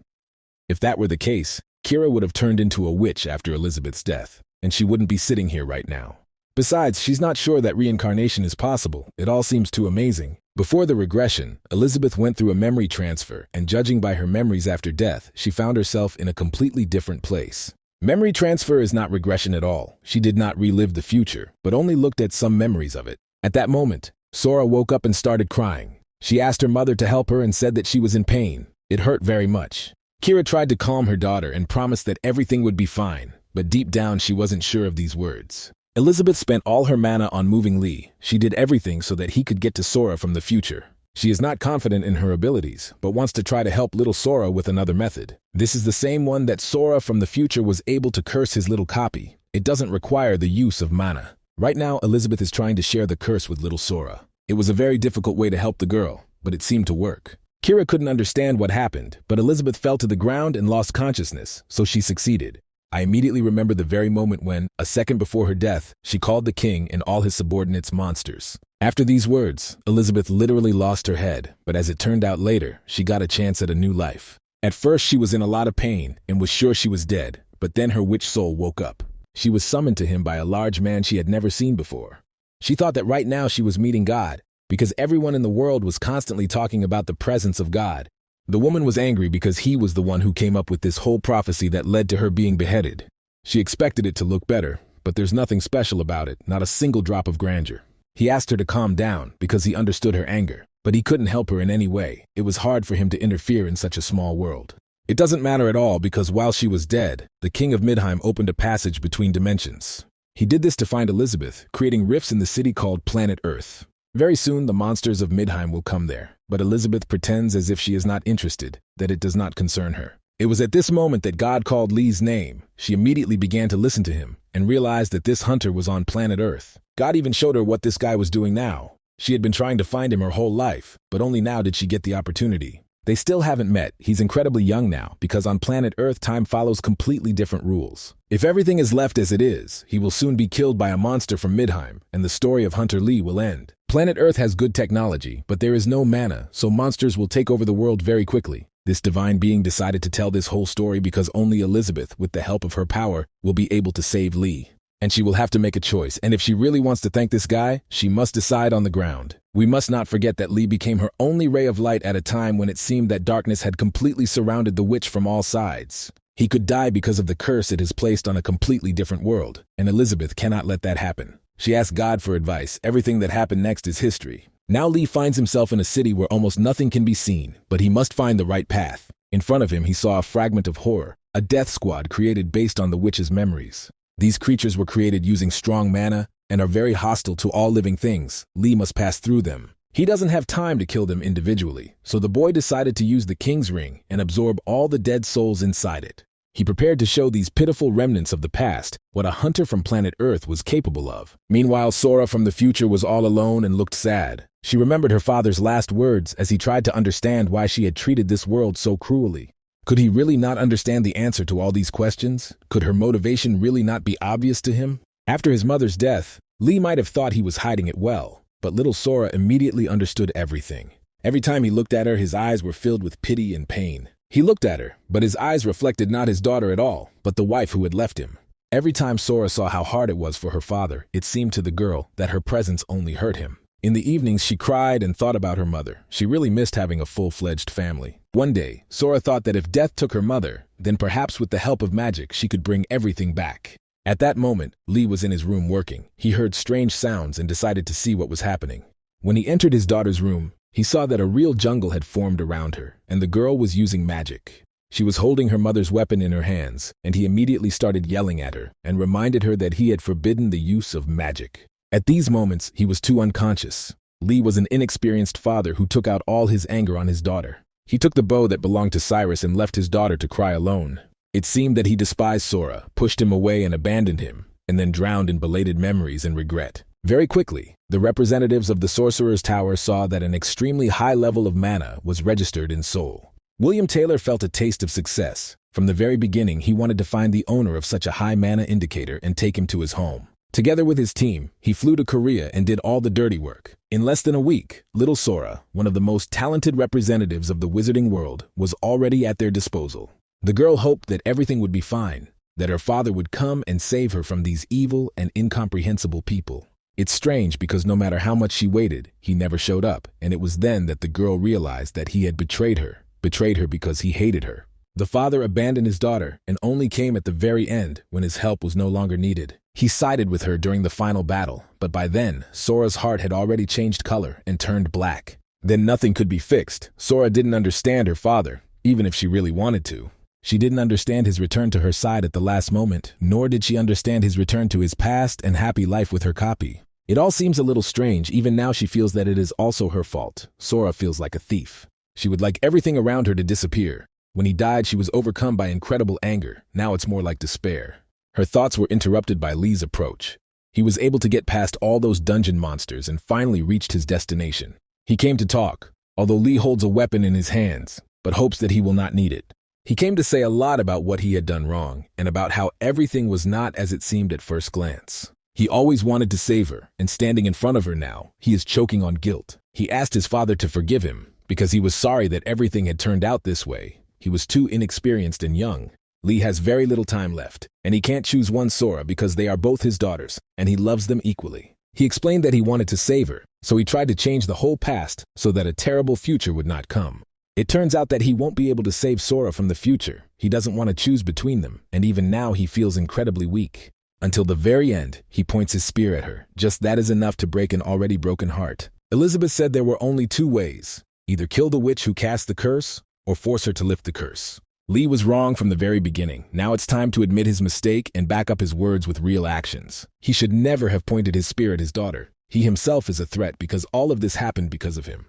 If that were the case, Kira would have turned into a witch after Elizabeth's death, and she wouldn't be sitting here right now. Besides, she's not sure that reincarnation is possible. It all seems too amazing. Before the regression, Elizabeth went through a memory transfer, and judging by her memories after death, she found herself in a completely different place. Memory transfer is not regression at all. She did not relive the future, but only looked at some memories of it. At that moment, Sora woke up and started crying. She asked her mother to help her and said that she was in pain. It hurt very much. Kira tried to calm her daughter and promised that everything would be fine, but deep down she wasn't sure of these words. Elizabeth spent all her mana on moving Lee. She did everything so that he could get to Sora from the future. She is not confident in her abilities, but wants to try to help little Sora with another method. This is the same one that Sora from the future was able to curse his little copy. It doesn't require the use of mana. Right now, Elizabeth is trying to share the curse with little Sora. It was a very difficult way to help the girl, but it seemed to work. Kira couldn't understand what happened, but Elizabeth fell to the ground and lost consciousness, so she succeeded. I immediately remember the very moment when, a second before her death, she called the king and all his subordinates monsters. After these words, Elizabeth literally lost her head, but as it turned out later, she got a chance at a new life. At first, she was in a lot of pain and was sure she was dead, but then her witch soul woke up. She was summoned to him by a large man she had never seen before. She thought that right now she was meeting God, because everyone in the world was constantly talking about the presence of God. The woman was angry because he was the one who came up with this whole prophecy that led to her being beheaded. She expected it to look better, but there's nothing special about it, not a single drop of grandeur. He asked her to calm down because he understood her anger, but he couldn't help her in any way. It was hard for him to interfere in such a small world. It doesn't matter at all because while she was dead, the king of Midheim opened a passage between dimensions. He did this to find Elizabeth, creating rifts in the city called Planet Earth. Very soon the monsters of Midheim will come there, but Elizabeth pretends as if she is not interested, that it does not concern her. It was at this moment that God called Lee's name. She immediately began to listen to him and realized that this hunter was on planet Earth. God even showed her what this guy was doing now. She had been trying to find him her whole life, but only now did she get the opportunity. They still haven't met. He's incredibly young now because on planet Earth time follows completely different rules. If everything is left as it is, he will soon be killed by a monster from Midheim, and the story of Hunter Lee will end. Planet Earth has good technology, but there is no mana, so monsters will take over the world very quickly. This divine being decided to tell this whole story because only Elizabeth, with the help of her power, will be able to save Lee. And she will have to make a choice, and if she really wants to thank this guy, she must decide on the ground. We must not forget that Lee became her only ray of light at a time when it seemed that darkness had completely surrounded the witch from all sides. He could die because of the curse it has placed on a completely different world, and Elizabeth cannot let that happen. She asked God for advice. Everything that happened next is history. Now Lee finds himself in a city where almost nothing can be seen, but he must find the right path. In front of him, he saw a fragment of horror, a death squad created based on the witch's memories. These creatures were created using strong mana and are very hostile to all living things. Lee must pass through them. He doesn't have time to kill them individually, so the boy decided to use the king's ring and absorb all the dead souls inside it. He prepared to show these pitiful remnants of the past what a hunter from planet Earth was capable of. Meanwhile, Sora from the future was all alone and looked sad. She remembered her father's last words as he tried to understand why she had treated this world so cruelly. Could he really not understand the answer to all these questions? Could her motivation really not be obvious to him? After his mother's death, Lee might have thought he was hiding it well, but little Sora immediately understood everything. Every time he looked at her, his eyes were filled with pity and pain. He looked at her, but his eyes reflected not his daughter at all, but the wife who had left him. Every time Sora saw how hard it was for her father, it seemed to the girl that her presence only hurt him. In the evenings, she cried and thought about her mother. She really missed having a full-fledged family. One day, Sora thought that if death took her mother, then perhaps with the help of magic she could bring everything back. At that moment, Lee was in his room working. He heard strange sounds and decided to see what was happening. When he entered his daughter's room, he saw that a real jungle had formed around her, and the girl was using magic. She was holding her mother's weapon in her hands, and he immediately started yelling at her and reminded her that he had forbidden the use of magic. At these moments, he was too unconscious. Lee was an inexperienced father who took out all his anger on his daughter. He took the bow that belonged to Cyrus and left his daughter to cry alone. It seemed that he despised Sora, pushed him away and abandoned him, and then drowned in belated memories and regret. Very quickly, the representatives of the Sorcerer's Tower saw that an extremely high level of mana was registered in Seoul. William Taylor felt a taste of success. From the very beginning, he wanted to find the owner of such a high mana indicator and take him to his home. Together with his team, he flew to Korea and did all the dirty work. In less than a week, little Sora, one of the most talented representatives of the wizarding world, was already at their disposal. The girl hoped that everything would be fine, that her father would come and save her from these evil and incomprehensible people. It's strange because no matter how much she waited, he never showed up, and it was then that the girl realized that he had betrayed her because he hated her. The father abandoned his daughter and only came at the very end when his help was no longer needed. He sided with her during the final battle, but by then, Sora's heart had already changed color and turned black. Then nothing could be fixed. Sora didn't understand her father, even if she really wanted to. She didn't understand his return to her side at the last moment, nor did she understand his return to his past and happy life with her copy. It all seems a little strange. Even now she feels that it is also her fault. Sora feels like a thief. She would like everything around her to disappear. When he died, she was overcome by incredible anger. Now it's more like despair. Her thoughts were interrupted by Lee's approach. He was able to get past all those dungeon monsters and finally reached his destination. He came to talk, although Lee holds a weapon in his hands, but hopes that he will not need it. He came to say a lot about what he had done wrong and about how everything was not as it seemed at first glance. He always wanted to save her, and standing in front of her now, he is choking on guilt. He asked his father to forgive him because he was sorry that everything had turned out this way. He was too inexperienced and young. Lee has very little time left, and he can't choose one Sora because they are both his daughters, and he loves them equally. He explained that he wanted to save her, so he tried to change the whole past so that a terrible future would not come. It turns out that he won't be able to save Sora from the future. He doesn't want to choose between them, and even now he feels incredibly weak. Until the very end, he points his spear at her. Just that is enough to break an already broken heart. Elizabeth said there were only two ways: either kill the witch who cast the curse, or force her to lift the curse. Lee was wrong from the very beginning. Now it's time to admit his mistake and back up his words with real actions. He should never have pointed his spear at his daughter. He himself is a threat because all of this happened because of him.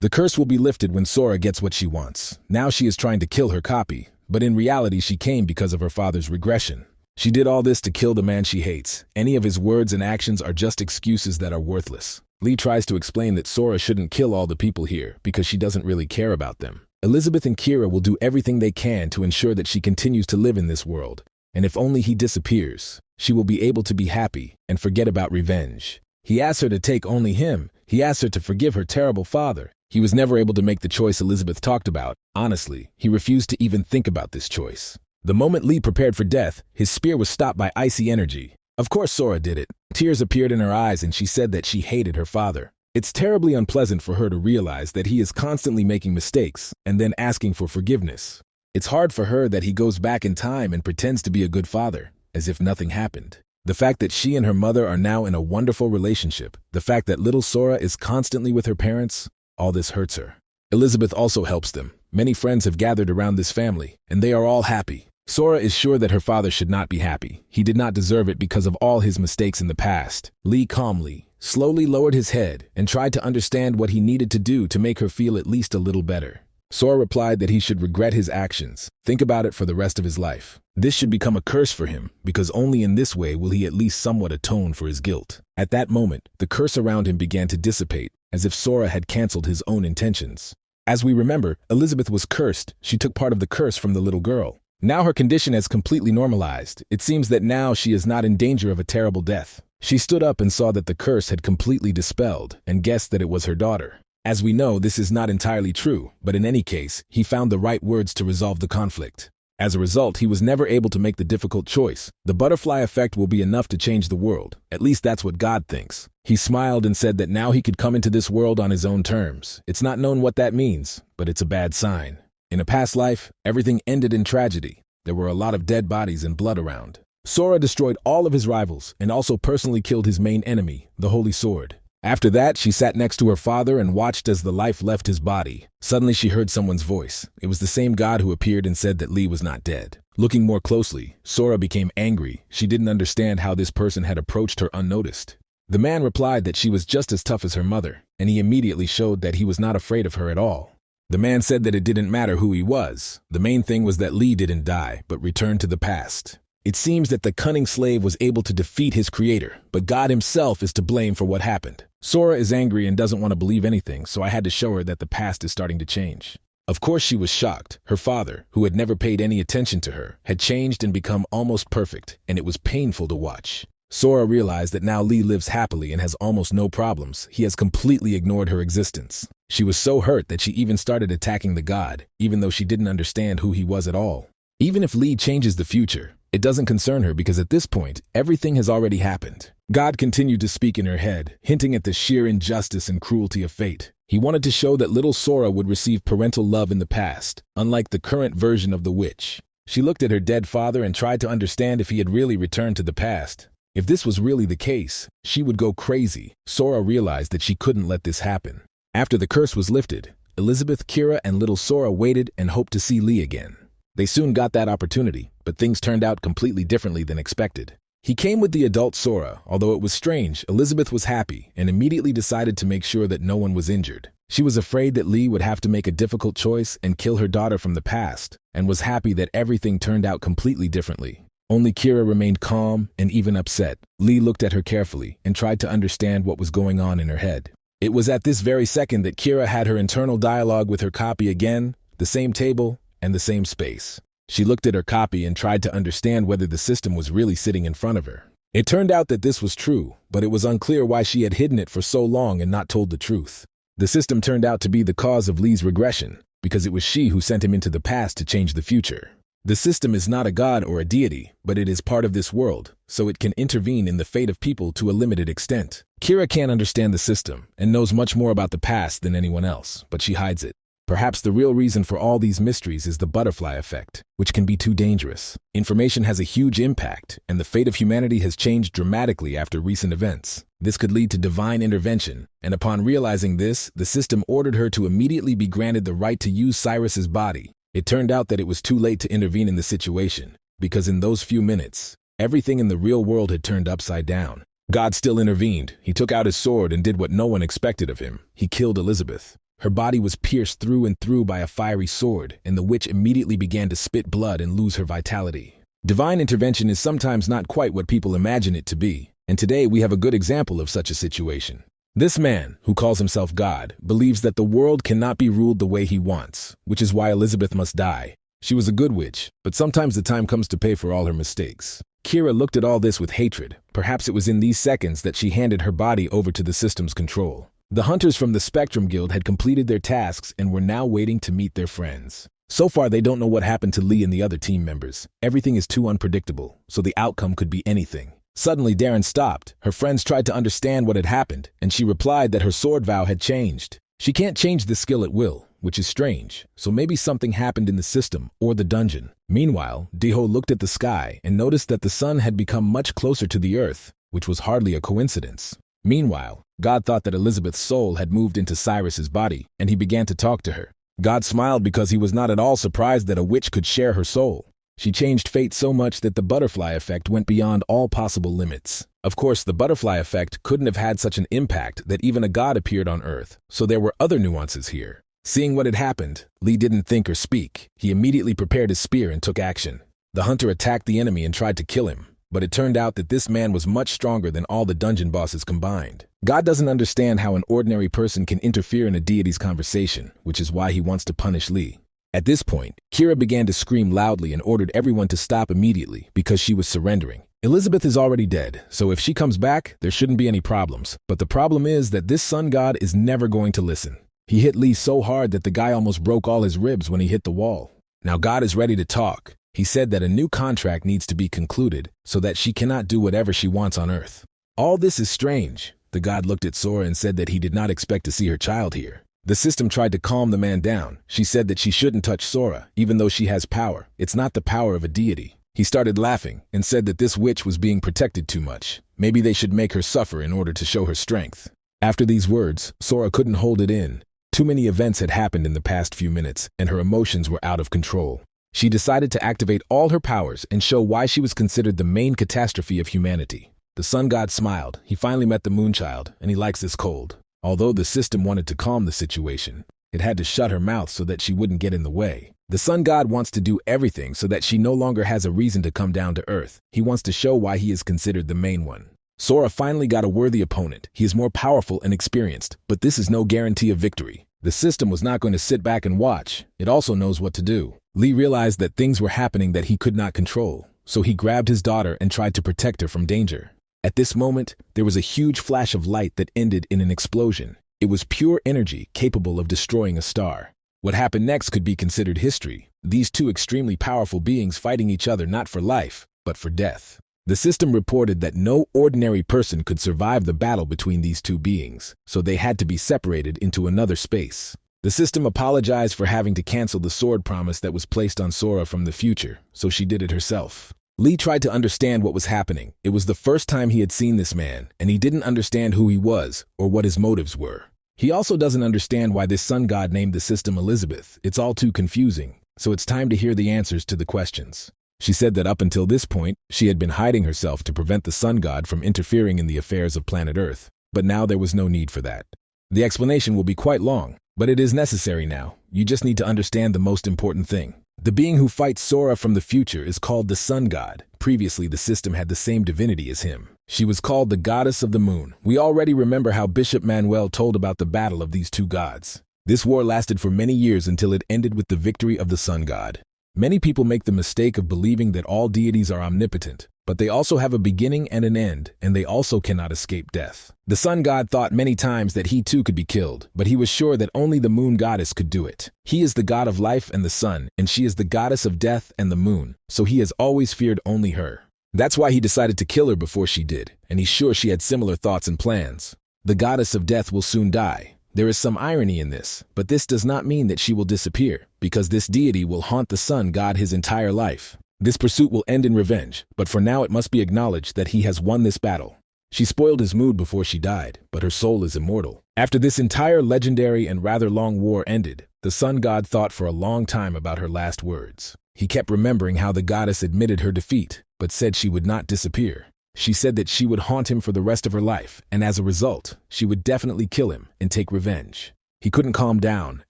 The curse will be lifted when Sora gets what she wants. Now she is trying to kill her copy, but in reality she came because of her father's regression. She did all this to kill the man she hates. Any of his words and actions are just excuses that are worthless. Lee tries to explain that Sora shouldn't kill all the people here because she doesn't really care about them. Elizabeth and Kira will do everything they can to ensure that she continues to live in this world, and if only he disappears, she will be able to be happy and forget about revenge. He asks her to take only him. He asks her to forgive her terrible father. He was never able to make the choice Elizabeth talked about. Honestly, he refused to even think about this choice. The moment Lee prepared for death, his spear was stopped by icy energy. Of course Sora did it. Tears appeared in her eyes and she said that she hated her father. It's terribly unpleasant for her to realize that he is constantly making mistakes and then asking for forgiveness. It's hard for her that he goes back in time and pretends to be a good father, as if nothing happened. The fact that she and her mother are now in a wonderful relationship, the fact that little Sora is constantly with her parents, all this hurts her. Elizabeth also helps them. Many friends have gathered around this family, and they are all happy. Sora is sure that her father should not be happy. He did not deserve it because of all his mistakes in the past. Lee calmly, slowly lowered his head and tried to understand what he needed to do to make her feel at least a little better. Sora replied that he should regret his actions, think about it for the rest of his life. This should become a curse for him, because only in this way will he at least somewhat atone for his guilt. At that moment, the curse around him began to dissipate, as if Sora had canceled his own intentions. As we remember, Elizabeth was cursed. She took part of the curse from the little girl. Now her condition has completely normalized. It seems that now she is not in danger of a terrible death. She stood up and saw that the curse had completely dispelled and guessed that it was her daughter. As we know, this is not entirely true, but in any case, he found the right words to resolve the conflict. As a result, he was never able to make the difficult choice. The butterfly effect will be enough to change the world. At least that's what God thinks. He smiled and said that now he could come into this world on his own terms. It's not known what that means, but it's a bad sign. In a past life, everything ended in tragedy. There were a lot of dead bodies and blood around. Sora destroyed all of his rivals and also personally killed his main enemy, the Holy Sword. After that, she sat next to her father and watched as the life left his body. Suddenly she heard someone's voice. It was the same God who appeared and said that Lee was not dead. Looking more closely, Sora became angry. She didn't understand how this person had approached her unnoticed. The man replied that she was just as tough as her mother, and he immediately showed that he was not afraid of her at all. The man said that it didn't matter who he was. The main thing was that Lee didn't die, but returned to the past. It seems that the cunning slave was able to defeat his creator, but God himself is to blame for what happened. Sora is angry and doesn't want to believe anything, so I had to show her that the past is starting to change. Of course she was shocked. Her father, who had never paid any attention to her, had changed and become almost perfect, and it was painful to watch. Sora realized that now Lee lives happily and has almost no problems. He has completely ignored her existence. She was so hurt that she even started attacking the god, even though she didn't understand who he was at all. Even if Lee changes the future, it doesn't concern her because at this point, everything has already happened. God continued to speak in her head, hinting at the sheer injustice and cruelty of fate. He wanted to show that little Sora would receive parental love in the past, unlike the current version of the witch. She looked at her dead father and tried to understand if he had really returned to the past. If this was really the case, she would go crazy. Sora realized that she couldn't let this happen. After the curse was lifted, Elizabeth, Kira, and little Sora waited and hoped to see Lee again. They soon got that opportunity, but things turned out completely differently than expected. He came with the adult Sora. Although it was strange, Elizabeth was happy and immediately decided to make sure that no one was injured. She was afraid that Lee would have to make a difficult choice and kill her daughter from the past, and was happy that everything turned out completely differently. Only Kira remained calm and even upset. Lee looked at her carefully and tried to understand what was going on in her head. It was at this very second that Kira had her internal dialogue with her copy again, the same table and the same space. She looked at her copy and tried to understand whether the system was really sitting in front of her. It turned out that this was true, but it was unclear why she had hidden it for so long and not told the truth. The system turned out to be the cause of Lee's regression, because it was she who sent him into the past to change the future. The system is not a god or a deity, but it is part of this world, so it can intervene in the fate of people to a limited extent. Kira can't understand the system and knows much more about the past than anyone else, but she hides it. Perhaps the real reason for all these mysteries is the butterfly effect, which can be too dangerous. Information has a huge impact, and the fate of humanity has changed dramatically after recent events. This could lead to divine intervention, and upon realizing this, the system ordered her to immediately be granted the right to use Cyrus's body. It turned out that it was too late to intervene in the situation, because in those few minutes, everything in the real world had turned upside down. God still intervened. He took out his sword and did what no one expected of him. He killed Elizabeth. Her body was pierced through and through by a fiery sword, and the witch immediately began to spit blood and lose her vitality. Divine intervention is sometimes not quite what people imagine it to be, and today we have a good example of such a situation. This man, who calls himself God, believes that the world cannot be ruled the way he wants, which is why Elizabeth must die. She was a good witch, but sometimes the time comes to pay for all her mistakes. Kira looked at all this with hatred. Perhaps it was in these seconds that she handed her body over to the system's control. The hunters from the Spectrum Guild had completed their tasks and were now waiting to meet their friends. So far, they don't know what happened to Lee and the other team members. Everything is too unpredictable, so the outcome could be anything. Suddenly, Darren stopped. Her friends tried to understand what had happened, and she replied that her sword vow had changed. She can't change the skill at will, which is strange, so maybe something happened in the system or the dungeon. Meanwhile, Deho looked at the sky and noticed that the sun had become much closer to the earth, which was hardly a coincidence. Meanwhile, God thought that Elizabeth's soul had moved into Cyrus's body, and he began to talk to her. God smiled because he was not at all surprised that a witch could share her soul. She changed fate so much that the butterfly effect went beyond all possible limits. Of course, the butterfly effect couldn't have had such an impact that even a god appeared on Earth, so there were other nuances here. Seeing what had happened, Lee didn't think or speak. He immediately prepared his spear and took action. The hunter attacked the enemy and tried to kill him, but it turned out that this man was much stronger than all the dungeon bosses combined. God doesn't understand how an ordinary person can interfere in a deity's conversation, which is why he wants to punish Lee. At this point, Kira began to scream loudly and ordered everyone to stop immediately because she was surrendering. Elizabeth is already dead, so if she comes back, there shouldn't be any problems. But the problem is that this sun god is never going to listen. He hit Lee so hard that the guy almost broke all his ribs when he hit the wall. Now God is ready to talk. He said that a new contract needs to be concluded so that she cannot do whatever she wants on Earth. All this is strange. The god looked at Sora and said that he did not expect to see her child here. The system tried to calm the man down. She said that she shouldn't touch Sora, even though she has power. It's not the power of a deity. He started laughing and said that this witch was being protected too much. Maybe they should make her suffer in order to show her strength. After these words, Sora couldn't hold it in. Too many events had happened in the past few minutes, and her emotions were out of control. She decided to activate all her powers and show why she was considered the main catastrophe of humanity. The sun god smiled. He finally met the moonchild, and he likes this cold. Although the system wanted to calm the situation, it had to shut her mouth so that she wouldn't get in the way. The sun god wants to do everything so that she no longer has a reason to come down to Earth. He wants to show why he is considered the main one. Sora finally got a worthy opponent. He is more powerful and experienced, but this is no guarantee of victory. The system was not going to sit back and watch. It also knows what to do. Lee realized that things were happening that he could not control, so he grabbed his daughter and tried to protect her from danger. At this moment, there was a huge flash of light that ended in an explosion. It was pure energy capable of destroying a star. What happened next could be considered history. These two extremely powerful beings fighting each other not for life, but for death. The system reported that no ordinary person could survive the battle between these two beings, so they had to be separated into another space. The system apologized for having to cancel the sword promise that was placed on Sora from the future, so she did it herself. Lee tried to understand what was happening. It was the first time he had seen this man, and he didn't understand who he was or what his motives were. He also doesn't understand why this sun god named the system Elizabeth. It's all too confusing, so it's time to hear the answers to the questions. She said that up until this point, she had been hiding herself to prevent the sun god from interfering in the affairs of planet Earth, but now there was no need for that. The explanation will be quite long, but it is necessary now. You just need to understand the most important thing. The being who fights Sora from the future is called the sun god. Previously, the system had the same divinity as him. She was called the goddess of the moon. We already remember how Bishop Manuel told about the battle of these two gods. This war lasted for many years until it ended with the victory of the sun god. Many people make the mistake of believing that all deities are omnipotent, but they also have a beginning and an end, and they also cannot escape death. The sun god thought many times that he too could be killed, but he was sure that only the moon goddess could do it. He is the god of life and the sun, and she is the goddess of death and the moon, so he has always feared only her. That's why he decided to kill her before she did, and he's sure she had similar thoughts and plans. The goddess of death will soon die. There is some irony in this, but this does not mean that she will disappear, because this deity will haunt the sun god his entire life. This pursuit will end in revenge, but for now it must be acknowledged that he has won this battle. She spoiled his mood before she died, but her soul is immortal. After this entire legendary and rather long war ended, the sun god thought for a long time about her last words. He kept remembering how the goddess admitted her defeat, but said she would not disappear. She said that she would haunt him for the rest of her life, and as a result, she would definitely kill him and take revenge. He couldn't calm down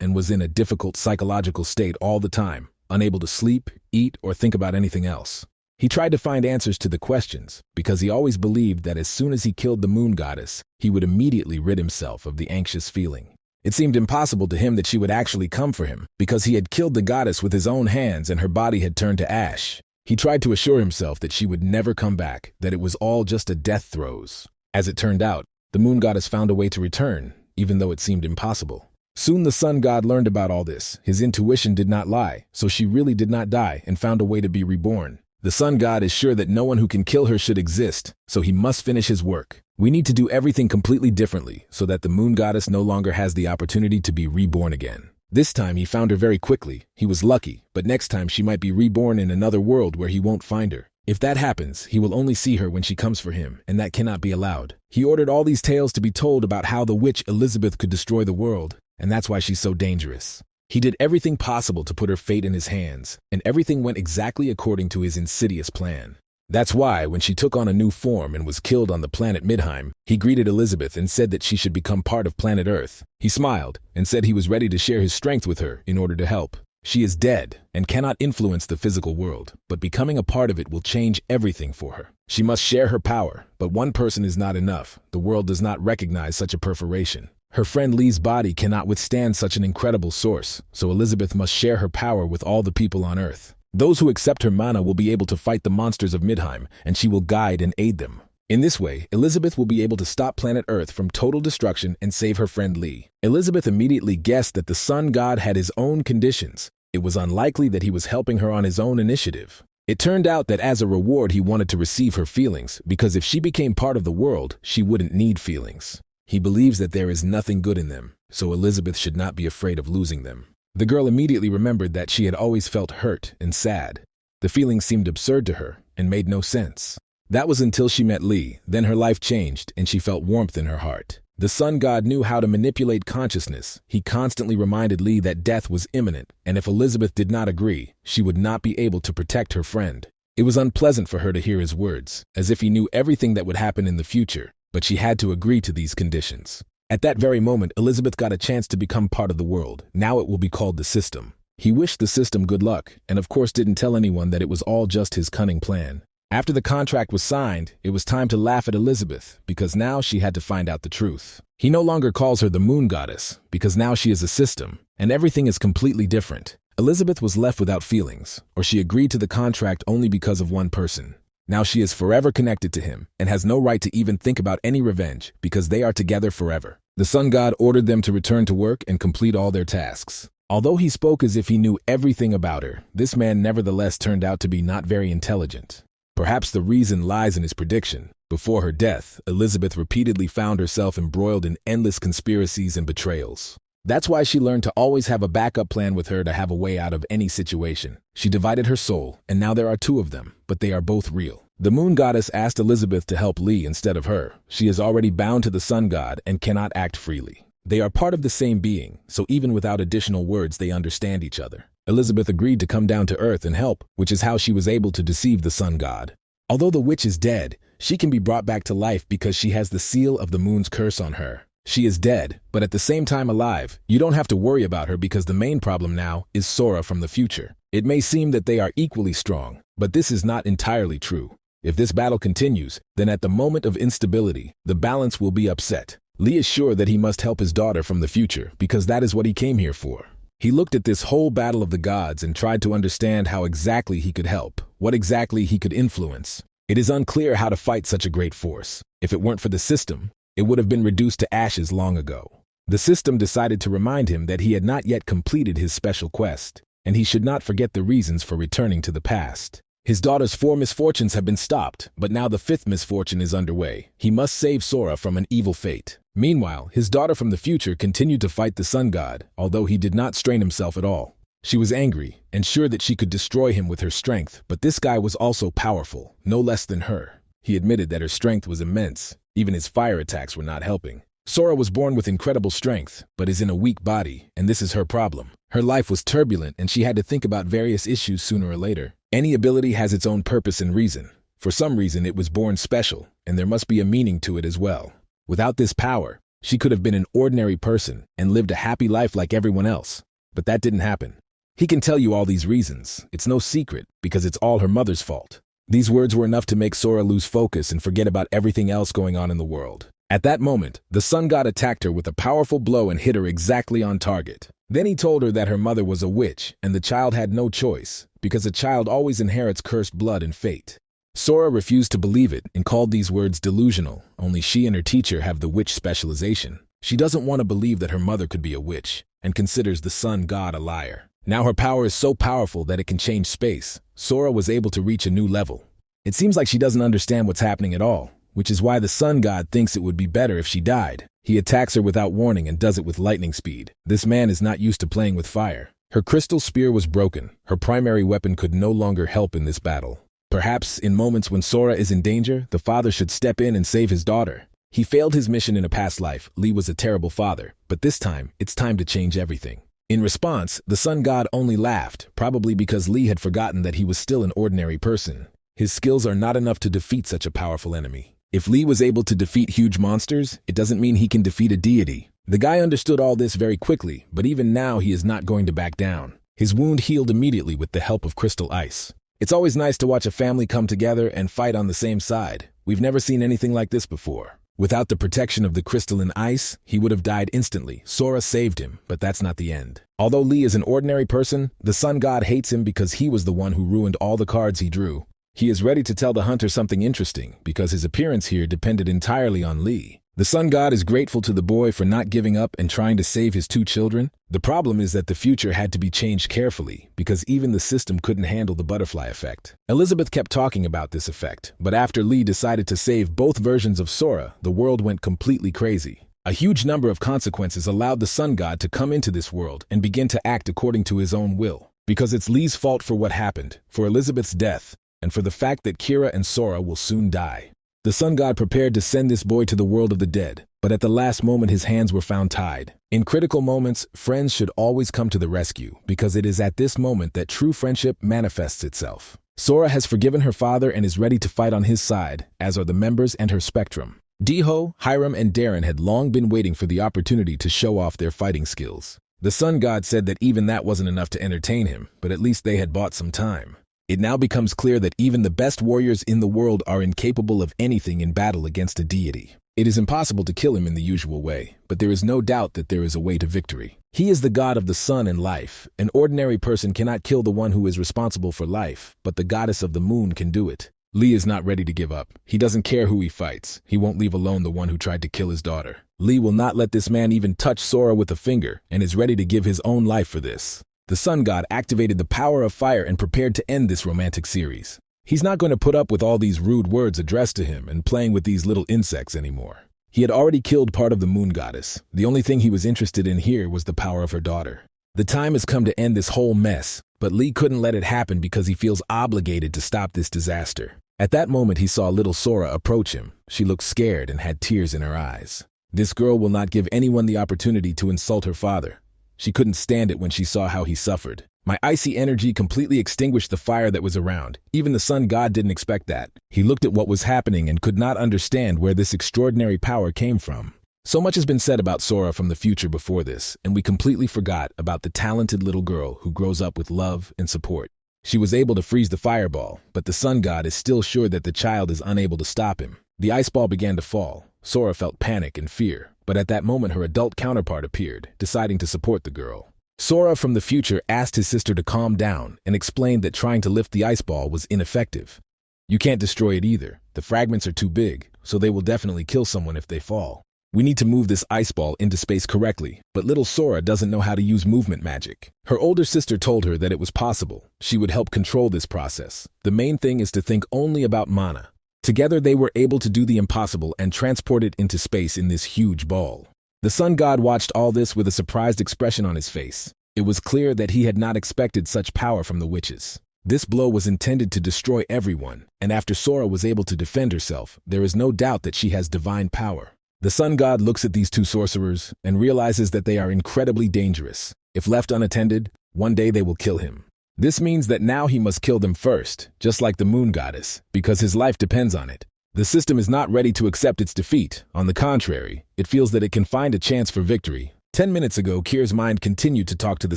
and was in a difficult psychological state all the time, unable to sleep, eat, or think about anything else. He tried to find answers to the questions, because he always believed that as soon as he killed the moon goddess, he would immediately rid himself of the anxious feeling. It seemed impossible to him that she would actually come for him, because he had killed the goddess with his own hands and her body had turned to ash. He tried to assure himself that she would never come back, that it was all just a death throes. As it turned out, the moon goddess found a way to return, even though it seemed impossible. Soon the sun god learned about all this. His intuition did not lie, so she really did not die and found a way to be reborn. The sun god is sure that no one who can kill her should exist, so he must finish his work. We need to do everything completely differently so that the moon goddess no longer has the opportunity to be reborn again. This time he found her very quickly. He was lucky, but next time she might be reborn in another world where he won't find her. If that happens, he will only see her when she comes for him, and that cannot be allowed. He ordered all these tales to be told about how the witch Elizabeth could destroy the world, and that's why she's so dangerous. He did everything possible to put her fate in his hands, and everything went exactly according to his insidious plan. That's why, when she took on a new form and was killed on the planet Midheim, he greeted Elizabeth and said that she should become part of planet Earth. He smiled and said he was ready to share his strength with her in order to help. She is dead and cannot influence the physical world, but becoming a part of it will change everything for her. She must share her power, but one person is not enough. The world does not recognize such a perforation. Her friend Lee's body cannot withstand such an incredible source, so Elizabeth must share her power with all the people on Earth. Those who accept her mana will be able to fight the monsters of Midheim, and she will guide and aid them. In this way, Elizabeth will be able to stop planet Earth from total destruction and save her friend Lee. Elizabeth immediately guessed that the sun god had his own conditions. It was unlikely that he was helping her on his own initiative. It turned out that as a reward he wanted to receive her feelings, because if she became part of the world, she wouldn't need feelings. He believes that there is nothing good in them, so Elizabeth should not be afraid of losing them. The girl immediately remembered that she had always felt hurt and sad. The feelings seemed absurd to her and made no sense. That was until she met Lee. Then her life changed and she felt warmth in her heart. The sun god knew how to manipulate consciousness. He constantly reminded Lee that death was imminent, and if Elizabeth did not agree, she would not be able to protect her friend. It was unpleasant for her to hear his words, as if he knew everything that would happen in the future, but she had to agree to these conditions. At that very moment, Elizabeth got a chance to become part of the world. Now it will be called the system. He wished the system good luck, and of course didn't tell anyone that it was all just his cunning plan. After the contract was signed, it was time to laugh at Elizabeth, because now she had to find out the truth. He no longer calls her the moon goddess, because now she is a system, and everything is completely different. Elizabeth was left without feelings, or she agreed to the contract only because of one person. Now she is forever connected to him and has no right to even think about any revenge because they are together forever. The sun god ordered them to return to work and complete all their tasks. Although he spoke as if he knew everything about her, this man nevertheless turned out to be not very intelligent. Perhaps the reason lies in his prediction. Before her death, Elizabeth repeatedly found herself embroiled in endless conspiracies and betrayals. That's why she learned to always have a backup plan with her to have a way out of any situation. She divided her soul, and now there are two of them, but they are both real. The moon goddess asked Elizabeth to help Lee instead of her. She is already bound to the sun god and cannot act freely. They are part of the same being, so even without additional words they understand each other. Elizabeth agreed to come down to earth and help, which is how she was able to deceive the sun god. Although the witch is dead, she can be brought back to life because she has the seal of the moon's curse on her. She is dead, but at the same time alive. You don't have to worry about her because the main problem now is Sora from the future. It may seem that they are equally strong, but this is not entirely true. If this battle continues, then at the moment of instability, the balance will be upset. Lee is sure that he must help his daughter from the future because that is what he came here for. He looked at this whole battle of the gods and tried to understand how exactly he could help, what exactly he could influence. It is unclear how to fight such a great force. If it weren't for the system, it would have been reduced to ashes long ago. The system decided to remind him that he had not yet completed his special quest, and he should not forget the reasons for returning to the past. His daughter's 4 misfortunes have been stopped, but now the 5th misfortune is underway. He must save Sora from an evil fate. Meanwhile, his daughter from the future continued to fight the sun god, although he did not strain himself at all. She was angry and sure that she could destroy him with her strength, but this guy was also powerful, no less than her. He admitted that her strength was immense. Even his fire attacks were not helping. Sora was born with incredible strength, but is in a weak body, and this is her problem. Her life was turbulent and she had to think about various issues sooner or later. Any ability has its own purpose and reason. For some reason it was born special, and there must be a meaning to it as well. Without this power, she could have been an ordinary person and lived a happy life like everyone else. But that didn't happen. He can tell you all these reasons. It's no secret, because it's all her mother's fault. These words were enough to make Sora lose focus and forget about everything else going on in the world. At that moment, the sun god attacked her with a powerful blow and hit her exactly on target. Then he told her that her mother was a witch, and the child had no choice, because a child always inherits cursed blood and fate. Sora refused to believe it and called these words delusional. Only she and her teacher have the witch specialization. She doesn't want to believe that her mother could be a witch, and considers the sun god a liar. Now her power is so powerful that it can change space. Sora was able to reach a new level. It seems like she doesn't understand what's happening at all, which is why the sun god thinks it would be better if she died. He attacks her without warning and does it with lightning speed. This man is not used to playing with fire. Her crystal spear was broken. Her primary weapon could no longer help in this battle. Perhaps, in moments when Sora is in danger, the father should step in and save his daughter. He failed his mission in a past life. Lee was a terrible father, but this time, it's time to change everything. In response, the sun god only laughed, probably because Lee had forgotten that he was still an ordinary person. His skills are not enough to defeat such a powerful enemy. If Lee was able to defeat huge monsters, it doesn't mean he can defeat a deity. The guy understood all this very quickly, but even now he is not going to back down. His wound healed immediately with the help of crystal ice. It's always nice to watch a family come together and fight on the same side. We've never seen anything like this before. Without the protection of the crystalline ice, he would have died instantly. Sora saved him, but that's not the end. Although Lee is an ordinary person, the sun god hates him because he was the one who ruined all the cards he drew. He is ready to tell the hunter something interesting, because his appearance here depended entirely on Lee. The sun god is grateful to the boy for not giving up and trying to save his 2 children. The problem is that the future had to be changed carefully, because even the system couldn't handle the butterfly effect. Elizabeth kept talking about this effect, but after Lee decided to save both versions of Sora, the world went completely crazy. A huge number of consequences allowed the sun god to come into this world and begin to act according to his own will. Because it's Lee's fault for what happened, for Elizabeth's death, and for the fact that Kira and Sora will soon die. The sun god prepared to send this boy to the world of the dead, but at the last moment his hands were found tied. In critical moments, friends should always come to the rescue, because it is at this moment that true friendship manifests itself. Sora has forgiven her father and is ready to fight on his side, as are the members and her spectrum. Diho, Hiram, and Darren had long been waiting for the opportunity to show off their fighting skills. The sun god said that even that wasn't enough to entertain him, but at least they had bought some time. It now becomes clear that even the best warriors in the world are incapable of anything in battle against a deity. It is impossible to kill him in the usual way, but there is no doubt that there is a way to victory. He is the god of the sun and life. An ordinary person cannot kill the one who is responsible for life, but the goddess of the moon can do it. Lee is not ready to give up. He doesn't care who he fights. He won't leave alone the one who tried to kill his daughter. Lee will not let this man even touch Sora with a finger, and is ready to give his own life for this. The sun god activated the power of fire and prepared to end this romantic series. He's not going to put up with all these rude words addressed to him and playing with these little insects anymore. He had already killed part of the moon goddess. The only thing he was interested in here was the power of her daughter. The time has come to end this whole mess, but Lee couldn't let it happen because he feels obligated to stop this disaster. At that moment, he saw little Sora approach him. She looked scared and had tears in her eyes. This girl will not give anyone the opportunity to insult her father. She couldn't stand it when she saw how he suffered. My icy energy completely extinguished the fire that was around. Even the sun god didn't expect that. He looked at what was happening and could not understand where this extraordinary power came from. So much has been said about Sora from the future before this, and we completely forgot about the talented little girl who grows up with love and support. She was able to freeze the fireball, but the sun god is still sure that the child is unable to stop him. The ice ball began to fall. Sora felt panic and fear, but at that moment her adult counterpart appeared, deciding to support the girl. Sora from the future asked his sister to calm down and explained that trying to lift the ice ball was ineffective. You can't destroy it either. The fragments are too big, so they will definitely kill someone if they fall. We need to move this ice ball into space correctly, but little Sora doesn't know how to use movement magic. Her older sister told her that it was possible. She would help control this process. The main thing is to think only about mana. Together they were able to do the impossible and transport it into space in this huge ball. The sun god watched all this with a surprised expression on his face. It was clear that he had not expected such power from the witches. This blow was intended to destroy everyone, and after Sora was able to defend herself, there is no doubt that she has divine power. The sun god looks at these two sorcerers and realizes that they are incredibly dangerous. If left unattended, one day they will kill him. This means that now he must kill them first, just like the moon goddess, because his life depends on it. The system is not ready to accept its defeat. On the contrary, it feels that it can find a chance for victory. 10 minutes ago, Kira's mind continued to talk to the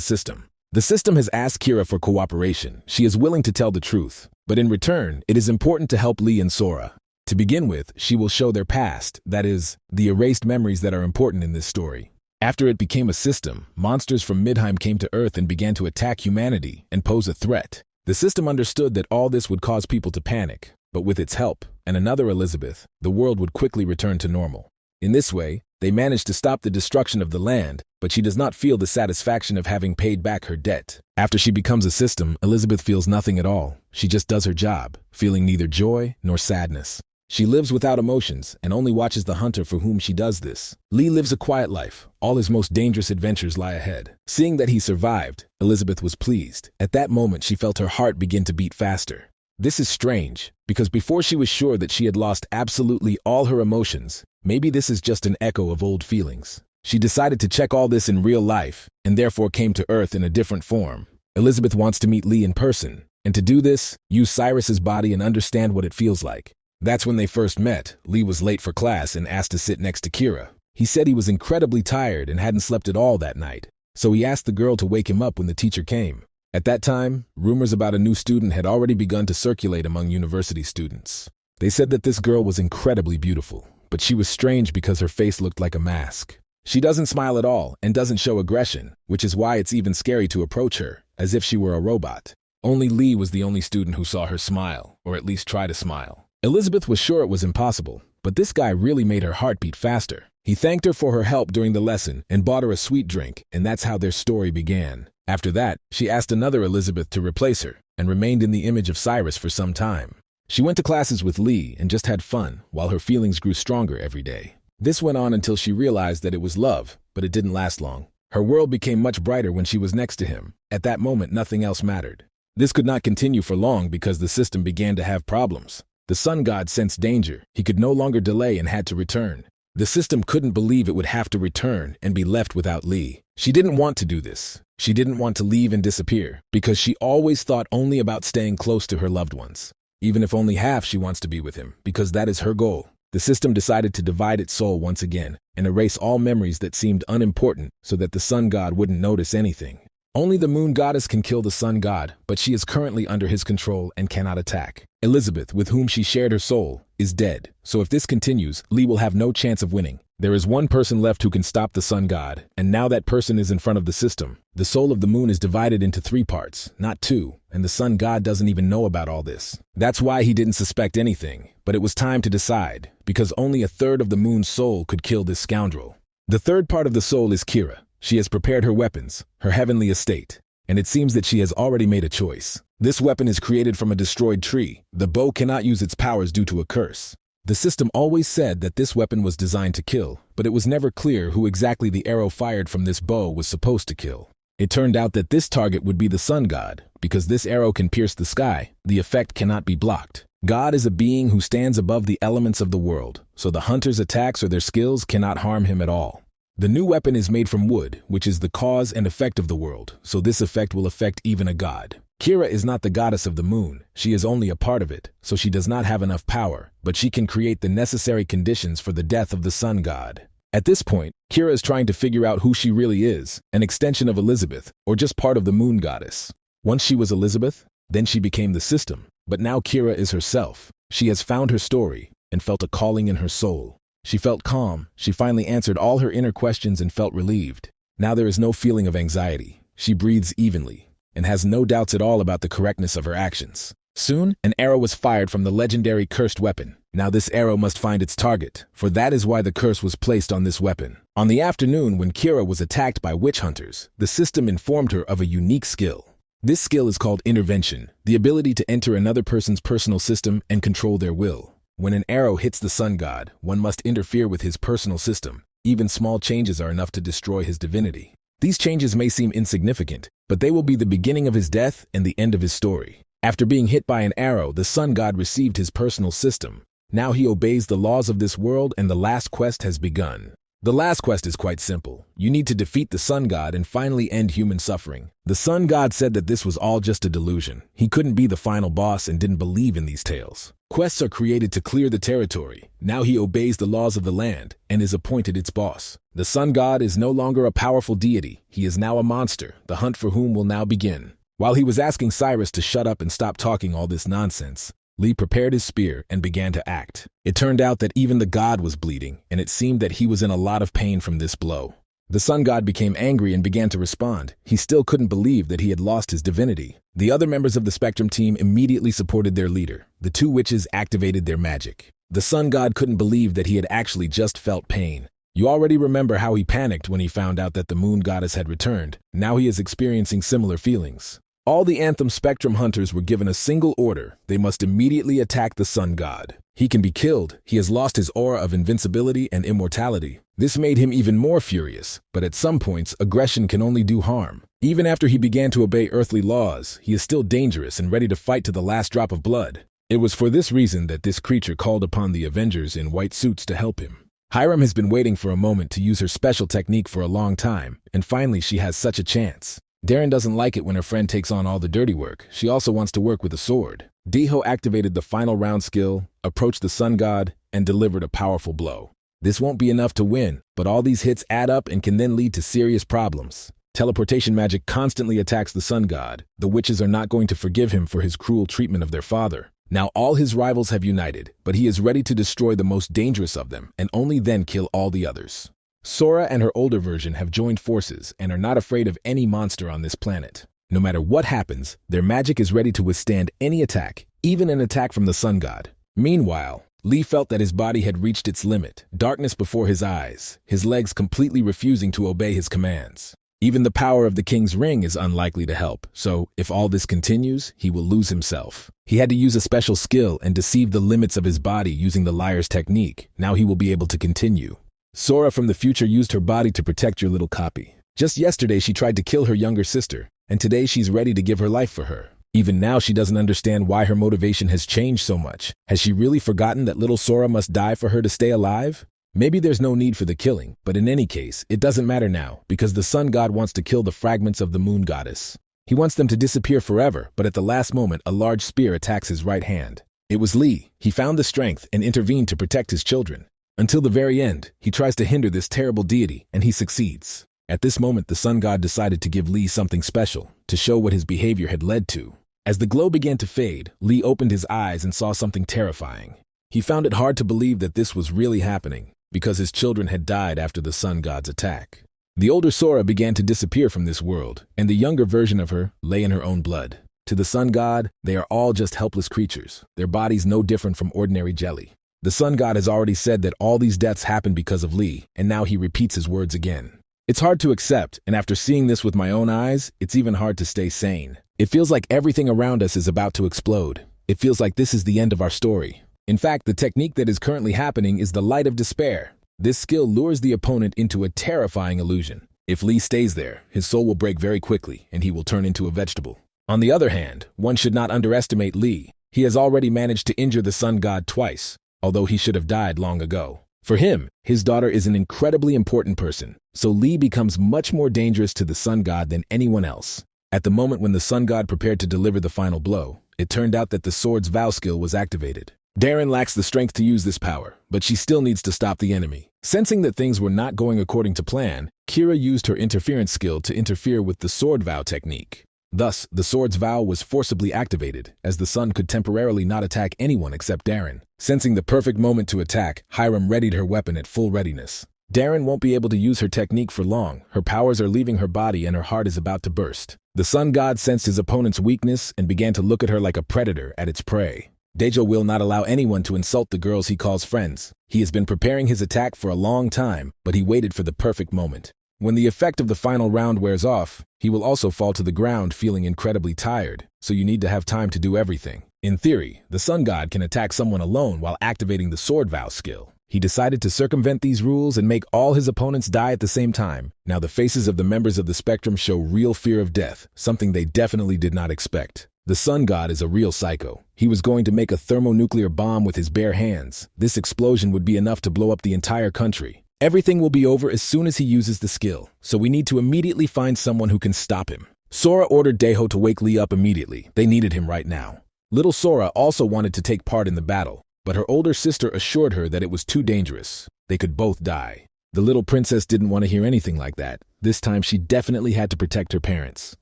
system. The system has asked Kira for cooperation. She is willing to tell the truth, but in return, it is important to help Lee and Sora. To begin with, she will show their past, that is, the erased memories that are important in this story. After it became a system, monsters from Midheim came to Earth and began to attack humanity and pose a threat. The system understood that all this would cause people to panic, but with its help, and another Elizabeth, the world would quickly return to normal. In this way, they managed to stop the destruction of the land, but she does not feel the satisfaction of having paid back her debt. After she becomes a system, Elizabeth feels nothing at all. She just does her job, feeling neither joy nor sadness. She lives without emotions and only watches the hunter for whom she does this. Lee lives a quiet life. All his most dangerous adventures lie ahead. Seeing that he survived, Elizabeth was pleased. At that moment, she felt her heart begin to beat faster. This is strange, because before she was sure that she had lost absolutely all her emotions, maybe this is just an echo of old feelings. She decided to check all this in real life, and therefore came to Earth in a different form. Elizabeth wants to meet Lee in person, and to do this, use Cyrus's body and understand what it feels like. That's when they first met. Lee was late for class and asked to sit next to Kira. He said he was incredibly tired and hadn't slept at all that night, so he asked the girl to wake him up when the teacher came. At that time, rumors about a new student had already begun to circulate among university students. They said that this girl was incredibly beautiful, but she was strange because her face looked like a mask. She doesn't smile at all and doesn't show aggression, which is why it's even scary to approach her, as if she were a robot. Only Lee was the only student who saw her smile, or at least try to smile. Elizabeth was sure it was impossible, but this guy really made her heart beat faster. He thanked her for her help during the lesson and bought her a sweet drink, and that's how their story began. After that, she asked another Elizabeth to replace her and remained in the image of Cyrus for some time. She went to classes with Lee and just had fun, while her feelings grew stronger every day. This went on until she realized that it was love, but it didn't last long. Her world became much brighter when she was next to him. At that moment, nothing else mattered. This could not continue for long because the system began to have problems. The sun god sensed danger. He could no longer delay and had to return. The system couldn't believe it would have to return and be left without Lee. She didn't want to do this. She didn't want to leave and disappear because she always thought only about staying close to her loved ones. Even if only half she wants to be with him, because that is her goal. The system decided to divide its soul once again and erase all memories that seemed unimportant so that the sun god wouldn't notice anything. Only the moon goddess can kill the sun god, but she is currently under his control and cannot attack. Elizabeth, with whom she shared her soul, is dead, so if this continues, Lee will have no chance of winning. There is one person left who can stop the sun god, and now that person is in front of the system. The soul of the moon is divided into 3 parts, not 2, and the sun god doesn't even know about all this. That's why he didn't suspect anything, but it was time to decide, because only 1/3 of the moon's soul could kill this scoundrel. The 3rd part of the soul is Kira. She has prepared her weapons, her heavenly estate, and it seems that she has already made a choice. This weapon is created from a destroyed tree. The bow cannot use its powers due to a curse. The system always said that this weapon was designed to kill, but it was never clear who exactly the arrow fired from this bow was supposed to kill. It turned out that this target would be the sun god. Because this arrow can pierce the sky, the effect cannot be blocked. God is a being who stands above the elements of the world, so the hunter's attacks or their skills cannot harm him at all. The new weapon is made from wood, which is the cause and effect of the world, so this effect will affect even a god. Kira is not the goddess of the moon, she is only a part of it, so she does not have enough power, but she can create the necessary conditions for the death of the sun god. At this point, Kira is trying to figure out who she really is, an extension of Elizabeth, or just part of the moon goddess. Once she was Elizabeth, then she became the system, but now Kira is herself. She has found her story, and felt a calling in her soul. She felt calm, she finally answered all her inner questions and felt relieved. Now there is no feeling of anxiety. She breathes evenly, and has no doubts at all about the correctness of her actions. Soon, an arrow was fired from the legendary cursed weapon. Now this arrow must find its target, for that is why the curse was placed on this weapon. On the afternoon when Kira was attacked by witch hunters, the system informed her of a unique skill. This skill is called intervention, the ability to enter another person's personal system and control their will. When an arrow hits the sun god, one must interfere with his personal system. Even small changes are enough to destroy his divinity. These changes may seem insignificant, but they will be the beginning of his death and the end of his story. After being hit by an arrow, the sun god received his personal system. Now he obeys the laws of this world and the last quest has begun. The last quest is quite simple. You need to defeat the sun god and finally end human suffering. The sun god said that this was all just a delusion. He couldn't be the final boss and didn't believe in these tales. Quests are created to clear the territory. Now he obeys the laws of the land and is appointed its boss. The sun god is no longer a powerful deity. He is now a monster, the hunt for whom will now begin. While he was asking Cyrus to shut up and stop talking all this nonsense, Lee prepared his spear and began to act. It turned out that even the god was bleeding, and it seemed that he was in a lot of pain from this blow. The sun god became angry and began to respond. He still couldn't believe that he had lost his divinity. The other members of the Spectrum team immediately supported their leader. The two witches activated their magic. The sun god couldn't believe that he had actually just felt pain. You already remember how he panicked when he found out that the moon goddess had returned. Now he is experiencing similar feelings. All the Anthem Spectrum hunters were given a single order. They must immediately attack the sun god. He can be killed. He has lost his aura of invincibility and immortality. This made him even more furious, but at some points, aggression can only do harm. Even after he began to obey earthly laws, he is still dangerous and ready to fight to the last drop of blood. It was for this reason that this creature called upon the Avengers in white suits to help him. Hiram has been waiting for a moment to use her special technique for a long time, and finally she has such a chance. Darren doesn't like it when her friend takes on all the dirty work. She also wants to work with a sword. Diho activated the final round skill, approached the sun god, and delivered a powerful blow. This won't be enough to win, but all these hits add up and can then lead to serious problems. Teleportation magic constantly attacks the sun god. The witches are not going to forgive him for his cruel treatment of their father. Now all his rivals have united, but he is ready to destroy the most dangerous of them, and only then kill all the others. Sora and her older version have joined forces and are not afraid of any monster on this planet. No matter what happens, their magic is ready to withstand any attack, even an attack from the sun god. Meanwhile, Lee felt that his body had reached its limit, darkness before his eyes, his legs completely refusing to obey his commands. Even the power of the king's ring is unlikely to help, so if all this continues, he will lose himself. He had to use a special skill and deceive the limits of his body using the liar's technique. Now he will be able to continue. Sora from the future used her body to protect your little copy. Just yesterday she tried to kill her younger sister, and today she's ready to give her life for her. Even now she doesn't understand why her motivation has changed so much. Has she really forgotten that little Sora must die for her to stay alive? Maybe there's no need for the killing, but in any case, it doesn't matter now, because the sun god wants to kill the fragments of the moon goddess. He wants them to disappear forever, but at the last moment a large spear attacks his right hand. It was Lee. He found the strength and intervened to protect his children. Until the very end, he tries to hinder this terrible deity, and he succeeds. At this moment, the sun god decided to give Lee something special, to show what his behavior had led to. As the glow began to fade, Lee opened his eyes and saw something terrifying. He found it hard to believe that this was really happening, because his children had died after the sun god's attack. The older Sora began to disappear from this world, and the younger version of her lay in her own blood. To the sun god, they are all just helpless creatures, their bodies no different from ordinary jelly. The sun god has already said that all these deaths happened because of Lee, and now he repeats his words again. It's hard to accept, and after seeing this with my own eyes, it's even hard to stay sane. It feels like everything around us is about to explode. It feels like this is the end of our story. In fact, the technique that is currently happening is the Light of Despair. This skill lures the opponent into a terrifying illusion. If Lee stays there, his soul will break very quickly, and he will turn into a vegetable. On the other hand, one should not underestimate Lee. He has already managed to injure the sun god twice, although he should have died long ago. For him, his daughter is an incredibly important person, so Lee becomes much more dangerous to the sun god than anyone else. At the moment when the sun god prepared to deliver the final blow, it turned out that the sword's vow skill was activated. Darren lacks the strength to use this power, but she still needs to stop the enemy. Sensing that things were not going according to plan, Kira used her interference skill to interfere with the sword vow technique. Thus, the sword's vow was forcibly activated, as the sun could temporarily not attack anyone except Darren. Sensing the perfect moment to attack, Hiram readied her weapon at full readiness. Darren won't be able to use her technique for long. Her powers are leaving her body and her heart is about to burst. The sun god sensed his opponent's weakness and began to look at her like a predator at its prey. Daejo will not allow anyone to insult the girls he calls friends. He has been preparing his attack for a long time, but he waited for the perfect moment. When the effect of the final round wears off, he will also fall to the ground feeling incredibly tired, so you need to have time to do everything. In theory, the sun god can attack someone alone while activating the sword vow skill. He decided to circumvent these rules and make all his opponents die at the same time. Now the faces of the members of the spectrum show real fear of death, something they definitely did not expect. The sun god is a real psycho. He was going to make a thermonuclear bomb with his bare hands. This explosion would be enough to blow up the entire country. Everything will be over as soon as he uses the skill, so we need to immediately find someone who can stop him. Sora ordered Daeho to wake Lee up immediately. They needed him right now. Little Sora also wanted to take part in the battle, but her older sister assured her that it was too dangerous. They could both die. The little princess didn't want to hear anything like that. This time she definitely had to protect her parents.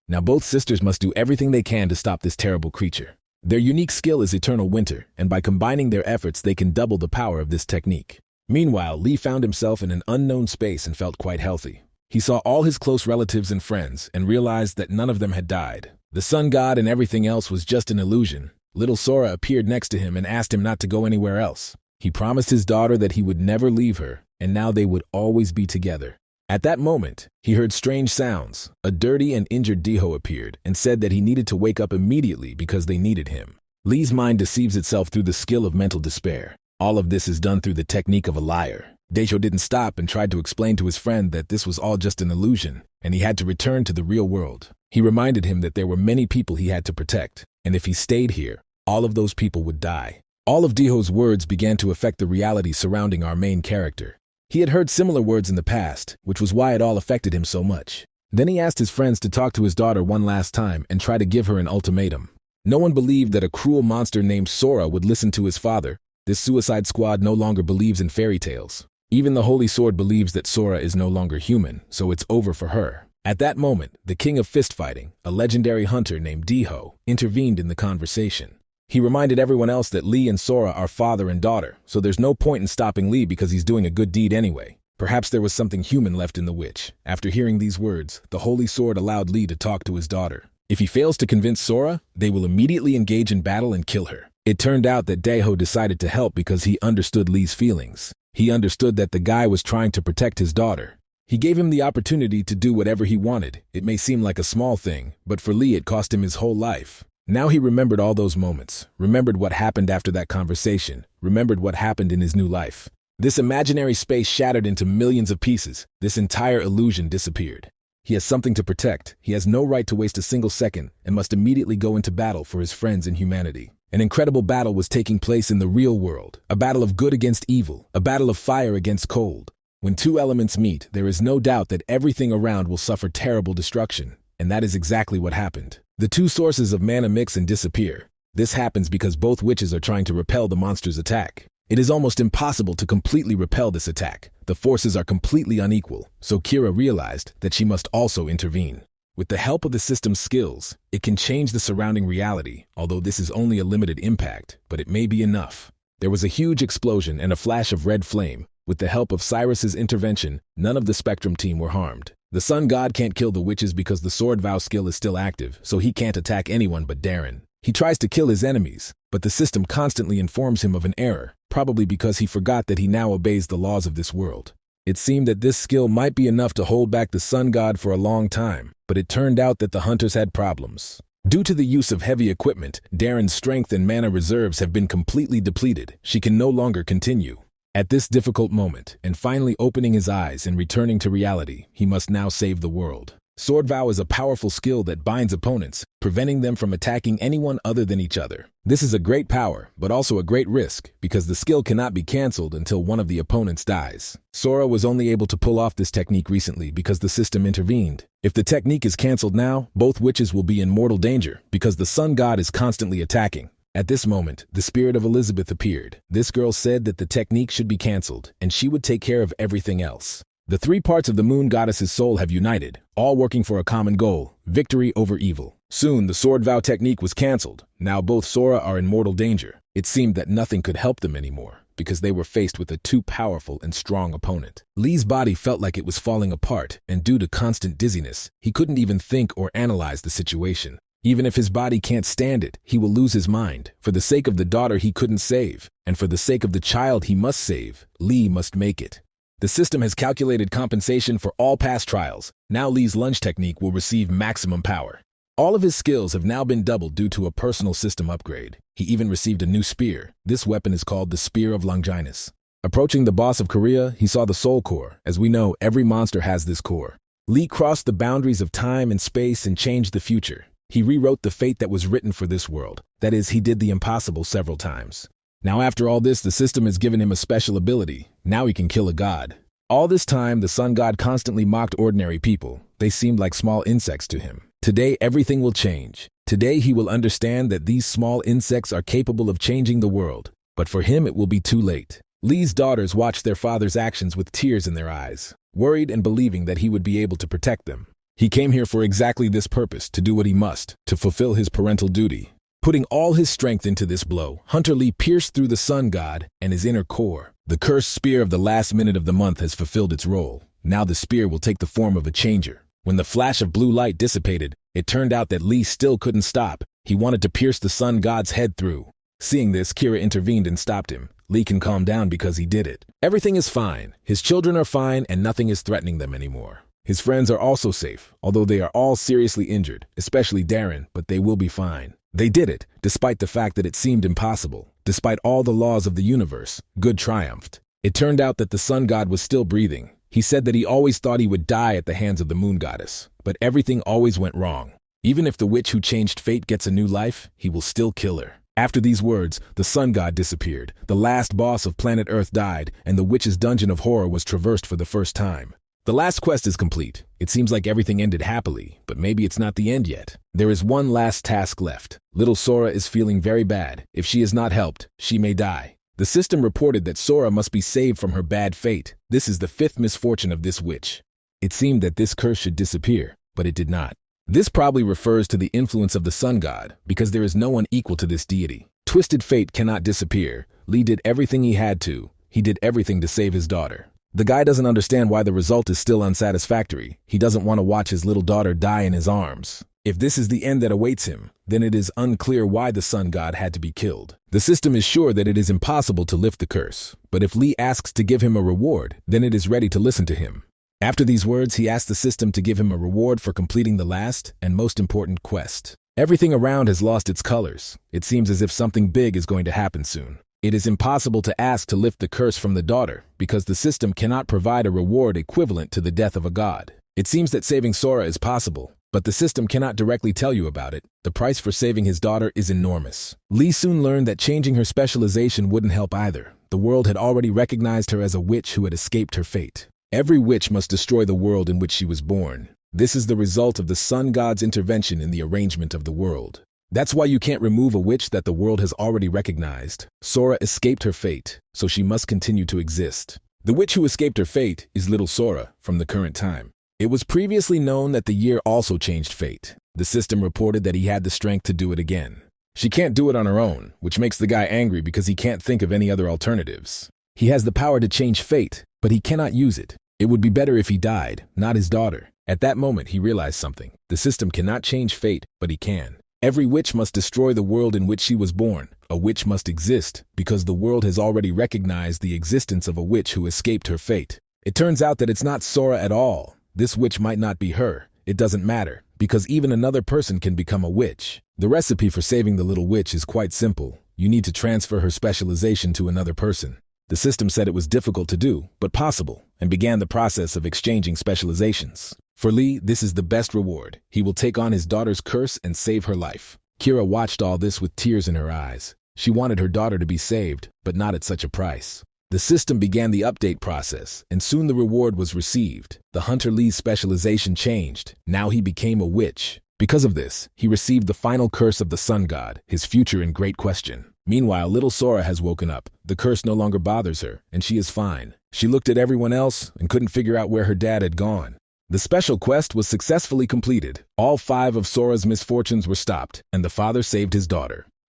Now both sisters must do everything they can to stop this terrible creature. Their unique skill is Eternal Winter, and by combining their efforts they can double the power of this technique. Meanwhile, Lee found himself in an unknown space and felt quite healthy. He saw all his close relatives and friends and realized that none of them had died. The sun god and everything else was just an illusion. Little Sora appeared next to him and asked him not to go anywhere else. He promised his daughter that he would never leave her, and now they would always be together. At that moment, he heard strange sounds. A dirty and injured Daeho appeared and said that he needed to wake up immediately because they needed him. Lee's mind deceives itself through the skill of mental despair. All of this is done through the technique of a liar. Daeho didn't stop and tried to explain to his friend that this was all just an illusion, and he had to return to the real world. He reminded him that there were many people he had to protect, and if he stayed here, all of those people would die. All of Daeho's words began to affect the reality surrounding our main character. He had heard similar words in the past, which was why it all affected him so much. Then he asked his friends to talk to his daughter one last time and try to give her an ultimatum. No one believed that a cruel monster named Sora would listen to his father. This Suicide Squad no longer believes in fairy tales. Even the Holy Sword believes that Sora is no longer human, so it's over for her. At that moment, the king of fist fighting, a legendary hunter named Daeho, intervened in the conversation. He reminded everyone else that Lee and Sora are father and daughter, so there's no point in stopping Lee because he's doing a good deed anyway. Perhaps there was something human left in the witch. After hearing these words, the Holy Sword allowed Lee to talk to his daughter. If he fails to convince Sora, they will immediately engage in battle and kill her. It turned out that Daeho decided to help because he understood Lee's feelings. He understood that the guy was trying to protect his daughter. He gave him the opportunity to do whatever he wanted. It may seem like a small thing, but for Lee it cost him his whole life. Now he remembered all those moments, remembered what happened after that conversation, remembered what happened in his new life. This imaginary space shattered into millions of pieces. This entire illusion disappeared. He has something to protect. He has no right to waste a single second and must immediately go into battle for his friends and humanity. An incredible battle was taking place in the real world, a battle of good against evil, a battle of fire against cold. When two elements meet, there is no doubt that everything around will suffer terrible destruction, and that is exactly what happened. The two sources of mana mix and disappear. This happens because both witches are trying to repel the monster's attack. It is almost impossible to completely repel this attack. The forces are completely unequal, so Kira realized that she must also intervene. With the help of the system's skills, it can change the surrounding reality, although this is only a limited impact, but it may be enough. There was a huge explosion and a flash of red flame. With the help of Cyrus's intervention, none of the Spectrum team were harmed. The Sun God can't kill the witches because the Sword Vow skill is still active, so he can't attack anyone but Darren. He tries to kill his enemies, but the system constantly informs him of an error, probably because he forgot that he now obeys the laws of this world. It seemed that this skill might be enough to hold back the sun god for a long time, but it turned out that the hunters had problems. Due to the use of heavy equipment, Darren's strength and mana reserves have been completely depleted. She can no longer continue. At this difficult moment, and finally opening his eyes and returning to reality, he must now save the world. Sword Vow is a powerful skill that binds opponents, preventing them from attacking anyone other than each other. This is a great power, but also a great risk, because the skill cannot be cancelled until one of the opponents dies. Sora was only able to pull off this technique recently because the system intervened. If the technique is cancelled now, both witches will be in mortal danger, because the sun god is constantly attacking. At this moment, the spirit of Elizabeth appeared. This girl said that the technique should be cancelled, and she would take care of everything else. The three parts of the moon goddess's soul have united, all working for a common goal: victory over evil. Soon, the sword vow technique was cancelled. Now both Sora are in mortal danger. It seemed that nothing could help them anymore, because they were faced with a too powerful and strong opponent. Lee's body felt like it was falling apart, and due to constant dizziness, he couldn't even think or analyze the situation. Even if his body can't stand it, he will lose his mind. For the sake of the daughter he couldn't save, and for the sake of the child he must save, Lee must make it. The system has calculated compensation for all past trials. Now Lee's lunge technique will receive maximum power. All of his skills have now been doubled due to a personal system upgrade. He even received a new spear. This weapon is called the Spear of Longinus. Approaching the boss of Korea, he saw the Soul Core. As we know, every monster has this core. Lee crossed the boundaries of time and space and changed the future. He rewrote the fate that was written for this world. That is, he did the impossible several times. Now after all this, the system has given him a special ability. Now he can kill a god. All this time, the sun god constantly mocked ordinary people. They seemed like small insects to him. Today, everything will change. Today, he will understand that these small insects are capable of changing the world. But for him, it will be too late. Lee's daughters watched their father's actions with tears in their eyes, worried and believing that he would be able to protect them. He came here for exactly this purpose, to do what he must, to fulfill his parental duty. Putting all his strength into this blow, Hunter Lee pierced through the sun god and his inner core. The cursed spear of the last minute of the month has fulfilled its role. Now the spear will take the form of a changer. When the flash of blue light dissipated, it turned out that Lee still couldn't stop. He wanted to pierce the sun god's head through. Seeing this, Kira intervened and stopped him. Lee can calm down because he did it. Everything is fine. His children are fine and nothing is threatening them anymore. His friends are also safe, although they are all seriously injured, especially Darren, but they will be fine. They did it, despite the fact that it seemed impossible. Despite all the laws of the universe, good triumphed. It turned out that the sun god was still breathing. He said that he always thought he would die at the hands of the moon goddess, but everything always went wrong. Even if the witch who changed fate gets a new life, he will still kill her. After these words, the sun god disappeared. The last boss of planet Earth died, and the witch's dungeon of horror was traversed for the first time. The last quest is complete. It seems like everything ended happily, but maybe it's not the end yet. There is one last task left. Little Sora is feeling very bad. If she is not helped, she may die. The system reported that Sora must be saved from her bad fate. This is the 5th misfortune of this witch. It seemed that this curse should disappear, but it did not. This probably refers to the influence of the sun god, because there is no one equal to this deity. Twisted fate cannot disappear. Lee did everything he had to. He did everything to save his daughter. The guy doesn't understand why the result is still unsatisfactory. He doesn't want to watch his little daughter die in his arms. If this is the end that awaits him, then it is unclear why the sun god had to be killed. The system is sure that it is impossible to lift the curse, but if Lee asks to give him a reward, then it is ready to listen to him. After these words, he asked the system to give him a reward for completing the last and most important quest. Everything around has lost its colors. It seems as if something big is going to happen soon. It is impossible to ask to lift the curse from the daughter, because the system cannot provide a reward equivalent to the death of a god. It seems that saving Sora is possible, but the system cannot directly tell you about it. The price for saving his daughter is enormous. Lee soon learned that changing her specialization wouldn't help either. The world had already recognized her as a witch who had escaped her fate. Every witch must destroy the world in which she was born. This is the result of the sun god's intervention in the arrangement of the world. That's why you can't remove a witch that the world has already recognized. Sora escaped her fate, so she must continue to exist. The witch who escaped her fate is little Sora from the current time. It was previously known that the year also changed fate. The system reported that he had the strength to do it again. She can't do it on her own, which makes the guy angry because he can't think of any other alternatives. He has the power to change fate, but he cannot use it. It would be better if he died, not his daughter. At that moment, he realized something. The system cannot change fate, but he can. Every witch must destroy the world in which she was born. A witch must exist, because the world has already recognized the existence of a witch who escaped her fate. It turns out that it's not Sora at all. This witch might not be her. It doesn't matter, because even another person can become a witch. The recipe for saving the little witch is quite simple. You need to transfer her specialization to another person. The system said it was difficult to do, but possible, and began the process of exchanging specializations. For Lee, this is the best reward. He will take on his daughter's curse and save her life. Kira watched all this with tears in her eyes. She wanted her daughter to be saved, but not at such a price. The system began the update process, and soon the reward was received. The hunter Lee's specialization changed. Now he became a witch. Because of this, he received the final curse of the sun god, his future in great question. Meanwhile, little Sora has woken up. The curse no longer bothers her, and she is fine. She looked at everyone else and couldn't figure out where her dad had gone. The special quest was successfully completed. All 5 of Sora's misfortunes were stopped, and the father saved his daughter.